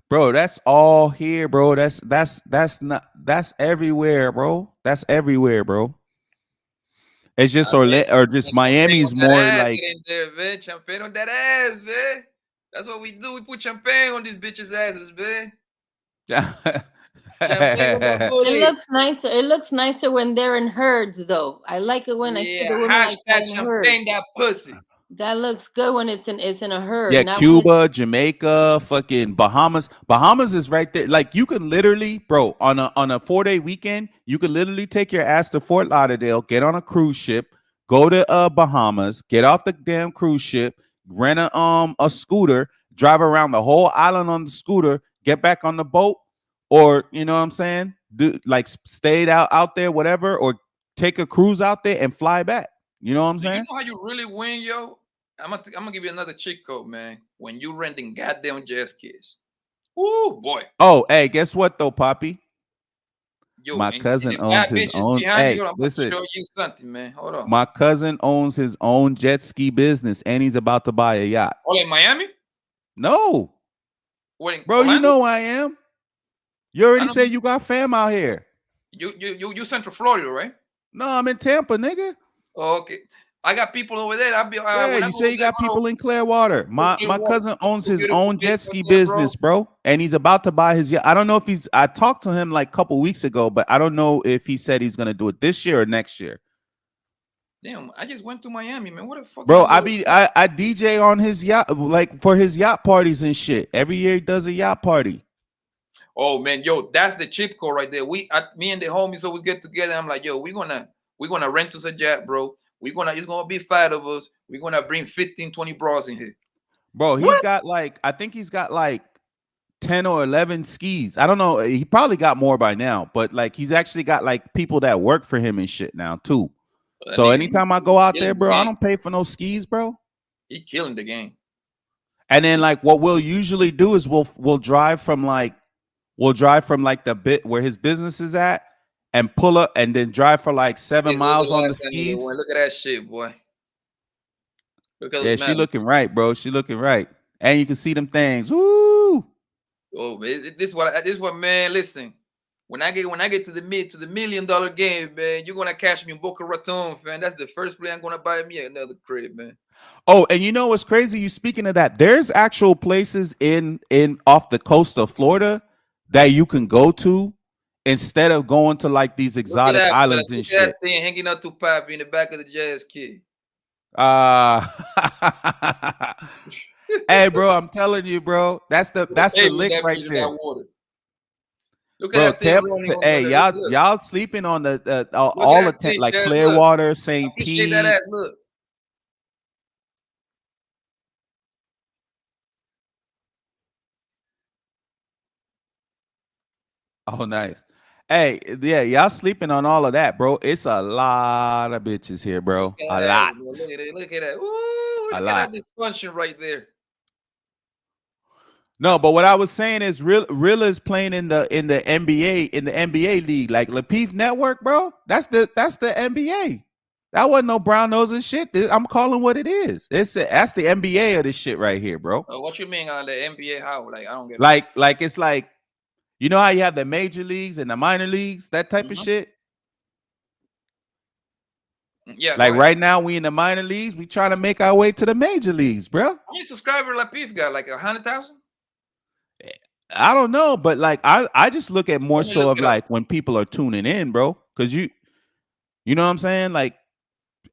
Bro, that's all here, bro. That's everywhere, bro. That's everywhere, bro. It's just or just Miami's more like Get in there, man. Champagne on that ass, man. That's what we do. We put champagne on these bitches' asses, man. Champagne on that booty. It looks nicer. It looks nicer when they're in herds, though. I like it when I see the women like that in herds. That pussy. That looks good when it's in a herd. yeah, not when Cuba, Jamaica, fucking Bahamas. Bahamas is right there. Like you can literally, bro, on a 4-day weekend, you could literally take your ass to Fort Lauderdale, get on a cruise ship, go to Bahamas, get off the damn cruise ship, rent a scooter, drive around the whole island on the scooter, get back on the boat, or you know what I'm saying? Do like stayed out there, whatever, or take a cruise out there and fly back. You know what I'm saying? You know how you really win, yo? I'm gonna give you another cheat code, man. When you renting goddamn jet skis. Woo, boy. Oh, hey, guess what though, Poppy? Yo, My cousin owns his own. Hey, listen. Show you something, man. Hold on. My cousin owns his own jet ski business, and he's about to buy a yacht. Oh, in Miami? No, bro. You know I am. You already said you got fam out here. You Central Florida, right? No, I'm in Tampa, nigga. Oh, okay. I got people over there. I'll be. Yeah, you say you got people in Clearwater. My cousin owns his own jet ski business, bro, and he's about to buy his yacht. I don't know if he's. I talked to him like a couple weeks ago, but I don't know if he said he's gonna do it this year or next year. Damn, I just went to Miami, man. What the fuck? Bro, I DJ on his yacht, like for his yacht parties and shit. Every year he does a yacht party. Oh man, yo, that's the cheap code right there. Me and the homies always get together. I'm like, yo, we're gonna rent us a jet, bro. It's gonna be 5 of us. We're gonna bring 15, 20 bras in here. Bro, he's got like, I think he's got like 10 or 11 skis. I don't know. He probably got more by now, but like he's actually got like people that work for him and shit now too. So anytime I go out there, bro, I don't pay for no skis, bro. He killing the game. And then like what we'll usually do is we'll drive from like the bit where his business is at and pull up and then drive for like 7 miles on the skis. Look at that shit, boy. Yeah, she looking right, bro. She looking right. And you can see them things. Woo! Oh, this is what, man, listen. When I get to the $1 million game, man, you're gonna catch me in Boca Raton, man. That's the first play I'm gonna buy me another crib, man. Oh, and you know what's crazy? You speaking of that, there's actual places in off the coast of Florida that you can go to instead of going to like these exotic islands and shit. That thing hanging out to Poppy in the back of the jazz kid. Hey, bro, I'm telling you, bro, that's the lick right there. Look Bro, at that thing running on hey, there. Look. y'all sleeping on the Look all at the that thing, like Chaz, Clearwater, St. Look. Shake that Pete. ass. Look. Oh, nice. Hey, yeah, y'all sleeping on all of that, bro. It's a lot of bitches here, bro. Look A at lot. that. Look at that. Look at that. Ooh, A look lot. at that dysfunction right there. No, but what I was saying is Real is playing in the NBA league, like Lapeef Network, bro. That's the NBA. That wasn't no brown noses shit. I'm calling what it is. That's the NBA of this shit right here, bro. What you mean on the NBA? How? Like I don't get. Like it's like, you know how you have the major leagues and the minor leagues, that type of shit. Yeah. Like right now, we in the minor leagues. We trying to make our way to the major leagues, bro. How many subscribers Lapeef got? Like 100,000? I don't know, but like I just look at more Let me so look of it up. like when people are tuning in, bro. Because you know what I'm saying? Like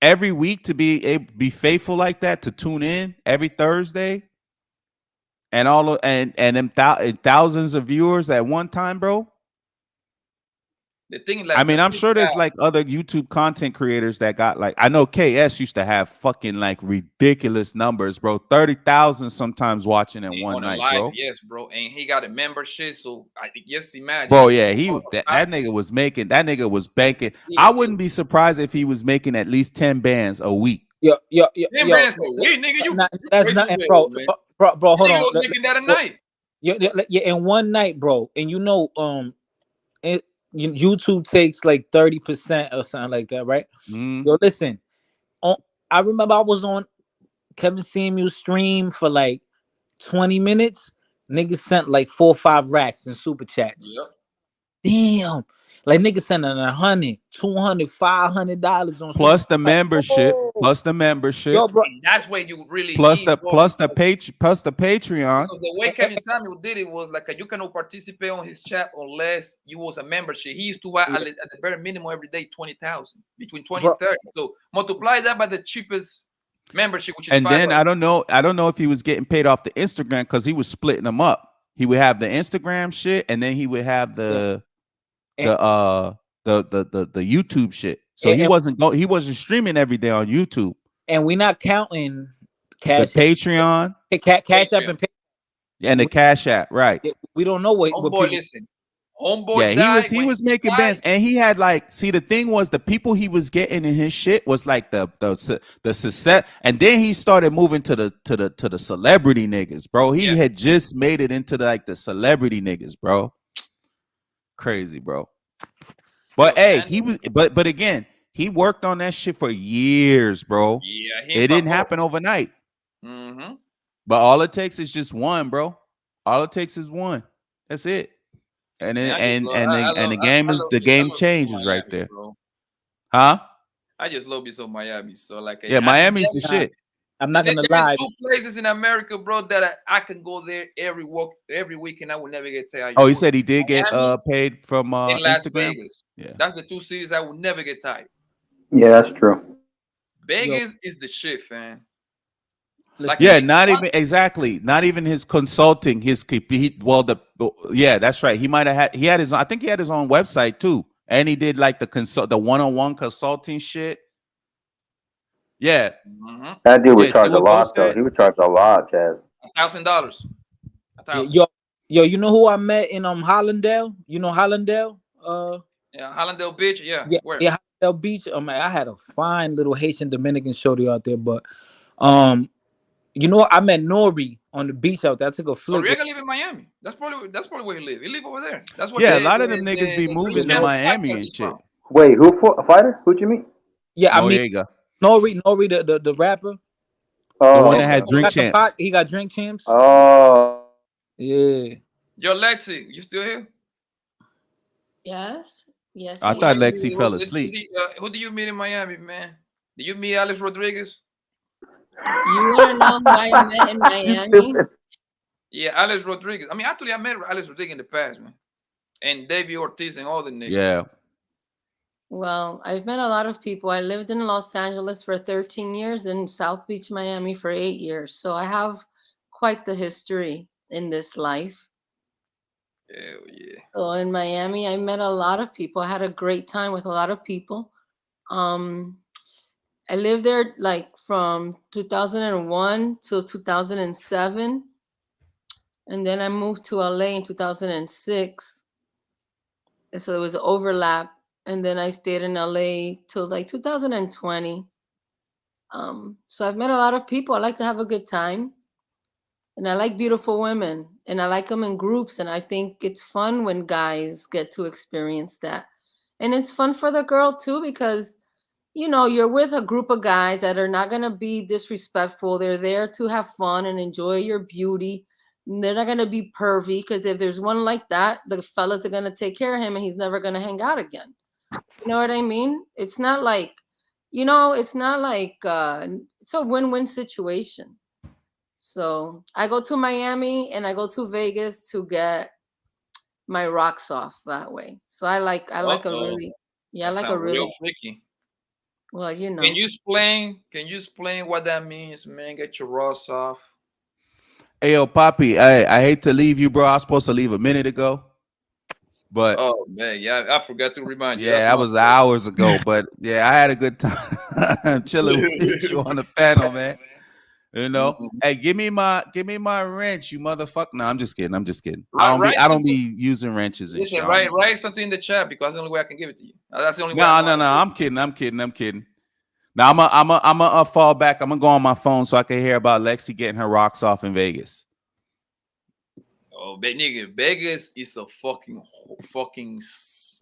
every week to be faithful like that, to tune in every Thursday, and them thousands of viewers at one time, bro. The thing, like, I mean, I'm Lapeef sure there's got- like other YouTube content creators that got like, I know KS used to have fucking like ridiculous numbers, bro. 30,000 sometimes watching in one on a night, live, bro. yes, bro, and he got a membership, so I think just imagine, Bro, yeah, that nigga was making, that nigga was banking. I wouldn't be surprised if he was making at least 10 bands a week. Yo, Ten bands a week, nigga. You that's crazy nothing, as bro. hell, man. Bro, hold This nigga on. was making that a night. Yeah, in one night, bro. And you know, YouTube takes like 30% or something like that, right? Yo, listen. I remember I was on Kevin Samuel's stream for like 20 minutes. Niggas sent like 4 or 5 racks in super chats. Yep. Damn. Like niggas sending $100, $200, $500 on Plus super the membership, plus the membership, Yo, bro. And that's where you really plus eat, the bro, plus the because- Patreon. Because the way Kevin Samuel did it was like you cannot participate on his chat unless you was a membership. He used to buy at the very minimum every day 20,000, between 20 and 30. So multiply that by the cheapest membership, which is And then $5. I don't know if he was getting paid off the Instagram because he was splitting them up. He would have the Instagram shit, and then he would have the YouTube shit. So he wasn't streaming every day on YouTube. And we're not counting The cash Patreon, Cash App and Pay. and the Cash App, right? We don't know what Homeboy, people. listen. Homeboy Yeah, died. he was making bands, and he had like, see, the thing was the people he was getting in his shit was like the success, and then he started moving to the celebrity niggas, bro. He had just made it into like the celebrity niggas, bro. Crazy, bro. But hey, he was, but again, he worked on that shit for years, bro. Yeah, it didn't happen overnight. Mm-hmm. But all it takes is just one, bro. All it takes is one. That's it. And then, the game changes right there. Bro. Huh? I just love you so Miami. So like, Yeah, Miami's the shit. I'm not gonna There's lie. 2 places in America, bro, that I can go there every week and I will never get tired. Oh, he said he did get Miami paid from in Las Instagram. Vegas. Yeah, that's the 2 cities I will never get tired. Yeah, that's true. Vegas is the shit, man. Like, yeah, not even his consulting. That's right. He had his. I think he had his own website too, and he did like the one-on-one consulting shit. Yeah, that dude would charge a lot though. He would charge a lot, Chaz. $1,000. Yo, you know who I met in Hollandale? You know Hollandale? Yeah, Hollandale Beach. Yeah, Hollandale Beach. I had a fine little Haitian Dominican shorty out there, but you know, I met Nori on the beach out there. I took a flick. Noriega live in Miami. That's probably where he live. He live over there. That's what. Yeah, a lot of them niggas be moving to Miami and shit. Wait, a fighter? Who'd you meet? Yeah, I mean Nori, the rapper. Oh, the one that had Drink Champs. He got Drink Champs. Oh, yeah. Yo, Lexi, you still here? Yes. Yes. I thought Lexi fell asleep. Who do you meet in Miami, man? Did you meet Alex Rodriguez? You want to know who I met in Miami? Yeah, Alex Rodriguez. I mean, actually, I met Alex Rodriguez in the past, man. And Davey Ortiz and all the niggas. Yeah. Well, I've met a lot of people. I lived in Los Angeles for 13 years and South Beach, Miami for 8 years. So I have quite the history in this life. Hell yeah. So in Miami, I met a lot of people. I had a great time with a lot of people. I lived there like from 2001 till 2007. And then I moved to LA in 2006. And so there was an overlap. And then I stayed in LA till like 2020. So I've met a lot of people. I like to have a good time. And I like beautiful women. And I like them in groups. And I think it's fun when guys get to experience that. And it's fun for the girl too, because you're with a group of guys that are not going to be disrespectful. They're there to have fun and enjoy your beauty. And they're not going to be pervy, because if there's one like that, the fellas are going to take care of him and he's never going to hang out again. You know what I mean? It's not like, it's a win-win situation. So I go to Miami and I go to Vegas to get my rocks off that way. So I like a really, I like a really real freaky. Well, Can you explain what that means, man? Get your rocks off. Hey, yo, Poppy, I hate to leave you, bro. I was supposed to leave a minute ago. But oh man, yeah, I forgot to remind you. Yeah, that was hours ago. But yeah, I had a good time chilling with you on the panel, man. Hey, give me my wrench, you motherfucker. No, I'm just kidding. I don't be using wrenches and shit. Write something in the chat, because that's the only way I can give it to you. That's the only way. No. I'm kidding. Now I'm a fall back. I'm gonna go on my phone so I can hear about Lexi getting her rocks off in Vegas. Oh, nigga, Vegas is a fucking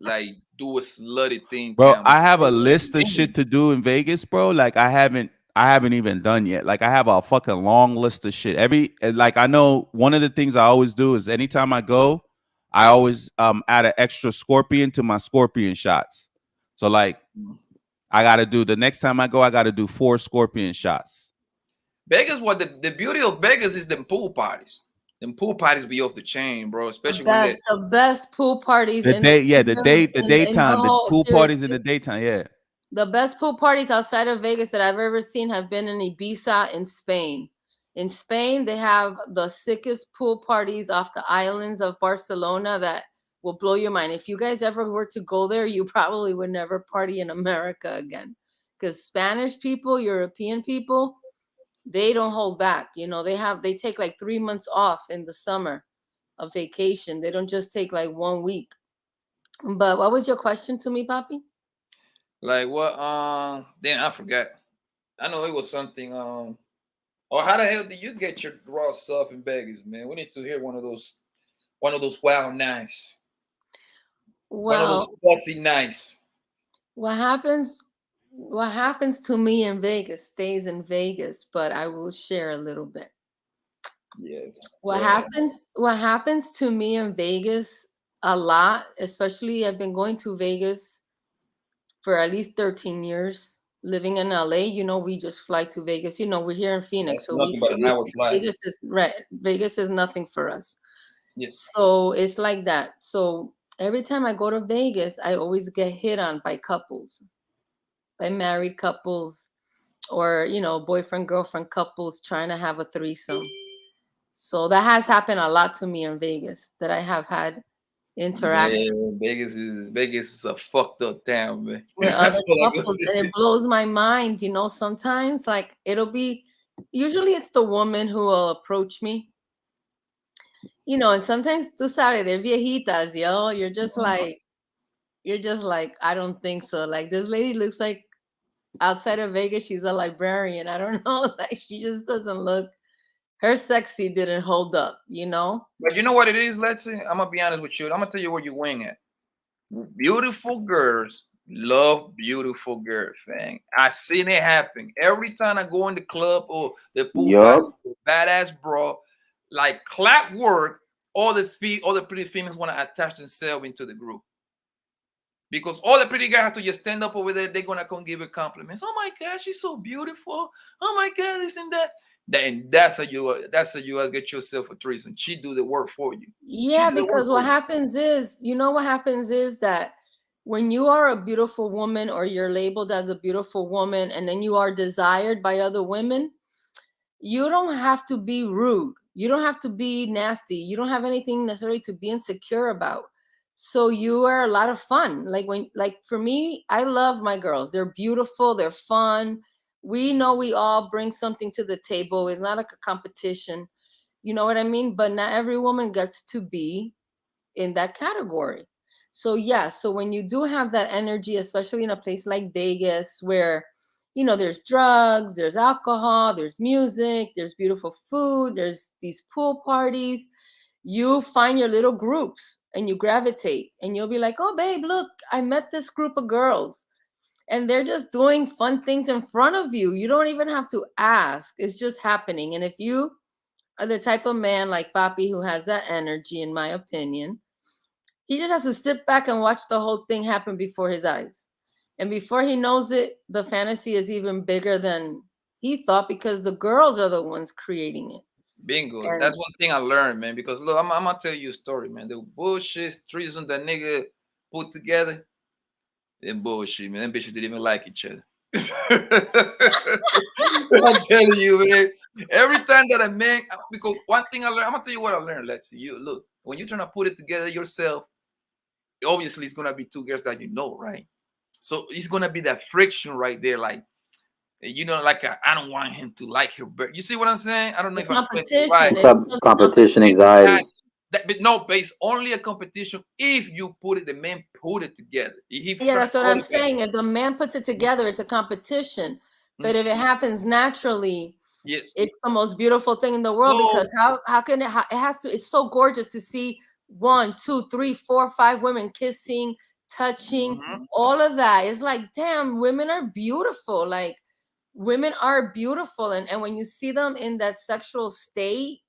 like do a slutty thing, bro. I have a list of shit to do in Vegas, bro. Like I haven't even done yet. Like I have a fucking long list of shit. I know one of the things I always do is anytime I go, I always add an extra scorpion to my scorpion shots. So like I gotta do the next time I go, I gotta do 4 scorpion shots. Vegas, what the beauty of Vegas is them pool parties. Them pool parties be off the chain, bro. Especially the best pool parties. The daytime, the pool parties in the daytime. Yeah. The best pool parties outside of Vegas that I've ever seen have been in Ibiza in Spain. In Spain, they have the sickest pool parties off the islands of Barcelona that will blow your mind. If you guys ever were to go there, you probably would never party in America again. Because Spanish people, European people, they don't hold back. They take like 3 months off in the summer of vacation. They don't just take like 1 week. But what was your question to me, Papi? Like what? Then I forgot. I know it was something. Or how the hell did you get your raw stuff in Vegas, man? We need to hear one of those wild nights. One of those fussy nights. What happens to me in Vegas stays in Vegas, but I will share a little bit. Yeah. What happens to me in Vegas a lot, especially I've been going to Vegas for at least 13 years, living in LA. We just fly to Vegas. We're here in Phoenix. That's nothing but an hour flight. Vegas is nothing for us. Yes. So it's like that. So every time I go to Vegas, I always get hit on by couples, by married couples, or boyfriend girlfriend couples trying to have a threesome. So that has happened a lot to me in Vegas, that I have had interaction. Yeah, Vegas is a fucked up town, man. With other couples, and it blows my mind. Sometimes like usually it's the woman who will approach me. And sometimes tú sabes, they're viejitas, yo. You're just like, I don't think so. Like this lady looks like outside of Vegas, she's a librarian. I don't know. Like she just doesn't look. Her sexy didn't hold up, But you know what it is, Lexi? I'm gonna be honest with you. I'm gonna tell you where you wing at. Beautiful girls love beautiful girls, man. I seen it happen every time I go in the club or the pool party, badass bro, like clockwork. All the pretty females want to attach themselves into the group, because all the pretty guys have to just stand up over there. They're gonna come give her compliments. Oh my God, she's so beautiful. Oh my God, this and that. And that's how you guys get yourself a threesome. She do the work for you. Yeah, because what happens is that when you are a beautiful woman, or you're labeled as a beautiful woman, and then you are desired by other women, you don't have to be rude. You don't have to be nasty. You don't have anything necessarily to be insecure about. So you are a lot of fun. Like for me, I love my girls. They're beautiful. They're fun. We know we all bring something to the table. It's not like a competition. You know what I mean? But not every woman gets to be in that category. So yeah, so when you do have that energy, especially in a place like Vegas where there's drugs, there's alcohol, there's music, there's beautiful food, there's these pool parties, you find your little groups and you gravitate and you'll be like, oh babe, look, I met this group of girls and they're just doing fun things in front of you. You don't even have to ask. It's just happening. And if you are the type of man like Papi who has that energy, in my opinion, he just has to sit back and watch the whole thing happen before his eyes. And before he knows it, the fantasy is even bigger than he thought because the girls are the ones creating it. Bingo. And That's one thing I learned, man. Because look, I'm gonna tell you a story, man. The bullshit treason that nigga put together, them bullshit, man. Them bitches didn't even like each other. I'm telling you, man. Every time that a man, because one thing I learned, I'm gonna tell you what I learned, Lexi. You look, when you're trying to put it together yourself, obviously it's gonna be two girls that you know, right? So it's gonna be that friction right there, like like I don't want him to like her, but you see what I'm saying? I don't know if I'm competition. right. Competition anxiety. But no, but it's only a competition if you put it. The man put it together. Yeah, that's what I'm saying. If the man puts it together, it's a competition. But if it happens naturally, yes, it's the most beautiful thing in the world. Because how can it has to? It's so gorgeous to see 1, 2, 3, 4, 5 women kissing, touching, all of that. It's like, damn, women are beautiful. Like women are beautiful, and when you see them in that sexual state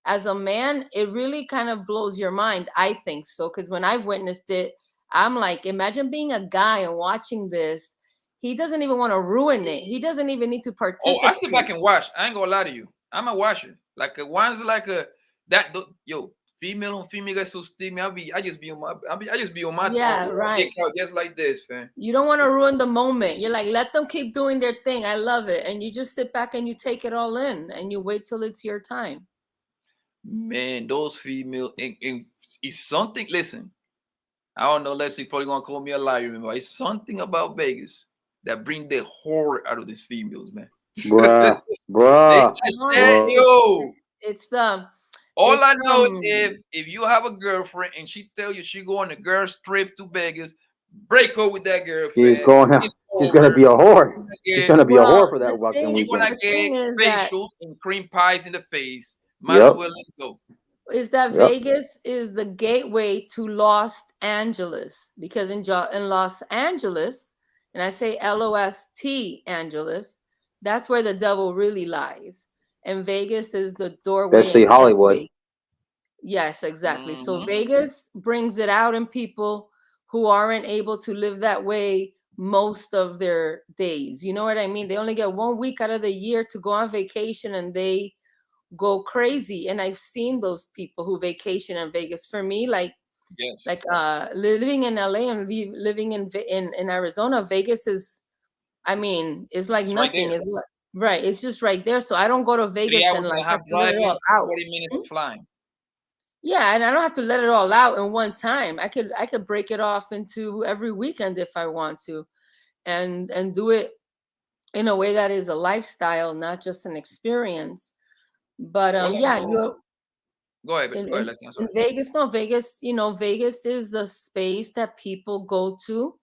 as a man, it really kind of blows your mind. I think so, because when I've witnessed it, I'm like, imagine being a guy and watching this. He doesn't even want to ruin it. He doesn't even need to participate. Oh, I sit back and watch. I ain't gonna lie to you. I'm a watcher. Like one's like female on female gets so steamy. I just be on my yeah, right. Just like this, fam. You don't want to ruin the moment. You're like, let them keep doing their thing. I love it. And you just sit back and you take it all in and you wait till it's your time. Man, those female and it's something. Listen, I don't know. Leslie probably gonna call me a liar. Remember, it's something about Vegas that bring the horror out of these females, man. Bruh. It's the. All I know is if you have a girlfriend and she tell you she go on a girl's trip to Vegas, break her with that girlfriend. She's gonna be a whore. She's gonna be a whore for that weekend. You wanna get facials and cream pies in the face. Might as well let go. Is that Vegas is the gateway to Los Angeles, because in Los Angeles, and I say LOST Angeles, that's where the devil really lies. And Vegas is the doorway. Especially Hollywood. Yes, exactly. So Vegas brings it out in people who aren't able to live that way most of their days. You know what I mean? They only get 1 week out of the year to go on vacation and they go crazy. And I've seen those people who vacation in Vegas. For me, living in LA and living in Arizona, Vegas is, it's like nothing. It's right. It's just right there. So I don't go to Vegas and have to let it all out. 40 minutes flying. Yeah, and I don't have to let it all out in one time. I could break it off into every weekend if I want to, and do it in a way that is a lifestyle, not just an experience. But go ahead. In Vegas, Vegas is the space that people go to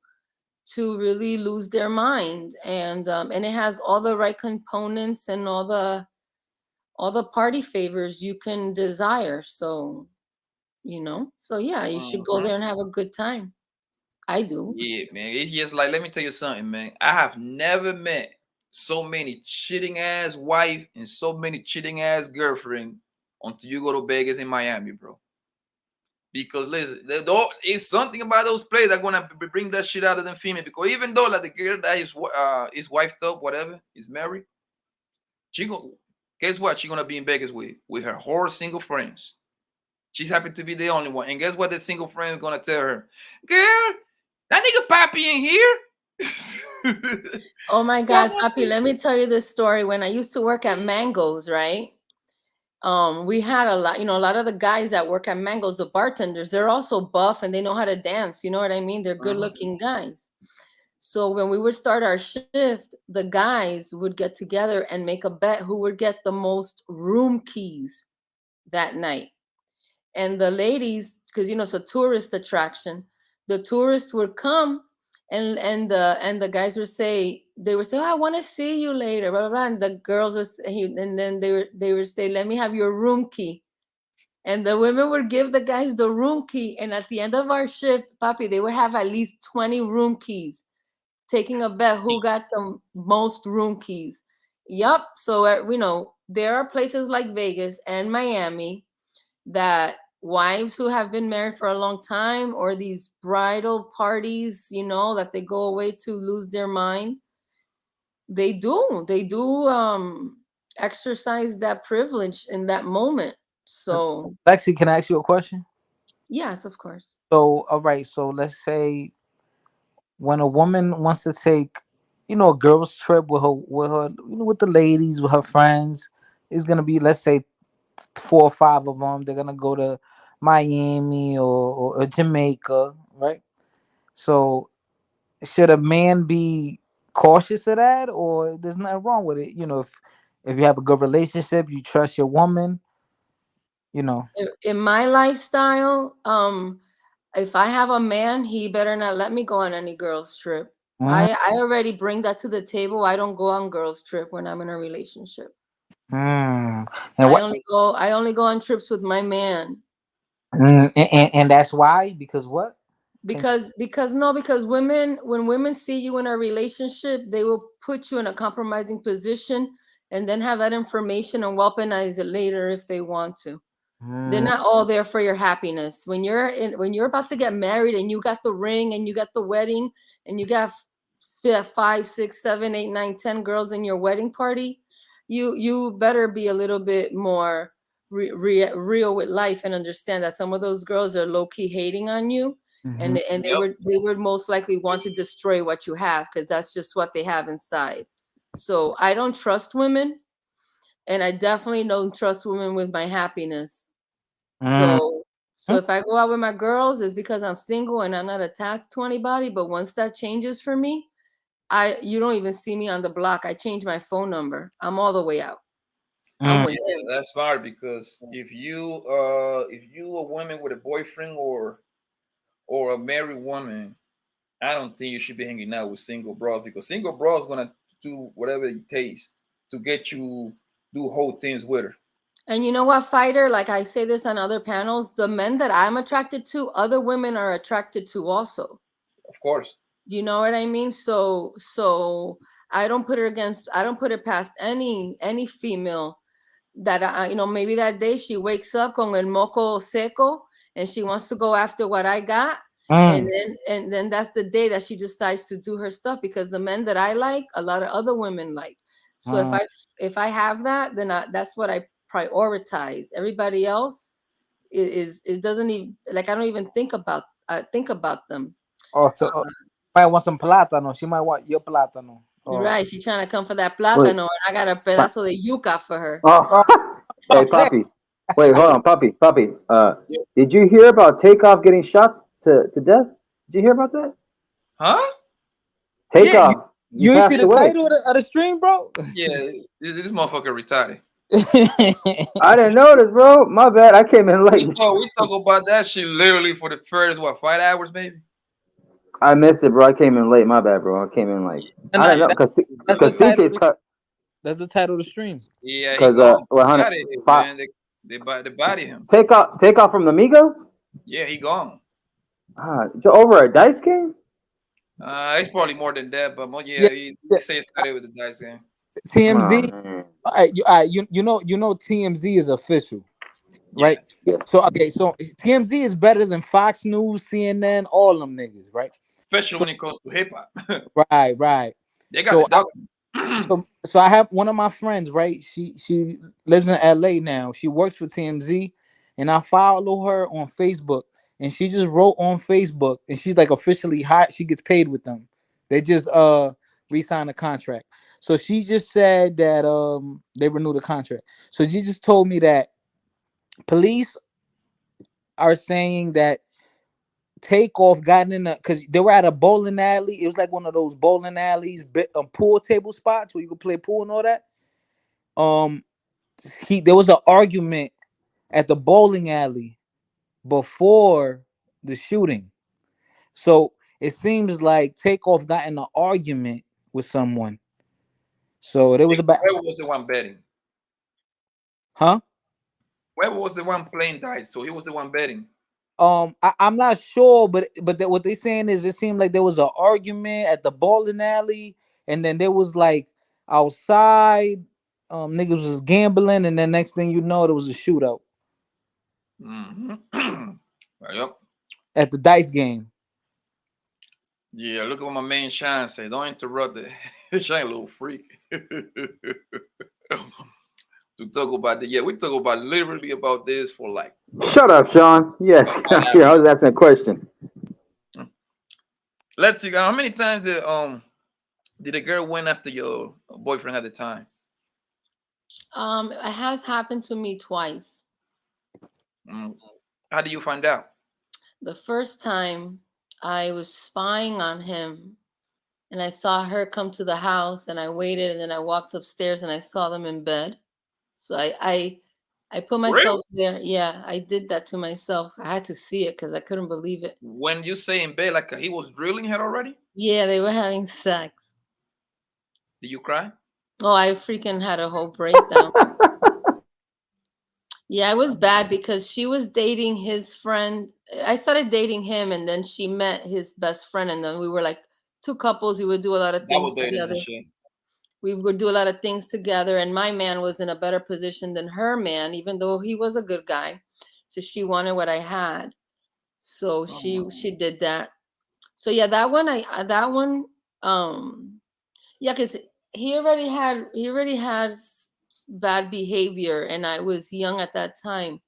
really lose their mind, and it has all the right components and all the party favors you can desire. So, you should go there and have a good time. I do. Yeah, man. It's just like, let me tell you something, man. I have never met so many cheating ass wife and so many cheating ass girlfriend until you go to Vegas in Miami, bro. Because listen, it's something about those places that gonna bring that shit out of them female. Because even though like the girl that is wifed up, whatever, is married, guess what? She's gonna be in Vegas with her whole single friends. She's happy to be the only one. And guess what? The single friend is gonna tell her, girl, that nigga Papi in here. Oh my God, Papi, let me tell you this story. When I used to work at Mango's, right? We had a lot, a lot of the guys that work at Mango's, the bartenders, they're also buff and they know how to dance. You know what I mean? They're good looking guys. So when we would start our shift, the guys would get together and make a bet who would get the most room keys that night. And the ladies, because it's a tourist attraction, the tourists would come and the guys would say, oh, I want to see you later, blah, blah, blah. And the girls would say, and then they would say, let me have your room key. And the women would give the guys the room key. And at the end of our shift, papi, they would have at least 20 room keys, taking a bet who got the most room keys. Yup. So, there are places like Vegas and Miami that wives who have been married for a long time, or these bridal parties, that they go away to lose their mind, they do exercise that privilege in that moment. So Lexi, can I ask you a question? yes, of course. So, all right. So let's say when a woman wants to take, a girl's trip with her, with the ladies, with her friends, it's gonna be, let's say, 4 or 5 of them. They're gonna go to Miami or Jamaica, right? So, should a man be cautious of that, or there's nothing wrong with it? If you have a good relationship, you trust your woman, In my lifestyle, if I have a man, he better not let me go on any girls trip. Mm. I already bring that to the table. I don't go on girls trip when I'm in a relationship. And I what? only go on trips with my man. And that's why, because what? Because when women see you in a relationship, they will put you in a compromising position and then have that information and weaponize it later if they want to. They're not all there for your happiness. When you're about to get married and you got the ring and you got the wedding and you got 5, 6, 7, 8, 9, 10 girls in your wedding party, you better be a little bit more real with life and understand that some of those girls are low key hating on you, and they would most likely want to destroy what you have, because that's just what they have inside. So I don't trust women, and I definitely don't trust women with my happiness. So if I go out with my girls, it's because I'm single and I'm not attached to anybody. But once that changes for me, you don't even see me on the block. I change my phone number. I'm all the way out. I'm with him. That's smart, because if you a woman with a boyfriend or a married woman, I don't think you should be hanging out with single bros, because single bros gonna do whatever it takes to get you do whole things with her. And you know what, Fighter? Like I say this on other panels, the men that I'm attracted to, other women are attracted to also. Of course. You know what I mean? So I don't put it past any female that maybe that day she wakes up con el moco seco and she wants to go after what I got. And then that's the day that she decides to do her stuff, because the men that I like, a lot of other women like. So if I have that, then that's what I prioritize. Everybody else it doesn't even, like, I don't even think about them. So might want some plátano. She might want your plátano. Right, she's trying to come for that plátano, and I got a pedazo de yuca for her. Hey, Papi. Wait, hold on, Papi. Did you hear about Takeoff getting shot to death? Did you hear about that? Huh? Takeoff. You ain't see the title of the stream, bro? Yeah, this motherfucker retired. I didn't notice, bro. My bad. I came in late. We talk about that shit literally for the first 5 hours, maybe. I missed it, bro. I came in late. My bad, bro. I came in late. I don't know, because CJ's cut. That's the title of the stream. Yeah, because they body him. Takeoff from the Migos. Yeah, he gone. Over a dice game. It's probably more than that, but he say it started with the dice game. TMZ. You know TMZ is official, right? Yeah. So TMZ is better than Fox News, CNN, all them niggas, right? Especially when it comes to hip hop. Right. They got so I have one of my friends, right? She lives in LA now. She works for TMZ, and I follow her on Facebook, and she just wrote on Facebook, and she's like officially hot. She gets paid with them. They just re-signed the contract. So she just said that they renewed the contract. So she just told me that Police are saying that Takeoff got in the because they were at a bowling alley. It was like one of those bowling alleys, pool table spots where you could play pool and all that. There was an argument at the bowling alley before the shooting. So it seems like Takeoff got in an argument with someone. So there was about, Where was the one betting? huh? Where was the one playing dice? So he was the one betting. I'm not sure, but what they saying is it seemed like there was an argument at the bowling alley, and then there was like outside, niggas was gambling, and then next thing you know, there was a shootout Yep. at the dice game. Yeah, look at what my man Shine say. Don't interrupt the Shine, little freak. To talk about the we talk about literally about this for like. Shut up, Sean. Yes. Yeah, I was asking a question. Let's see. How many times did a girl went after your boyfriend at the time? It has happened to me twice. How do you find out? The first time I was spying on him and I saw her come to the house and I waited and then I walked upstairs and I saw them in bed. So I put myself there. Yeah, I did that to myself. I had to see it because I couldn't believe it. When you say in bed, like he was drilling her already? Yeah, they were having sex. Did you cry? Oh, I freaking had a whole breakdown. Yeah, it was bad because she was dating his friend. I started dating him and then she met his best friend and then we were like two couples. We would do a lot of things together. We would do a lot of things together and my man was in a better position than her man, even though he was a good guy. So she wanted what I had. So she did that. So yeah, that one, yeah, because he already had bad behavior and I was young at that time.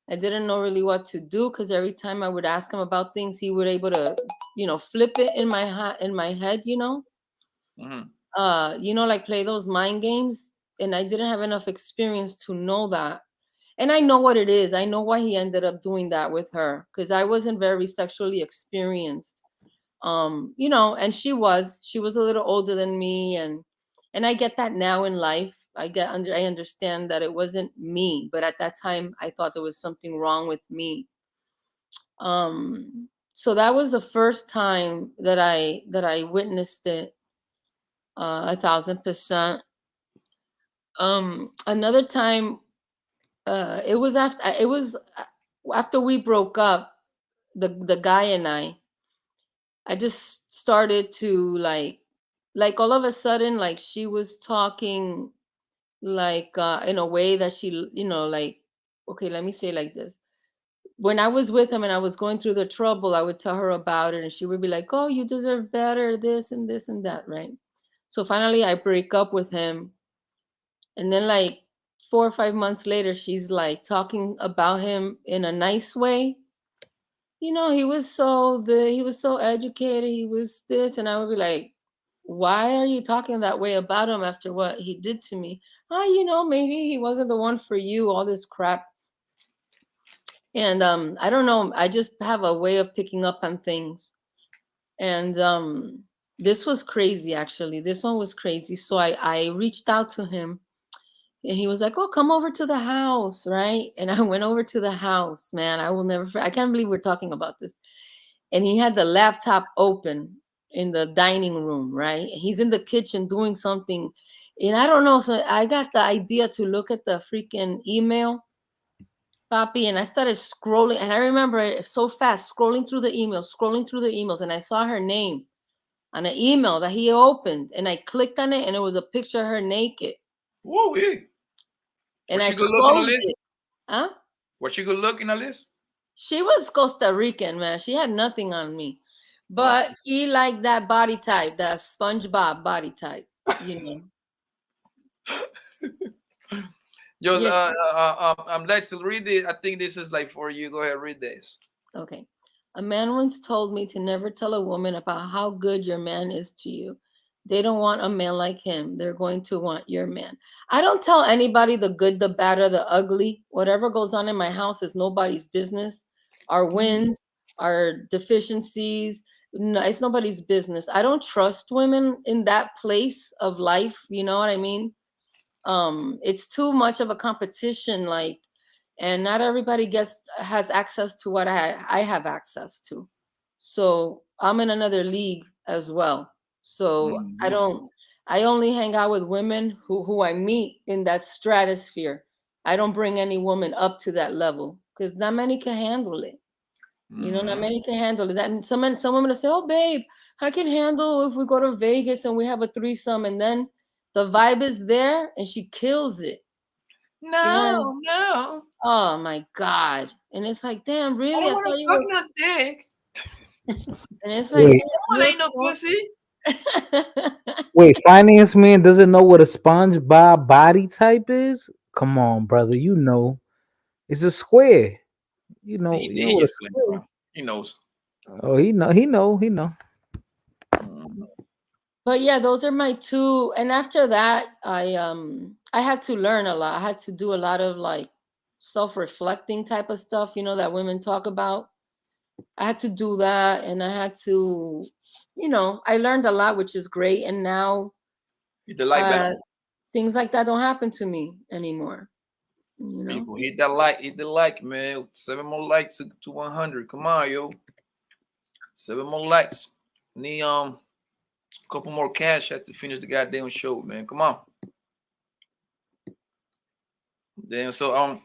I didn't know really what to do because every time I would ask him about things, he would able to, flip it in my head, like play those mind games. And I didn't have enough experience to know that. And I know what it is. I know why he ended up doing that with her because I wasn't very sexually experienced. And she was a little older than me and I get that now in life. I understand that it wasn't me, but at that time I thought there was something wrong with me. So that was the first time that I witnessed it 1,000%. Another time, it was after we broke up, the guy and I just started to like all of a sudden, like she was talking like in a way that she, like, okay, let me say it like this. When I was with him and I was going through the trouble, I would tell her about it and she would be like, oh, you deserve better, this and this and that, right? So finally I break up with him. And then like 4 or 5 months later, she's like talking about him in a nice way. He was so educated, he was this, and I would be like, why are you talking that way about him after what he did to me? Maybe he wasn't the one for you, all this crap. And I don't know, I just have a way of picking up on things. And this was crazy, actually. This one was crazy. So I reached out to him and he was like, oh, come over to the house, right? And I went over to the house, man. I will never I can't believe we're talking about this. And he had the laptop open in the dining room, right? He's in the kitchen doing something. And I don't know. So I got the idea to look at the freaking email, Papi, and I started scrolling. And I remember it so fast, scrolling through the emails. And I saw her name on an email that he opened. And I clicked on it and it was a picture of her naked. Whoa, and was I she good looking, closed it. Huh? Was she good looking, Alice? She was Costa Rican, man. She had nothing on me. But he liked that body type, that SpongeBob body type, Yo, let's read it. I think this is like for you. Go ahead, read this. Okay. A man once told me to never tell a woman about how good your man is to you. They don't want a man like him. They're going to want your man. I don't tell anybody the good, the bad, or the ugly. Whatever goes on in my house is nobody's business. Our wins, our deficiencies, no, it's nobody's business. I don't trust women in that place of life. You know what I mean? It's too much of a competition, like, and not everybody has access to what I have access to. So I'm in another league as well. So I only hang out with women who I meet in that stratosphere. I don't bring any woman up to that level because not many can handle it. You know, not many can handle it. That some women will say, "Oh, babe, I can handle if we go to Vegas and we have a threesome," and then the vibe is there and she kills it. You know? No. Oh my God. And it's like, damn, I really? don't I want thought to you suck were. no dick. And it's like, Wait, That one ain't no pussy. wait, finance man doesn't know what a SpongeBob body type is? Come on, brother. You know, it's a square. You know, you know what a explain, square. bro. He knows. Oh, he know, he know, he know. But yeah, those are my two. And after that, I had to learn a lot. I had to do a lot of like self-reflecting type of stuff, you know, that women talk about. I had to do that, and I had to, you know, I learned a lot, which is great. And now Hit the like button. things like that don't happen to me anymore. You know? People, hit the like, man. 7 more likes to 100. Come on, yo. 7 more likes. Need a couple more cash to finish the goddamn show, man. Come on. Then so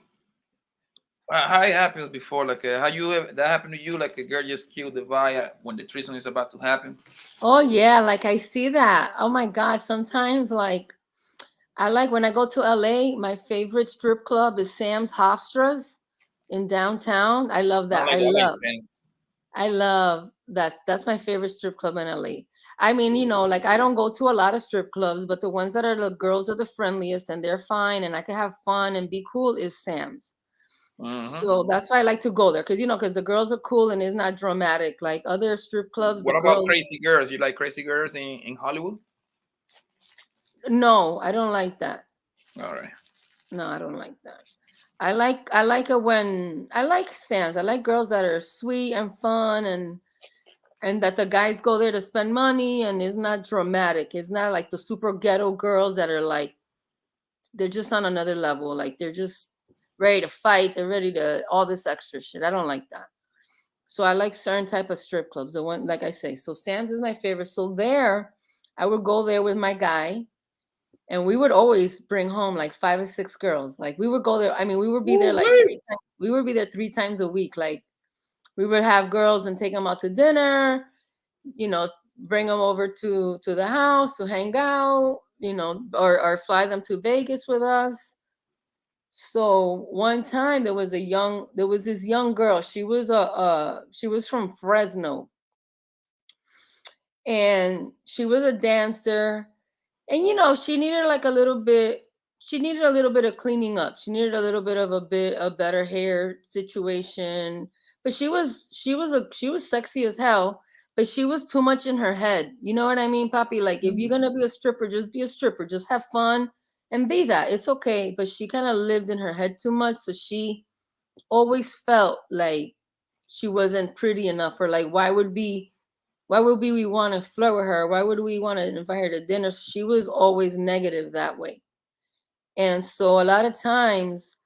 how it happens before, like how that happened to you, like a girl just killed the vibe when the threesome is about to happen? Oh yeah, like I see that. Oh my God, sometimes like I like when I go to LA, my favorite strip club is Sam's Hofstra's in downtown. I love I that. like that makes sense. I love that's my favorite strip club in LA. I mean, you know, like I don't go to a lot of strip clubs, but the ones that are the girls are the friendliest and they're fine and I can have fun and be cool is Sam's. So that's why I like to go there because you know, because the girls are cool and it's not dramatic like other strip clubs. The What about girls, crazy girls? You like crazy girls in Hollywood? no, I don't like that. All right. No, I don't like that. I like it when I like Sam's. I like girls that are sweet and fun and that the guys go there to spend money and it's not dramatic. It's not like the super ghetto girls that are like they're just on another level. Like they're just ready to fight. They're ready to all this extra shit. I don't like that. So I like certain type of strip clubs. The one, like I say, so Sam's is my favorite. So there, I would go there with my guy, and we would always bring home like 5 or 6 girls. Like we would go there. I mean, we would be there like 3 times. We would be there 3 times a week. Like we would have girls and take them out to dinner. You know, bring them over to the house to hang out. You know, or fly them to Vegas with us. So one time there was this young girl. She was she was from Fresno, and she was a dancer. And you know, she needed like a little bit. She needed a little bit of cleaning up. She needed a little bit of a better hair situation. But she was sexy as hell. But she was too much in her head. You know what I mean, Papi? Like if you're gonna be a stripper, just be a stripper. Just have fun and be that. It's okay. But she kind of lived in her head too much, so she always felt like she wasn't pretty enough, or like why would we want to flirt with her? Why would we want to invite her to dinner? So she was always negative that way. And so a lot of times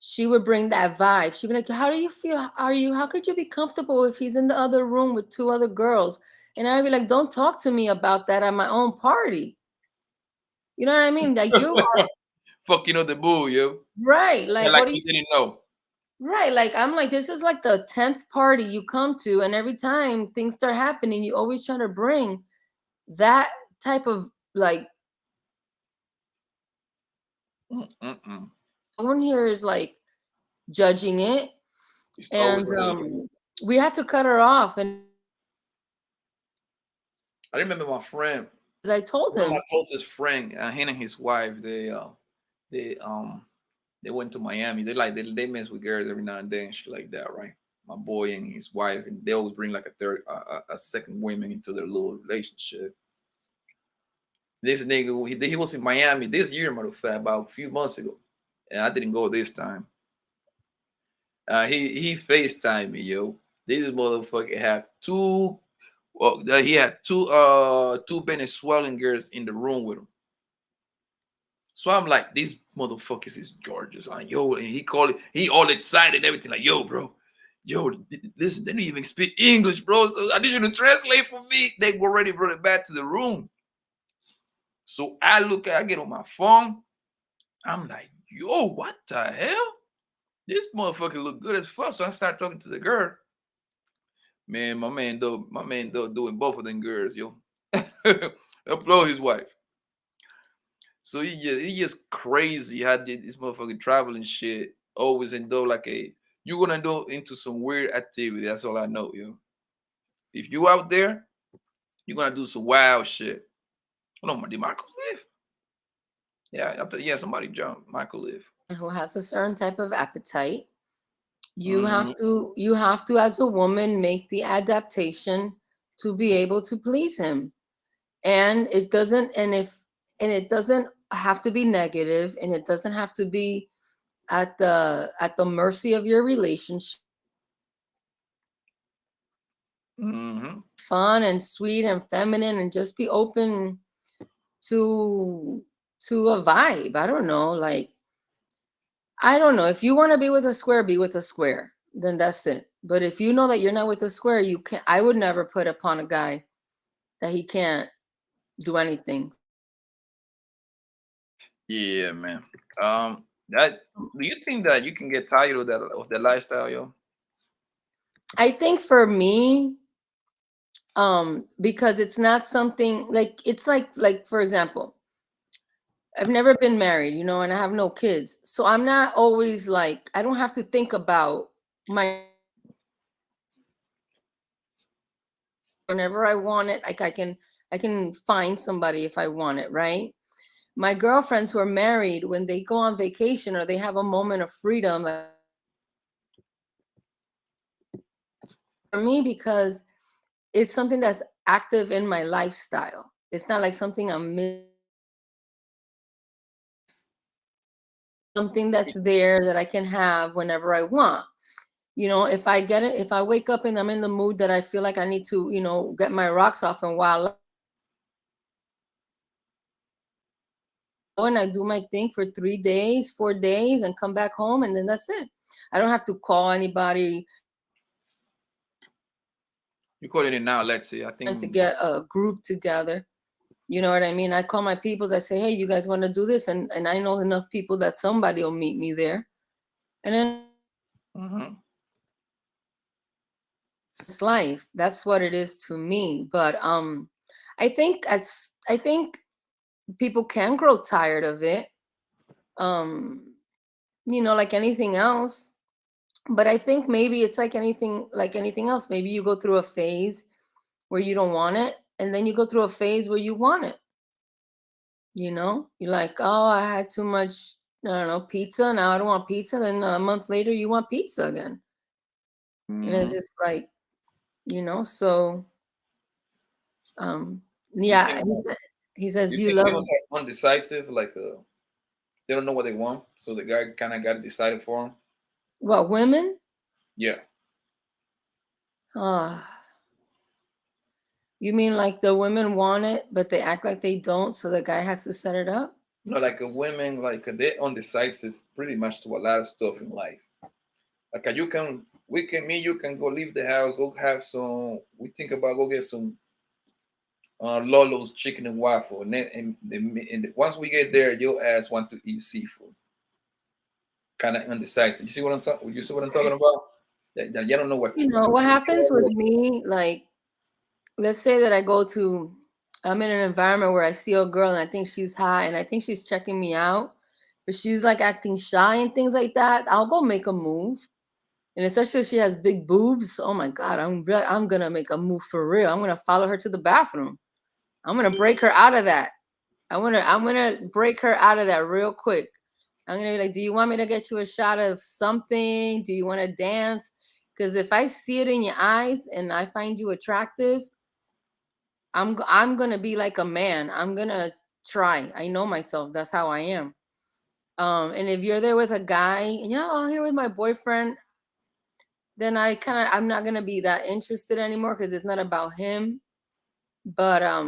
she would bring that vibe. She'd be like, how do you feel? How could you be comfortable if he's in the other room with 2 other girls? And I'd be like, don't talk to me about that at my own party. You know what I mean? Like you are Fucking the boo, yo. right. Like, Like what do you you didn't know. right? Like I'm like, this is like the 10th party you come to, and every time things start happening, you always try to bring that type of like someone here is like judging it, and we had to cut her off. And I remember my friend. I told One of him, my closest friend, him and his wife, they went to Miami. They mess with girls every now and then, shit like that, right? My boy and his wife, and they always bring like a second woman into their little relationship. This nigga, he was in Miami this year, matter of fact, about a few months ago, and I didn't go this time. He FaceTimed me, yo. This motherfucker had two. Well, he had two Venezuelan girls in the room with him. So I'm like, these motherfuckers is gorgeous. Like, yo, and he all excited and everything. Like, yo, bro, yo, listen, they didn't even speak English, bro. So I need you to translate for me. They already brought it back to the room. So I get on my phone. I'm like, yo, what the hell? This motherfucker look good as fuck. So I start talking to the girl. Man, my man doing both of them girls, yo. Upload his wife. So he just crazy how did this motherfucker traveling shit always into like you're gonna go into some weird activity. That's all I know, yo. If you out there, you're gonna do some wild shit. Oh no, did Michael live? Yeah, somebody jumped. Michael live. Who has a certain type of appetite. You have to, as a woman, make the adaptation to be able to please him. And it doesn't have to be negative, and it doesn't have to be at the mercy of your relationship. Fun and sweet and feminine, and just be open to a vibe. I don't know, if you want to be with a square, be with a square, then that's it. But if you know that you're not with a square, you can't. I would never put upon a guy that he can't do anything. Yeah, man. Do you think that you can get tired of that lifestyle, yo? I think for me, because it's not something it's like for example, I've never been married, and I have no kids. So I'm not always I don't have to think about whenever I want it, I can find somebody if I want it, right? My girlfriends who are married, when they go on vacation or they have a moment of freedom, for me, because it's something that's active in my lifestyle. It's not like something I'm missing. Something that's there that I can have whenever I want. If I get it, if I wake up and I'm in the mood that I feel like I need to, get my rocks off and wild, and I do my thing for 3 days, 4 days, and come back home, and then that's it. I don't have to call anybody. You call it in now, let's see. I think To get a group together. You know what I mean? I call my peoples. I say, hey, you guys want to do this? And I know enough people that somebody will meet me there. And then it's life. That's what it is to me. But I think people can grow tired of it. Like anything else. But I think maybe it's like anything else. Maybe you go through a phase where you don't want it, and then you go through a phase where you want it. You're like, oh, I had too much, I don't know, pizza. Now I don't want pizza. Then a month later, you want pizza again. Just so, yeah. He says you love. People are undecisive, they don't know what they want, so the guy kind of got it decided for them. What, women? Yeah. You mean like the women want it, but they act like they don't, so the guy has to set it up? No, like a women, they're undecisive pretty much to a lot of stuff in life. You can go leave the house, go have some. We think about go get some Lolo's chicken and waffle, and then once we get there, your ass want to eat seafood. Kind of undecisive. You see what I'm talking about? You don't know what. What happens with me, let's say that I'm in an environment where I see a girl and I think she's hot and I think she's checking me out, but she's acting shy and things like that. I'll go make a move. And especially if she has big boobs, oh my God, I'm going to make a move for real. I'm going to follow her to the bathroom. I'm going to break her out of that. I'm going to break her out of that real quick. I'm going to be like, do you want me to get you a shot of something? Do you want to dance? Because if I see it in your eyes and I find you attractive, I'm going to be like a man. I'm going to try. I know myself. That's how I am. And if you're there with a guy, and you're all here with my boyfriend, then I'm not gonna be that interested anymore because it's not about him. But I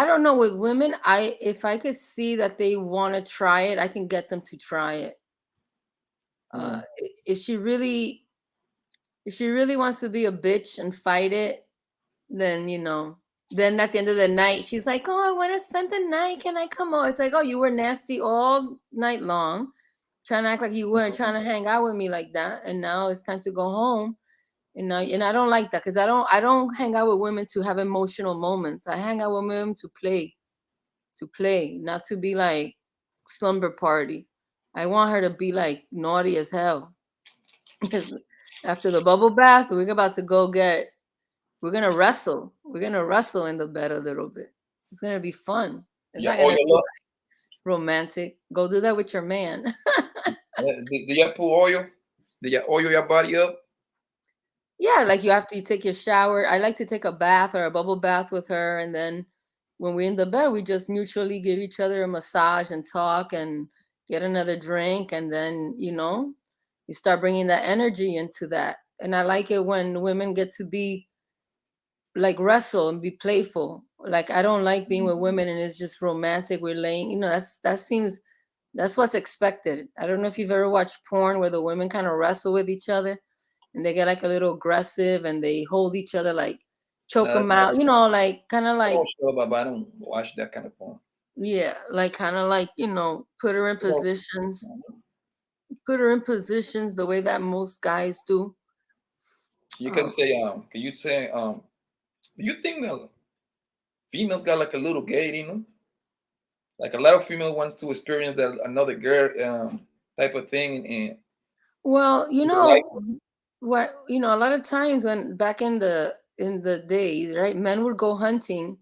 don't know, with women, if I could see that they want to try it, I can get them to try it. If she really wants to be a bitch and fight it, then then at the end of the night she's like, oh, I want to spend the night, can I come over? It's like, oh, you were nasty all night long, trying to act like you weren't trying to hang out with me like that, and now it's time to go home. And I don't like that, because I don't hang out with women to have emotional moments. I hang out with women to play, not to be like slumber party. I want her to be like naughty as hell. Because after the bubble bath, we're about to we're gonna wrestle. We're gonna wrestle in the bed a little bit. It's gonna be fun. It's Yeah, not gonna oil be up. romantic. Go do that with your man. Do you put oil? Do you oil your body up? Yeah, like you take your shower. I like to take a bath or a bubble bath with her, and then when we're in the bed, we just mutually give each other a massage and talk and get another drink, and then you start bringing that energy into that. And I like it when women get to be like wrestle and be playful. Like, I don't like being with women and it's just romantic. We're laying, that's what's expected. I don't know if you've ever watched porn where the women kind of wrestle with each other and they get like a little aggressive and they hold each other, like choke them out, like kind of like, but I don't watch that kind of porn. yeah, like kind of like, put her in positions the way that most guys do. You can say, do you think females got like a little gay, like a lot of female wants to experience that another girl type of thing, and well, like what, a lot of times when back in the days, right, men would go hunting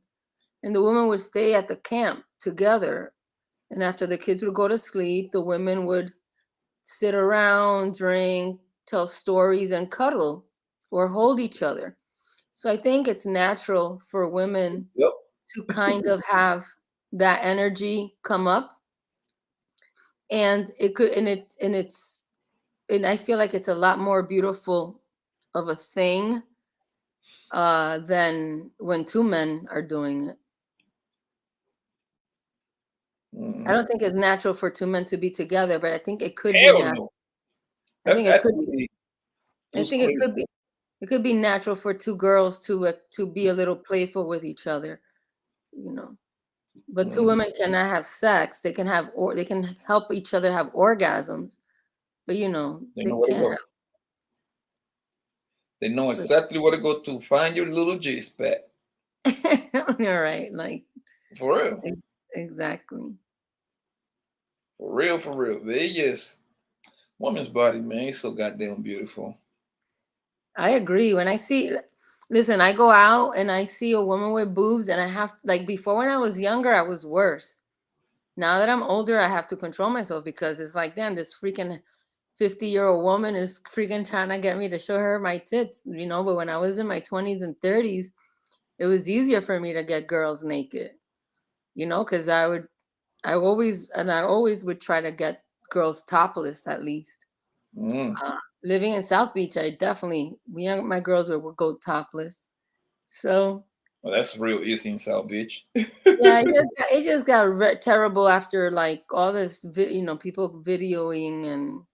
and the women would stay at the camp together, and after the kids would go to sleep, the women would sit around, drink, tell stories, and cuddle or hold each other. So I think it's natural for women to kind of have that energy come up, and I feel like it's a lot more beautiful of a thing than when two men are doing it. I don't think it's natural for two men to be together, but I think it could be natural. I think it could be. I think it could be. It could be natural for two girls to be a little playful with each other, But two women cannot have sex. They can they can help each other have orgasms, but they can't have. They know exactly where to go to find your little G spot. You're right, like for real. Exactly. For real. They just woman's body, man, is so goddamn beautiful. I agree. When I I go out and I see a woman with boobs, and I have, like, before when I was younger, I was worse. Now that I'm older, I have to control myself because it's like, damn, this freaking 50-year-old woman is freaking trying to get me to show her my tits, But when I was in my 20s and 30s, it was easier for me to get girls naked, because I always would try to get girls topless at least. Living in South Beach, my girls would go topless. So. Well, that's real easy in South Beach. Yeah, it just got terrible after like all this, people videoing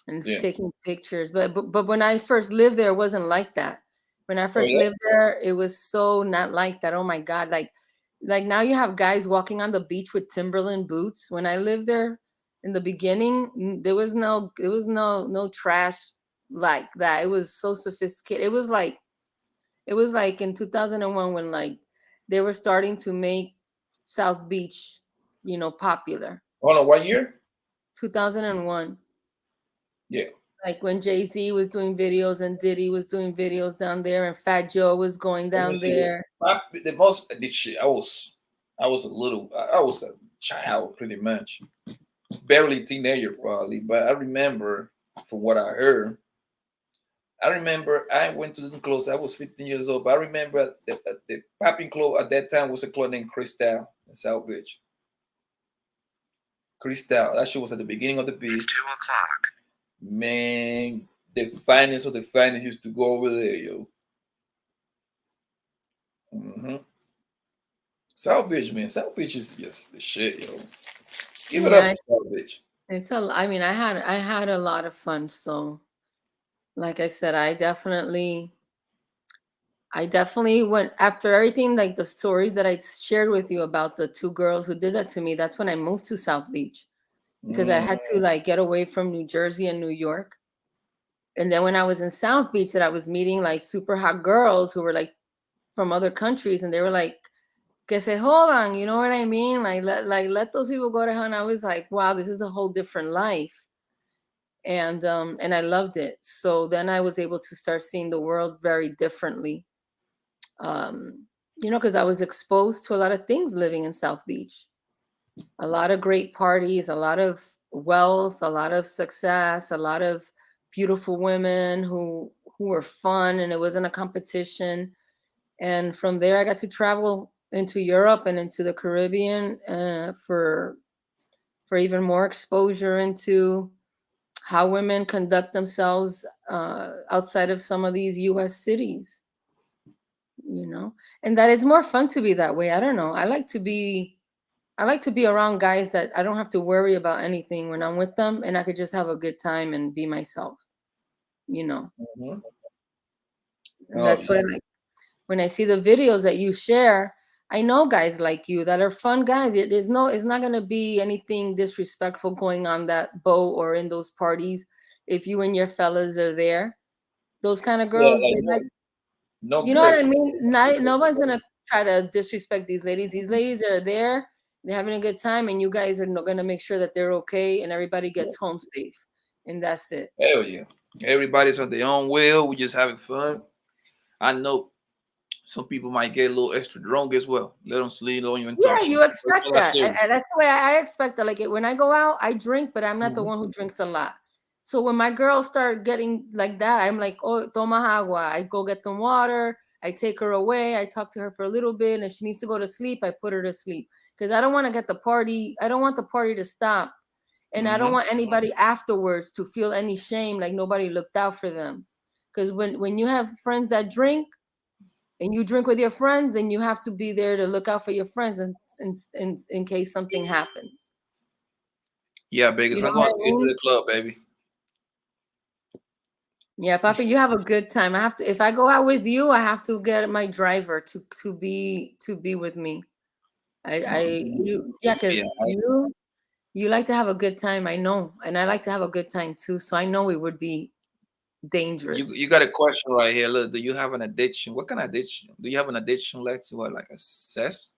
and taking pictures. But when I first lived there, it wasn't like that. When I first lived there, it was so not like that. Oh my God! Like now you have guys walking on the beach with Timberland boots. When I lived there in the beginning, there was no trash like that. It was so sophisticated. It was like in 2001 when like they were starting to make South Beach, popular. Hold on, what year? 2001. Yeah. Like when Jay-Z was doing videos and Diddy was doing videos down there and Fat Joe was going down there. I was a child pretty much. Barely teenager probably, but I remember from what I heard, I remember I went to the clothes. I was 15 years old, but I remember the popping club at that time was a club named Cristal in South Beach. Cristal. That shit was at the beginning of the beach. It's 2 o'clock. Man, the finest of the finest used to go over there, yo. South Beach, man. South Beach is just the shit, yo. Give it up for South Beach. I mean, I had a lot of fun. So, like I said, I definitely went after everything, like the stories that I shared with you about the 2 girls who did that to me. That's when I moved to South Beach because I had to like get away from New Jersey and New York. And then when I was in South Beach, that I was meeting like super hot girls who were like from other countries, and they were like, que se jodan, you know what I mean? Like let those people go to hell. And I was like, wow, this is a whole different life. And I loved it. So then I was able to start seeing the world very differently. You know, because I was exposed to a lot of things living in South Beach. A lot of great parties, a lot of wealth, a lot of success, a lot of beautiful women who were fun, and it wasn't a competition. And from there, I got to travel into Europe and into the Caribbean for even more exposure into how women conduct themselves outside of some of these U.S. cities. You know, and that it's more fun to be that way. I don't know. I like to be around guys that I don't have to worry about anything when I'm with them, and I could just have a good time and be myself. You know, and that's why, like, when I see the videos that you share, I know guys like you that are fun guys. It's not gonna be anything disrespectful going on that boat or in those parties. If you and your fellas are there, those kind of girls, Yeah, they like. no You know what I girl. mean? Nobody's gonna try to disrespect these ladies. These ladies are there, they're having a good time, and you guys are gonna make sure that they're okay and everybody gets home safe. And that's it. Hell yeah. Everybody's on their own will. We just having fun. I know some people might get a little extra drunk as well. Let them sleep on you and Yeah, talk shit. you expect That's what I that. say. That's the way I expect that. Like when I go out, I drink, but I'm not the one who drinks a lot. So when my girls start getting like that, I'm like, oh, toma agua. I go get them water. I take her away. I talk to her for a little bit. And if she needs to go to sleep, I put her to sleep. Because I don't want to get the party. I don't want the party to stop. And I don't want anybody afterwards to feel any shame, like nobody looked out for them. Because when you have friends that drink, and you drink with your friends, and you have to be there to look out for your friends in case something happens. Yeah, Vegas. You know I'm what going I to get to mean? the club, baby. Yeah, Papa, you have a good time. I have to, if I go out with you, I have to get my driver to be with me. Yeah, Because you like to have a good time, I know, and I like to have a good time too. So I know it would be dangerous. you got a question right here. Look, do you have an addiction? What kind of addiction? Do you have an addiction, Lex? What, like a cess?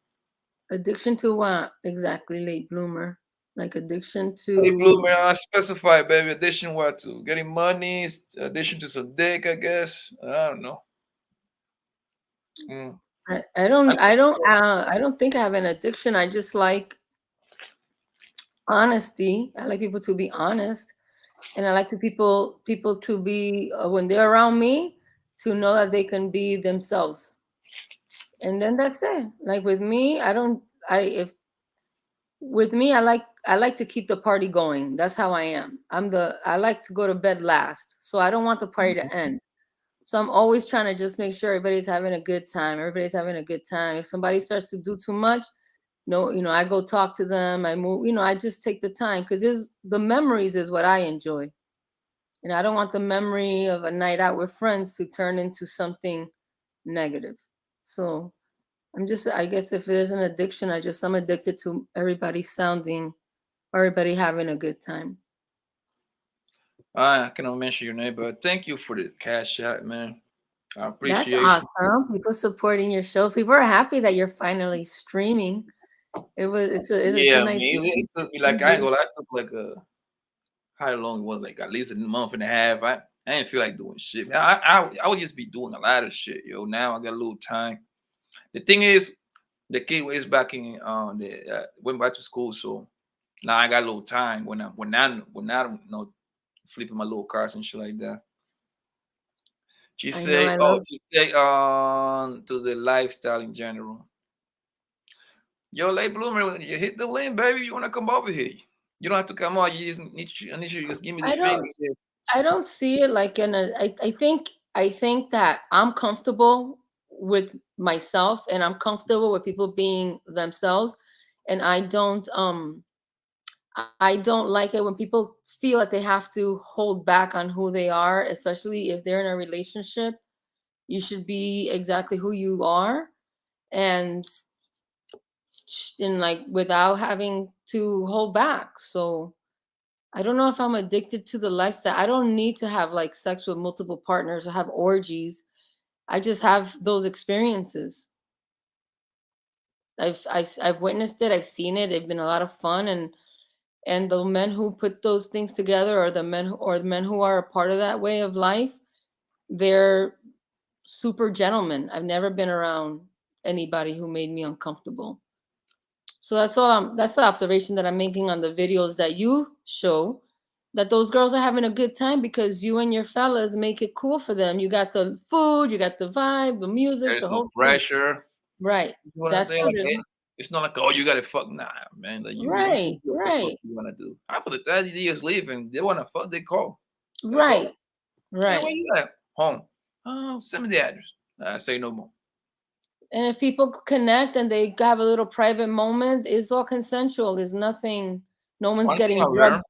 Addiction to what exactly, late bloomer? Like addiction Hey, Blue to. man, I specify, baby. Addition what to? Getting money? Addiction to some dick, I guess. I don't know. I don't think I have an addiction. I just like honesty. I like people to be honest, and I like people to be when they're around me to know that they can be themselves. And then that's it. Like with me, with me, I like to keep the party going. That's how I am. I like to go to bed last, so I don't want the party to end. So I'm always trying to just make sure everybody's having a good time. Everybody's having a good time. If somebody starts to do too much, no, I go talk to them. I move, I just take the time because the memories is what I enjoy. And I don't want the memory of a night out with friends to turn into something negative. So I guess if there's an addiction, I'm addicted to everybody having a good time. I cannot mention your name, but thank you for the cash out, man. I That's appreciate you. awesome. People supporting your show. People are happy that you're finally streaming. It's a Yeah, nice. man. It took me like I ain't gonna lie, it took like how long it was, like at least a month and a half. I didn't feel like doing shit. Man, I would just be doing a lot of shit, yo. Now I got a little time. The thing is, the kid is back in went back to school, so now I got a little time when I flipping my little cars and shit like that. She I know. say, I oh, love. she say to the lifestyle in general. Yo, late bloomer, you hit the lane, baby. You wanna come over here? You don't have to come on. You just I need you to just give me the I finger. don't. I don't see it like in a. I think that I'm comfortable with myself, and I'm comfortable with people being themselves, and I don't like it when people feel that they have to hold back on who they are, especially if they're in a relationship. You should be exactly who you are, and like without having to hold back. So I don't know if I'm addicted to the lifestyle. I don't need to have like sex with multiple partners or have orgies. I just have those experiences. I've witnessed it. I've seen it. They've been a lot of fun, and the men who put those things together, or the men who are a part of that way of life, they're super gentlemen. I've never been around anybody who made me uncomfortable. So that's the observation that I'm making on the videos that you show, that those girls are having a good time because you and your fellas make it cool for them. You got the food, you got the vibe, the music, There's the no whole thing. pressure. Right. You know what I'm That's saying? it. Like, it's not like, oh, you gotta fuck. Nah, man. Like you Right, do what the fuck right, you wanna do. After the 30 years leaving, they wanna fuck. They call. That's all. right, Hey, where right. you at? Home. Oh, send me the address. I say no more. And if people connect and they have a little private moment, it's all consensual. There's nothing. No one's One thing I getting drugged. learned. One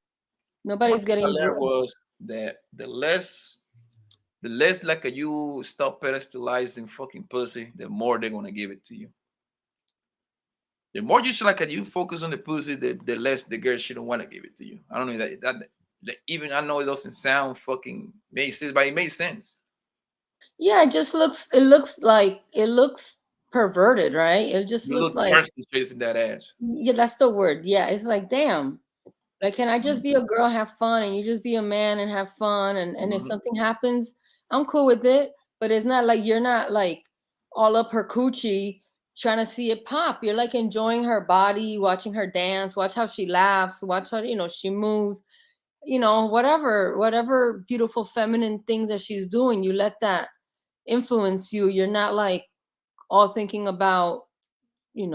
Nobody's thing I getting learned drugged. was that the less like you stop pedestalizing fucking pussy, the more they're gonna give it to you. The more you should like you focus on the pussy, the less the girl shouldn't want to give it to you. I don't know that even I know it doesn't sound fucking make sense, but it makes sense. Yeah, it looks perverted, right? It just You looks look like, thirsty chasing that ass. yeah, that's the word. Yeah, it's like, damn. Like, can I just be Mhm. a girl, and have fun, and you just be a man and have fun, and if Mhm. something happens, I'm cool with it. But it's not like you're not like all up her coochie trying to see it pop. You're like enjoying her body, watching her dance, watch how she laughs, watch how she moves. Whatever beautiful feminine things that she's doing, you let that influence you. You're not like all thinking about Like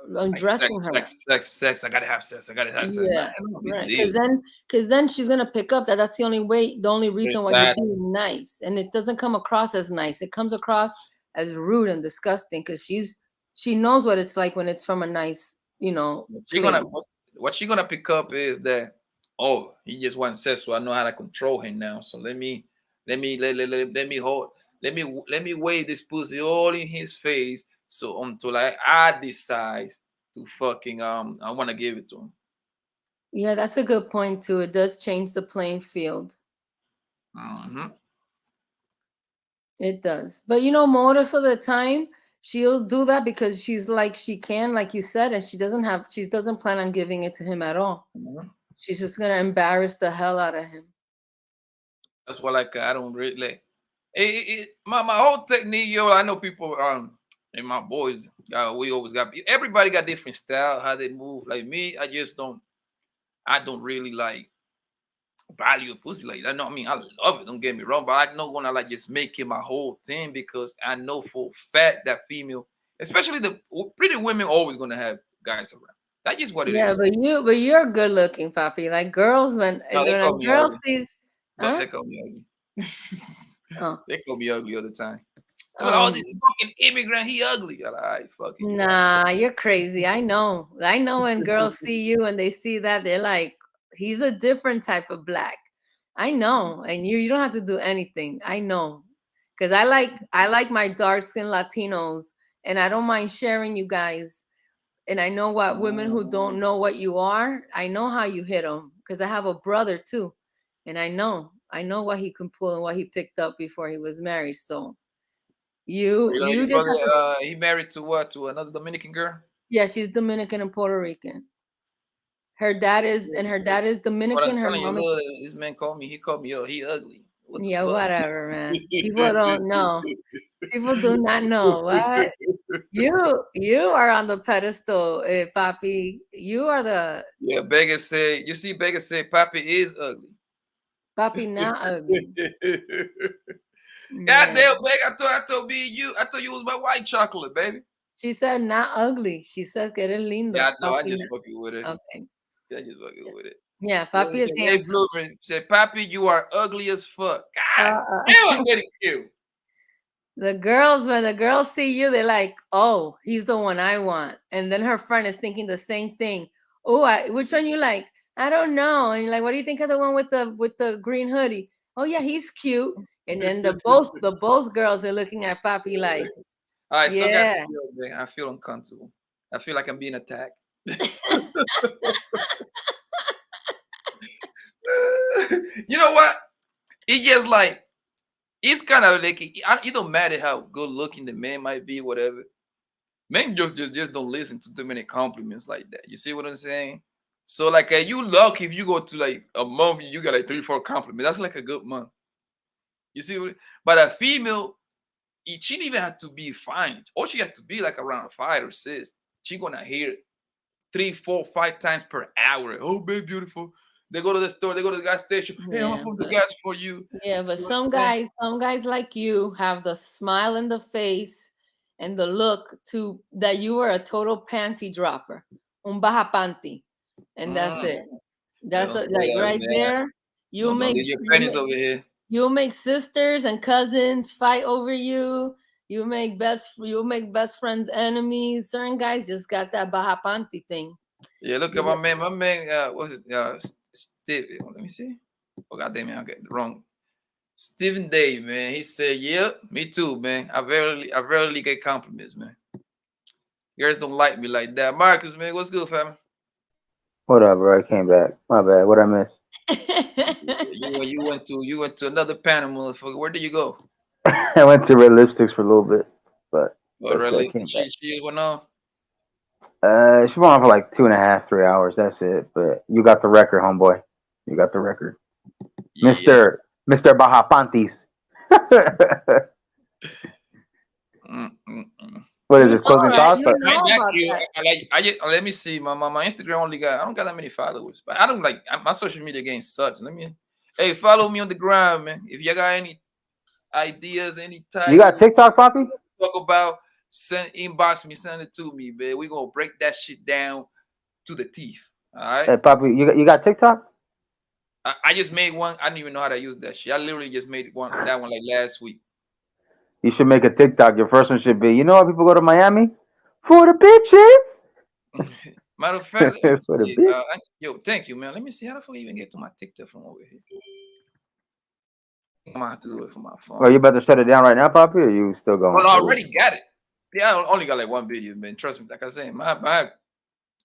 sex, undressing her. sex, sex, sex. I gotta have sex. I gotta have sex. Nah, Yeah, I don't big right. deal. Because then she's gonna pick up that that's the only reason There's why you're that. being nice, and it doesn't come across as nice. It comes across as rude and disgusting because she knows what it's like when it's from a nice She place. gonna what she gonna pick up is that, oh, he just wants sex, so I know how to control him now. So let me wave this pussy all in his face, so until I decide to fucking I want to give it to him. Yeah, that's a good point too. It does change the playing field. Hmm. It does. But most of the time she'll do that because she's like she can, like you said, and she doesn't plan on giving it to him at all. She's just gonna embarrass the hell out of him. That's why like I don't really like my whole technique, yo. I know people and my boys, we always got everybody got different style how they move. Like me, I don't really like value pussy like that. No, I mean I love it. Don't get me wrong, but I'm not gonna like just make it my whole thing because I know for a fact that female, especially the pretty women, always gonna have guys around. That's just what it Yeah, is. but you're good looking, Papi. Like girls, when No, they when a call me girl ugly. sees, Look, huh? they call me ugly. Oh, They call me ugly all the time. They're like, oh, um, this fucking immigrant, he ugly. I'm like, all right, fuck it. nah, you're crazy. I know. I know when girls see you and they see that, they're like, he's a different type of black. I know, and you don't have to do anything. I know, because I like my dark skinned Latinos, and I don't mind sharing you guys. And I know what women who don't know what you are, I know how you hit them because I have a brother too, and I know what he can pull and what he picked up before he was married. So you Your just brother, have to. he married to what? To another Dominican girl? Yeah, she's Dominican and Puerto Rican. Her dad is What I'm Dominican. Her telling you, mom is. look, this man called me. He called me, oh, he ugly. What the Yeah, fuck? whatever, man. People don't know. People do not know what you are on the pedestal, Papi. You are the Yeah, Vegas said, you see, Vegas said, Papi is ugly. Papi, not ugly. God damn, babe. I thought you was my white chocolate, baby. She said not ugly. She says que eres lindo. Yeah, I know. I Papi, just fucking with it. okay. I just fucking with it. Yeah, You know Papi what is I'm saying? Hey, handsome. Bloomer said, Papi, you are ugly as fuck. God damn, I'm getting cute. The girls, when the girls see you, they're like, "Oh, he's the one I want." And then her friend is thinking the same thing. Oh, which one you like? I don't know. And you're like, "What do you think of the one with the green hoodie?" Oh yeah, he's cute. And then the both girls are looking at Papi like, I still got yeah. skill, man. I feel uncomfortable. I feel like I'm being attacked. You know what? It just like it's kind of like it don't matter how good looking the man might be, whatever. Men just don't listen to too many compliments like that. You see what I'm saying? So like you lucky if you go to like a month, you got like 3-4 compliments. That's like a good month. You see what? But a female, she didn't even have to be fine. All she has to be like around 5 or 6. She gonna hear 3, 4, 5 times per hour. Oh, babe, beautiful. They go to the store, they go to the gas station. Hey, I'm gonna pump the gas for you. Yeah, but See what some I'm saying? guys like you have the smile in the face and the look to that you are a total panty dropper, un baja panty, and that's it. That's Don't say like that, right man. there. You Don't make leave your pennies over here. you'll make sisters and cousins fight over you. You make best friends enemies. Certain guys just got that baja panty thing. Yeah, look at my man. My man, what's it? Steve. Let me see. Oh, God damn it, I got it wrong. Stephen Dave, man. He said, "Yep, me too, man. I rarely get compliments, man. Girls don't like me like that." Marcus, man, what's good, fam? What up, bro? I came back. My bad. What I missed? You went to another panel, motherfucker. Where did you go? I went to Red Lipsticks for a little bit, but Well, that's it. I really, came back. she went on. She went on for like 2.5, 3 hours. That's it. But you got the record, homeboy. You got the record, Mister Baja Panties. What is this? Closing thoughts? Or? Let me see. My Instagram only got. I don't got that many followers, but I don't like my social media game sucks. Hey, follow me on the ground, man. If you got any ideas, any type. You got TikTok, Poppy? Talk about, inbox me, send it to me, man. We gonna break that shit down to the teeth. All right. Hey, Poppy, you got TikTok? I just made one. I didn't even know how to use that shit. I literally just made that one like last week. You should make a TikTok. Your first one should be, you know how people go to Miami? For the bitches. Matter of fact, For the bitch. yo, thank you, man. Let me see how the fuck I even get to my TikTok from over here. I'm gonna have to do it from my phone. Are you about to shut it down right now, Poppy, or are you still going? Well, I already got it. Yeah, I only got like one video, man. Trust me. Like I said, my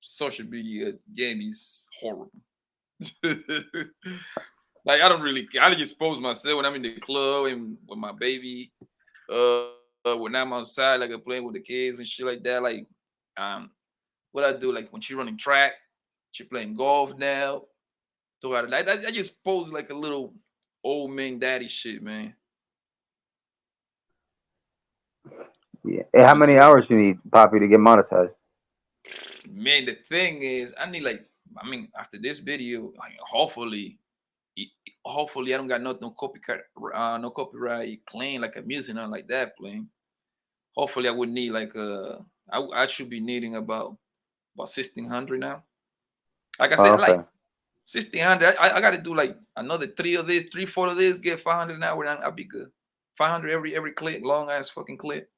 social media game is horrible. Like I don't really. I just post myself when I'm in the club and with my baby. When I'm outside, like I'm playing with the kids and shit like that. Like, what I do, like when she running track, she playing golf now. So I just post like a little old man daddy shit, man. Yeah. Hey, how many hours you need, Poppy, to get monetized? Man, the thing is, I need like, after this video, hopefully I don't got no copyright claim like a music or like that playing. Hopefully I would need like I should be needing about 1,600 now. Like I said, okay. like 1,600. I got to do like another 3, 4 of this, get 500 an hour, and I'll be good. 500 every clip, long ass fucking clip.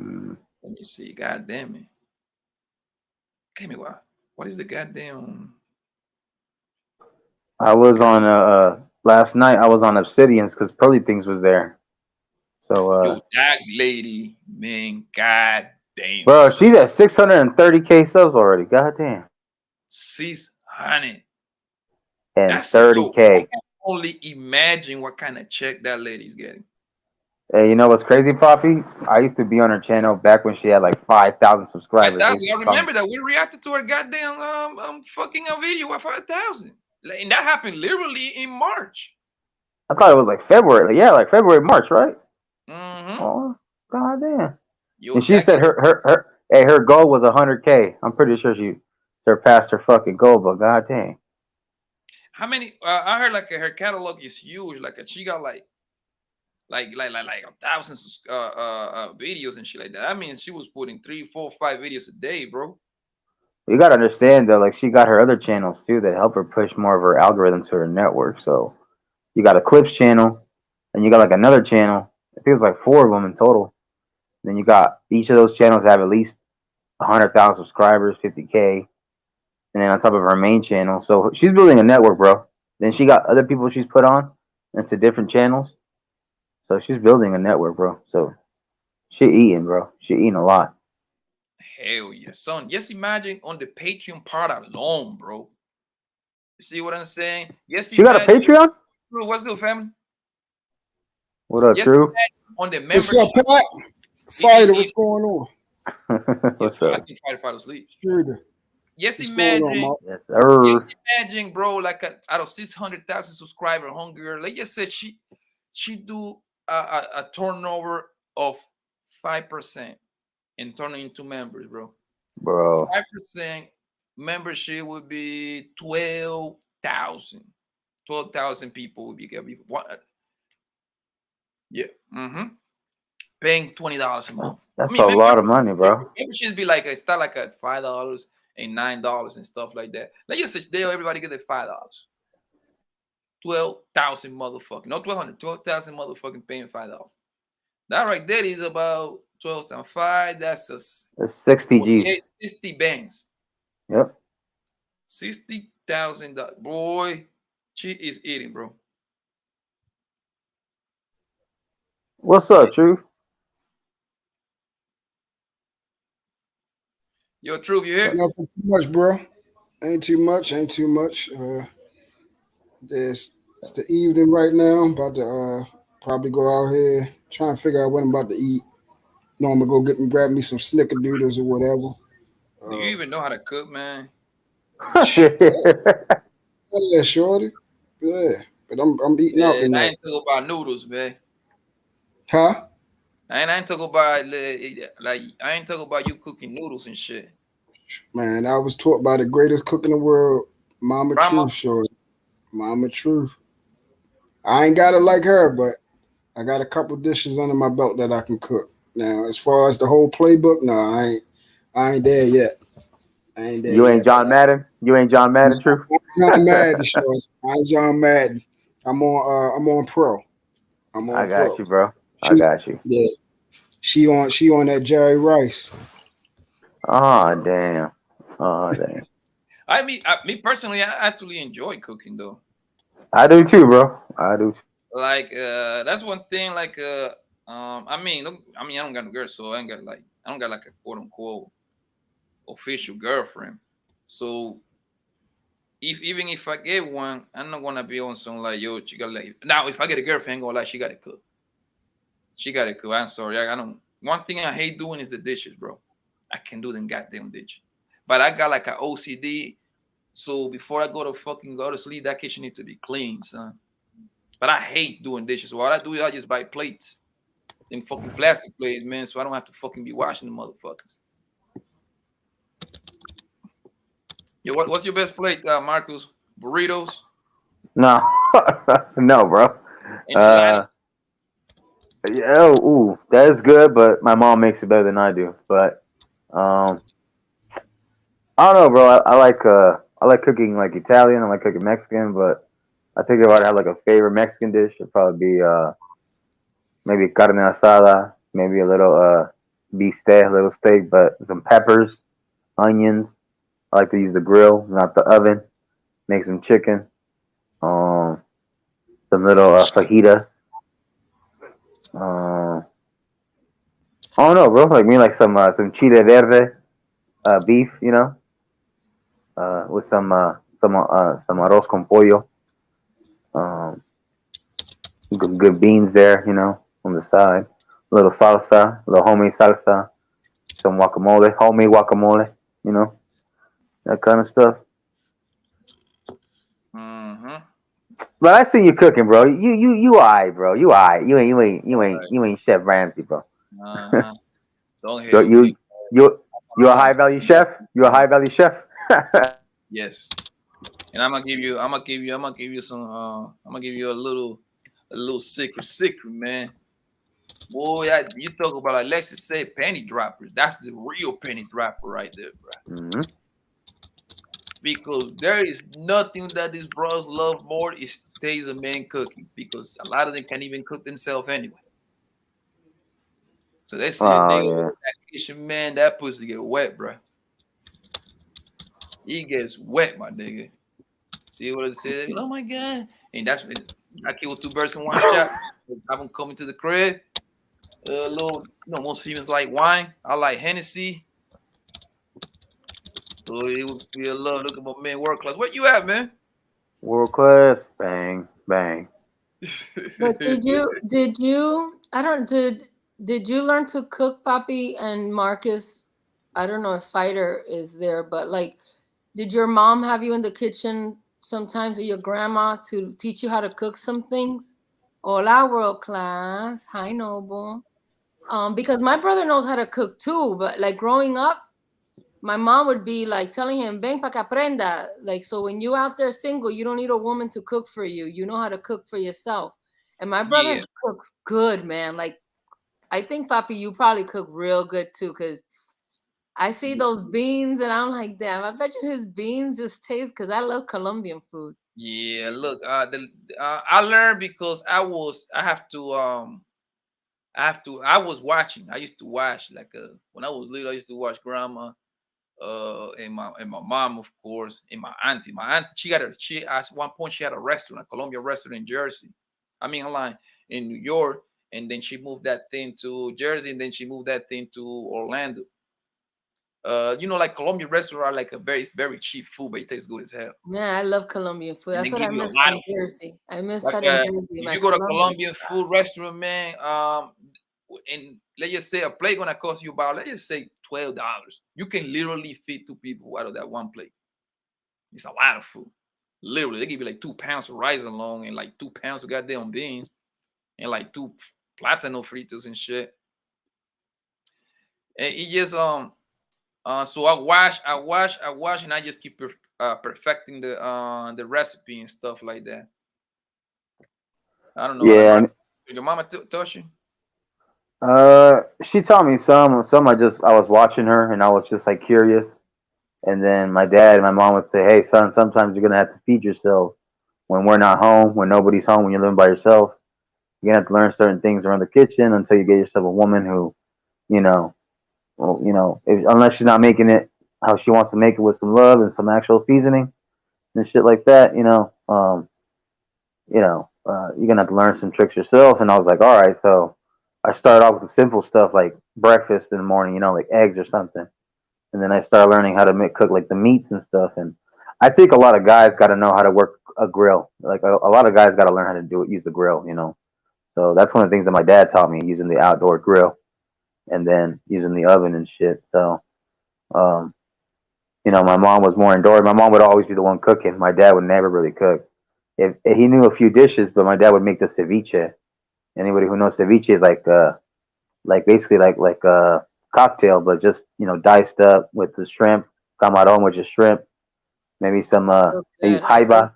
Let me see. God damn it. Give me what is the goddamn? I was on last night. I was on Obsidians because Pearly Things was there. So Yo, that lady, man, god damn. bro, she's at 630K subs already. God damn. 600 and That's 30K. I can only imagine what kind of check that lady's getting. Hey, you know what's crazy, Poppy? I used to be on her channel back when she had like 5,000 subscribers. I remember that we reacted to her goddamn fucking video at 5,000. And that happened literally in March. I thought it was like February. Yeah, like February, March, right? Mm-hmm. Oh, goddamn. And she said her goal was 100K. I'm pretty sure she surpassed her fucking goal, but goddamn. How many? I heard like her catalog is huge. Like she got like like 1,000 videos and shit like that. I mean, she was putting 3, 4, 5 videos a day, bro. You gotta understand though, like she got her other channels too that help her push more of her algorithm to her network. So you got a clips channel, and you got like another channel. I think it's like 4 of them in total. Then you got each of those channels have at least 100,000 subscribers, 50K, and then on top of her main channel. So she's building a network, bro. Then she got other people she's put on into different channels. So she's building a network, bro. So she eating, bro. She eating a lot. Hell yeah, son. Just imagine on the Patreon part alone, bro. You see what I'm saying? Yes, She got a Patreon? Bro, what's good, family? What up, Yes, Drew? on the What's membership. up, Pat? Fighter, what's going on? What's I up? think Fighter Fight asleep. Shooter. Yes, What's going on, imagine. Mark? Yes, sir. Just imagine, bro. Like out of 600,000 subscriber, hunger. Like you said, she do a turnover of 5% and turn it into members, bro. Bro. 5% membership would be 12,000. 12,000 people would be what? Yeah. Paying $20 a month. That's a lot of money, bro. Memberships be like start like at $5 and $9 and stuff like that. Like just everybody get their $5. 12,000 motherfucking, not 1,200, 12,000 motherfucking paying $5. That right there is about 12 times 5. That's That's 60 G's. 60 bands. Yep. $60,000. Boy, she is eating, bro. What's up, Truth? Yo, Truth, you here? Nothing too much, bro. Ain't too much. Ain't too much. It's the evening right now. I'm about to probably go out here trying to figure out what I'm about to eat. No, I'm gonna go grab me some snickerdoodles or whatever. Do you even know how to cook, man? Yeah, shorty. Yeah, but I'm eating out I tonight. ain't talking about noodles, man. Huh? I ain't talking about like I ain't talking about you cooking noodles and shit. Man, I was taught by the greatest cook in the world, Mama Grandma? Truth, shorty. Mama Truth. I ain't got it like her, but I got a couple dishes under my belt that I can cook. Now, as far as the whole playbook, no, I ain't there yet. I ain't there You ain't yet. John Madden? You ain't John Madden, Truth? John Madden, shorty. I ain't John Madden. I'm on pro. I'm on I got pro. you, bro. I got you. Yeah. She on that Jerry Rice. Oh, damn. Oh, damn. I mean, me personally, I actually enjoy cooking though. I do too, bro. I do. Like, that's one thing. Like, I mean, look, I don't got no girl, so I don't got like a quote unquote official girlfriend. So, even if I get one, I'm not gonna be on some like, yo, she got like. Now, if I get a girlfriend, I ain't gonna lie, she gotta cook. She gotta cook. I'm sorry, I don't. One thing I hate doing is the dishes, bro. I can do them goddamn dishes, but I got like an OCD. So before I go to sleep, that kitchen need to be clean, son. But I hate doing dishes. So what I do is I just buy plates, them fucking plastic plates, man. So I don't have to fucking be washing the motherfuckers. Yo, what's your best plate, Marcos? Burritos? No, no, bro. Enchiladas? Yeah, ooh, that is good, but my mom makes it better than I do. But I don't know, bro. I like cooking like Italian. I like cooking Mexican, but I think if I had like a favorite Mexican dish, it'd probably be maybe carne asada, maybe a little bistec, little steak, but some peppers, onions. I like to use the grill, not the oven. Make some chicken, some little fajita. I don't know, bro. Like me, like some chile verde, beef, you know, with some arroz con pollo. Good beans there, you know, on the side. A little salsa, a little homemade salsa, some guacamole, homemade guacamole, you know, that kind of stuff. But I see you cooking, bro. You alright, bro. You alright. You ain't Chef Ramsay, bro. Don't hate You a high value chef? You a high value chef? Yes. And I'm gonna give you some. I'm gonna give you a little a little secret, man. Boy, you talk about, like Lexi said, penny droppers. That's the real penny dropper right there, bro. Mm-hmm. Because there is nothing that these bros love more is to taste a man cooking. Because a lot of them can't even cook themselves anyway. So they see a Oh nigga yeah. with that kitchen, man, that pussy get wet, bro. He gets wet, my nigga. See what it said? Oh my god! And that's when I killed 2 birds in one shot. Have them coming to the crib. Little, most females like wine. I like Hennessy. So it would be a love. Look at my man, world class. Where you at, man? World class. Bang, bang. But did you learn to cook, Papi and Marcus? I don't know if Fighter is there, but like, did your mom have you in the kitchen sometimes, or your grandma, to teach you how to cook some things? Hola, world class. Hi, Noble. Because my brother knows how to cook too, but like growing up, my mom would be like telling him, "Ven pa que aprenda." Like, so when you out there single, you don't need a woman to cook for you. You know how to cook for yourself. And my brother Yeah. cooks good, man. Like, I think, Papi, you probably cook real good too, because I see those beans and I'm like, damn, I bet you his beans just taste, because I love Colombian food. Yeah, look, I learned because I was watching. I used to watch like when I was little. I used to watch grandma, and my mom, of course, and my auntie. My auntie, she at one point she had a restaurant, a Colombian restaurant in Jersey. I mean, in New York, and then she moved that thing to Jersey, and then she moved that thing to Orlando. Like Colombian restaurant, like it's very cheap food, but it tastes good as hell. Man, I love Colombian food. And That's they what I give you a miss lot in of food. Jersey. I miss Like that in Jersey. if My you go to Colombian Colombian food restaurant, man, and let's just say a plate gonna cost you about, let's just say $12. You can literally feed 2 people out of that one plate. It's a lot of food. Literally, they give you like 2 pounds of rice along, and like 2 pounds of goddamn beans, and like 2 plátano fritos and shit. And it just so I wash, and I just keep perfecting the recipe and stuff like that. I don't know. Yeah. Your mama taught you? She taught me some. Some I was watching her and I was just like curious. And then my dad and my mom would say, "Hey, son, sometimes you're gonna have to feed yourself when we're not home, when nobody's home, when you're living by yourself. You're gonna have to learn certain things around the kitchen until you get yourself a woman who, you know, unless she's not making it how she wants to make it with some love and some actual seasoning and shit like that, you're gonna have to learn some tricks yourself." And I was like, all right. So I started off with the simple stuff like breakfast in the morning, like eggs or something. And then I started learning how to cook like the meats and stuff. And I think a lot of guys got to know how to work a grill. Like a lot of guys got to learn how to use the grill. So that's one of the things that my dad taught me, using the outdoor grill, and then using the oven and shit. So, my mom was more indoors. My mom would always be the one cooking. My dad would never really cook. If he knew a few dishes, but my dad would make the ceviche. Anybody who knows ceviche is like basically like a cocktail, but just diced up with the shrimp, camarón, which is shrimp, maybe some they use jaiba.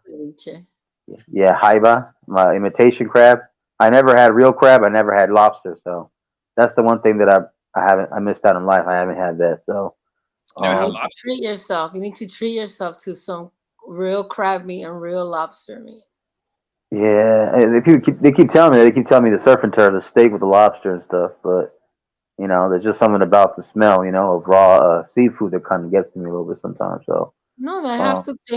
Yeah, jaiba, my imitation crab. I never had real crab. I never had lobster. So that's the one thing that I missed out in life. I haven't had that. So you need to treat yourself. You need to treat yourself to some real crab meat and real lobster meat. Yeah, they keep telling me the surf and turf, the steak with the lobster and stuff, but there's just something about the smell, of raw seafood that kind of gets to me a little bit sometimes. So no, they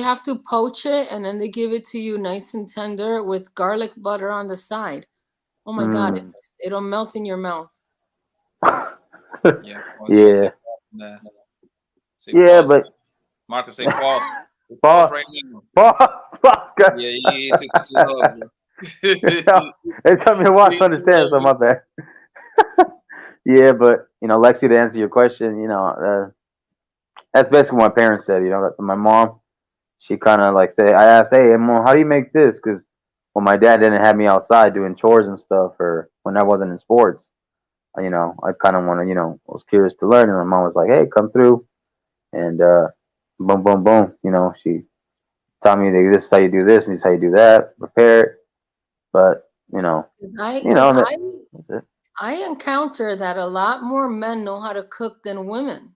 have to poach it, and then they give it to you nice and tender with garlic butter on the side. Oh my God, it'll melt in your mouth. Yeah. Yeah. Pause. But Marcus, say pause. Pause right now. Pause, guys. Yeah, you took it too long. It took me a while to understand, so my bad. Yeah, but Lexi, to answer your question, that's basically what my parents said. My mom, she kind of like said, I asked, "Hey, Mom, how do you make this?" Because when my dad didn't have me outside doing chores and stuff, or when I wasn't in sports, I kind of want to, was curious to learn. And my mom was like, "Hey, come through," and boom, boom, boom. She taught me that this is how you do this and this is how you do that. Prepare it. But You know, I you know. because That's it. I encounter that a lot more men know how to cook than women.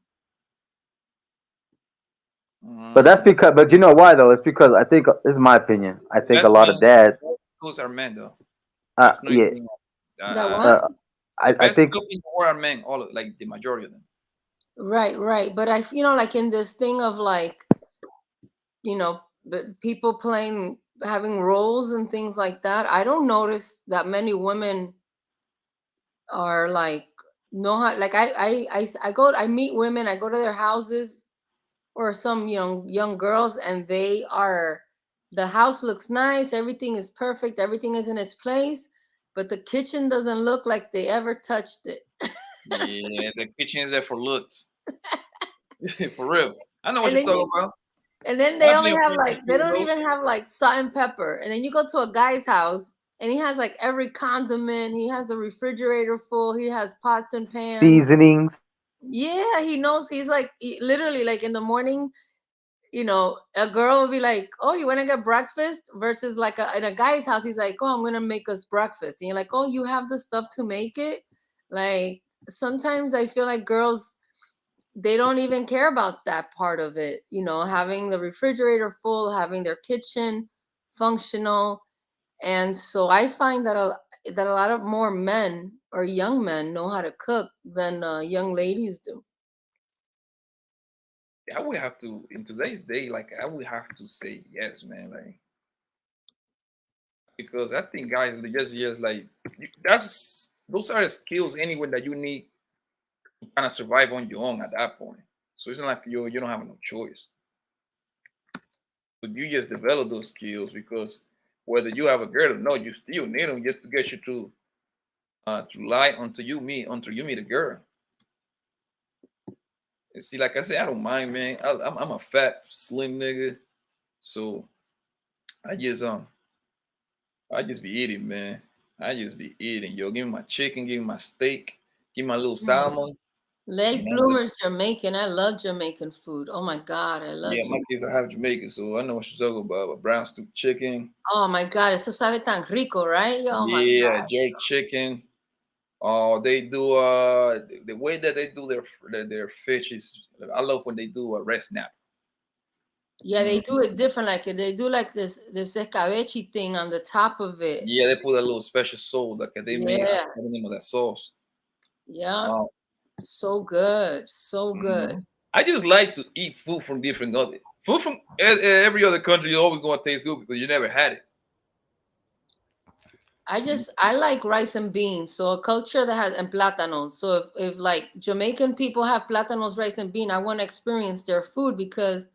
But that's because. But you know why though? It's because I think this is my opinion. I think a Best lot men, of dads. those are men though. It's not Yeah. even, That what? the I best think. cook in the world are men. All like the majority of them. Right. But I, like in this thing of like, but people playing, having roles and things like that. I don't notice that many women are like know how. Like I meet women. I go to their houses or some young girls, and they are. The house looks nice. Everything is perfect. Everything is in its place, but the kitchen doesn't look like they ever touched it. Yeah, the kitchen is there for looks. For real. I know what And you're then talking about. they I've only been have friends like with they people, don't bro. even have like salt and pepper. And then you go to a guy's house and he has like every condiment. He has the refrigerator full. He has pots and pans. Seasonings. Yeah, he knows. He's like literally like in the morning. A girl will be like, "Oh, you want to get breakfast?" Versus like in a guy's house, he's like, "Oh, I'm gonna make us breakfast." And you're like, "Oh, you have the stuff to make it." Like sometimes I feel like girls, they don't even care about that part of it, having the refrigerator full, having their kitchen functional. And so I find that a lot of more men or young men know how to cook than young ladies do. I would have to in today's day, like I would have to say yes, man. Like because I think guys they just like those are the skills anyway that you need to kind of survive on your own at that point. So it's not like you don't have no choice. But you just develop those skills because whether you have a girl or no, you still need them just to get you to lie until you meet a girl. And see, like I said, I don't mind, man. I'm a fat, slim nigga, so I just I just be eating, man. I just be eating. Yo, give me my chicken, give me my steak, give me my little salmon. Leg And bloomers, Jamaican. I love Jamaican food. Oh my God, I love yeah, my Jamaican. kids are half Jamaican, so I know what you're talking about. But brown stew chicken, Oh my God, eso sabe tan rico, right? Oh my yeah, God. jerk chicken. Oh, they do the way that they do their fish is. I love when they do a red snap. Yeah, they do it different. Like they do like this escabeche thing on the top of it. Yeah, they put a little special sauce that they made. I Yeah. forgot the name of that sauce. Yeah. Oh, So good. So good. I just like to eat food from different other food from every other country. You're always going to taste good because you never had it. I like rice and beans. So a culture that has and plátanos. So if like Jamaican people have plátanos, rice and bean, I want to experience their food because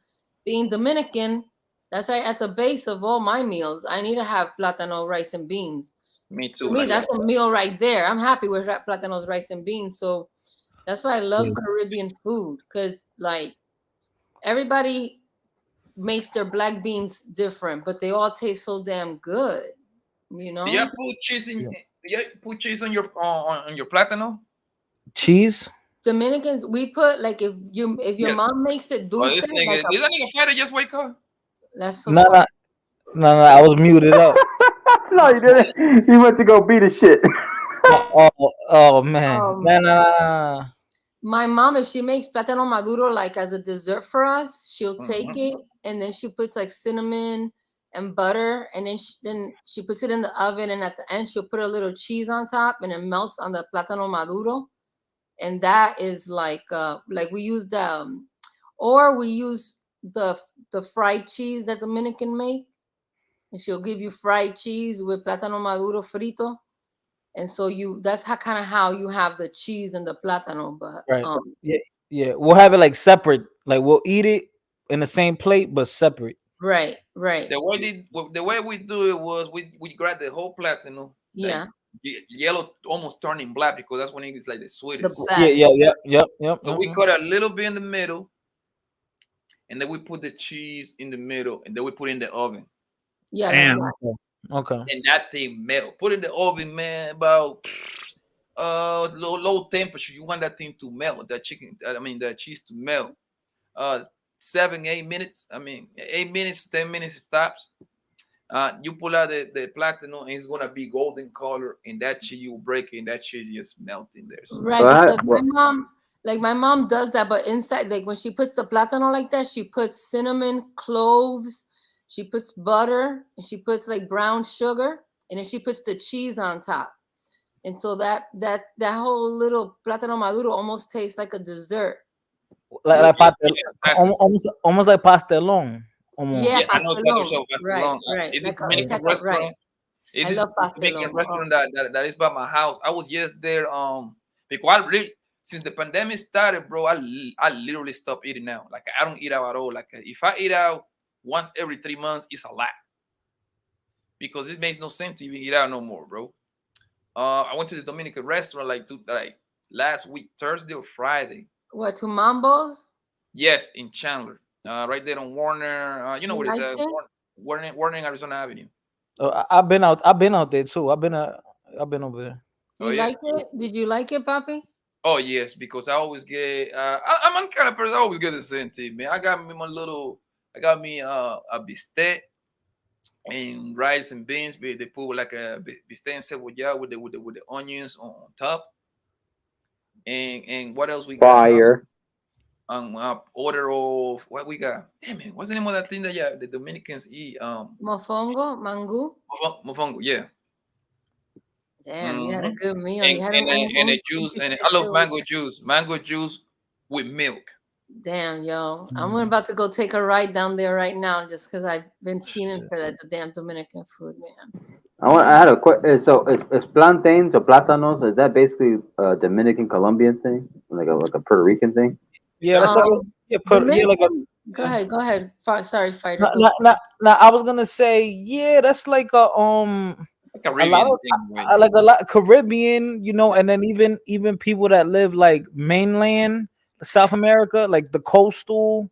being Dominican, that's right at the base of all my meals. I need to have plátano, rice and beans. Me To too. me, Like, that's a meal right there. I'm happy with plátanos, rice and beans. So that's why I love Caribbean food because like everybody makes their black beans different, but they all taste so damn good. You know? do you put cheese in? Do you put cheese on your plátano? Cheese? Dominicans, we put like if your Yes. mom makes it Oh, dulce, this nigga, like did that nigga fight or just wake up? that's so No, funny. no, I was muted up. No, you didn't. He went to go beat his shit. Oh man. Nah. My mom, if she makes plátano maduro like as a dessert for us, she'll take it and then she puts like cinnamon and butter, and then she puts it in the oven, and at the end she'll put a little cheese on top, and it melts on the plátano maduro, and that is like we use or we use the fried cheese that Dominican make, and she'll give you fried cheese with plátano maduro frito. And so that's how you have the cheese and the plátano, but Right. Yeah. We'll have it like separate. Like we'll eat it in the same plate, but separate. right. The way we do it was we grab the whole plátano, like Yeah. yellow almost turning black because that's when it's like the sweetest. Yep. So we cut a little bit in the middle, and then we put the cheese in the middle, and then we put it in the oven. Yeah. Bam. Okay. And that thing melt. Put it in the oven, man, about low temperature. You want that thing to melt. The cheese to melt. 7-8 minutes. 8 minutes, 10 minutes it stops. You pull out the platinum and it's gonna be golden color, and that shit you break it, and that shit is just melting there. Right, because my mom does that, but inside, like when she puts the plátano like that, she puts cinnamon, cloves, she puts butter, and she puts like brown sugar, and then she puts the cheese on top. And so that whole little plátano maduro almost tastes like a dessert. Like almost like pastelón. Almost. Yeah, I know pastelón. pastelón. Right. It's Like this Dominican right. restaurant. It's I this love Dominican pastelón. restaurant that is by my house. I was just there because I really, since the pandemic started, bro, I literally stopped eating out. Like I don't eat out at all. Like if I eat out once every 3 months, it's a lot. Because it makes no sense to even eat out no more, bro. I went to the Dominican restaurant like last week, Thursday or Friday. What, to Mambo's? Yes, in Chandler, right there on Warner. You know what it's like it? Warner Arizona Avenue. I've been out there too. I've been over there. You like it? Did you like it, Papi? Oh yes, because I always get. I'm kind of person. I always get the same thing, man. I got me a bistec and rice and beans. They put like a bistec and cebolla with the onions on top. And what else we got? Fire. Order of what we got. Damn it, what's the name of that thing that the Dominicans eat? Mofongo, mango. Mofongo, yeah. Damn, you had a good meal. And, You had and a juice, and I love mango juice with milk. Damn, yo, I'm about to go take a ride down there right now, just because I've been feeling for the damn Dominican food, man. I had a question. So is plantains or plátanos? Is that basically a Dominican Colombian thing, like a Puerto Rican thing? Yeah, that's Go ahead. Sorry, fighter. Now, I was gonna say, yeah, that's like a Caribbean like a lot Caribbean, you know, and then even people that live like mainland South America, like the coastal,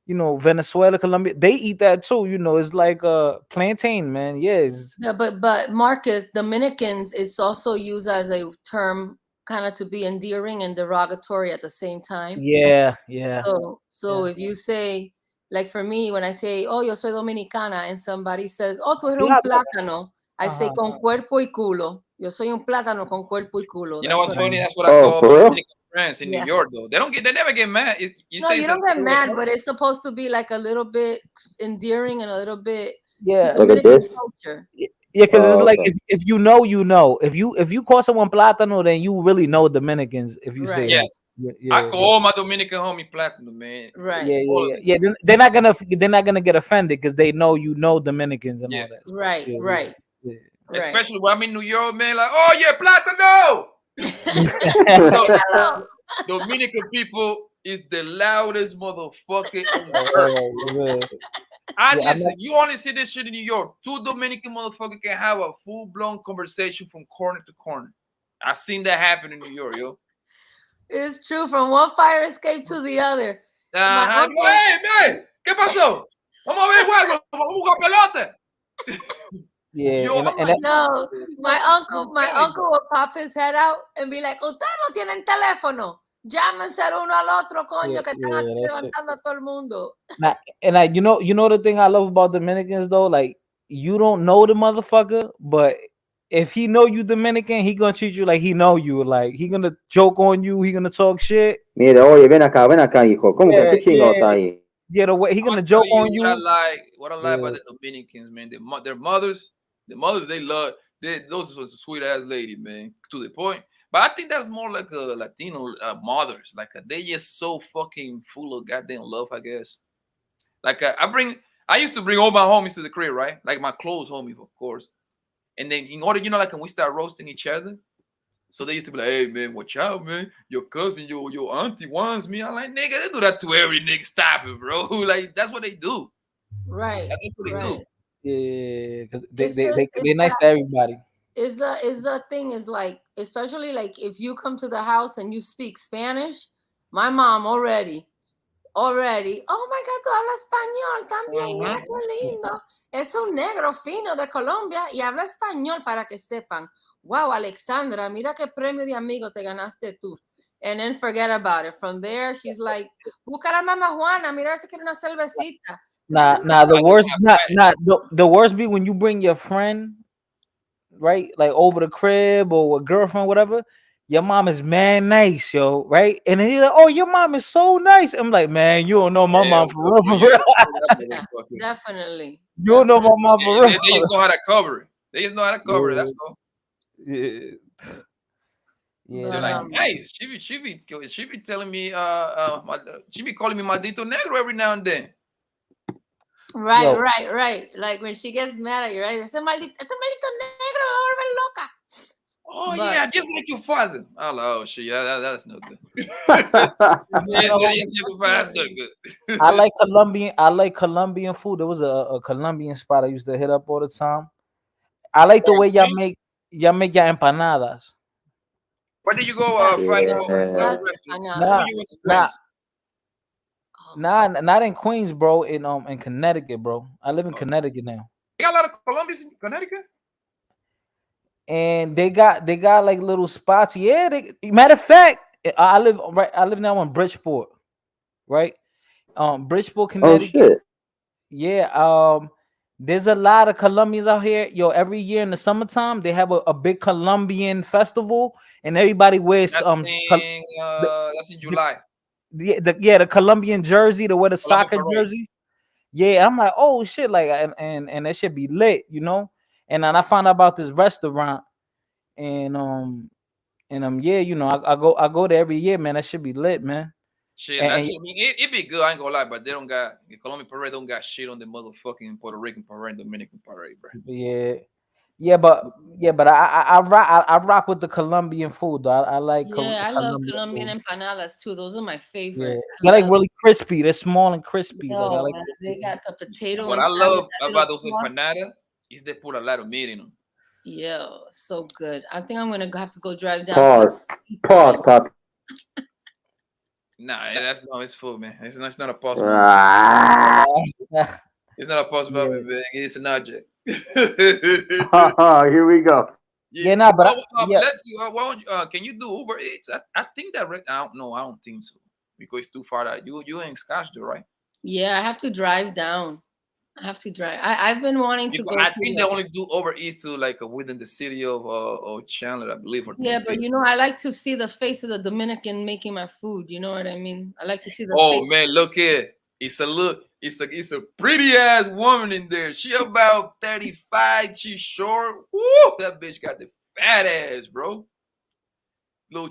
you know, Venezuela, Colombia, they eat that too. You know, it's like a plantain, man. Yes. Yeah, but Marcus, Dominicans, it's also used as a term kind of to be endearing and derogatory at the same time. Yeah. So if you say, like for me, when I say, oh, yo soy dominicana, and somebody says, oh, tú eres un plátano, I say con cuerpo y culo. Yo soy un plátano con cuerpo y culo. You know what's funny? That's what I call my Dominican friends in New York, though. They never get mad. You don't get mad, but it's supposed to be like a little bit endearing and a little bit to Dominican culture. Yeah, because it's like if you know, you know. If you call someone plátano, then you really know Dominicans. If you say yes. that. I call my Dominican homie plátano, man. Right. Yeah. They're not gonna get offended because they know you know Dominicans and all that. Right. Right. Especially when I'm in New York, man. Like, oh yeah, plátano. Dominican people is the loudest motherfucker in the earth. You only see this shit in New York. Two Dominican motherfuckers can have a full-blown conversation from corner to corner. I've seen that happen in New York, yo. It's true, from one fire escape to the other. Hey, man, ¿qué pasó? Vamos a ver juego, vamos a jugar pelota. Yeah, no, my uncle will pop his head out and be like, ustedes no tienen teléfono. Llámense uno al otro, coño, que están aquí levantando a todo el mundo. You know the thing I love about Dominicans though, like you don't know the motherfucker, but if he know you Dominican, he gonna treat you like he know you. Like he gonna joke on you, he gonna talk shit. Mira, oye, ven acá, hijo. ¿Cómo que qué chingado está ahí? Yeah, the way he gonna joke on you. What I like about the Dominicans, man, their mothers, they love. Those are sweet ass ladies, man, to the point. But I think that's more like a Latino mothers. Like they just so fucking full of goddamn love, I guess. Like I used to bring all my homies to the crib, right? Like my close homies, of course. And then in order, like, when we start roasting each other, so they used to be like, "Hey man, watch out, man! Your cousin, your auntie wants me." I'm like, "Nigga, they do that to every nigga. Stop it, bro!" Like that's what they do. Right. That's what they do. Yeah, because they're nice to everybody. Is the thing is like, especially like if you come to the house and you speak Spanish, my mom already, oh my God, tú hablas español también, mira qué lindo. Es un negro fino de Colombia y habla español, para que sepan. Wow, Alexandra, mira qué premio de amigo te ganaste tú. And then forget about it. From there, she's like, busca a la mamá Juana, mira si quiere una cervecita. Nah. The I don't worst, have not that. not the worst be when you bring your friend, right? Like over the crib or a girlfriend, whatever. Your mom is man nice, yo, right? And then you're like, oh, your mom is so nice. I'm like, man, you don't know my mom Hell for no, real, bro. for You real. gotta show that Yeah, motherfucker. definitely. You don't know my mom for real. They just know how to cover it. They just know how to cover it. Yeah, That's all. yeah, yeah. They're But like, Nah. nice. She be telling me, she be calling me Maldito Negro every now and then. Yo, right. Like when she gets mad at you, right? Ese maldito negro me vuelve loca. Oh But yeah, just like your father. I'm like, oh shit, yeah, that's no good. you Yes, know what? yes, your father, that's no good. I like Colombian food. There was a Colombian spot I used to hit up all the time. I like the way y'all make your empanadas. Where did you go, yes, Frank? yes, yes, Who empanada. you went to Nah, Queens? not in Queens, bro. In Connecticut, bro. I live in Connecticut now. You got a lot of Colombians in Connecticut? And they got like little spots. Yeah, matter of fact, I live now in Bridgeport, right? Bridgeport, Oh Connecticut. shit. Yeah, there's a lot of Colombians out here. Yo, every year in the summertime, they have a big Colombian festival, and everybody wears That's in July. the Colombian jersey to wear the Columbia soccer Parade. jerseys. Yeah, I'm like, oh shit, like, and that should be lit, you know. And then I found out about this restaurant, and yeah, you know, I go there every year, man. That should be lit, man. Shit, that And shit. I mean, it be good. I ain't gonna lie, but they don't got the Colombian Parade. Don't got shit on the motherfucking Puerto Rican Parade, Dominican Parade, bro. yeah, but I rock with the Colombian food though. I like Yeah, I love Colombian Colombian food. empanadas too. Those are my Yeah, favorite. they're I like love. really crispy. They're small and crispy. Like I Yo, like. man, they got the potato What I inside with love that little about those sauce. empanadas is they put a lot of meat in them. Yo, so good. I think I'm gonna have to go drive down to Pause. that. Pause, Nah, that's no, it's full, man. It's not a pause moment. Ah. It's not a pause Yeah. moment, man. It's an object. Here we go. Yeah, nah, but let's see. Why don't you, can you do Uber Eats? I think that I don't know. I don't think so because it's too far out. You in Scottsdale, right? Yeah, I have to drive down. I have to drive. I've been wanting to Because go I to think they like, only do Uber Eats to like within the city of Chandler, I believe. Or yeah, but Tempe. you know, I like to see the face of the Dominican making my food. You know what I mean? I like to see the Oh face. man, look here. It's a pretty ass woman in there. She about 35. She's short. Woo! That bitch got the fat ass, bro.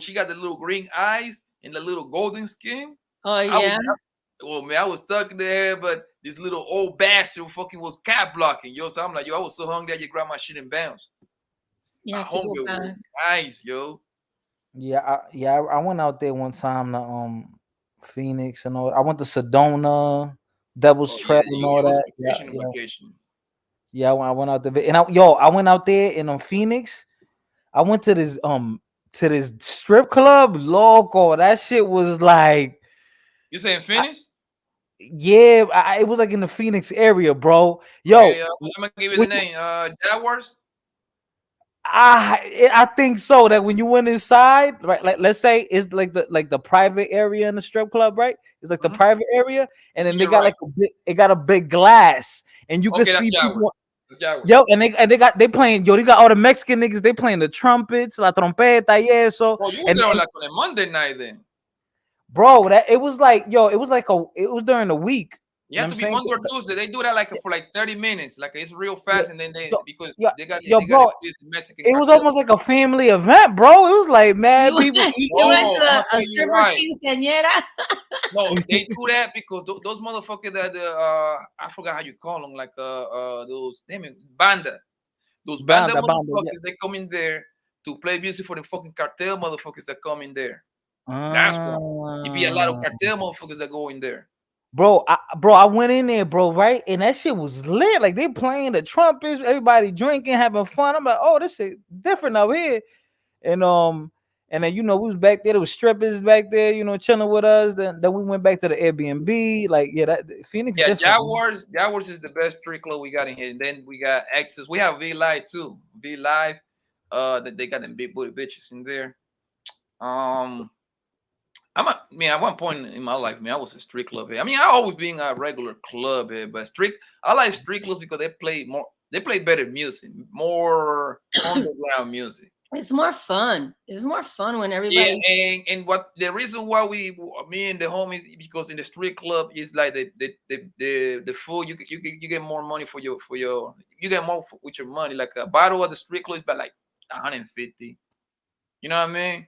She got the little green eyes and the little golden skin. Oh yeah. I was stuck there, but this little old bastard fucking was cat blocking, yo. So I'm like, yo, I was so hungry I just grabbed my shit and bounced. You My have to go hunger was back. nice, yo. I went out there one time to Phoenix and all. I went to Sedona, Devil's Oh yeah, Trap and all it was that. vacation on vacation. Yeah. I went out there, and I went out there in Phoenix. I went to this strip club, loco. That shit was like, You saying Phoenix? yeah, it was like in the Phoenix area, bro. Yo, Okay, I'm gonna give you the name. Jaguars. I think so. That when you went inside, right? Like let's say it's like the private area in the strip club, right? It's like the private area, and then they You're got right. it got a big glass, and you can Okay, that's see Jaguars. people. That's Jaguars. Yo, they playing. Yo, they got all the Mexican niggas. They playing the trumpets, la trompeta, yeah. So Oh, you were and there like on a Monday night then. bro, it was like it was during the week. You have to be Monday or Tuesday. They do that like for like 30 minutes. Like it's real fast, and then because they got bro, a Mexican. it was almost like a family event, bro. It was like mad people eating. You went to a stripper's quinceañera. No, they do that because those motherfuckers that I forgot how you call them, like those damn it, banda. Those banda motherfuckers, they come in there to play music for the fucking cartel motherfuckers that come in there. That's why. It be a lot of cartel motherfuckers that go in there. Bro, I went in there, bro, right? And that shit was lit. Like they playing the trumpets, everybody drinking, having fun. I'm like, oh, this shit different out here. And then we was back there. There was strippers back there, chilling with us. Then we went back to the Airbnb. Like, yeah, that Phoenix. Yeah, different. Jaguars is the best street club we got in here. And then we got Access. We have V Live too. V Live. They got them big booty bitches in there. I mean, at one point in my life, man, I was a street club head. I mean, I always been a regular club head, but I like street clubs because they play better music, more underground music. It's more fun. It's more fun when Yeah, everybody. and what the reason why me and the homies, because in the street club is like the food, you get more money for your you get more with your money. Like a bottle of the street club is about like 150. You know what I mean?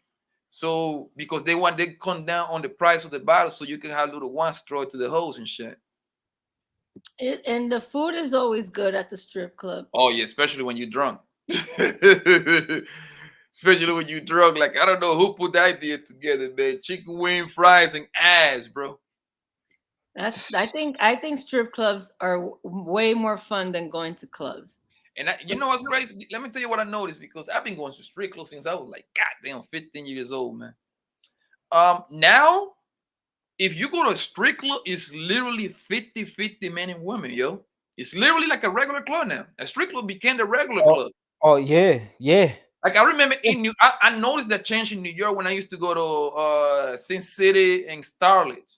So because they come down on the price of the bottle, so you can have little ones throw it to the hoes and shit. And the food is always good at the strip club. Oh yeah, especially when you're drunk. Especially when you drunk. Like I don't know who put the idea together, man. Chicken wing, fries, and ass, bro. I think strip clubs are way more fun than going to clubs. And you know what's crazy? Let me tell you what I noticed, because I've been going to street clubs since I was like, goddamn, 15 years old, man. Now, if you go to a street club, it's literally 50-50 men and women, yo. It's literally like a regular club now. A street club became the regular club. Oh yeah, yeah. Like I remember I noticed that change in New York when I used to go to Sin City and Starlet.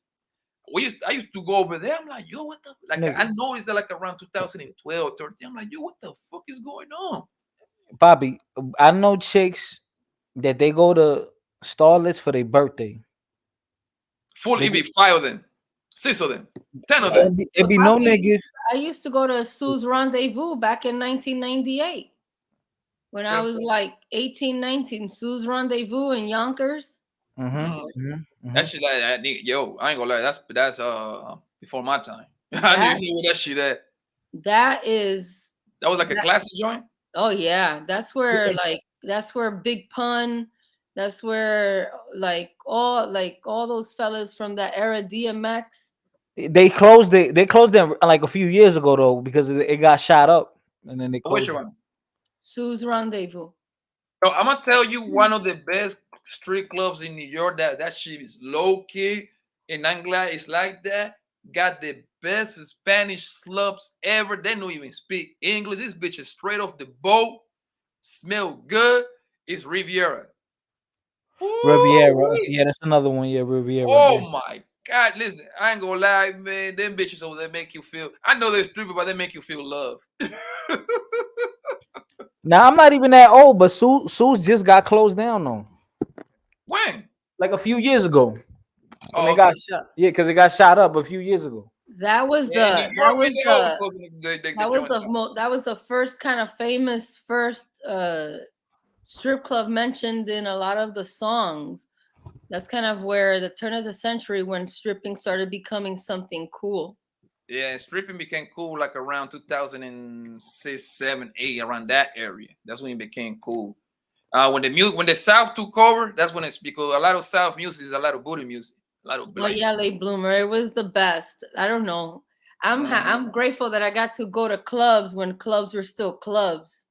I used to go over there. I'm like, yo, what the? Like Nigga. I noticed that like around 2012, 13. I'm like, yo, what the fuck is going on? Bobby, I know chicks that they go to Starlets for their birthday. Full They EV, 5 of them, 6 of them, 10 of them. It be no niggas. I used to go to Sue's Rendezvous back in 1998 when I was like 18, 19. Sue's Rendezvous in Yonkers. That shit, like that, yo, I ain't gonna lie. That's before my time. I didn't know where that shit at. That was like a classic joint. Oh yeah, that's where Big Pun. That's where like all those fellas from that era, DMX. They closed it. They closed them like a few years ago though, because it got shot up, and then they closed. Which one? Sue's Rendezvous. So I'm gonna tell you one of the best street clubs in New York. That shit is low key, and I'm glad it's like that. Got the best Spanish slubs ever. They don't even speak English. This bitch is straight off the boat. Smell good. It's Riviera. Riviera. Yeah, that's another one. Yeah, Riviera. Oh yeah. my God. Listen, I ain't gonna lie, man. Them bitches over there make you feel. I know they're stupid, but they make you feel love. Now I'm not even that old, but Sue's just got closed down though. When? Like a few years ago. Oh, They got shot. Yeah, because it got shot up a few years ago. That was Yeah, that was the the first kind of famous strip club mentioned in a lot of the songs. That's kind of where the turn of the century when stripping started becoming something cool. Yeah, stripping became cool like around 2006, 7, 8, around that area. That's when it became cool. When the South took over, that's when it's because a lot of South music is a lot of booty music, a lot of black. Oh yeah, Late Bloomer. It was the best. I don't know. I'm grateful that I got to go to clubs when clubs were still clubs.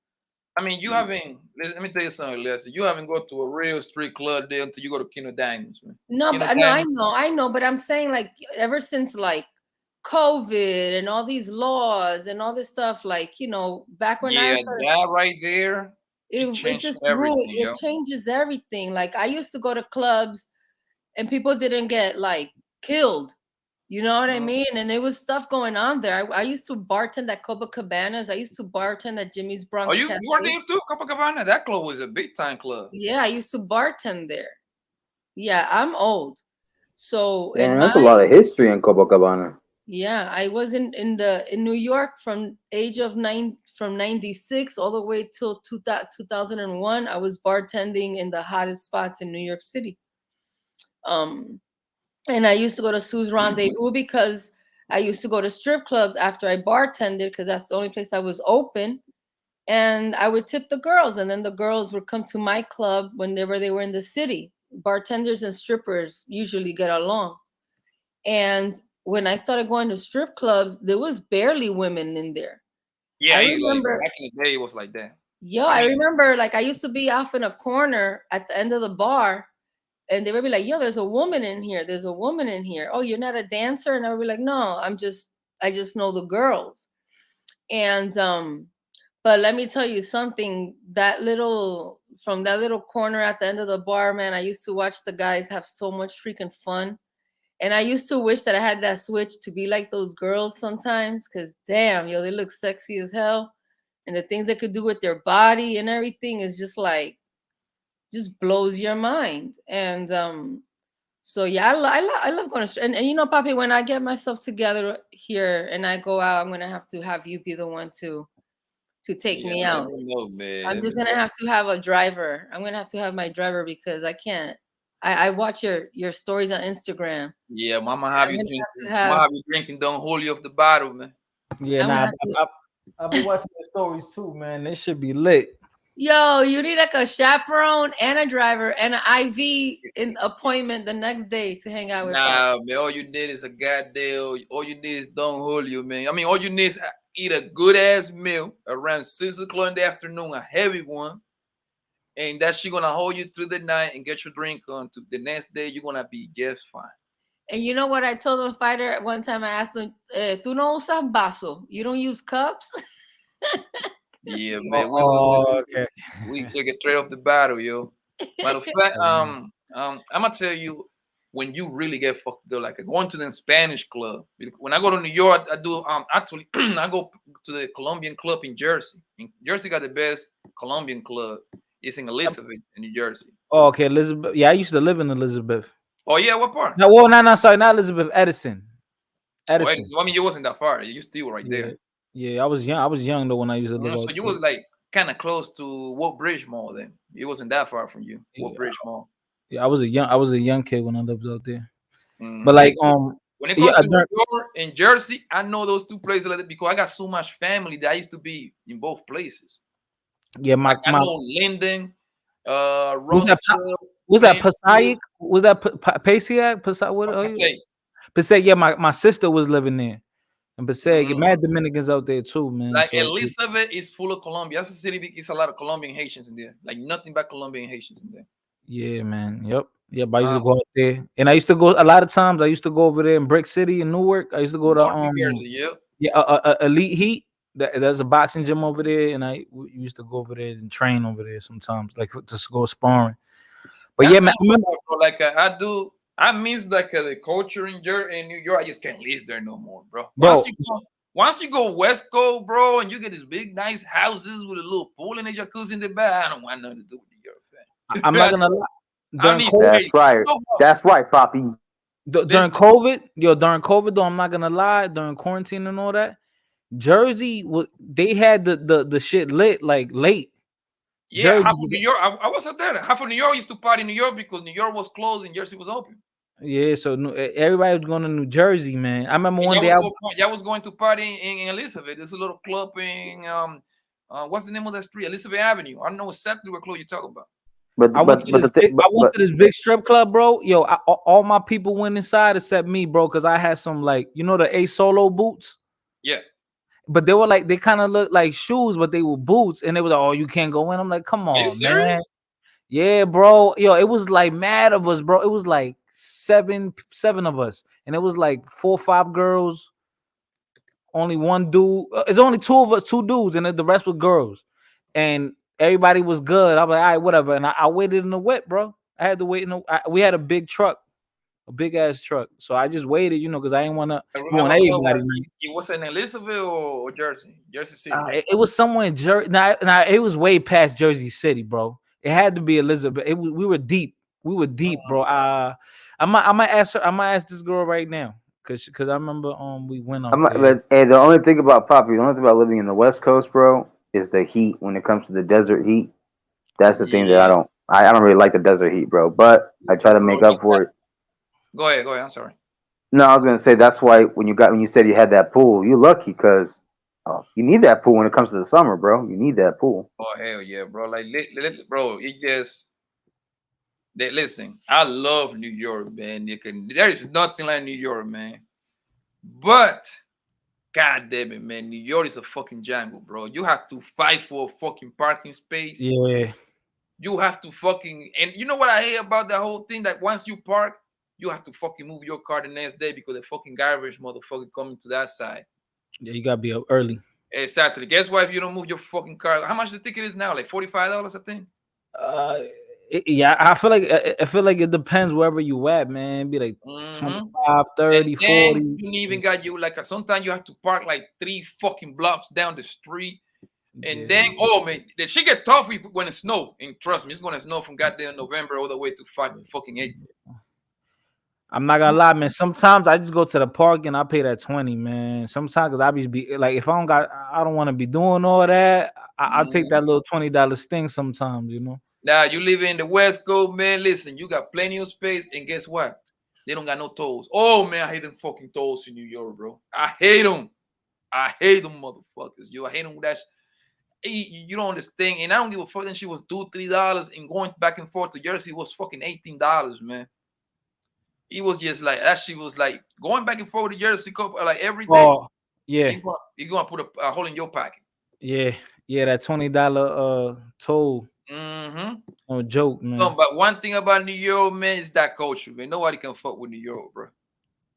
I mean, you haven't. Let me tell you something, Leslie. You haven't go to a real street club there until you go to Kino Diamonds, man. No, Kino but no, Diamonds. I know, but I'm saying like ever since like COVID and all these laws and all this stuff, like back when I Yeah, started, that right there. it changed just everything, ruined. yo. It changes everything. Like I used to go to clubs, and people didn't get like killed. You know what I mean? And there was stuff going on there. I used to bartend at Copacabanas. I used to bartend at Jimmy's Bronx Oh, you Cafe. were there too, Copacabana. That club was a big time club. Yeah, I used to bartend there. Yeah, I'm old. So Damn, that's a lot of history in Copacabana. yeah, I was in New York from from 96 all the way till 2001. I was bartending in the hottest spots in New York City. And I used to go to Sue's Rendezvous because I used to go to strip clubs after I bartended because that's the only place that was open. And I would tip the girls, and then the girls would come to my club whenever they were in the city. Bartenders and strippers usually get along. And when I started going to strip clubs, there was barely women in there. Yeah, I like, remember. back in the day, it was like that. I remember like I used to be off in a corner at the end of the bar, and they would be like, yo, there's a woman in here. There's a woman in here. Oh, you're not a dancer? And I would be like, no, I just know the girls. And but let me tell you something, that little from that little corner at the end of the bar, man, I used to watch the guys have so much freaking fun. And I used to wish that I had that switch to be like those girls sometimes, because damn, yo, they look sexy as hell. And the things they could do with their body and everything is just like, just blows your mind. And so yeah, I love going to, and you know, Papi, when I get myself together here and I go out, I'm gonna have to have you be the one to take me let out. me know, man. I'm Let just me gonna know. have to have a driver. I'm gonna have to have my driver because I can't. I watch your stories on Instagram. Yeah, mama I'm have gonna you have to drinking. have. Mama have you drinking Don't Hold off the bottle, man. Yeah, I'm gonna nah, have to. I'll be watching the stories too, man. This should be lit. Yo, you need like a chaperone and a driver and an IV in appointment the next day to hang out with Pop. Nah, man, all you need is a goddamn. All you need is Don't Hold you, man. I mean, all you need is eat a good ass meal around 6 o'clock in the afternoon, a heavy one, and that she gonna hold you through the night and get your drink on. To the next day, you're gonna be just fine. And you know what I told him, fighter? One time I asked him, "Tú no usas vaso? You don't use cups?" Yeah, man. Oh, okay. We take it straight off the battle, yo. Matter of fact, I'm gonna tell you when you really get fucked up, like going to the Spanish club. When I go to New York, I do actually I go to the Colombian club in Jersey. In Jersey got the best Colombian club. It's in Elizabeth in New Jersey. Oh, okay, Elizabeth. Yeah, I used to live in Elizabeth. Oh yeah, what part? No, well, no, sorry, not Elizabeth. Edison. Oh, Edison. Edison. I mean, you wasn't that far. You still right Yeah, there. yeah. I was young. I was young though when I used to live out So you there. was like kind of close to Woodbridge Mall then. It wasn't that far from you. Woodbridge Mall. Yeah, I was a young kid when I lived out there. Mhm. But like, when it yeah, comes to New York and Jersey, I know those two places like that because I got so much family that I used to be in both places. yeah, Like I know Linden, was that Russell, was that Plainfield. Passaic? Was that Passaic? Passaic? What? Passaic. Passaic. Yeah, my sister was living there, and Passaic. Mhm. Mad Dominicans out there too, man. Like So Elizabeth is full of Colombia. That's a city because a lot of Colombian Haitians in there. Like nothing but Colombian Haitians in there. yeah, man. Yep. Yeah, but I used to go out there, and I used to go a lot of times. I used to go over there in Brick City in Newark. I used to go to North New Jersey, yep. yeah, Elite Heat. There's a boxing gym over there, and we used to go over there and train over there sometimes, like to go sparring. But yeah, man, I remember, like I do. I miss like the culture in New York. I just can't live there no more, bro. Bro. Once you go West Coast, bro, and you get these big nice houses with a little pool and a jacuzzi in the back, I don't want nothing to do with New York, fam. I'm not gonna lie. That's right. That's right, Poppy. During COVID though, I'm not gonna lie. During quarantine and all that, Jersey they had the shit lit like late. Yeah, Jersey half of New York. I was out there. Half of New York used to party in New York because New York was closed and Jersey was open. Yeah, so everybody was going to New Jersey, man. I remember one day I was going to party in Elizabeth. There's a little club in what's the name of that street? Elizabeth Avenue. I don't know exactly what club you're talking about. I went to this big strip club, bro. Yo, all my people went inside except me, bro, because I had some like the A Solo boots. Yeah. But they were like they kind of looked like shoes, but they were boots, and they were like, "Oh, you can't go in." I'm like, "Come on, man." Yeah, bro. Yo, it was like mad of us, bro. It was like seven of us, and it was like 4 or 5 girls, only one dude. It's only 2 of us, 2 dudes, and the rest were girls, and everybody was good. I'm like, all right, whatever. And I waited in the whip, bro. I had to wait we had a big truck, a big ass truck, so I just waited, because I didn't want to ruin everybody. It was in Elizabeth or Jersey City. It was somewhere in Jersey. Now it was way past Jersey City, bro. It had to be Elizabeth. We were deep. We were deep, bro. I might ask her. I might ask this girl right now, cause I remember we went up there. But hey, the only thing about Poppy, the only thing about living in the West Coast, bro, is the heat. When it comes to the desert heat, that's the thing that I don't really like the desert heat, bro. But I try to make up for it. Go ahead. I'm sorry. No, I was gonna say that's why when you said you had that pool, you're lucky because you need that pool when it comes to the summer, bro. You need that pool. Oh hell yeah, bro! Like, bro, it just. Listen, I love New York, man. There is nothing like New York, man. But, god damn it, man, New York is a fucking jungle, bro. You have to fight for a fucking parking space. Yeah. You have to fucking, and you know what I hate about that whole thing? That once you park, you have to fucking move your car the next day because the fucking garbage motherfucker coming to that side. Yeah, you gotta be up early. Exactly. Guess what? If you don't move your fucking car, how much the ticket is now? Like $45, I think. Yeah, I feel like it depends wherever you at, man. Be like Mm-hmm. 25, 30, And then 40. you even got you like sometimes you have to park like 3 fucking blocks down the street. And then, oh man, the shit get tough when it snow. And trust me, it's gonna snow from goddamn November all the way to fucking April. I'm not gonna lie, man. Sometimes I just go to the park and I pay that 20, man. Sometimes because I be like, if I don't want to be doing all that. I'll take that little $20 sting sometimes, you know. Now you live in the West Coast, man. Listen, you got plenty of space, and guess what? They don't got no tolls. Oh man, I hate them fucking tolls in New York, bro. I hate them. I hate them motherfuckers. I hate them with that. You don't understand, and I don't give a fuck. Then she was $2-3, and going back and forth to Jersey was fucking $18, man. It was just like that. She was like going back and forth to Jersey like every day. Oh, yeah. You're gonna put a hole in your pocket. Yeah, that $20 toll. Mm-hmm. No joke, man. No, but one thing about New York, man, is that culture, man. Nobody can fuck with New York, bro.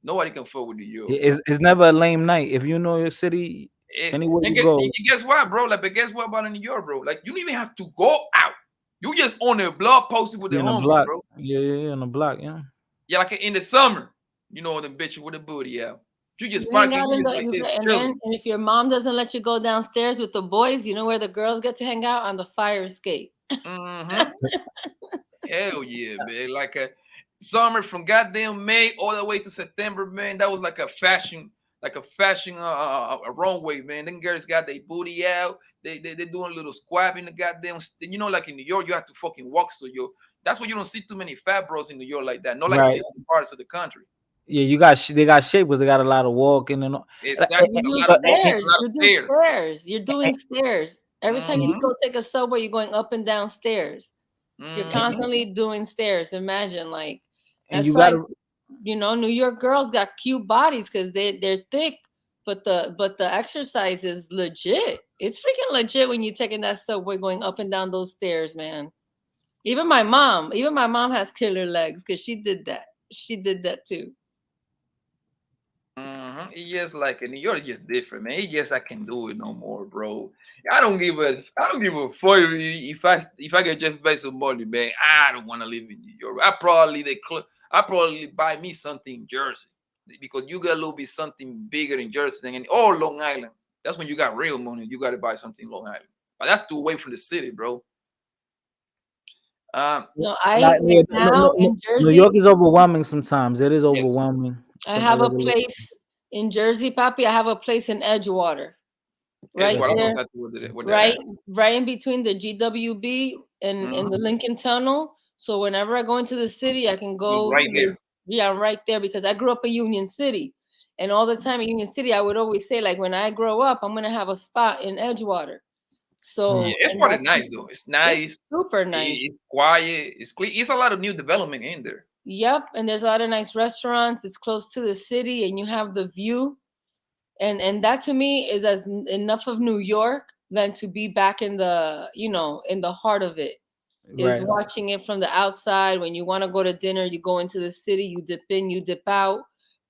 Nobody can fuck with New York. It's never a lame night. If you know your city, anywhere you go. Guess what, bro? Like, but guess what about New York, bro? Like, you don't even have to go out. You just on the block posted with the homies, bro. Yeah, on the block, yeah. Yeah, like in the summer, you know, the bitch with the booty out. You just You park hang out in like the, this, and if your mom doesn't let you go downstairs with the boys, you know where the girls get to hang out? On the fire escape. Mm-hmm. Hell yeah, man. Like a summer from goddamn May all the way to September, man. That was like a fashion runway, man. Them girls got their booty out. They doing a little squab in the goddamn. You know, like in New York, you have to fucking walk. So that's why you don't see too many fat bros in New York like that. Not like in the other parts of the country. Yeah, they got shape because they got a lot of walking and all. Exactly. You do stairs. You're doing stairs. Every time you go take a subway, you're going up and down stairs. You're constantly doing stairs. Imagine, like, that's why New York girls got cute bodies because they're thick, but the exercise is legit. It's freaking legit when you're taking that subway going up and down those stairs, man. Even my mom has killer legs because she did that. She did that too. Mm-hmm. It's just like in New York, it's just different, man. It's just I can't do it no more, bro. I don't give a fuck if I get Jeff Bezos money, man. I don't want to live in New York. I probably buy me something in Jersey because you got a little bit something bigger in Jersey than Long Island. That's when you got real money. You got to buy something in Long Island, but that's too away from the city, bro. New York is overwhelming sometimes. It is overwhelming. I have a place in Jersey, Papi. I have a place in Edgewater. Right there. Right in between the GWB and the Lincoln Tunnel. So whenever I go into the city, I can go right there. Yeah, I'm right there because I grew up in Union City. And all the time in Union City, I would always say, like, when I grow up, I'm gonna have a spot in Edgewater. So yeah, it's pretty nice though. It's nice. It's super nice. It's quiet. It's clean. It's a lot of new development in there. Yep, and there's a lot of nice restaurants. It's close to the city, and you have the view. And that to me is as enough of New York than to be back in the in the heart of it. Is watching it from the outside. When you want to go to dinner, you go into the city, you dip in, you dip out,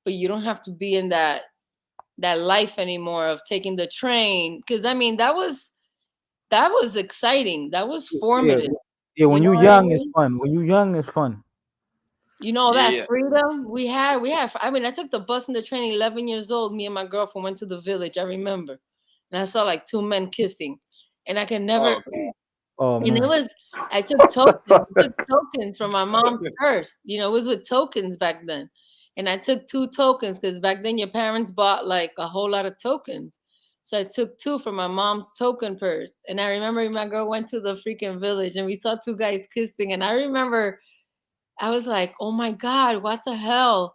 but you don't have to be in that life anymore of taking the train. Because I mean, that was exciting. That was formative. Yeah, when you're young, it's fun. When you're young, it's fun. You know, that freedom we had. I mean, I took the bus and the train 11 years old. Me and my girlfriend went to the village. I remember. And I saw like two men kissing. And I can never. And it was, I took tokens from my mom's purse. You know, it was with tokens back then. And I took 2 tokens because back then your parents bought like a whole lot of tokens. So I took 2 from my mom's token purse. And I remember my girl went to the freaking village and we saw 2 guys kissing. And I remember I was like, oh my God, what the hell?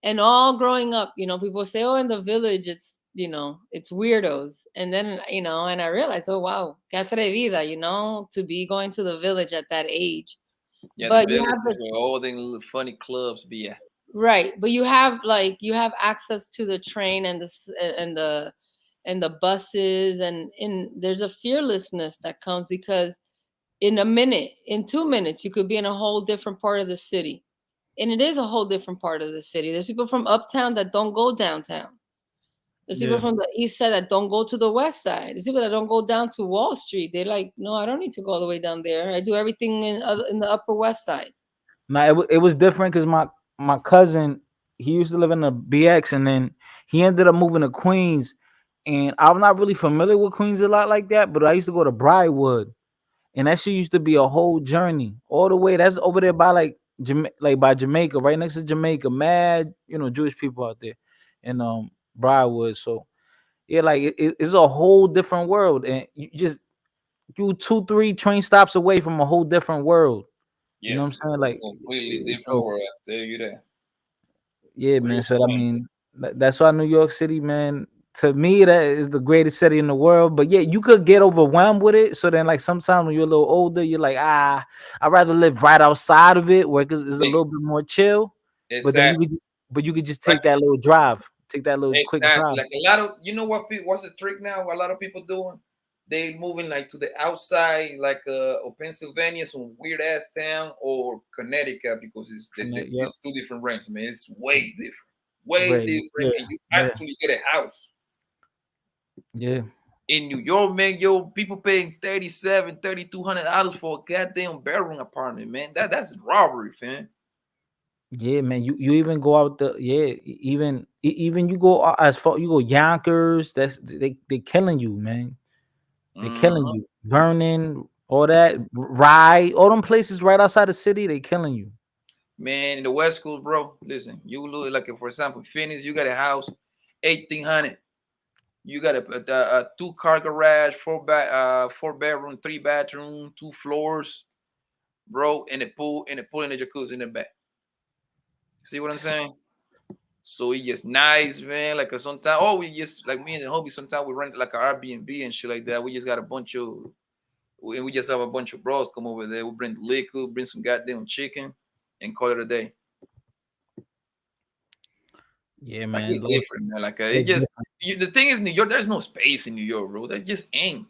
And all growing up, people say, oh, in the village, it's, it's weirdos. And then, and I realized, oh, wow, que atrevida, to be going to the village at that age. Yeah, but you have all the little funny clubs be at. Right. But you have access to the train and the buses and there's a fearlessness that comes because in 2 minutes, you could be in a whole different part of the city. And it is a whole different part of the city. There's people from uptown that don't go downtown. There's people from the east side that don't go to the west side. There's people that don't go down to Wall Street. They're like, no, I don't need to go all the way down there. I do everything in the upper west side. Nah, it was different because my cousin, he used to live in the BX, and then he ended up moving to Queens. And I'm not really familiar with Queens a lot like that, but I used to go to Briarwood, and that shit used to be a whole journey all the way. That's over there by like by Jamaica, right next to Jamaica. Mad, Jewish people out there, and Briarwood. So yeah, like it's a whole different world, and you 2-3 train stops away from a whole different world. Yes, You know what I'm saying? Like completely different so, world. I tell you that. yeah, man. So I mean, that's why New York City, man. To me, that is the greatest city in the world. But yeah, you could get overwhelmed with it. So then, like sometimes when you're a little older, you're like, I'd rather live right outside of it, where it's a little bit more chill. Exactly. But you could just take that little drive, take that little quick drive. Like a lot of, what people, what's the trick now? A lot of people doing, they moving like to the outside, like or Pennsylvania, some weird ass town, or Connecticut, because it's two different ranges, man. It's way different, and you actually get a house. Yeah. In New York, man, people paying $3,200 for a goddamn bedroom apartment, man. That's robbery, man. Yeah, man. You even go out even you go as far, you go Yonkers. They killing you, man. They killing you. Vernon, all that, Rye, all them places right outside the city, they killing you. Man, in the West Coast, bro. Listen, you look like, for example, Phoenix, you got a house, 1,800. You got a 2-car garage, 4 bedroom, 3 bathroom, 2 floors, bro, and a pool and the jacuzzi in the back. See what I'm saying? So it's just nice, man. Like sometimes, we just, like me and the hobby, sometimes we rent like an Airbnb and shit like that. We just got we just have a bunch of bros come over there. We bring the liquor, bring some goddamn chicken, and call it a day. Yeah, man. Like, it's different, man. Like the thing is, New York, there's no space in New York, bro. There just ain't.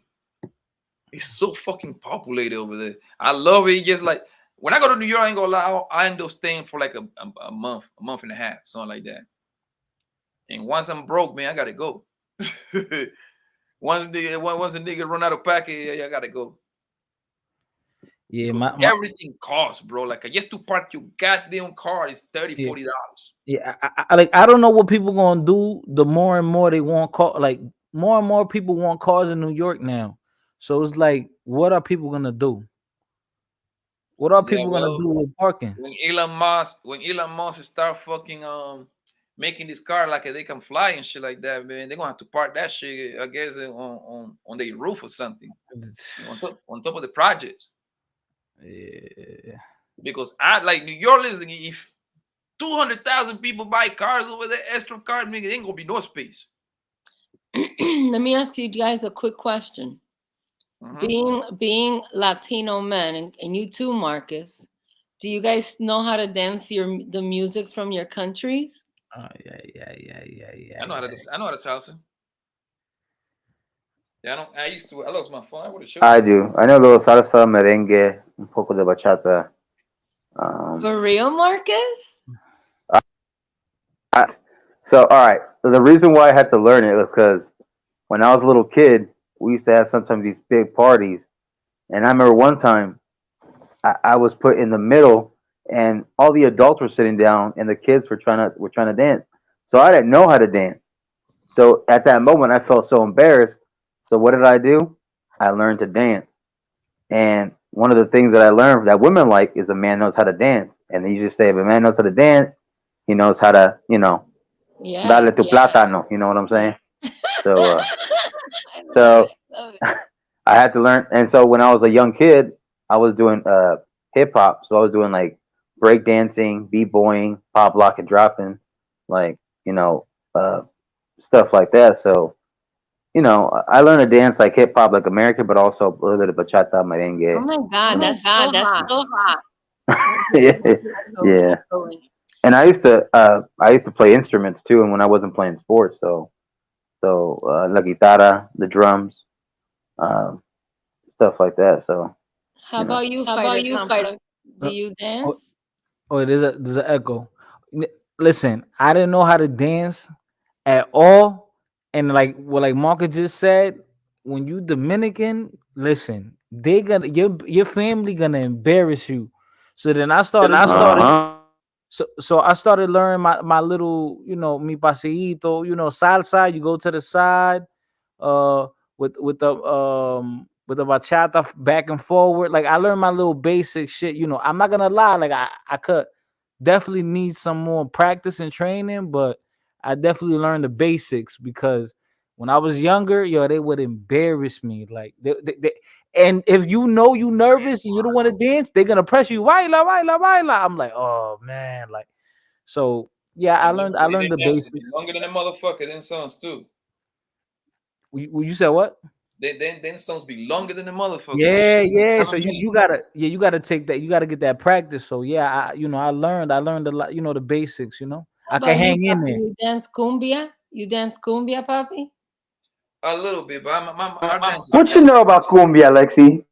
It's so fucking populated over there. I love it. Just like when I go to New York, I ain't gonna lie, I end up staying for like a month and a half, something like that. And once I'm broke, man, I gotta go. once a nigga run out of pocket, I gotta go. Yeah, everything costs, bro. Like just to park your goddamn car is $30-$40. Yeah, I don't know what people gonna do. The more and more they want more and more people want cars in New York now. So it's like, what are people gonna do? What are people gonna do with parking? When Elon Musk start fucking making this car like they can fly and shit like that, man, they're gonna have to park that shit, I guess, on their roof or something, on top of the projects. Yeah. Because I like New York, listen, if 200,000 people buy cars over there, extra cars, nigga, there ain't gonna be no space. Let me ask you guys a quick question. Being Latino men, and you too, Marcus, do you guys know how to dance the music from your countries? Oh yeah. I know how to salsa. Yeah, I lost my phone. I would have showed you. I do. I know a little salsa, merengue, un poco de bachata. For real, Marcus? So, all right. So the reason why I had to learn it was because when I was a little kid, we used to have sometimes these big parties, and I remember one time I was put in the middle, and all the adults were sitting down, and the kids were trying to dance. So I didn't know how to dance. So at that moment, I felt so embarrassed. So what did I do? I learned to dance, and one of the things that I learned that women like is a man knows how to dance, and they usually say if a man knows how to dance, he knows how to, dale tu plátano. You know what I'm saying? So, I had to learn. And so when I was a young kid, I was doing hip hop. So I was doing like break dancing, b-boying, pop lock and dropping, like, stuff like that. So, I learned to dance like hip hop, like American, but also a little bit of bachata, merengue. Oh my God, that's so hot. Yeah. And I used to play instruments too, and when I wasn't playing sports, so la guitarra, the drums, stuff like that. So how about you, Fighter? Do you dance? Oh, there's an echo. Listen, I didn't know how to dance at all And like Marcus just said, when you Dominican, listen, they gonna your family gonna embarrass you. So then I started learning. So I started learning my little, mi paseíto, salsa. You go to the side, uh, with the bachata back and forward. Like I learned my little basic shit. I'm not gonna lie. Like I could definitely need some more practice and training, but I definitely learned the basics because when I was younger, they would embarrass me. Like and if you nervous and you don't want to dance, they're gonna press you. Baila, baila, baila. I'm like, oh man, like so. Yeah, I learned the They dance be basics. longer than the motherfucker. Them songs too. You said what? Then songs be longer than the motherfucker. Them Yeah, shit be yeah. So 7 minutes. you gotta take that. You gotta get that practice. So yeah, I learned a lot. The basics. How I can about you, hang in Papi? there. You dance cumbia? You dance cumbia, Papi? A little bit, but our dance is What you know about cumbia, Lexi?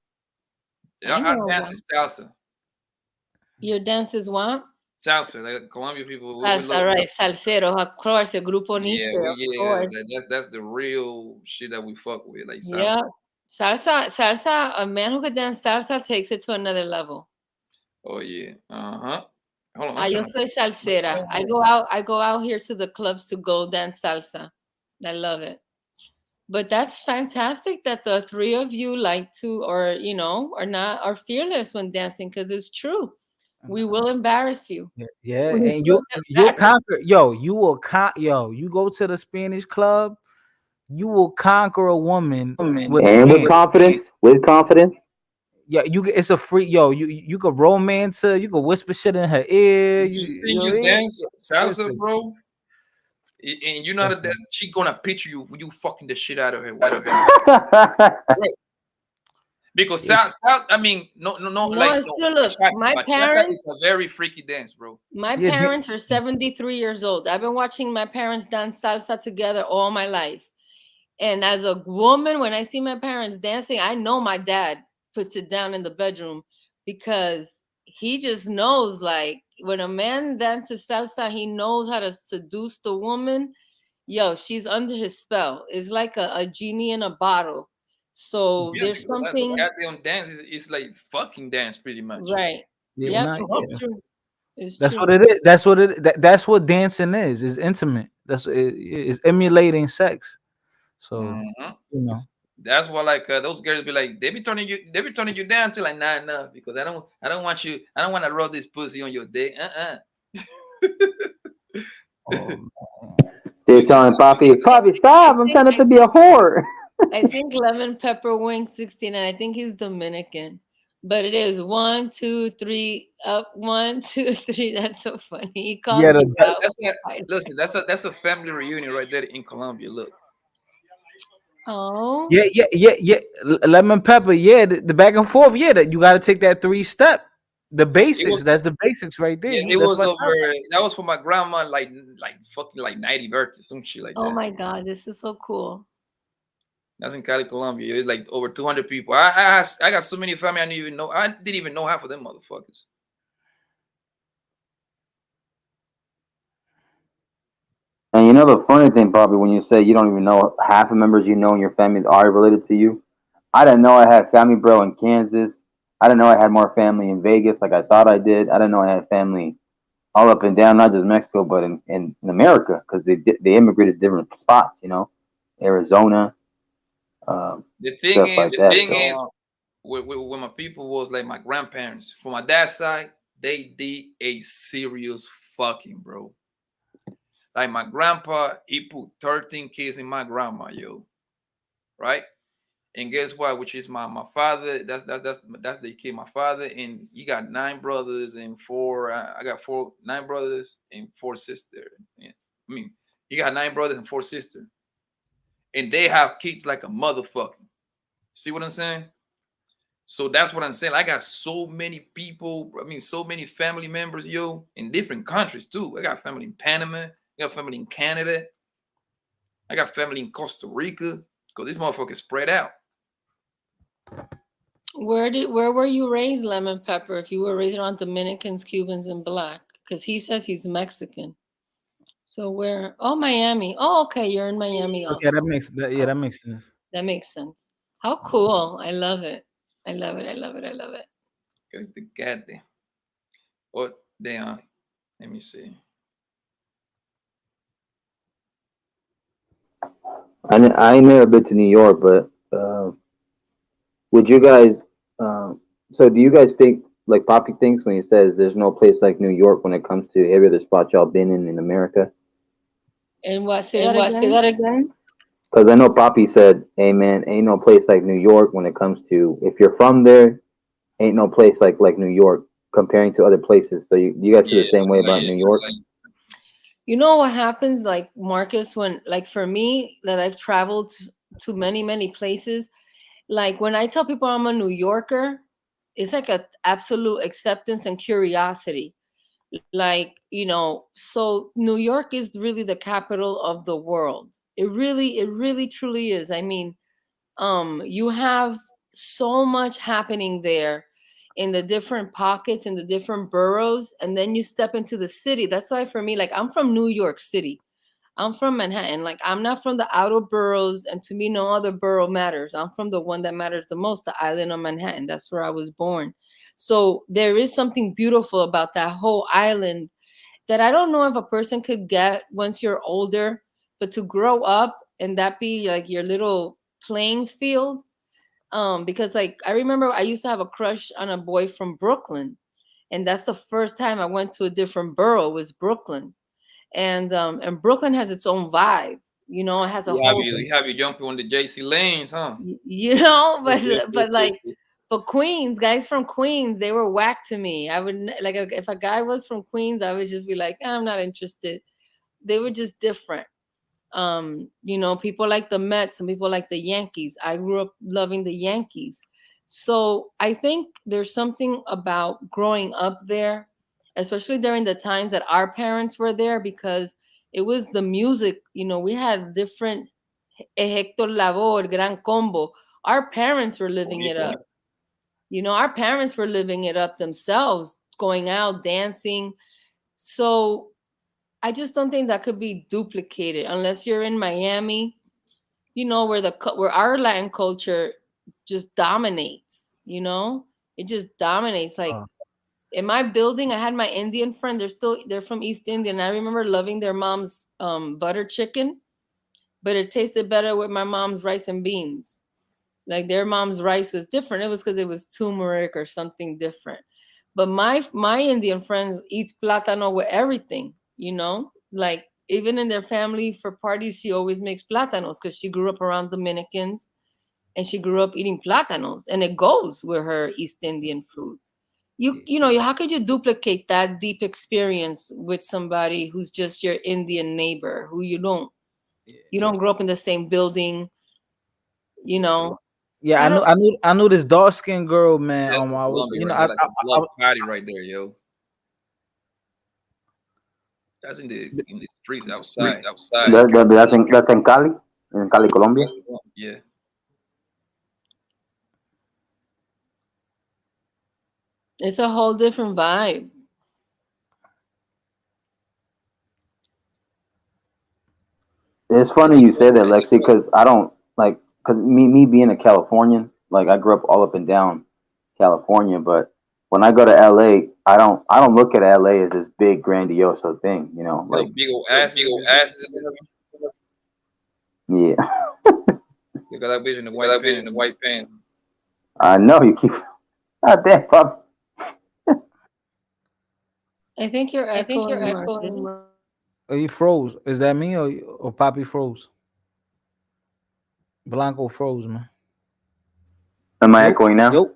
I our know dance one. is salsa. Your dance is what? Salsa. Like Colombian people, we love Salsa, right? Salsero, of course. El grupo Yeah, Nietzsche, of course. that's the real shit that we fuck with, like salsa. Yeah. Salsa, a man who could dance salsa takes it to another level. Oh yeah. Uh-huh. Hold on, Ah, I'm yo trying soy salsera. I go out here to the clubs to go dance salsa. I love it. But that's fantastic that the three of you like to, or are fearless when dancing, because it's true. We will embarrass you. Yeah, We and will you'll embarrass conquer. You go to the Spanish club. You will conquer a woman with a And dance. with confidence. Yeah, it's a free you could romance her, you could whisper shit in her ear. you sing you dance salsa, Listen. bro. And you know that she gonna picture you fucking the shit out of her while you dance. Right. Because I mean, no, No, like it's no, true. Look, bachata is a very freaky dance, bro. my parents are 73 years old. I've been watching my parents dance salsa together all my life. And as a woman, when I see my parents dancing, I know my dad puts it down in the bedroom because he just knows, like, when a man dances salsa, he knows how to seduce the woman. Yo, she's under his spell. It's like a genie in a bottle. So Yeah, there's because that something goddamn dance is like fucking dance, pretty much. right. Yeah, Yep, nah, it's yeah. true. It's That's true. what it is. That's what dancing is. It's intimate. It's emulating sex. So Mhm. That's why, like, those girls be like, they be turning you down till like, nah, enough, because I don't want to rub this pussy on your dick. They're telling Poppy, stop! I'm trying not to be a whore. I think Lemon Pepper Wing 69. I think he's Dominican. But it is 1, 2, 3, up, 1, 2, 3. That's so funny. He called Yeah, me out. Listen, that's a family reunion right there in Colombia. Look, Oh. yeah. Lemon pepper. Yeah, the back and forth. Yeah, that you got to take that 3-step. The basics. That's the basics right there. it That's was what's over. That was for my grandma, like fucking like 90 birthday, some shit like Oh that. my God, this is so cool. That's in Cali, Colombia. It's like over 200 people. I got so many family I didn't even know. I didn't even know half of them motherfuckers. And you know the funny thing, Bobby, when you say you don't even know half the members you know in your family are related to you. I didn't know I had family, bro, in Kansas. I didn't know I had more family in Vegas like I thought I did. I didn't know I had family all up and down, not just Mexico, but in America, because they immigrated to different spots, Arizona, The thing stuff is, like that. with my people was like my grandparents. For my dad's side, they did a serious fucking, bro. Like my grandpa, he put 13 kids in my grandma, yo. Right? And guess what? Which is my father. That's the kid. My father, and he got 9 brothers and 4. I got 9 brothers and 4 sisters. Yeah. I mean, he got 9 brothers and 4 sisters, and they have kids like a motherfucker. See what I'm saying? So that's what I'm saying. I got so many people. I mean, so many family members, yo, in different countries too. I got family in Panama. I got family in Canada. I got family in Costa Rica. Because this motherfucker spread out. Where were you raised, Lemon Pepper? If you were raised around Dominicans, Cubans, and Black, because he says he's Mexican. So where? Oh, Miami. Oh, okay. You're in Miami Okay, also. that makes that. Yeah, that makes sense. That makes sense. How cool. I love it. I love it. I love it. I love it. Criticate. What damn? Let me see. I ain't never been to New York, but would you guys? So do you guys think like Poppy thinks when he says there's no place like New York when it comes to every other spot y'all been in America? And what? Say And that what? Say again. that again. Because I know Poppy said, "Hey man, ain't no place like New York when it comes to if you're from there, ain't no place like New York comparing to other places." So you guys feel the same way about New York? You know what happens, like Marcus, when like for me that I've traveled to many, many places, like when I tell people I'm a New Yorker, it's like a absolute acceptance and curiosity. Like, so New York is really the capital of the world. It really truly is. I mean, you have so much happening there in the different pockets, in the different boroughs, and then you step into the city. That's why for me, like, I'm from New York City. I'm from Manhattan. Like, I'm not from the outer boroughs, and to me no other borough matters. I'm from the one that matters the most, the island of Manhattan. That's where I was born. So there is something beautiful about that whole island that I don't know if a person could get once you're older, but to grow up and that be like your little playing field. Because like I remember I used to have a crush on a boy from Brooklyn, and that's the first time I went to a different borough was Brooklyn, and Brooklyn has its own vibe. It has a whole You have you jumping on the JC lanes, huh? but like, but Queens, guys from Queens, they were whack to me. I would like if a guy was from Queens, I would just be like, I'm not interested. They were just different. People like the Mets and people like the Yankees. I grew up loving the Yankees. So I think there's something about growing up there, especially during the times that our parents were there, because it was the music. We had different Hector Lavoe, Gran Combo. Our parents were living it up. Our parents were living it up themselves, going out, dancing. So I just don't think that could be duplicated unless you're in Miami, where our Latin culture just dominates. It just dominates. Like in my building, I had my Indian friend. They're from East India, and I remember loving their mom's butter chicken, but it tasted better with my mom's rice and beans. Like their mom's rice was different. It was because it was turmeric or something different. But my Indian friends eats plátano with everything, Like even in their family for parties, she always makes plátanos because she grew up around Dominicans and she grew up eating plátanos, and it goes with her East Indian food. How could you duplicate that deep experience with somebody who's just your Indian neighbor who you don't grow up in the same building, you know? Yeah, I don't I knew this dark skinned girl, man. That's in I was, Colombia right there, like a block party right there, yo. That's in the streets outside. That's in Cali, in Cali, Colombia. Yeah. It's a whole different vibe. It's funny you say that, Lexi, because I don't like because me being a Californian, like I grew up all up and down California, but when I go to LA, I don't look at LA as this big grandiose thing, like Big old asses. yeah. You got that bitch in the white pants. I know you keep. God damn, Pop. I think you're echoing, Marcus. Oh, you froze. Is that me or Poppy froze? Blanco froze, man. Am I echoing now?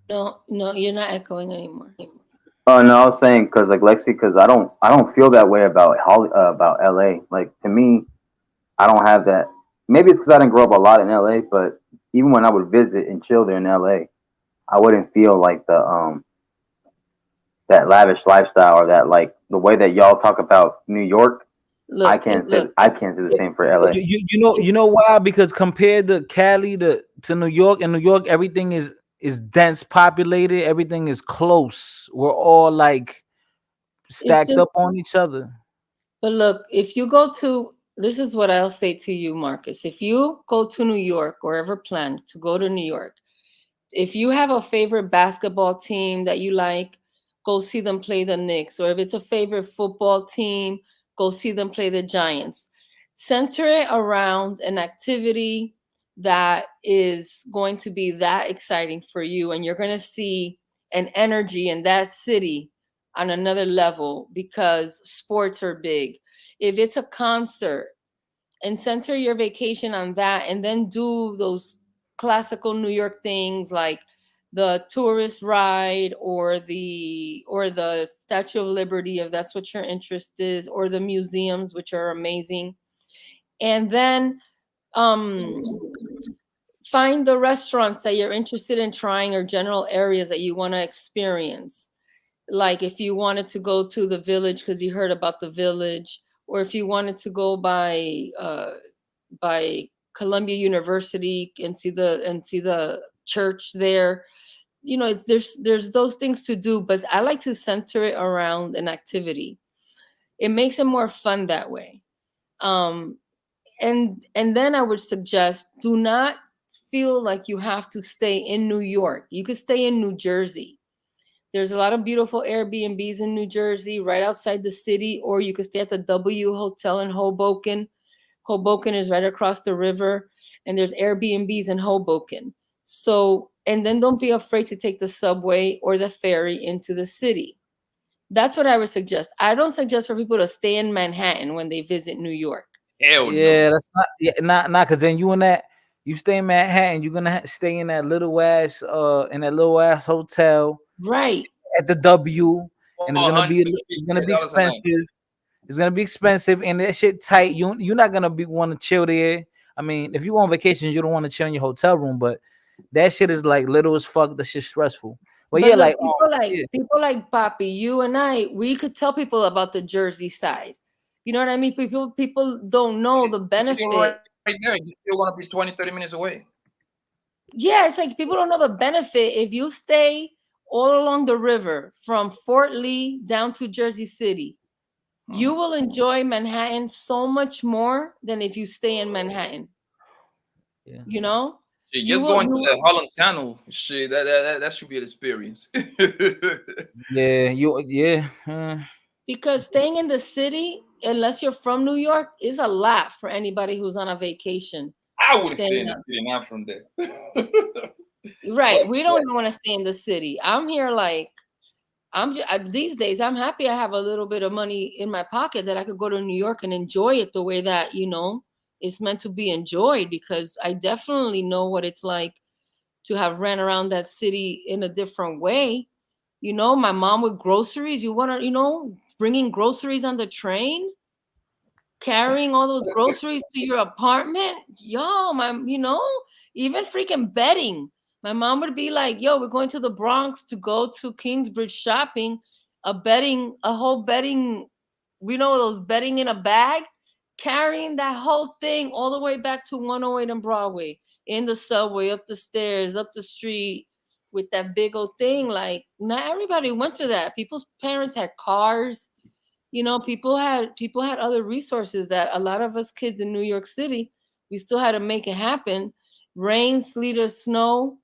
No, you're not echoing anymore. Oh no, I was saying because like Lexi, because I don't feel that way about LA. Like to me, I don't have that. Maybe it's because I didn't grow up a lot in LA, but even when I would visit and chill there in LA, I wouldn't feel like that lavish lifestyle or that like the way that y'all talk about New York. I can't say the same for LA. You know why? Because compared to Cali to New York, in New York everything is dense populated, everything is close. We're all like stacked up on each other. But look, if you go to, this is what I'll say to you, Marcus. If you go to New York or ever plan to go to New York, if you have a favorite basketball team that you like, go see them play the Knicks. Or if it's a favorite football team, go see them play the Giants. Center it around an activity that is going to be that exciting for you. And you're going to see an energy in that city on another level because sports are big. If it's a concert, and center your vacation on that, and then do those classical New York things like the tourist ride or the Statue of Liberty, if that's what your interest is, or the museums, which are amazing. And then find the restaurants that you're interested in trying or general areas that you want to experience. Like if you wanted to go to the Village because you heard about the Village, or if you wanted to go by Columbia University and see the church there. You know, it's there's those things to do, but I like to center it around an activity. It makes it more fun that way. And then I would suggest, do not feel like you have to stay in New York. You could stay in New Jersey. There's a lot of beautiful Airbnbs in New Jersey, right outside the city, or you could stay at the W Hotel in Hoboken. Hoboken is right across the river, and there's Airbnbs in Hoboken. So, and then don't be afraid to take the subway or the ferry into the city. That's what I would suggest. I don't suggest for people to stay in Manhattan when they visit New York. Hell Yeah, no. that's not because then you stay in Manhattan, you're gonna stay in that little ass hotel Right. at the W, and it's gonna be $150 a night. expensive. It's gonna be expensive, and that shit tight. You're not gonna be want to chill there. I mean, if you go on vacation, you don't want to chill in your hotel room, but that shit is like little as fuck. That shit's stressful. But yeah, But look, like yeah. people like Papi, you and I, we could tell people about the Jersey side. You know what I mean? People don't know the benefit. Right there, you still want to be 20, 30 minutes away. Yeah, it's like people don't know the benefit. If you stay all along the river from Fort Lee down to Jersey City, you will enjoy Manhattan so much more than if you stay in Manhattan. Yeah. You know? Shit, just going to the Holland Tunnel, shit, that should be an experience. Because staying in the city, unless you're from New York, is a lot for anybody who's on a vacation. I wouldn't stay in the city, not from there. Right. We don't even want to stay in the city. I'm here like, these days, I'm happy I have a little bit of money in my pocket that I could go to New York and enjoy it the way that, you know, it's meant to be enjoyed, because I definitely know what it's like to have ran around that city in a different way. You know, my mom with groceries, you want to, you know, bringing groceries on the train, carrying all those groceries to your apartment. Yo, even freaking bedding. My mom would be like, yo, we're going to the Bronx to go to Kingsbridge shopping, a whole bedding, those bedding in a bag, carrying that whole thing all the way back to 108 and Broadway, in the subway, up the stairs, up the street with that big old thing. Like, not everybody went through that. People's parents had cars. You know, people had other resources that a lot of us kids in New York City, we still had to make it happen. Rain, sleet, or snow,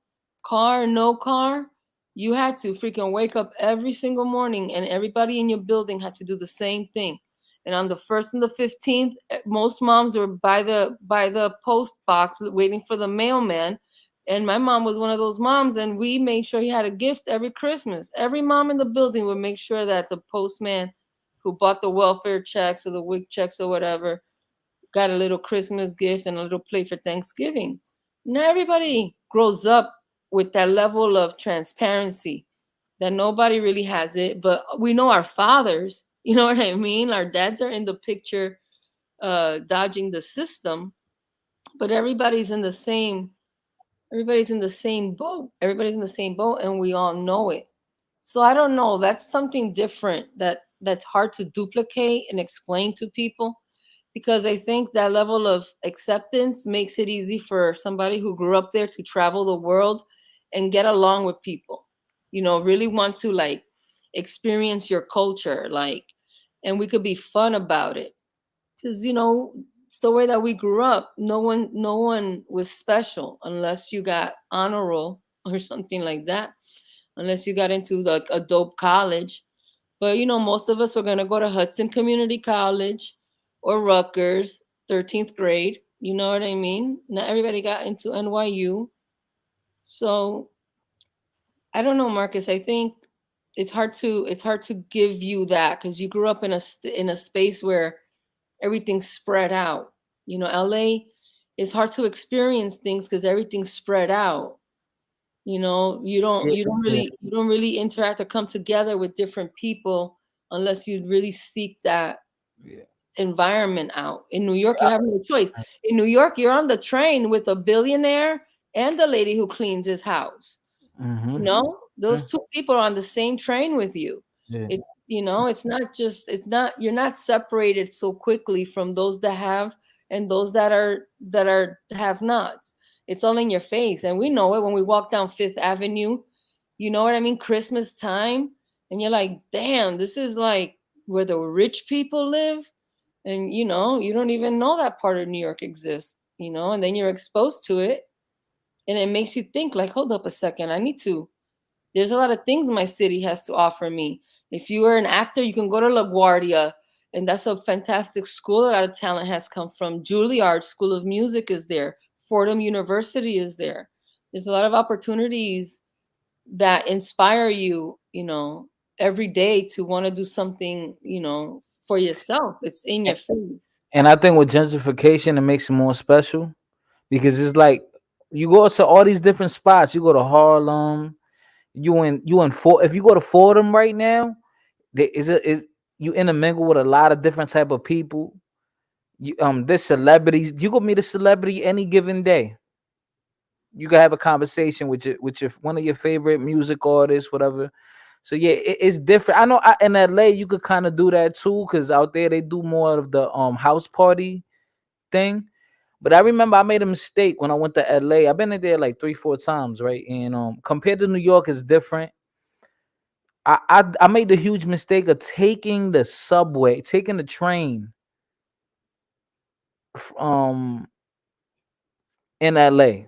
car, no car, you had to freaking wake up every single morning, and everybody in your building had to do the same thing. And on the 1st and the 15th, most moms were by the post box waiting for the mailman. And my mom was one of those moms, and we made sure he had a gift every Christmas. Every mom in the building would make sure that the postman who bought the welfare checks or the WIC checks or whatever got a little Christmas gift and a little plate for Thanksgiving. Not everybody grows up with that level of transparency, that nobody really has it, but we know our fathers, you know what I mean? Our dads are in the picture, dodging the system, but everybody's in the same boat. Everybody's in the same boat, and we all know it. So I don't know. That's something different that's hard to duplicate and explain to people, because I think that level of acceptance makes it easy for somebody who grew up there to travel the world and get along with people. You know, really want to like experience your culture, like, and we could be fun about it. Because it's the way that we grew up. No one was special unless you got honor roll or something like that. Unless you got into a dope college. But most of us were gonna go to Hudson Community College or Rutgers, 13th grade. You know what I mean? Not everybody got into NYU. So I don't know, Marcus. I think it's hard to give you that because you grew up in a space where everything's spread out. LA is hard to experience things because everything's spread out. You don't really interact or come together with different people unless you really seek that environment out. In New York, you have no choice. In New York, you're on the train with a billionaire and the lady who cleans his house. Those two people are on the same train with you. Yeah. You're not separated so quickly from those that have and those that are have nots. It's all in your face. And we know it when we walk down Fifth Avenue, you know what I mean? Christmas time. And you're like, damn, this is like where the rich people live. And you don't even know that part of New York exists, and then you're exposed to it. And it makes you think like, hold up a second, there's a lot of things my city has to offer me. If you are an actor, you can go to LaGuardia, and that's a fantastic school. A lot of talent has come from. Juilliard School of Music is there. Fordham University is there. There's a lot of opportunities that inspire you, every day to want to do something, for yourself. It's in your face. And I think with gentrification, it makes it more special because it's like you go to all these different spots. You go to Harlem. If you go to Fordham right now, you intermingle with a lot of different type of people. There's celebrities. You go meet a celebrity any given day. You can have a conversation with your one of your favorite music artists, whatever. So yeah, it's different. I know in LA you could kind of do that too, because out there they do more of the house party thing. But I remember I made a mistake when I went to LA. I've been in there like 3-4 times, right? And compared to New York, it's different. I made the huge mistake of taking the subway, taking the train in LA.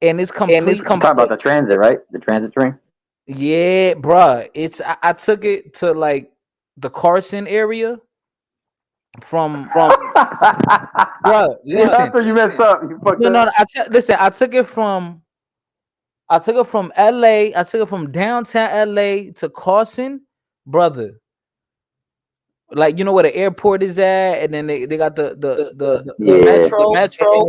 And it's complete. Talking about the transit, right? The transit train. Yeah, bruh. I took it to like the Carson area from bruh. Listen, That's where you messed up. You fucked no. up. Listen, I took it from LA. I took it from downtown LA to Carson, brother. Like where the airport is at, and then they got the metro,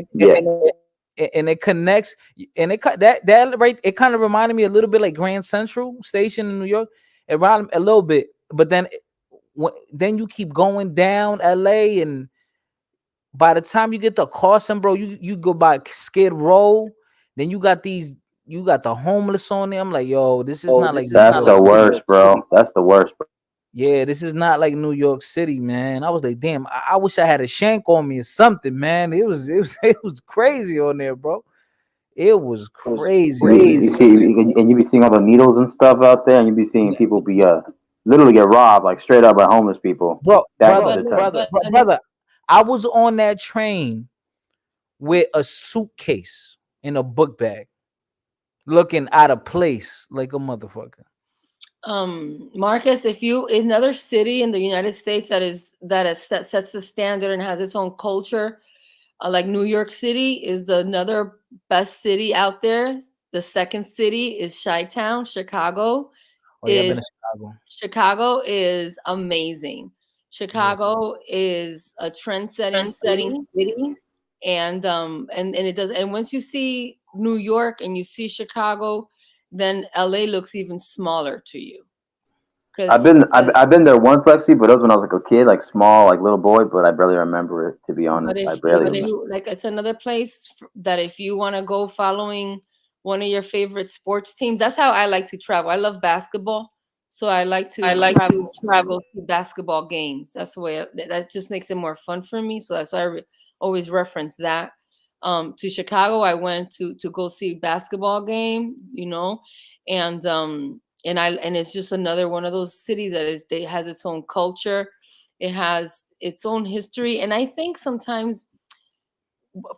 and it connects, and it that right. It kind of reminded me a little bit like Grand Central Station in New York, around a little bit. But then you keep going down LA, and by the time you get to Carson, bro, you go by Skid Row, then you got the homeless on there. I'm like, yo, this is not like That's the worst, bro. That's the worst, bro. Yeah, this is not like New York City, man. I was like, damn, I wish I had a shank on me or something, man. It was crazy on there, bro. It was crazy. You see, and you be seeing all the needles and stuff out there, and you be seeing people be literally get robbed, like straight up by homeless people. Brother, I was on that train with a suitcase in a book bag, looking out of place like a motherfucker. Marcus, if you in another city in the United States that sets the standard and has its own culture, like New York City is another best city out there. The second city is Chi-Town. Chicago Chicago is amazing. Chicago is a trend-setting city. And it does. And once you see New York and you see Chicago, then LA looks even smaller to you. I've been there once, Lexi, but it was when I was like a kid, like small, like little boy. But I barely remember it, to be honest. I barely remember. Like it's another place that if you want to go following one of your favorite sports teams, that's how I like to travel. I love basketball, so I like to travel to basketball games. That's the way that just makes it more fun for me. So that's why I always reference that. To Chicago, I went to go see a basketball game, and and it's just another one of those cities that has its own culture, it has its own history, and I think sometimes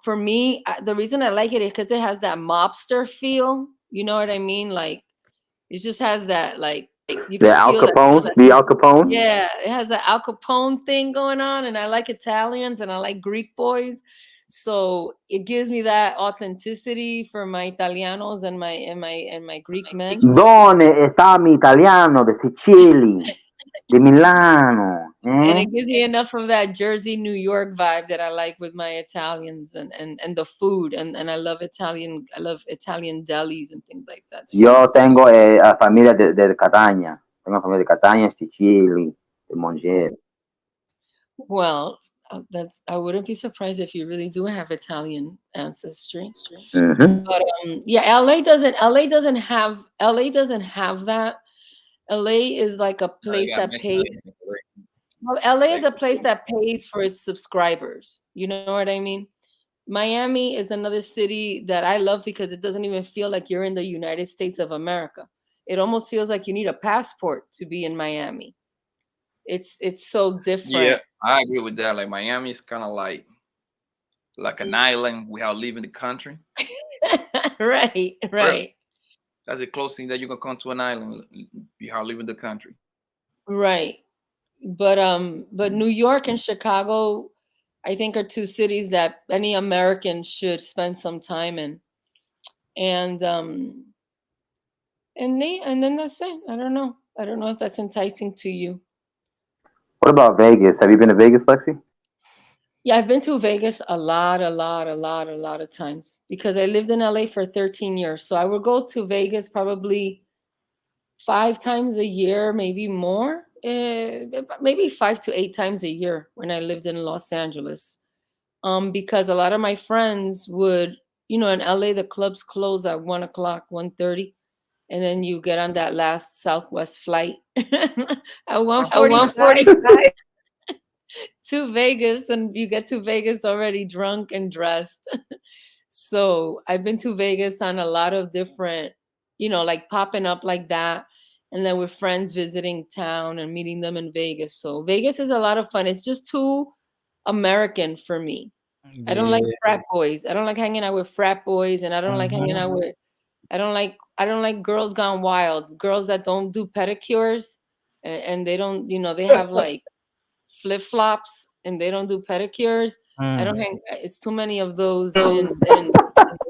for me, the reason I like it is because it has that mobster feel. You know what I mean? Like it just has that like you The can Al feel that. Capone, the Al Capone. Yeah, it has the Al Capone thing going on, and I like Italians and I like Greek boys, so it gives me that authenticity for my Italianos and my Greek men. Donne está mi italiano de Sicily, de Milano. And it gives me enough of that Jersey, New York vibe that I like with my Italians and the food, and I love Italian delis and things like that. So, Yo tengo familia de Catania. Tengo familia de Catania, Sicily, de Montiel. well, I wouldn't be surprised if you really do have Italian ancestry. Mhm. But yeah, LA doesn't have that. LA is like a No, they place got that pays. Mexican. Well, LA is a place that pays for its subscribers. You know what I mean? Miami is another city that I love because it doesn't even feel like you're in the United States of America. It almost feels like you need a passport to be in Miami. It's so Yeah, different. I agree with that. Like Miami is kind of like an island without leaving the country. Right, Real. right, That's the closest thing that you can come to an island without leaving the country. right. But New York and Chicago, I think, are two cities that any American should spend some time in. And and then that's it. I don't know. I don't know if that's enticing to you. What about Vegas? Have you been to Vegas, Lexi? Yeah, I've been to Vegas a lot of times because I lived in LA for 13 years. So I would go to Vegas probably 5 times a year, maybe more, maybe 5 to 8 times a year when I lived in Los Angeles. Because a lot of my friends would, in LA, the clubs close at 1 o'clock, 1:30, and then you get on that last Southwest flight at 1:45 to Vegas, and you get to Vegas already drunk and dressed. So I've been to Vegas on a lot of different, like popping up like that. And then with friends visiting town and meeting them in Vegas. So Vegas is a lot of fun. It's just too American for me. I don't like Yeah. frat boys. I don't like hanging out with frat boys, and I don't like hanging out with. I don't like girls gone wild. Girls that don't do pedicures, and they don't. They have like flip flops, and they don't do pedicures. I don't hang. It's too many of those in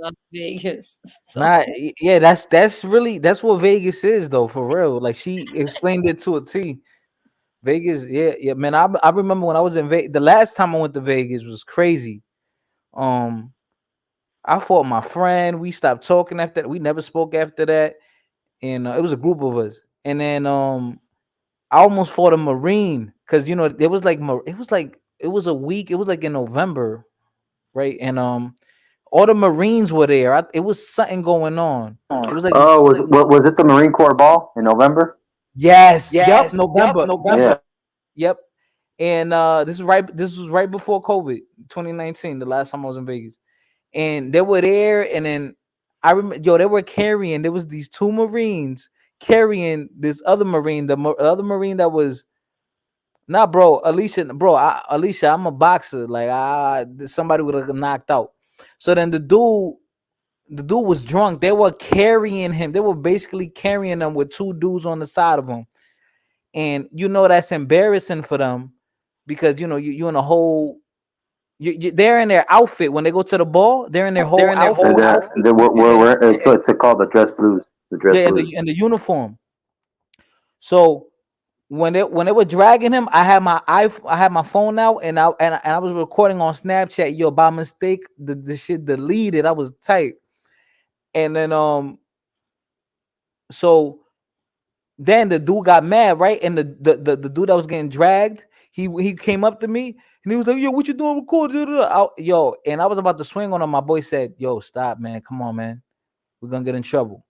Las Vegas. So Nah, yeah, that's really that's what Vegas is though, for real. Like she explained it to a T. Vegas, yeah, man. I remember when I was in Vegas. The last time I went to Vegas was crazy. Um, I fought my friend. We stopped talking after that. We never spoke after that, and it was a group of us. And then I almost fought a Marine because it was like it was a week. It was like in November, right? And all the Marines were there. It was something going on. It was like Oh, was it the Marine Corps ball in November? yes, yep, November. Yeah. Yep. And this was right before COVID, 2019, the last time I was in Vegas. And they were there, and then I remember, they were carrying, there was these two Marines carrying this other Marine, the other Marine that was not, bro, Alicia, I'm a boxer. Like somebody would have knocked out. So then the dude was drunk. They were carrying him. They were basically carrying him with two dudes on the side of him. And that's embarrassing for them because you in a whole they're in their outfit when they go to the ball. They're in their whole outfit. It's called the dress blues. The dress Yeah, blues. in the uniform. So when they were dragging him, I had my phone out, and I was recording on Snapchat. Yo, by mistake, the shit deleted. I was tight. And then so then the dude got mad, right? And the dude that was getting dragged, he came up to me and he was like, "Yo, what you doing? Record, yo." And I was about to swing on him. My boy said, "Yo, stop, man. Come on, man. We're gonna get in trouble."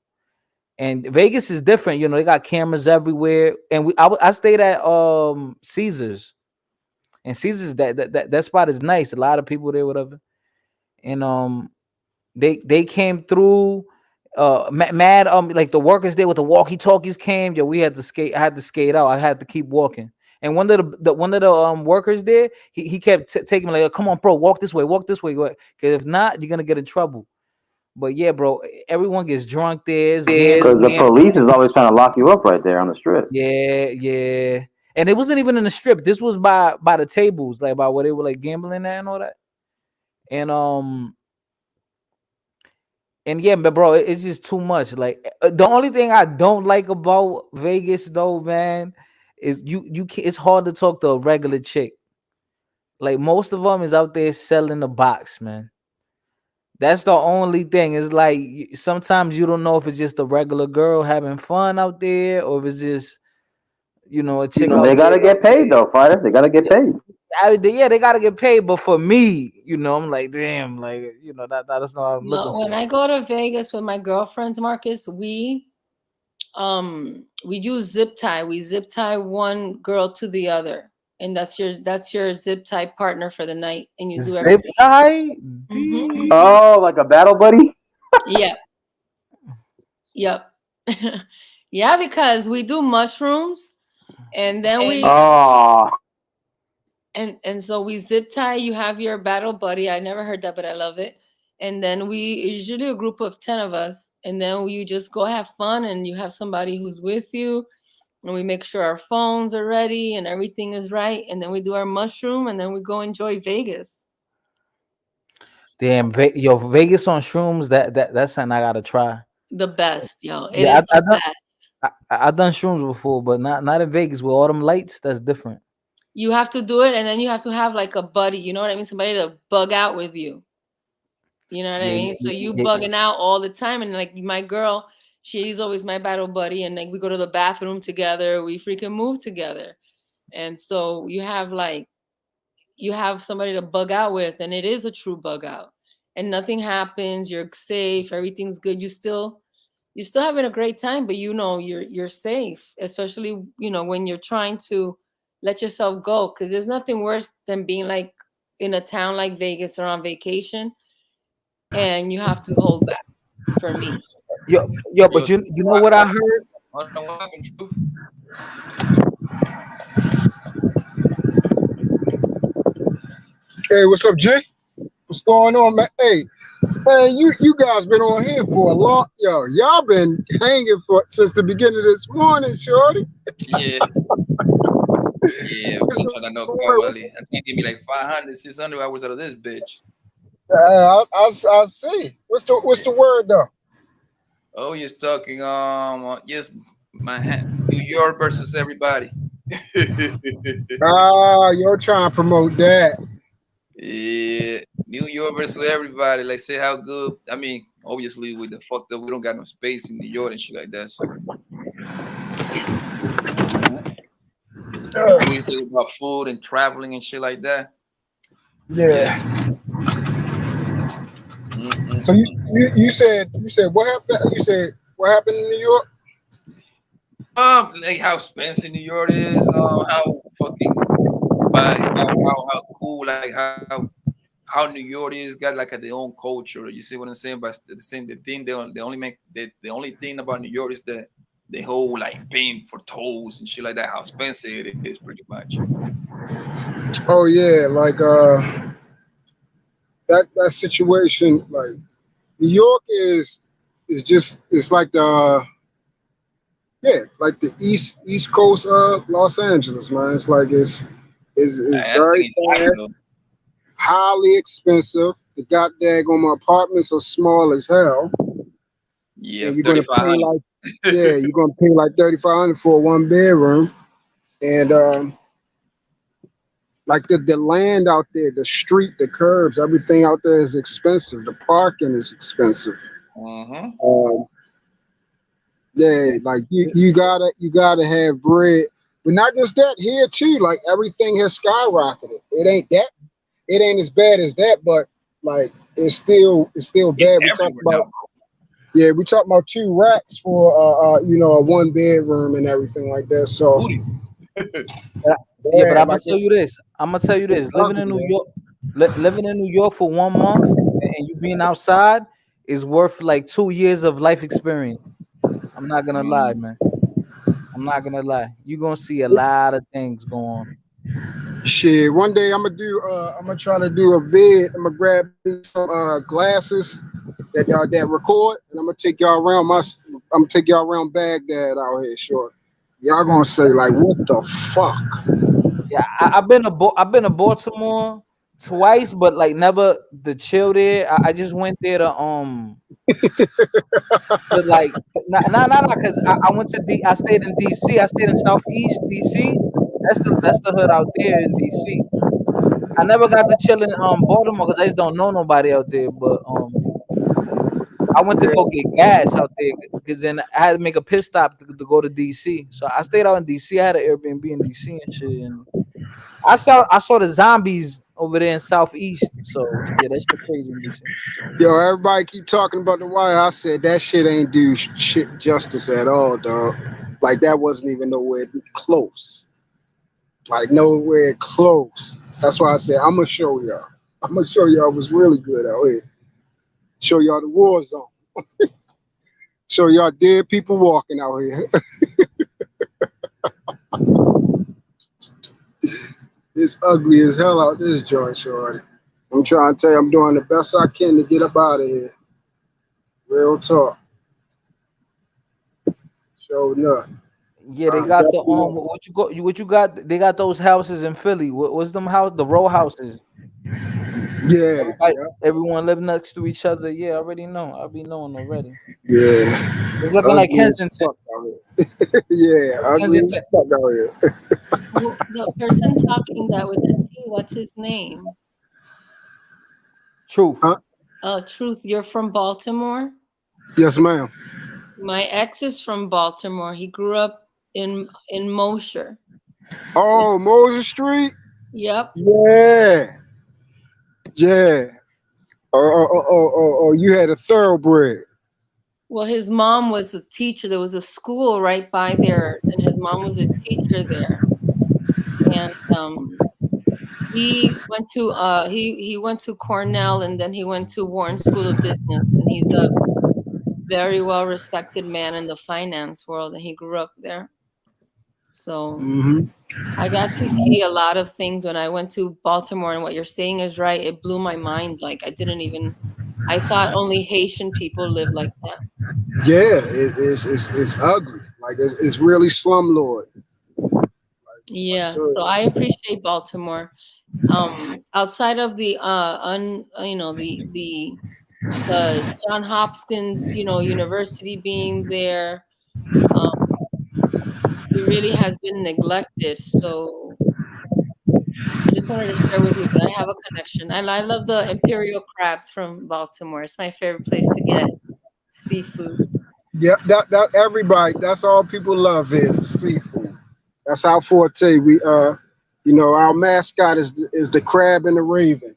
And Vegas is different, they got cameras everywhere. And I stayed at Caesars, and Caesars that spot is nice. A lot of people there, whatever. And they came through, mad like the workers there with the walkie-talkies came. Yo, we had to skate. I had to skate out. I had to keep walking. And one of the workers there, he kept taking me like, come on, bro, walk this way, because if not, you're gonna get in trouble. But yeah, bro, everyone gets drunk there. Because the police is always trying to lock you up right there on the strip. Yeah. And it wasn't even in the strip. This was by the tables, like by where they were like gambling at and all that. And yeah, but bro, it's just too much. Like the only thing I don't like about Vegas though, man, is you can, it's hard to talk to a regular chick. Like most of them is out there selling the box, man. That's the only thing. It's like sometimes you don't know if it's just a regular girl having fun out there, or if it's just a chick. They gotta get paid though, fighter. They gotta get paid. Yeah, they gotta get paid. But for me, I'm like, damn, like that's not what I'm looking for. When I go to Vegas with my girlfriends, Marcus, we use zip tie. We zip tie one girl to the other, and that's your zip tie partner for the night. And you do zip everything. tie. Oh, like a battle buddy. Yep. Yeah, because we do mushrooms, and then we and so we zip tie. You have your battle buddy. I never heard that, but I love it. And then we usually a group of 10 of us, and then you just go have fun, and you have somebody who's with you, and we make sure our phones are ready and everything is right, and then we do our mushroom, and then we go enjoy Vegas. Damn, Vegas on shrooms. That's something I gotta try. The best, yo. It is the best. I've done shrooms before, but not in Vegas with all them lights. That's different. You have to do it, and then you have to have like a buddy. You know what I mean? Somebody to bug out with you. You know what I mean? So you bugging out all the time, and like my girl, she's always my battle buddy, and like we go to the bathroom together. We freaking move together, and so you have somebody to bug out with, and it is a true bug out, and nothing happens. You're safe. Everything's good. You're still having a great time, but you're safe, especially when you're trying to let yourself go, because there's nothing worse than being like in a town like Vegas or on vacation, and you have to hold back. For me, but you know what I heard? Hey, what's up, Jay? What's going on, man? Hey, man, you guys been on here for a long, y'all been hanging since the beginning of this morning, shorty. Yeah. I know Quavo. I think give me like 500, 600 hours out of this bitch. I see. What's the word though? Oh, you're talking yes, New York versus everybody. You're trying to promote that. Yeah, New York versus everybody. Like, say how good. I mean, obviously with the fucked up, we don't got no space in New York and shit like that. So we talk about food and traveling and shit like that. Yeah. So you said what happened? You said what happened in New York? Like how expensive New York is. How fucking, how cool, like how New York is got like their own culture. You see what I'm saying? But the thing the only thing about New York is that the whole like paying for tolls and shit like that. How expensive it is, pretty much. Oh yeah, like that situation, like New York is just, it's like the east coast of Los Angeles, man. It's like it's very bad, highly expensive. The goddamn my apartments are small as hell. Yeah, you're gonna pay you're gonna pay like $3,500 for a 1-bedroom, and like the land out there, the street, the curbs, everything out there is expensive. The parking is expensive. Like you gotta have bread, but not just that. Here too, like everything has skyrocketed. It ain't as bad as that, but like it's still bad. We talk about 2 racks for a 1-bedroom and everything like that. So. But I'm gonna tell you this. Living in New York for 1 month and you being outside, is worth like 2 years of life experience. I'm not gonna lie, man. I'm not gonna lie. You're gonna see a lot of things go on. Shit, one day I'm gonna try to do a vid. I'm gonna grab some glasses that record, and I'm gonna take y'all around Baghdad out here, short. Y'all gonna say like, what the fuck? Yeah, I've been to Baltimore twice, but like never to chill there. I just went there to like because I went to I stayed in DC. I stayed in Southeast DC. That's the hood out there in DC. I never got to chill in Baltimore because I just don't know nobody out there. But I went to go get gas out there because then I had to make a pit stop to go to DC. So I stayed out in DC. I had an Airbnb in DC and shit. And I saw the zombies over there in Southeast. So yeah, that's crazy in DC. Yo, everybody keep talking about the wire. I said that shit ain't do shit justice at all, dog. Like that wasn't even nowhere close. Like nowhere close. That's why I said I'm gonna show y'all. I'm gonna show y'all what's really good out here. Show y'all the war zone. Show y'all dead people walking out here. It's ugly as hell out this joint, shorty. I'm trying to tell you, I'm doing the best I can to get up out of here. Real talk. Showing up. Yeah, they got the what you got? They got those houses in Philly. What's them house? The row houses. Yeah. Everyone live next to each other. Yeah, I already know. I'll be knowing already. Yeah. It's looking like Kensington. Yeah, ugly as fuck out here. The person talking that with the T, what's his name? Truth. Huh? Truth, you're from Baltimore? Yes, ma'am. My ex is from Baltimore. He grew up in Mosher. Oh, Moses Street? Yep. Yeah. Yeah. Oh, you had a thoroughbred. Well, his mom was a teacher. There was a school right by there, and his mom was a teacher there. And he went to he went to Cornell, and then he went to Wharton School of Business, and he's a very well respected man in the finance world, and he grew up there. So I got to see a lot of things when I went to Baltimore, and what you're saying is right. It blew my mind. Like I thought only Haitian people live like that. Yeah, it's ugly. Like it's really slumlord. Yeah, so I appreciate Baltimore. Outside of the the John Hopkins, university being there, it really has been neglected. So I just wanted to share with you that I have a connection, and I love the imperial crabs from Baltimore. It's my favorite place to get seafood. Yeah, that everybody. That's all people love is seafood. That's our forte. We our mascot is the crab and the raven,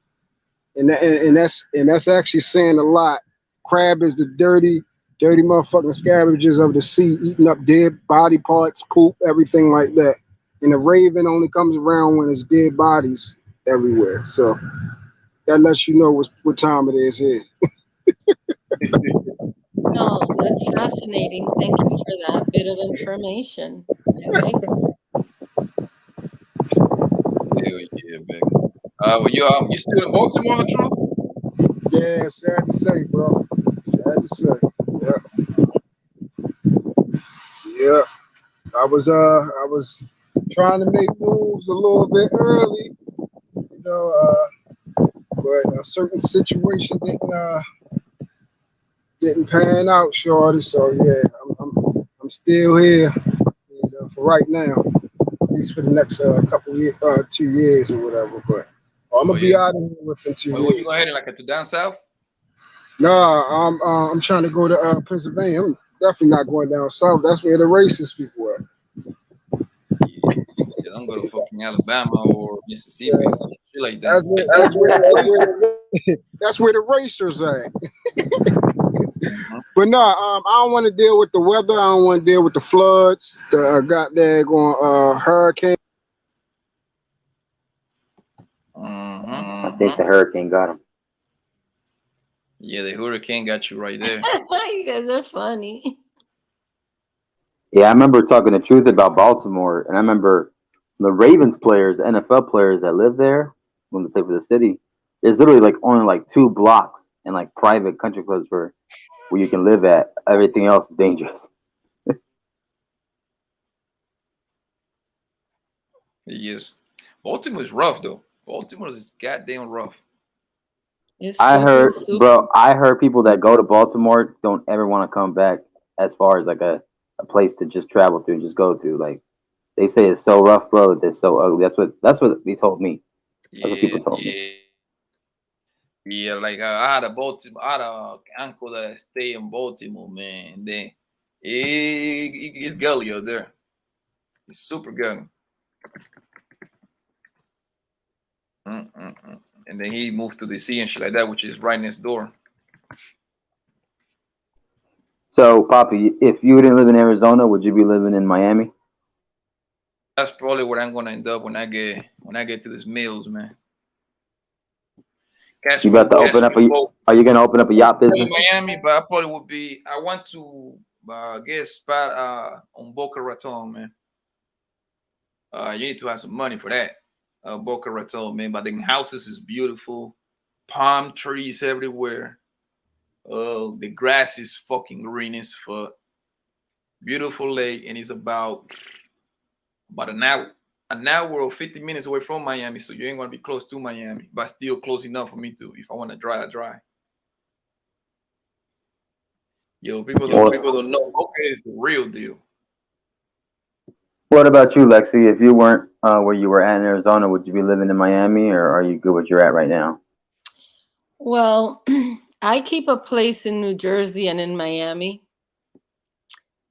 and that's actually saying a lot. Crab is the dirty motherfucking scavengers of the sea, eating up dead body parts, poop, everything like that. And the raven only comes around when it's dead bodies everywhere. So that lets you know what time it is here. Oh, that's fascinating. Thank you for that bit of information. I like it. Hell yeah, baby. Well, you still in Baltimore, Truth? Yeah, sad to say, bro. Sad to say. Yeah. I was trying to make moves a little bit early, but a certain situation didn't pan out, shorty. So yeah, I'm still here, for right now, at least for the next couple years, 2 years or whatever. But I'm gonna be out of here within 2 years. When you go ahead and to down south? Nah, I'm trying to go to Pennsylvania. I'm definitely not going down south. That's where the racist people are. Yeah, don't go to fucking Alabama or Mississippi or shit like that. That's where the racers at. But no, I don't want to deal with the weather. I don't want to deal with the floods. The goddamn hurricane. I think the hurricane got him. Yeah, the hurricane got you right there. You guys are funny. Yeah, I remember talking the truth about Baltimore, and I remember the Ravens players, NFL players that live there when they play for the city. There's literally like only like 2 blocks and like private country clubs where you can live at. Everything else is dangerous. Yes. Baltimore is rough though. Baltimore is goddamn rough. It's I super, heard, super. bro. I heard people that go to Baltimore don't ever want to come back. As far as like a place to just travel through, just go through. Like they say it's so rough, bro. That they're so ugly. That's what they told me. That's what people told me. Yeah, like I had a Baltimore, I had a uncle that stay in Baltimore, man. And then it's gully out there. It's super gully. And then he moved to DC and shit like that, which is right next door. So, Poppy, if you didn't live in Arizona, would you be living in Miami? That's probably where I'm gonna end up when I get to this Mills, man. Catch You me, about to open up a? Are you gonna open up a yacht in business? Miami, but I probably would be. I want to get a spot on Boca Raton, man. You need to have some money for that. Boca Raton, man. But the houses is beautiful, palm trees everywhere. The grass is fucking green as fuck. Beautiful lake, and it's about an hour or 50 minutes away from Miami, so you ain't gonna be close to Miami, but still close enough for me to, if I want to drive, I drive. Yo, people don't know. Okay, it's the real deal. What about you, Lexi? If you weren't where you were at in Arizona, would you be living in Miami, or are you good where you're at right now? Well, I keep a place in New Jersey and in Miami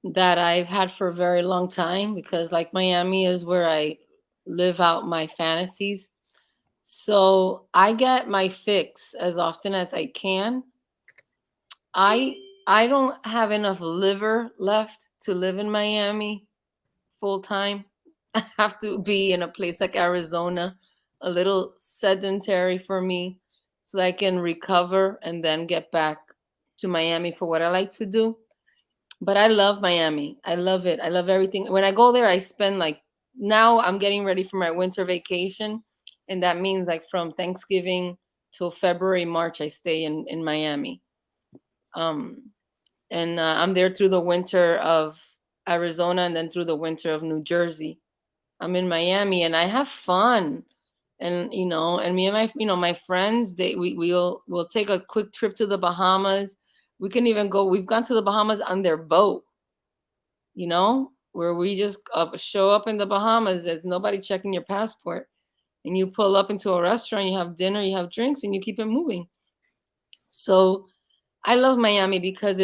that I've had for a very long time because, like, Miami is where I live out my fantasies. So I get my fix as often as I can. I don't have enough liver left to live in Miami full time. I have to be in a place like Arizona, a little sedentary for me, so that I can recover and then get back to Miami for what I like to do. But I love Miami. I love it. I love everything. When I go there, I spend like, now I'm getting ready for my winter vacation. And that means like from Thanksgiving till February, March, I stay in Miami. And I'm there through the winter of Arizona and then through the winter of New Jersey. I'm in Miami and I have fun. And and me and my friends, we'll take a quick trip to the Bahamas. We can even go. We've gone to the Bahamas on their boat, where we just show up in the Bahamas. There's nobody checking your passport, and you pull up into a restaurant. You have dinner, you have drinks, and you keep it moving. So I love Miami because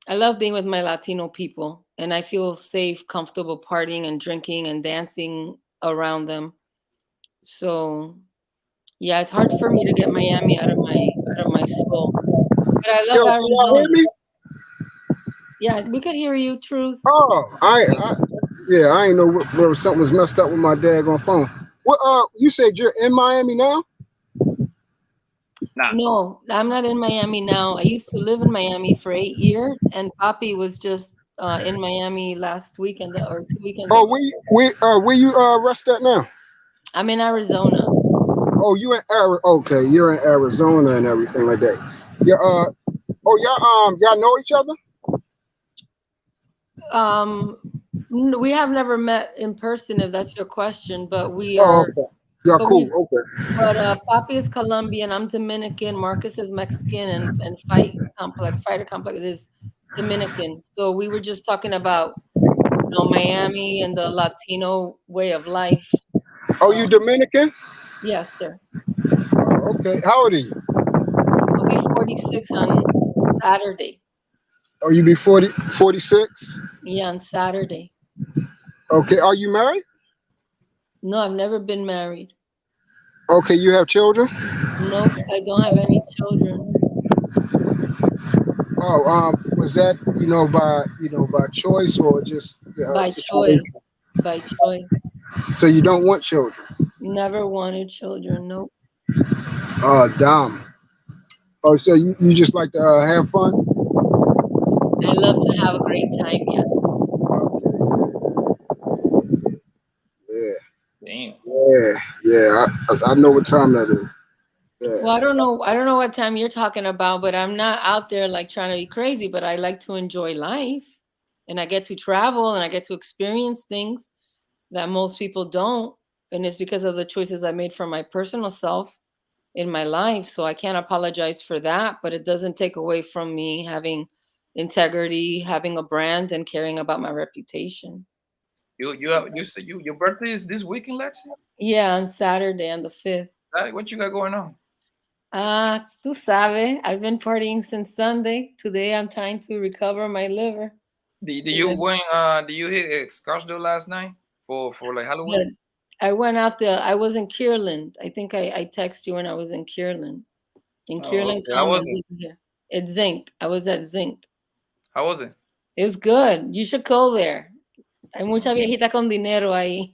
I love being with my Latino people, and I feel safe, comfortable partying and drinking and dancing around them. So yeah, it's hard for me to get Miami out of my soul. But I love Yo, can y'all hear Arizona. me? Yeah, we could hear you, Truth. Oh, I ain't know where something was messed up with my daggone phone. What? You said you're in Miami now? Nah. No, I'm not in Miami now. I used to live in Miami for 8 years, and Papi was just in Miami last weekend or 2 weekends Oh, ago. where you rest at now? I'm in Arizona. Oh, you in okay, you're in Arizona and everything like that. Yeah. Y'all know each other? We have never met in person, if that's your question, but we Oh, are. okay. Yeah, But cool. Okay. But Papi is Colombian. I'm Dominican. Marcus is Mexican, and Fighter Complex is Dominican. So we were just talking about Miami and the Latino way of life. Oh, you Dominican? Yes, sir. Oh, okay. How old are you? I'll be 46 on Saturday. Oh, you be 46? Yeah, on Saturday. Okay. Are you married? No, I've never been married. Okay. You have children? Nope, I don't have any children. Oh, was that by choice or just By situation? choice. By choice. So you don't want children? Never wanted children. Nope. Oh, damn. Oh, so you just like to have fun? I love to have a great time. Yes. Yeah, Damn. yeah. I know what time that is. Yeah. Well, I don't know. I don't know what time you're talking about, but I'm not out there like trying to be crazy. But I like to enjoy life, and I get to travel and I get to experience things that most people don't, and it's because of the choices I made for my personal self in my life. So I can't apologize for that, but it doesn't take away from me having integrity, having a brand, and caring about my reputation. Your birthday is this weekend, Lexi? Yeah, on Saturday, on the 5th. What you got going on? Tú sabes, I've been partying since Sunday. Today I'm trying to recover my liver. Did you do you hit Scottsdale last night for like Halloween? Yeah, I went out there. I was in Kierland. I think I texted you when I was in Kierland. In Oh, Kierland okay. How was Commons it? over here. It's Zinc. I was at Zinc. How was it? It's good. You should go there. Hay mucha viejita con dinero ahí.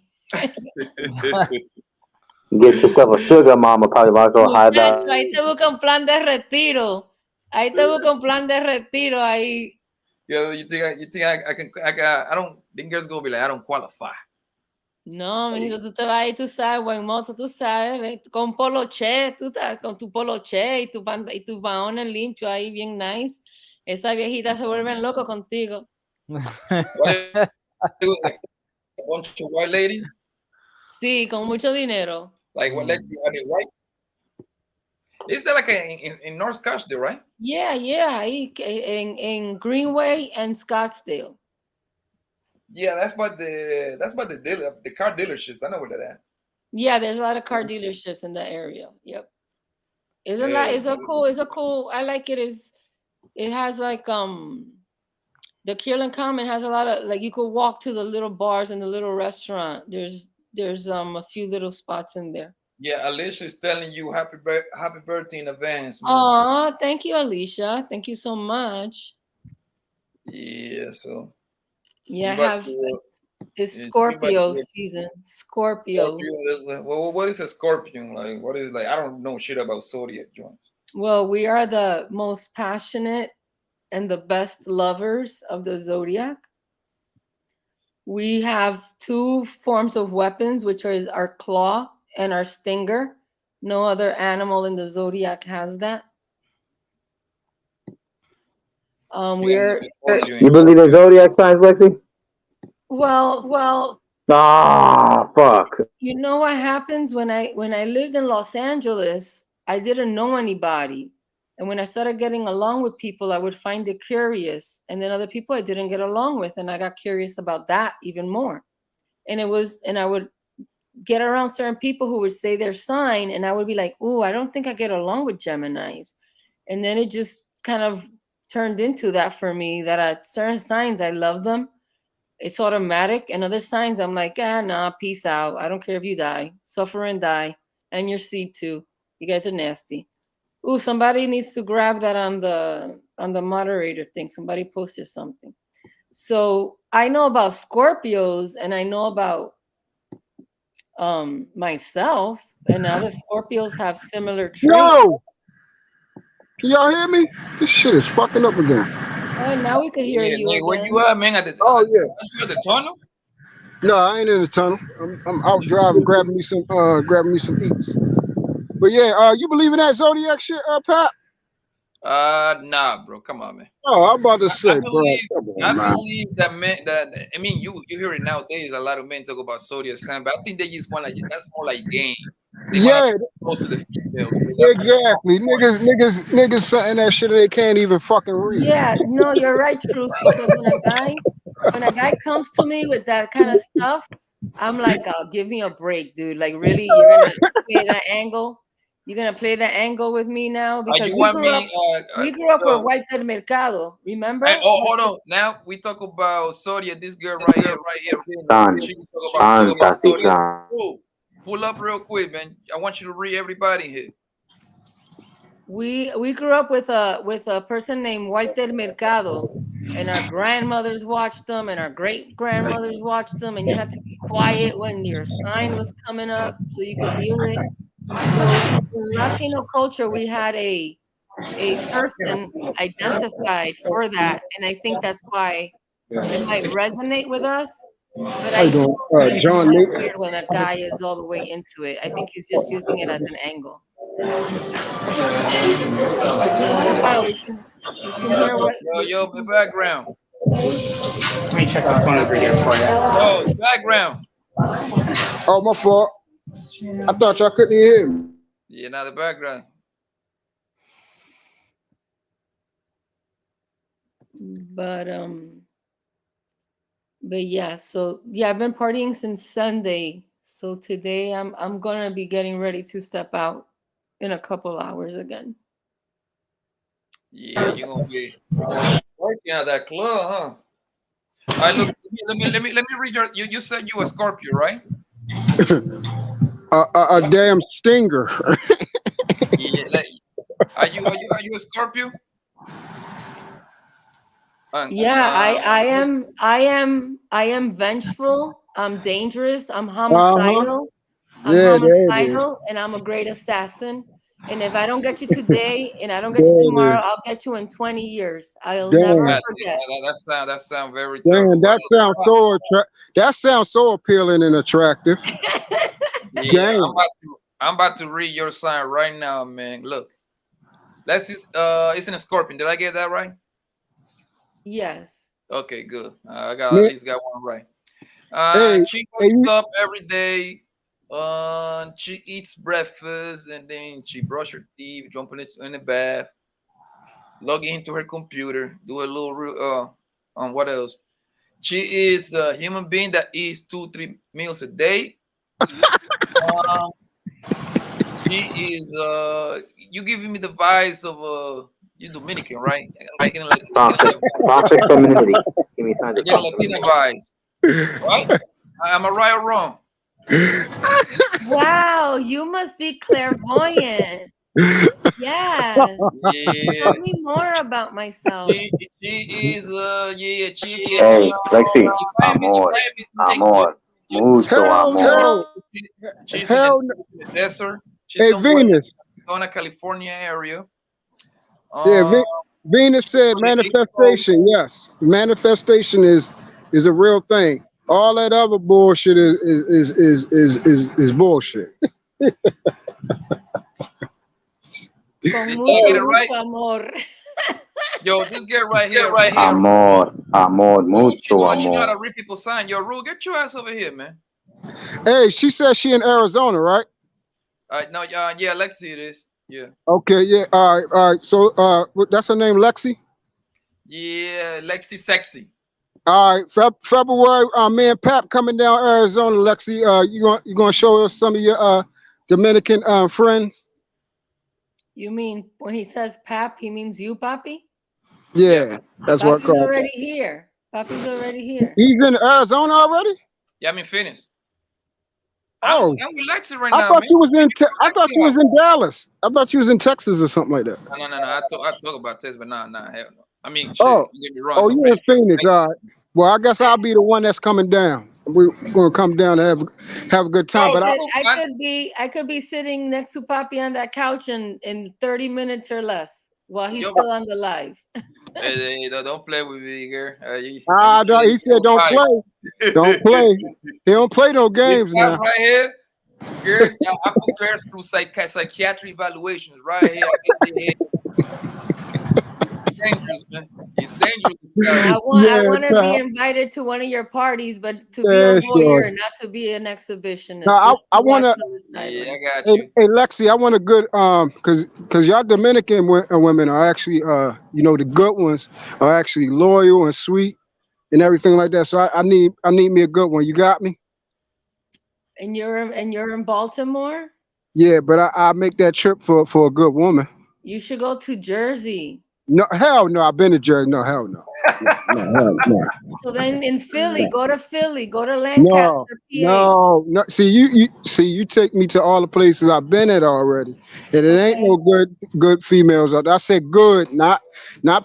Get yourself a sugar mama, probably like a high Muchacho, value. ahí te busca un plan de retiro. Ahí te busca un plan de retiro ahí. Yeah, you think I don't think girls gonna be like I don't qualify. No, mijito, tú te vas ahí, tú sabes, buen mozo, tú sabes, con poloche, tú estás con tu poloche y tus baones limpios ahí, bien nice. Esas viejitas se vuelven locos contigo. What like a bunch of white ladies? Sí, con mucho dinero. Like what Lexi are they white? Is that like in North Scottsdale, right? Yeah, ahí en Greenway and Scottsdale. Yeah, that's by the car dealership. I know where that at. Yeah, there's a lot of car dealerships in that area. Yep. It's a Yeah. lot. It's a cool. I like it. It has like the Kierland Common has a lot of like you could walk to the little bars and the little restaurant. There's a few little spots in there. Yeah, Alicia's telling you happy birthday in advance, man. Oh, thank you, Alicia. Thank you so much. Yeah, so Yeah, I have it's Scorpio season. Scorpio. Well, what is a scorpion? Like what is like I don't know shit about zodiac joints. Well, we are the most passionate and the best lovers of the zodiac. We have two forms of weapons, which are our claw and our stinger. No other animal in the zodiac has that. You believe in zodiac signs, Lexi? Well. Ah, fuck. You know what happens when I lived in Los Angeles, I didn't know anybody. And when I started getting along with people, I would find it curious. And then other people I didn't get along with, and I got curious about that even more. And I would get around certain people who would say their sign, and I would be like, "Ooh, I don't think I get along with Geminis." And then it just kind of turned into that for me, that at certain signs I love them. It's automatic. And other signs I'm like, nah, peace out. I don't care if you die. Suffer and die. And your seed too. You guys are nasty. Ooh, somebody needs to grab that on the moderator thing. Somebody posted something. So I know about Scorpios, and I know about myself, and other Scorpios have similar traits. Yo! Can y'all hear me? This shit is fucking up again. Oh, now we can hear you again. Where you at, man? At the tunnel? No, I ain't in the tunnel. I'm out driving, grabbing me some eats. But yeah, you believe in that zodiac shit, Pat? Nah, bro. Come on, man. Oh, I'm about to say, I bro. believe that men. That I mean, you hear it nowadays. A lot of men talk about zodiac sign, but I think they just want like that's more like game. Yeah, close to the females. exactly. Niggas saying that shit they can't even fucking read. Yeah, no, you're right, Truth. Because when a guy comes to me with that kind of stuff, I'm like, oh, give me a break, dude. Like, really, you're gonna play that angle? You're gonna play that angle with me now? Because we grew up with White del Mercado. Remember? Hold on. Now we talk about Zodiac. This girl right here. She can talk about Zodiac. Oh, pull up real quick, man. I want you to read everybody here. We grew up with a person named White del Mercado, and our grandmothers watched them, and our great grandmothers watched them, and you had to be quiet when your sign was coming up so you could hear it. So in Latino culture, we had a a person identified for that, and I think that's why it might resonate with us. But How you doing? think it's John kind of Nick. weird when a guy is all the way into it. I think he's just using it as an angle. What about we can hear what Yo, the background. Let me check out phone over here for you. Yo, background. Oh, my fault. I thought y'all couldn't hear me. Yeah, now the background. But yeah, so yeah, I've been partying since Sunday. So today I'm gonna be getting ready to step out in a couple hours again. Yeah, you're gonna be working at that club, huh? All right, look, let me read your. You said you a Scorpio, right? A damn stinger. Yeah. Are you a Scorpio? Yeah, I am vengeful. I'm dangerous. I'm homicidal. I'm Yeah, homicidal, and I'm a great assassin. And if I don't get you today, and I don't get you tomorrow, I'll get you in 20 years. I'll never forget. That sound very Damn, terrible. that sounds so appealing and attractive. Yeah, I'm about to read your sign right now, man. Look, let's just it's in a Scorpion. Did I get that right? Yes. Okay, good. I got at least got one right. She wakes up every day. She eats breakfast and then she brush her teeth, jump in the bath, log into her computer, do a little what else? She is a human being that eats 2-3 meals a day. She is you giving me the vibes of you Dominican, right? Toxic femininity. Give me time to Getting Latina vibes, right? Am I right or wrong? Wow, you must be clairvoyant. Yes. Yeah. Tell me more about myself. She is she Hey, Lexi, amor, mucho amor. She's in the desert. She's somewhere in Venus. the California area. Venus said manifestation. Yes, manifestation is a real thing. All that other bullshit is bullshit. Con mucho amor. Yo, this girl right here. Amor, mucho You know how to amor. read people's sign. Yo, Rule, get your ass over here, man. Hey, she said she in Arizona, right? No, yeah, Lexi it is. Yeah. Okay, yeah. All right. So, that's her name, Lexi. Yeah, Lexi Sexy. All right, February. Me and Pap coming down Arizona, Lexi. You gonna show us some of your Dominican friends? You mean when he says Pap, he means you, Papi? Yeah, that's what. Papi's already here. Papi's already here. He's in Arizona already. Yeah, I'm in Phoenix. Oh, I'm with Lexi right I now, thought man. you was in. I thought you was in Dallas. I thought you was in Texas or something like that. No. I talk about this, but nah, hell no. I mean, shit, Oh, don't get me wrong. oh, you in Phoenix? All right. Well, I guess I'll be the one that's coming down. We're gonna come down to have a good time. But I could be sitting next to Papi on that couch in 30 minutes or less while he's still on the live. Hey, don't play with me, girl. He said don't play. Don't play. He don't play no games now. Right here, girl. I put girls through psychiatric evaluations right here. It's dangerous, man. It's dangerous. I want to be invited to one of your parties, but to be a voyeur, not to be an exhibitionist. No, I want to. Yeah, I got you. Hey, Lexi, I want a good because y'all Dominican women are actually the good ones are actually loyal and sweet and everything like that. So I need me a good one. You got me? And you're in Baltimore? Yeah, but I make that trip for a good woman. You should go to Jersey. No, hell no. I've been to Jersey. No, hell no. No. So then in Philly, go to Lancaster, PA. No. See, you take me to all the places I've been at already, and it ain't no good females out there. I said good, not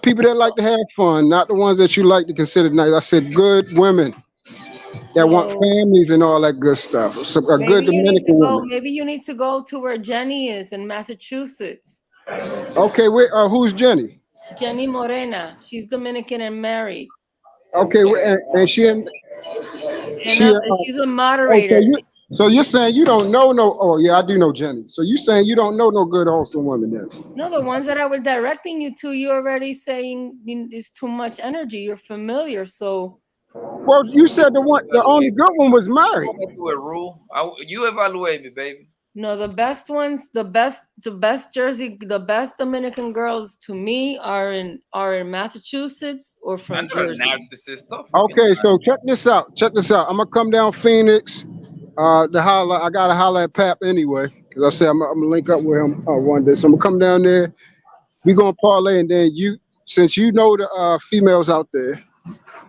people that like to have fun, not the ones that you like to consider nice. I said good women that want families and all that good stuff. So a good Dominican woman. Maybe you need to go to where Jenny is in Massachusetts. Okay, wait, who's Jenny? Jenny Morena. She's Dominican and married. Okay, and she and And, and she's a oh, moderator. so you're saying you don't know no? Oh yeah, I do know Jenny. So you saying you don't know no good wholesome women then? No, the ones that I was directing you to, you're already saying it's too much energy. You're familiar, so. Well, you said the only good one was married. Do a rule. You evaluate me, baby. No, the best ones, the best Jersey, the best Dominican girls to me are in Massachusetts or from Jersey. Narcissist stuff. Okay, so check this out. Check this out. I'm gonna come down Phoenix. To holla, I gotta holla at Pap anyway, because I said I'm gonna link up with him one day. So I'm gonna come down there. We gonna parlay, and then since you know the females out there,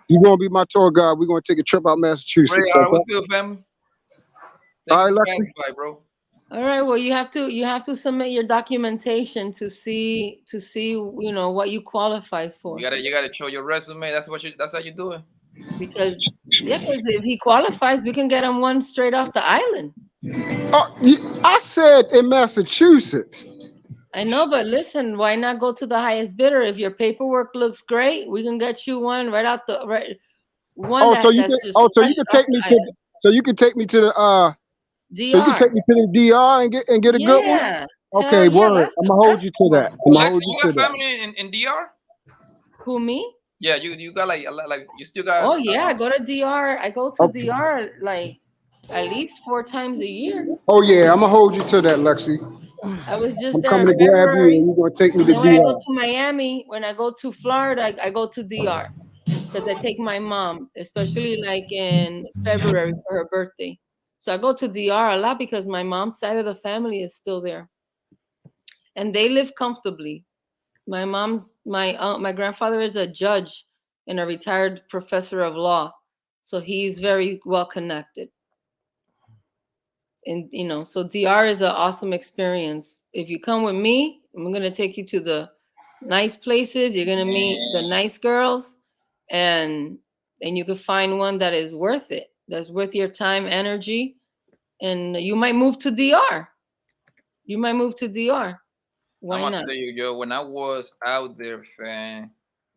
you gonna be my tour guide. We're gonna take a trip out Massachusetts. Ray, all right, what's up, family? All right, Lucky. Bye, bro. All right. Well, you have to submit your documentation to see what you qualify for. You gotta show your resume. That's how you do it. Because if he qualifies, we can get him one straight off the island. Oh, I said in Massachusetts. I know, but listen, why not go to the highest bidder? If your paperwork looks great, we can get you one right out the right. One so you can take me to the DR. So you can take me to the DR and get a good one. Okay, word. I'm gonna hold you to that. You got family in DR? Who, me? Yeah, you got like you still got. Oh yeah, I go to DR. I go to DR like at least 4 times a year. Oh yeah, I'm gonna hold you to that, Lexi. I was just I'm there coming in to grab you, February. and you're gonna take me to Then when I go DR. to Miami, when I go to Florida, I go to DR because I take my mom, especially like in February for her birthday. So I go to DR a lot because my mom's side of the family is still there, and they live comfortably. My grandfather is a judge and a retired professor of law, so he's very well connected. And so DR is an awesome experience. If you come with me, I'm gonna take you to the nice places. You're gonna meet the nice girls, and you can find one that is worth it. That's worth your time, energy, and you might move to DR. Why I'm gonna not? tell you, yo, when I was out there, fam.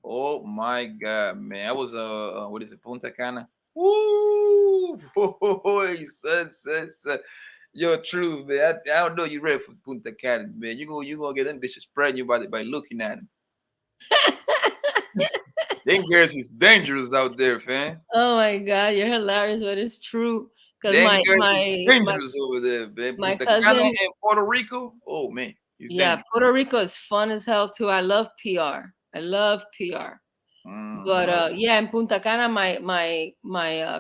Oh my God, man! I was what is it, Punta Cana? Woo! Boy, son. Yo, true, man. I don't know you ready for Punta Cana, man. You gonna get them bitches spreading you by looking at them. Them girls is dangerous out there, fam. Oh my God, you're hilarious, but it's true. Because Them girls is dangerous over there, man. my Punta Cana cousin- and Puerto Rico. Oh man, it's dangerous. Puerto Rico is fun as hell too. I love PR. But in Punta Cana, my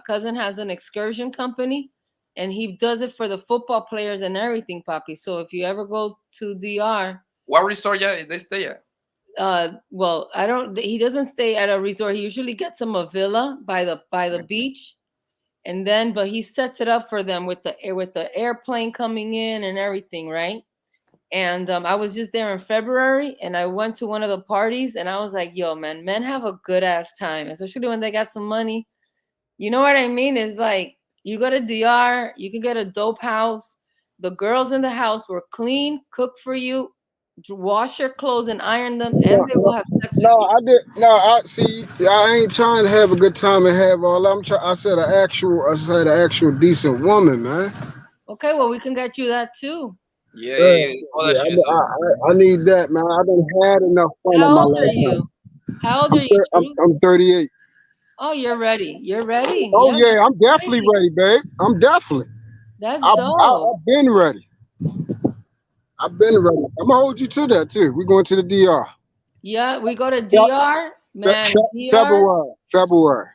cousin has an excursion company, and he does it for the football players and everything, Papi. So if you ever go to DR, What resort they stay at? well, he doesn't stay at a resort. He usually gets them a villa by the beach, and then but he sets it up for them with the airplane coming in and everything, right? And I was just there in February, and I went to one of the parties, and I was like, yo, man, men have a good ass time, especially when they got some money. You know what I mean? It's like you go to DR, you can get a dope house. The girls in the house will clean, cook for you, wash your clothes and iron them, and they will have sex with you. I did. No, I see. I ain't trying to have a good time and have all. I said an actual decent woman, man. Okay, well, we can get you that too. Yeah. All that shit. I need that, man. I done had enough fun in my How old are life. you? How old are you? I'm 38. Oh, you're ready. You're ready. Oh yeah, I'm definitely ready, babe. I'm definitely. That's I've dope. been ready. I'm gonna hold you to that too. We're going to the DR. Yeah, we go to DR, man. DR. February.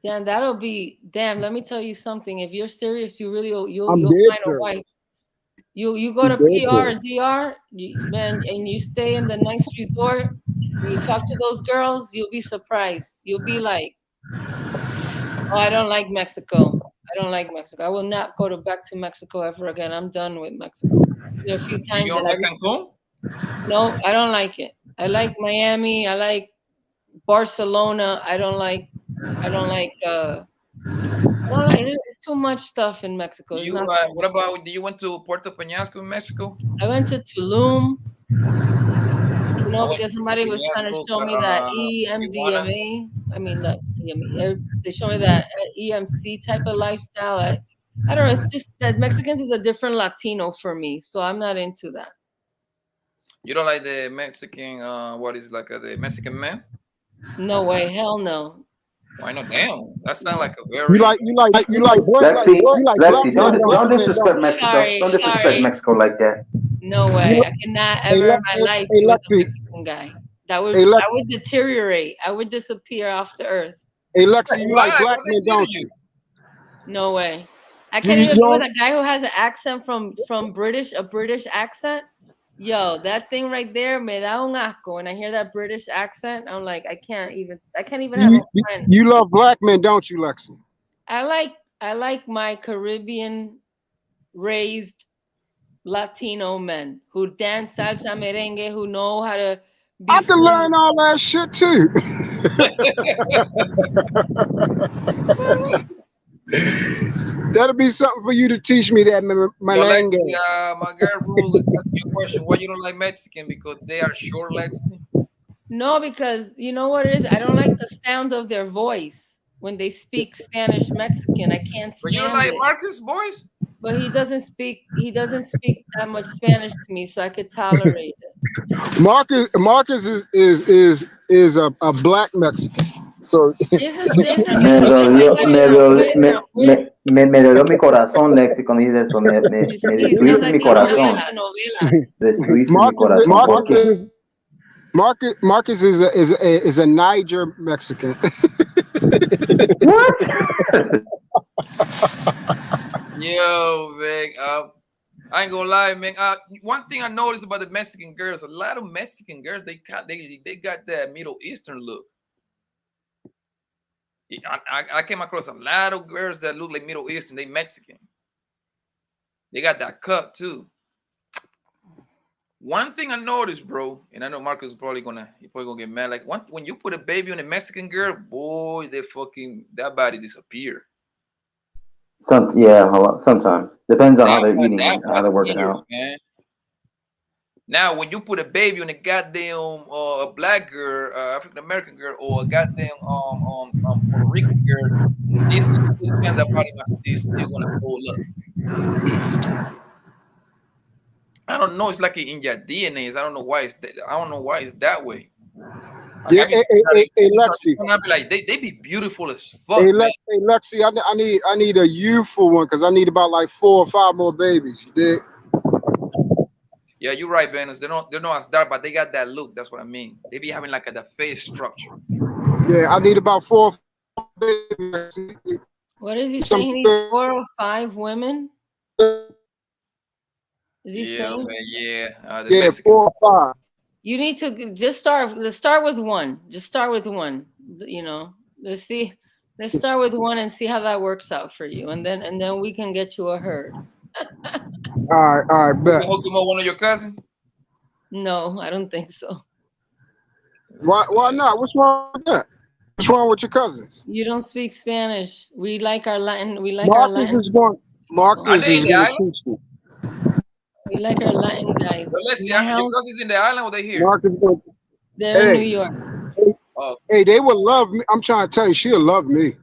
Damn, that'll be damn. Let me tell you something. If you're serious, you'll I'm find dead a serious. wife. You go to I'm dead PR and DR, man, and you stay in the nice resort. And you talk to those girls, you'll be surprised. You'll be like, "Oh, I don't like Mexico. I will not go back to Mexico ever again. I'm done with Mexico." There are a few times You don't like Cancun? No, I don't like it. I like Miami. I like Barcelona. I don't like. It's too much stuff in Mexico. It's not. What about? Do you went to Puerto Peñasco in Mexico? I went to Tulum. You know, because somebody was trying to show me that EMDMA. I mean, not EME. They show me that EMC type of lifestyle. I don't know. It's just that Mexicans is a different Latino for me, so I'm not into that. You don't like the Mexican? What is like the Mexican man? No way, hell no. Why not? Damn, that sounds like a very. You like Lexi, don't disrespect Mexico. Sorry, Don't disrespect sorry. Mexico like that. No way. I cannot ever in my life be with a Mexican guy. That would I would deteriorate. I would disappear off the earth. Hey Lexi, you like black men, don't you? No way. I can't even be with a guy who has an accent from a British accent. Yo, that thing right there, me da un asco. When I hear that British accent, I'm like, I can't even have a friend. You love black men, don't you, Lexi? I like my Caribbean raised Latino men who dance salsa merengue, who know how to be I can learn all that shit too. That'll be something for you to teach me that, merengue. My girl rule is asking your question. Why you don't like Mexican? Because they are short, Lexi. No, because you know what it is? I don't like the sound of their voice when they speak Spanish Mexican. I can't stand But you don't like it. Marcus, boys? But he doesn't speak that much Spanish to me, so I could tolerate it. Marcus is a black Mexican. So me dolió mi corazón, Lexi, cuando dices eso. Me destruiste mi corazón. Destruiste mi corazón. ¿Por qué? Marcus is a Niger Mexican. What? Yo, man. I ain't gonna lie, man. One thing I noticed about the Mexican girls, a lot of Mexican girls, they got that Middle Eastern look. I came across a lot of girls that look like Middle Eastern. They Mexican. They got that cut too. One thing I noticed, bro, and I know Marcus is probably gonna get mad. Like when you put a baby on a Mexican girl, boy, that body disappear. Sometimes depends on how they're eating and how they're working out. Man. Now, when you put a baby on a goddamn a black girl, African American girl, or a goddamn Puerto Rican girl, this that body is still gonna hold up. I don't know. It's like in your DNA. I don't know why it's that way. Yeah, hey, Lexi. Like they be beautiful as fuck. Hey, man. Lexi, I need a youthful one because I need about like 4 or 5 more babies. You dig? Yeah, you're right, Venus. They're not as dark, but they got that look. That's what I mean. They be having like the face structure. Yeah, I need about 4 or 5 babies. What is he saying? He needs 4 or 5 women? Is he saying? Man, yeah, 4 or 5. You need to just start. Let's start with one. Just start with one. You know, let's see. Let's start with one and see how that works out for you, and then we can get you a herd. All right, bet. You hook him up one of your cousins? No, I don't think so. Why not? What's wrong with that? What's wrong with your cousins? You don't speak Spanish. We like our Latin. We like Marcus our Latin. Marcus is going to teach you. We like our Latin guys. So let's see. Your cousins in the island, or they here? They're in New York. Hey, they would love me. I'm trying to tell you, she'll love me.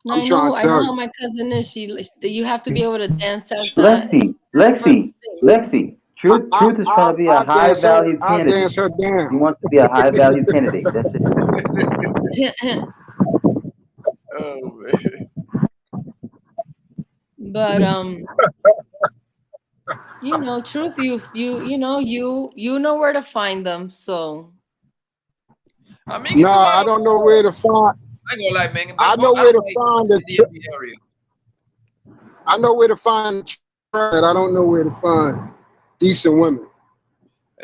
No, I know how my cousin is. You have to be able to dance salsa. Lexi. Truth is trying to be a high value candidate. Dance her down. He wants to be a high value candidate. That's it. Oh man. But you know, truth, you know where to find them. So I mean, no, I don't know where to find. I ain't gonna lie, man. I know where to find the area. I know where to find, but I don't know where to find decent women.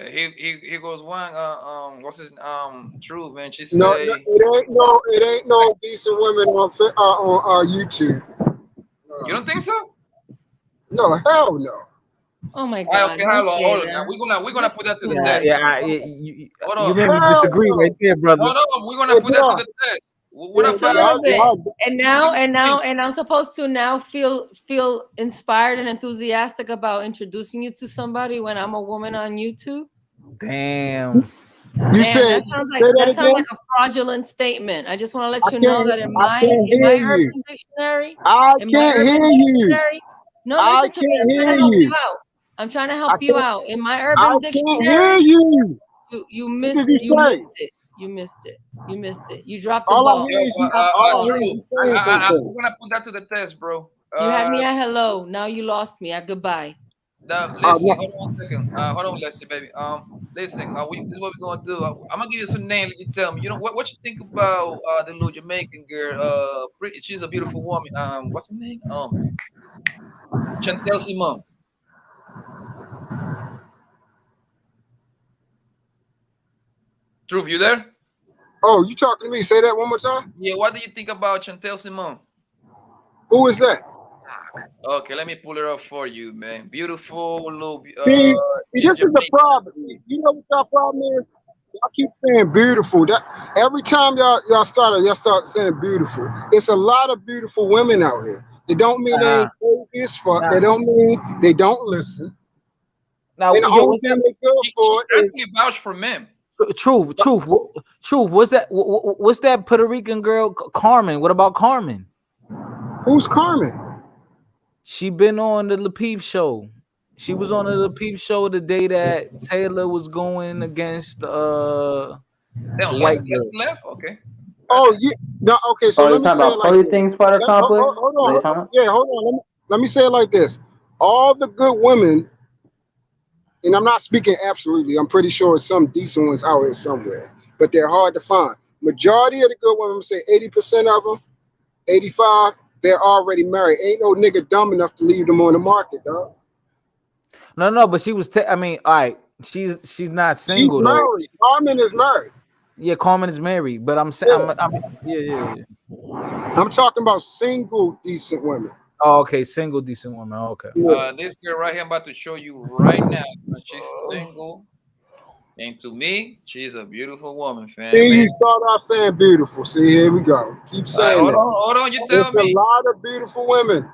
Here goes one. What's his Truth, man? She No, say it ain't no decent women on YouTube. You don't think so? No, hell no. Oh my All right, God! okay, Don't hold say on. Now that. we're gonna put that to the Yeah, test. yeah. Hold You on. made me disagree right there, brother. No, we're gonna put that to the test. What Just a about little bit. y'all, And I'm supposed to now feel inspired and enthusiastic about introducing you to somebody when I'm a woman on YouTube. Damn. You Man, said that sounds say that like again. a fraudulent statement. I just want to let I you know that can't hear in my you. urban dictionary, I can't hear you. no, I listen to me. can't I'm trying hear to help you. you out. I'm trying to I help you can't. out. In my I urban can't hear dictionary, you. you What missed did you say? it. You missed it. You missed it. You dropped the All I ball. hear is you. Dropped the All I ball. hear is Drew? you saying something. We're gonna put that to the test, bro. You had me at hello. Now you lost me at goodbye. Now listen, No. hold on 1 second. Hold on, Leslie, baby. Listen. This is what we're gonna do. I'm gonna give you some names. You tell me. You know what you think about the little Jamaican girl? She's a beautiful woman. What's her name? Chantel Simon. Truth, you there? Oh, you talking to me? Say that one more time. Yeah. What do you think about Chantel Simon? Who is that? Okay, let me pull her up for you, man. Beautiful little. See, She's this is the Jamaican. problem. You know what your problem is? Y'all keep saying beautiful. That every time y'all start saying beautiful. It's a lot of beautiful women out here. It don't mean they ain't crazy as fuck. They don't mean they don't listen. Now, And the yo, only what's thing that? they good for She is actually vouch for men. Truth. What's that? What's that Puerto Rican girl, Carmen? What about Carmen? Who's Carmen? She been on the Lapeef show. She was on the Lapeef show the day that Taylor was going against the white girl. Left. Okay. oh yeah. No, okay, so Oh, you let me talking say it about like Chloe this. Things Spider Complex? Hold What are you on. talking about? Yeah, hold on. Let me say it like this. All the good women, and I'm not speaking absolutely, I'm pretty sure some decent ones out here somewhere, but they're hard to find. Majority of the good women, I'm say 80% of them, 85, they're already married. Ain't no nigga dumb enough to leave them on the market, dog. No, but she was. I mean, all right, she's not She's single though. married. Carmen is married. Yeah, Carmen is married, but I'm saying, Yeah. yeah. I'm talking about single decent women. Oh, okay, single decent woman. Okay. This girl right here, I'm about to show you right now. She's single, and to me, she's a beautiful woman, See, fam. you start out saying beautiful. See, here we go. Keep saying that. Hold on. You There's tell me. a lot of beautiful women.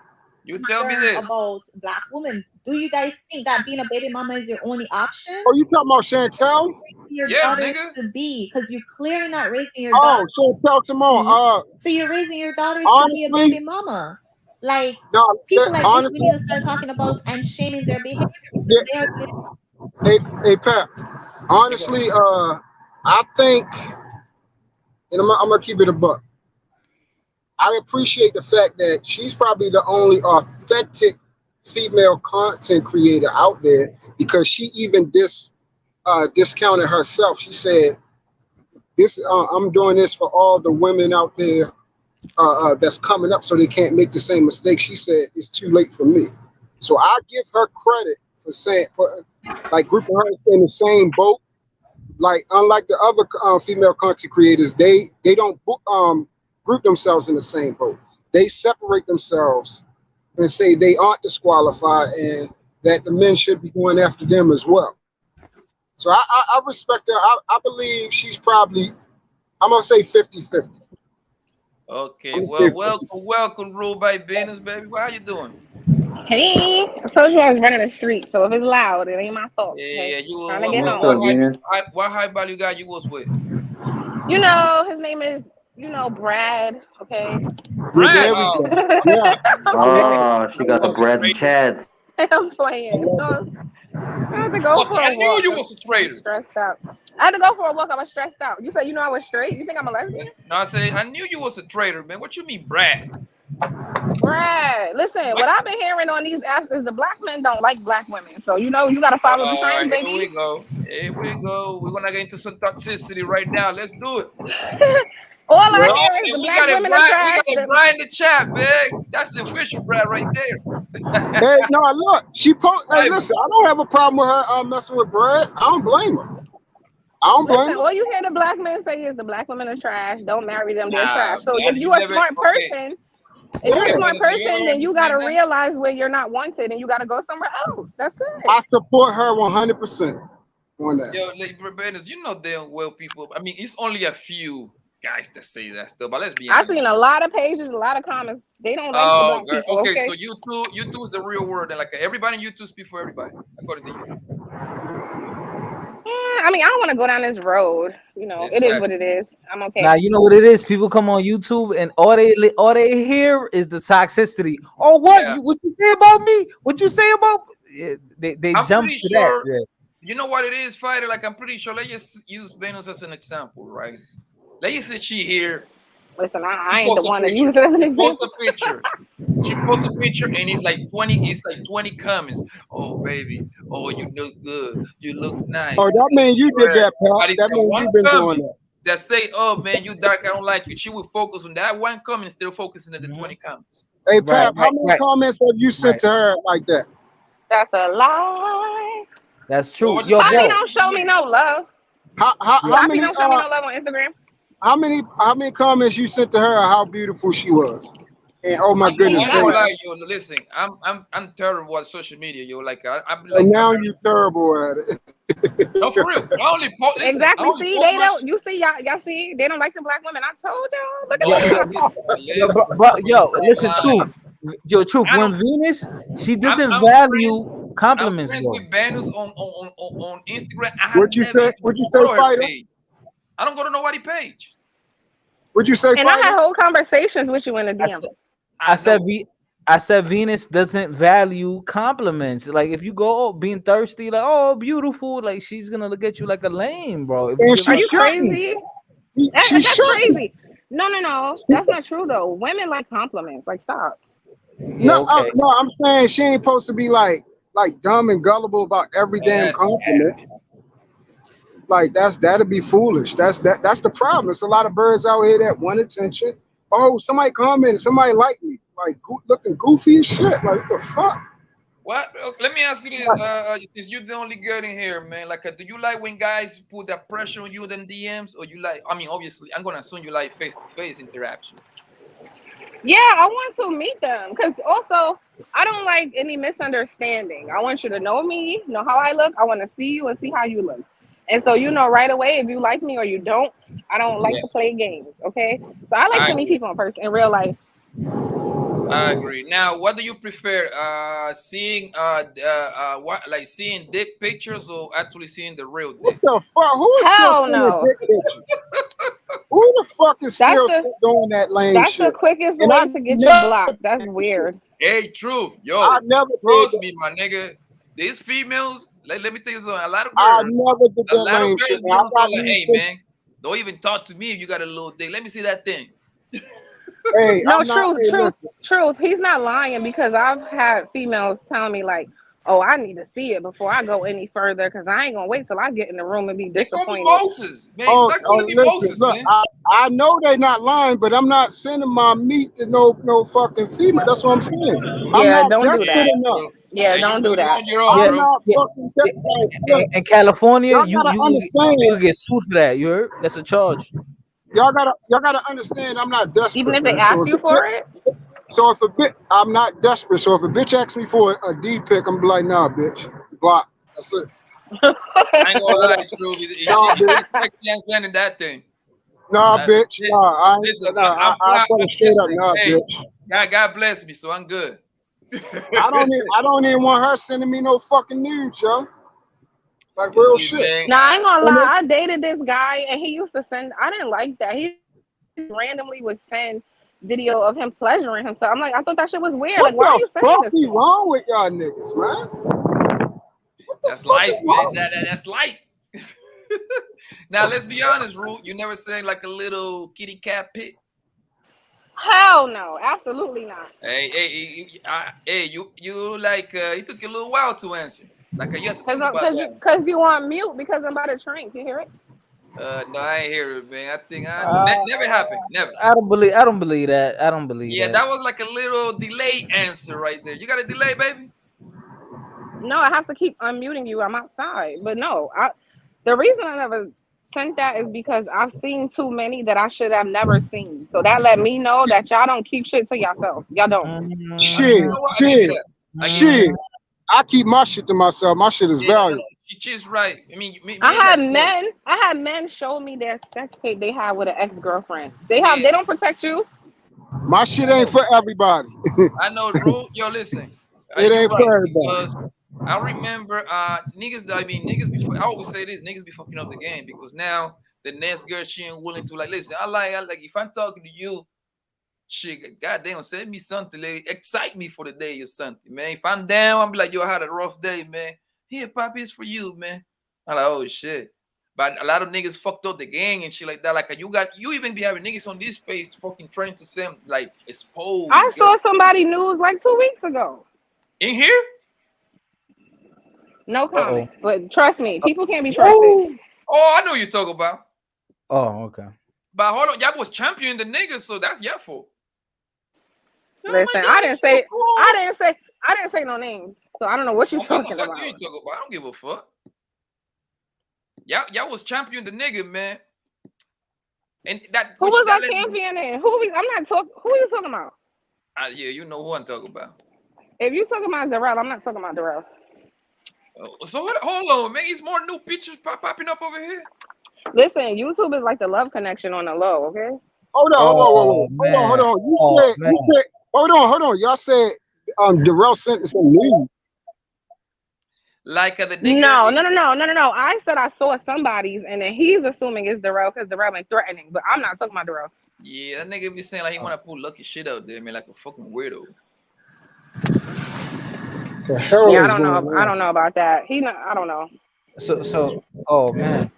You tell me this. About black women. Do you guys think that being a baby mama is your only option? Oh, you talking about Chantel? Your Yes, daughters nigga. to be, because you're clearly not raising your Oh, daughters. Chantel Simone. So you're raising your daughters to be a Honestly, baby mama. Like no, people like this, honestly, we need to start talking about and shaming their behavior. yeah. They are doing Hey, Pat. Honestly, I think, and I'm gonna keep it a buck. I appreciate the fact that she's probably the only authentic female content creator out there, because she even discounted herself. She said, "This I'm doing this for all the women out there that's coming up, so they can't make the same mistake." She said, "It's too late for me." So I give her credit for saying, like, grouping her in the same boat. Like, unlike the other female content creators, they don't group themselves in the same boat. They separate themselves and say they aren't disqualified and that the men should be going after them as well. So I respect her. I believe she's probably, I'm gonna say 50-50. Okay, well, welcome, Rule by Business, baby. How you doing? Hey, I told you I was running the street, so if it's loud, it ain't my fault. Okay? Yeah. You Trying to get home. what high value guy you was with? You know, his name is, Brad. Okay. Brad. Yeah. Oh, she got the Brads and Chads. I'm playing. I had to go for a walk. I knew you was a traitor. Stressed out. I had to go for a walk. I was stressed out. You said I was straight. You think I'm a lesbian? No, I said I knew you was a traitor, man. What you mean, Brad? Brad, listen. What I've been hearing on these apps is the black men don't like black women. So you gotta follow the trends, baby. Here we go. We're gonna get into some toxicity right now. Let's do it. All I hear is the black women are trash. We got a Brad in the chat, man. That's the official Brad right there. Hey, no, look, hey, listen, I don't have a problem with her messing with Brad. I don't blame her. Listen, all you hear the black men say is the black women are trash. Don't marry them. They're trash. So if you're a smart person, If you're a Okay, smart Venus, do you person, then you gotta understand that? realize where you're not wanted and you gotta go somewhere else. That's it. I support her 100% on that. Yo, like, Venus, you know damn well people. I mean, it's only a few guys that say that stuff, but let's be I've honest. seen a lot of pages, a lot of comments. They don't like the Oh, black God. people. Okay, Okay. so YouTube is the real word, and like everybody in YouTube speak for everybody, according to you. I mean, I don't want to go down this road. You know, it is what it is. I'm okay. Now you know what it is. People come on YouTube and all they hear is the toxicity. Oh, what Yeah. what you say about me? What you say about? They I'm jump pretty to sure. that. Yeah. You know what it is, fighter? Like I'm pretty sure. Let's just use Venus as an example, right? Let's just say she here. Listen, I ain't the one to use it as an example. She posts a picture and it's like 20 comments. Oh baby, oh you look good, you look nice. Oh, that means you did that, But pal. it's That the means one you've been doing comment that. that say, oh man, you dark, I don't like you. She will focus on that one comment instead of focusing on the 20 comments. Hey, Pap, how many comments have you sent to her like that? That's a lie. That's true. Well, Yo, Poppy bro. don't show me no love. How Poppy many? don't show me no love on Instagram. How many comments you sent to her? How beautiful she was, and oh my I'm goodness, not gonna baby. lie, yo. Listen, I'm terrible at social media, yo. Like I'm like And now you're terrible at it. no for real. I only post. Listen, I Exactly. only See, post they my don't. You see, y'all see, they don't like the black women. I told y'all. Look at that. But yo, listen, truth. Yo, truth. I When don't- Venus, she doesn't I'm value I'm compliments, friends bro. with Venus on Instagram. I have What you never say? even What you go say, to her fighter? page. I don't go to nobody's page. What you say, And I fighter? had whole conversations with you in the DM. I said Venus doesn't value compliments. Like if you go being thirsty, like oh beautiful, like she's gonna look at you like a lame, bro. If you And give she her Are you shouldn't. crazy? She That's shouldn't. crazy. No. That's not true though. Women like compliments. Like stop. No, no, I'm saying she ain't supposed to be like dumb and gullible about every damn compliment. Like that'd be foolish. That's the problem. There's a lot of birds out here that want attention. Oh, somebody commented, somebody liked me. Like looking goofy as shit. Like what the fuck? What? Let me ask you this. Is you the only girl in here, man? Like, do you like when guys put that pressure on you in DMs, or you like? I mean, obviously, I'm gonna assume you like face-to-face interaction. Yeah, I want to meet them because also I don't like any misunderstanding. I want you to know me, know how I look. I want to see you and see how you look. And so you know right away if you like me or you don't. I don't like to play games. Okay, so I like to meet people in person in real life. I agree. Now, what do you prefer? Seeing seeing dick pictures or actually seeing the real dick? What the fuck? Who is Hell still sending no. dick pictures? Who the fuck is still doing that lame That's shit? the quickest And way I to get you never- blocked. That's weird. Hey, true. Yo, I never did trust that. me, my nigga. These females, let me tell you something. A lot of I girls, never did a that lot lame of girls shit. be I on got like, used hey, to- man, don't even talk to me if you got a little dick. Let me see that thing. Hey, No, I'm not- hey, listen. truth. He's not lying because I've had females tell me like, "Oh, I need to see it before I go any further because I ain't gonna wait till I get in the room and be disappointed." Moses, man, Oh, start calling me listen, Moses, look, man. I know they not lying, but I'm not sending my meat to no fucking female. That's what I'm saying. I'm Yeah, not don't do desperate that. enough. Yeah, don't do that. I'm not fucking desperate. in California, Y'all you gotta you understand. get sued for that. You heard? That's a charge. Y'all gotta understand. I'm not desperate. Even if they man. ask you for it. So if a bitch, I'm not desperate. So if a bitch asks me for a D pic, I'm gonna be like, nah, bitch, block. That's it. I ain't gonna lie, true. She's sexy and sending that thing. Nah, bitch. Nah, I Listen, nah, I'm I black, tell but you straight up, listen, nah, hey, bitch. God bless me, so I'm good. I don't even want her sending me no fucking nudes, yo. Like real shit. Nah, I ain't gonna lie. I dated this guy and he used to send. I didn't like that. He randomly would send video of him pleasuring himself. I'm like, I thought that shit was weird. What Like, why are you the sending fuck this? be to me? wrong with y'all niggas, man? That's life, man. That's life. Now let's be honest, Root. You never seen like a little kitty cat pic. Hell no, absolutely not. Hey, you like it took you a little while to answer. Like you have to think about that. Because you on mute because I'm about to drink. You hear it? No, I ain't hear it, man. I think never happened. Never. I don't believe that. I don't believe Yeah, that. that was like a little delayed answer right there. You got a delay, baby? No, I have to keep unmuting you. I'm outside. But no, the reason I never sent that is because I've seen too many that I should have never seen. So that let me know that y'all don't keep shit to yourself. Y'all don't. Shit, You know what? I give you shit, that. I give you shit. that. I keep my shit to myself. My shit is Yeah, no, valuable. she's right. I mean, me I and that girl. had men show me their sex tape they had with an ex-girlfriend. They Yeah, don't protect you. My shit I ain't know. for everybody. I know, bro. Yo, listen. It You're ain't right for everybody. because I remember niggas. I mean, niggas before. I always say this: niggas be fucking up the game because now the next girl she ain't willing to like. Listen, I like if I'm talking to you, shit, goddamn, send me something, like, excite me for the day or something, man. If I'm down, I'm be like, yo, I had a rough day, man. Here, Poppy, it's for you, man. I'm like, oh shit. But a lot of niggas fucked up the gang and shit like that. Like you even be having niggas on this page fucking trying to send like expose. I saw somebody news like 2 weeks ago. In here? No comment. But trust me, people can't be trusted. Oh, I know you talk about. Oh, okay. But hold on, y'all was championing the niggas, so that's your fault. Listen, I didn't say no names. So I don't know what you're talking about. You talk about. I don't give a fuck. Y'all was championing the nigga, man. And that who was I championing? Who are you talking about? Yeah, you know who I'm talking about. If you talking about Darrell, I'm not talking about Darrell. So hold on, man. It's more new pictures popping up over here. Listen, YouTube is like the love connection on the low, okay? Hold on. Hold on. Hold on. Y'all said Darrell sent some news. Like the nigga. No. I said I saw somebody's, and then he's assuming it's Darrell because Darrell been threatening, but I'm not talking about Darrell. Yeah, that nigga be saying like he want to pull lucky shit out there, man, like a fucking weirdo. The hell Yeah, is I don't know. going on? I don't know about that. I don't know. So, oh man.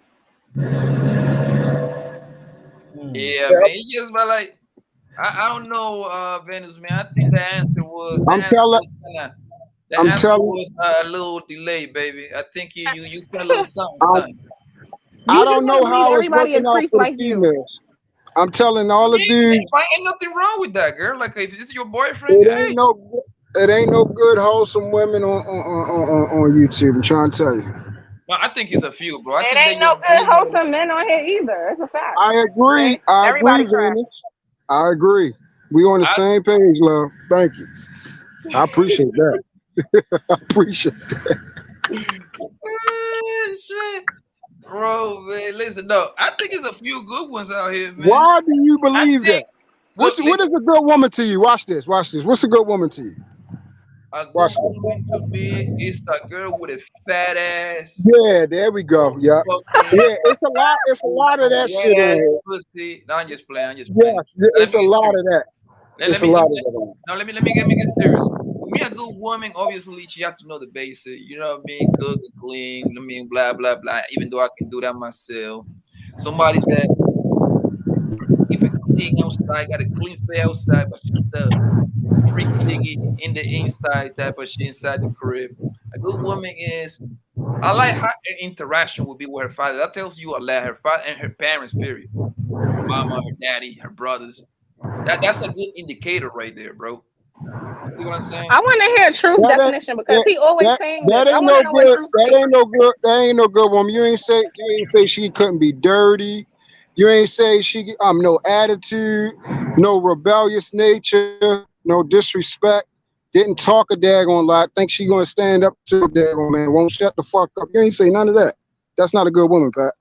Yeah, man. He just by like, I don't know, Venus, man. I think the answer was a little delayed, baby. I think you spent a little something. I don't know how it's everybody working a out creep for the like you. females. I'm telling all the dudes, Ain't nothing wrong with that, girl. Like if this is your boyfriend, it ain't no good wholesome women on YouTube. I'm trying to tell you. No, I think it's a few, bro. I It think ain't no good wholesome men on here either. It's a fact. I agree. Okay? I Everybody agree, trash. Venus. I agree. We on the same page, love. Thank you. I appreciate that. I appreciate that. Shit. Bro, man, listen, no, I think it's a few good ones out here, man. Why do you believe that? Look, What is a good woman to you? Watch this. Watch this. What's a good woman to you? A good woman to me is a girl with a fat ass. Yeah, there we go. Yeah, yeah. It's a lot. It's a lot of that shit on here. Pussy. No, I'm just playing. Yes, it's a lot of that. It's a lot of that. Now let me get serious. For me, a good woman, obviously, she have to know the basic. You know what I mean? Cook and clean. I mean, blah blah blah. Even though I can do that myself. Somebody that keep it clean outside, got a clean face outside, but she's the freak diggy in the inside type of shit inside the crib. A good woman is. I like how her interaction will be with her father. That tells you a lot. Her father and her parents, period. Her mama, her daddy, her brothers. That's a good indicator right there, bro. You know what I'm saying? I want to hear truth definition because he always saying this. I Ain't want to no know good. what truth That ain't no good. That ain't no good woman. You ain't say she couldn't be dirty. You ain't say she no attitude, no rebellious nature, no disrespect. Didn't talk a daggone lot. Think she gonna stand up to a daggone man. Won't shut the fuck up. You ain't say none of that. That's not a good woman, Pat.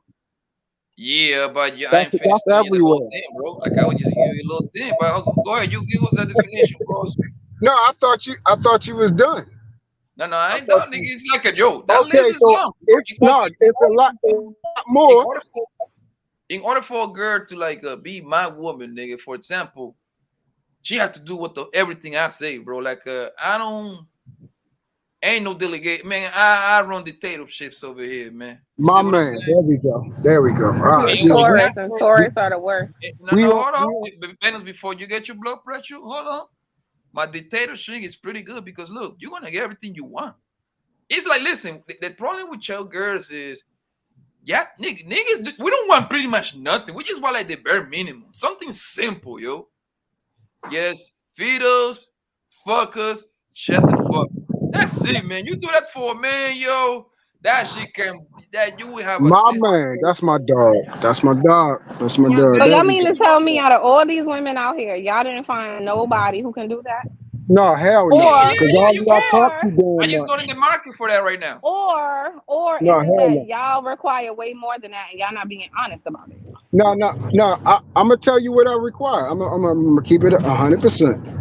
Yeah, but I ain't finished the whole thing, bro. Like I would just give you a little thing, but go ahead, you give us that definition, boss. No, I thought you was done. No, I ain't done, nigga. It's like a joke. That list is long. It's a lot more. In order for a girl to like be my woman, nigga, for example, she have to do what everything I say, bro. Like ain't no delegate, man. I run dictatorships over here, man. My man, there we go. There we go. All right. Taurus and Taurus are the worst. No, hold on. Before you get your blood pressure, hold on. My dictatorship is pretty good because look, you're gonna get everything you want. It's like, listen, the problem with your girls is, niggas, we don't want pretty much nothing. We just want like the bare minimum, something simple, yo. Yes, feed us, fuck us, shut the fuck. That's it, man. You do that for a man, yo. that she can, that you will have a My sister. man, that's my dog. That's my dog. That's my dog. So There y'all we mean go. to tell me out of all these women out here, y'all didn't find nobody who can do that? No, hell Yeah, no. Or Because yeah, all you y'all can. talk too I damn just not much. in the market for that right now. or No, is it hell that no. y'all require way more than that and y'all not being honest about it? No. I'm gonna tell you what I require. I'm gonna keep it 100%.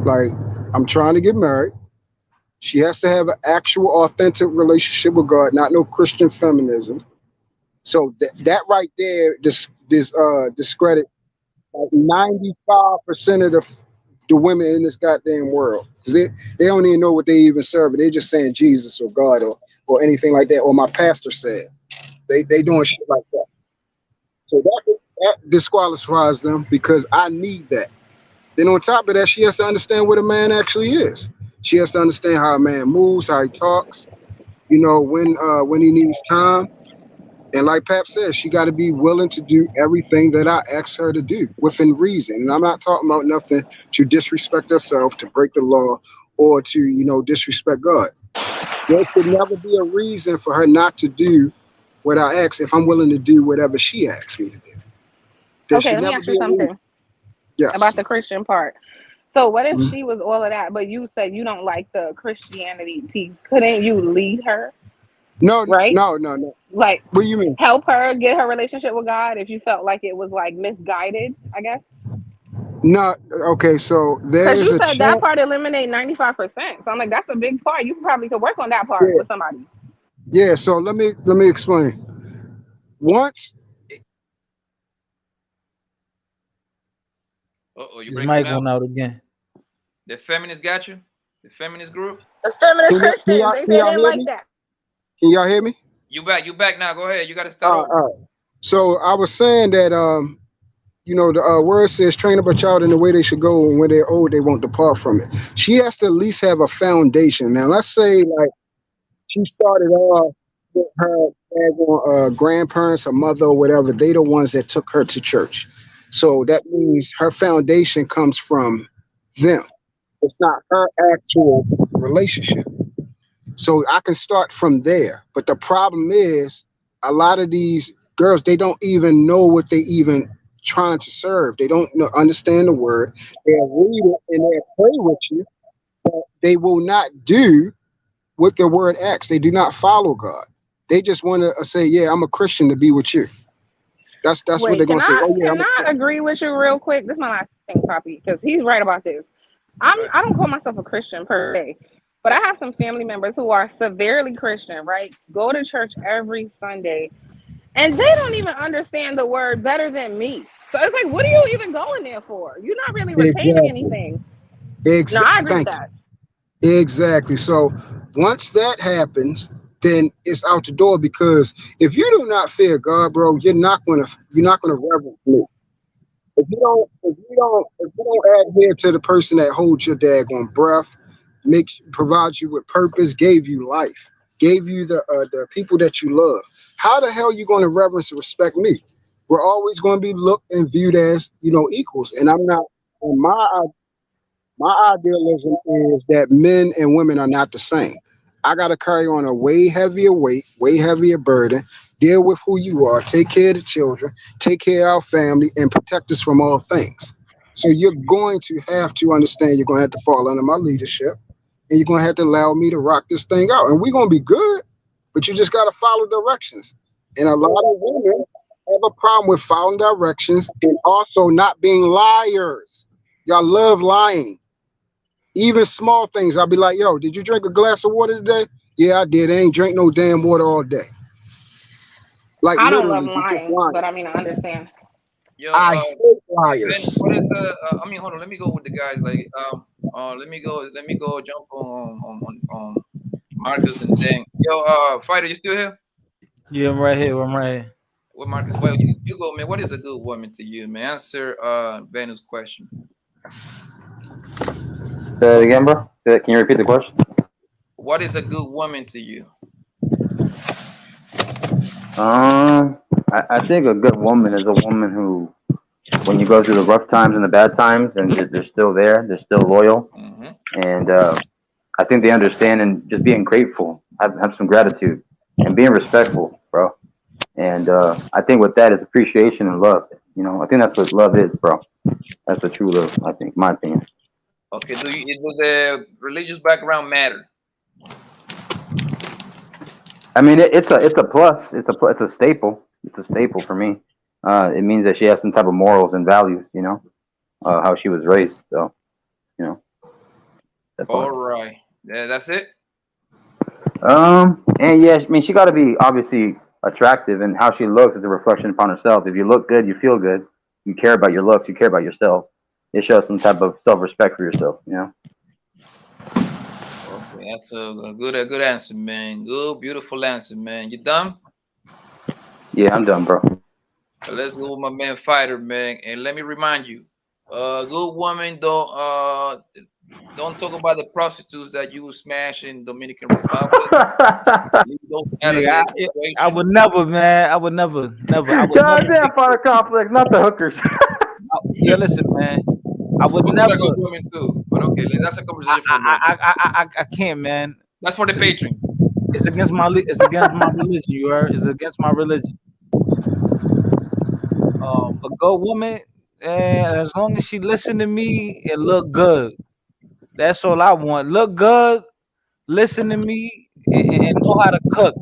Like, I'm trying to get married. She has to have an actual, authentic relationship with God, not no Christian feminism. So that right there, discredit like 95% of the women in this goddamn world. 'Cause they don't even know what they even serve. They're just saying Jesus or God or anything like that. Or my pastor said. They doing shit like that. So that disqualifies them because I need that. Then on top of that, she has to understand what a man actually is. She has to understand how a man moves, how he talks, when he needs time. And like Pap says, she got to be willing to do everything that I ask her to do within reason. And I'm not talking about nothing to disrespect herself, to break the law, or to, disrespect God. There should never be a reason for her not to do what I ask if I'm willing to do whatever she asks me to do. There Okay, should let me never ask be you a reason. something Yes. about the Christian part. So what if Mhm. she was all of that, but you said you don't like the Christianity piece? Couldn't you lead her, No. right? Like What do you mean? help her get her relationship with God if you felt like it was like misguided, I guess? No. Okay. So there Because is you a said that chance. part eliminate 95%. So I'm like, that's a big part. You probably could work on that part Yeah. with somebody. Yeah. So let me explain. Once. Oh, you His breaking mic up? went out again. The feminists got you? The feminist group? The feminist Can, y- can Christians, y'all they can say they y'all didn't hear like me? that. Can y'all hear me? You back now. Go ahead. You got to start All right. over. All right. So I was saying that the word says train up a child in the way they should go, and when they're old they won't depart from it. She has to at least have a foundation. Now let's say like she started off with her grandparents, her mother, or whatever. They the ones that took her to church. So that means her foundation comes from them. It's not her actual relationship. So I can start from there. But the problem is a lot of these girls, they don't even know what they even trying to serve. They don't understand the word. They'll read it and they'll pray with you, but they will not do what the word asks. They do not follow God. They just want to say, "Yeah, I'm a Christian to be with you." That's what they're Wait, gonna say. Oh yeah, can I agree with you real quick? This is my last thing, Poppy, because he's right about this. I don't call myself a Christian per se, but I have some family members who are severely Christian, right? Go to church every Sunday, and they don't even understand the word better than me. So it's like, what are you even going there for? You're not really retaining exactly. anything. No, I agree with Thank you. that. Exactly. So once that happens, then it's out the door because if you do not fear God, bro, you're not gonna reverence me. If you don't adhere to the person that holds your daggone breath, provides you with purpose, gave you life, gave you the people that you love, how the hell you gonna reverence and respect me? We're always gonna be looked and viewed as equals, and I'm not. And my idealism is that men and women are not the same. I got to carry on a way heavier weight, way heavier burden, deal with who you are, take care of the children, take care of our family, and protect us from all things. So you're going to have to understand you're going to have to fall under my leadership, and you're going to have to allow me to rock this thing out. And we're going to be good, but you just got to follow directions. And a lot of women have a problem with following directions and also not being liars. Y'all love lying. Even small things, I'll be like, yo, did you drink a glass of water today? Yeah, I did. I ain't drink no damn water all day. Like I don't love literally, just lying, lying. but I mean, I understand. Yo, I hate Ben, liars. what is I mean, hold on. Let me go with the guys. Like, let me go jump on Marcus and then fighter. You still here? Yeah, I'm right here. I'm right here. With Marcus, well, you go, man. What is a good woman to you, man? Answer Ben's question. Say it again, bro. Can you repeat the question? What is a good woman to you? I think a good woman is a woman who, when you go through the rough times and the bad times, and they're still there, they're still loyal, and I think they understand and just being grateful. have some gratitude and being respectful, bro. And I think with that is appreciation and love. You know, I think that's what love is, bro. That's what true love, I think, my opinion. Okay, does the religious background matter? I mean, it's a plus. It's a staple. It's a staple for me. It means that she has some type of morals and values. You know, how she was raised. So, you know. All right, yeah, that's it. And yeah, I mean, she got to be obviously attractive, and how she looks is a reflection upon herself. If you look good, you feel good. You care about your looks. You care about yourself. It shows some type of self-respect for yourself. You know. Okay, that's a good answer, man. Good, beautiful answer, man. You done? Yeah, I'm done, bro. So let's go with my man Fighter, man. And let me remind you, good woman don't talk about the prostitutes that you smash in Dominican Republic. Nigga, I would never, man. I would never. I would God damn, fire complex, not the hookers. Yeah, listen, man. I would Hookers never. are good women too, but okay, that's a conversation for me. I can't, man. That's for the patron. It's against my religion. You heard? It's against my religion. A good woman, and as long as she listen to me and look good, that's all I want. Look good, listen to me, and know how to cook,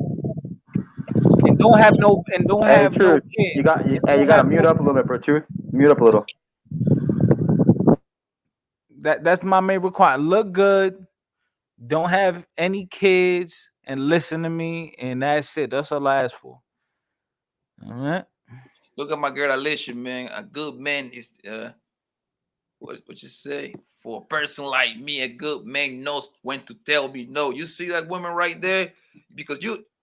and don't have no Hey, Truth, kids. you gotta mute up a little bit, bro. Truth, mute up a little. That's my main requirement. Look good, don't have any kids, and listen to me, and that's it. That's all I ask for. All right. Look at my girl Alicia, man. A good man is what you say? For a person like me, a good man knows when to tell me no. You see that woman right there? Because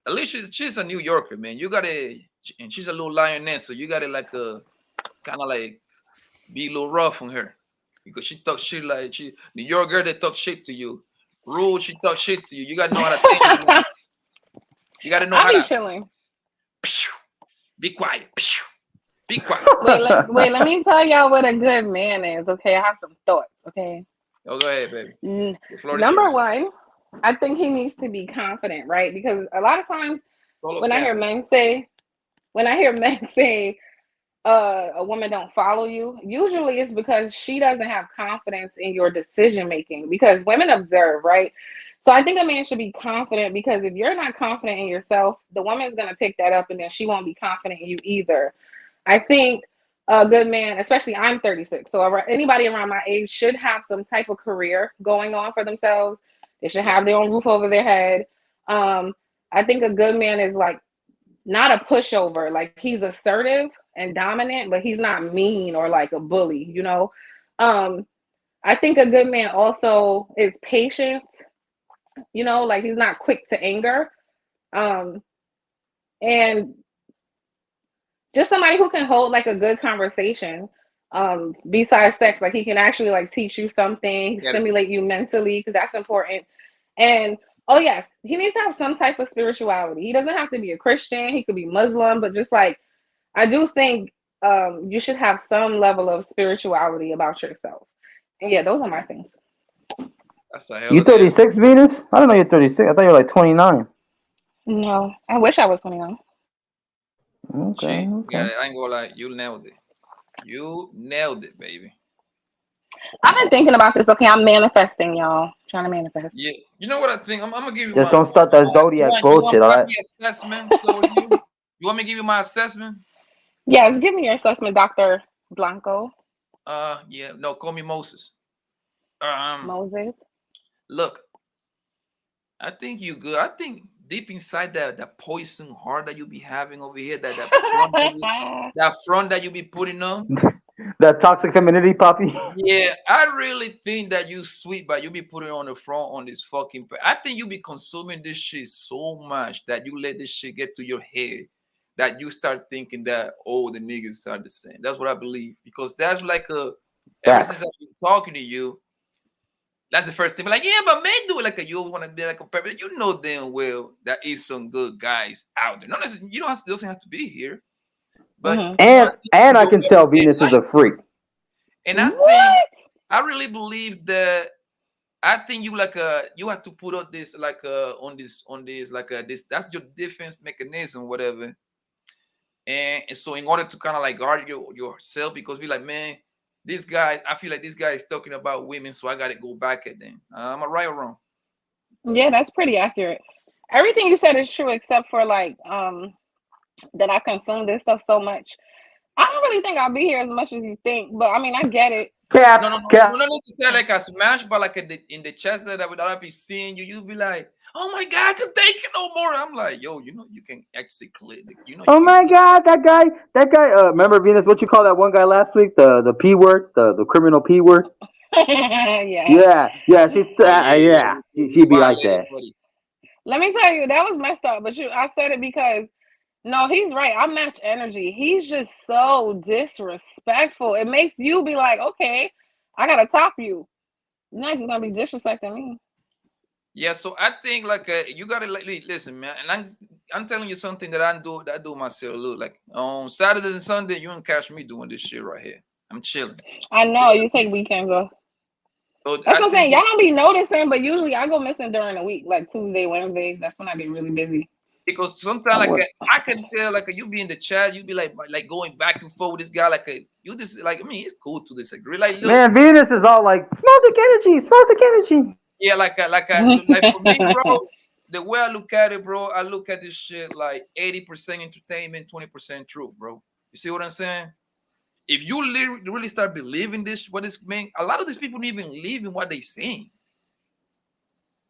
Alicia, she's a New Yorker, man. You gotta, and she's a little lioness, so you gotta like kind of like be a little rough on her, because she talks shit like New York girl that talk shit to you. Rude, she talk shit to you. You gotta know how to take it. You gotta know how to chilling. Be quiet. Be quiet. Wait, let me tell y'all what a good man is. Okay, I have some thoughts. Okay. Oh, go ahead, baby. Number one, I think he needs to be confident, right? Because a lot of times when I hear men say, a woman don't follow you, usually it's because she doesn't have confidence in your decision making, because women observe, right? So I think a man should be confident, because if you're not confident in yourself, the woman's going to pick that up, and then she won't be confident in you either. I think a good man, especially I'm 36, so anybody around my age should have some type of career going on for themselves. They should have their own roof over their head. I think a good man is like not a pushover. Like, he's assertive and dominant, but he's not mean or like a bully, you know? I think a good man also is patient, you know, like he's not quick to anger. And just somebody who can hold like a good conversation besides sex. Like, he can actually like teach you something, stimulate you mentally, because that's important. And oh yes, he needs to have some type of spirituality. He doesn't have to be a Christian, he could be Muslim, but just like, I do think you should have some level of spirituality about yourself. And yeah, those are my things. That's a hell You of a 36, Venus? I don't know you're 36. I thought you were like 29. No, I wish I was 29. Okay. Yeah, I ain't gonna lie, you nailed it. You nailed it, baby. I've been thinking about this. Okay, I'm manifesting, y'all. Trying to manifest. Yeah, you know what I think? I'm gonna give you. Just don't start that zodiac bullshit, all right? Assessment. So you want me to give you my assessment? Yes, give me your assessment, Dr. Blanco. Yeah, no, call me Moses. Moses. Look, I think you good. I think deep inside that poison heart that you be having over here, that front that you be putting on. That toxic femininity, Poppy. Yeah, I really think that you sweet, but you be putting on the front on this fucking. I think you be consuming this shit so much that you let this shit get to your head, that you start thinking that, oh, the niggas are the same. That's what I believe, because that's like ever since I've been talking to you, that's the first thing. Like, yeah, but men do it like you want to be like a perfect. You know damn well that is some good guys out there. Not necessarily, you don't doesn't have to be here, but and I can tell Venus is a freak. And I really believe that I think you you have to put up this on this this, that's your defense mechanism, whatever. And so in order to kind of like guard yourself, because be like, man, this guy, I feel like this guy is talking about women, so I gotta go back at them. Am I right or wrong? Yeah, that's pretty accurate. Everything you said is true, except for like that I consume this stuff so much. I don't really think I'll be here as much as you think, but I mean, I get it. No, not necessarily like a smash, but like in the chest that I be seeing you, be like, oh my god, I can take it no more. I'm like, yo, you can exit clip. Oh my God, that guy. Remember Venus? What you call that one guy last week? The P word, the criminal P word. Yeah. Yeah. She's she'd be like that. Let me tell you, that was messed up. But I said it because no, he's right. I match energy. He's just so disrespectful. It makes you be like, okay, I gotta top you. You're not just gonna be disrespecting me. Yeah, so I think you gotta listen, man. And I'm telling you something that I do myself. Look, like on Saturdays and Sunday, you don't catch me doing this shit right here. I'm chilling. I know you take weekends off. So That's what I'm saying. Y'all don't be noticing, but usually I go missing during the week, like Tuesday, Wednesdays. That's when I get really busy. Because sometimes I can tell you be in the chat, you be like going back and forth with this guy, you just I mean, it's cool to disagree. Like, look, Man, Venus is all like, smoke energy. yeah, like for me, bro, the way I look at it, bro, I look at this shit like 80% entertainment, 20% truth, bro. You see what I'm saying? If you really start believing this, what is mean, a lot of these people don't even believe in what they saying.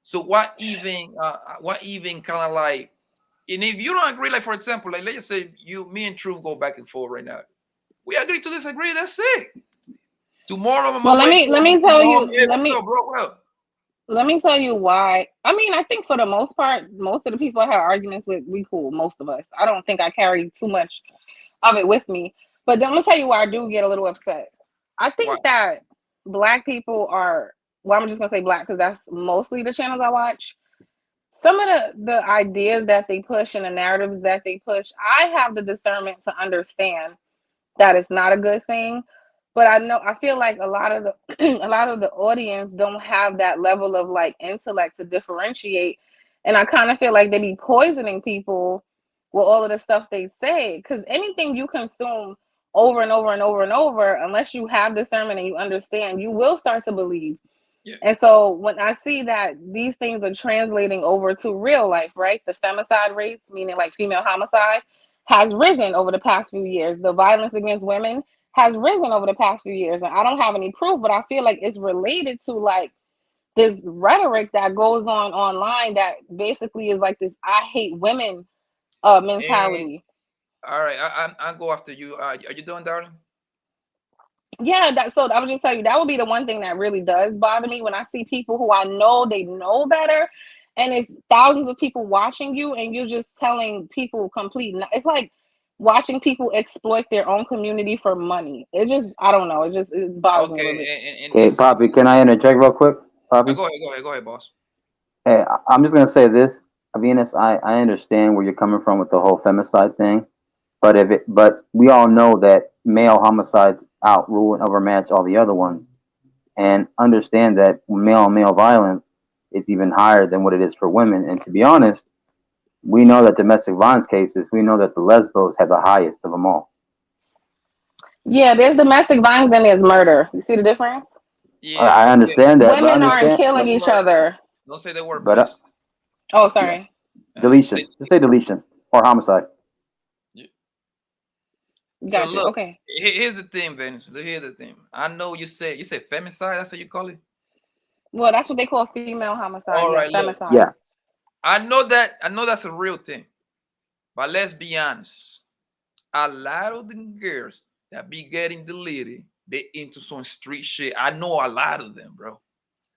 So what even kind of like, and if you don't agree, like for example, like let's just say me and Truth go back and forth right now. We agree to disagree. That's it. Tomorrow, well, let me tell you. Let me tell you why. I mean, I think for the most part, most of the people I have arguments with, we cool. Most of us. I don't think I carry too much of it with me. But then I'm gonna tell you why I do get a little upset. I think that Black people are. Well, I'm just gonna say Black because that's mostly the channels I watch. Some of the ideas that they push and the narratives that they push, I have the discernment to understand that it's not a good thing. But I feel like a lot of the audience don't have that level of like intellect to differentiate, and I kind of feel like they be poisoning people with all of the stuff they say. Because anything you consume over and over and over and over, unless you have discernment and you understand, you will start to believe. Yeah. And so when I see that these things are translating over to real life, right? The femicide rates, meaning like female homicide, has risen over the past few years. The violence against women has risen over the past few years. And I don't have any proof, but I feel like it's related to like this rhetoric that goes on online that basically is like this I hate women mentality. All right, I'll go after you. Are you doing, darling? Yeah, so I would just tell you that would be the one thing that really does bother me when I see people who I know they know better, and it's thousands of people watching you, and you're just telling people it's like watching people exploit their own community for money. It just, I don't know, it bothers me a little bit. Okay, Poppy, can I interject real quick? Poppy? Go ahead, boss. Hey, I'm just gonna say this, Venus. I understand where you're coming from with the whole femicide thing, but we all know that male homicides outrule and overmatch all the other ones, and understand that male on male violence is even higher than what it is for women. And to be honest, we know that domestic violence cases, we know that the lesbos have the highest of them all. Yeah, there's domestic violence, then there's murder. You see the difference? Yeah, I understand that. Women aren't killing each other. Don't say the word. But oh, sorry. Deletion. Just say deletion or homicide. Gotcha. So look, okay. Here's the thing, Venus. Here's the thing. I know you said femicide. That's what you call it. Well, that's what they call female homicide. All right, femicide. Yeah. I know that's a real thing, but let's be honest. A lot of the girls that be getting deleted, they into some street shit. I know a lot of them, bro.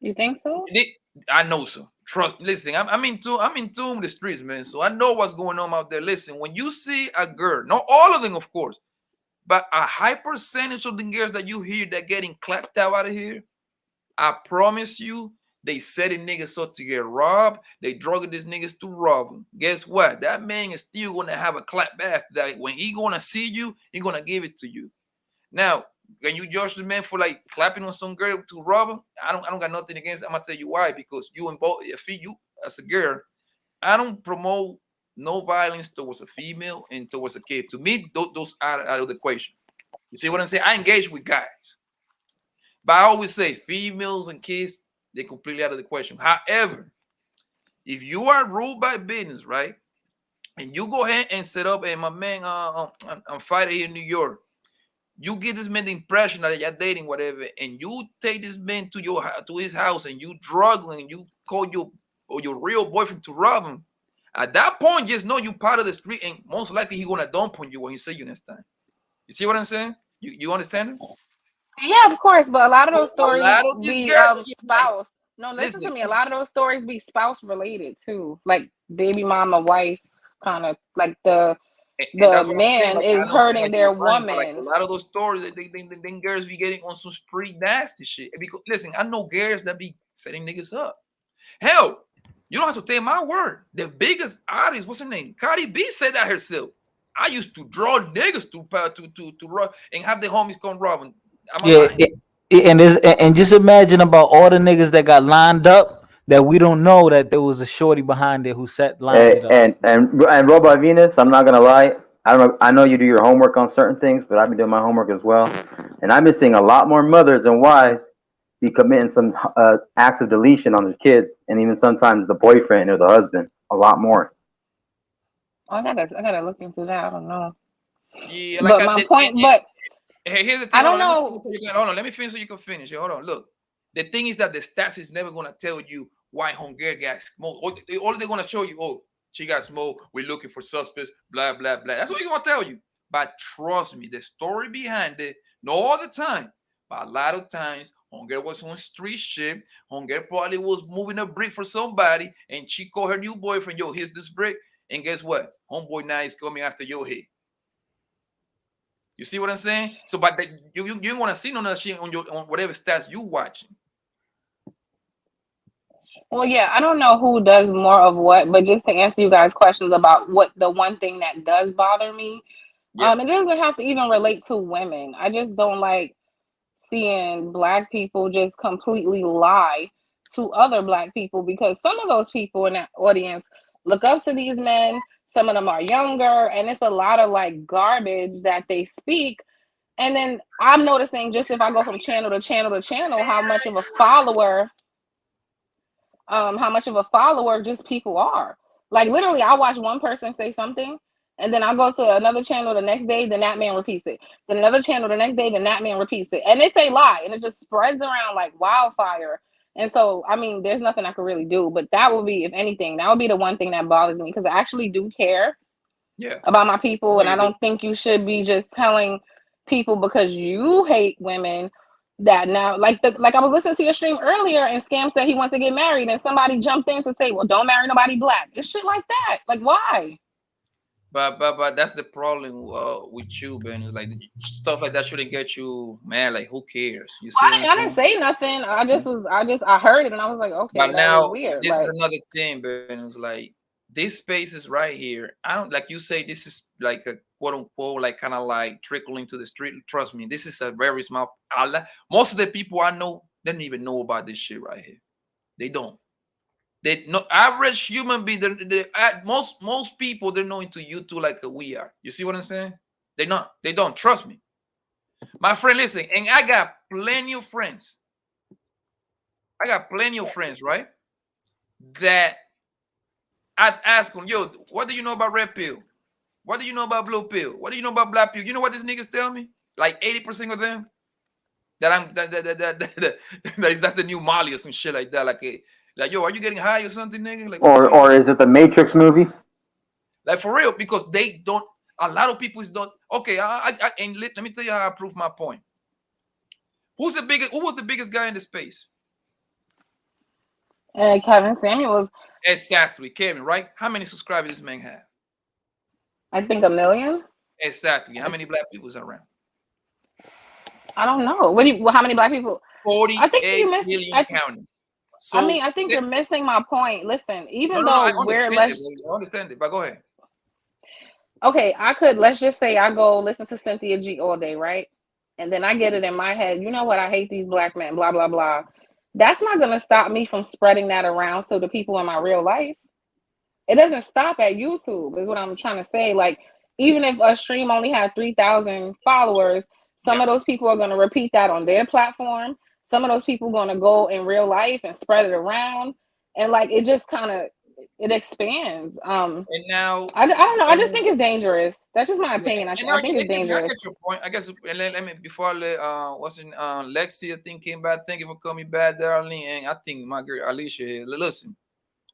You think so? I know so. Trust. Listen, I'm in tune with the streets, man. So I know what's going on out there. Listen, when you see a girl, not all of them, of course, but a high percentage of the girls that you hear that getting clapped out of here, I promise you, they setting niggas up to get robbed. They drugging these niggas to rob them. Guess what? That man is still gonna have a clap back. That when he gonna see you, he gonna give it to you. Now, Can you judge the man for like clapping on some girl to rob him? I don't got nothing against it. I'm gonna tell you why. Because you involve if you as a girl, I don't promote no violence towards a female and towards a kid. To me, those are out of the equation. You see what I'm saying? I engage with guys, but I always say females and kids, they're completely out of the question. However, if you are ruled by business, right, and you go ahead and set up, and my man on Friday here in New York, you get this man the impression that you're dating whatever, and you take this man to his house, and you drug him, and you call your real boyfriend to rob him. At that point, just know you part of the street, and most likely he's gonna dump on you when he see you next time. You see what I'm saying? You understand it? Yeah, of course, but a lot of those stories of these be girls, spouse. No, listen to me. A lot of those stories be spouse related too, like baby mama, wife, kind of like the that's what I'm saying. man Like, is I know hurting somebody their was lying, but, like, woman. a lot of those stories, they girls be getting on some street nasty shit. Because listen, I know girls that be setting niggas up. Hell, you don't have to take my word. The biggest artist, what's her name? Cardi B said that herself. I used to draw niggas to rob and have the homies come rob. And just imagine about all the niggas that got lined up that we don't know that there was a shorty behind there who lined it up. And Robot Venus, I'm not gonna lie. I know you do your homework on certain things, but I've been doing my homework as well, and I've been seeing a lot more mothers and wives be committing some acts of deletion on their kids, and even sometimes the boyfriend or the husband. A lot more. I gotta look into that. I don't know. Yeah, but my point. But hey, here's the thing. I don't know. Hold on, let me finish so you can finish. Hold on, look. The thing is that the stats is never gonna tell you why Hungary got smoked. All they're gonna show you, oh, she got smoked. We're looking for suspects. Blah blah blah. That's what they're gonna tell you. But trust me, the story behind it, not all the time, but a lot of times, Hungary was on street shit. Hungary probably was moving a brick for somebody, and she called her new boyfriend, yo, here's this brick. And guess what? Homeboy now is coming after your head. You see what I'm saying? So, but you want to see none of that shit on whatever stats you watching. Well, yeah, I don't know who does more of what, but just to answer you guys' questions about what the one thing that does bother me, it doesn't have to even relate to women. I just don't like seeing Black people just completely lie to other Black people, because some of those people in that audience look up to these men. Some of them are younger, and it's a lot of like garbage that they speak. And then I'm noticing, just if I go from channel to channel to channel, how much of a follower just people are. Like literally, I watch one person say something, and then I go to another channel the next day, then that man repeats it. Then another channel the next day, then that man repeats it. And it's a lie, and it just spreads around like wildfire. And so, I mean, there's nothing I could really do, but that would be, if anything, that would be the one thing that bothers me, because I actually do care about my people, and I don't think you should be just telling people because you hate women that now, like I was listening to your stream earlier, and Scam said he wants to get married, and somebody jumped in to say, well, don't marry nobody Black. It's shit like that. Like, why? But that's the problem with you, Ben. It's like stuff like that shouldn't get you mad. Like, who cares? You see? I didn't say nothing. I heard it, and I was like, okay, but that now was weird. this like, is another thing, Ben. It's like this space is right here. I don't, like you say, this is like a quote unquote, like kind of like trickling to the street. Trust me, this is a very small. Most of the people I know don't even know about this shit right here. They don't. They no average human being. Most people, they're not into YouTube like we are. You see what I'm saying? They're not. They don't. Trust me, my friend. Listen, and I got plenty of friends. Right? That I'd ask them, yo, what do you know about red pill? What do you know about blue pill? What do you know about black pill? You know what these niggas tell me? Like 80% of them that's the new Molly or some shit like that. Like, yo, are you getting high or something, nigga? Like, or is it the Matrix movie? Like, for real, because they don't. A lot of people don't. Okay, and let me tell you how I prove my point. Who was the biggest guy in the space? Kevin Samuels. Exactly, Kevin. Right? How many subscribers this man have? I think 1 million. Exactly. How many Black people is around? I don't know. How many Black people? 48 million counting. So, I think you're missing my point. Listen, I understand it, but go ahead. Okay, let's just say I go listen to Cynthia G all day, right? and then I get it in my head, you know what, I hate these black men, blah, blah, blah. That's not going to stop me from spreading that around to the people in my real life. It doesn't stop at YouTube, is what I'm trying to say. Like, even if a stream only had 3,000 followers, some of those people are going to repeat that on their platform. Some of those people are going to go in real life and spread it around. And like, it just kind of, it expands. And now, I don't know. I just think it's dangerous. That's just my opinion. I think it's dangerous. I get your point. I guess, and let me, before I let, what's in, Lexi, I think came back. Thank you for coming back, darling. And I think my girl Alicia here. Listen,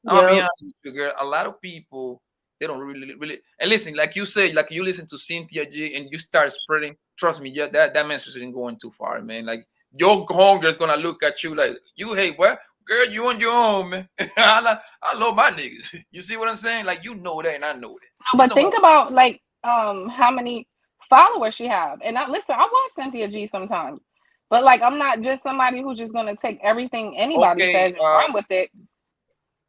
I'm gonna be honest with you, girl. A lot of people, they don't really, and listen, like you say, like you listen to Cynthia G and you start spreading, trust me, yeah, that message isn't going too far, man. Like, your homegirl's gonna look at you like, you hate what? Girl, you on your own, man. I love my niggas. You see what I'm saying? Like, you know that and I know that. But think about like how many followers she have. And listen, I watch Cynthia G sometimes. But like, I'm not just somebody who's just gonna take everything anybody says and run with it.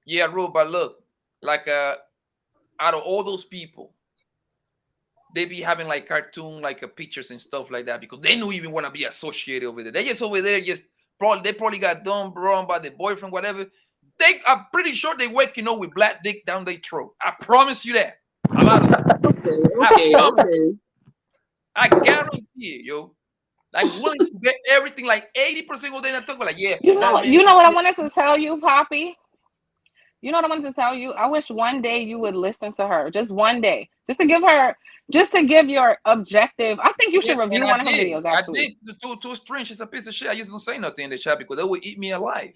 Yeah, Ru, but look, like out of all those people, they be having like cartoon like pictures and stuff like that because they don't even want to be associated over there. They just over there just they probably got done wrong by the boyfriend, whatever. I'm pretty sure they waking up with black dick down their throat. I promise you that. A lot of them. Okay. I guarantee it, yo. Like, willing to get everything, like 80% of them talk about, like, yeah. You know what I wanted to tell you, Poppy? You know what I wanted to tell you? I wish one day you would listen to her. Just one day. Just to give your objective. I think you should review one of her videos, actually. I did. Too strange. She's a piece of shit. I just don't say nothing in the chat because they would eat me alive.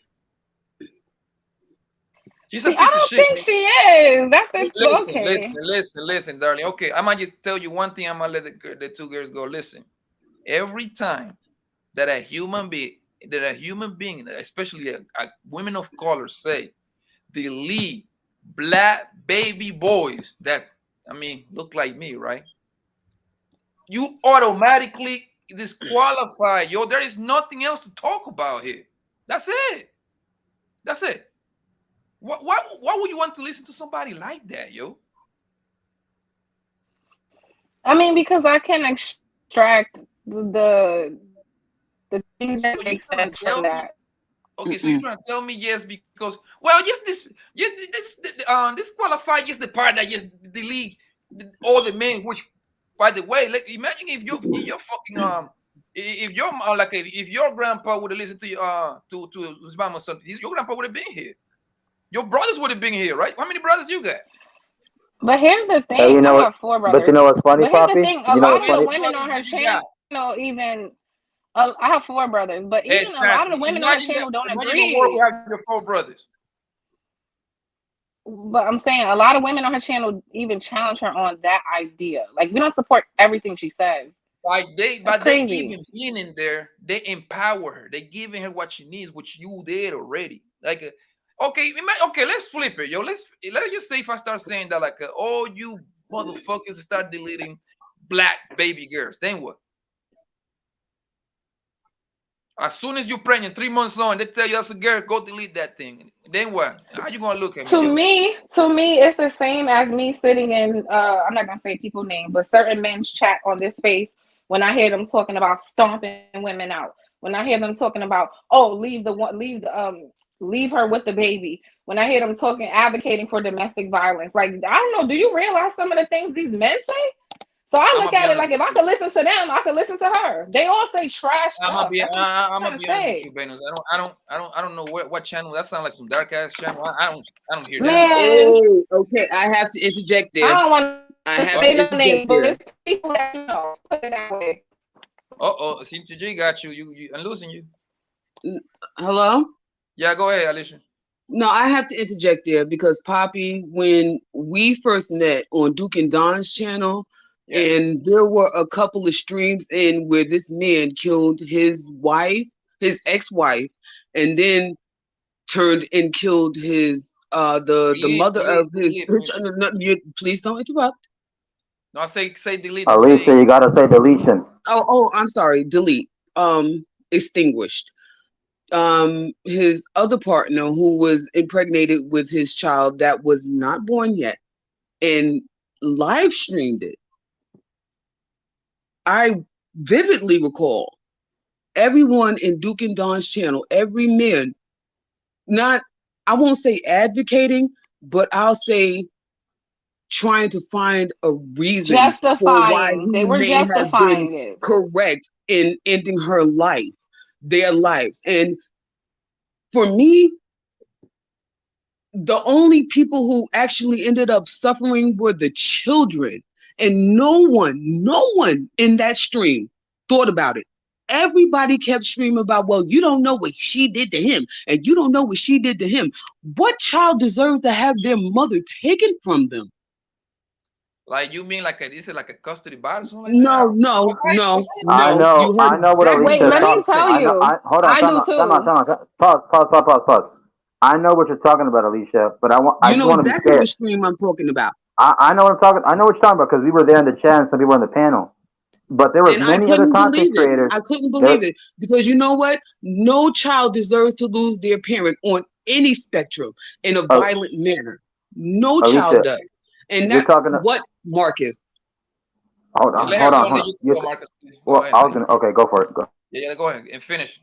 She's a piece of shit. I don't think she is. That's the okay. Listen, darling. Okay, I might just tell you one thing. I'm gonna let the two girls go. Listen, every time that a human being, especially a women of color, say the lead black baby boys that look like me, right? You automatically disqualify, yo. There is nothing else to talk about here. That's it. Why would you want to listen to somebody like that, yo? Because I can extract the things that make sense from that. Okay, so you're trying to tell me yes because disqualify just the part that just delete all the men. Which, by the way, like imagine if your fucking if your grandpa would have listened to you to his mom or something, your grandpa would have been here. Your brothers would have been here, right? How many brothers you got? But here's the thing. Hey, I have 4 brothers. But you know what's funny, but here's Poppy? the thing. A lot of the women on her channel, even I have 4 brothers, but even a lot of the women on her channel don't agree. You have your 4 brothers. But I'm saying a lot of women on her channel even challenge her on that idea. Like, we don't support everything she says. They even being in there, they empower her. They giving her what she needs, which you did already. Like, okay, let's flip it, yo. Let's just say if I start saying that, like, oh, you motherfuckers start deleting black baby girls, then what? As soon as you're pregnant, 3 months on, they tell you as a girl, go delete that thing. Then what? How you gonna look at me? To me, it's the same as me sitting in. I'm not gonna say people name, but certain men's chat on this space. When I hear them talking about stomping women out, when I hear them talking about, oh, leave her with the baby. When I hear them advocating for domestic violence, like, I don't know. Do you realize some of the things these men say? So I look at it like, if I could listen to them, I could listen to her. They all say trash stuff. I'm gonna be honest with you, Benos. I don't know what channel. That sounds like some dark ass channel. I don't hear that. Oh, okay. I have to interject there. I don't want to say no name, but there's people that put it that way. CTG got you. I'm losing you. Hello? Yeah, go ahead, Alicia. No, I have to interject there because Poppy, when we first met on Duke and Don's channel, and there were a couple of streams in where this man killed his ex-wife, and then turned and killed his the mother of his. Please don't interrupt. No, say delete. Alicia, you gotta say deletion. Oh, I'm sorry. Delete. Extinguished. His other partner, who was impregnated with his child that was not born yet, and live streamed it. I vividly recall everyone in Duke and Don's channel, every man, not, I won't say advocating, but I'll say trying to find a reason for why Justifying. he They were may have been justifying it. correct in ending her life, their lives. And for me, the only people who actually ended up suffering were the children. And no one in that stream thought about it. Everybody kept screaming about, well, you don't know what she did to him, and you don't know what she did to him. What child deserves to have their mother taken from them? Like, you mean like is it like a custody battle or something like No, that? no, no, I no. know, You heard I know what exactly Wait, Alicia let what I me talking. tell said. you. Hold on, I time do out, time out, too. time out. Pause. I know what you're talking about, Alicia, but I You just know want to be exactly fair. what stream I'm talking about. I know what I'm talking. I know what you're talking about because we were there in the chat and some people were on the panel. But there was And I many other couldn't content believe it. creators. I couldn't There, believe it. Because you know what? No child deserves to lose their parent on any spectrum in a violent manner. No child Alicia, does. And you're that's talking. what, Marcus. Hold Yeah, on, let hold her on, go, hold then on. you You're, go, Marcus. Go well, ahead, I was man. gonna. Okay, go for it. Go. Yeah, go ahead and finish.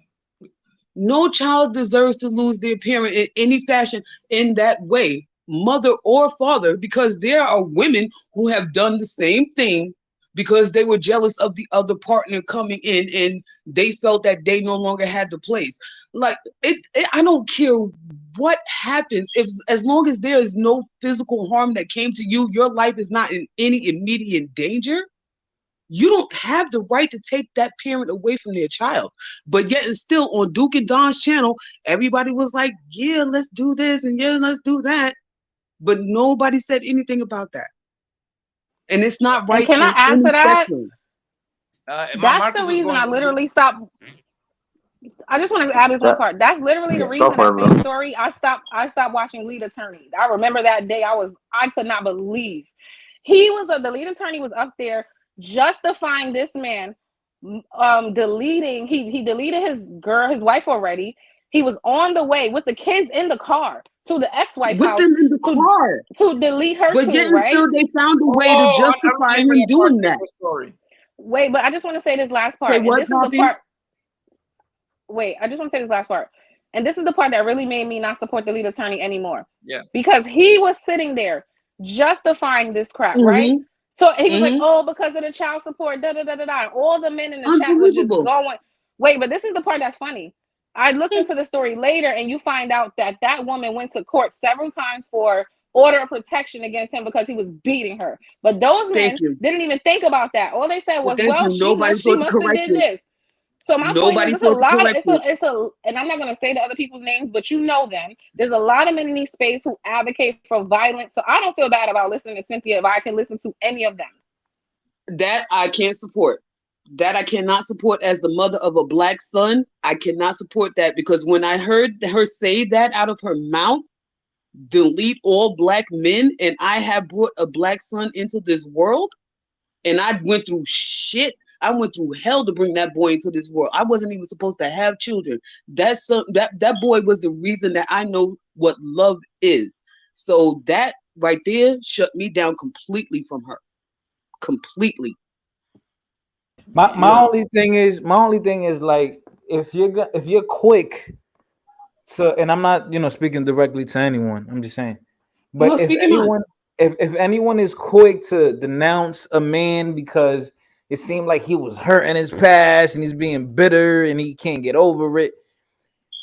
No child deserves to lose their parent in any fashion in that way, mother or father, because there are women who have done the same thing because they were jealous of the other partner coming in and they felt that they no longer had the place. Like I don't care what happens, if as long as there is no physical harm that came to you, your life is not in any immediate danger. You don't have the right to take that parent away from their child. But yet and still on Duke and Don's channel, everybody was like, yeah, let's do this and yeah, let's do that. But nobody said anything about that. And it's not And right can I on add any to that? spectrum. That's the Marcus was reason going I to. literally stopped. I just want to add this one That, part. That's literally the yeah, go reason, for that it, same bro. story. I stopped watching Lead Attorney. I remember that day. I could not believe the lead attorney was up there justifying this man deleting. He deleted his wife already. He was on the way with the kids in the car to the ex-wife With house them in the car. to delete her But yet too, and right? still they found a way to Oh, I justify remember him that part doing of that. the story. Wait, but I just want to say this last Say part. And what, this is the Poppy? part. Wait, I just want to say this last part. And this is the part that really made me not support the lead attorney anymore. Yeah. Because he was sitting there justifying this crap, right? So he was like, oh, because of the child support, da da da da da. All the men in the chat was just going. Wait, but this is the part that's funny. I looked into the story later, and you find out that that woman went to court several times for order of protection against him because he was beating her. But those men didn't even think about that. All they said was, well, she Nobody must thought to have correct did it. this. So my point is, Nobody it's a thought to lot. correct it. And I'm not going to say the other people's names, but you know them. There's a lot of men in these space who advocate for violence. So I don't feel bad about listening to Cynthia if I can listen to any of them. That I can't support. That I cannot support as the mother of a black son. I cannot support that because when I heard her say that out of her mouth, delete all black men, and I have brought a black son into this world, and I went through shit. I went through hell to bring that boy into this world. I wasn't even supposed to have children. That boy was the reason that I know what love is. So that right there shut me down completely from her. Completely. My only thing is like if you're quick to, and I'm not speaking directly to anyone, I'm just saying, but if anyone is quick to denounce a man because it seemed like he was hurt in his past and he's being bitter and he can't get over it,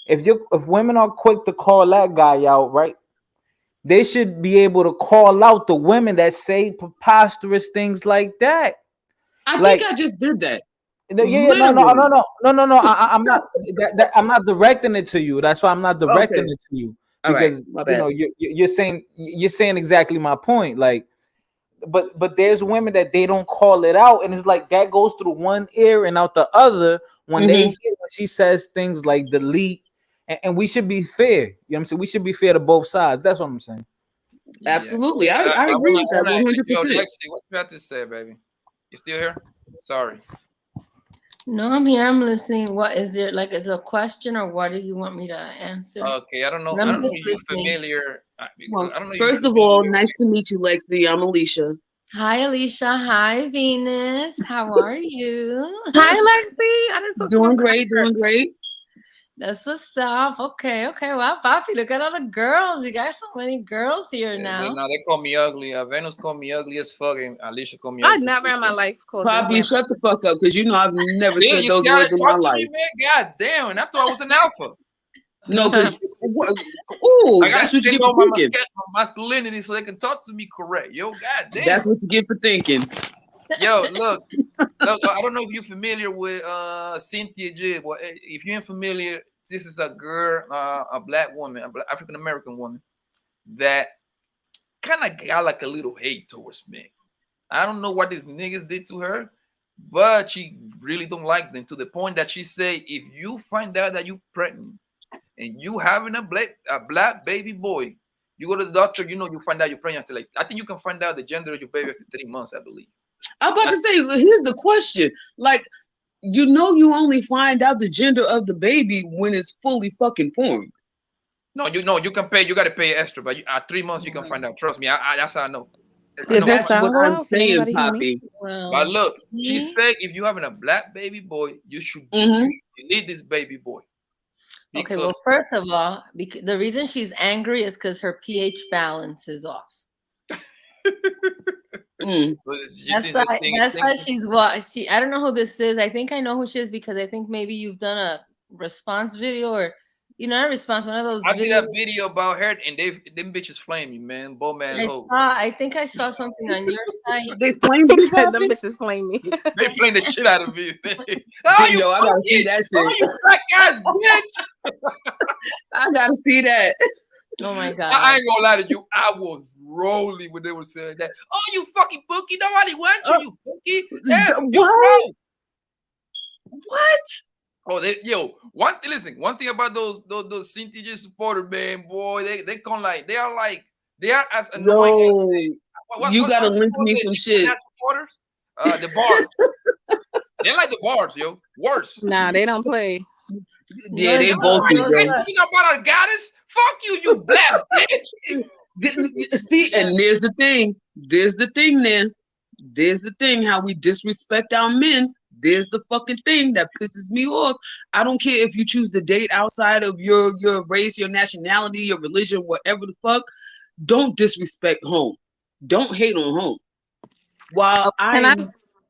if women are quick to call that guy out, right, they should be able to call out the women that say preposterous things like that. I think I just did that. Yeah, no. I'm not. I'm not directing it to you. That's why I'm not directing it to you because you're saying exactly my point. Like, but there's women that they don't call it out, and it's like that goes through one ear and out the other when they hear when she says things like delete, and we should be fair. You know what I'm saying? We should be fair to both sides. That's what I'm saying. Absolutely, I agree with that 100%. Lexi, what you have to say, baby? You still here? Sorry. No, I'm here. I'm listening. What is there? Like, is a question or what do you want me to answer? Okay, I don't know. I'm I don't know just if you're listening. familiar. Well, I don't know. first of all, nice to meet you, Lexi. I'm Alicia. Hi, Alicia. Hi, Venus. How are you? Hi, Lexi. I didn't talk to Doing her great, forever. doing great. That's what's up. Okay, okay. Well, Papi, look at all the girls. You got so many girls here now. Now they call me ugly. Venus called me ugly as fuck, and Alicia called me I ugly. never in my life called this Poppy, man. shut the fuck up, because you know I've never Yeah, said you those see how words they in my talk to life. me, man? God damn, and I thought I was an alpha. No, because ooh, I gotta that's what you take get for on my thinking. masculinity so they can talk to me correct. Yo, god damn. That's what you get for thinking. Yo, look, I don't know if you're familiar with Cynthia J, but if you ain't familiar, this is a girl, a black woman, African American woman that kind of got like a little hate towards me. I don't know what these niggas did to her, but she really don't like them to the point that she say, if you find out that you pregnant and you having a black baby boy, you go to the doctor, you know, you find out you're pregnant after, like, I think you can find out the gender of your baby after 3 months, I believe. I'm about to say, here's the question. Like, you know, you only find out the gender of the baby when it's fully fucking formed. No, you know, you can pay, you got to pay extra, but at 3 months you can find out. Trust me, that's how I know. That's what I'm saying, Poppy. But look, she said if you're having a black baby boy, you should delete this baby boy. Okay, well, first of all, the reason she's angry is because her pH balance is off. So that's why she's I don't know who this is. I think I know who she is because I think maybe you've done a response video or not a response, one of those I videos. did a video about her and them bitches flame me, man. I think I saw something on your site. They flamed you, them bitches flame me. They flame the shit out of me. Oh, yo, I gotta see that shit. Oh, you black ass bitch. I gotta see that. Oh my god. I ain't gonna lie to you. I was rolling when they were saying that. Oh, you fucking bookie. Nobody wants you, you bookie. Yeah, what? What? Oh, one thing about those Cynthia supporters, man, boy, they are as annoying. You gotta link me some shit. Supporters? The bars. They're like the bars, yo. Worse. Nah, they don't play. Yeah, they both do, bro. You know about our goddess? Fuck you, you black bitch. See, and there's the thing. There's the thing, then. There's the thing. How we disrespect our men. There's the fucking thing that pisses me off. I don't care if you choose to date outside of your race, your nationality, your religion, whatever the fuck. Don't disrespect home. Don't hate on home. While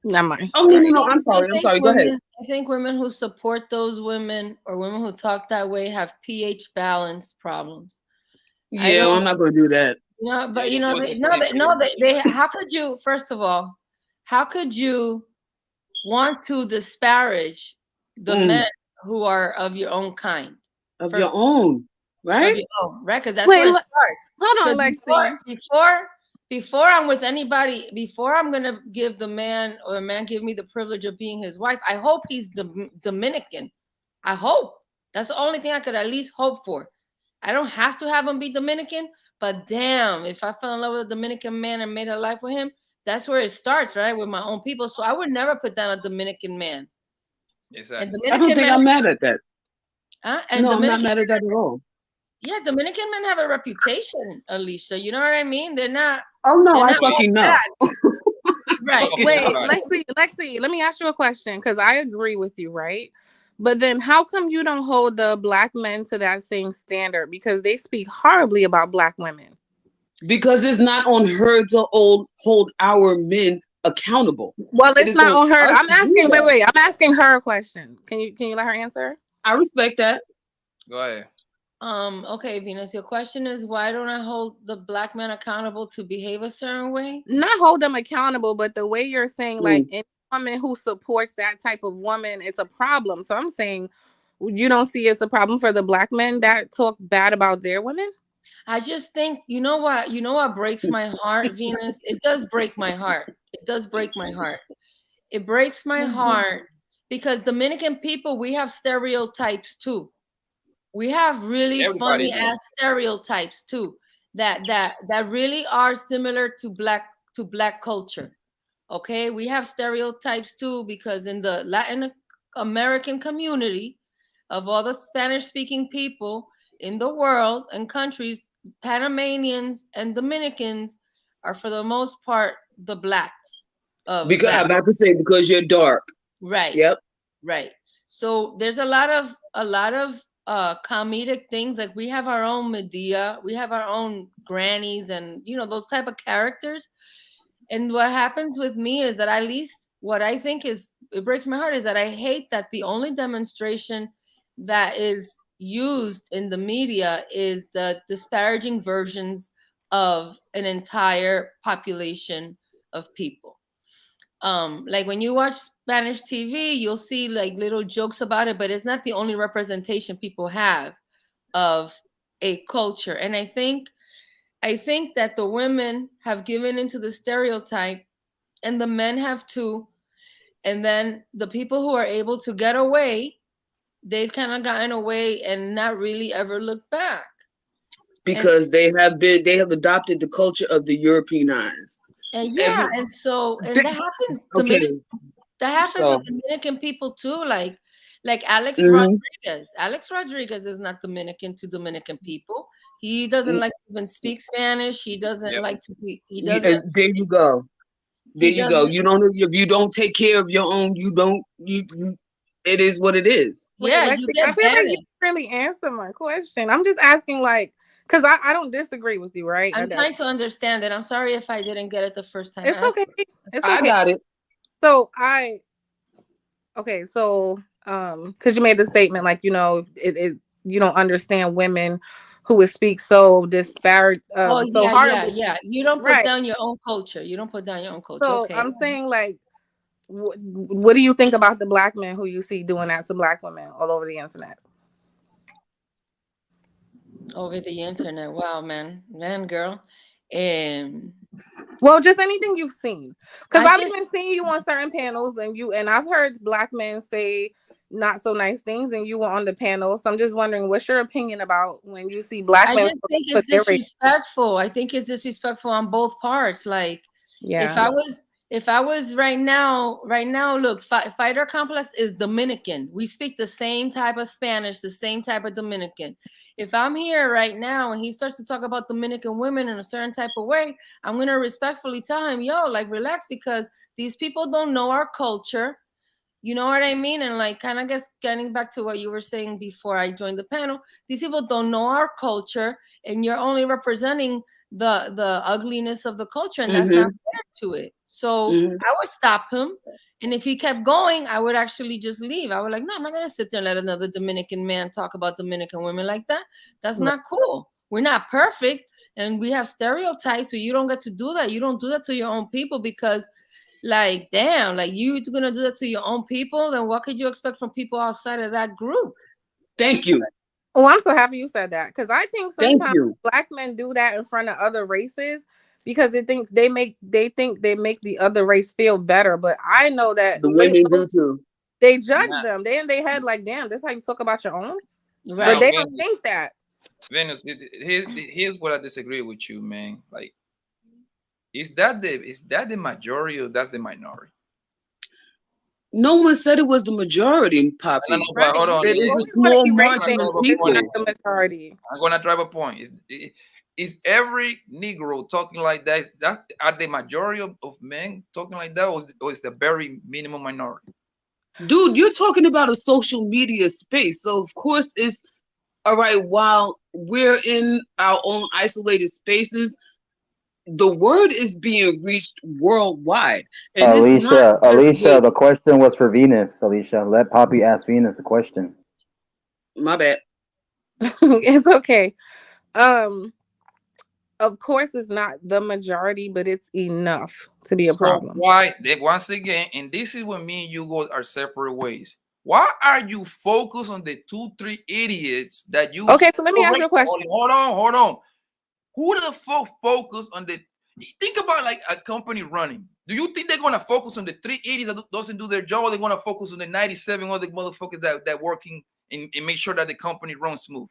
never mind. Oh no, I'm sorry. Go ahead. I think women who support those women or women who talk that way have pH balance problems. Yeah, I'm not gonna do that. No, but they how could you, first of all, how could you want to disparage the men who are of your own kind? Of your own, right? Of your own, right? Because that's where it starts. Hold on, Lexi. Before I'm with anybody, before I'm gonna give the man or a man give me the privilege of being his wife, I hope he's Dominican. I hope. That's the only thing I could at least hope for. I don't have to have him be Dominican, but damn, if I fell in love with a Dominican man and made a life with him, that's where it starts, right? With my own people. So I would never put down a Dominican man. Exactly. I don't think I'm mad at that. And no, Dominican, I'm not mad at that at all. Yeah, Dominican men have a reputation, Alicia. You know what I mean? They're not. Oh no, I fucking know. Right. Wait, Lexi, let me ask you a question because I agree with you, right? But then how come you don't hold the black men to that same standard? Because they speak horribly about black women. Because it's not on her to hold our men accountable. Well, it's not on her. I'm asking. Wait. I'm asking her a question. Can you let her answer? I respect that. Go ahead. Okay, Venus, your question is why don't I hold the black men accountable to behave a certain way? Not hold them accountable, but the way you're saying, like, any woman who supports that type of woman, it's a problem. So I'm saying you don't see it's a problem for the black men that talk bad about their women? I just think, you know what breaks my heart, Venus? It does break my heart. It does break my heart. It breaks my heart because Dominican people, we have stereotypes too. We have really funny ass stereotypes too that really are similar to black culture. Okay, we have stereotypes too because in the Latin American community of all the Spanish speaking people in the world and countries, Panamanians and Dominicans are for the most part the blacks of Because that. I'm about to say because you're dark. Right. Yep. Right. So there's a lot of comedic things. Like we have our own Medea, we have our own grannies, and those type of characters. And what happens with me is that, at least what I think is, it breaks my heart, is that I hate that the only demonstration that is used in the media is the disparaging versions of an entire population of people. Like when you watch Spanish TV, you'll see like little jokes about it, but it's not the only representation people have of a culture. And I think that the women have given into the stereotype, and the men have too. And then the people who are able to get away, they've kind of gotten away and not really ever looked back. Because they have adopted the culture of the Europeanized. And yeah, and that happens. Okay. That happens So- with Dominican people too, like Alex Mhm. Rodriguez. Alex Rodriguez is not Dominican to Dominican people. He doesn't like to even speak Spanish. He doesn't like to be. He doesn't. There you go. There He you go. doesn't- You don't. If you don't take care of your own, you don't. You it is what it is. Yeah, Wait, you Lexi, get I feel like you banished. really answer my question. I'm just asking, like, because I don't disagree with you, right? I'm trying to understand it. I'm sorry if I didn't get it the first time. It's I asked okay. it. It's I okay. got it. So because you made the statement, like, it you don't understand women who would speak so disparate, Oh so yeah, horrible. yeah. You don't put Right. down your own culture. You don't put down your own culture. So Okay. I'm saying, like, what do you think about the black men who you see doing that to black women all over the internet? Over the internet. Wow, man, girl. Well, just anything you've seen, because I I've just- even seen you on certain panels, and I've heard black men say not so nice things, and you were on the panel. So I'm just wondering, what's your opinion about when you see black I men? just think it's disrespectful. I think it's disrespectful on both parts. Like, Yeah. if I was right now, look, Fighter Complex is Dominican. We speak the same type of Spanish, the same type of Dominican. If I'm here right now and he starts to talk about Dominican women in a certain type of way, I'm gonna respectfully tell him, yo, like, relax, because these people don't know our culture. You know what I mean? And like, kind of getting back to what you were saying before I joined the panel, these people don't know our culture, and you're only representing the ugliness of the culture, and that's not fair to it. So I would stop him, and if he kept going, I would actually just leave. I would like, no, I'm not gonna sit there and let another Dominican man talk about Dominican women like that. That's not cool. We're not perfect, and we have stereotypes, so you don't get to do that. You don't do that to your own people, because like, damn, like, you're gonna do that to your own people, then what could you expect from people outside of that group? Thank you. Oh, I'm so happy you said that, because I think Thank sometimes you. black men do that in front of other races because they think they make the other race feel better. But I know that The women do too. They judge Nah. them. They in their head like, damn, this is how you talk about your own. Right. But they Well, don't think that. Venus, here's what I disagree with you, man. Like, is that the majority or that's the minority? No one said it was the majority, Poppy. No, but hold on. It is a always wanna small erase margin things, of but it's people. not the majority. I'm gonna drive a point. Is every Negro talking like that? Are the majority of men talking like that, or is the very minimum minority? Dude, you're talking about a social media space. So of course it's all right. While we're in our own isolated spaces, the word is being reached worldwide. And it's not Alicia, just with, the question was for Venus. Alicia, let Poppy ask Venus the question. my bad. It's okay. Of course it's not the majority, but it's enough to be a So problem. why, once again, and this is when me and you go our separate ways. Why are you focused on the 2-3 idiots that you? Okay, so let me ask you a question. Hold on. Who the fuck focus on the? Think about like a company running. Do you think they're gonna focus on the 3 idiots that doesn't do their job, or they're gonna focus on the 97 other motherfuckers that working and make sure that the company runs smooth?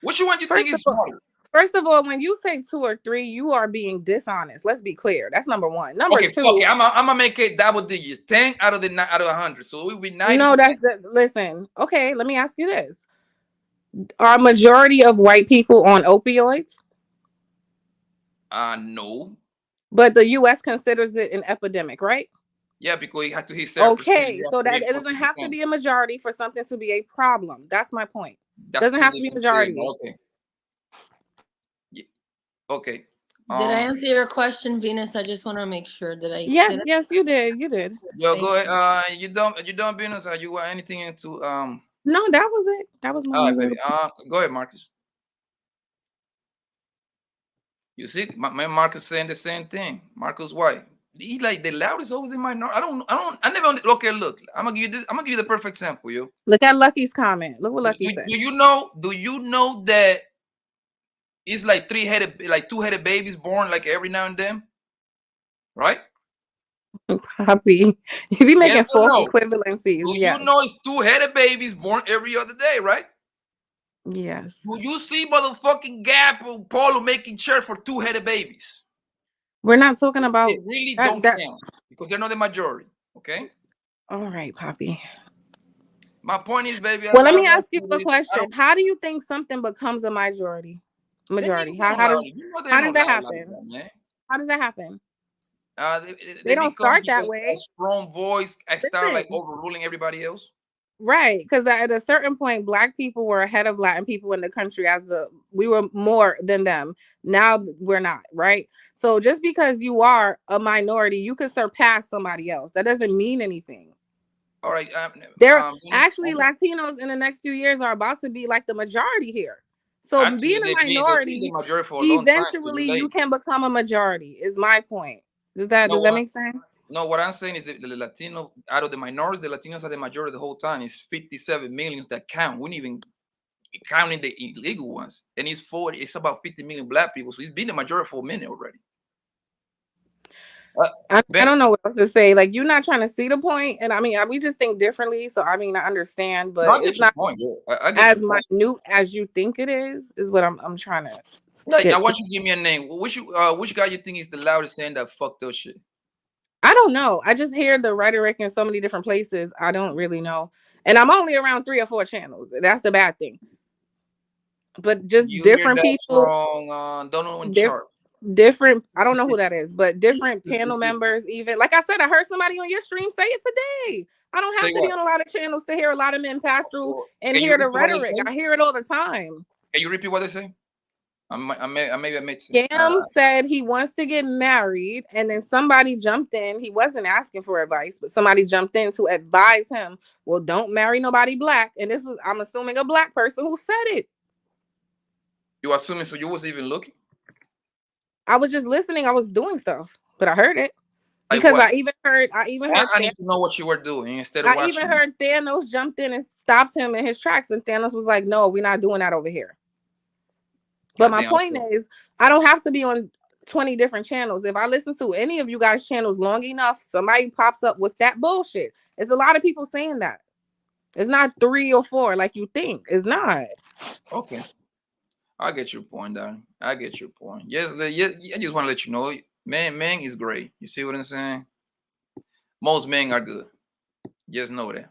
Which one do you think is smarter? First of all, when you say 2 or 3, you are being dishonest. Let's be clear. That's number one. Number two. Okay, I'm gonna make it double digits. 10 out of 100. So it will be 90. No, listen. Okay, let me ask you this. Are majority of white people on opioids? No. But the U.S. considers it an epidemic, right? Yeah, because you have to hit 7%. Okay, so that it doesn't have to be a majority for something to be a problem. That's my point. That's Doesn't have to be a majority. Okay. Yeah. Okay. Did I answer your question, Venus? I just want to make sure that I. Yes, yes, you did. You did. Yo, go ahead. You don't Venus? Are you anything into No, that was it. That was my all right, only baby. Go ahead, Marcus. You see, my Marcus saying the same thing. Marcus White. He like the loudest always in my I never okay, look. I'm gonna give you the perfect example, yo. Look at Lucky's comment. Look what Lucky said. Do you know that it's like two-headed babies born like every now and then? Right? Poppy. You be making Yes or false no? equivalencies. Do Yes. you know it's two-headed babies born every other day, right? Yes. Do you see motherfucking Gap or Polo making shirts for two-headed babies? We're not talking about They really don't count because they're not the majority. Okay. All right, Poppy. My point is, baby. Well, let me ask you a question. How do you think something becomes a majority? How does that happen? How does that happen? They don't start that way. A strong voice. I start like overruling everybody else. Right, because at a certain point, Black people were ahead of Latin people in the country we were more than them. Now we're not, right? So just because you are a minority, you could surpass somebody else. That doesn't mean anything. All right. Actually, Latinos in the next few years are about to be like the majority here. So Actually, being a minority, eventually you can become a majority. Is my point. Does that make sense? No, what I'm saying is that the Latino out of the minorities, the Latinos are the majority the whole time. It's 57 million that count. We didn't even counting the illegal ones, and it's about 50 million Black people. So it's been the majority for a minute already. I don't know what else to say. Like, you're not trying to see the point, and I mean, we just think differently. So I mean, I understand, but it's not as minute as you think it is. Is what I'm trying to. I want you to give me a name. Which guy you think is the loudest saying that fucked up shit? I don't know. I just hear the rhetoric in so many different places. I don't really know, and I'm only around 3 or 4 channels. That's the bad thing. But just different people. Different. I don't know who that is, but different panel members. Even like I said, I heard somebody on your stream say it today. I don't have to be on a lot of channels to hear a lot of men pass through and hear the rhetoric. I hear it all the time. Can you repeat what they say? Maybe I made Cam said he wants to get married, and then somebody jumped in. He wasn't asking for advice, but somebody jumped in to advise him. Well, don't marry nobody Black. And this was, I'm assuming, a Black person who said it. You assuming? So you was even looking? I was just listening. I was doing stuff, but I heard it because I even heard. I need to know what you were doing instead of. I even heard Thanos jumped in and stopped him in his tracks, and Thanos was like, "No, we're not doing that over here." But my point is, I don't have to be on 20 different channels. If I listen to any of you guys' channels long enough, somebody pops up with that bullshit. It's a lot of people saying that. It's not 3 or 4 like you think. It's not. Okay. I get your point, darling. I get your point. Yes, I just want to let you know, man is great. You see what I'm saying? Most men are good. Just know that.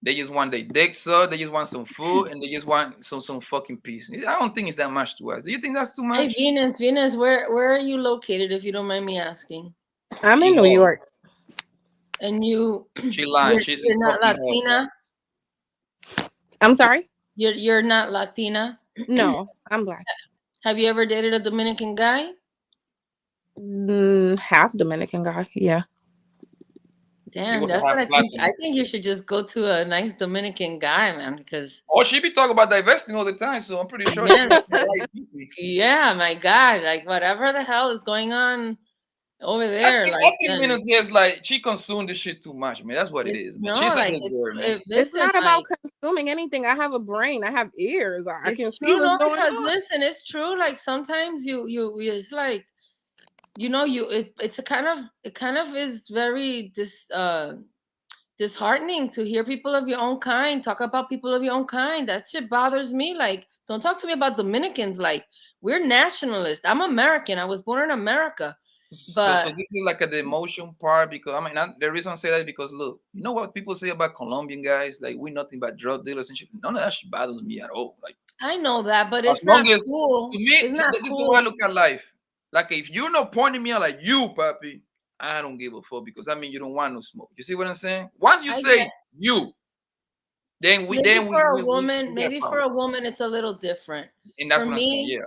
They just want their dick sucked. They just want some food, and they just want some fucking peace. I don't think it's that much to us. Do you think that's too much? Hey, Venus, where are you located, if you don't mind me asking? I'm in New York. And you? She lying. You're not Latina. I'm sorry. You're not Latina. No, I'm Black. Have you ever dated a Dominican guy? Half Dominican guy. Yeah. Damn, that's what I think. I think you should just go to a nice Dominican guy, man, because. Oh, she be talking about divesting all the time, so I'm pretty sure. Yeah, my God, like whatever the hell is going on over there, I think Venus is like she consumed this shit too much, man. That's what it is. No, she's like it's not about consuming anything. I have a brain. I have ears. I can see what's going on. Listen, it's true. Like sometimes you it's like. You know, it kind of is very disheartening to hear people of your own kind talk about people of your own kind. That shit bothers me. Like, don't talk to me about Dominicans. Like, we're nationalists. I'm American. I was born in America. But so this is like the emotion part, because I mean, the reason I say that is because look, you know what people say about Colombian guys? Like, we're nothing but drug dealers and shit. None of that shit bothers me at all. Like, I know that, but it's not cool. To me, this is the way I look at life. Like if you're not pointing me out like you, papi, I don't give a fuck because I mean you don't want no smoke. You see what I'm saying? Once you say you, then we maybe then for a we woman, get maybe for a woman it's a little different. and that's For what I'm saying. me, Yeah.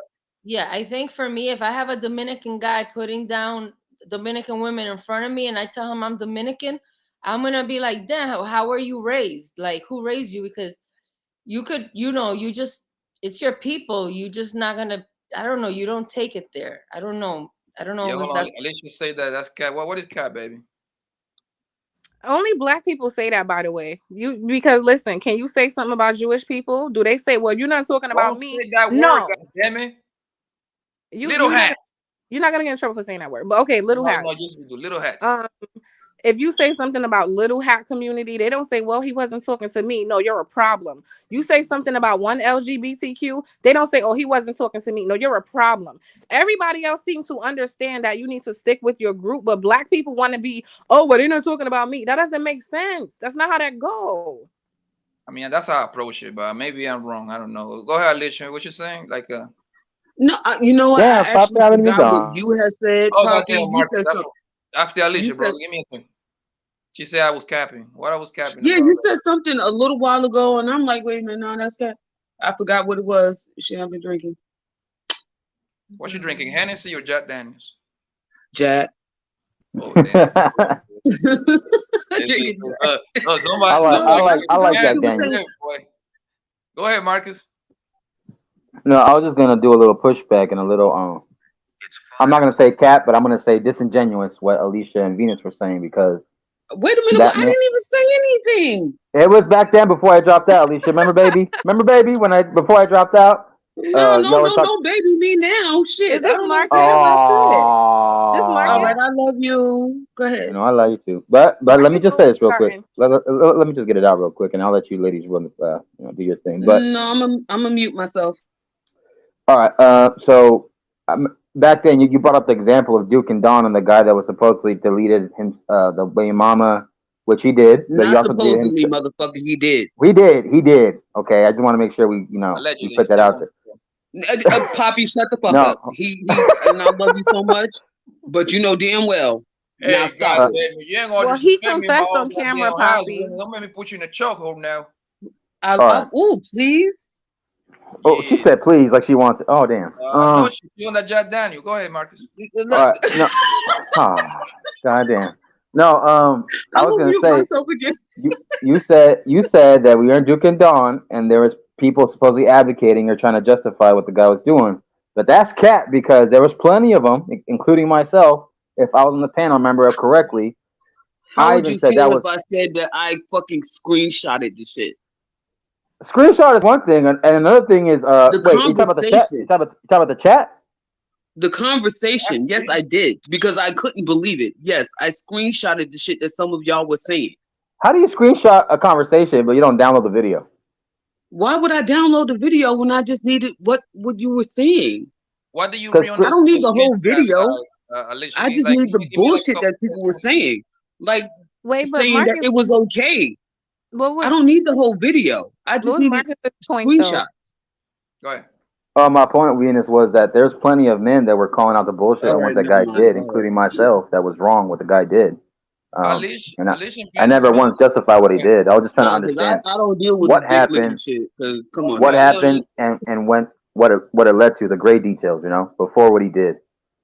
yeah, I think for me, if I have a Dominican guy putting down Dominican women in front of me and I tell him I'm Dominican, I'm gonna be like, damn, how were you raised? Like, who raised you? Because you could, you just, it's your people. You just not gonna, I don't know, you don't take it there. I don't know. I don't Yeah, know hold if on. that's At least you say that. That's cat. What is cat, baby? Only black people say that, by the way. Because listen, can you say something about Jewish people? Do they say, well, you're not talking about Don't me? say that word, No. God damn it. Little hats. You're not gonna get in trouble for saying that word. But okay, little hats. No, yes, we do. Little hats. If you say something about little hat community, they don't say, well, he wasn't talking to me. No, you're a problem. You say something about one LGBTQ, they don't say, oh, he wasn't talking to me. No, you're a problem. Everybody else seems to understand that you need to stick with your group, but black people want to be, oh, well, they're not talking about me. That doesn't make sense. That's not how that go. I mean, that's how I approach it, but maybe I'm wrong. I don't know. Go ahead, Alicia. What you saying? Like, No, you know what? Damn, I actually Poppy, having me forgot what gone. you had said, oh, Poppy. goddamn, You Marcus. said something. After Alicia, You bro, said, give me a thing. She said I was capping. What I was capping yeah, about? you said something a little while ago, and I'm like, wait a minute, no, that's that. I forgot what it was. Shit, I've been drinking. What you drinking? Hennessy or Jack Daniels? Jack. Oh, damn. Drinking Jack. Somebody, I like Jack Daniels. Go ahead, Marcus. No, I was just gonna do a little pushback and a little I'm not gonna say cap, but I'm gonna say disingenuous what Alicia and Venus were saying because wait a minute, I didn't even say anything. It was back then before I dropped out, Alicia. Remember, baby? Remember, baby? Before I dropped out? No, baby, me now. Shit, Is this Marcus? This All All right, I love you. Go ahead. You know, I love you too. But let me just say this real quick. starting. Let me just get it out real quick, and I'll let you ladies run the do your thing. But No, I'm gonna mute myself. all right. So back then, you brought up the example of Duke and Don and the guy that was supposedly deleted him, the baby mama, which he did. But he Not also deleted supposedly, himself. motherfucker. He did. He did. Okay, I just want to make sure we put that out there. Poppy, shut the fuck No. up. He and I love you so much, but you know damn well. Now stop it. You ain't gonna Well, he disrespect me confessed in my on own camera, goddamn house. Poppy. Don't make me put you in a chokehold now. Ooh, please. Oh, she said please, like she wants it. Oh, damn. I know she's doing that Jack Daniel. Go ahead, Marcus. All right. No. Oh, goddamn. No. I was gonna say you said that we were in Duke and Dawn, and there was people supposedly advocating or trying to justify what the guy was doing. But that's cat because there was plenty of them, including myself. If I was on the panel, remember it correctly. How would you feel if I said that I fucking screenshotted the shit? Screenshot is one thing, and another thing is The wait, you talking about the chat? You talking about the chat? The conversation, yes, I did because I couldn't believe it. Yes, I screenshotted the shit that some of y'all were saying. How do you screenshot a conversation but you don't download the video? Why would I download the video when I just needed what you were saying? What do you I don't need the whole video. Alicia, I just need the bullshit that people were saying, like but saying Marcus, that it was okay. I don't need the whole video. I just need screenshots. Go ahead. My point, Venus, was that there's plenty of men that were calling out the bullshit on what that guy did, including myself, that was wrong what the guy did. And I never once justified what he did. I was just trying to understand I don't deal with what the dick licking happened, shit. Because come on, what happened, and when what it led to, the great details, before what he did.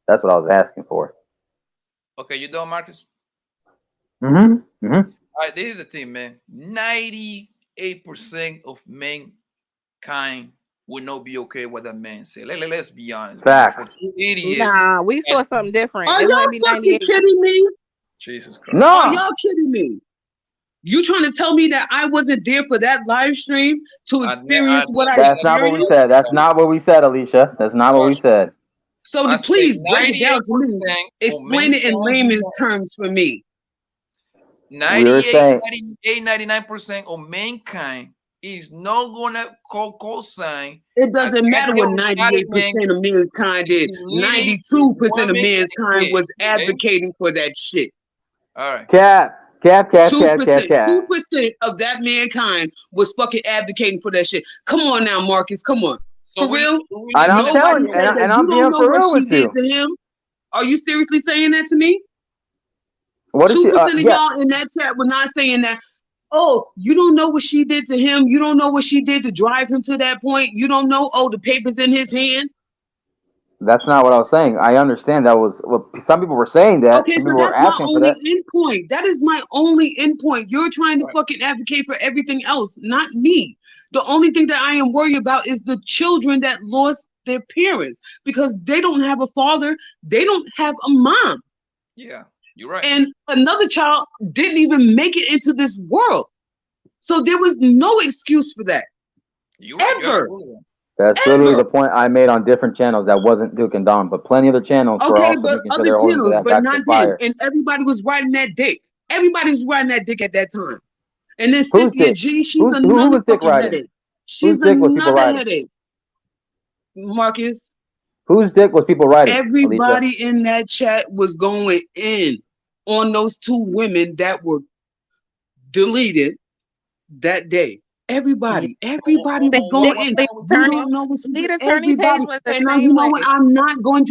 That's what I was asking for. Okay, you done, Marcus? Mm-hmm. All right, this is the thing, man. 98% of mankind would not be okay with that man say. Let's be honest. Facts. Idiots. Nah, we saw something different. Are It y'all wouldn't be fucking 98. kidding me? Jesus Christ. No. Are y'all kidding me? You trying to tell me that I wasn't there for that live stream to experience what I That's not what we experienced? said. That's not what we said, Alicia. That's not what we said. So please break it down to me. Explain it in layman's terms for me. 99% of mankind is not gonna co-sign. It doesn't matter what 98% of mankind did. 92% of mankind was advocating for that shit. All right. Cap. 2% of that mankind was fucking advocating for that shit. Come on now, Marcus. Come on. For real? And I'm telling you, and I'm being for real with you. To him. Are you seriously saying that to me? What is 2% she? of y'all in that chat were not saying that. Oh, you don't know what she did to him. You don't know what she did to drive him to that point. You don't know. Oh, the paper's in his hand. That's not what I was saying. I understand that was what some people were saying that. Okay, Some so people were that's my asking for only that. endpoint. That is my only endpoint. You're trying to fucking advocate for everything else, not me. The only thing that I am worried about is the children that lost their parents because they don't have a father. They don't have a mom. Yeah, you're right. And another child didn't even make it into this world. So there was no excuse for that. You're right. Ever. That's literally the point I made on different channels that wasn't Duke and Don, but plenty other channels were Okay, also but making sure other they're holding channels, that but back to not the then. fire. And everybody was riding that dick. Everybody was riding that dick at that time. And then Who's Cynthia dick? G, she's Who another was dick fucking riding? headache. Whose She's dick was people another riding? headache. Marcus, Whose dick was people riding? Alicia? everybody in that chat was going in on those two women that were deleted that day. Everybody was going in. The You attorney, don't know what she lead did. attorney page Everybody. was the And now same you know way. what? I'm not going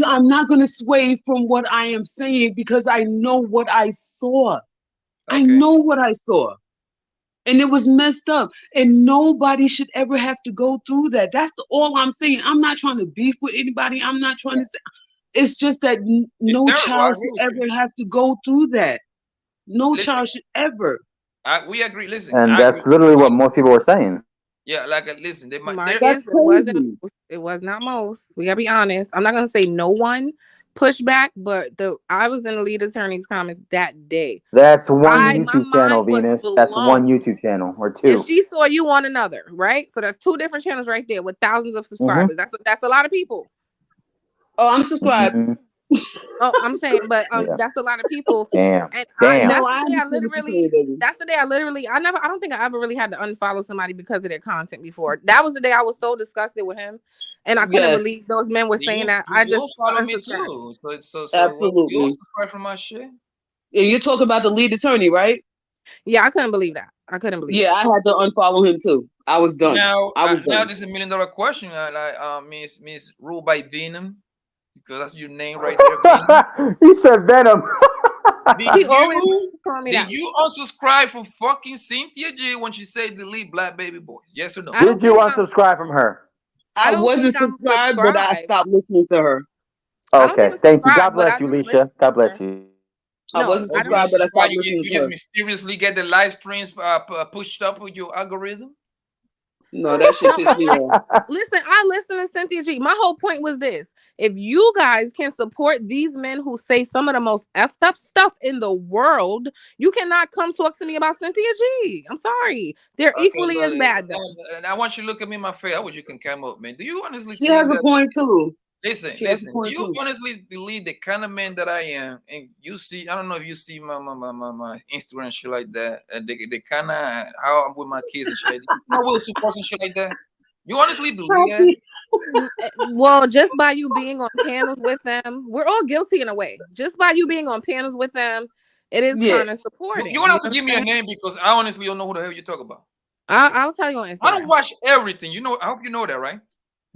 to sway from what I am saying because I know what I saw. I know what I saw. And it was messed up. And nobody should ever have to go through that. That's all I'm saying. I'm not trying to beef with anybody. I'm not trying to say. It's just that no terrible. child I should agree with ever have to go through that. No Listen. child should ever. We agree. Listen, And I agree. that's literally what most people were saying. Yeah, like listen, they might. Marcus, it wasn't. It was not most. We gotta be honest. I'm not gonna say no one pushed back, but I was in the lead attorney's comments that day. That's one my YouTube channel, mind was Venus. That's one blown. YouTube channel or And two. she saw you on another, right? So that's two different channels right there with thousands of subscribers. That's a lot of people. Oh, I'm subscribed. Oh, I'm saying, but Yeah. that's a lot of people. Damn. And Damn. No, I understand what you're saying, baby. that's the day I don't think I ever really had to unfollow somebody because of their content before. That was the day I was so disgusted with him, and I couldn't Yes. believe those men were saying that. I You just follow me unsubscribed. too. So you Absolutely. subscribe from my shit. And you're talking about the lead attorney, right? Yeah, I couldn't believe that. I couldn't believe Yeah, I had to unfollow him too. I was done. Now, I was now done. this is $1 million question. Miss Rule by Venom, because that's your name right there. Venom. He said Venom. He always call me Did that. you unsubscribe from fucking Cynthia G when she said delete Black Baby Boy? Yes or no? Did you unsubscribe from her? I wasn't subscribed, but I stopped listening to her. Okay, thank you. God bless you, Alicia. God bless you. I wasn't subscribed, but I stopped listening You to her. just mysteriously get the live streams pushed up with your algorithm? No, that shit pissed me off. Listen, I listen to Cynthia G. My whole point was this: if you guys can support these men who say some of the most effed up stuff in the world, you cannot come talk to me about Cynthia G. I'm sorry, they're equally as bad. Though. I want you to look at me in my face. I wish you can come up, man. Do you honestly She think has a that? point too. Listen. She has a Do point you too. honestly believe the kind of man that I am? And you see, I don't know if you see my Instagram and shit like that. And the kind of how I'm with my kids and shit. I will support and shit like that. You honestly believe that? Well, just by you being on panels with them, we're all guilty in a way. Just by you being on panels with them, it is kind of supporting. You want to give me a name because I honestly don't know who the hell you're talking about. I'll tell you on Instagram. I don't watch everything. You know, I hope you know that, right?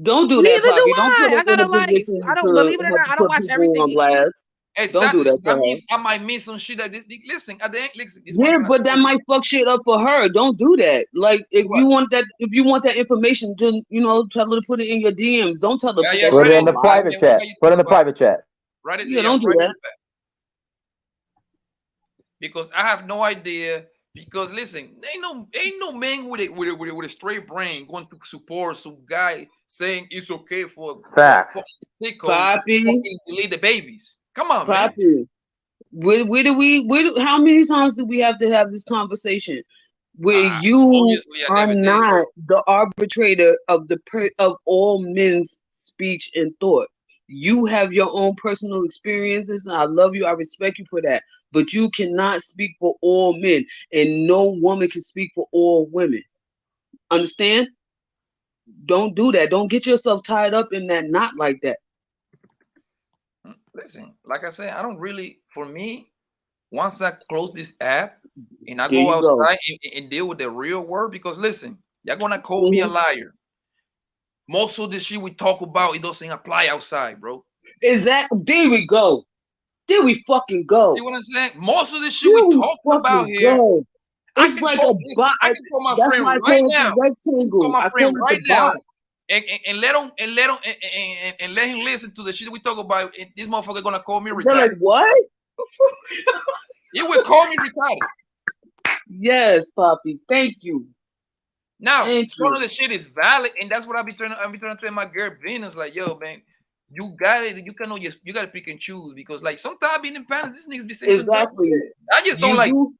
Don't do that, Neither Poppy. do Don't put I. us I gotta in a position I don't to believe it or have not. to I don't put watch people everything. on blast. Don't do that to That her. means I might miss some shit like this. Listen, at the end, listen. Yeah, but that might fuck shit up for her. Don't do that. Like if you want that information, then tell her to put it in your DMs. Don't tell her to put that Put shit it in the online. private chat. Put it in the private chat. Right? Yeah, don't do that. Because I have no idea. Because listen, ain't no man with a straight brain going to support some guy saying it's okay for Facts. Poppy delete the babies. Come on, Poppy. man. How many times do we have to have this conversation where you obviously I are never did. not the arbitrator of of all men's speech and thought? You have your own personal experiences, and I love you. I respect you for that. But you cannot speak for all men, and no woman can speak for all women. Understand? Don't do that. Don't get yourself tied up in that knot like that. Listen, like I said, I don't really. For me, once I close this app and I There go you go. outside and deal with the real world, because listen, you're gonna call me a liar. Most of the shit we talk about, it doesn't apply outside, bro. Exactly. There we go. There we fucking go. See what I'm saying? Most of the shit Here we we talking about fucking here, go. I It's can like call, a box. I can call my That's friend why I right call it now. the rectangle. Call my I friend call it right the now box. and let him listen to the shit we talk about. And this motherfucker gonna call me They're like, retarded. what? He will call me retarded. Yes, Poppy. Thank you. Now, Thank some you. of the shit is valid, and that's what I be trying to tell my girl Venus, like, yo, man, you got it. You cannot just, you gotta pick and choose, because like sometimes being in panic, this niggas be saying some dumb Exactly. shit. I just don't You like. do.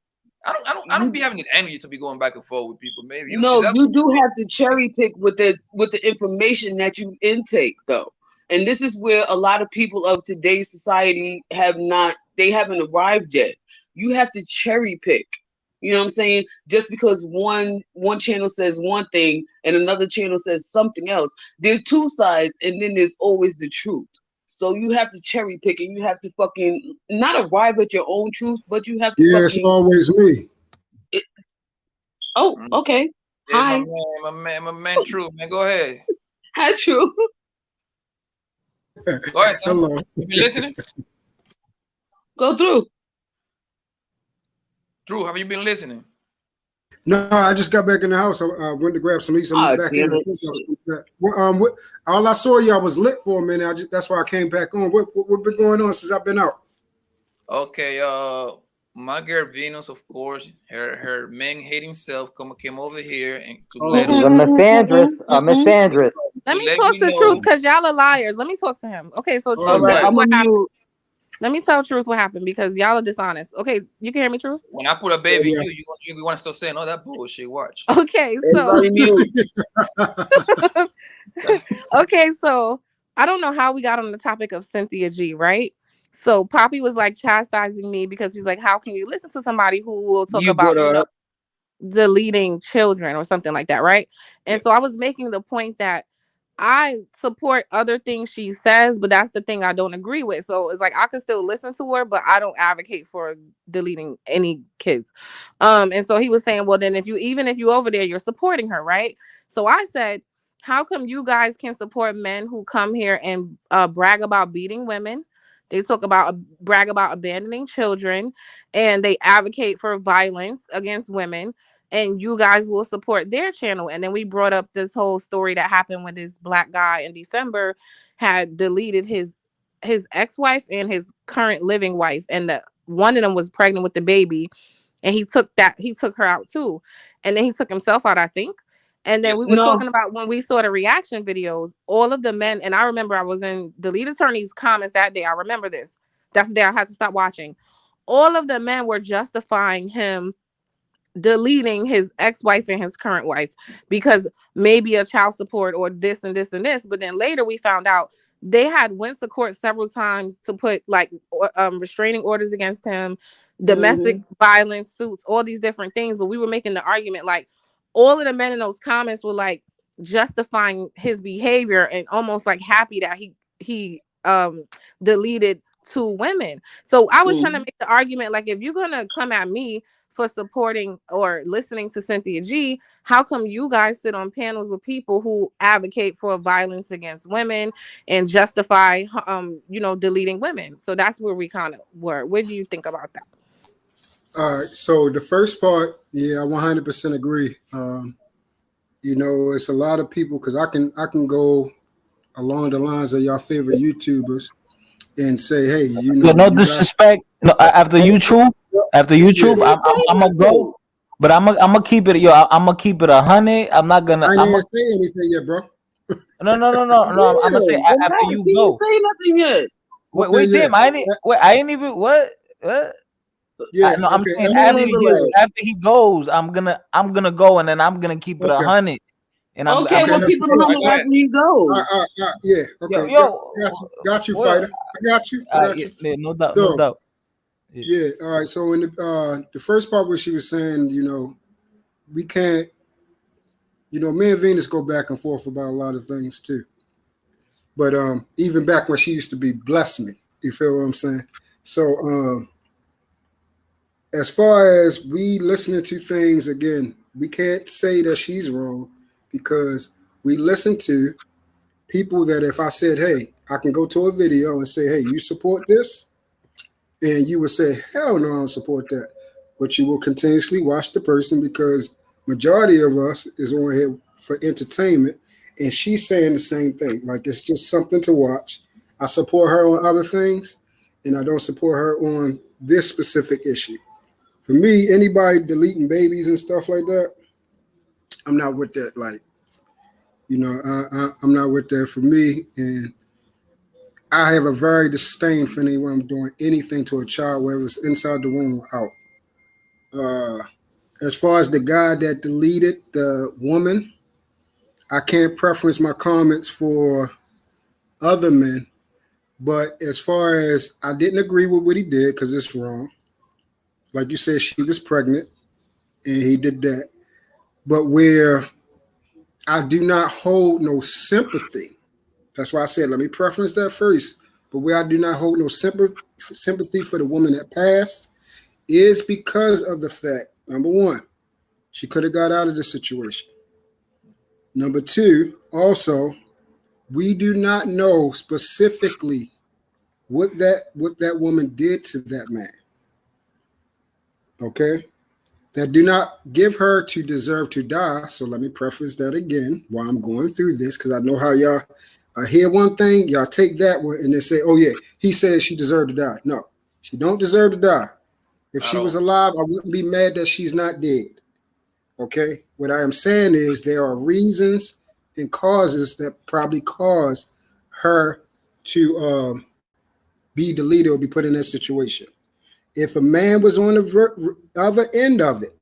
I don't be having the energy to be going back and forth with people. Maybe you. No, That's you do have to cherry pick with the information that you intake, though. And this is where a lot of people of today's society haven't arrived yet. You have to cherry pick. You know what I'm saying? Just because one channel says one thing and another channel says something else, there's two sides, and then there's always the truth. So you have to cherry pick, and you have to fucking not arrive at your own truth, but you have to Yeah, it's fucking. always me. Oh, okay. yeah, Hi. my man, True, man. Go ahead. Hi, True. Go ahead, son. Hello. You been listening? Go through. True, have you been listening? No, I just got back in the house. I went to grab some meat. I'm back in. All I saw y'all was lit for a minute. That's why I came back on. What been going on since I've been out? Okay, my girl Venus, of course, her man hating self came over here and to let He's a misandrous, misandrous. Let me let talk me to know. Truth, because y'all are liars. Let me talk to him. Okay, so Truth, All right, this is I'm what gonna happened. mute. Let me tell Truth what happened, because y'all are dishonest. Okay, you can hear me, Truth? When I put a baby in Yes. you want to start saying all that bullshit. Watch. Okay, so Everybody mute. okay, so I don't know how we got on the topic of Cynthia G, right? So Poppy was like chastising me because he's like, how can you listen to somebody who will talk You brought about, her up. deleting children or something like that, right? And so I was making the point that I support other things she says, but that's the thing I don't agree with. So it's like I can still listen to her, but I don't advocate for deleting any kids. And so he was saying, well, then if you over there, you're supporting her, right? So I said, how come you guys can support men who come here and brag about beating women? They brag about abandoning children, and they advocate for violence against women, and you guys will support their channel. And then we brought up this whole story that happened when this black guy in December had deleted his ex-wife and his current living wife, and one of them was pregnant with the baby, and he took her out too, and then he took himself out, I think. And then we were talking about when we saw the reaction videos, all of the men, and I remember I was in the lead attorney's comments that day. I remember this. That's the day I had to stop watching. All of the men were justifying him deleting his ex-wife and his current wife because maybe a child support or this and this and this. But then later we found out they had went to court several times to put like restraining orders against him, domestic violence suits, all these different things. But we were making the argument like all of the men in those comments were like justifying his behavior and almost like happy that he deleted 2 women. So I was trying to make the argument like, if you're gonna come at me for supporting or listening to Cynthia G, how come you guys sit on panels with people who advocate for violence against women and justify deleting women? So that's where we kind of were. What do you think about that? All right. So the first part, yeah, I 100% agree. It's a lot of people, because I can go along the lines of your favorite YouTubers and say, hey, no disrespect. After you truth, I'm gonna go, but I'm gonna keep it. I'm gonna keep it 100. I'm not gonna. I didn't say anything yet, bro. No. I'm gonna say after you go. Say nothing yet. Wait, damn! I ain't even what. Yeah, I'm saying after he goes, I'm gonna go, and then I'm gonna keep it 100. And I'm keep it 100 after you go. Yeah, okay. Got you, fighter. I got you. Yeah, no doubt, no doubt. Yeah. All right. So in the first part where she was saying, we can't, me and Venus go back and forth about a lot of things too. But even back when she used to be bless me, you feel what I'm saying? So as far as we listening to things, again, we can't say that she's wrong, because we listen to people that if I said, hey, I can go to a video and say, hey, you support this? and you would say, hell no, I don't support that. But you will continuously watch the person because majority of us is on here for entertainment, and she's saying the same thing. Like, it's just something to watch. I support her on other things, and I don't support her on this specific issue. For me, anybody deleting babies and stuff like that, I'm not with that. Like, you know, I'm not with that for me. And I have a very disdain for anyone doing anything to a child, whether it's inside the womb or out. As far as the guy that deleted the woman, I can't preference my comments for other men. But as far as I didn't agree with what he did because it's wrong. Like you said, she was pregnant and he did that. But where I do not hold no sympathy, that's why I said, let me preference that first. But where I do not hold no sympathy for the woman that passed is because of the fact, number one, she could have got out of the situation. Number two, also, we do not know specifically what that woman did to that man. Okay? That do not give her to deserve to die. So let me preface that again while I'm going through this, because I know how y'all hear one thing, y'all take that one and then say, oh yeah, he said she deserved to die. No, she don't deserve to die. If she was alive, I wouldn't be mad that she's not dead. Okay? What I am saying is there are reasons and causes that probably caused her to be deleted or be put in that situation. If a man was on the other end of it,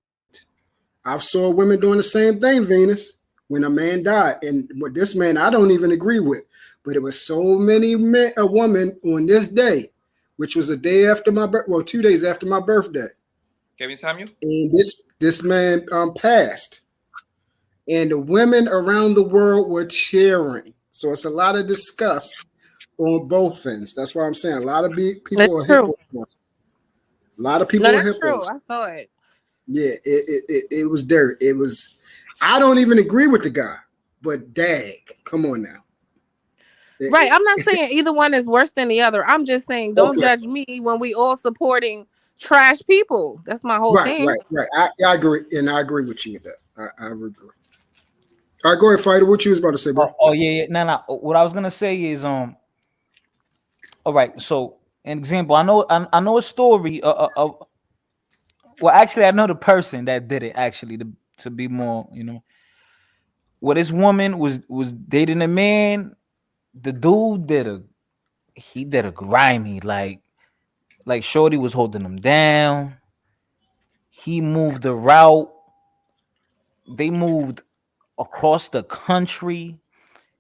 I saw women doing the same thing, Venus, when a man died. And what this man, I don't even agree with. But it was so many men, a woman on this day, which was a day after my birth, well, 2 days after my birthday. Kevin Samuel? And this man passed. And the women around the world were cheering. So it's a lot of disgust on both ends. That's why I'm saying a lot of people are hippo. A lot of people are that's hippos. true. I saw it. Yeah, it was dirt. It was. I don't even agree with the guy, but dag, come on now. Right. I'm not saying either one is worse than the other. I'm just saying don't judge me when we all supporting trash people. That's my whole thing. Right. I agree, and I agree with you with that. I agree. All right, go ahead, Fighter. What you was about to say, bro? Oh yeah. No. What I was gonna say is all right. So an example, I know a story. Well, actually, I know the person that did it. Actually, to be more, well, this woman was dating a man. The dude did a grimy, like shorty was holding him down. He moved the route. They moved across the country.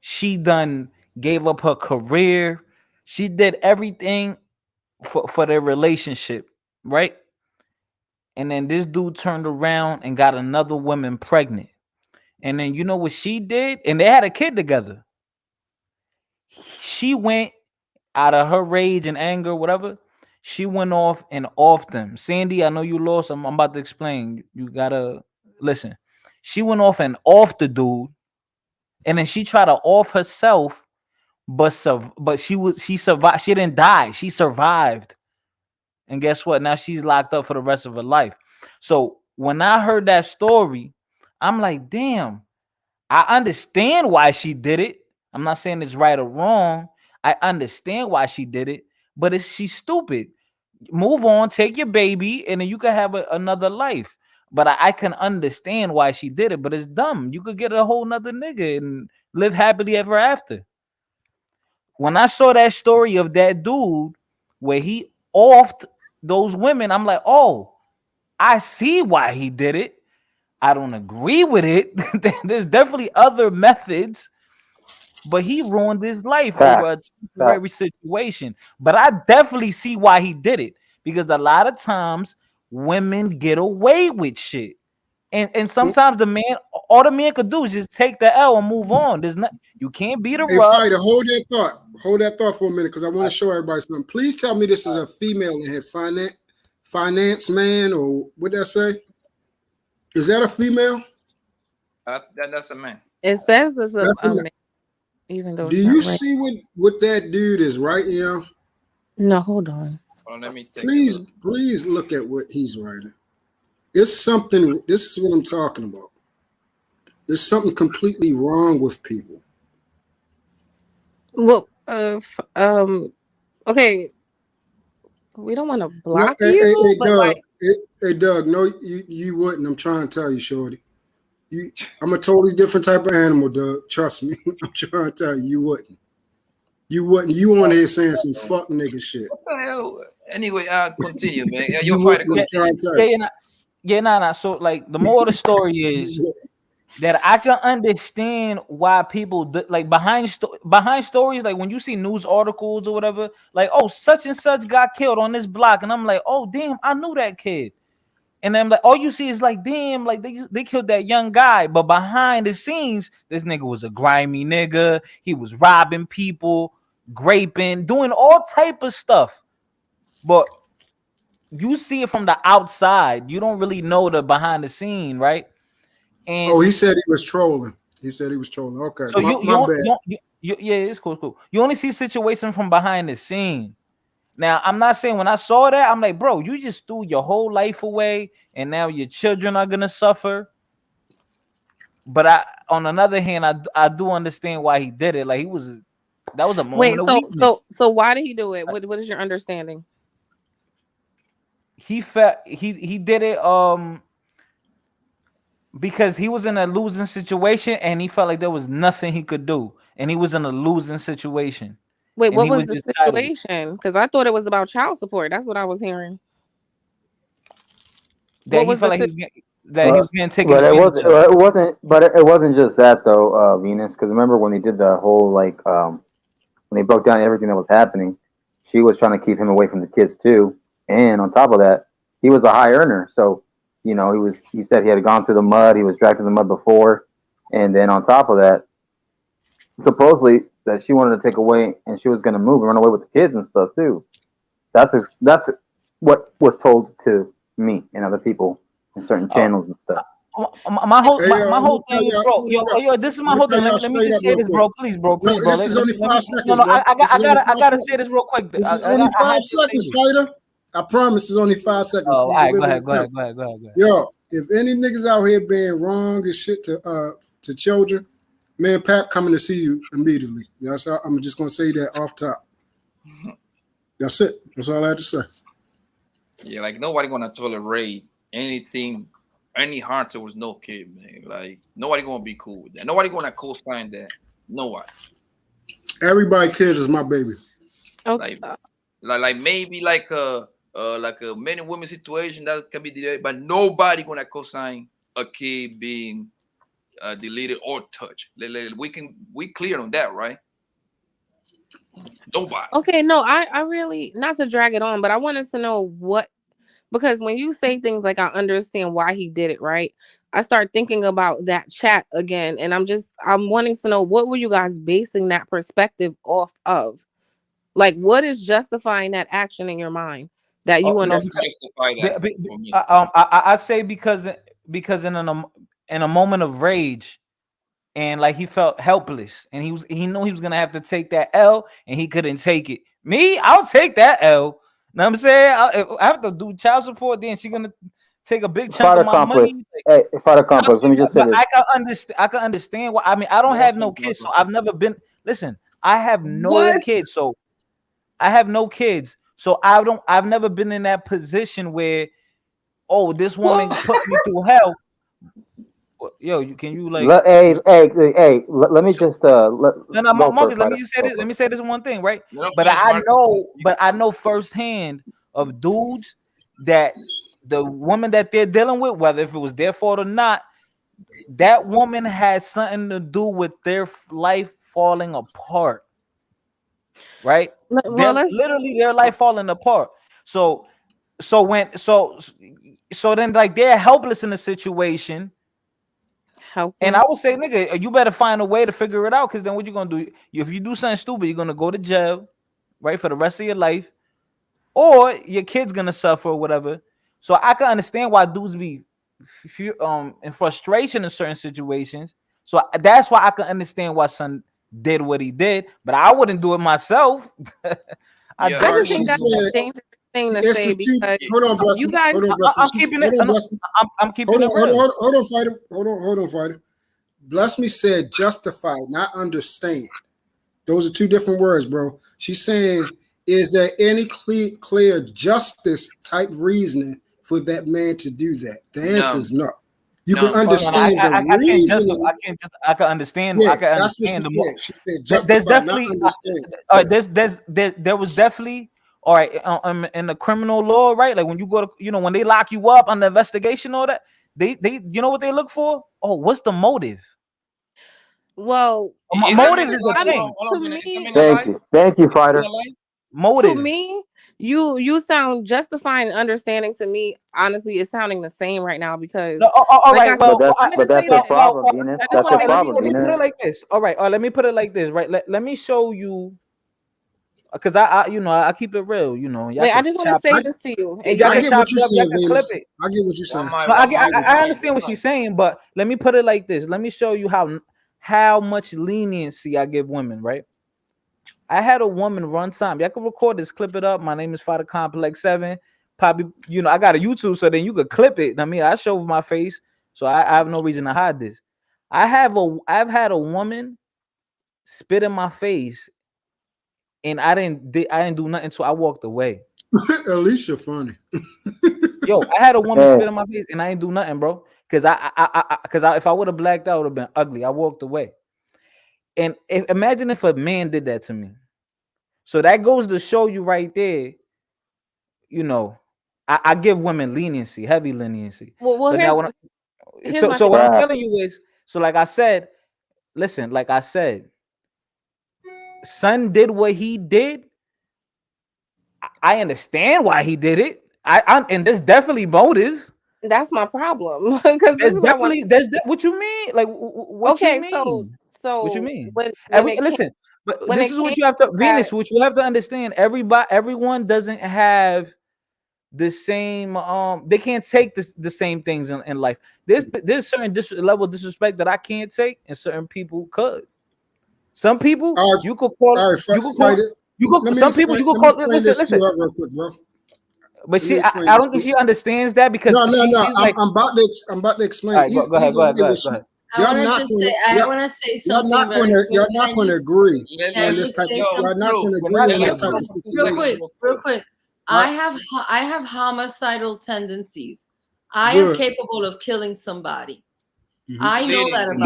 She gave up her career. She did everything for their relationship, right? And then this dude turned around and got another woman pregnant. And then you know what she did? And they had a kid together. She went out of her rage and anger, whatever. She went off and off them. Sandy, I know you lost. I'm about to explain. You gotta listen. She went off and off the dude, and then she tried to off herself, but she survived. She didn't die. She survived. And guess what? Now she's locked up for the rest of her life. So when I heard that story, I'm like, damn, I understand why she did it. I'm not saying it's right or wrong. I understand why she did it, but she's stupid. Move on, take your baby, and then you can have another life. But I can understand why she did it, but it's dumb. You could get a whole nother nigga and live happily ever after. When I saw that story of that dude where he offed those women, I'm like, oh, I see why he did it. I don't agree with it. There's definitely other methods, but he ruined his life over a temporary situation. But I definitely see why he did it, because a lot of times women get away with shit. And sometimes all the man could do is just take the L and move on. You can't beat a Hey, rug. Fighter, hold that thought for a minute, because I want to show everybody something. Please tell me this is a female in here, finance man, or what that say? Is that a female? That's a man. It says it's a man. man, even though Do it's you not right. see what that dude is writing, yo? No, hold on. let me take Please look at what he's writing. It's something. This is what I'm talking about. There's something completely wrong with people. Well, okay, we don't want to No, block you, but Doug. like, Hey, Doug. No, you wouldn't. I'm trying to tell you, Shorty. I'm a totally different type of animal, Doug. Trust me. I'm trying to tell you, you wouldn't. You wouldn't. You on here saying some fuck nigga shit. What the hell? Anyway, continue, man. You You'll fight wouldn't. I'm trying to tell you. Nah. So like the moral of the story is that I can understand why people like behind stories, like when you see news articles or whatever, like, oh, such and such got killed on this block, and I'm like, oh damn, I knew that kid. And then like all you see is like, damn, like they killed that young guy. But behind the scenes, this nigga was a grimy nigga. He was robbing people, graping, doing all type of stuff. But you see it from the outside. You don't really know the behind the scene, right? And he said he was trolling. Okay, so my bad. Yeah, it's cool. You only see situations from behind the scene. Now, I'm not saying when I saw that, I'm like, bro, you just threw your whole life away, and now your children are gonna suffer. But on another hand, I do understand why he did it. Like that was a moment of weakness. so why did he do it? What is your understanding? He did it because he was in a losing situation, and he felt like there was nothing he could do, and he was in a losing situation. Wait, and what he was the just tired of it. situation? Because I thought it was about child support. That's what I was hearing. That What he was felt the like he was getting taken But advantage of. it wasn't just that though, Venus. Because remember when they did the whole like when they broke down everything that was happening, she was trying to keep him away from the kids too. And on top of that, he was a high earner, so he said he had gone through the mud. He was dragged through the mud before, and then on top of that, supposedly that she wanted to take away, and she was going to move and run away with the kids and stuff too. That's what was told to me and other people in certain channels and stuff. My whole thing is, bro. Yo, this is my whole thing. Let me just say this, bro. Please, bro. This is only 5 seconds. No, I gotta say this real quick. This is only 5 seconds, fighter. I promise it's only 5 seconds. Oh, all right, go ahead. Yo, if any niggas out here being wrong and shit to children, man, Pat coming to see you immediately. So I'm just gonna say that off top. That's it. That's all I had to say. Yeah, like nobody gonna tolerate anything, any harm towards no kid, man. Like nobody gonna be cool with that. Nobody gonna co-sign that. Nobody. Everybody kid is my baby. Okay. Like maybe like a men and women situation that can be delayed, but nobody gonna co-sign a kid being deleted or touched. We clear on that, right? Nobody. Okay, no, I really, not to drag it on, but I wanted to know because when you say things like I understand why he did it, right? I start thinking about that chat again, and I'm wanting to know, what were you guys basing that perspective off of? Like, what is justifying that action in your mind that you understand? I say because in a moment of rage, and like he felt helpless, and he knew he was gonna have to take that L, and he couldn't take it. Me, I'll take that L. Know what I'm saying? I have to do child support. Then she's gonna take a big chunk of my money. Hey, Father Complex, let me just say this. I can understand why. I mean, I don't have no kids, so I've never been. Listen, I have no kids, so I have no kids, so I've never been in that position where, oh, this woman put me through hell. Yo, can you like? Hey, let me just Marcus, let me say this one thing, right? But I know firsthand of dudes that the woman that they're dealing with, whether if it was their fault or not, that woman had something to do with their life falling apart. Right? Literally their life falling apart. So then like they're helpless in the situation. And I would say, nigga, you better find a way to figure it out, because then what you gonna do? If you do something stupid, you're gonna go to jail, right, for the rest of your life, or your kid's gonna suffer or whatever. So I can understand why dudes be in frustration in certain situations. So that's why I can understand why son did what he did, but I wouldn't do it myself. I just think that's dangerous thing to It's say the two. because Hold on, bless you me. guys. Hold on, bless me. I'm keeping it. Hold on, bless me. I'm keeping it real. Hold on, fighter. Hold on, fighter. Bless me said justify, not understand. Those are two different words, bro. She's saying, is there any clear justice type reasoning for that man to do that? The answer is no. You can understand the reasoning. I can understand. Yeah, I can that's what understand she the more. said. She said There's justify, not definitely understand. there was definitely all right in the criminal law, right? Like when you go to, when they lock you up on the investigation, all that, they you know what they look for? Oh, what's the motive? Well, Motive is a thing. to me, Thank you, fighter. Motive. to me, you sound justifying and understanding. To me, honestly, it's sounding the same right now because, All like right, I well, But that's your problem, Venus. That's your problem, let me put it Venus. like this. All right, let me put it like this. Right, let me show you. Because I keep it real, y'all wait, I can just want to chop say it. this to you. Y'all I can get chop what it you're up, y'all saying, can clip Venus. it. I get what you're saying. No, I understand what she's saying, but let me put it like this. Let me show you how much leniency I give women, right? I had a woman one time. Y'all can record this, clip it up. My name is Father Complex 7. Probably, I got a YouTube, so then you could clip it. I mean, I show my face, so I have no reason to hide this. I've had a woman spit in my face, and I didn't do nothing until I walked away. At least you're funny. Yo, I had a woman spit in my face, and I didn't do nothing, bro. Because if I would have blacked out, it would have been ugly. I walked away. And imagine if a man did that to me. So that goes to show you right there, I give women leniency, heavy leniency. Well, But now what I'm telling you is, so like I said, listen, like I said, son did what he did. I understand why he did it. And there's definitely motive. That's my problem because There's definitely what you mean? Like what you mean? So What you mean? when Listen, but this is what you have to Venus, what you have to understand. Everyone doesn't have the same they can't take the same things in life. There's certain level of disrespect that I can't take, and certain people could. Some people you could call some people you could call listen. Real quick, bro. But I don't think she understands that because she's like I'm about to explain. Right, go ahead. I want to say something. You're not going to agree on this type of. You're not going to agree on this type of situation. Real quick. I have homicidal tendencies. I am capable of killing somebody. I know that about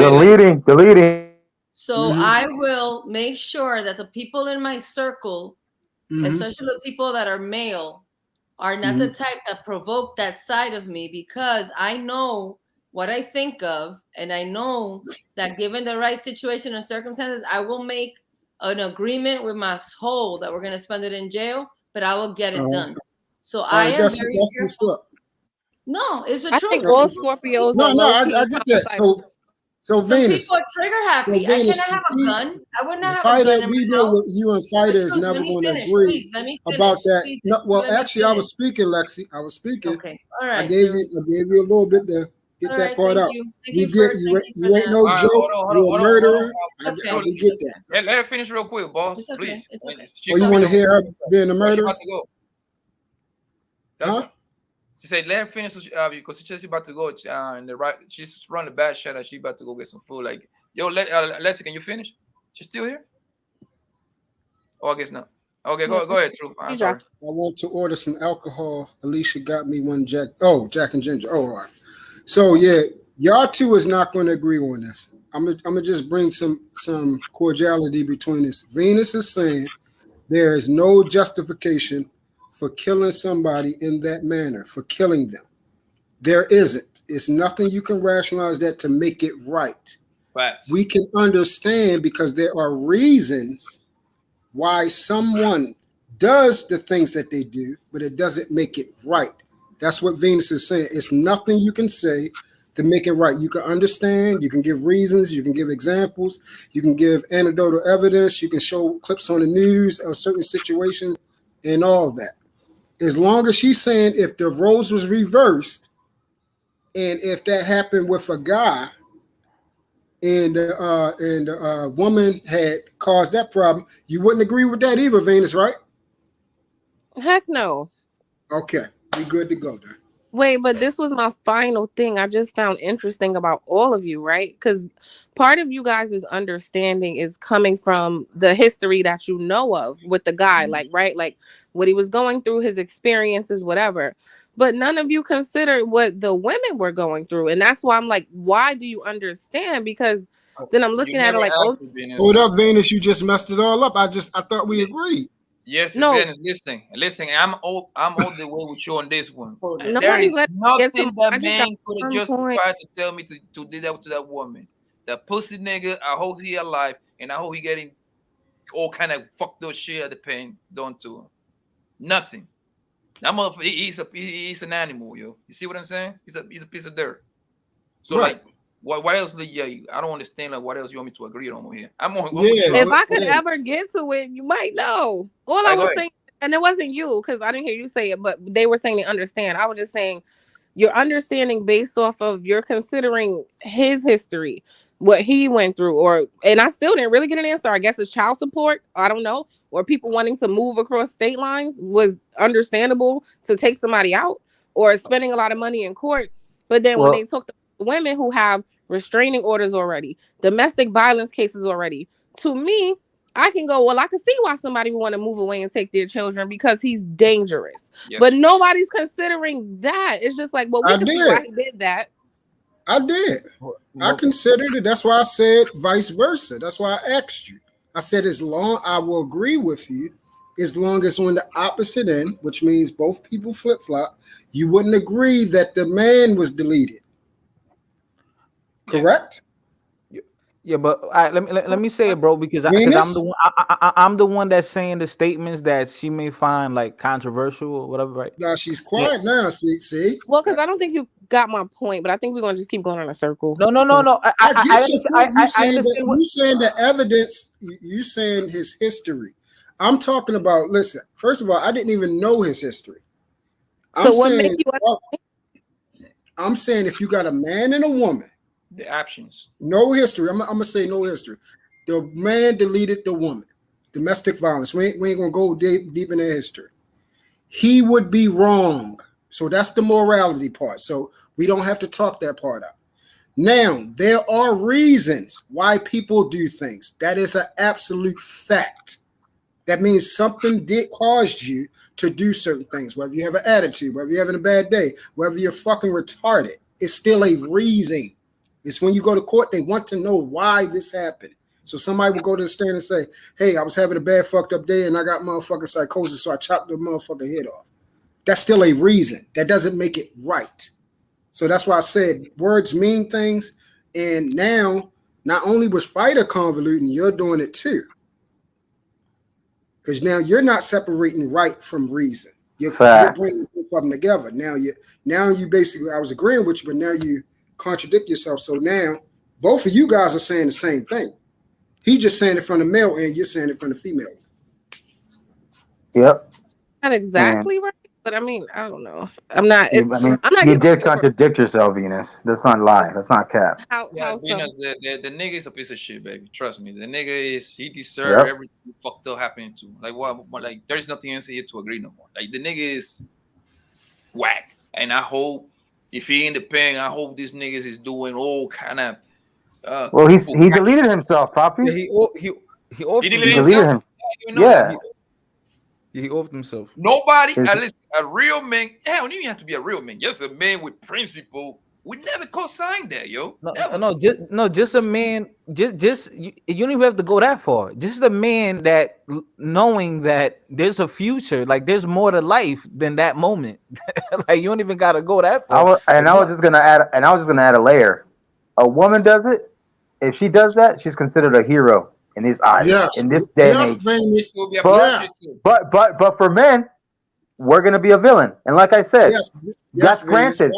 Deleting. So I will make sure that the people in my circle, especially the people that are male, are not the type that provoke that side of me, because I know what I think of, and I know that given the right situation and circumstances, I will make an agreement with my soul that we're going to spend it in jail, but I will get it done. So I am very careful. No, it's the truth. I think all Scorpios are I get that. So some Venus, people are trigger happy. so Venus, I cannot have a gun. I would not have Fighter, a gun. we know what you and Fighter is never going to agree about that. No, well, actually, I was speaking, Lexi. I was speaking. Okay, all right. I gave you a little bit to get that part out. You ain't no joke. You're a murderer. We get that. Let her finish real quick, boss. It's okay. Please. It's okay. Oh, you want to hear her being a murderer? Huh? She said, "Let her finish because she's about to go. In the right, she's running the back shot and she's about to go get some food. Like, yo, Leslie, can you finish? She's still here? Oh, I guess not. Okay, go ahead, True. I'm sorry. I want to order some alcohol. Alicia got me one Jack. Oh, Jack and Ginger. Oh, all right. So yeah, y'all two is not going to agree on this. I'm gonna just bring some cordiality between this. Venus is saying there is no justification for killing somebody in that manner, for killing them. There isn't. It's nothing you can rationalize that to make it right. Facts. We can understand because there are reasons why someone does the things that they do, but it doesn't make it right. That's what Venus is saying. It's nothing you can say to make it right. You can understand, you can give reasons, you can give examples, you can give anecdotal evidence, you can show clips on the news of certain situations and all that. As long as she's saying if the roles was reversed and if that happened with a guy and the woman had caused that problem, you wouldn't agree with that either, Venus, right? Heck no. Okay, we good to go then. Wait, but this was my final thing I just found interesting about all of you, right? Because part of you guys' understanding is coming from the history that you know of with the guy, like, right? Like what he was going through, his experiences, whatever. But none of you considered what the women were going through. And that's why I'm like, why do you understand? Because then I'm You looking at it never like, asked oh, me, Venus. Hold up, Venus. You just messed it all up. I thought we agreed. Yes, no, Venus, listen. I'm all the way with you on this one. And there nobody's is letting me get to nothing that I just got man could have one point. justified to tell me to do that to that woman. That pussy nigga, I hope he alive, and I hope he getting all kind of fucked up shit at the pain done to him. Nothing. He's an animal, yo. You see what I'm saying? He's a piece of dirt. So Right. like, what else? Yeah, I don't understand. Like, what else you want me to agree on here? I'm on. If I could ever get to it, you might know. All I Like, was go saying, and it wasn't you, because I didn't hear you say it, but they were saying they understand. I was just saying you're understanding based off of you're considering his history, what he went through, and I still didn't really get an answer. I guess it's child support. I don't know, or people wanting to move across state lines was understandable to take somebody out, or spending a lot of money in court. But then when Well, they took the women who have restraining orders already, domestic violence cases already, to me, I can go, well, I can see why somebody would want to move away and take their children because he's dangerous. Yes. But nobody's considering that. It's just like, well, we I can see did. why he did that. I did. I considered it. That's why I said vice versa. That's why I asked you. I said, as long I will agree with you, as long as on the opposite end, which means both people flip flop, you wouldn't agree that the man was deleted. Correct? Yeah, but let me say it, bro, because I'm the one. I'm the one that's saying the statements that she may find like controversial or whatever, right? Now she's quiet now. See. Well, because I don't think you got my point, but I think we're gonna just keep going in a circle. No. I get your point. You saying understand the evidence. You saying his history. I'm talking about. Listen. First of all, I didn't even know his history. I'm saying if you got a man and a woman, the options. No history. I'm gonna say no history. The man deleted the woman. Domestic violence. We ain't gonna go deep in their history. He would be wrong. So that's the morality part. So we don't have to talk that part out. Now, there are reasons why people do things. That is an absolute fact. That means something did cause you to do certain things, whether you have an attitude, whether you're having a bad day, whether you're fucking retarded. It's still a reason. It's when you go to court, they want to know why this happened. So somebody will go to the stand and say, hey, I was having a bad fucked up day and I got motherfucking psychosis, so I chopped the motherfucking head off. That's still a reason. That doesn't make it right. So that's why I said words mean things. And now, not only was Fighter convoluting, you're doing it too. Because now you're not separating right from reason. You're bringing both of them together. Now you basically, I was agreeing with you, but now you contradict yourself. So now both of you guys are saying the same thing. He's just saying it from the male and you're saying it from the female. Yep. Not exactly right, but I mean, I don't know. I'm not. I'm not. You did contradict yourself, Venus. That's not lie. That's not cap. How Venus, the nigga is a piece of shit, baby. Trust me. The nigga he deserves everything fucked up happening to him. Like what? Like there is nothing else here to agree no more. Like the nigga is whack, and I hope if he in the pen, I hope this niggas is doing all kind of. Well, he deleted himself, Poppy. Yeah, he deleted himself. Yeah. He offed himself. Nobody, at least a real man. Hell, you don't even have to be a real man. Just a man with principle. We never co-signed that, yo. Just a man. Just you don't even have to go that far. Just a man that knowing that there's a future, like there's more to life than that moment. Like you don't even gotta go that far. I was just gonna add a layer. A woman does it. If she does that, she's considered a hero in his eyes. Yes. In this day and age. But for men, we're gonna be a villain. And like I said, that's granted.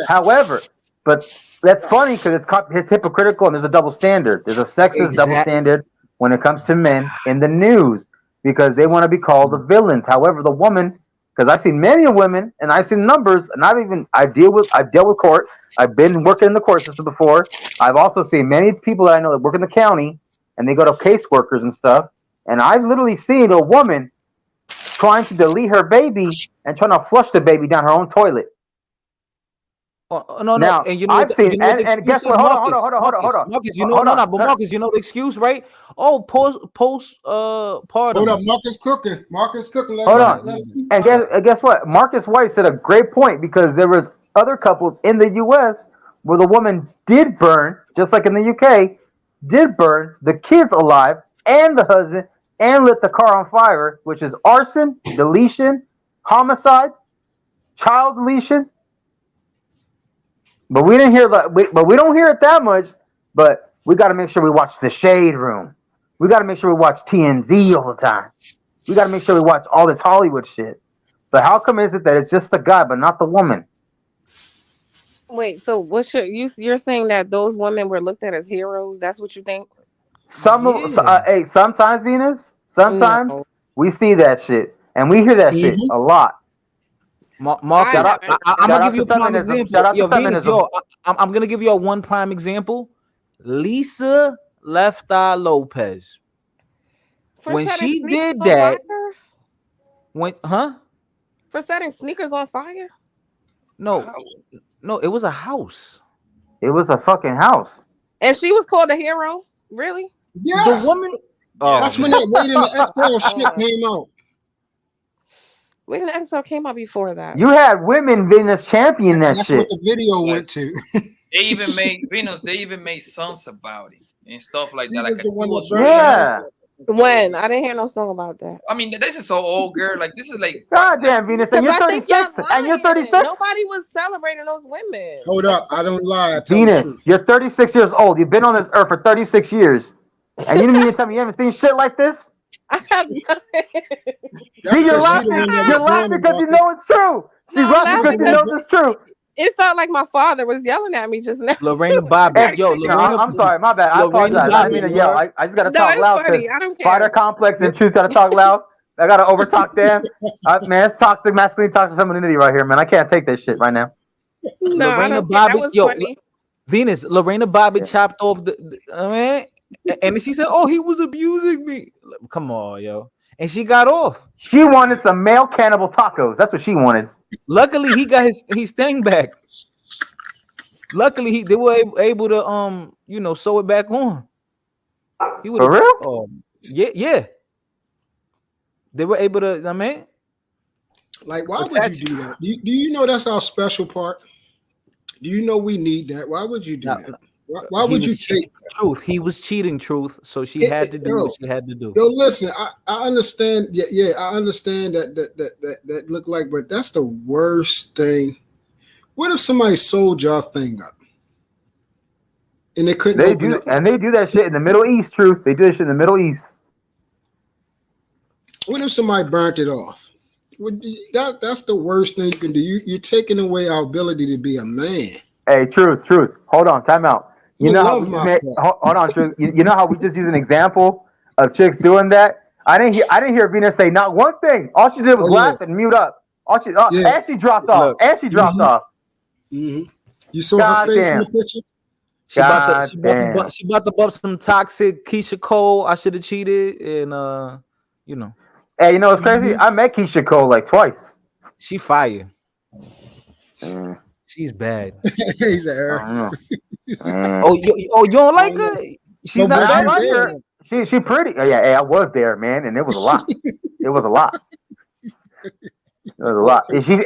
However, but that's funny because it's hypocritical and there's a double standard. There's a sexist double standard when it comes to men in the news because they want to be called the villains. However, the woman, because I've seen many women and I've seen numbers, and I've dealt with court. I've been working in the court system before. I've also seen many people that I know that work in the county and they go to caseworkers and stuff. And I've literally seen a woman trying to delete her baby and trying to flush the baby down her own toilet. No, Now, and you know, I've seen, you know what the and excuse guess is, what? Hold on. Marcus, you know, but Marcus, you know the excuse, right? Oh, part Hold of up, Marcus cooking. Marcus cooking. Hold on. And guess what? Marcus White said a great point, because there was other couples in the U.S. where the woman did burn, just like in the UK, did burn the kids alive and the husband and lit the car on fire, which is arson, deletion, homicide, child deletion. But we didn't hear that. But we don't hear it that much. But we got to make sure we watch The Shade Room. We got to make sure we watch TMZ all the time. We got to make sure we watch all this Hollywood shit. But how come is it that it's just the guy, but not the woman? Wait, so what's you're saying that those women were looked at as heroes? That's what you think? Sometimes, Venus. Sometimes we see that shit, and we hear that shit a lot. Marcus, I'm gonna give you a prime example. Shout out Yo, to Venus, feminism. I'm gonna give you a one prime example. Lisa Left Eye Lopez. When she did that, for setting sneakers on fire? No, it was a house. It was a fucking house. And she was called a hero? Really? Yes. The woman. That's when that Wade in the XL shit came out. Wait, the XL came out before that. You had women Venus champion that That's shit. what the video went to. They even made Venus. They even made songs about it and stuff like that. Like was the one that Yeah. When? I didn't hear no song about that. I mean, this is so old, girl. Like this is like goddamn Venus, and you're 36, and you're 36. Nobody was celebrating those women. Hold up, I don't lie. I tell the Venus, truth. you're 36 years old. You've been on this earth for 36 years, and you didn't mean to tell me you haven't seen shit like this. I have See, you're laughing. You're laughing because you know it's true. She's laughing because she knows it's true. It felt like my father was yelling at me just now. Lorena Bobbitt. Yo, Lorena, I'm sorry, my bad. I apologize. I didn't mean to yell. I just gotta talk it's loud. funny. I don't care. Fighter complex and truth gotta talk loud. I gotta overtalk them. Man, it's toxic masculinity, toxic femininity right here, man. I can't take this shit right now. No, Lorena that was funny. Venus, Lorena Bobbitt chopped off man, and she said, "Oh, he was abusing me." Come on, yo. And she got off. She wanted some male cannibal tacos. That's what she wanted. Luckily, he got his thing back. Luckily, they were able to sew it back on. For real? Yeah. They were able to. I mean, like, why would you do that? Do you know that's our special part? Do you know we need that? Why would you do that? Why would you take that? Truth? He was cheating, Truth. So she had to do what she had to do. Yo, listen, I understand. Yeah, I understand that look like, but that's the worst thing. What if somebody sold your thing up and they couldn't open it? And they do that shit in the Middle East, Truth. They do that shit in the Middle East. What if somebody burnt it off? That's the worst thing you can do. You're taking away our ability to be a man. Hey, Truth. Hold on, time out. You know how hold on, Truth. You know how we just use an example of chicks doing that? I didn't hear Venus say not one thing. All she did was laugh and mute up. And she dropped off. Mm-hmm. You saw her face in the picture? She about to bump some toxic Keisha Cole. I should have cheated, and Hey, you know what's crazy? I met Keisha Cole like twice. She fire. She's bad. He's a you don't like her? She's not bad. I like her. She pretty. Yeah, hey, I was there, man, and it was a lot. It was a lot. And she's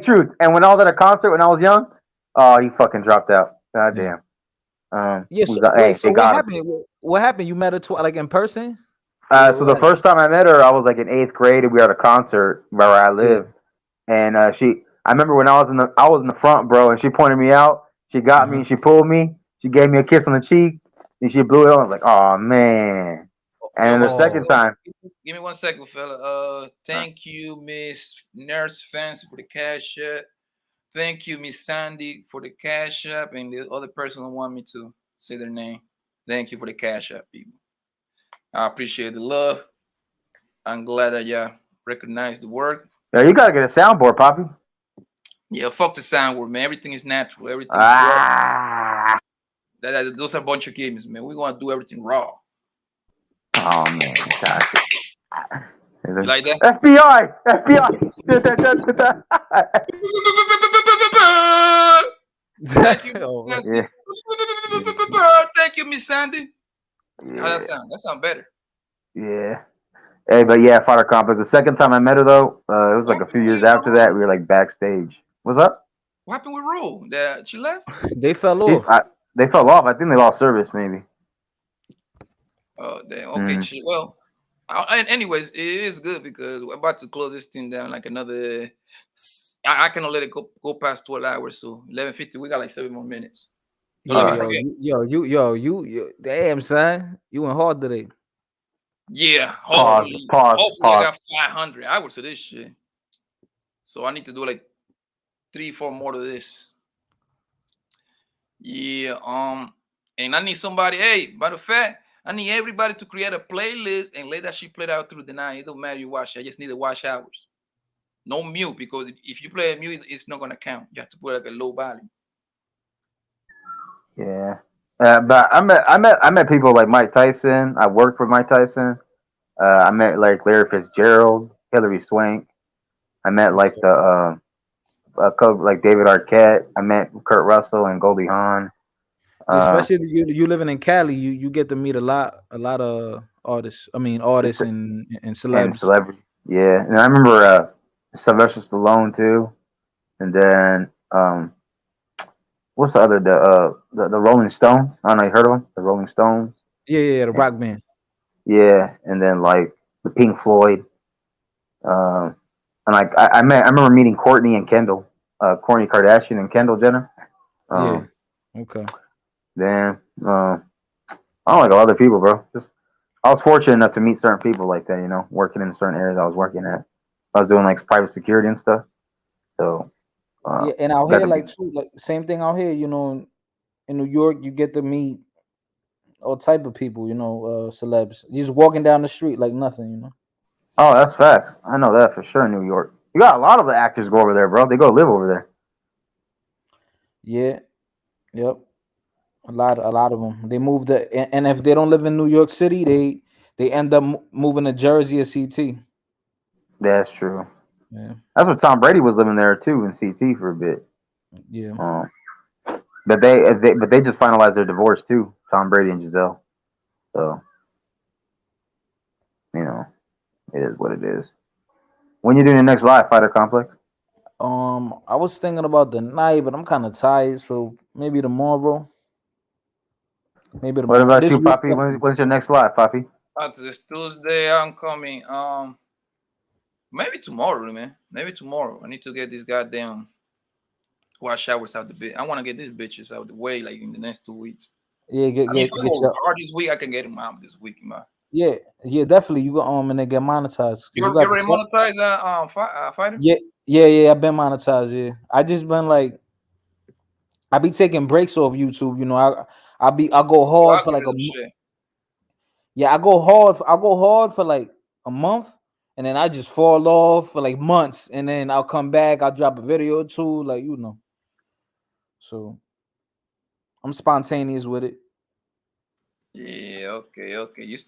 Truth. And when I was at a concert when I was young, oh, he fucking dropped out. God damn. So what happened? What happened? You met her like in person? So the first time I met her, I was like in 8th grade, and we were at a concert where I live. And I remember when I was in the front, bro, and she pointed me out. She got me, she pulled me, she gave me a kiss on the cheek, and she blew it on. I was like, oh man. And the second time. Give me 1 second, fella. Thank you, Miss Nurse Fancy, for the cash app. Thank you, Miss Sandy, for the cash app, and the other person don't want me to say their name. Thank you for the cash app, people. I appreciate the love. I'm glad that y'all recognize the work. Yeah, you gotta get a soundboard, Poppy. Yeah, fuck the soundboard, man. Everything is natural. Everything is raw. Those are a bunch of games, man. We're gonna do everything raw. Oh man, gosh. Listen. You like that? FBI. Thank you, Oh, Miss Yeah. Sandy. Thank you, Miss Sandy. How that Yeah. sound? That sound better. Yeah. Hey, but yeah, Fighter Complex. The second time I met her though, it was like a few years after that. We were like backstage. What's up? What happened with Rule? That she left? They fell off. They fell off. I think they lost service, maybe. Oh, damn. Okay, well, and anyways, it is good because we're about to close this thing down like another. I cannot let it go past 12 hours. So 11:50, we got like 7 more minutes. Don't let me forget. You, damn son, you went hard today. Yeah, hopefully Pause. I got 500 hours of this shit. So I need to do like 3-4 more of this. Yeah, and I need somebody. Hey, matter of fact, I need everybody to create a playlist and let that shit play out through the night. It don't matter you watch. I just need to watch hours. No mute, because if you play a mute, it's not gonna count. You have to put like a low volume. Yeah. But I met people like Mike Tyson. I worked with Mike Tyson. I met like Larry Fitzgerald, Hilary Swank. I met like the like David Arquette. I met Kurt Russell and Goldie Hawn. Especially you living in Cali, you get to meet a lot of artists. I mean, artists and celebs. And celebrity. Yeah, and I remember Sylvester Stallone too. And then what's the other the Rolling Stones? I don't know, you heard of them? The Rolling Stones. Yeah, the rock band. Yeah, and then like the Pink Floyd. And like I remember meeting Kourtney and Kendall, Kourtney Kardashian and Kendall Jenner. Yeah. Okay. Then I don't like other people, bro. Just I was fortunate enough to meet certain people like that, you know, working in certain areas I was working at. I was doing like private security and stuff. So yeah, and out here like too, like same thing out here, you know, in New York, you get to meet all type of people, you know, celebs. Just walking down the street like nothing, you know. Oh, that's facts. I know that for sure in New York. You got a lot of the actors go over there, bro. They go live over there. Yeah. Yep. A lot of them. They move and if they don't live in New York City, they end up moving to Jersey or CT. That's true. Yeah. That's what Tom Brady was living there too in CT for a bit. Yeah. But they just finalized their divorce too, Tom Brady and Giselle. So you know, it is what it is. When you doing your next live, Fighter Complex? I was thinking about the night, but I'm kind of tired, so maybe tomorrow. Maybe tomorrow. What about you, Poppy? When's your next live, Poppy? This Tuesday, I'm coming. Maybe tomorrow, man. Maybe tomorrow. I need to get this goddamn wash hours out the bit. I want to get these bitches out the way, like in the next 2 weeks. Yeah, get if I go hard this week, I can get them out this week, man. Yeah, definitely. You go and they get monetized. You already monetized Fighter? Yeah. I've been monetized. Yeah, I just been like, I be taking breaks off YouTube. You know, I go hard for like I go hard for like a month, and then I just fall off for like months, and then I'll come back. I'll drop a video or two, like you know. So I'm spontaneous with it. Yeah, okay.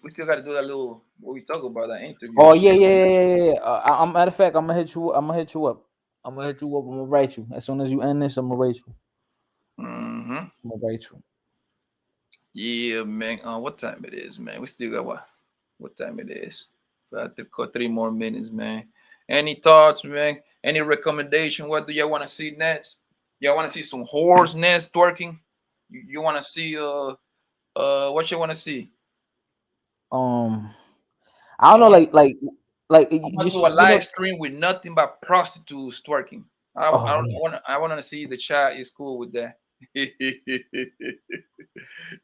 We still got to do that little what we talk about that interview. Oh yeah. Matter of fact, I'm gonna hit you up. I'm gonna write you as soon as you end this. I'm gonna write you. Mm-hmm. I'm gonna write you. Yeah, man. What time it is, man? We still got what time it is? I have to cut 3 more minutes, man. Any thoughts, man? Any recommendation? What do y'all want to see next? Y'all want to see some horse nest twerking? You want to see what you want to see? I don't know, like I'm gonna do a live stream with nothing but prostitutes twerking. I want to see the chat is cool with that.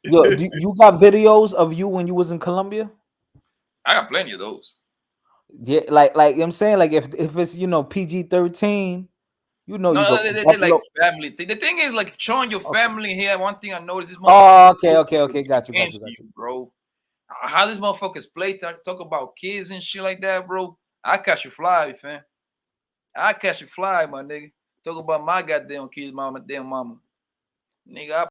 Yo, you got videos of you when you was in Colombia? I got plenty of those. Yeah, like I'm saying, like if it's PG-13, you know, they like family thing. The thing is like showing your family here. One thing I noticed is okay, got you, bro. How these motherfuckers talk about kids and shit like that, bro. I catch you fly, fam. I catch you fly, my nigga. Talk about my goddamn kids, mama, damn mama. Nigga,